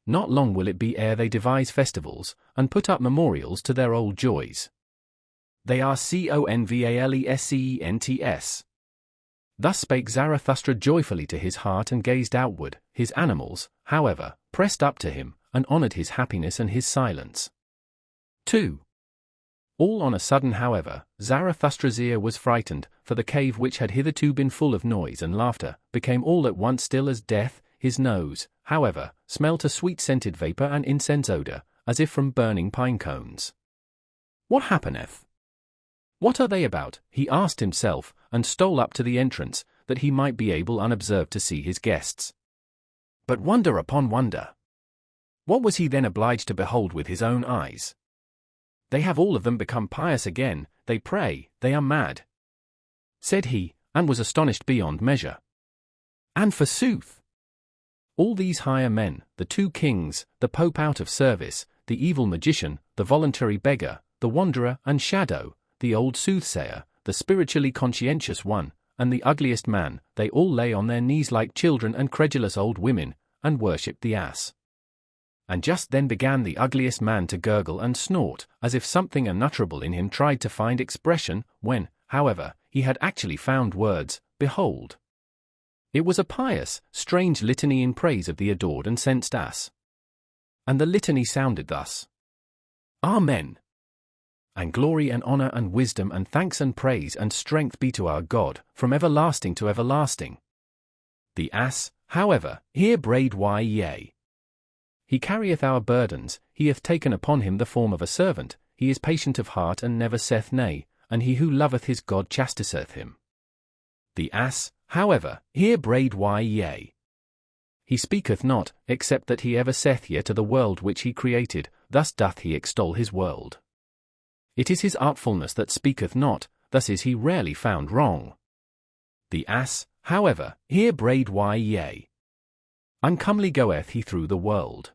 Not long will it be ere they devise festivals, and put up memorials to their old joys. They are convalescents. Thus spake Zarathustra joyfully to his heart and gazed outward, his animals, however, pressed up to him, and honoured his happiness and his silence. 2. All on a sudden, however, Zarathustra's ear was frightened, for the cave which had hitherto been full of noise and laughter, became all at once still as death. His nose, however, smelt a sweet-scented vapour and incense odour, as if from burning pine cones. What happeneth? What are they about? He asked himself, and stole up to the entrance, that he might be able unobserved to see his guests. But wonder upon wonder! What was he then obliged to behold with his own eyes? They have all of them become pious again, they pray, they are mad, said he, and was astonished beyond measure. And forsooth, all these higher men, the two kings, the Pope out of service, the evil magician, the voluntary beggar, the wanderer and shadow, the old soothsayer, the spiritually conscientious one, and the ugliest man, they all lay on their knees like children and credulous old women, and worshipped the ass. And just then began the ugliest man to gurgle and snort, as if something unutterable in him tried to find expression, when, however, he had actually found words, behold. It was a pious, strange litany in praise of the adored and censed ass. And the litany sounded thus: Amen. And glory and honour and wisdom and thanks and praise and strength be to our God, from everlasting to everlasting. The ass, however, here brayed why yea. He carrieth our burdens, he hath taken upon him the form of a servant, he is patient of heart and never saith nay, and he who loveth his God chastiseth him. The ass, however, here brayed why yea. He speaketh not, except that he ever saith yea to the world which he created, thus doth he extol his world. It is his artfulness that speaketh not, thus is he rarely found wrong. The ass, however, here brayed why yea. Uncomely goeth he through the world.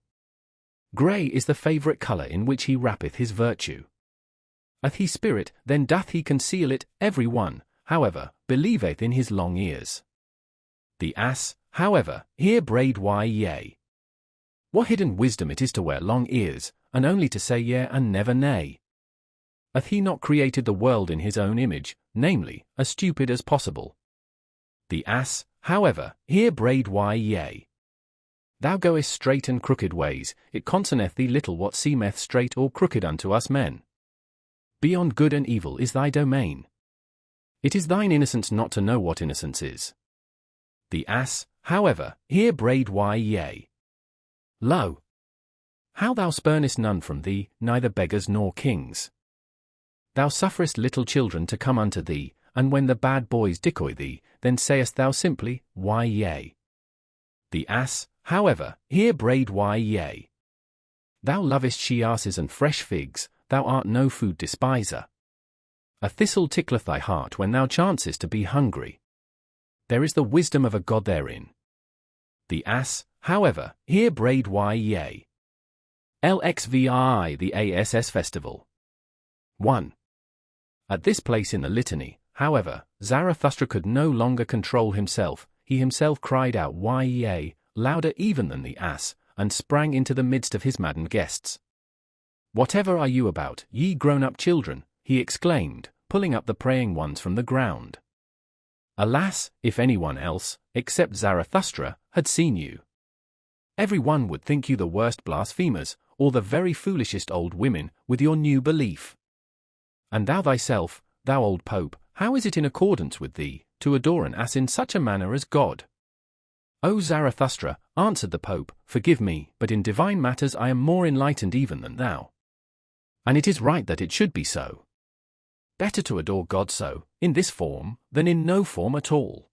Grey is the favourite colour in which he wrappeth his virtue. Hath he spirit, then doth he conceal it, every one, however, believeth in his long ears. The ass, however, here brayed why yea. What hidden wisdom it is to wear long ears, and only to say yea and never nay. Hath he not created the world in his own image, namely, as stupid as possible? The ass, however, here brayed why yea. Thou goest straight and crooked ways, it concerneth thee little what seemeth straight or crooked unto us men. Beyond good and evil is thy domain. It is thine innocence not to know what innocence is. The ass, however, here brayed why yea. Lo! How thou spurnest none from thee, neither beggars nor kings. Thou sufferest little children to come unto thee, and when the bad boys decoy thee, then sayest thou simply, why yea. The ass, however, here brayed why yea. Thou lovest she-asses and fresh figs, thou art no food despiser. A thistle tickleth thy heart when thou chancest to be hungry. There is the wisdom of a God therein. The ass, however, here brayed why yea. LXVI the ASS Festival. 1. At this place in the litany, however, Zarathustra could no longer control himself, he himself cried out why yea, louder even than the ass, and sprang into the midst of his maddened guests. Whatever are you about, ye grown-up children? He exclaimed, pulling up the praying ones from the ground. Alas, if anyone else, except Zarathustra, had seen you, every one would think you the worst blasphemers, or the very foolishest old women, with your new belief. And thou thyself, thou old Pope, how is it in accordance with thee, to adore an ass in such a manner as God? O Zarathustra, answered the Pope, forgive me, but in divine matters I am more enlightened even than thou. And it is right that it should be so. Better to adore God so, in this form, than in no form at all.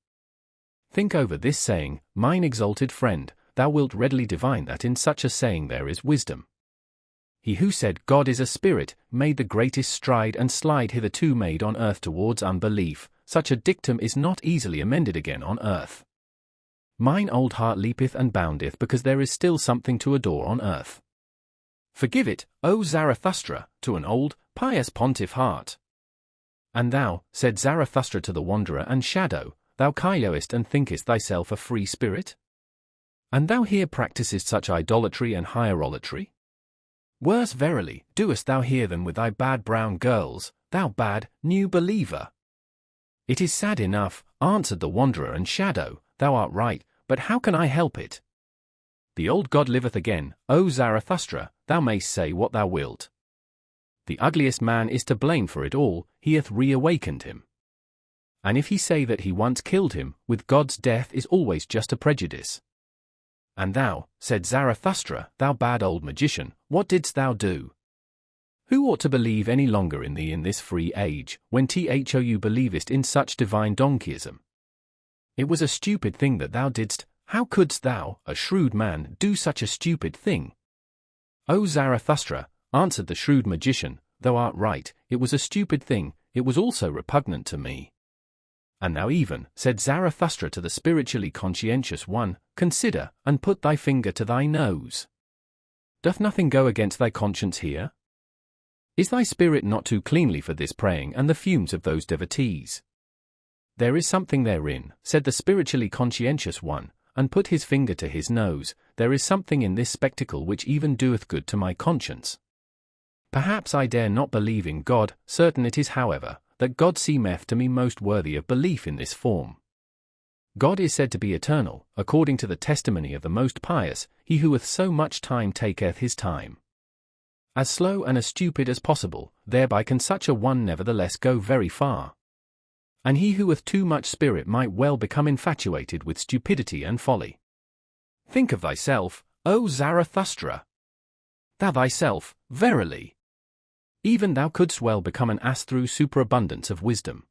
Think over this saying, mine exalted friend, thou wilt readily divine that in such a saying there is wisdom. He who said God is a spirit, made the greatest stride and slide hitherto made on earth towards unbelief. Such a dictum is not easily amended again on earth. Mine old heart leapeth and boundeth because there is still something to adore on earth. Forgive it, O Zarathustra, to an old, pious pontiff heart. And thou, said Zarathustra to the wanderer and shadow, thou kiloest and thinkest thyself a free spirit? And thou here practisest such idolatry and hierolatry? Worse verily, doest thou here than with thy bad brown girls, thou bad, new believer. It is sad enough, answered the wanderer and shadow, thou art right, but how can I help it? The old God liveth again, O Zarathustra, thou mayst say what thou wilt. The ugliest man is to blame for it all, he hath reawakened him. And if he say that he once killed him, with God's death is always just a prejudice. And thou, said Zarathustra, thou bad old magician, what didst thou do? Who ought to believe any longer in thee in this free age, when thou believest in such divine donkeyism? It was a stupid thing that thou didst. How couldst thou, a shrewd man, do such a stupid thing? O Zarathustra, answered the shrewd magician, thou art right, it was a stupid thing, it was also repugnant to me. And now even, said Zarathustra to the spiritually conscientious one, consider, and put thy finger to thy nose. Doth nothing go against thy conscience here? Is thy spirit not too cleanly for this praying and the fumes of those devotees? There is something therein, said the spiritually conscientious one, and put his finger to his nose, there is something in this spectacle which even doeth good to my conscience. Perhaps I dare not believe in God, certain it is however, that God seemeth to me most worthy of belief in this form. God is said to be eternal, according to the testimony of the most pious, he who with so much time taketh his time. As slow and as stupid as possible, thereby can such a one nevertheless go very far. And he who with too much spirit might well become infatuated with stupidity and folly. Think of thyself, O Zarathustra. Thou thyself, verily. Even thou couldst well become an ass through superabundance of wisdom.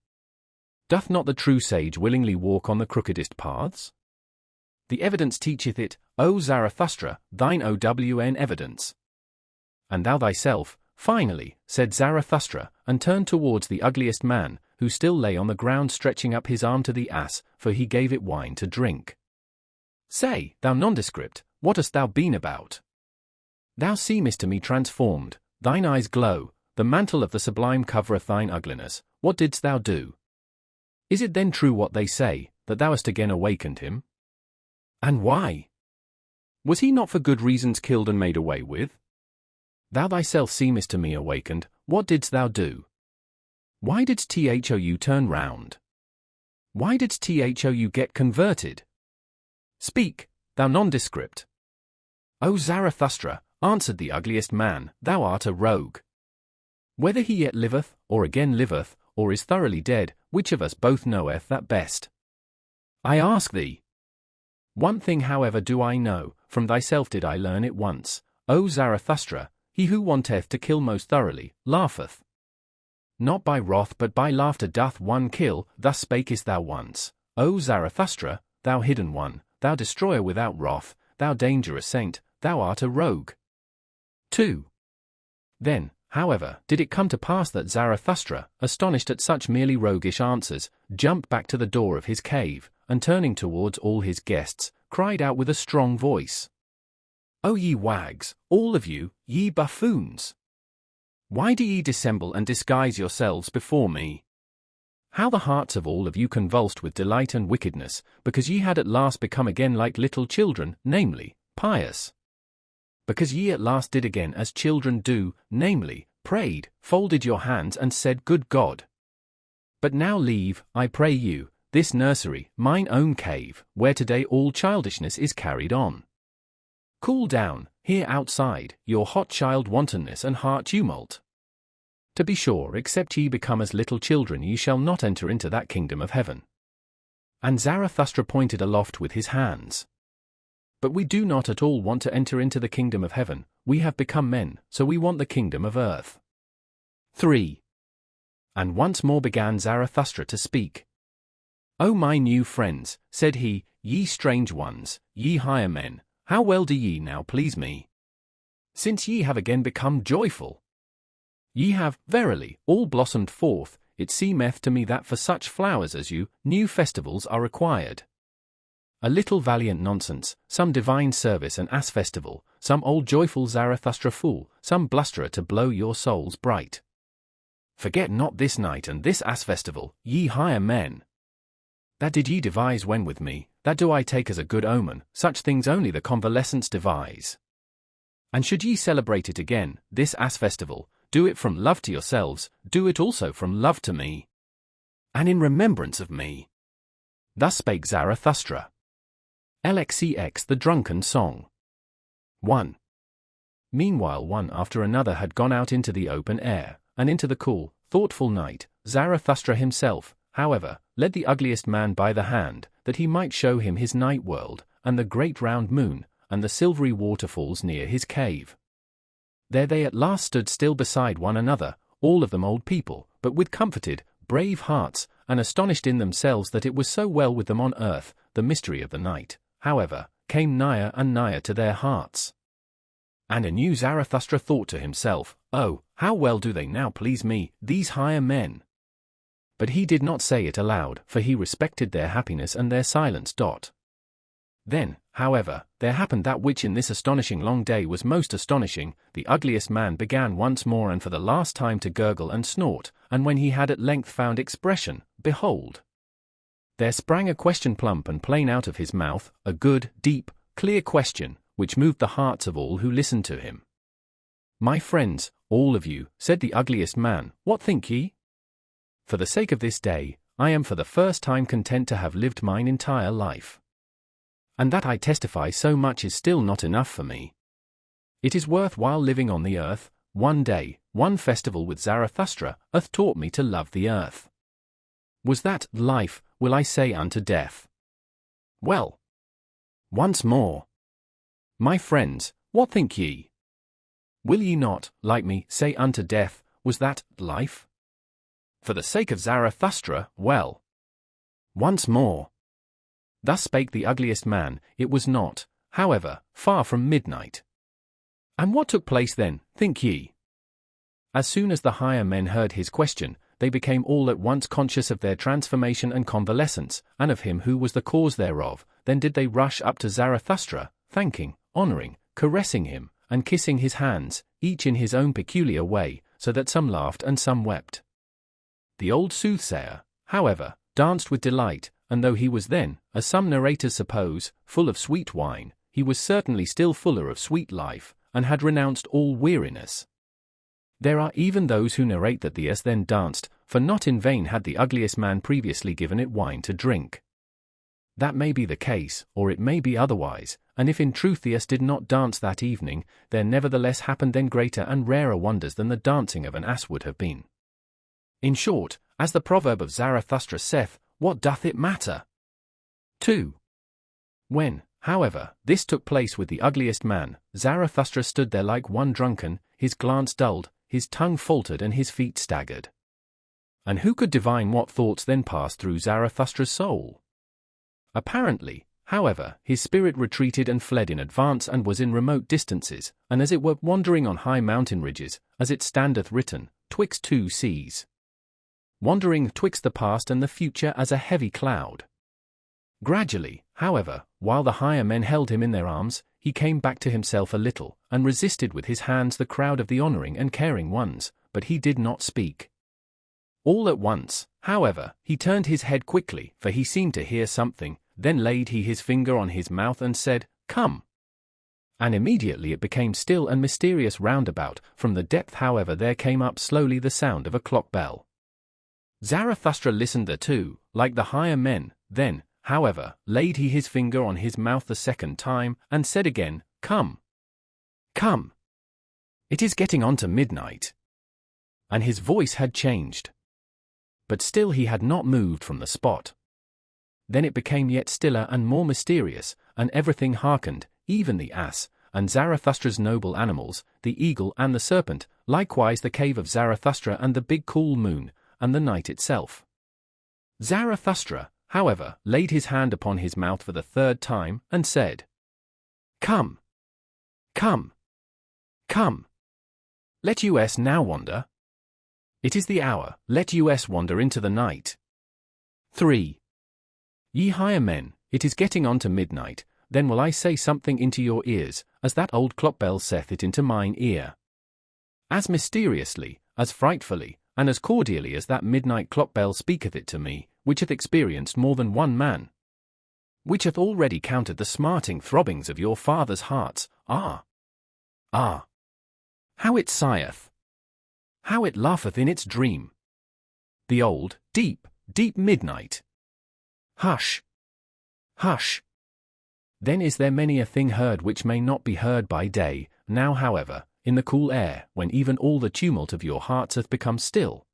Doth not the true sage willingly walk on the crookedest paths? The evidence teacheth it, O Zarathustra, thine own evidence. And thou thyself, finally, said Zarathustra, and turned towards the ugliest man, who still lay on the ground stretching up his arm to the ass, for he gave it wine to drink. Say, thou nondescript, what hast thou been about? Thou seemest to me transformed, thine eyes glow, the mantle of the sublime covereth thine ugliness, what didst thou do? Is it then true what they say, that thou hast again awakened him? And why? Was he not for good reasons killed and made away with? Thou thyself seemest to me awakened, what didst thou do? Why didst thou turn round? Why didst thou get converted? Speak, thou nondescript. O Zarathustra, answered the ugliest man, thou art a rogue. Whether he yet liveth, or again liveth, or is thoroughly dead, which of us both knoweth that best? I ask thee. One thing however do I know, from thyself did I learn it once, O Zarathustra, he who wanteth to kill most thoroughly, laugheth. Not by wrath but by laughter doth one kill, thus spakest thou once, O Zarathustra, thou hidden one, thou destroyer without wrath, thou dangerous saint, thou art a rogue. 2. Then, however, did it come to pass that Zarathustra, astonished at such merely roguish answers, jumped back to the door of his cave, and turning towards all his guests, cried out with a strong voice, O ye wags, all of you, ye buffoons! Why do ye dissemble and disguise yourselves before me? How the hearts of all of you convulsed with delight and wickedness, because ye had at last become again like little children, namely, pious. Because ye at last did again as children do, namely, prayed, folded your hands and said, Good God. But now leave, I pray you, this nursery, mine own cave, where today all childishness is carried on. Cool down, here outside, your hot child wantonness and heart tumult. To be sure, except ye become as little children, ye shall not enter into that kingdom of heaven. And Zarathustra pointed aloft with his hands. But we do not at all want to enter into the kingdom of heaven, we have become men, so we want the kingdom of earth. 3. And once more began Zarathustra to speak. O my new friends, said he, ye strange ones, ye higher men, how well do ye now please me? Since ye have again become joyful. Ye have, verily, all blossomed forth, it seemeth to me that for such flowers as you, new festivals are required. A little valiant nonsense, some divine service and ass festival, some old joyful Zarathustra fool, some blusterer to blow your souls bright. Forget not this night and this ass festival, ye higher men. That did ye devise when with me, that do I take as a good omen, such things only the convalescents devise. And should ye celebrate it again, this ass festival, do it from love to yourselves, do it also from love to me. And in remembrance of me. Thus spake Zarathustra. LXCX the Drunken Song. 1. Meanwhile one after another had gone out into the open air, and into the cool, thoughtful night. Zarathustra himself, however, led the ugliest man by the hand, that he might show him his night world, and the great round moon, and the silvery waterfalls near his cave. There they at last stood still beside one another, all of them old people, but with comforted, brave hearts, and astonished in themselves that it was so well with them on earth. The mystery of the night, however, came nigher and nigher to their hearts. And anew Zarathustra thought to himself, oh, how well do they now please me, these higher men. But he did not say it aloud, for he respected their happiness and their silence. Then, however, there happened that which in this astonishing long day was most astonishing. The ugliest man began once more and for the last time to gurgle and snort, and when he had at length found expression, behold, there sprang a question plump and plain out of his mouth, a good, deep, clear question, which moved the hearts of all who listened to him. My friends, all of you, said the ugliest man, what think ye? For the sake of this day, I am for the first time content to have lived mine entire life. And that I testify so much is still not enough for me. It is worth while living on the earth. One day, one festival with Zarathustra, hath taught me to love the earth. Was that life, will I say unto death? Well, once more. My friends, what think ye? Will ye not, like me, say unto death, was that life? For the sake of Zarathustra, well. Once more. Thus spake the ugliest man. It was not, however, far from midnight. And what took place then, think ye? As soon as the higher men heard his question, they became all at once conscious of their transformation and convalescence, and of him who was the cause thereof. Then did they rush up to Zarathustra, thanking, honoring, caressing him, and kissing his hands, each in his own peculiar way, so that some laughed and some wept. The old soothsayer, however, danced with delight, and though he was then, as some narrators suppose, full of sweet wine, he was certainly still fuller of sweet life, and had renounced all weariness. There are even those who narrate that the ass then danced, for not in vain had the ugliest man previously given it wine to drink. That may be the case, or it may be otherwise, and if in truth the ass did not dance that evening, there nevertheless happened then greater and rarer wonders than the dancing of an ass would have been. In short, as the proverb of Zarathustra saith, what doth it matter? 2. When, however, this took place with the ugliest man, Zarathustra stood there like one drunken, his glance dulled, his tongue faltered and his feet staggered. And who could divine what thoughts then passed through Zarathustra's soul? Apparently, however, his spirit retreated and fled in advance and was in remote distances, and as it were wandering on high mountain ridges, as it standeth written, twixt two seas. Wandering twixt the past and the future as a heavy cloud. Gradually, however, while the higher men held him in their arms, he came back to himself a little, and resisted with his hands the crowd of the honoring and caring ones, but he did not speak. All at once, however, he turned his head quickly, for he seemed to hear something, then laid he his finger on his mouth and said, Come. And immediately it became still and mysterious round about. From the depth however there came up slowly the sound of a clock bell. Zarathustra listened thereto, like the higher men. Then, however, laid he his finger on his mouth the second time, and said again, Come. Come. It is getting on to midnight. And his voice had changed. But still he had not moved from the spot. Then it became yet stiller and more mysterious, and everything hearkened, even the ass, and Zarathustra's noble animals, the eagle and the serpent, likewise the cave of Zarathustra and the big cool moon, and the night itself. Zarathustra, however, laid his hand upon his mouth for the third time, and said, Come. Come. Come. Let us now wander. It is the hour, let us wander into the night. 3. Ye higher men, it is getting on to midnight, then will I say something into your ears, as that old clock bell saith it into mine ear. As mysteriously, as frightfully, and as cordially as that midnight clock bell speaketh it to me, which hath experienced more than one man, which hath already counted the smarting throbbings of your fathers' hearts. Ah! Ah! How it sigheth! How it laugheth in its dream! The old, deep, deep midnight! Hush! Hush! Then is there many a thing heard which may not be heard by day, now however, in the cool air, when even all the tumult of your hearts hath become still.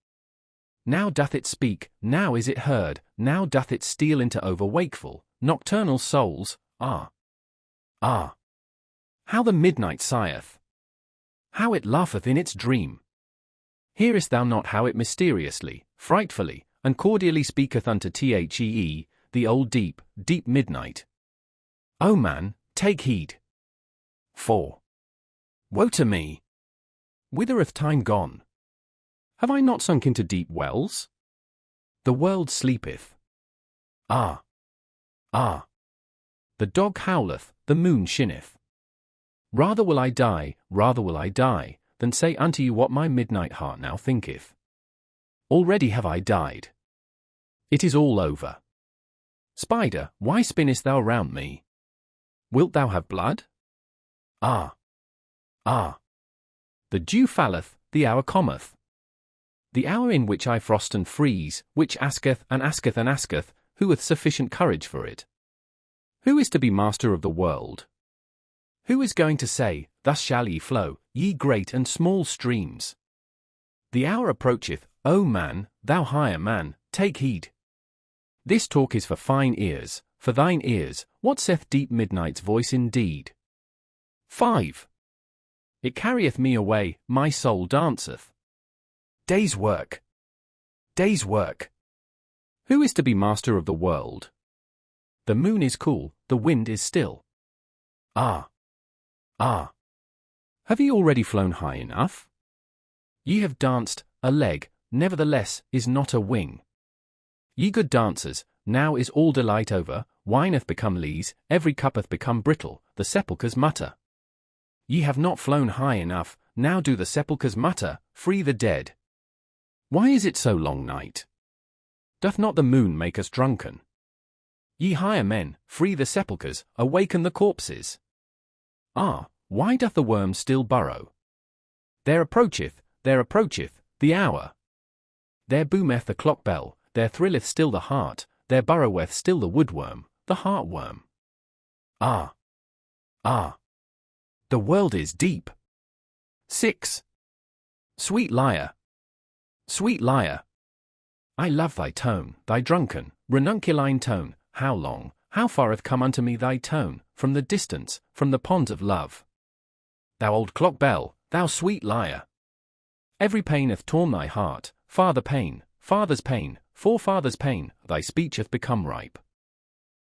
Now doth it speak, now is it heard, now doth it steal into over-wakeful, nocturnal souls. Ah! Ah! How the midnight sigheth! How it laugheth in its dream! Hearest thou not how it mysteriously, frightfully, and cordially speaketh unto thee, the old deep, deep midnight? O man, take heed. 4. Woe to me! Whither hath time gone? Have I not sunk into deep wells? The world sleepeth. Ah! Ah! The dog howleth, the moon shineth. Rather will I die, than say unto you what my midnight heart now thinketh. Already have I died. It is all over. Spider, why spinnest thou round me? Wilt thou have blood? Ah! Ah! The dew falleth, the hour cometh. The hour in which I frost and freeze, which asketh and asketh and asketh, who hath sufficient courage for it? Who is to be master of the world? Who is going to say, Thus shall ye flow, ye great and small streams? The hour approacheth, O man, thou higher man, take heed. This talk is for fine ears, for thine ears. What saith deep midnight's voice indeed? 5. It carrieth me away, my soul danceth. Day's work. Day's work. Who is to be master of the world? The moon is cool, the wind is still. Ah! Ah! Have ye already flown high enough? Ye have danced, a leg, nevertheless, is not a wing. Ye good dancers, now is all delight over, wine hath become lees, every cup hath become brittle, the sepulchres mutter. Ye have not flown high enough, now do the sepulchres mutter, free the dead. Why is it so long night? Doth not the moon make us drunken? Ye higher men, free the sepulchres, awaken the corpses. Ah, why doth the worm still burrow? There approacheth, the hour. There boometh the clock bell, there thrilleth still the heart, there burroweth still the woodworm, the heartworm. Ah! Ah! The world is deep. 6. Sweet lyre! Sweet lyre! I love thy tone, thy drunken, ranunculine tone. How long, how far hath come unto me thy tone, from the distance, from the ponds of love? Thou old clock bell, thou sweet lyre! Every pain hath torn thy heart, father's pain, forefather's pain, thy speech hath become ripe.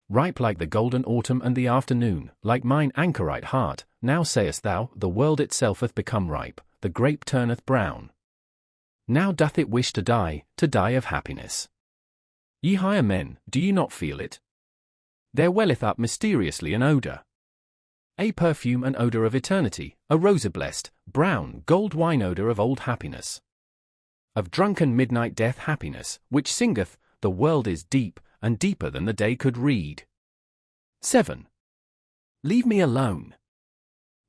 Ripe like the golden autumn and the afternoon, like mine anchorite heart, now sayest thou, the world itself hath become ripe, the grape turneth brown. Now doth it wish to die of happiness. Ye higher men, do ye not feel it? There welleth up mysteriously an odour. A perfume and odour of eternity, a rosy-blessed, brown, gold wine odour of old happiness. Of drunken midnight death happiness, which singeth, the world is deep, and deeper than the day could read. 7. Leave me alone.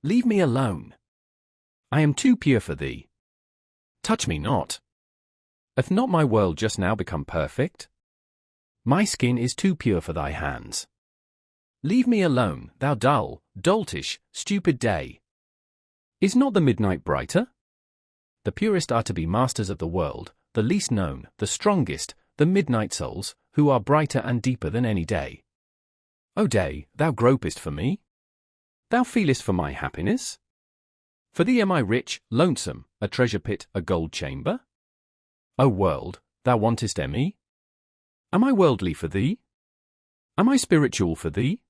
Leave me alone. I am too pure for thee. Touch me not. Hath not my world just now become perfect? My skin is too pure for thy hands. Leave me alone, thou dull, doltish, stupid day. Is not the midnight brighter? The purest are to be masters of the world, the least known, the strongest, the midnight souls, who are brighter and deeper than any day. O day, thou gropest for me? Thou feelest for my happiness? For thee am I rich, lonesome, a treasure pit, a gold chamber? O world, thou wantest me? Am I worldly for thee? Am I spiritual for thee?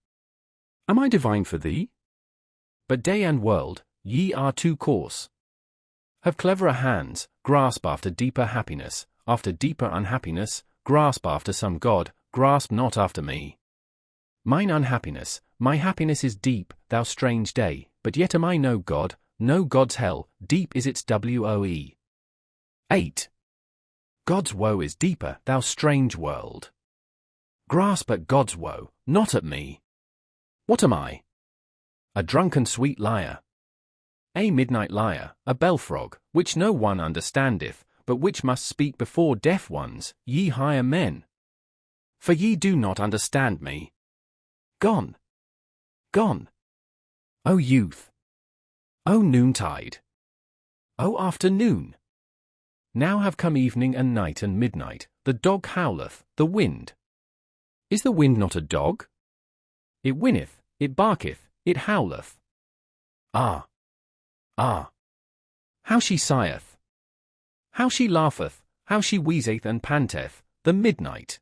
Am I divine for thee? But day and world, ye are too coarse. Have cleverer hands, grasp after deeper happiness, after deeper unhappiness, grasp after some God, grasp not after me. Mine unhappiness, my happiness is deep, thou strange day, but yet am I no God, no God's hell, deep is its woe. 8. God's woe is deeper, thou strange world. Grasp at God's woe, not at me. What am I? A drunken sweet liar. A midnight liar, a bellfrog, which no one understandeth, but which must speak before deaf ones, ye higher men. For ye do not understand me. Gone. Gone. O youth. O noontide. O afternoon. Now have come evening and night and midnight, the dog howleth, the wind. Is the wind not a dog? It winneth, it barketh, it howleth. Ah! Ah! How she sigheth! How she laugheth, how she wheezeth and panteth, the midnight!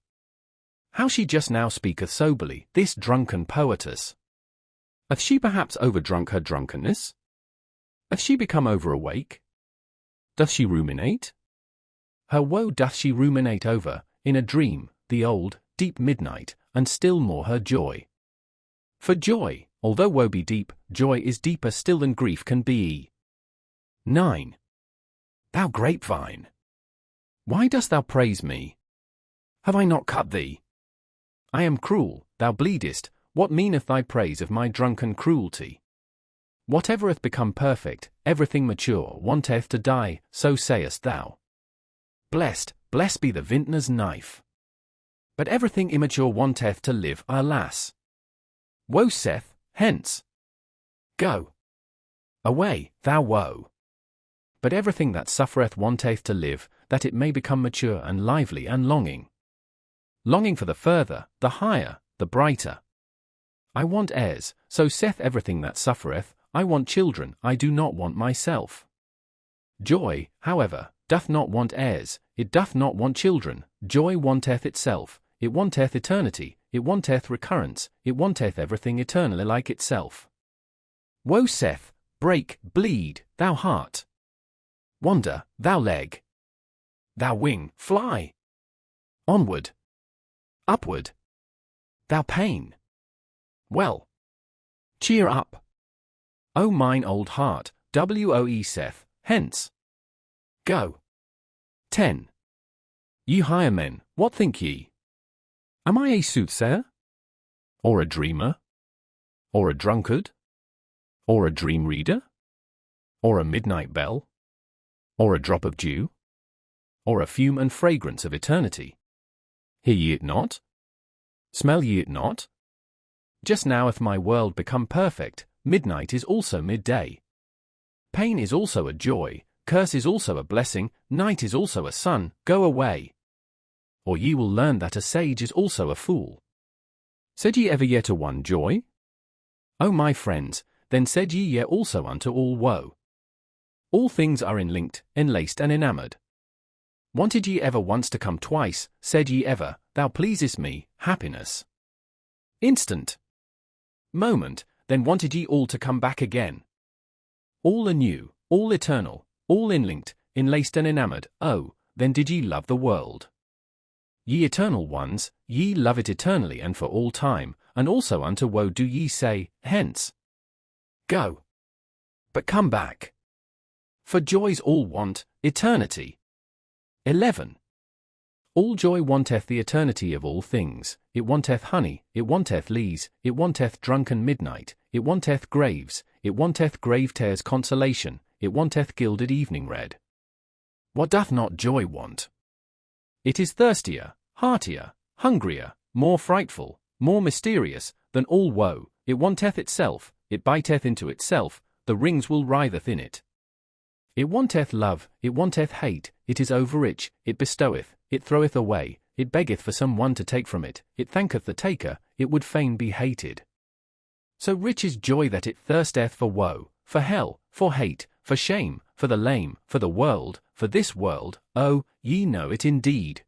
How she just now speaketh soberly, this drunken poetess! Hath she perhaps overdrunk her drunkenness? Hath she become overawake? Doth she ruminate? Her woe doth she ruminate over, in a dream, the old, deep midnight, and still more her joy. For joy, although woe be deep, joy is deeper still than grief can be. 9. Thou grapevine! Why dost thou praise me? Have I not cut thee? I am cruel, thou bleedest, what meaneth thy praise of my drunken cruelty? Whatever hath become perfect, everything mature, wanteth to die, so sayest thou. Blessed, blessed be the vintner's knife. But everything immature wanteth to live, alas! Woe saith, hence! Go! Away, thou woe! But everything that suffereth wanteth to live, that it may become mature and lively and longing. Longing for the further, the higher, the brighter. I want heirs, so saith everything that suffereth, I want children, I do not want myself. Joy, however, doth not want heirs, it doth not want children, joy wanteth itself, it wanteth eternity, it wanteth recurrence, it wanteth everything eternally like itself. Woe saith, break, bleed, thou heart! Wander, thou leg! Thou wing, fly! Onward! Upward! Thou pain! Well! Cheer up! O mine old heart, woe saith, hence! Go! 10. Ye higher men, what think ye? Am I a soothsayer? Or a dreamer? Or a drunkard? Or a dream reader? Or a midnight bell? Or a drop of dew? Or a fume and fragrance of eternity? Hear ye it not? Smell ye it not? Just now hath my world become perfect, midnight is also midday. Pain is also a joy, curse is also a blessing, night is also a sun, go away. Or ye will learn that a sage is also a fool. Said ye ever yet a one joy? O my friends, then said ye yet also unto all woe. All things are enlinked, enlaced and enamoured. Wanted ye ever once to come twice, said ye ever, thou pleasest me, happiness. Instant. Moment, then wanted ye all to come back again. All anew, all eternal, all enlinked, enlaced and enamoured, oh, then did ye love the world. Ye eternal ones, ye love it eternally and for all time, and also unto woe do ye say, hence. Go. But come back. For joys all want, eternity. 11. All joy wanteth the eternity of all things, it wanteth honey, it wanteth lees, it wanteth drunken midnight, it wanteth graves, it wanteth grave tears consolation, it wanteth gilded evening red. What doth not joy want? It is thirstier, heartier, hungrier, more frightful, more mysterious, than all woe. It wanteth itself, it biteth into itself, the rings will writheth in it. It wanteth love, it wanteth hate, it is overrich, it bestoweth, it throweth away, it beggeth for some one to take from it, it thanketh the taker, it would fain be hated. So rich is joy that it thirsteth for woe, for hell, for hate, for shame, for the lame, for the world, for this world, oh, ye know it indeed.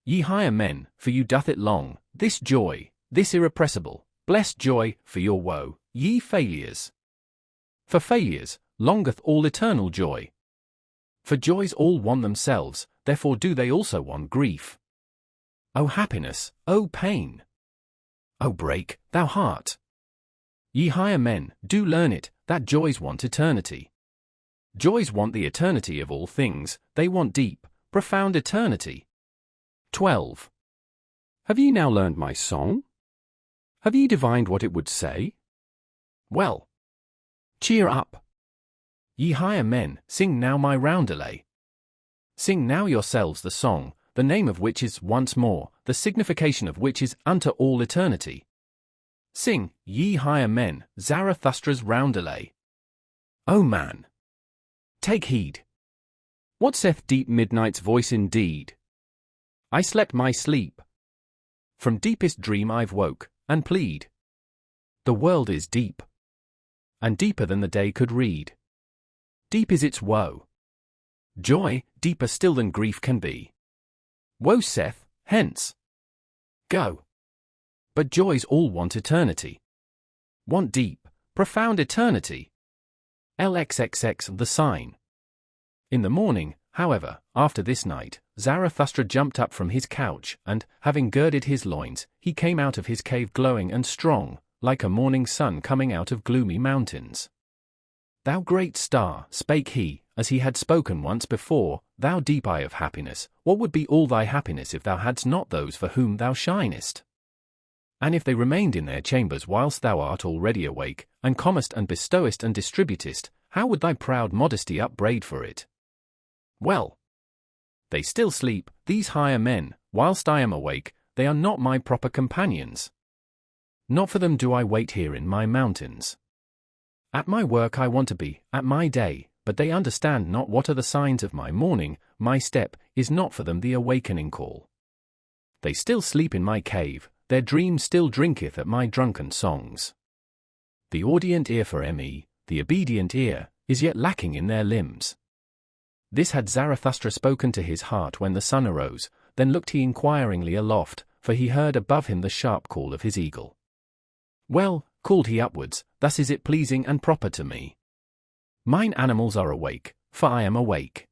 Ye higher men, for you doth it long, this joy, this irrepressible, blessed joy, for your woe, ye failures. For failures, longeth all eternal joy. For joys all want themselves, therefore do they also want grief. O happiness, O pain! O break, thou heart! Ye higher men, do learn it, that joys want eternity. Joys want the eternity of all things, they want deep, profound eternity. 12. Have ye now learned my song? Have ye divined what it would say? Well, cheer up! Ye higher men, sing now my roundelay. Sing now yourselves the song, the name of which is once more, the signification of which is unto all eternity. Sing, ye higher men, Zarathustra's roundelay. O man! Take heed. What saith deep midnight's voice indeed? I slept my sleep. From deepest dream I've woke, and plead. The world is deep, and deeper than the day could read. Deep is its woe. Joy, deeper still than grief can be. Woe saith, hence. Go. But joys all want eternity. Want deep, profound eternity. LXXX the sign. In the morning, however, after this night, Zarathustra jumped up from his couch, and, having girded his loins, he came out of his cave glowing and strong, like a morning sun coming out of gloomy mountains. Thou great star, spake he, as he had spoken once before, thou deep eye of happiness, what would be all thy happiness if thou hadst not those for whom thou shinest? And if they remained in their chambers whilst thou art already awake, and comest and bestowest and distributest, how would thy proud modesty upbraid for it? Well, they still sleep, these higher men, whilst I am awake, they are not my proper companions. Not for them do I wait here in my mountains. At my work I want to be, at my day, but they understand not what are the signs of my morning, my step is not for them the awakening call. They still sleep in my cave, their dream still drinketh at my drunken songs. The audient ear for me, the obedient ear, is yet lacking in their limbs. This had Zarathustra spoken to his heart when the sun arose, then looked he inquiringly aloft, for he heard above him the sharp call of his eagle. Well, called he upwards, thus is it pleasing and proper to me. Mine animals are awake, for I am awake.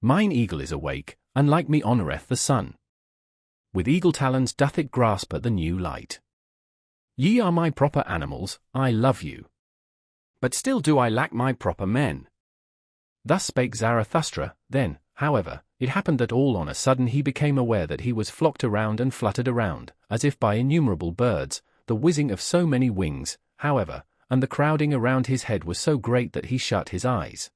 Mine eagle is awake, and like me honoureth the sun. With eagle talons doth it grasp at the new light. Ye are my proper animals, I love you. But still do I lack my proper men. Thus spake Zarathustra. Then, however, it happened that all on a sudden he became aware that he was flocked around and fluttered around, as if by innumerable birds, the whizzing of so many wings, however, and the crowding around his head was so great that he shut his eyes.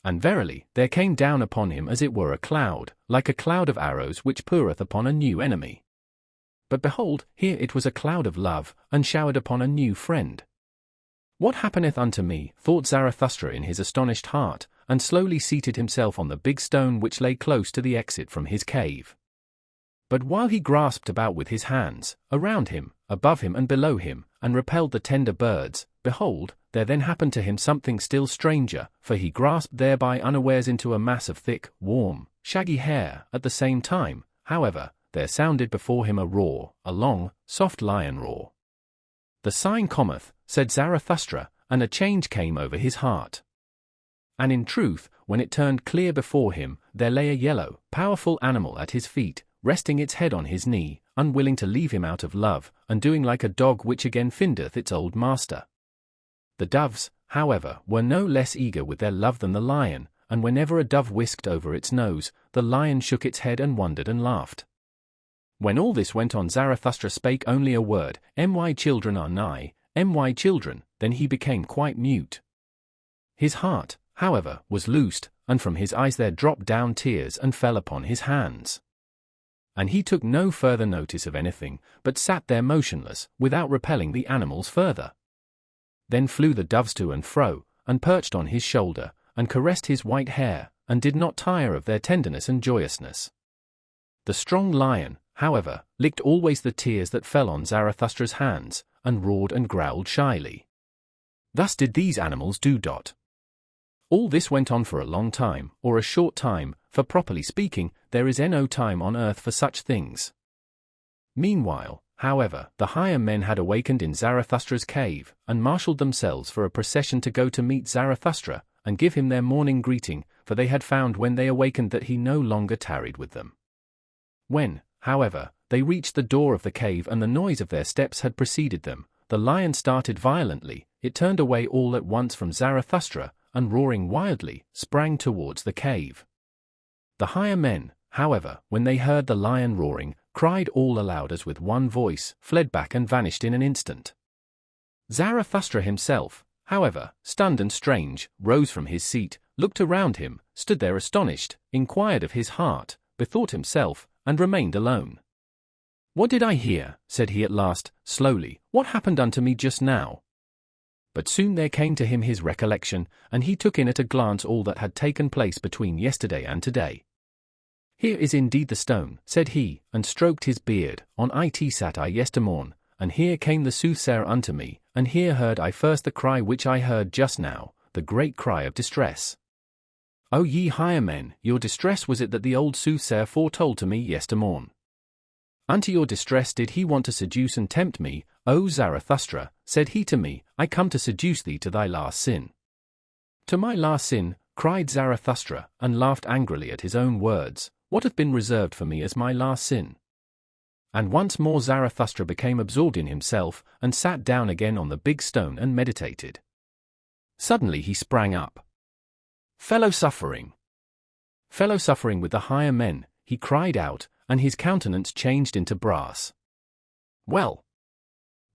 And verily, there came down upon him as it were a cloud, like a cloud of arrows which poureth upon a new enemy. But behold, here it was a cloud of love, and showered upon a new friend. What happeneth unto me, thought Zarathustra in his astonished heart, and slowly seated himself on the big stone which lay close to the exit from his cave. But while he grasped about with his hands, around him, above him and below him, and repelled the tender birds, behold, there then happened to him something still stranger, for he grasped thereby unawares into a mass of thick, warm, shaggy hair. At the same time, however, there sounded before him a roar, a long, soft lion roar. The sign cometh, said Zarathustra, and a change came over his heart. And in truth, when it turned clear before him, there lay a yellow, powerful animal at his feet, resting its head on his knee, unwilling to leave him out of love, and doing like a dog which again findeth its old master. The doves, however, were no less eager with their love than the lion, and whenever a dove whisked over its nose, the lion shook its head and wondered and laughed. When all this went on, Zarathustra spake only a word, "My children are nigh, my children," then he became quite mute. His heart, however, was loosed, and from his eyes there dropped down tears and fell upon his hands. And he took no further notice of anything, but sat there motionless, without repelling the animals further. Then flew the doves to and fro, and perched on his shoulder, and caressed his white hair, and did not tire of their tenderness and joyousness. The strong lion, however, licked always the tears that fell on Zarathustra's hands, and roared and growled shyly. Thus did these animals do. All this went on for a long time, or a short time, for properly speaking, there is no time on earth for such things. Meanwhile, however, the higher men had awakened in Zarathustra's cave, and marshalled themselves for a procession to go to meet Zarathustra, and give him their morning greeting, for they had found when they awakened that he no longer tarried with them. When, however, they reached the door of the cave and the noise of their steps had preceded them, the lion started violently, it turned away all at once from Zarathustra, and roaring wildly, sprang towards the cave. The higher men, however, when they heard the lion roaring, cried all aloud as with one voice, fled back and vanished in an instant. Zarathustra himself, however, stunned and strange, rose from his seat, looked around him, stood there astonished, inquired of his heart, bethought himself, and remained alone. "What did I hear?" said he at last, slowly. "What happened unto me just now?" But soon there came to him his recollection, and he took in at a glance all that had taken place between yesterday and today. "Here is indeed the stone," said he, and stroked his beard. "On it sat I yestermorn, and here came the soothsayer unto me, and here heard I first the cry which I heard just now, the great cry of distress. O ye higher men, your distress was it that the old soothsayer foretold to me yestermorn. Unto your distress did he want to seduce and tempt me, O Zarathustra, said he to me, I come to seduce thee to thy last sin." "To my last sin," cried Zarathustra, and laughed angrily at his own words. "What hath been reserved for me as my last sin?" And once more Zarathustra became absorbed in himself, and sat down again on the big stone and meditated. Suddenly he sprang up. "Fellow suffering! Fellow suffering with the higher men," he cried out, and his countenance changed into brass. "Well,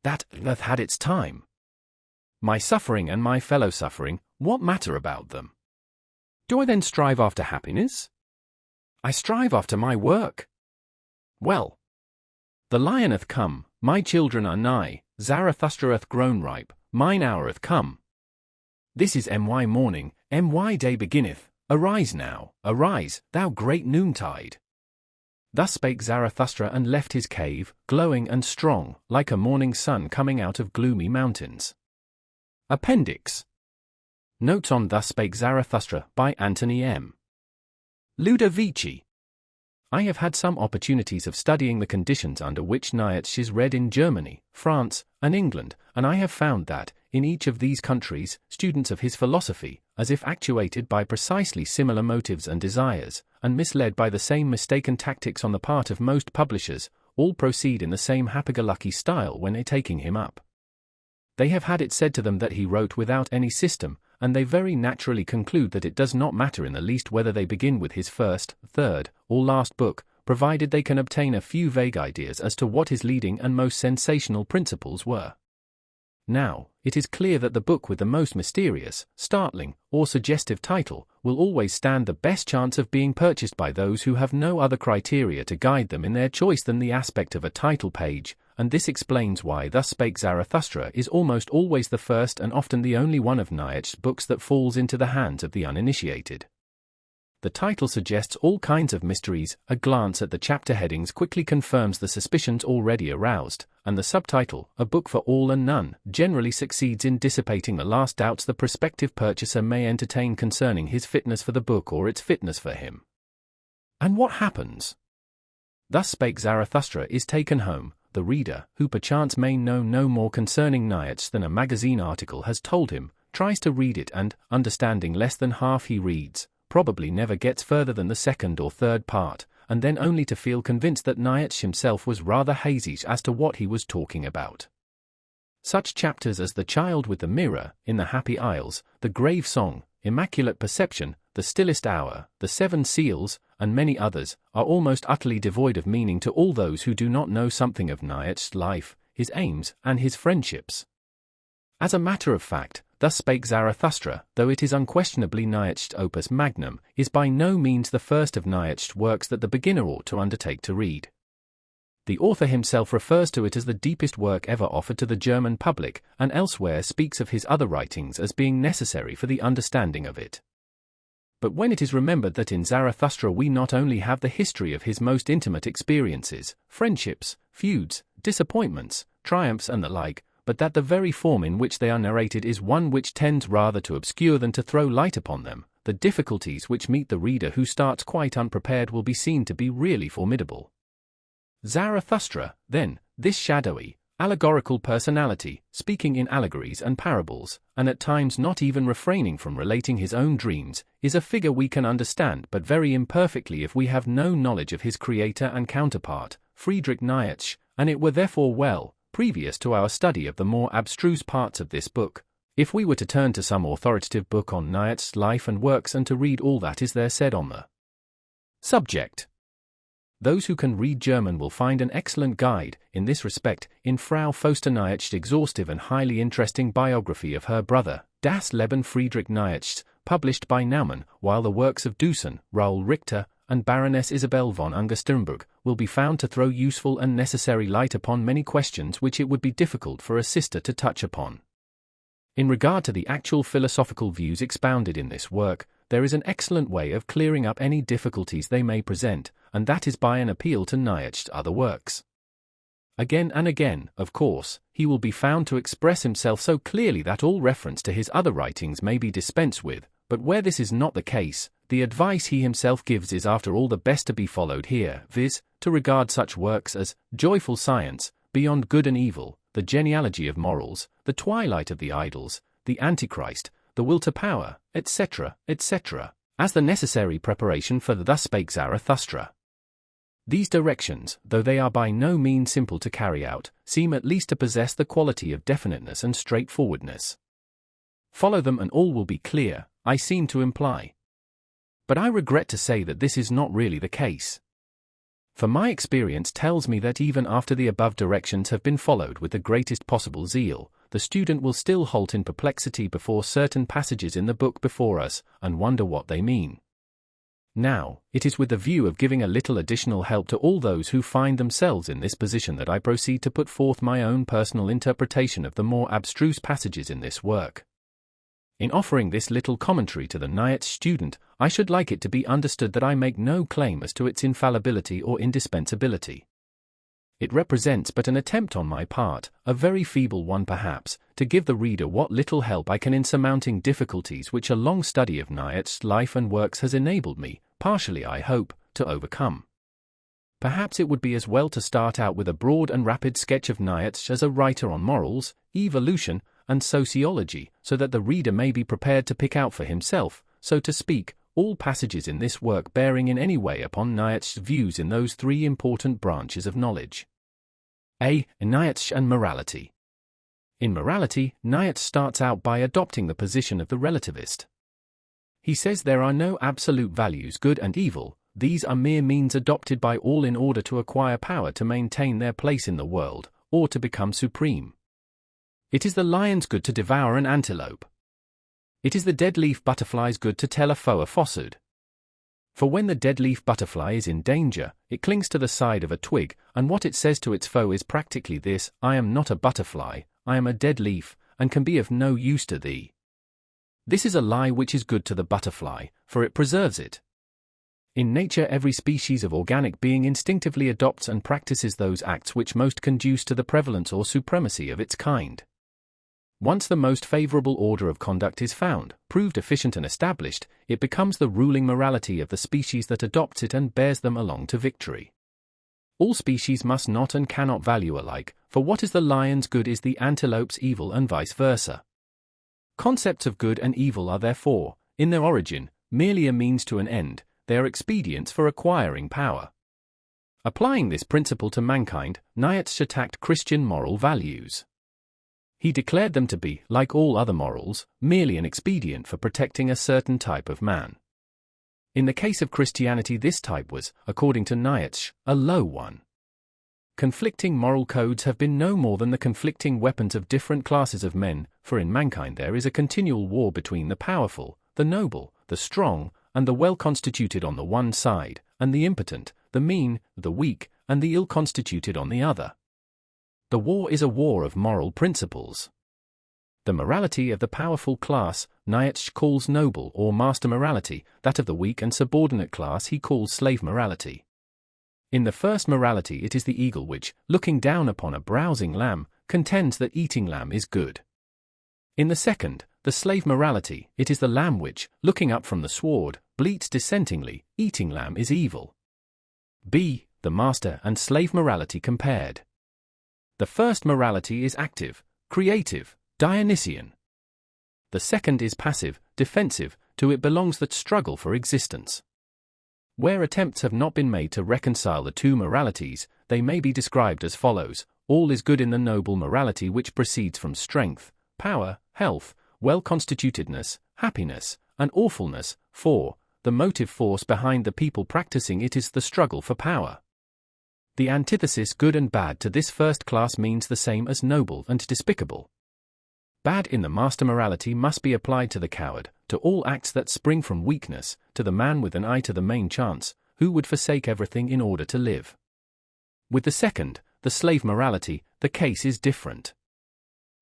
that hath had its time. My suffering and my fellow suffering, what matter about them? Do I then strive after happiness? I strive after my work. Well, the lion hath come, my children are nigh, Zarathustra hath grown ripe, mine hour hath come. This is my morning, my day beginneth, arise now, arise, thou great noontide." Thus spake Zarathustra and left his cave, glowing and strong, like a morning sun coming out of gloomy mountains. Appendix. Notes on Thus Spake Zarathustra by Anthony M. Ludovici. I have had some opportunities of studying the conditions under which Nietzsche is read in Germany, France, and England, and I have found that, in each of these countries, students of his philosophy, as if actuated by precisely similar motives and desires, and misled by the same mistaken tactics on the part of most publishers, all proceed in the same happy-go-lucky style when taking him up. They have had it said to them that he wrote without any system, and they very naturally conclude that it does not matter in the least whether they begin with his first, third, or last book, provided they can obtain a few vague ideas as to what his leading and most sensational principles were. Now, it is clear that the book with the most mysterious, startling, or suggestive title will always stand the best chance of being purchased by those who have no other criteria to guide them in their choice than the aspect of a title page, and this explains why Thus Spake Zarathustra is almost always the first and often the only one of Nietzsche's books that falls into the hands of the uninitiated. The title suggests all kinds of mysteries, a glance at the chapter headings quickly confirms the suspicions already aroused, and the subtitle, A Book for All and None, generally succeeds in dissipating the last doubts the prospective purchaser may entertain concerning his fitness for the book or its fitness for him. And what happens? Thus Spake Zarathustra is taken home. The reader, who perchance may know no more concerning Nietzsche than a magazine article has told him, tries to read it and, understanding less than half he reads, probably never gets further than the second or third part, and then only to feel convinced that Nietzsche himself was rather hazy as to what he was talking about. Such chapters as The Child with the Mirror, In the Happy Isles, The Grave Song, Immaculate Perception, The Stillest Hour, The Seven Seals, and many others, are almost utterly devoid of meaning to all those who do not know something of Nietzsche's life, his aims, and his friendships. As a matter of fact, Thus Spake Zarathustra, though it is unquestionably Nietzsche's opus magnum, is by no means the first of Nietzsche's works that the beginner ought to undertake to read. The author himself refers to it as the deepest work ever offered to the German public, and elsewhere speaks of his other writings as being necessary for the understanding of it. But when it is remembered that in Zarathustra we not only have the history of his most intimate experiences, friendships, feuds, disappointments, triumphs and the like, but that the very form in which they are narrated is one which tends rather to obscure than to throw light upon them, the difficulties which meet the reader who starts quite unprepared will be seen to be really formidable. Zarathustra, then, this shadowy, allegorical personality, speaking in allegories and parables, and at times not even refraining from relating his own dreams, is a figure we can understand but very imperfectly if we have no knowledge of his creator and counterpart, Friedrich Nietzsche, and it were therefore well, previous to our study of the more abstruse parts of this book, if we were to turn to some authoritative book on Nietzsche's life and works and to read all that is there said on the subject. Those who can read German will find an excellent guide, in this respect, in Frau Foster Nietzsche's exhaustive and highly interesting biography of her brother, Das Leben Friedrich Nietzsche, published by Naumann, while the works of Dusen, Raoul Richter, and Baroness Isabel von Ungersternberg will be found to throw useful and necessary light upon many questions which it would be difficult for a sister to touch upon. In regard to the actual philosophical views expounded in this work, there is an excellent way of clearing up any difficulties they may present, and that is by an appeal to Nietzsche's other works. Again and again, of course, he will be found to express himself so clearly that all reference to his other writings may be dispensed with, but where this is not the case, the advice he himself gives is after all the best to be followed here, viz., to regard such works as Joyful Science, Beyond Good and Evil, The Genealogy of Morals, The Twilight of the Idols, The Antichrist, The Will to Power, etc., etc., as the necessary preparation for the Thus Spake Zarathustra. These directions, though they are by no means simple to carry out, seem at least to possess the quality of definiteness and straightforwardness. Follow them and all will be clear, I seem to imply. But I regret to say that this is not really the case. For my experience tells me that even after the above directions have been followed with the greatest possible zeal, the student will still halt in perplexity before certain passages in the book before us, and wonder what they mean. Now, it is with the view of giving a little additional help to all those who find themselves in this position that I proceed to put forth my own personal interpretation of the more abstruse passages in this work. In offering this little commentary to the Nietzsche student, I should like it to be understood that I make no claim as to its infallibility or indispensability. It represents but an attempt on my part, a very feeble one perhaps, to give the reader what little help I can in surmounting difficulties which a long study of Nietzsche's life and works has enabled me, partially I hope, to overcome. Perhaps it would be as well to start out with a broad and rapid sketch of Nietzsche as a writer on morals, evolution, and sociology, so that the reader may be prepared to pick out for himself, so to speak, all passages in this work bearing in any way upon Nietzsche's views in those three important branches of knowledge. A. Nietzsche and morality. In morality, Nietzsche starts out by adopting the position of the relativist. He says there are no absolute values good and evil, these are mere means adopted by all in order to acquire power to maintain their place in the world, or to become supreme. It is the lion's good to devour an antelope. It is the dead-leaf butterfly's good to tell a foe a falsehood. For when the dead-leaf butterfly is in danger, it clings to the side of a twig, and what it says to its foe is practically this: I am not a butterfly, I am a dead leaf, and can be of no use to thee. This is a lie which is good to the butterfly, for it preserves it. In nature every species of organic being instinctively adopts and practices those acts which most conduce to the prevalence or supremacy of its kind. Once the most favorable order of conduct is found, proved efficient and established, it becomes the ruling morality of the species that adopts it and bears them along to victory. All species must not and cannot value alike, for what is the lion's good is the antelope's evil and vice versa. Concepts of good and evil are therefore, in their origin, merely a means to an end, they are expedients for acquiring power. Applying this principle to mankind, Nietzsche attacked Christian moral values. He declared them to be, like all other morals, merely an expedient for protecting a certain type of man. In the case of Christianity this type was, according to Nietzsche, a low one. Conflicting moral codes have been no more than the conflicting weapons of different classes of men, for in mankind there is a continual war between the powerful, the noble, the strong, and the well-constituted on the one side, and the impotent, the mean, the weak, and the ill-constituted on the other. The war is a war of moral principles. The morality of the powerful class, Nietzsche calls noble or master morality, that of the weak and subordinate class he calls slave morality. In the first morality it is the eagle which, looking down upon a browsing lamb, contends that eating lamb is good. In the second, the slave morality, it is the lamb which, looking up from the sward, bleats dissentingly, eating lamb is evil. B. The master and slave morality compared. The first morality is active, creative, Dionysian. The second is passive, defensive, to it belongs that struggle for existence. Where attempts have not been made to reconcile the two moralities, they may be described as follows: all is good in the noble morality which proceeds from strength, power, health, well-constitutedness, happiness, and awfulness. 4. The motive force behind the people practicing it is the struggle for power. The antithesis good and bad to this first class means the same as noble and despicable. Bad in the master morality must be applied to the coward, to all acts that spring from weakness, to the man with an eye to the main chance, who would forsake everything in order to live. With the second, the slave morality, the case is different.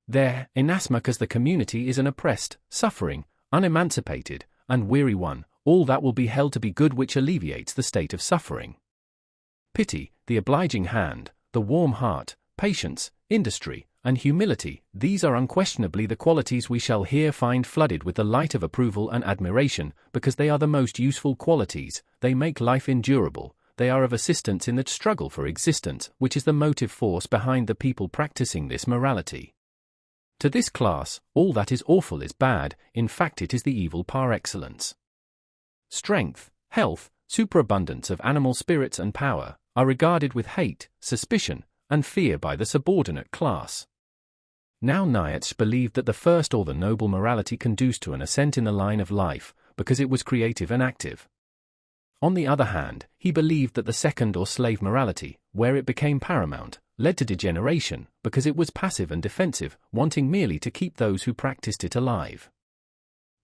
There, inasmuch as the community is an oppressed, suffering, unemancipated, and weary one, all that will be held to be good which alleviates the state of suffering. Pity, the obliging hand, the warm heart, patience, industry, and humility, these are unquestionably the qualities we shall here find flooded with the light of approval and admiration, because they are the most useful qualities, they make life endurable, they are of assistance in the struggle for existence, which is the motive force behind the people practicing this morality. To this class, all that is awful is bad, in fact it is the evil par excellence. Strength, health, superabundance of animal spirits and power, are regarded with hate, suspicion, and fear by the subordinate class. Now Nietzsche believed that the first or the noble morality conduced to an ascent in the line of life, because it was creative and active. On the other hand, he believed that the second or slave morality, where it became paramount, led to degeneration, because it was passive and defensive, wanting merely to keep those who practiced it alive.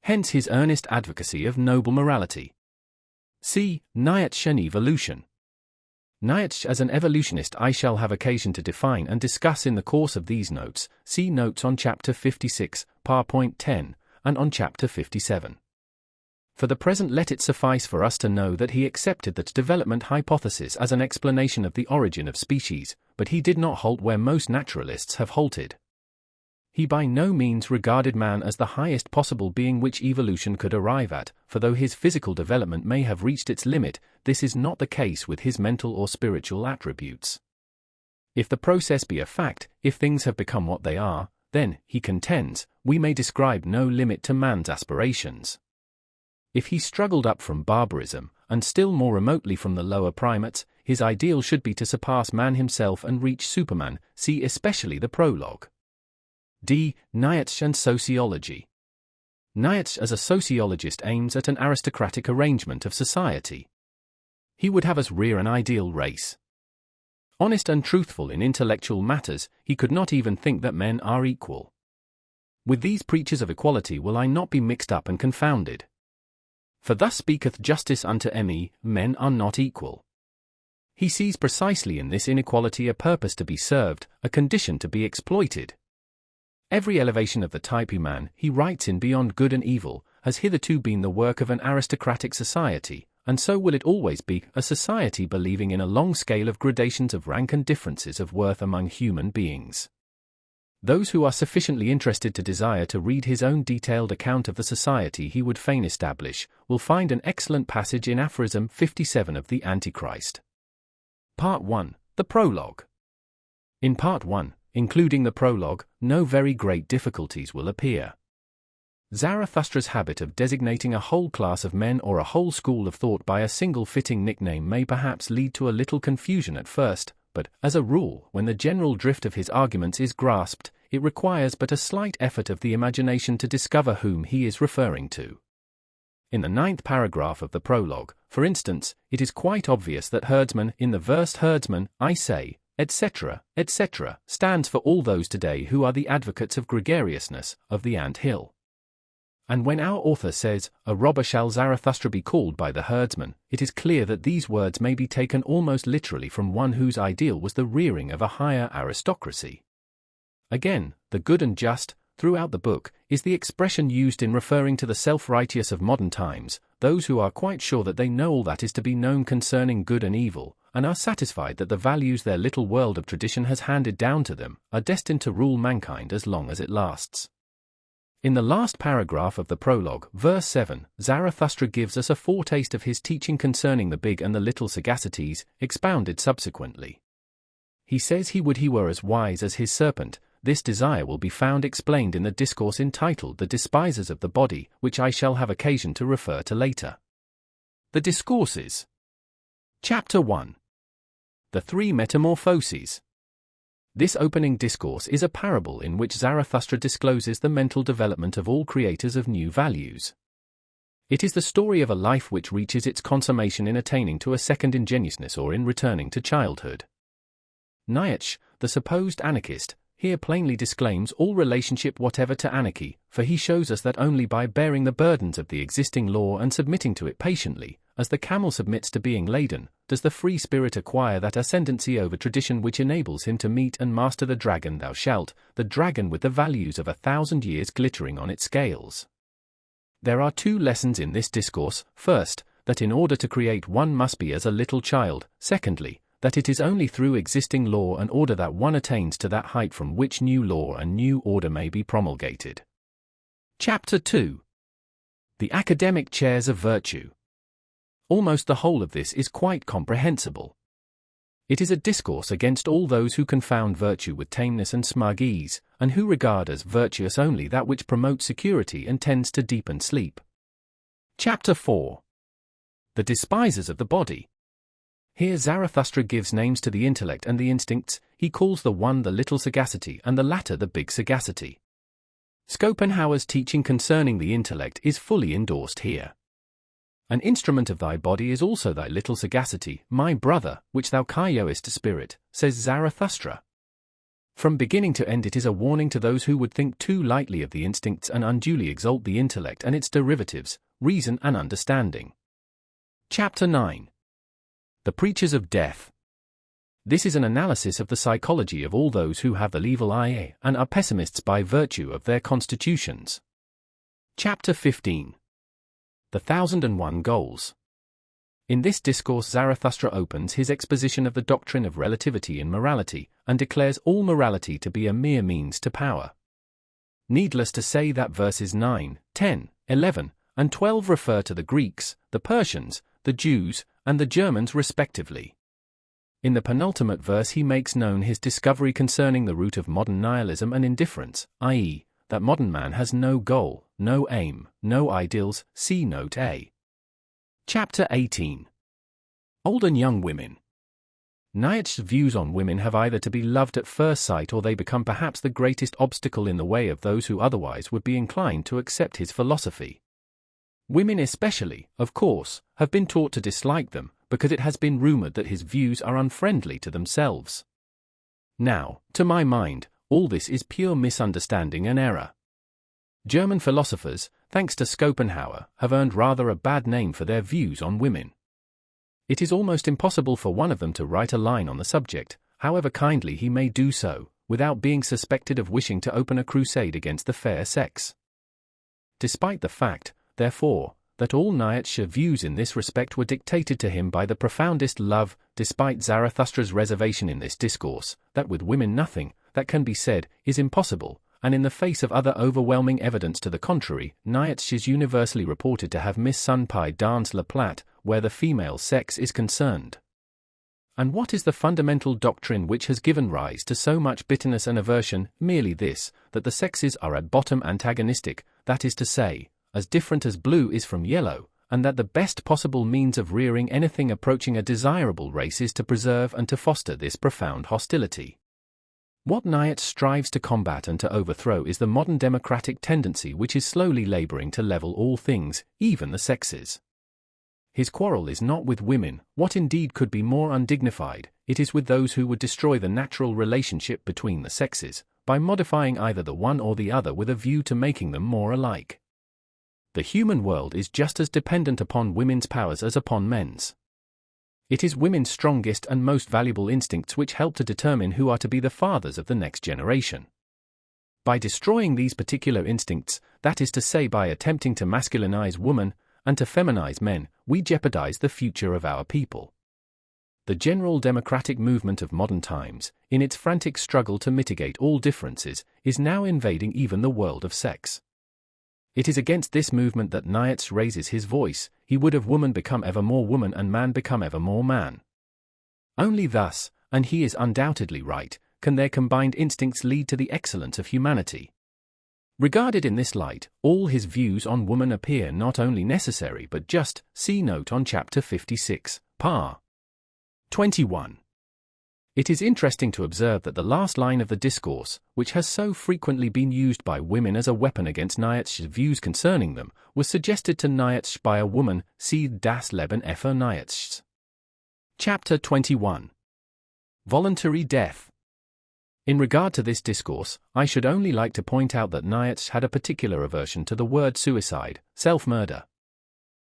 Hence his earnest advocacy of noble morality. See Nietzsche and evolution. Nietzsche as an evolutionist I shall have occasion to define and discuss in the course of these notes. See notes on chapter 56, point 10, and on chapter 57. For the present let it suffice for us to know that he accepted that development hypothesis as an explanation of the origin of species, but he did not halt where most naturalists have halted. He by no means regarded man as the highest possible being which evolution could arrive at, for though his physical development may have reached its limit, this is not the case with his mental or spiritual attributes. If the process be a fact, if things have become what they are, then, he contends, we may describe no limit to man's aspirations. If he struggled up from barbarism, and still more remotely from the lower primates, his ideal should be to surpass man himself and reach Superman. See especially the prologue. D. Nietzsche and sociology. Nietzsche as a sociologist aims at an aristocratic arrangement of society. He would have us rear an ideal race. Honest and truthful in intellectual matters, he could not even think that men are equal. With these preachers of equality will I not be mixed up and confounded. For thus speaketh justice unto me, men are not equal. He sees precisely in this inequality a purpose to be served, a condition to be exploited. Every elevation of the type human, he writes in Beyond Good and Evil, has hitherto been the work of an aristocratic society, and so will it always be, a society believing in a long scale of gradations of rank and differences of worth among human beings. Those who are sufficiently interested to desire to read his own detailed account of the society he would fain establish, will find an excellent passage in Aphorism 57 of the Antichrist. Part 1. The Prologue. In Part 1, including the prologue, no very great difficulties will appear. Zarathustra's habit of designating a whole class of men or a whole school of thought by a single fitting nickname may perhaps lead to a little confusion at first, but, as a rule, when the general drift of his arguments is grasped, it requires but a slight effort of the imagination to discover whom he is referring to. In the 9th paragraph of the prologue, for instance, it is quite obvious that herdsman, in the verse herdsman, I say, etc., etc., stands for all those today who are the advocates of gregariousness, of the ant hill. And when our author says, "A robber shall Zarathustra be called by the herdsman," it is clear that these words may be taken almost literally from one whose ideal was the rearing of a higher aristocracy. Again, the good and just, throughout the book, is the expression used in referring to the self-righteous of modern times, those who are quite sure that they know all that is to be known concerning good and evil, and are satisfied that the values their little world of tradition has handed down to them are destined to rule mankind as long as it lasts. In the last paragraph of the prologue, verse 7, Zarathustra gives us a foretaste of his teaching concerning the big and the little sagacities, expounded subsequently. He says he were as wise as his serpent. This desire will be found explained in the discourse entitled The Despisers of the Body, which I shall have occasion to refer to later. The Discourses. Chapter 1. The Three Metamorphoses. This opening discourse is a parable in which Zarathustra discloses the mental development of all creators of new values. It is the story of a life which reaches its consummation in attaining to a second ingenuousness or in returning to childhood. Nietzsche, the supposed anarchist, here plainly disclaims all relationship whatever to anarchy, for he shows us that only by bearing the burdens of the existing law and submitting to it patiently, as the camel submits to being laden, does the free spirit acquire that ascendancy over tradition which enables him to meet and master the dragon thou shalt, the dragon with the values of 1,000 years glittering on its scales. There are two lessons in this discourse: first, that in order to create one must be as a little child; secondly, that it is only through existing law and order that one attains to that height from which new law and new order may be promulgated. Chapter 2. The Academic Chairs of Virtue. Almost the whole of this is quite comprehensible. It is a discourse against all those who confound virtue with tameness and smug ease, and who regard as virtuous only that which promotes security and tends to deepen sleep. Chapter 4. The Despisers of the Body. Here Zarathustra gives names to the intellect and the instincts. He calls the one the little sagacity and the latter the big sagacity. Schopenhauer's teaching concerning the intellect is fully endorsed here. An instrument of thy body is also thy little sagacity, my brother, which thou kyoest spirit, says Zarathustra. From beginning to end it is a warning to those who would think too lightly of the instincts and unduly exalt the intellect and its derivatives, reason and understanding. Chapter 9. The Preachers of Death. This is an analysis of the psychology of all those who have the evil eye and are pessimists by virtue of their constitutions. Chapter 15. The 1001 Goals. In this discourse Zarathustra opens his exposition of the doctrine of relativity in morality, and declares all morality to be a mere means to power. Needless to say that verses 9, 10, 11, and 12 refer to the Greeks, the Persians, the Jews, and the Germans respectively. In the penultimate verse he makes known his discovery concerning the root of modern nihilism and indifference, i.e., that modern man has no goal, no aim, no ideals, see note A. Chapter 18. Old and Young Women. Nietzsche's views on women have either to be loved at first sight or they become perhaps the greatest obstacle in the way of those who otherwise would be inclined to accept his philosophy. Women especially, of course, have been taught to dislike them, because it has been rumored that his views are unfriendly to themselves. Now, to my mind, all this is pure misunderstanding and error. German philosophers, thanks to Schopenhauer, have earned rather a bad name for their views on women. It is almost impossible for one of them to write a line on the subject, however kindly he may do so, without being suspected of wishing to open a crusade against the fair sex. Despite the fact, therefore, that all Nietzsche's views in this respect were dictated to him by the profoundest love, despite Zarathustra's reservation in this discourse, that with women nothing, that can be said, is impossible, and in the face of other overwhelming evidence to the contrary, Nietzsche is universally reported to have mis-sunpied dans la plate, where the female sex is concerned. And what is the fundamental doctrine which has given rise to so much bitterness and aversion? Merely this, that the sexes are at bottom antagonistic, that is to say, as different as blue is from yellow, and that the best possible means of rearing anything approaching a desirable race is to preserve and to foster this profound hostility. What Nietzsche strives to combat and to overthrow is the modern democratic tendency which is slowly laboring to level all things, even the sexes. His quarrel is not with women, what indeed could be more undignified, it is with those who would destroy the natural relationship between the sexes, by modifying either the one or the other with a view to making them more alike. The human world is just as dependent upon women's powers as upon men's. It is women's strongest and most valuable instincts which help to determine who are to be the fathers of the next generation. By destroying these particular instincts, that is to say by attempting to masculinize woman and to feminize men, we jeopardize the future of our people. The general democratic movement of modern times, in its frantic struggle to mitigate all differences, is now invading even the world of sex. It is against this movement that Nietzsche raises his voice. He would have woman become ever more woman and man become ever more man. Only thus, and he is undoubtedly right, can their combined instincts lead to the excellence of humanity. Regarded in this light, all his views on woman appear not only necessary but just. See note on chapter 56, par. 21. It is interesting to observe that the last line of the discourse, which has so frequently been used by women as a weapon against Nietzsche's views concerning them, was suggested to Nietzsche by a woman. See Das Leben für Nietzsche. Chapter 21. Voluntary death. In regard to this discourse, I should only like to point out that Nietzsche had a particular aversion to the word suicide, self-murder.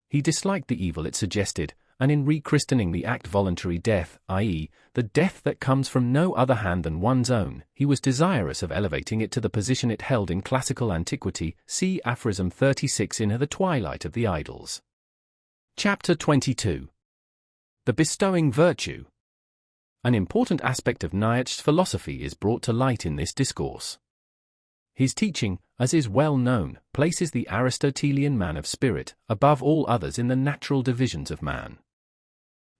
He disliked the evil it suggested, and in rechristening the act voluntary death, i.e., the death that comes from no other hand than one's own, he was desirous of elevating it to the position it held in classical antiquity. See aphorism 36 in The Twilight of the Idols. Chapter 22. The bestowing virtue. An important aspect of Nietzsche's philosophy is brought to light in this discourse. His teaching, as is well known, places the Aristotelian man of spirit above all others in the natural divisions of man.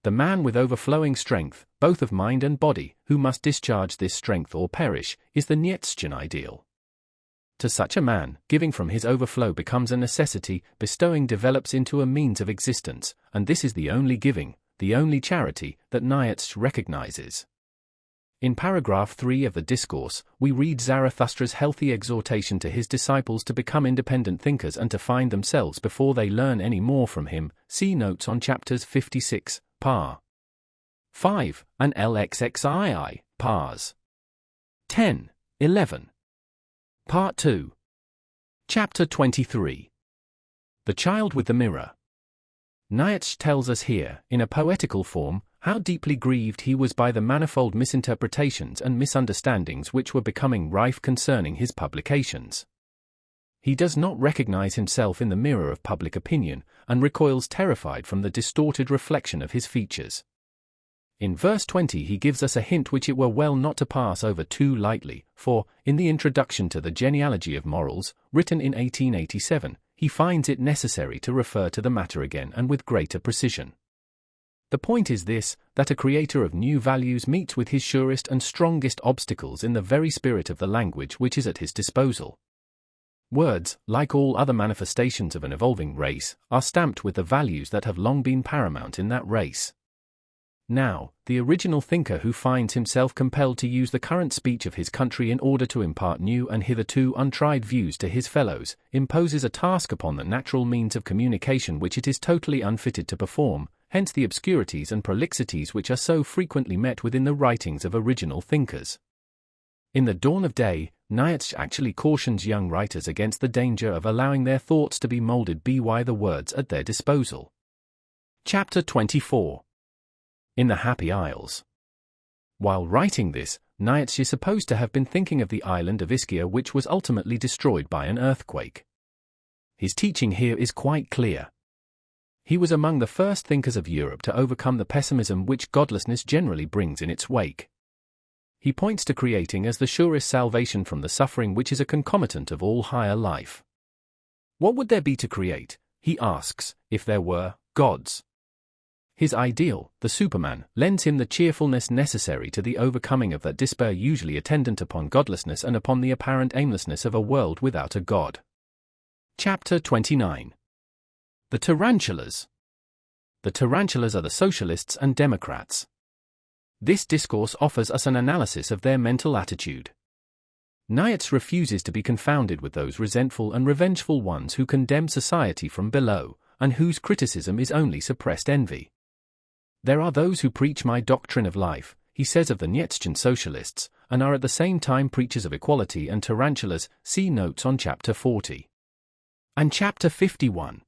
The man with overflowing strength, both of mind and body, who must discharge this strength or perish, is the Nietzschean ideal. To such a man, giving from his overflow becomes a necessity, bestowing develops into a means of existence, and this is the only giving, the only charity, that Nietzsche recognizes. In paragraph 3 of the discourse, we read Zarathustra's healthy exhortation to his disciples to become independent thinkers and to find themselves before they learn any more from him. See notes on chapters 56, par. 5, and LXXII, pars. 10, 11. Part 2. Chapter 23. The Child with the Mirror. Nietzsche tells us here, in a poetical form, how deeply grieved he was by the manifold misinterpretations and misunderstandings which were becoming rife concerning his publications. He does not recognize himself in the mirror of public opinion, and recoils terrified from the distorted reflection of his features. In verse 20 he gives us a hint which it were well not to pass over too lightly, for, in the introduction to the Genealogy of Morals, written in 1887, he finds it necessary to refer to the matter again and with greater precision. The point is this, that a creator of new values meets with his surest and strongest obstacles in the very spirit of the language which is at his disposal. Words, like all other manifestations of an evolving race, are stamped with the values that have long been paramount in that race. Now, the original thinker who finds himself compelled to use the current speech of his country in order to impart new and hitherto untried views to his fellows, imposes a task upon the natural means of communication which it is totally unfitted to perform, hence the obscurities and prolixities which are so frequently met with in the writings of original thinkers. In The Dawn of Day, Nietzsche actually cautions young writers against the danger of allowing their thoughts to be molded by the words at their disposal. Chapter 24. In the Happy Isles. While writing this, Nietzsche is supposed to have been thinking of the island of Ischia, which was ultimately destroyed by an earthquake. His teaching here is quite clear. He was among the first thinkers of Europe to overcome the pessimism which godlessness generally brings in its wake. He points to creating as the surest salvation from the suffering which is a concomitant of all higher life. What would there be to create, he asks, if there were gods? His ideal, the Superman, lends him the cheerfulness necessary to the overcoming of that despair usually attendant upon godlessness and upon the apparent aimlessness of a world without a god. Chapter 29. The Tarantulas. The Tarantulas are the socialists and Democrats. This discourse offers us an analysis of their mental attitude. Nietzsche refuses to be confounded with those resentful and revengeful ones who condemn society from below, and whose criticism is only suppressed envy. There are those who preach my doctrine of life, he says of the Nietzschean socialists, and are at the same time preachers of equality and tarantulas, see notes on Chapter 40. And Chapter 51.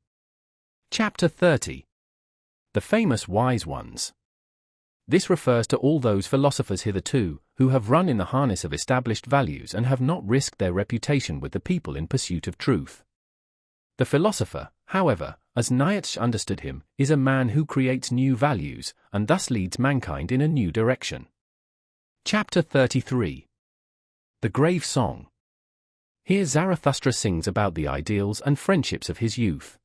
Chapter 30. The famous wise ones. This refers to all those philosophers hitherto, who have run in the harness of established values and have not risked their reputation with the people in pursuit of truth. The philosopher, however, as Nietzsche understood him, is a man who creates new values, and thus leads mankind in a new direction. Chapter 33. The Grave Song. Here Zarathustra sings about the ideals and friendships of his youth.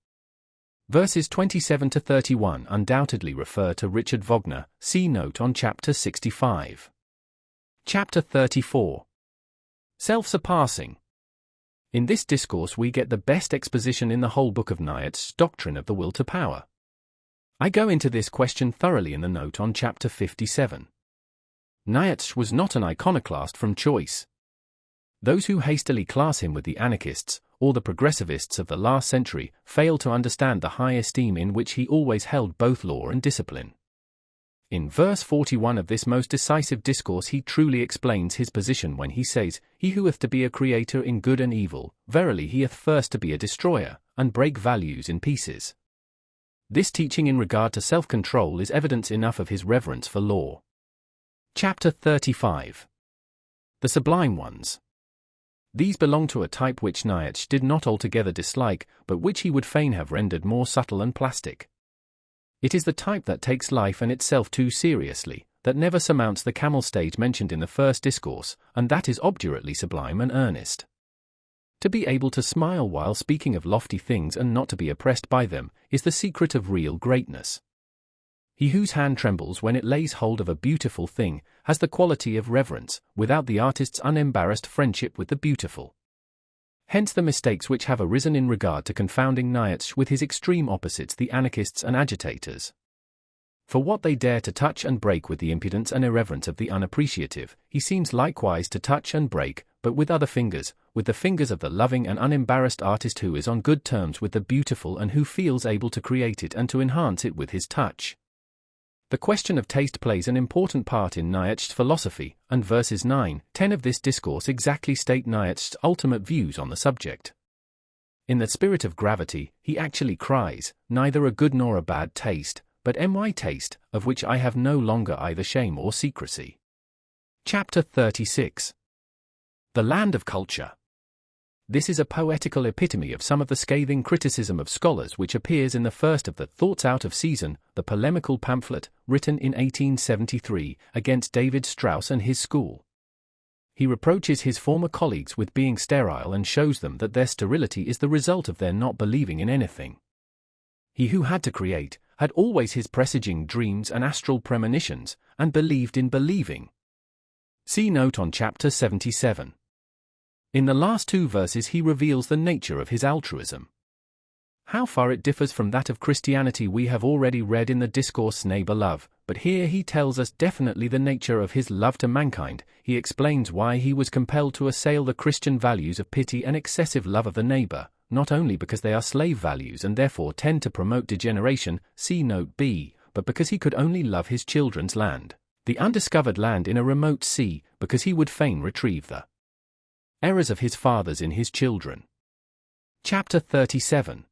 Verses 27 to 31 undoubtedly refer to Richard Wagner, see note on Chapter 65. Chapter 34. Self-surpassing. In this discourse we get the best exposition in the whole book of Nietzsche's doctrine of the will to power. I go into this question thoroughly in the note on Chapter 57. Nietzsche was not an iconoclast from choice. Those who hastily class him with the anarchists, or the progressivists of the last century, fail to understand the high esteem in which he always held both law and discipline. In verse 41 of this most decisive discourse he truly explains his position when he says, "He who hath to be a creator in good and evil, verily he hath first to be a destroyer, and break values in pieces." This teaching in regard to self-control is evidence enough of his reverence for law. Chapter 35. The Sublime Ones. These belong to a type which Nietzsche did not altogether dislike, but which he would fain have rendered more subtle and plastic. It is the type that takes life and itself too seriously, that never surmounts the camel stage mentioned in the first discourse, and that is obdurately sublime and earnest. To be able to smile while speaking of lofty things and not to be oppressed by them, is the secret of real greatness. He whose hand trembles when it lays hold of a beautiful thing, has the quality of reverence, without the artist's unembarrassed friendship with the beautiful. Hence the mistakes which have arisen in regard to confounding Nietzsche with his extreme opposites, the anarchists and agitators. For what they dare to touch and break with the impudence and irreverence of the unappreciative, he seems likewise to touch and break, but with other fingers, with the fingers of the loving and unembarrassed artist who is on good terms with the beautiful and who feels able to create it and to enhance it with his touch. The question of taste plays an important part in Nietzsche's philosophy, and verses 9-10 of this discourse exactly state Nietzsche's ultimate views on the subject. In the spirit of gravity, he actually cries, "Neither a good nor a bad taste, but my taste, of which I have no longer either shame or secrecy." Chapter 36. The Land of Culture. This is a poetical epitome of some of the scathing criticism of scholars which appears in the first of the Thoughts Out of Season, the polemical pamphlet, written in 1873, against David Strauss and his school. He reproaches his former colleagues with being sterile and shows them that their sterility is the result of their not believing in anything. He who had to create, had always his presaging dreams and astral premonitions, and believed in believing. See note on Chapter 77. In the last two verses he reveals the nature of his altruism. How far it differs from that of Christianity we have already read in the discourse Neighbor Love, but here he tells us definitely the nature of his love to mankind. He explains why he was compelled to assail the Christian values of pity and excessive love of the neighbor, not only because they are slave values and therefore tend to promote degeneration, see note B, but because he could only love his children's land, the undiscovered land in a remote sea, because he would fain retrieve the errors of his fathers in his children. Chapter 37.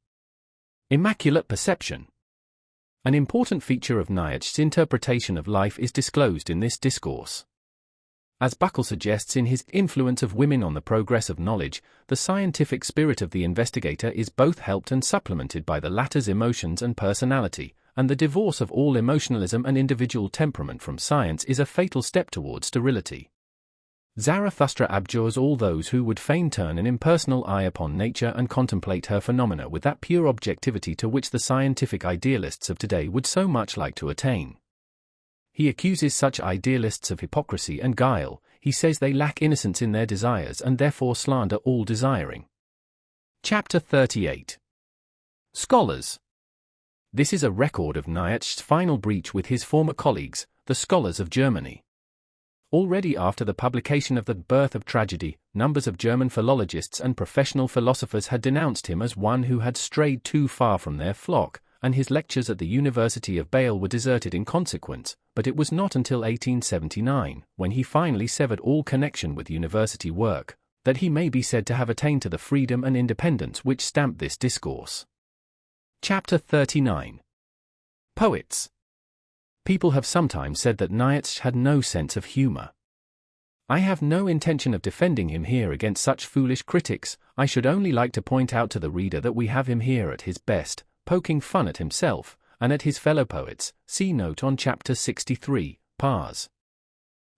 Immaculate Perception. An important feature of Nietzsche's interpretation of life is disclosed in this discourse. As Buckle suggests in his Influence of Women on the Progress of Knowledge, the scientific spirit of the investigator is both helped and supplemented by the latter's emotions and personality, and the divorce of all emotionalism and individual temperament from science is a fatal step towards sterility. Zarathustra abjures all those who would fain turn an impersonal eye upon nature and contemplate her phenomena with that pure objectivity to which the scientific idealists of today would so much like to attain. He accuses such idealists of hypocrisy and guile. He says they lack innocence in their desires and therefore slander all desiring. Chapter 38. Scholars. This is a record of Nietzsche's final breach with his former colleagues, the scholars of Germany. Already after the publication of The Birth of Tragedy, numbers of German philologists and professional philosophers had denounced him as one who had strayed too far from their flock, and his lectures at the University of Bâle were deserted in consequence, but it was not until 1879, when he finally severed all connection with university work, that he may be said to have attained to the freedom and independence which stamp this discourse. Chapter 39. Poets. People have sometimes said that Nietzsche had no sense of humor. I have no intention of defending him here against such foolish critics. I should only like to point out to the reader that we have him here at his best, poking fun at himself, and at his fellow poets. See note on chapter 63, Pars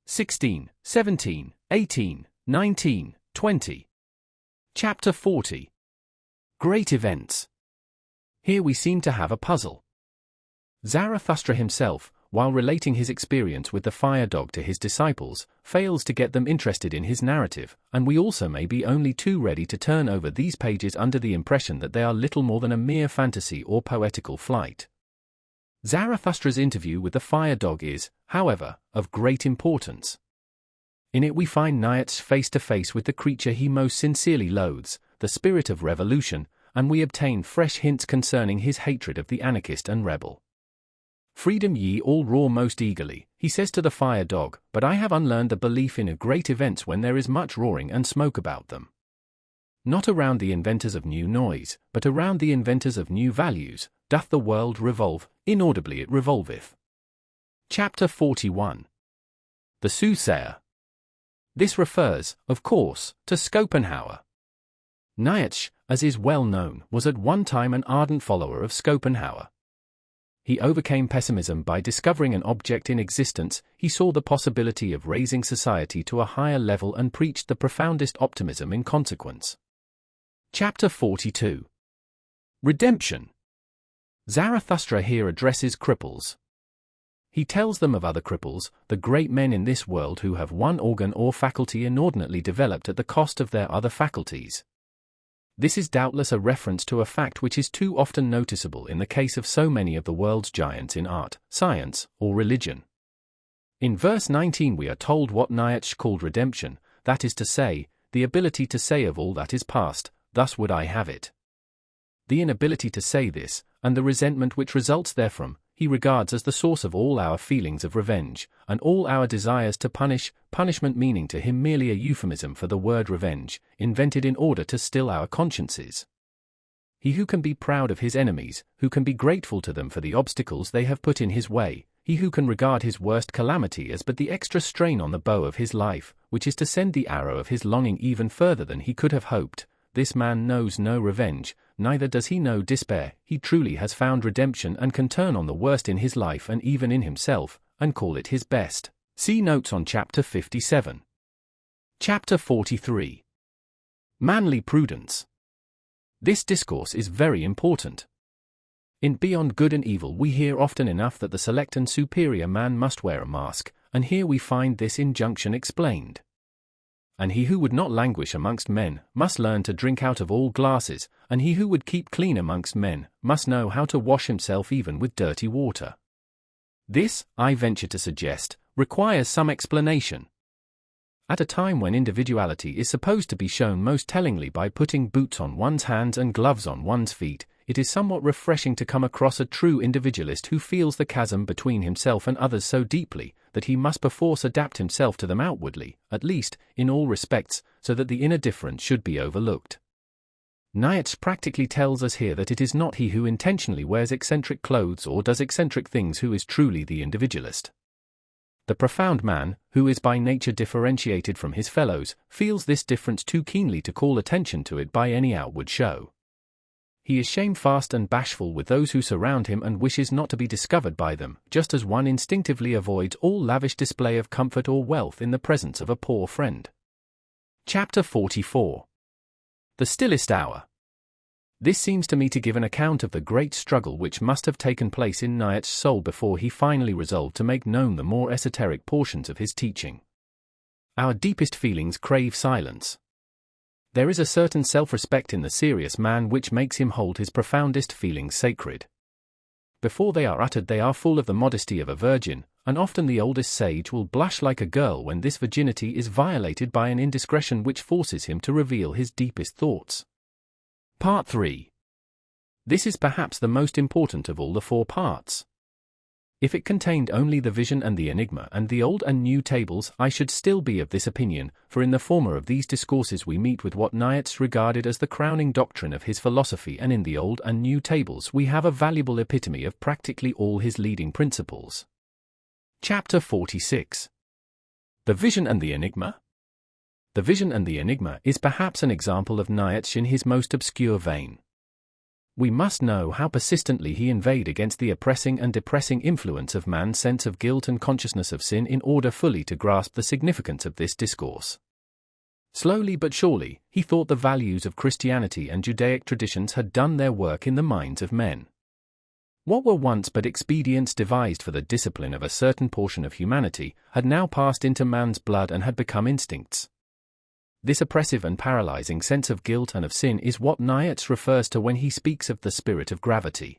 16, 17, 18, 19, 20. Chapter 40. Great Events. Here we seem to have a puzzle. Zarathustra himself, while relating his experience with the fire dog to his disciples, fails to get them interested in his narrative, and we also may be only too ready to turn over these pages under the impression that they are little more than a mere fantasy or poetical flight. Zarathustra's interview with the fire dog is, however, of great importance. In it we find Nietzsche face to face with the creature he most sincerely loathes, the spirit of revolution, and we obtain fresh hints concerning his hatred of the anarchist and rebel. Freedom ye all roar most eagerly, he says to the fire dog, but I have unlearned the belief in great events when there is much roaring and smoke about them. Not around the inventors of new noise, but around the inventors of new values, doth the world revolve, inaudibly it revolveth. Chapter 41. The Soothsayer. This refers, of course, to Schopenhauer. Nietzsche, as is well known, was at one time an ardent follower of Schopenhauer. He overcame pessimism by discovering an object in existence. He saw the possibility of raising society to a higher level and preached the profoundest optimism in consequence. Chapter 42. Redemption. Zarathustra here addresses cripples. He tells them of other cripples, the great men in this world who have one organ or faculty inordinately developed at the cost of their other faculties. This is doubtless a reference to a fact which is too often noticeable in the case of so many of the world's giants in art, science, or religion. In verse 19 we are told what Nietzsche called redemption, that is to say, the ability to say of all that is past, thus would I have it. The inability to say this, and the resentment which results therefrom, he regards as the source of all our feelings of revenge, and all our desires to punish, punishment meaning to him merely a euphemism for the word revenge, invented in order to still our consciences. He who can be proud of his enemies, who can be grateful to them for the obstacles they have put in his way, he who can regard his worst calamity as but the extra strain on the bow of his life, which is to send the arrow of his longing even further than he could have hoped, this man knows no revenge, neither does he know despair. He truly has found redemption and can turn on the worst in his life and even in himself, and call it his best. See notes on chapter 57. Chapter 43. Manly Prudence. This discourse is very important. In Beyond Good and Evil we hear often enough that the select and superior man must wear a mask, and here we find this injunction explained. And he who would not languish amongst men must learn to drink out of all glasses, and he who would keep clean amongst men must know how to wash himself even with dirty water. This, I venture to suggest, requires some explanation. At a time when individuality is supposed to be shown most tellingly by putting boots on one's hands and gloves on one's feet, it is somewhat refreshing to come across a true individualist who feels the chasm between himself and others so deeply that he must perforce adapt himself to them outwardly, at least, in all respects, so that the inner difference should be overlooked. Nietzsche practically tells us here that it is not he who intentionally wears eccentric clothes or does eccentric things who is truly the individualist. The profound man, who is by nature differentiated from his fellows, feels this difference too keenly to call attention to it by any outward show. He is shamefast and bashful with those who surround him and wishes not to be discovered by them, just as one instinctively avoids all lavish display of comfort or wealth in the presence of a poor friend. Chapter 44. The Stillest Hour. This seems to me to give an account of the great struggle which must have taken place in Nietzsche's soul before he finally resolved to make known the more esoteric portions of his teaching. Our deepest feelings crave silence. There is a certain self-respect in the serious man which makes him hold his profoundest feelings sacred. Before they are uttered they are full of the modesty of a virgin, and often the oldest sage will blush like a girl when this virginity is violated by an indiscretion which forces him to reveal his deepest thoughts. Part 3. This is perhaps the most important of all the four parts. If it contained only the vision and the enigma and the old and new tables, I should still be of this opinion, for in the former of these discourses we meet with what Nietzsche regarded as the crowning doctrine of his philosophy, and in the old and new tables we have a valuable epitome of practically all his leading principles. Chapter 46. The Vision and the Enigma. The Vision and the Enigma is perhaps an example of Nietzsche in his most obscure vein. We must know how persistently he inveighed against the oppressing and depressing influence of man's sense of guilt and consciousness of sin in order fully to grasp the significance of this discourse. Slowly but surely, he thought the values of Christianity and Judaic traditions had done their work in the minds of men. What were once but expedients devised for the discipline of a certain portion of humanity had now passed into man's blood and had become instincts. This oppressive and paralyzing sense of guilt and of sin is what Nietzsche refers to when he speaks of the spirit of gravity.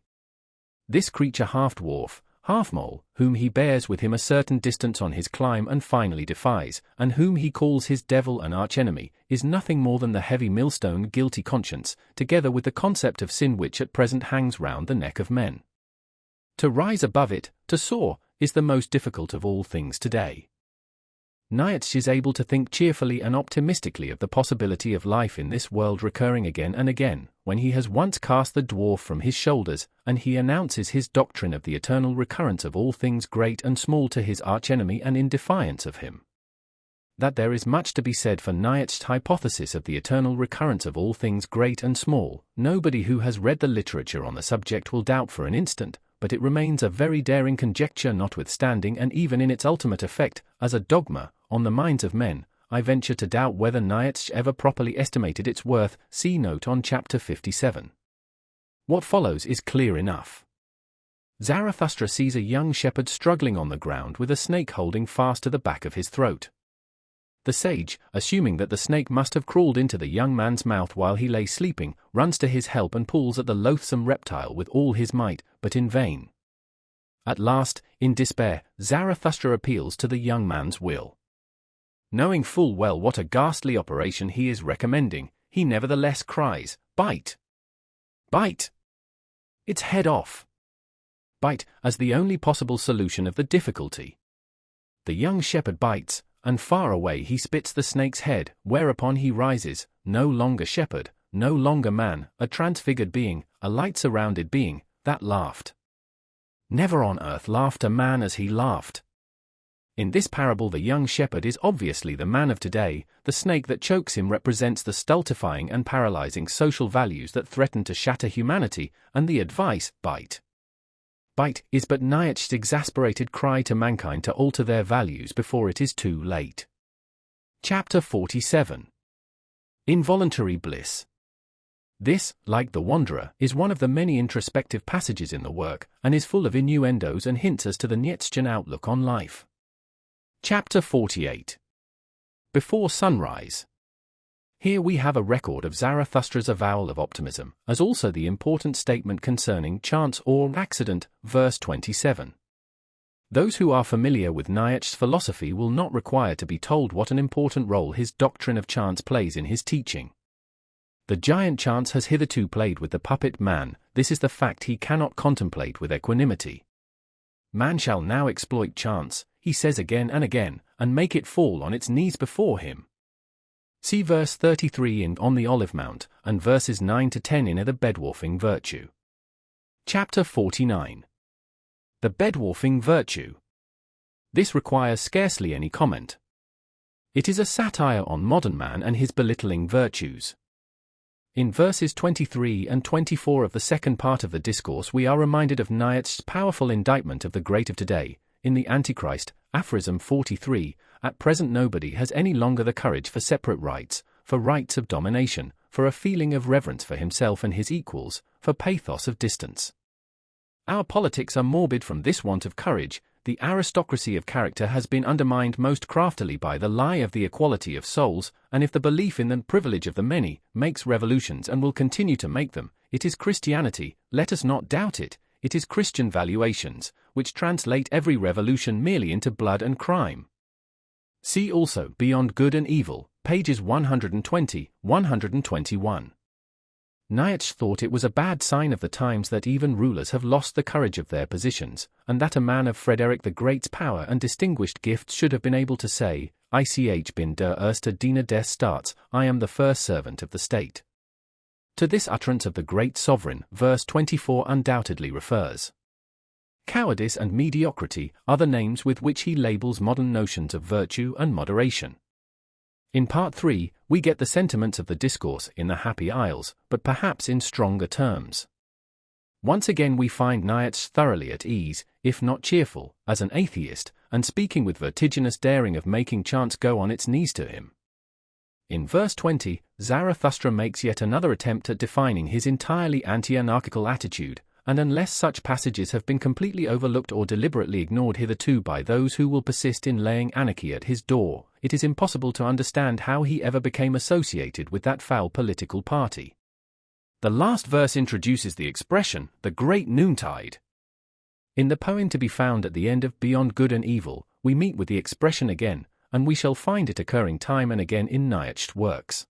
This creature half-dwarf, half-mole, whom he bears with him a certain distance on his climb and finally defies, and whom he calls his devil and archenemy, is nothing more than the heavy millstone guilty conscience, together with the concept of sin which at present hangs round the neck of men. To rise above it, to soar, is the most difficult of all things today. Nietzsche is able to think cheerfully and optimistically of the possibility of life in this world recurring again and again, when he has once cast the dwarf from his shoulders, and he announces his doctrine of the eternal recurrence of all things great and small to his archenemy and in defiance of him. That there is much to be said for Nietzsche's hypothesis of the eternal recurrence of all things great and small, nobody who has read the literature on the subject will doubt for an instant, but it remains a very daring conjecture notwithstanding, and even in its ultimate effect, as a dogma, on the minds of men, I venture to doubt whether Nietzsche ever properly estimated its worth. See note on chapter 57. What follows is clear enough. Zarathustra sees a young shepherd struggling on the ground with a snake holding fast to the back of his throat. The sage, assuming that the snake must have crawled into the young man's mouth while he lay sleeping, runs to his help and pulls at the loathsome reptile with all his might, but in vain. At last, in despair, Zarathustra appeals to the young man's will. Knowing full well what a ghastly operation he is recommending, he nevertheless cries, "Bite! Bite! Its head off! Bite," as the only possible solution of the difficulty. The young shepherd bites, and far away he spits the snake's head, whereupon he rises, no longer shepherd, no longer man, a transfigured being, a light-surrounded being, that laughed. Never on earth laughed a man as he laughed. In this parable the young shepherd is obviously the man of today, the snake that chokes him represents the stultifying and paralyzing social values that threaten to shatter humanity, and the advice, "Bite! Bite," is but Nietzsche's exasperated cry to mankind to alter their values before it is too late. Chapter 47. Involuntary Bliss. This, like The Wanderer, is one of the many introspective passages in the work, and is full of innuendos and hints as to the Nietzschean outlook on life. Chapter 48. Before Sunrise. Here we have a record of Zarathustra's avowal of optimism, as also the important statement concerning chance or accident, verse 27. Those who are familiar with Nietzsche's philosophy will not require to be told what an important role his doctrine of chance plays in his teaching. The giant chance has hitherto played with the puppet man, this is the fact he cannot contemplate with equanimity. Man shall now exploit chance, he says again and again, and make it fall on its knees before him. See verse 33 in On the Olive Mount, and verses 9 to 10 in The Bedwarfing Virtue. Chapter 49. The Bedwarfing Virtue. This requires scarcely any comment. It is a satire on modern man and his belittling virtues. In verses 23 and 24 of the second part of the discourse we are reminded of Nietzsche's powerful indictment of the great of today. In the Antichrist, aphorism 43, at present nobody has any longer the courage for separate rights, for rights of domination, for a feeling of reverence for himself and his equals, for pathos of distance. Our politics are morbid from this want of courage, the aristocracy of character has been undermined most craftily by the lie of the equality of souls, and if the belief in the privilege of the many makes revolutions and will continue to make them, it is Christianity, let us not doubt it, it is Christian valuations, which translate every revolution merely into blood and crime. See also Beyond Good and Evil, pages 120, 121. Nietzsche thought it was a bad sign of the times that even rulers have lost the courage of their positions, and that a man of Frederick the Great's power and distinguished gifts should have been able to say, Ich bin der erste Diener des Staats, I am the first servant of the state. To this utterance of the great sovereign, verse 24 undoubtedly refers. Cowardice and mediocrity are the names with which he labels modern notions of virtue and moderation. In Part 3, we get the sentiments of the discourse in the Happy Isles, but perhaps in stronger terms. Once again we find Nietzsche thoroughly at ease, if not cheerful, as an atheist, and speaking with vertiginous daring of making chance go on its knees to him. In verse 20, Zarathustra makes yet another attempt at defining his entirely anti-anarchical attitude, and unless such passages have been completely overlooked or deliberately ignored hitherto by those who will persist in laying anarchy at his door, it is impossible to understand how he ever became associated with that foul political party. The last verse introduces the expression, the great noontide. In the poem to be found at the end of Beyond Good and Evil, we meet with the expression again, and we shall find it occurring time and again in Nietzsche's works.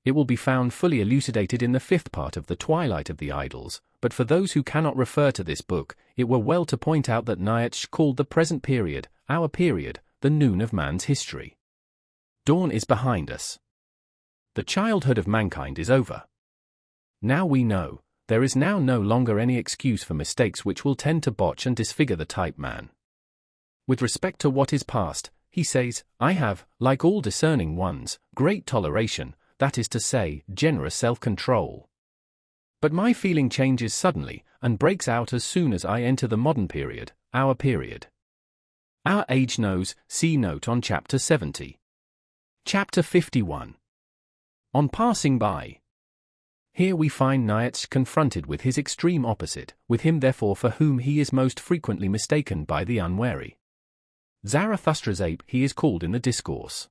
It will be found fully elucidated in the fifth part of The Twilight of the Idols, but for those who cannot refer to this book, it were well to point out that Nietzsche called the present period, our period, the noon of man's history. Dawn is behind us. The childhood of mankind is over. Now we know, there is now no longer any excuse for mistakes which will tend to botch and disfigure the type man. With respect to what is past, he says, I have, like all discerning ones, great toleration, that is to say, generous self-control. But my feeling changes suddenly, and breaks out as soon as I enter the modern period, our period. Our age knows, see note on chapter 70. Chapter 51. On passing by. Here we find Nietzsche confronted with his extreme opposite, with him therefore for whom he is most frequently mistaken by the unwary. Zarathustra's ape he is called in the discourse.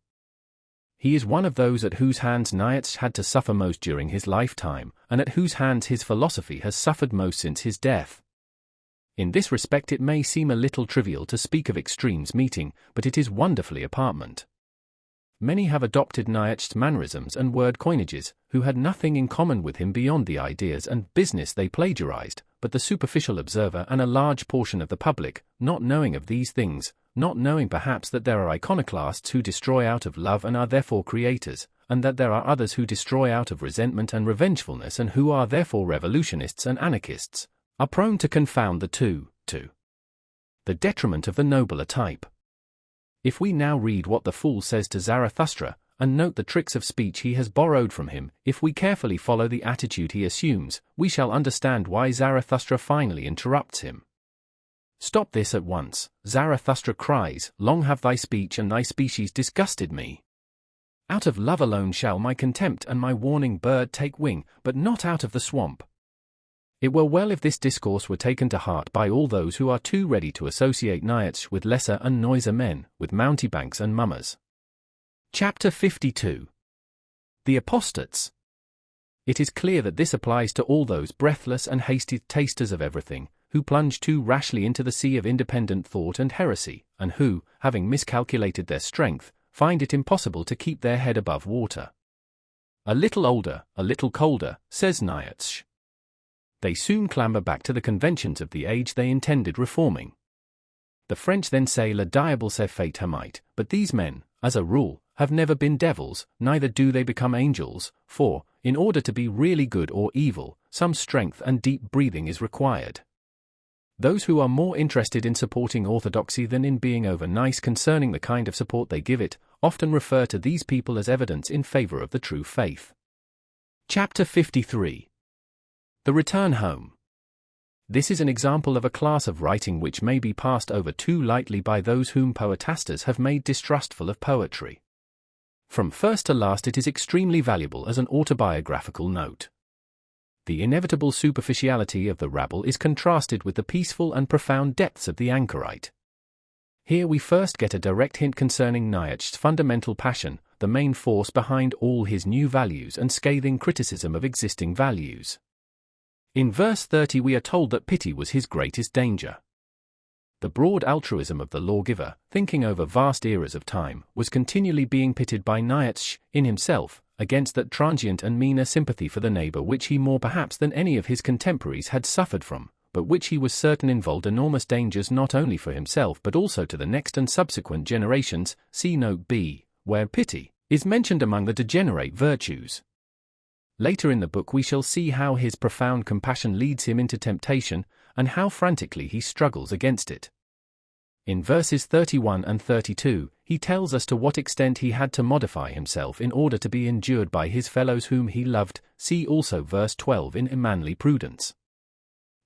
He is one of those at whose hands Nietzsche had to suffer most during his lifetime, and at whose hands his philosophy has suffered most since his death. In this respect it may seem a little trivial to speak of extremes meeting, but it is wonderfully apparent. Many have adopted Nietzsche's mannerisms and word coinages, who had nothing in common with him beyond the ideas and business they plagiarized, but the superficial observer and a large portion of the public, not knowing of these things, not knowing perhaps that there are iconoclasts who destroy out of love and are therefore creators, and that there are others who destroy out of resentment and revengefulness and who are therefore revolutionists and anarchists, are prone to confound the two, to the detriment of the nobler type. If we now read what the fool says to Zarathustra, and note the tricks of speech he has borrowed from him, if we carefully follow the attitude he assumes, we shall understand why Zarathustra finally interrupts him. Stop this at once, Zarathustra cries, long have thy speech and thy species disgusted me. Out of love alone shall my contempt and my warning bird take wing, but not out of the swamp. It were well if this discourse were taken to heart by all those who are too ready to associate Nietzsche with lesser and noiser men, with mountebanks and mummers. Chapter 52. The Apostates. It is clear that this applies to all those breathless and hasty tasters of everything, who plunge too rashly into the sea of independent thought and heresy, and who, having miscalculated their strength, find it impossible to keep their head above water. A little older, a little colder, says Nietzsche. They soon clamber back to the conventions of the age they intended reforming. The French then say le diable c'est fait hermite, but these men, as a rule, have never been devils, neither do they become angels, for, in order to be really good or evil, some strength and deep breathing is required. Those who are more interested in supporting orthodoxy than in being over-nice concerning the kind of support they give it, often refer to these people as evidence in favor of the true faith. Chapter 53. The Return Home. This is an example of a class of writing which may be passed over too lightly by those whom poetasters have made distrustful of poetry. From first to last it is extremely valuable as an autobiographical note. The inevitable superficiality of the rabble is contrasted with the peaceful and profound depths of the anchorite. Here we first get a direct hint concerning Nietzsche's fundamental passion, the main force behind all his new values and scathing criticism of existing values. In verse 30 we are told that pity was his greatest danger. The broad altruism of the lawgiver, thinking over vast eras of time, was continually being pitied by Nietzsche, in himself, against that transient and meaner sympathy for the neighbor which he more perhaps than any of his contemporaries had suffered from, but which he was certain involved enormous dangers not only for himself but also to the next and subsequent generations. See note B, where pity is mentioned among the degenerate virtues. Later in the book we shall see how his profound compassion leads him into temptation, and how frantically he struggles against it. In verses 31 and 32, he tells us to what extent he had to modify himself in order to be endured by his fellows whom he loved. See also verse 12 in Manly Prudence.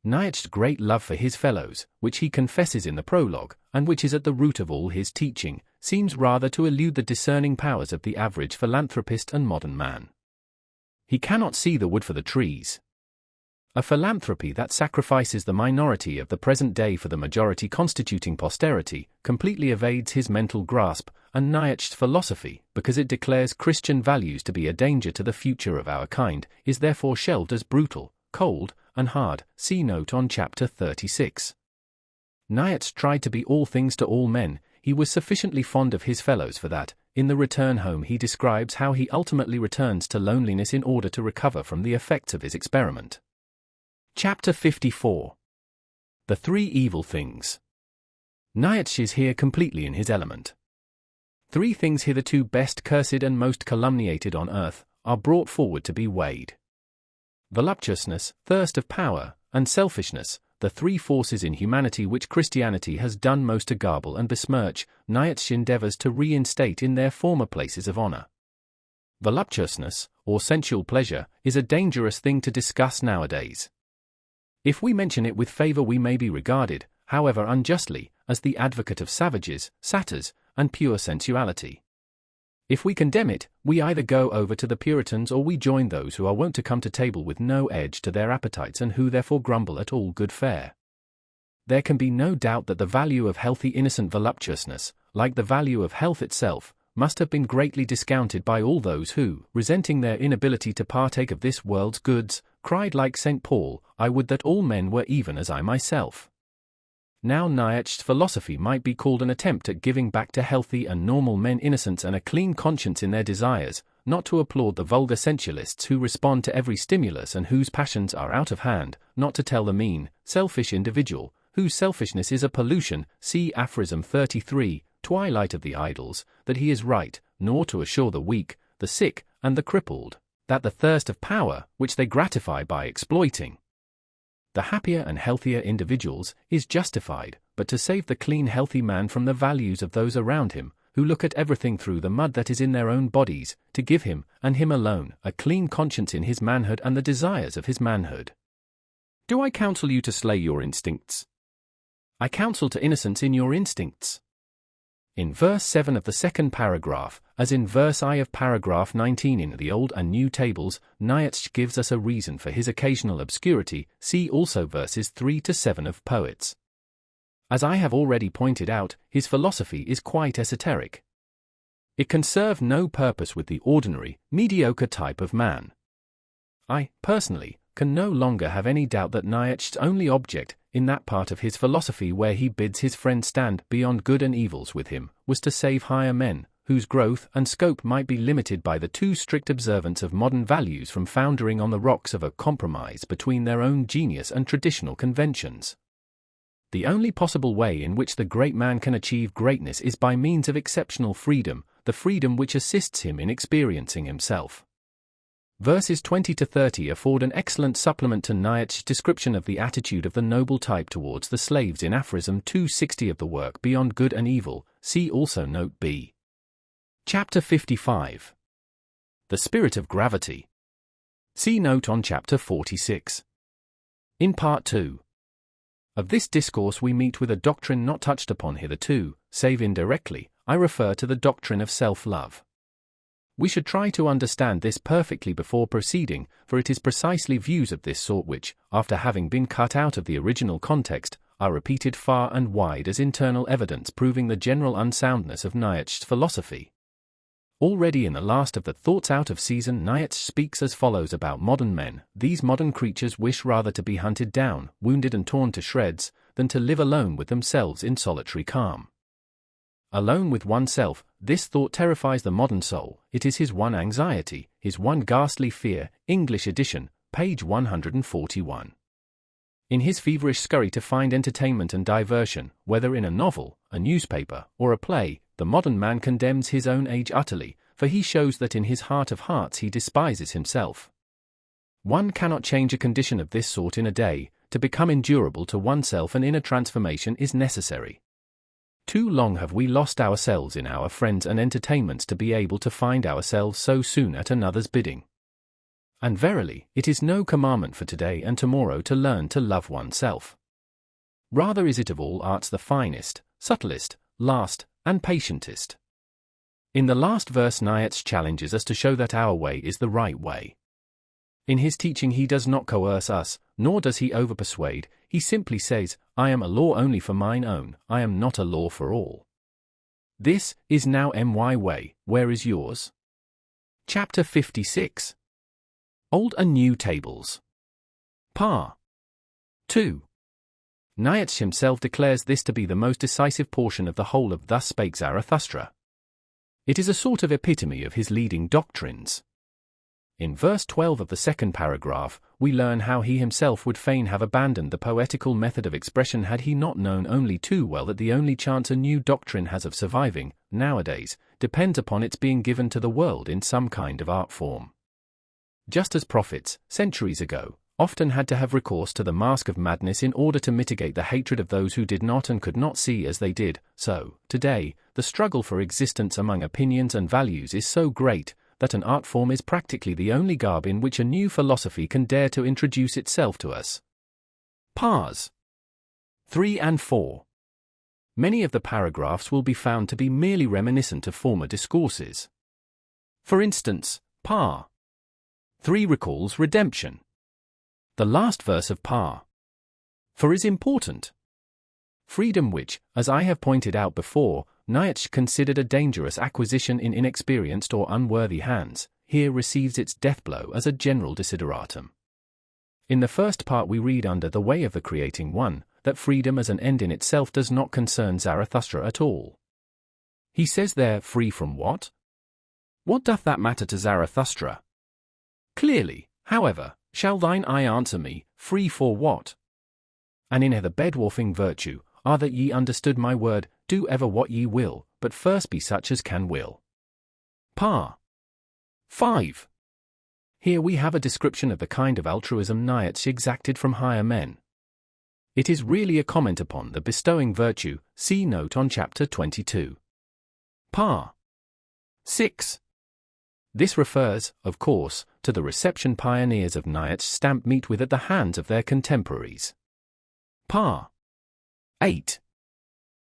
Nietzsche's great love for his fellows, which he confesses in the prologue, and which is at the root of all his teaching, seems rather to elude the discerning powers of the average philanthropist and modern man. He cannot see the wood for the trees. A philanthropy that sacrifices the minority of the present day for the majority constituting posterity completely evades his mental grasp, and Nietzsche's philosophy, because it declares Christian values to be a danger to the future of our kind, is therefore shelved as brutal, cold, and hard. See note on chapter 36. Nietzsche tried to be all things to all men. He was sufficiently fond of his fellows for that. In the return home he describes how he ultimately returns to loneliness in order to recover from the effects of his experiment. Chapter 54. The Three Evil Things. Nietzsche is here completely in his element. Three things hitherto best cursed and most calumniated on earth are brought forward to be weighed. Voluptuousness, thirst of power, and selfishness, the three forces in humanity which Christianity has done most to garble and besmirch, Nietzsche endeavors to reinstate in their former places of honor. Voluptuousness, or sensual pleasure, is a dangerous thing to discuss nowadays. If we mention it with favor we may be regarded, however unjustly, as the advocate of savages, satyrs, and pure sensuality. If we condemn it, we either go over to the Puritans or we join those who are wont to come to table with no edge to their appetites and who therefore grumble at all good fare. There can be no doubt that the value of healthy innocent voluptuousness, like the value of health itself, must have been greatly discounted by all those who, resenting their inability to partake of this world's goods, cried like St. Paul, "I would that all men were even as I myself." Now Nietzsche's philosophy might be called an attempt at giving back to healthy and normal men innocence and a clean conscience in their desires, not to applaud the vulgar sensualists who respond to every stimulus and whose passions are out of hand, not to tell the mean, selfish individual, whose selfishness is a pollution, see aphorism 33, Twilight of the Idols, that he is right, nor to assure the weak, the sick, and the crippled, that the thirst of power, which they gratify by exploiting the happier and healthier individuals, is justified, but to save the clean healthy man from the values of those around him, who look at everything through the mud that is in their own bodies, to give him, and him alone, a clean conscience in his manhood and the desires of his manhood. Do I counsel you to slay your instincts? I counsel to innocence in your instincts. In verse 7 of the second paragraph, as in verse I of paragraph 19 in the Old and New Tables, Nietzsche gives us a reason for his occasional obscurity. See also verses 3 to 7 of Poets. As I have already pointed out, his philosophy is quite esoteric. It can serve no purpose with the ordinary, mediocre type of man. I, personally, can no longer have any doubt that Nietzsche's only object, in that part of his philosophy where he bids his friend stand beyond good and evils with him, was to save higher men, whose growth and scope might be limited by the too strict observance of modern values from foundering on the rocks of a compromise between their own genius and traditional conventions. The only possible way in which the great man can achieve greatness is by means of exceptional freedom, the freedom which assists him in experiencing himself. Verses 20 to 30 afford an excellent supplement to Nietzsche's description of the attitude of the noble type towards the slaves in aphorism 260 of the work Beyond Good and Evil. See also note B. Chapter 55. The Spirit of Gravity. See note on chapter 46. In part 2 of this discourse we meet with a doctrine not touched upon hitherto, save indirectly. I refer to the doctrine of self-love. We should try to understand this perfectly before proceeding, for it is precisely views of this sort which, after having been cut out of the original context, are repeated far and wide as internal evidence proving the general unsoundness of Nietzsche's philosophy. Already in the last of the Thoughts Out of Season, Nietzsche speaks as follows about modern men: these modern creatures wish rather to be hunted down, wounded and torn to shreds, than to live alone with themselves in solitary calm. alone with oneself, this thought terrifies the modern soul. It is his one anxiety, his one ghastly fear. English edition, page 141. In his feverish scurry to find entertainment and diversion, whether in a novel, a newspaper, or a play, the modern man condemns his own age utterly, for he shows that in his heart of hearts he despises himself. One cannot change a condition of this sort in a day. To become endurable to oneself, an inner transformation is necessary. Too long have we lost ourselves in our friends and entertainments to be able to find ourselves so soon at another's bidding. And verily, it is no commandment for today and tomorrow to learn to love oneself. Rather is it of all arts the finest, subtlest, last, and patientest. In the last verse Nietzsche challenges us to show that our way is the right way. In his teaching he does not coerce us, nor does he overpersuade. He simply says, I am a law only for mine own, I am not a law for all. This is now my way, where is yours? Chapter 56. Old and New Tables. Par. 2. Nietzsche himself declares this to be the most decisive portion of the whole of Thus Spake Zarathustra. It is a sort of epitome of his leading doctrines. In verse 12 of the second paragraph, we learn how he himself would fain have abandoned the poetical method of expression had he not known only too well that the only chance a new doctrine has of surviving, nowadays, depends upon its being given to the world in some kind of art form. Just as prophets, centuries ago, often had to have recourse to the mask of madness in order to mitigate the hatred of those who did not and could not see as they did, so, today, the struggle for existence among opinions and values is so great that an art form is practically the only garb in which a new philosophy can dare to introduce itself to us. Pars. 3 and 4. Many of the paragraphs will be found to be merely reminiscent of former discourses. For instance, Par. 3 recalls redemption. The last verse of Par. 4 is important. Freedom which, as I have pointed out before, Nietzsche considered a dangerous acquisition in inexperienced or unworthy hands, here receives its deathblow as a general desideratum. In the first part we read under the way of the creating one, that freedom as an end in itself does not concern Zarathustra at all. He says there, free from what? What doth that matter to Zarathustra? Clearly, however, shall thine eye answer me, free for what? And in the bedwarfing virtue, are that ye understood my word, do ever what ye will, but first be such as can will. Par. 5. Here we have a description of the kind of altruism Nietzsche exacted from higher men. It is really a comment upon the bestowing virtue, see note on chapter 22. Par. 6. This refers, of course, to the reception pioneers of Nietzsche's stamp meet with at the hands of their contemporaries. Par. 8.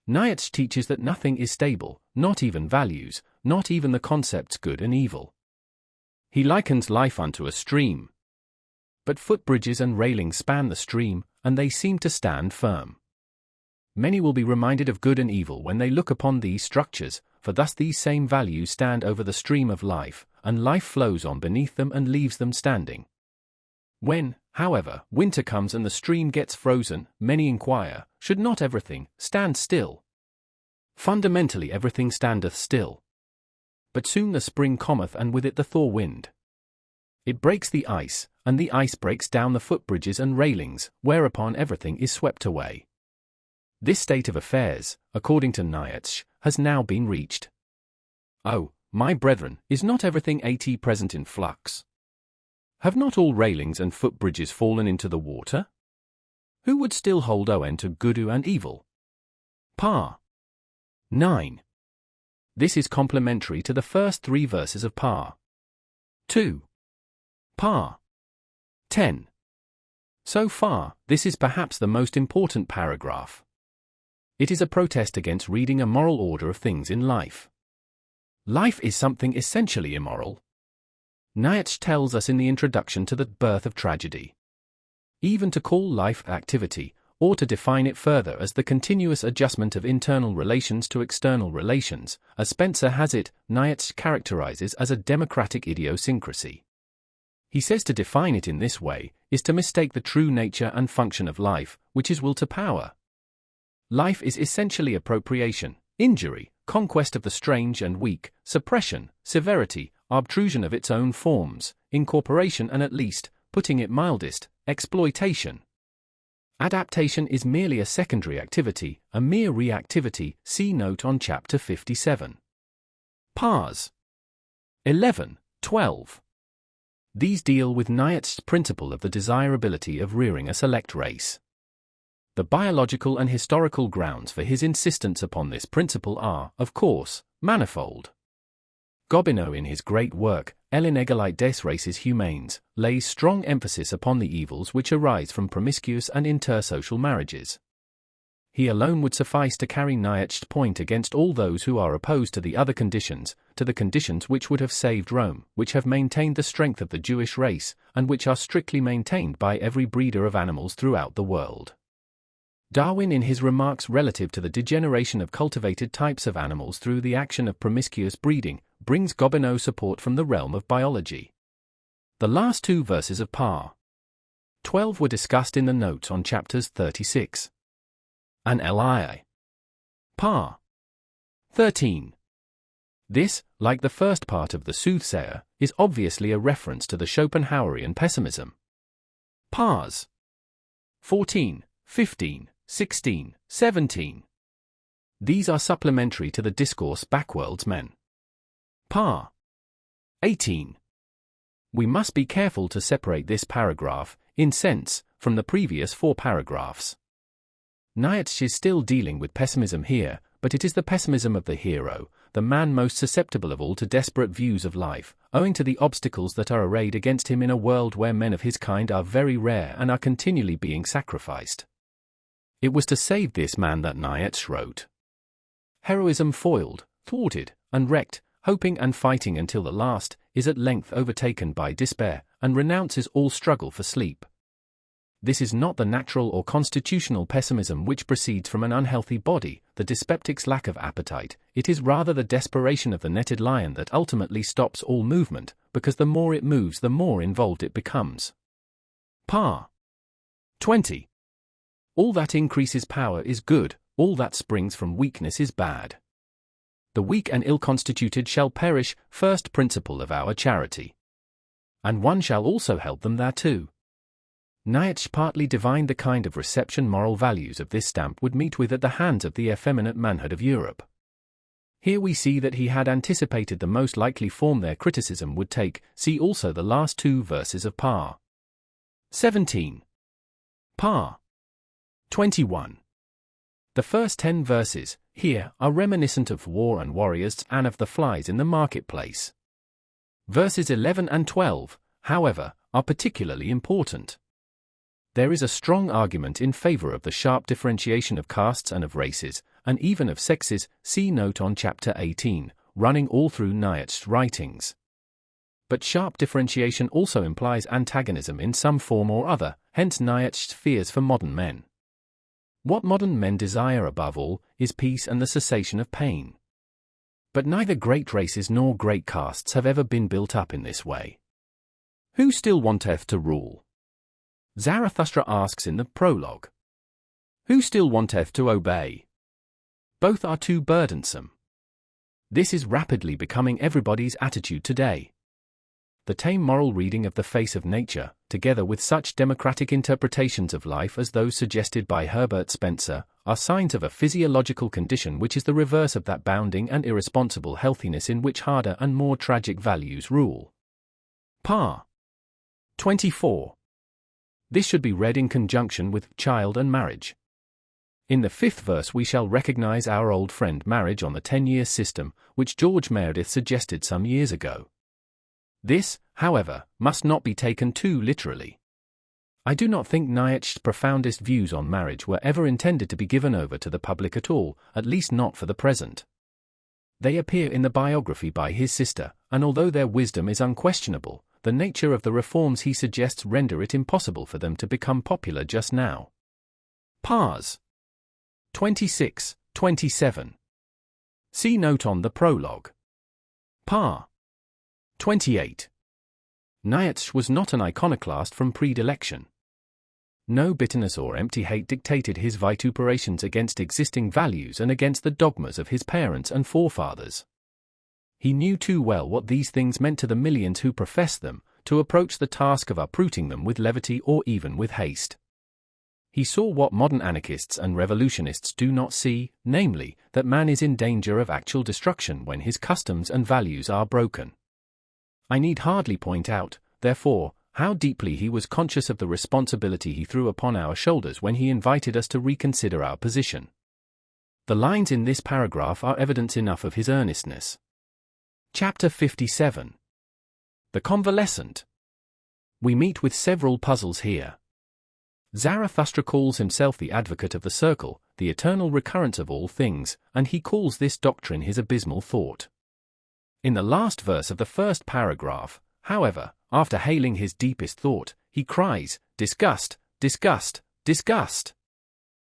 Nietzsche teaches that nothing is stable, not even values, not even the concepts good and evil. He likens life unto a stream. But footbridges and railings span the stream, and they seem to stand firm. Many will be reminded of good and evil when they look upon these structures, for thus these same values stand over the stream of life, and life flows on beneath them and leaves them standing. When, however, winter comes and the stream gets frozen, many inquire, should not everything stand still? Fundamentally everything standeth still. But soon the spring cometh and with it the thaw wind. It breaks the ice, and the ice breaks down the footbridges and railings, whereupon everything is swept away. This state of affairs, according to Nietzsche, has now been reached. Oh, my brethren, is not everything at present in flux? Have not all railings and footbridges fallen into the water? Who would still hold on to good and evil? Par. 9. This is complementary to the first 3 verses of Par. 2. Par. 10. So far, this is perhaps the most important paragraph. It is a protest against reading a moral order of things in life. Life is something essentially immoral. Nietzsche tells us in the introduction to The Birth of Tragedy. Even to call life activity, or to define it further as the continuous adjustment of internal relations to external relations, as Spencer has it, Nietzsche characterizes as a democratic idiosyncrasy. He says to define it in this way is to mistake the true nature and function of life, which is will to power. Life is essentially appropriation, injury, conquest of the strange and weak, suppression, severity, obtrusion of its own forms, incorporation and at least, putting it mildest, exploitation. Adaptation is merely a secondary activity, a mere reactivity, see note on chapter 57. Pars 11, 12. These deal with Nietzsche's principle of the desirability of rearing a select race. The biological and historical grounds for his insistence upon this principle are, of course, manifold. Gobineau in his great work, L'Inégalité des races humaines, lays strong emphasis upon the evils which arise from promiscuous and intersocial marriages. He alone would suffice to carry Nietzsche's point against all those who are opposed to the other conditions, to the conditions which would have saved Rome, which have maintained the strength of the Jewish race, and which are strictly maintained by every breeder of animals throughout the world. Darwin in his remarks relative to the degeneration of cultivated types of animals through the action of promiscuous breeding, brings Gobineau support from the realm of biology. The last two verses of Par 12 were discussed in the notes on chapters 36 and Li. Par 13. This, like the first part of the Soothsayer, is obviously a reference to the Schopenhauerian pessimism. Pars 14, 15, 16, 17. These are supplementary to the discourse Backworld's Men. Par 18. We must be careful to separate this paragraph, in sense, from the previous 4 paragraphs. Nietzsche is still dealing with pessimism here, but it is the pessimism of the hero, the man most susceptible of all to desperate views of life, owing to the obstacles that are arrayed against him in a world where men of his kind are very rare and are continually being sacrificed. It was to save this man that Nietzsche wrote. Heroism foiled, thwarted, and wrecked, hoping and fighting until the last, is at length overtaken by despair, and renounces all struggle for sleep. This is not the natural or constitutional pessimism which proceeds from an unhealthy body, the dyspeptic's lack of appetite, it is rather the desperation of the netted lion that ultimately stops all movement, because the more it moves the more involved it becomes. Par 20. All that increases power is good, all that springs from weakness is bad. The weak and ill-constituted shall perish, first principle of our charity. And one shall also help them thereto. Nietzsche partly divined the kind of reception moral values of this stamp would meet with at the hands of the effeminate manhood of Europe. Here we see that he had anticipated the most likely form their criticism would take, see also the last 2 verses of Par 17. Par 21. The first 10 verses, here, are reminiscent of war and warriors and of the flies in the marketplace. Verses 11 and 12, however, are particularly important. There is a strong argument in favor of the sharp differentiation of castes and of races, and even of sexes, see note on chapter 18, running all through Nietzsche's writings. But sharp differentiation also implies antagonism in some form or other, hence Nietzsche's fears for modern men. What modern men desire above all is peace and the cessation of pain. But neither great races nor great castes have ever been built up in this way. Who still wanteth to rule? Zarathustra asks in the prologue. Who still wanteth to obey? Both are too burdensome. This is rapidly becoming everybody's attitude today. The tame moral reading of the face of nature, together with such democratic interpretations of life as those suggested by Herbert Spencer, are signs of a physiological condition which is the reverse of that bounding and irresponsible healthiness in which harder and more tragic values rule. Par 24. This should be read in conjunction with child and marriage. In the 5th verse we shall recognize our old friend marriage on the 10-year system, which George Meredith suggested some years ago. This, however, must not be taken too literally. I do not think Nietzsche's profoundest views on marriage were ever intended to be given over to the public at all, at least not for the present. They appear in the biography by his sister, and although their wisdom is unquestionable, the nature of the reforms he suggests render it impossible for them to become popular just now. Pars 26, 27. See note on the prologue. Par 28. Nietzsche was not an iconoclast from predilection. no bitterness or empty hate dictated his vituperations against existing values and against the dogmas of his parents and forefathers. He knew too well what these things meant to the millions who professed them, to approach the task of uprooting them with levity or even with haste. He saw what modern anarchists and revolutionists do not see, namely, that man is in danger of actual destruction when his customs and values are broken. I need hardly point out, therefore, how deeply he was conscious of the responsibility he threw upon our shoulders when he invited us to reconsider our position. The lines in this paragraph are evidence enough of his earnestness. Chapter 57. The Convalescent. We meet with several puzzles here. Zarathustra calls himself the advocate of the circle, the eternal recurrence of all things, and he calls this doctrine his abysmal thought. In the last verse of the first paragraph, however, after hailing his deepest thought, he cries, "Disgust, disgust, disgust."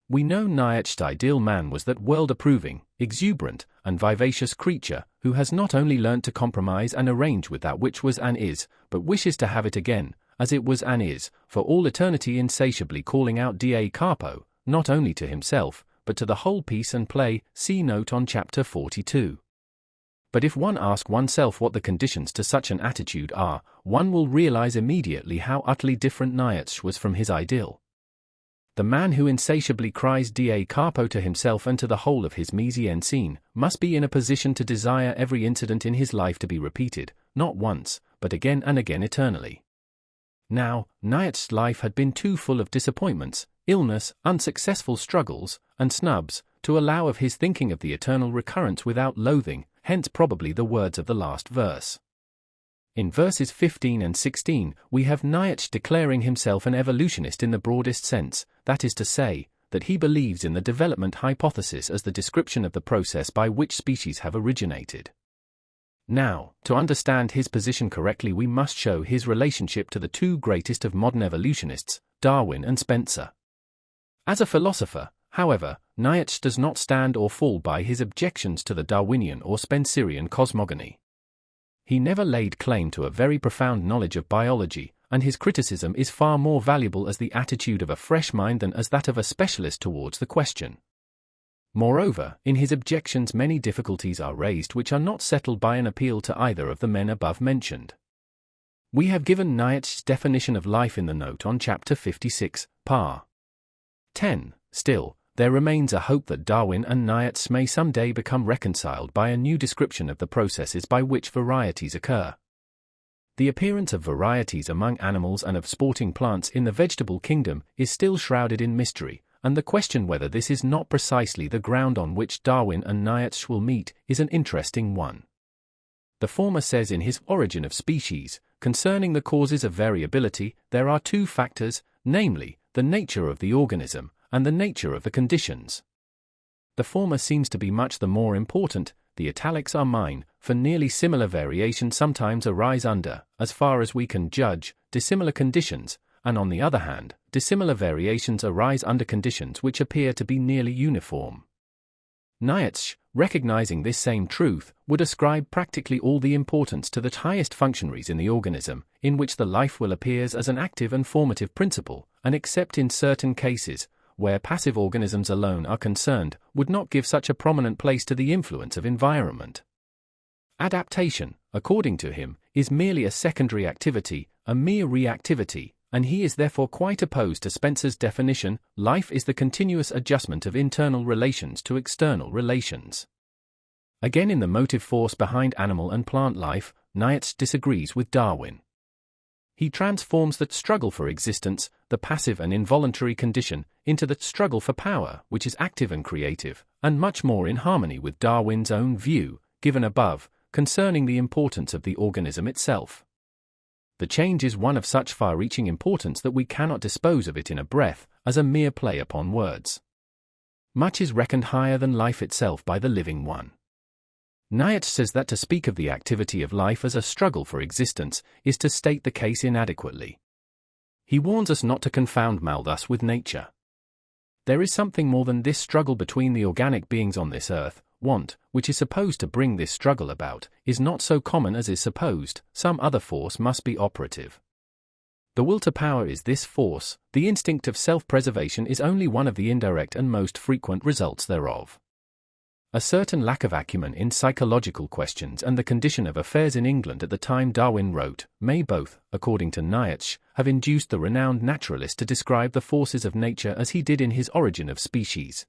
We know Nietzsche's ideal man was that world-approving, exuberant, and vivacious creature, who has not only learnt to compromise and arrange with that which was and is, but wishes to have it again, as it was and is, for all eternity, insatiably calling out da capo, not only to himself, but to the whole piece and play, see note on chapter 42. But if one asks oneself what the conditions to such an attitude are, one will realize immediately how utterly different Nietzsche was from his ideal. The man who insatiably cries da capo to himself and to the whole of his mise en scene must be in a position to desire every incident in his life to be repeated, not once, but again and again eternally. Now, Nietzsche's life had been too full of disappointments, illness, unsuccessful struggles, and snubs, to allow of his thinking of the eternal recurrence without loathing, hence probably the words of the last verse. In verses 15 and 16, we have Nietzsche declaring himself an evolutionist in the broadest sense, that is to say, that he believes in the development hypothesis as the description of the process by which species have originated. Now, to understand his position correctly, we must show his relationship to the two greatest of modern evolutionists, Darwin and Spencer. As a philosopher, however, Nietzsche does not stand or fall by his objections to the Darwinian or Spencerian cosmogony. He never laid claim to a very profound knowledge of biology, and his criticism is far more valuable as the attitude of a fresh mind than as that of a specialist towards the question. Moreover, in his objections many difficulties are raised which are not settled by an appeal to either of the men above mentioned. We have given Nietzsche's definition of life in the note on chapter 56, par. 10. Still, there remains a hope that Darwin and Nietzsche may someday become reconciled by a new description of the processes by which varieties occur. The appearance of varieties among animals and of sporting plants in the vegetable kingdom is still shrouded in mystery, and the question whether this is not precisely the ground on which Darwin and Nietzsche will meet is an interesting one. The former says in his Origin of Species, concerning the causes of variability, there are two factors, namely, the nature of the organism, and the nature of the conditions. The former seems to be much the more important, the italics are mine, for nearly similar variations sometimes arise under, as far as we can judge, dissimilar conditions, and on the other hand, dissimilar variations arise under conditions which appear to be nearly uniform. Nietzsche, recognizing this same truth, would ascribe practically all the importance to the highest functionaries in the organism, in which the life will appears as an active and formative principle, and except in certain cases, where passive organisms alone are concerned, would not give such a prominent place to the influence of environment. Adaptation, according to him, is merely a secondary activity, a mere reactivity, and he is therefore quite opposed to Spencer's definition, life is the continuous adjustment of internal relations to external relations. Again, in the motive force behind animal and plant life, Nietzsche disagrees with Darwin. He transforms the struggle for existence, the passive and involuntary condition, into the struggle for power, which is active and creative, and much more in harmony with Darwin's own view, given above, concerning the importance of the organism itself. The change is one of such far-reaching importance that we cannot dispose of it in a breath, as a mere play upon words. Much is reckoned higher than life itself by the living one. Nietzsche says that to speak of the activity of life as a struggle for existence is to state the case inadequately. He warns us not to confound Malthus with nature. There is something more than this struggle between the organic beings on this earth. Want, which is supposed to bring this struggle about, is not so common as is supposed, some other force must be operative. The will to power is this force, the instinct of self-preservation is only one of the indirect and most frequent results thereof. A certain lack of acumen in psychological questions and the condition of affairs in England at the time Darwin wrote, may both, according to Nietzsche, have induced the renowned naturalist to describe the forces of nature as he did in his Origin of Species.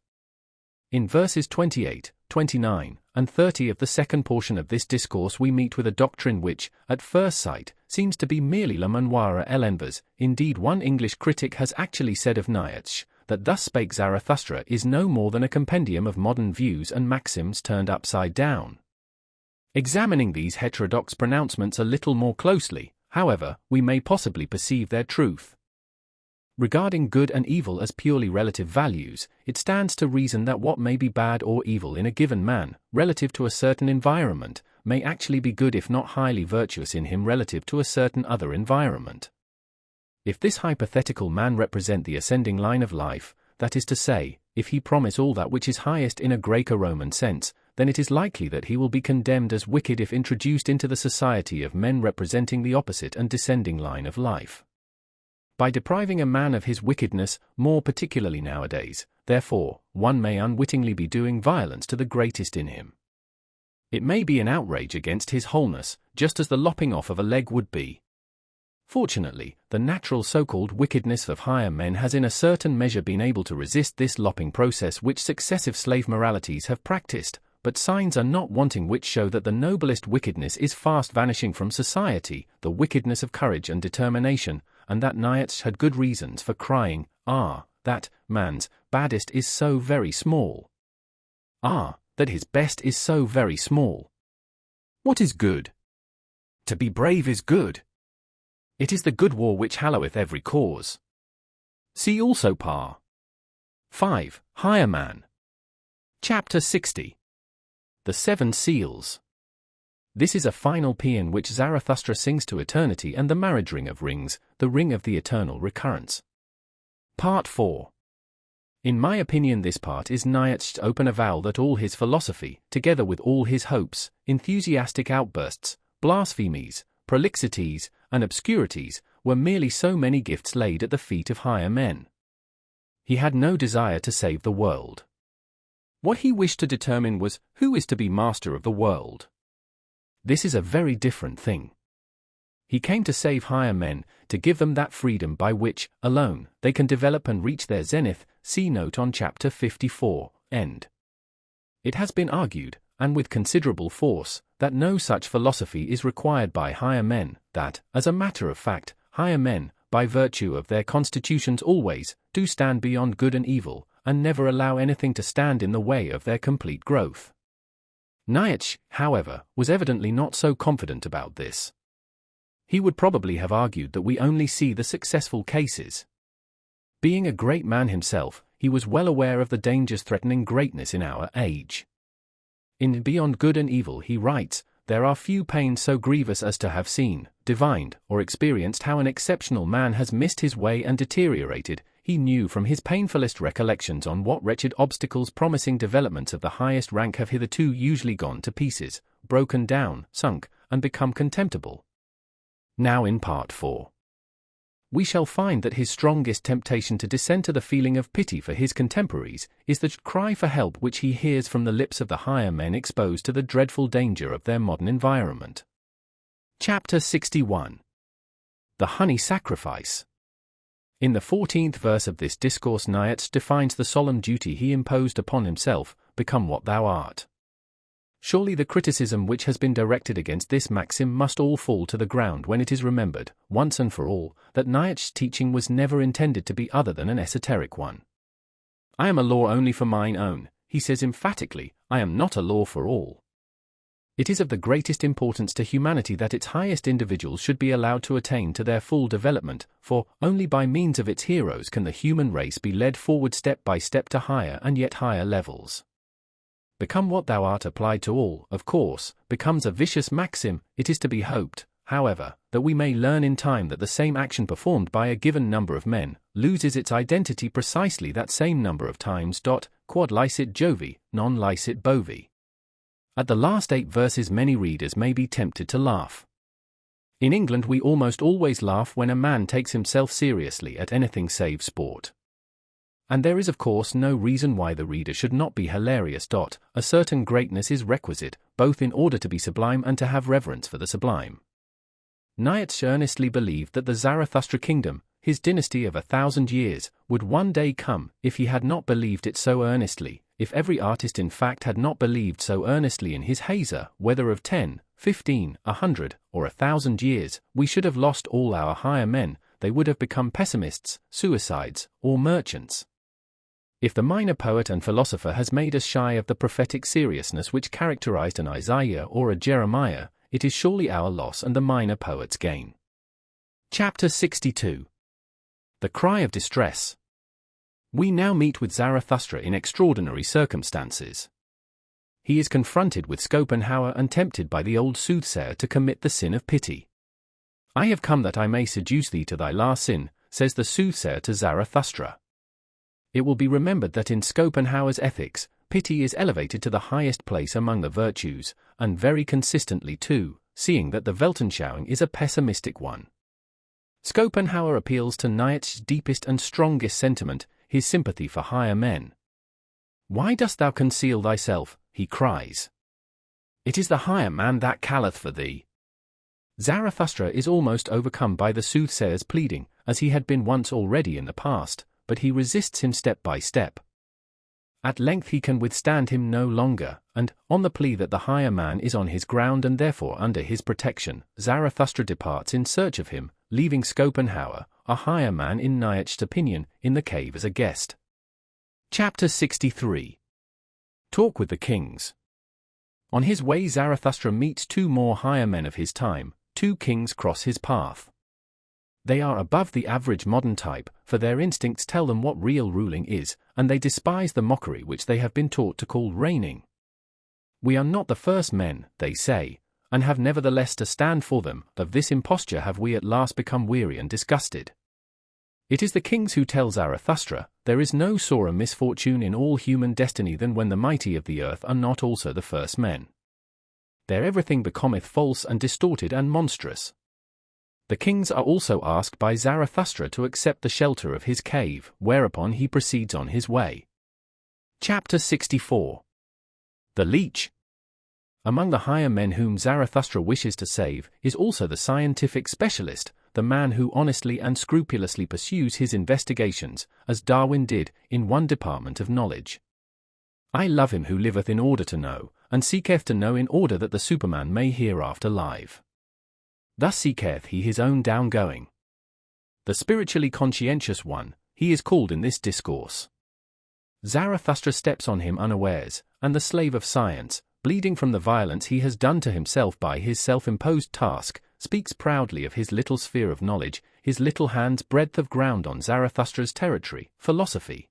In verses 28, 29, and 30 of the second portion of this discourse we meet with a doctrine which, at first sight, seems to be merely le manoir à l'envers. Indeed, one English critic has actually said of Nietzsche, that thus spake Zarathustra is no more than a compendium of modern views and maxims turned upside down. Examining these heterodox pronouncements a little more closely, however, we may possibly perceive their truth. Regarding good and evil as purely relative values, it stands to reason that what may be bad or evil in a given man, relative to a certain environment, may actually be good if not highly virtuous in him relative to a certain other environment. If this hypothetical man represent the ascending line of life, that is to say, if he promise all that which is highest in a Greco-Roman sense, then it is likely that he will be condemned as wicked if introduced into the society of men representing the opposite and descending line of life. By depriving a man of his wickedness, more particularly nowadays, therefore, one may unwittingly be doing violence to the greatest in him. It may be an outrage against his wholeness, just as the lopping off of a leg would be. Fortunately, the natural so-called wickedness of higher men has in a certain measure been able to resist this lopping process which successive slave moralities have practiced, but signs are not wanting which show that the noblest wickedness is fast vanishing from society, the wickedness of courage and determination, and that Nietzsche had good reasons for crying, that man's baddest is so very small. That his best is so very small. What is good? To be brave is good. It is the good war which halloweth every cause. See also Par. 5. Higher Man. Chapter 60. The Seven Seals. This is a final paean which Zarathustra sings to eternity and the marriage ring of rings, the ring of the eternal recurrence. Part 4. In my opinion this part is Nietzsche's open avowal that all his philosophy, together with all his hopes, enthusiastic outbursts, blasphemies, prolixities, and obscurities, were merely so many gifts laid at the feet of higher men. He had no desire to save the world. What he wished to determine was who is to be master of the world. This is a very different thing. He came to save higher men, to give them that freedom by which, alone, they can develop and reach their zenith. See note on chapter 54, end. It has been argued, and with considerable force, that no such philosophy is required by higher men, that, as a matter of fact, higher men, by virtue of their constitutions always, do stand beyond good and evil, and never allow anything to stand in the way of their complete growth. Nietzsche, however, was evidently not so confident about this. He would probably have argued that we only see the successful cases. Being a great man himself, he was well aware of the dangers threatening greatness in our age. In Beyond Good and Evil he writes, "There are few pains so grievous as to have seen, divined, or experienced how an exceptional man has missed his way and deteriorated. He knew from his painfulest recollections on what wretched obstacles promising developments of the highest rank have hitherto usually gone to pieces, broken down, sunk, and become contemptible." Now in Part 4. We shall find that his strongest temptation to descend to the feeling of pity for his contemporaries is the cry for help which he hears from the lips of the higher men exposed to the dreadful danger of their modern environment. Chapter 61. The Honey Sacrifice. In the 14th verse of this discourse Nietzsche defines the solemn duty he imposed upon himself, become what thou art. Surely the criticism which has been directed against this maxim must all fall to the ground when it is remembered, once and for all, that Nietzsche's teaching was never intended to be other than an esoteric one. I am a law only for mine own, he says emphatically, I am not a law for all. It is of the greatest importance to humanity that its highest individuals should be allowed to attain to their full development, for only by means of its heroes can the human race be led forward step by step to higher and yet higher levels. Become what thou art applied to all, of course, becomes a vicious maxim. It is to be hoped, however, that we may learn in time that the same action performed by a given number of men loses its identity precisely that same number of times. Quod licet Jovi, non licet bovi. At the last 8 verses many readers may be tempted to laugh. In England we almost always laugh when a man takes himself seriously at anything save sport. And there is of course no reason why the reader should not be hilarious. A certain greatness is requisite, both in order to be sublime and to have reverence for the sublime. Nietzsche earnestly believed that the Zarathustra kingdom, his dynasty of 1,000 years, would one day come. If he had not believed it so earnestly, if every artist in fact had not believed so earnestly in his hazer, whether of 10, 15, 100, or 1,000 years, we should have lost all our higher men. They would have become pessimists, suicides, or merchants. If the minor poet and philosopher has made us shy of the prophetic seriousness which characterized an Isaiah or a Jeremiah, it is surely our loss and the minor poet's gain. Chapter 62. The Cry of Distress. We now meet with Zarathustra in extraordinary circumstances. He is confronted with Schopenhauer and tempted by the old soothsayer to commit the sin of pity. I have come that I may seduce thee to thy last sin, says the soothsayer to Zarathustra. It will be remembered that in Schopenhauer's ethics, pity is elevated to the highest place among the virtues, and very consistently too, seeing that the Weltanschauung is a pessimistic one. Schopenhauer appeals to Nietzsche's deepest and strongest sentiment, his sympathy for higher men. Why dost thou conceal thyself, he cries. It is the higher man that calleth for thee. Zarathustra is almost overcome by the soothsayer's pleading, as he had been once already in the past, but he resists him step by step. At length he can withstand him no longer, and, on the plea that the higher man is on his ground and therefore under his protection, Zarathustra departs in search of him, leaving Schopenhauer, a higher man in Nietzsche's opinion, in the cave as a guest. Chapter 63. Talk with the Kings. On his way Zarathustra meets two more higher men of his time. Two kings cross his path. They are above the average modern type, for their instincts tell them what real ruling is, and they despise the mockery which they have been taught to call reigning. We are not the first men, they say, and have nevertheless to stand for them. Of this imposture have we at last become weary and disgusted. It is the kings who tell Zarathustra, there is no sorer misfortune in all human destiny than when the mighty of the earth are not also the first men. There everything becometh false and distorted and monstrous. The kings are also asked by Zarathustra to accept the shelter of his cave, whereupon he proceeds on his way. Chapter 64. The Leech. Among the higher men whom Zarathustra wishes to save is also the scientific specialist, the man who honestly and scrupulously pursues his investigations, as Darwin did, in one department of knowledge. I love him who liveth in order to know, and seeketh to know in order that the Superman may hereafter live. Thus seeketh he his own downgoing. The spiritually conscientious one, he is called in this discourse. Zarathustra steps on him unawares, and the slave of science, bleeding from the violence he has done to himself by his self-imposed task, speaks proudly of his little sphere of knowledge, his little hand's breadth of ground on Zarathustra's territory, philosophy.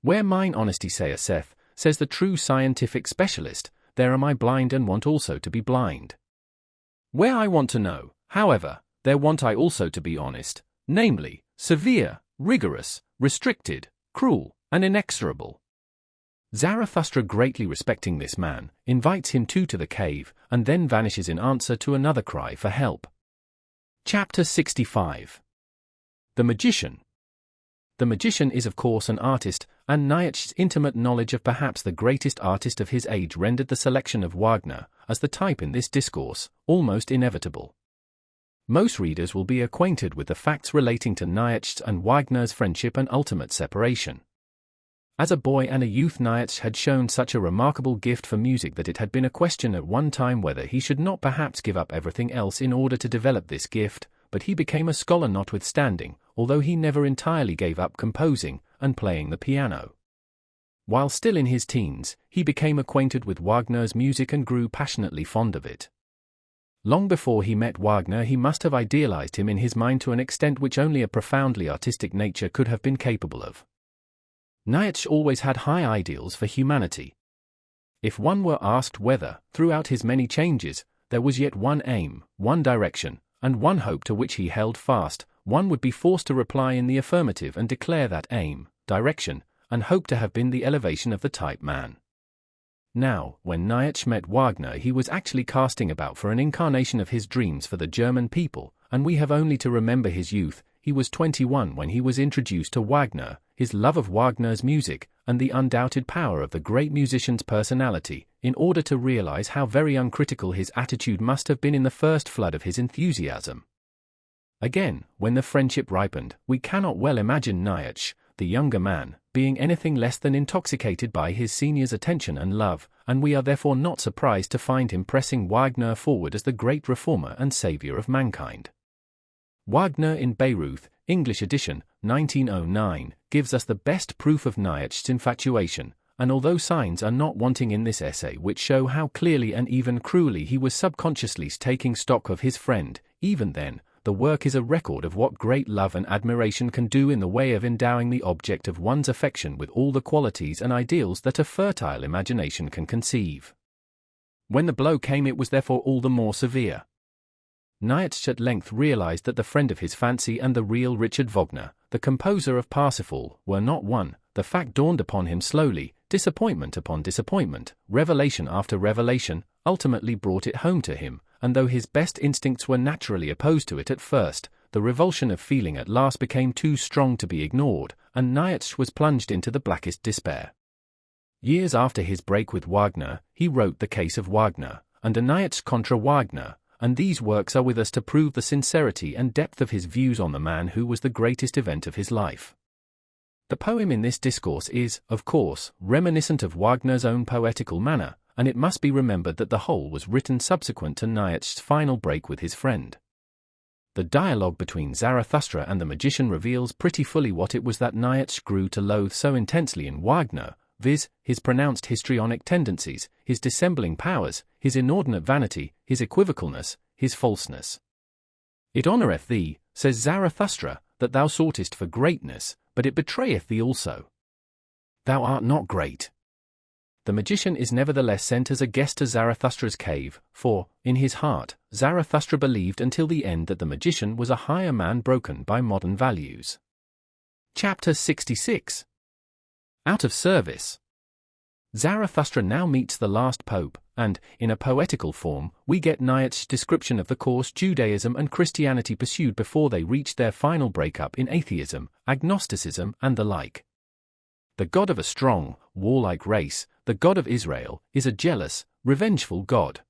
Where mine honesty saith, says the true scientific specialist, there am I blind and want also to be blind. Where I want to know, however, there want I also to be honest, namely, severe, rigorous, restricted, cruel, and inexorable. Zarathustra, greatly respecting this man, invites him to the cave, and then vanishes in answer to another cry for help. Chapter 65. The Magician. The magician is of course an artist, and Nietzsche's intimate knowledge of perhaps the greatest artist of his age rendered the selection of Wagner, as the type in this discourse, almost inevitable. Most readers will be acquainted with the facts relating to Nietzsche's and Wagner's friendship and ultimate separation. As a boy and a youth, Nietzsche had shown such a remarkable gift for music that it had been a question at one time whether he should not perhaps give up everything else in order to develop this gift, but he became a scholar notwithstanding, although he never entirely gave up composing and playing the piano. While still in his teens, he became acquainted with Wagner's music and grew passionately fond of it. Long before he met Wagner, he must have idealized him in his mind to an extent which only a profoundly artistic nature could have been capable of. Nietzsche always had high ideals for humanity. If one were asked whether, throughout his many changes, there was yet one aim, one direction, and one hope to which he held fast, one would be forced to reply in the affirmative and declare that aim, direction, and hope to have been the elevation of the type man. Now, when Nietzsche met Wagner, he was actually casting about for an incarnation of his dreams for the German people, and we have only to remember his youth. He was 21 when he was introduced to Wagner, his love of Wagner's music, and the undoubted power of the great musician's personality, in order to realize how very uncritical his attitude must have been in the first flood of his enthusiasm. Again, when the friendship ripened, we cannot well imagine Nietzsche, the younger man, being anything less than intoxicated by his senior's attention and love, and we are therefore not surprised to find him pressing Wagner forward as the great reformer and savior of mankind. Wagner in Bayreuth, English edition, 1909, gives us the best proof of Nietzsche's infatuation, and although signs are not wanting in this essay which show how clearly and even cruelly he was subconsciously taking stock of his friend, even then, the work is a record of what great love and admiration can do in the way of endowing the object of one's affection with all the qualities and ideals that a fertile imagination can conceive. When the blow came, it was therefore all the more severe. Nietzsche at length realized that the friend of his fancy and the real Richard Wagner, the composer of Parsifal, were not one. The fact dawned upon him slowly, disappointment upon disappointment, revelation after revelation, ultimately brought it home to him, and though his best instincts were naturally opposed to it at first, the revulsion of feeling at last became too strong to be ignored, and Nietzsche was plunged into the blackest despair. Years after his break with Wagner, he wrote The Case of Wagner, and A Nietzsche contra Wagner, and these works are with us to prove the sincerity and depth of his views on the man who was the greatest event of his life. The poem in this discourse is, of course, reminiscent of Wagner's own poetical manner, and it must be remembered that the whole was written subsequent to Nietzsche's final break with his friend. The dialogue between Zarathustra and the magician reveals pretty fully what it was that Nietzsche grew to loathe so intensely in Wagner, viz., his pronounced histrionic tendencies, his dissembling powers, his inordinate vanity, his equivocalness, his falseness. It honoureth thee, says Zarathustra, that thou soughtest for greatness, but it betrayeth thee also. Thou art not great. The magician is nevertheless sent as a guest to Zarathustra's cave, for, in his heart, Zarathustra believed until the end that the magician was a higher man broken by modern values. Chapter 66. Out of service. Zarathustra now meets the last pope, and, in a poetical form, we get Nietzsche's description of the course Judaism and Christianity pursued before they reached their final breakup in atheism, agnosticism, and the like. The God of a strong, warlike race, the God of Israel, is a jealous, revengeful God.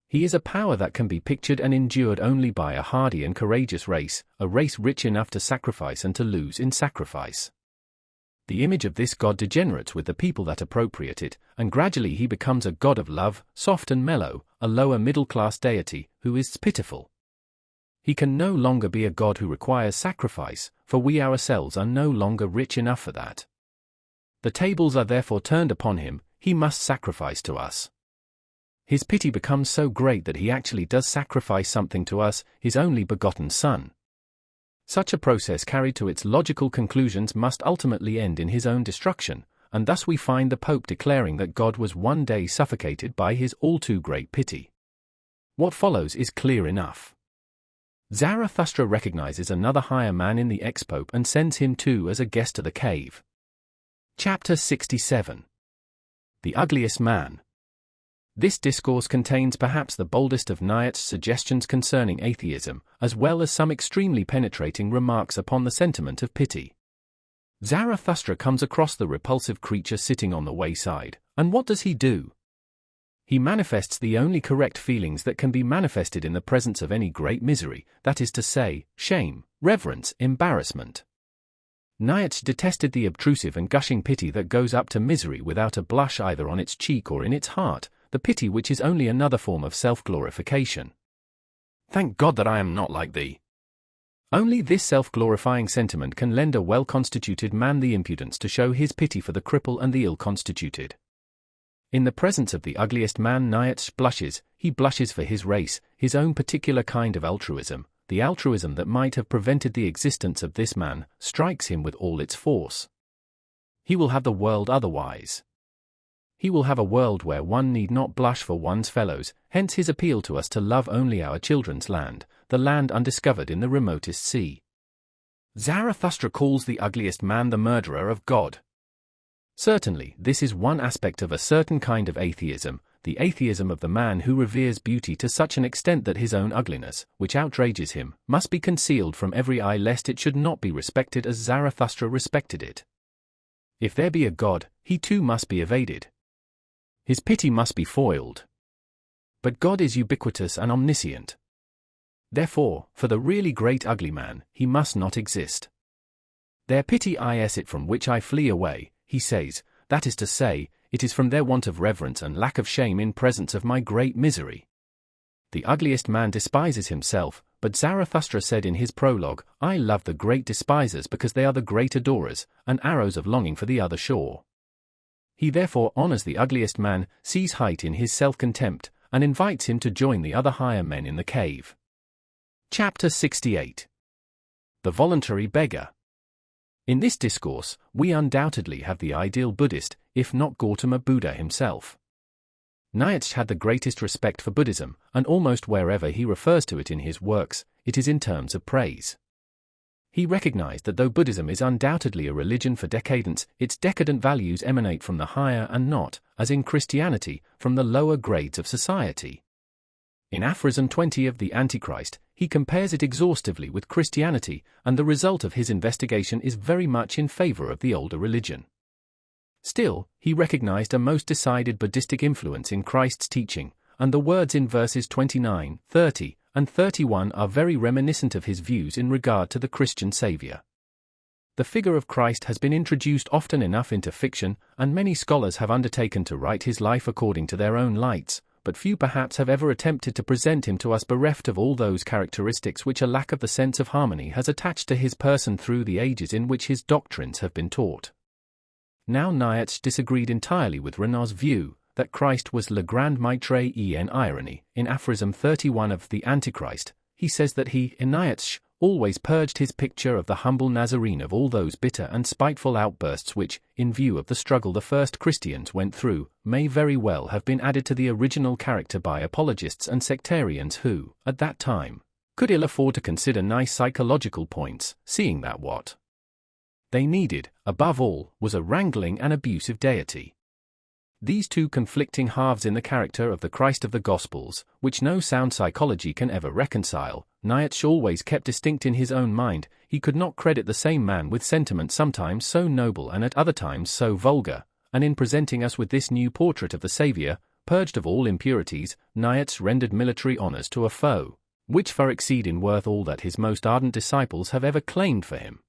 He is a power that can be pictured and endured only by a hardy and courageous race, a race rich enough to sacrifice and to lose in sacrifice. The image of this God degenerates with the people that appropriate it, and gradually he becomes a God of love, soft and mellow, a lower middle-class deity, who is pitiful. He can no longer be a God who requires sacrifice, for we ourselves are no longer rich enough for that. The tables are therefore turned upon him, he must sacrifice to us. His pity becomes so great that he actually does sacrifice something to us, his only begotten Son. Such a process carried to its logical conclusions must ultimately end in his own destruction, and thus we find the Pope declaring that God was one day suffocated by his all-too-great pity. What follows is clear enough. Zarathustra recognizes another higher man in the ex-pope and sends him too as a guest to the cave. Chapter 67. The Ugliest Man. This discourse contains perhaps the boldest of Nietzsche's suggestions concerning atheism, as well as some extremely penetrating remarks upon the sentiment of pity. Zarathustra comes across the repulsive creature sitting on the wayside, and what does he do? He manifests the only correct feelings that can be manifested in the presence of any great misery, that is to say, shame, reverence, embarrassment. Nietzsche detested the obtrusive and gushing pity that goes up to misery without a blush either on its cheek or in its heart, the pity which is only another form of self-glorification. Thank God that I am not like thee. Only this self-glorifying sentiment can lend a well-constituted man the impudence to show his pity for the cripple and the ill-constituted. In the presence of the ugliest man Nietzsche blushes, he blushes for his race, his own particular kind of altruism, the altruism that might have prevented the existence of this man, strikes him with all its force. He will have the world otherwise. He will have a world where one need not blush for one's fellows, hence his appeal to us to love only our children's land, the land undiscovered in the remotest sea. Zarathustra calls the ugliest man the murderer of God. Certainly, this is one aspect of a certain kind of atheism, the atheism of the man who reveres beauty to such an extent that his own ugliness, which outrages him, must be concealed from every eye lest it should not be respected as Zarathustra respected it. If there be a God, he too must be evaded. His pity must be foiled. But God is ubiquitous and omniscient. Therefore, for the really great ugly man, he must not exist. Their pity is it from which I flee away, he says, that is to say, it is from their want of reverence and lack of shame in presence of my great misery. The ugliest man despises himself, but Zarathustra said in his prologue, I love the great despisers because they are the great adorers, and arrows of longing for the other shore. He therefore honors the ugliest man, sees height in his self-contempt, and invites him to join the other higher men in the cave. Chapter 68. The Voluntary Beggar. In this discourse, we undoubtedly have the ideal Buddhist, if not Gautama Buddha himself. Nietzsche had the greatest respect for Buddhism, and almost wherever he refers to it in his works, it is in terms of praise. He recognized that though Buddhism is undoubtedly a religion for decadence, its decadent values emanate from the higher and not, as in Christianity, from the lower grades of society. In Aphorism 20 of the Antichrist, he compares it exhaustively with Christianity, and the result of his investigation is very much in favor of the older religion. Still, he recognized a most decided Buddhistic influence in Christ's teaching, and the words in verses 29, 30, and 31 are very reminiscent of his views in regard to the Christian Savior. The figure of Christ has been introduced often enough into fiction, and many scholars have undertaken to write his life according to their own lights, but few perhaps have ever attempted to present him to us bereft of all those characteristics which a lack of the sense of harmony has attached to his person through the ages in which his doctrines have been taught. Now Nietzsche disagreed entirely with Renaud's view, that Christ was le grand maître en irony. In Aphorism 31 of the Antichrist, he says that he, in Nietzsche, always purged his picture of the humble Nazarene of all those bitter and spiteful outbursts which, in view of the struggle the first Christians went through, may very well have been added to the original character by apologists and sectarians who, at that time, could ill afford to consider nice psychological points, seeing that what they needed, above all, was a wrangling and abusive deity. These two conflicting halves in the character of the Christ of the Gospels, which no sound psychology can ever reconcile, Nietzsche always kept distinct in his own mind. He could not credit the same man with sentiment sometimes so noble and at other times so vulgar, and in presenting us with this new portrait of the Saviour, purged of all impurities, Nietzsche rendered military honors to a foe, which far exceed in worth all that his most ardent disciples have ever claimed for him.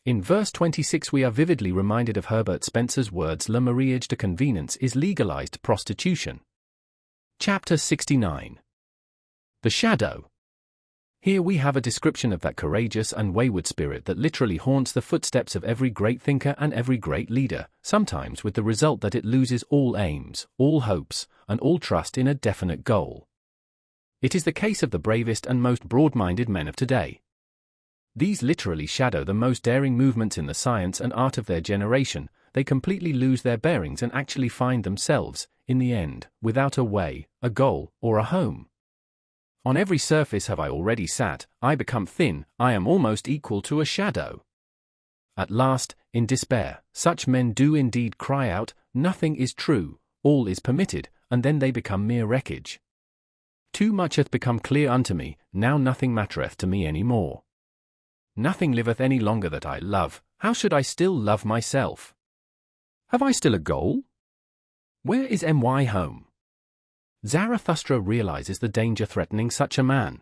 In verse 26 we are vividly reminded of Herbert Spencer's words, Le mariage de convenience is legalized prostitution. Chapter 69. The Shadow. Here we have a description of that courageous and wayward spirit that literally haunts the footsteps of every great thinker and every great leader, sometimes with the result that it loses all aims, all hopes, and all trust in a definite goal. It is the case of the bravest and most broad-minded men of today. These literally shadow the most daring movements in the science and art of their generation. They completely lose their bearings and actually find themselves, in the end, without a way, a goal, or a home. On every surface have I already sat, I become thin, I am almost equal to a shadow. At last, in despair, such men do indeed cry out, nothing is true, all is permitted, and then they become mere wreckage. Too much hath become clear unto me, now nothing mattereth to me any more. Nothing liveth any longer that I love, how should I still love myself? Have I still a goal? Where is my home? Zarathustra realizes the danger threatening such a man.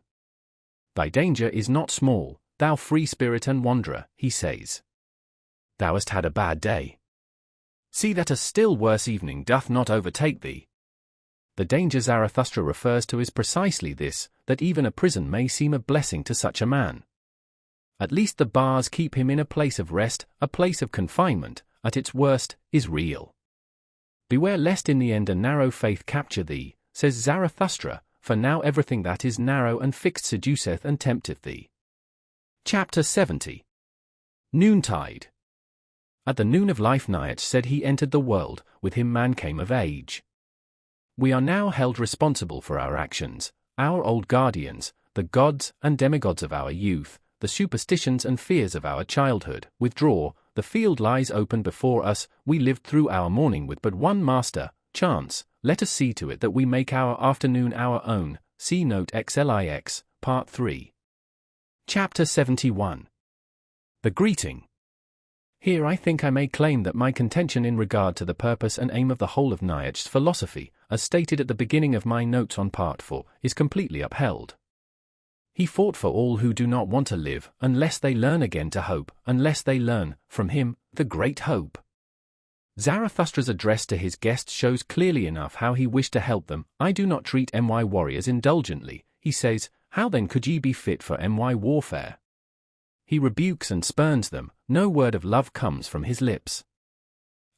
Thy danger is not small, thou free spirit and wanderer, he says. Thou hast had a bad day. See that a still worse evening doth not overtake thee. The danger Zarathustra refers to is precisely this, that even a prison may seem a blessing to such a man. At least the bars keep him in a place of rest, a place of confinement, at its worst, is real. Beware lest in the end a narrow faith capture thee, says Zarathustra, for now everything that is narrow and fixed seduceth and tempteth thee. Chapter 70. Noontide. At the noon of life Nietzsche said he entered the world, with him man came of age. We are now held responsible for our actions, our old guardians, the gods and demigods of our youth, the superstitions and fears of our childhood, withdraw, the field lies open before us, we lived through our morning with but one master, chance, let us see to it that we make our afternoon our own, see note XLIX, Part 3. Chapter 71. The Greeting. Here I think I may claim that my contention in regard to the purpose and aim of the whole of Nietzsche's philosophy, as stated at the beginning of my notes on Part 4, is completely upheld. He fought for all who do not want to live, unless they learn again to hope, unless they learn, from him, the great hope. Zarathustra's address to his guests shows clearly enough how he wished to help them. I do not treat my warriors indulgently, he says, how then could ye be fit for my warfare? He rebukes and spurns them, no word of love comes from his lips.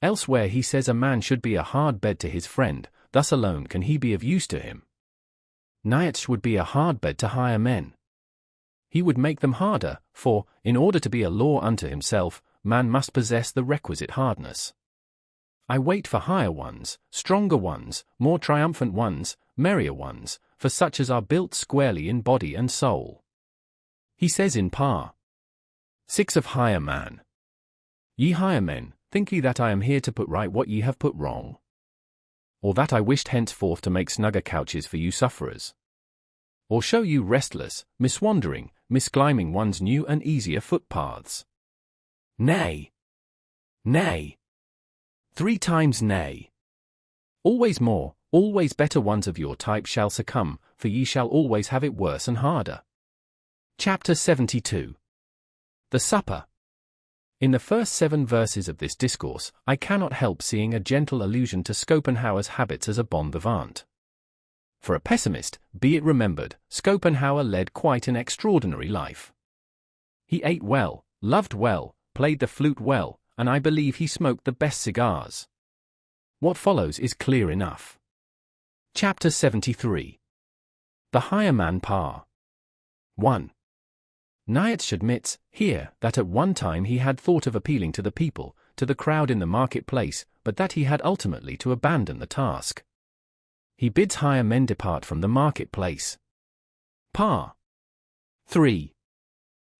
Elsewhere he says a man should be a hard bed to his friend, thus alone can he be of use to him. Nietzsche would be a hard bed to higher men. He would make them harder, for, in order to be a law unto himself, man must possess the requisite hardness. I wait for higher ones, stronger ones, more triumphant ones, merrier ones, for such as are built squarely in body and soul. He says in Par. 6 of Higher Man. Ye higher men, think ye that I am here to put right what ye have put wrong? Or that I wished henceforth to make snugger couches for you sufferers? Or show you restless, miswandering, misclimbing one's new and easier footpaths? Nay. Nay. 3 times nay. Always more, always better ones of your type shall succumb, for ye shall always have it worse and harder. Chapter 72. The Supper. In the first 7 verses of this discourse, I cannot help seeing a gentle allusion to Schopenhauer's habits as a bon vivant. For a pessimist, be it remembered, Schopenhauer led quite an extraordinary life. He ate well, loved well, played the flute well, and I believe he smoked the best cigars. What follows is clear enough. Chapter 73. The Higher Man Par. 1. Nietzsche admits, here, that at one time he had thought of appealing to the people, to the crowd in the marketplace, but that he had ultimately to abandon the task. He bids higher men depart from the marketplace. Par. 3.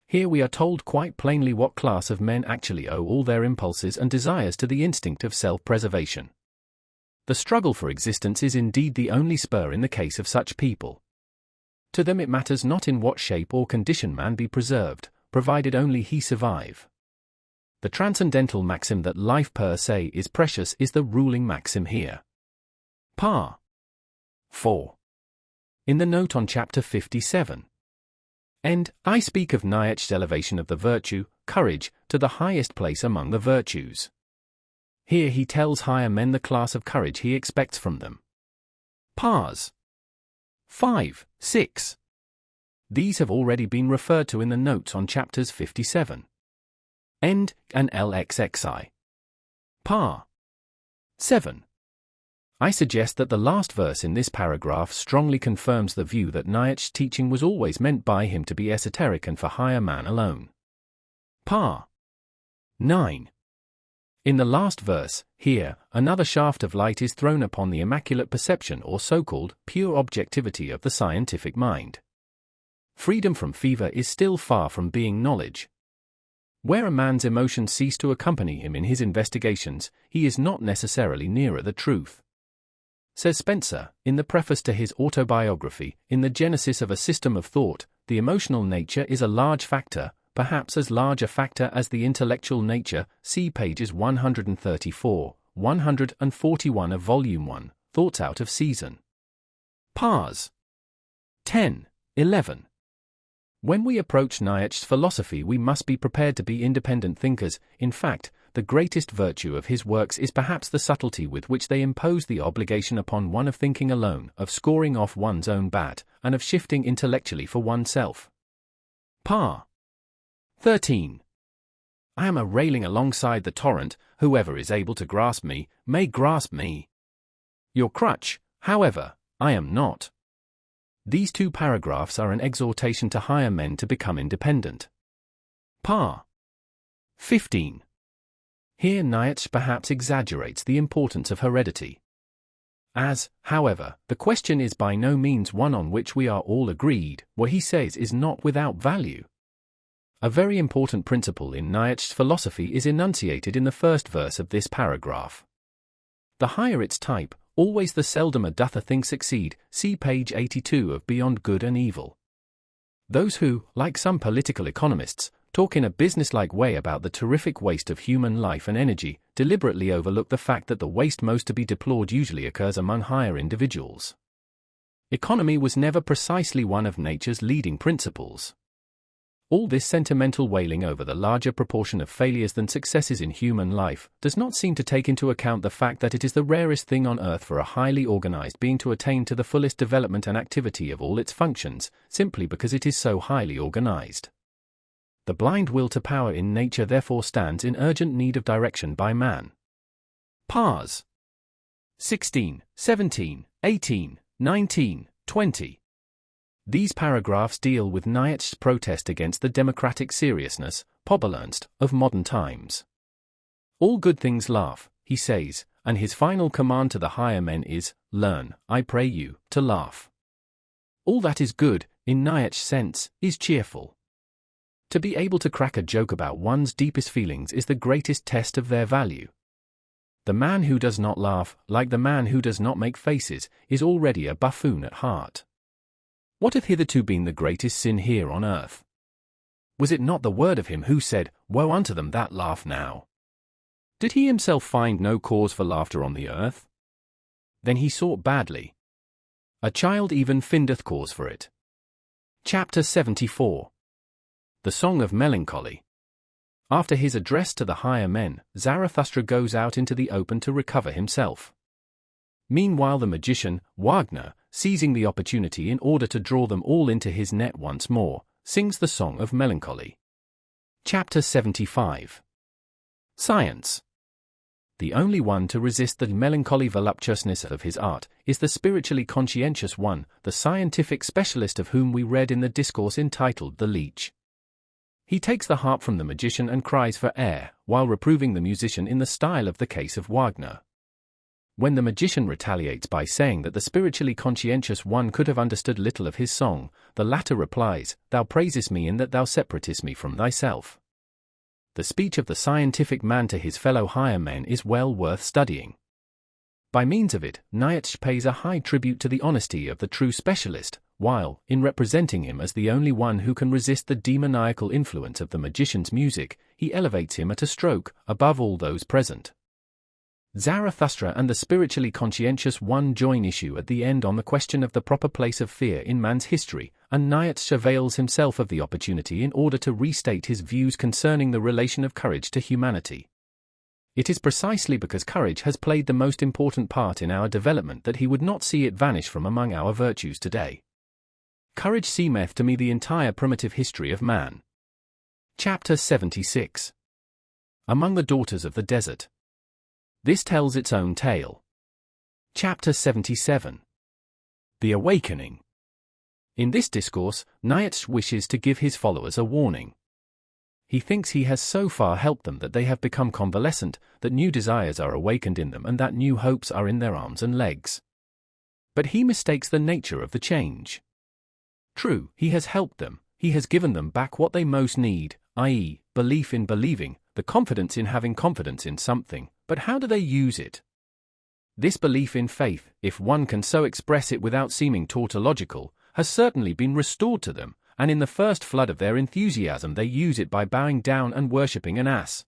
Here we are told quite plainly what class of men actually owe all their impulses and desires to the instinct of self-preservation. The struggle for existence is indeed the only spur in the case of such people. To them it matters not in what shape or condition man be preserved, provided only he survive. The transcendental maxim that life per se is precious is the ruling maxim here. Par. 4. In the note on chapter 57. I speak of Nietzsche's elevation of the virtue, courage, to the highest place among the virtues. Here he tells higher men the class of courage he expects from them. Pars. 5, 6. These have already been referred to in the notes on chapters 57. And LXXI. Par. 7. I suggest that the last verse in this paragraph strongly confirms the view that Nietzsche's teaching was always meant by him to be esoteric and for higher man alone. Par. 9. In the last verse, here, another shaft of light is thrown upon the immaculate perception or so-called pure objectivity of the scientific mind. Freedom from fever is still far from being knowledge. Where a man's emotions cease to accompany him in his investigations, he is not necessarily nearer the truth. Says Spencer, in the preface to his autobiography, in the genesis of a system of thought, the emotional nature is a large factor, perhaps as large a factor as the intellectual nature, see pages 134, 141 of Volume 1, Thoughts Out of Season. Pars. 10, 11. When we approach Nietzsche's philosophy we must be prepared to be independent thinkers. In fact, the greatest virtue of his works is perhaps the subtlety with which they impose the obligation upon one of thinking alone, of scoring off one's own bat, and of shifting intellectually for oneself. Par. 13. I am a railing alongside the torrent, whoever is able to grasp me, may grasp me. Your crutch, however, I am not. These 2 paragraphs are an exhortation to higher men to become independent. Par. 15. Here Nietzsche perhaps exaggerates the importance of heredity. As, however, the question is by no means one on which we are all agreed, what he says is not without value. A very important principle in Nietzsche's philosophy is enunciated in the first verse of this paragraph. The higher its type, always the seldomer doth a thing succeed, see page 82 of Beyond Good and Evil. Those who, like some political economists, talk in a businesslike way about the terrific waste of human life and energy, deliberately overlook the fact that the waste most to be deplored usually occurs among higher individuals. Economy was never precisely one of nature's leading principles. All this sentimental wailing over the larger proportion of failures than successes in human life does not seem to take into account the fact that it is the rarest thing on earth for a highly organized being to attain to the fullest development and activity of all its functions, simply because it is so highly organized. The blind will to power in nature therefore stands in urgent need of direction by man. Pars. 16, 17, 18, 19, 20. These paragraphs deal with Nietzsche's protest against the democratic seriousness, Pobelernst, of modern times. All good things laugh, he says, and his final command to the higher men is, learn, I pray you, to laugh. All that is good, in Nietzsche's sense, is cheerful. To be able to crack a joke about one's deepest feelings is the greatest test of their value. The man who does not laugh, like the man who does not make faces, is already a buffoon at heart. What hath hitherto been the greatest sin here on earth? Was it not the word of him who said, Woe unto them that laugh now? Did he himself find no cause for laughter on the earth? Then he sought badly. A child even findeth cause for it. Chapter 74. The Song of Melancholy. After his address to the higher men, Zarathustra goes out into the open to recover himself. Meanwhile the magician, Wagner, seizing the opportunity in order to draw them all into his net once more, sings the Song of Melancholy. Chapter 75. Science. The only one to resist the melancholy voluptuousness of his art is the spiritually conscientious one, the scientific specialist of whom we read in the discourse entitled The Leech. He takes the harp from the magician and cries for air, while reproving the musician in the style of the case of Wagner. When the magician retaliates by saying that the spiritually conscientious one could have understood little of his song, the latter replies, Thou praisest me in that thou separatest me from thyself. The speech of the scientific man to his fellow higher men is well worth studying. By means of it, Nietzsche pays a high tribute to the honesty of the true specialist, while, in representing him as the only one who can resist the demoniacal influence of the magician's music, he elevates him at a stroke, above all those present. Zarathustra and the spiritually conscientious one join issue at the end on the question of the proper place of fear in man's history, and Nietzsche avails himself of the opportunity in order to restate his views concerning the relation of courage to humanity. It is precisely because courage has played the most important part in our development that he would not see it vanish from among our virtues today. Courage seemeth to me the entire primitive history of man. Chapter 76. Among the Daughters of the Desert. This tells its own tale. Chapter 77. The Awakening. In this discourse, Nietzsche wishes to give his followers a warning. He thinks he has so far helped them that they have become convalescent, that new desires are awakened in them and that new hopes are in their arms and legs. But he mistakes the nature of the change. True, he has helped them, he has given them back what they most need, i.e., belief in believing, the confidence in having confidence in something, but how do they use it? This belief in faith, if one can so express it without seeming tautological, has certainly been restored to them, and in the first flood of their enthusiasm they use it by bowing down and worshipping an ass.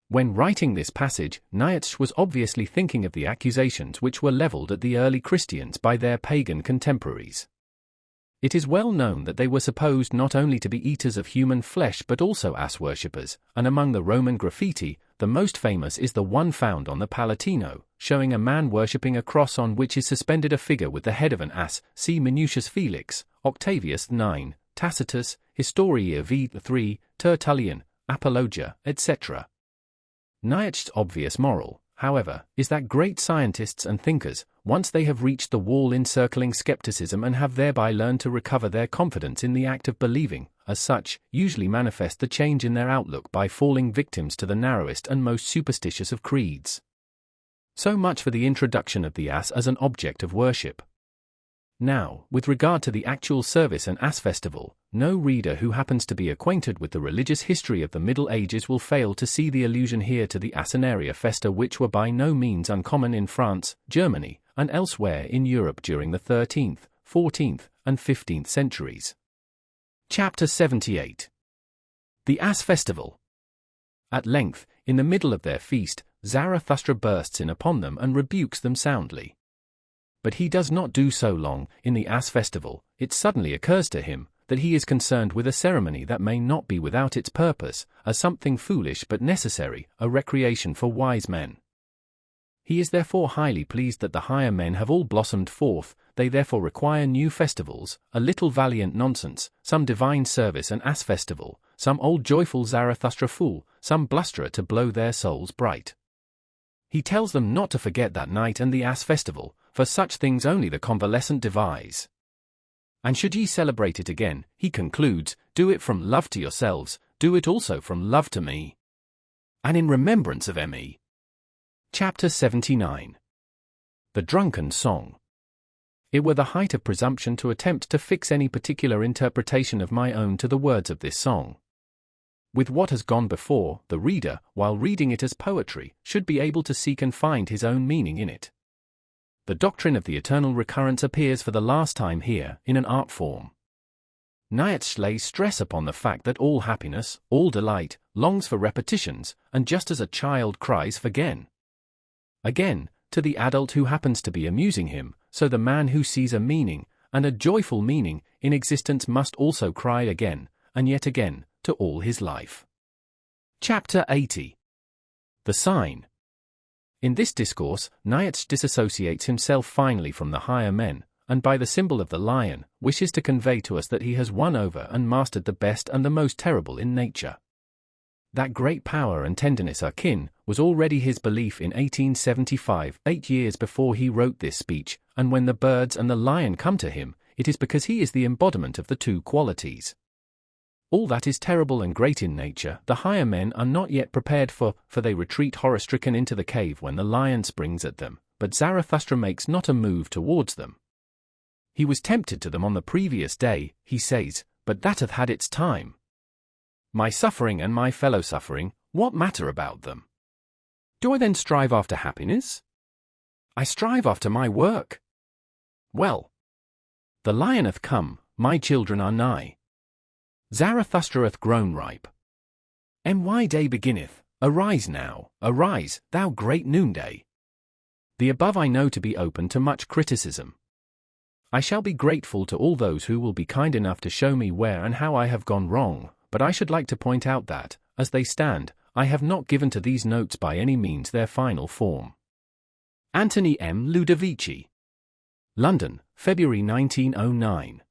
When writing this passage, Nietzsche was obviously thinking of the accusations which were leveled at the early Christians by their pagan contemporaries. It is well known that they were supposed not only to be eaters of human flesh but also ass-worshippers, and among the Roman graffiti, the most famous is the one found on the Palatino, showing a man worshipping a cross on which is suspended a figure with the head of an ass, see Minucius Felix, Octavius 9, Tacitus, Historia v. 3, Tertullian, Apologia, etc. Nietzsche's obvious moral, however, is that great scientists and thinkers, once they have reached the wall encircling skepticism and have thereby learned to recover their confidence in the act of believing, as such, usually manifest the change in their outlook by falling victims to the narrowest and most superstitious of creeds. So much for the introduction of the ass as an object of worship. Now, with regard to the actual service and Ass Festival, no reader who happens to be acquainted with the religious history of the Middle Ages will fail to see the allusion here to the Asinaria festa, which were by no means uncommon in France, Germany, and elsewhere in Europe during the 13th, 14th, and 15th centuries. Chapter 78. The Ass Festival. At length, in the middle of their feast, Zarathustra bursts in upon them and rebukes them soundly. But he does not do so long. In the Ass Festival, it suddenly occurs to him that he is concerned with a ceremony that may not be without its purpose, as something foolish but necessary, a recreation for wise men. He is therefore highly pleased that the higher men have all blossomed forth. They therefore require new festivals, a little valiant nonsense, some divine service and Ass Festival, some old joyful Zarathustra fool, some blusterer to blow their souls bright. He tells them not to forget that night and the Ass Festival, for such things only the convalescent devise. And should ye celebrate it again, he concludes, do it from love to yourselves, do it also from love to me, and in remembrance of me. Chapter 79. The Drunken Song. It were the height of presumption to attempt to fix any particular interpretation of my own to the words of this song. With what has gone before, the reader, while reading it as poetry, should be able to seek and find his own meaning in it. The doctrine of the eternal recurrence appears for the last time here, in an art form. Nietzsche lays stress upon the fact that all happiness, all delight, longs for repetitions, and just as a child cries for again, to the adult who happens to be amusing him, so the man who sees a meaning, and a joyful meaning, in existence must also cry again, and yet again, to all his life. Chapter 80. The Sign. In this discourse, Nietzsche disassociates himself finally from the higher men, and by the symbol of the lion, wishes to convey to us that he has won over and mastered the best and the most terrible in nature. That great power and tenderness are kin was already his belief in 1875, 8 years before he wrote this speech, and when the birds and the lion come to him, it is because he is the embodiment of the two qualities. All that is terrible and great in nature, the higher men are not yet prepared for they retreat horror-stricken into the cave when the lion springs at them, but Zarathustra makes not a move towards them. He was tempted to them on the previous day, he says, but that hath had its time. My suffering and my fellow-suffering, what matter about them? Do I then strive after happiness? I strive after my work. Well, the lion hath come, my children are nigh. Zarathustra hath grown ripe. My day beginneth, arise now, arise, thou great noonday. The above I know to be open to much criticism. I shall be grateful to all those who will be kind enough to show me where and how I have gone wrong, but I should like to point out that, as they stand, I have not given to these notes by any means their final form. Anthony M. Ludovici. London, February 1909.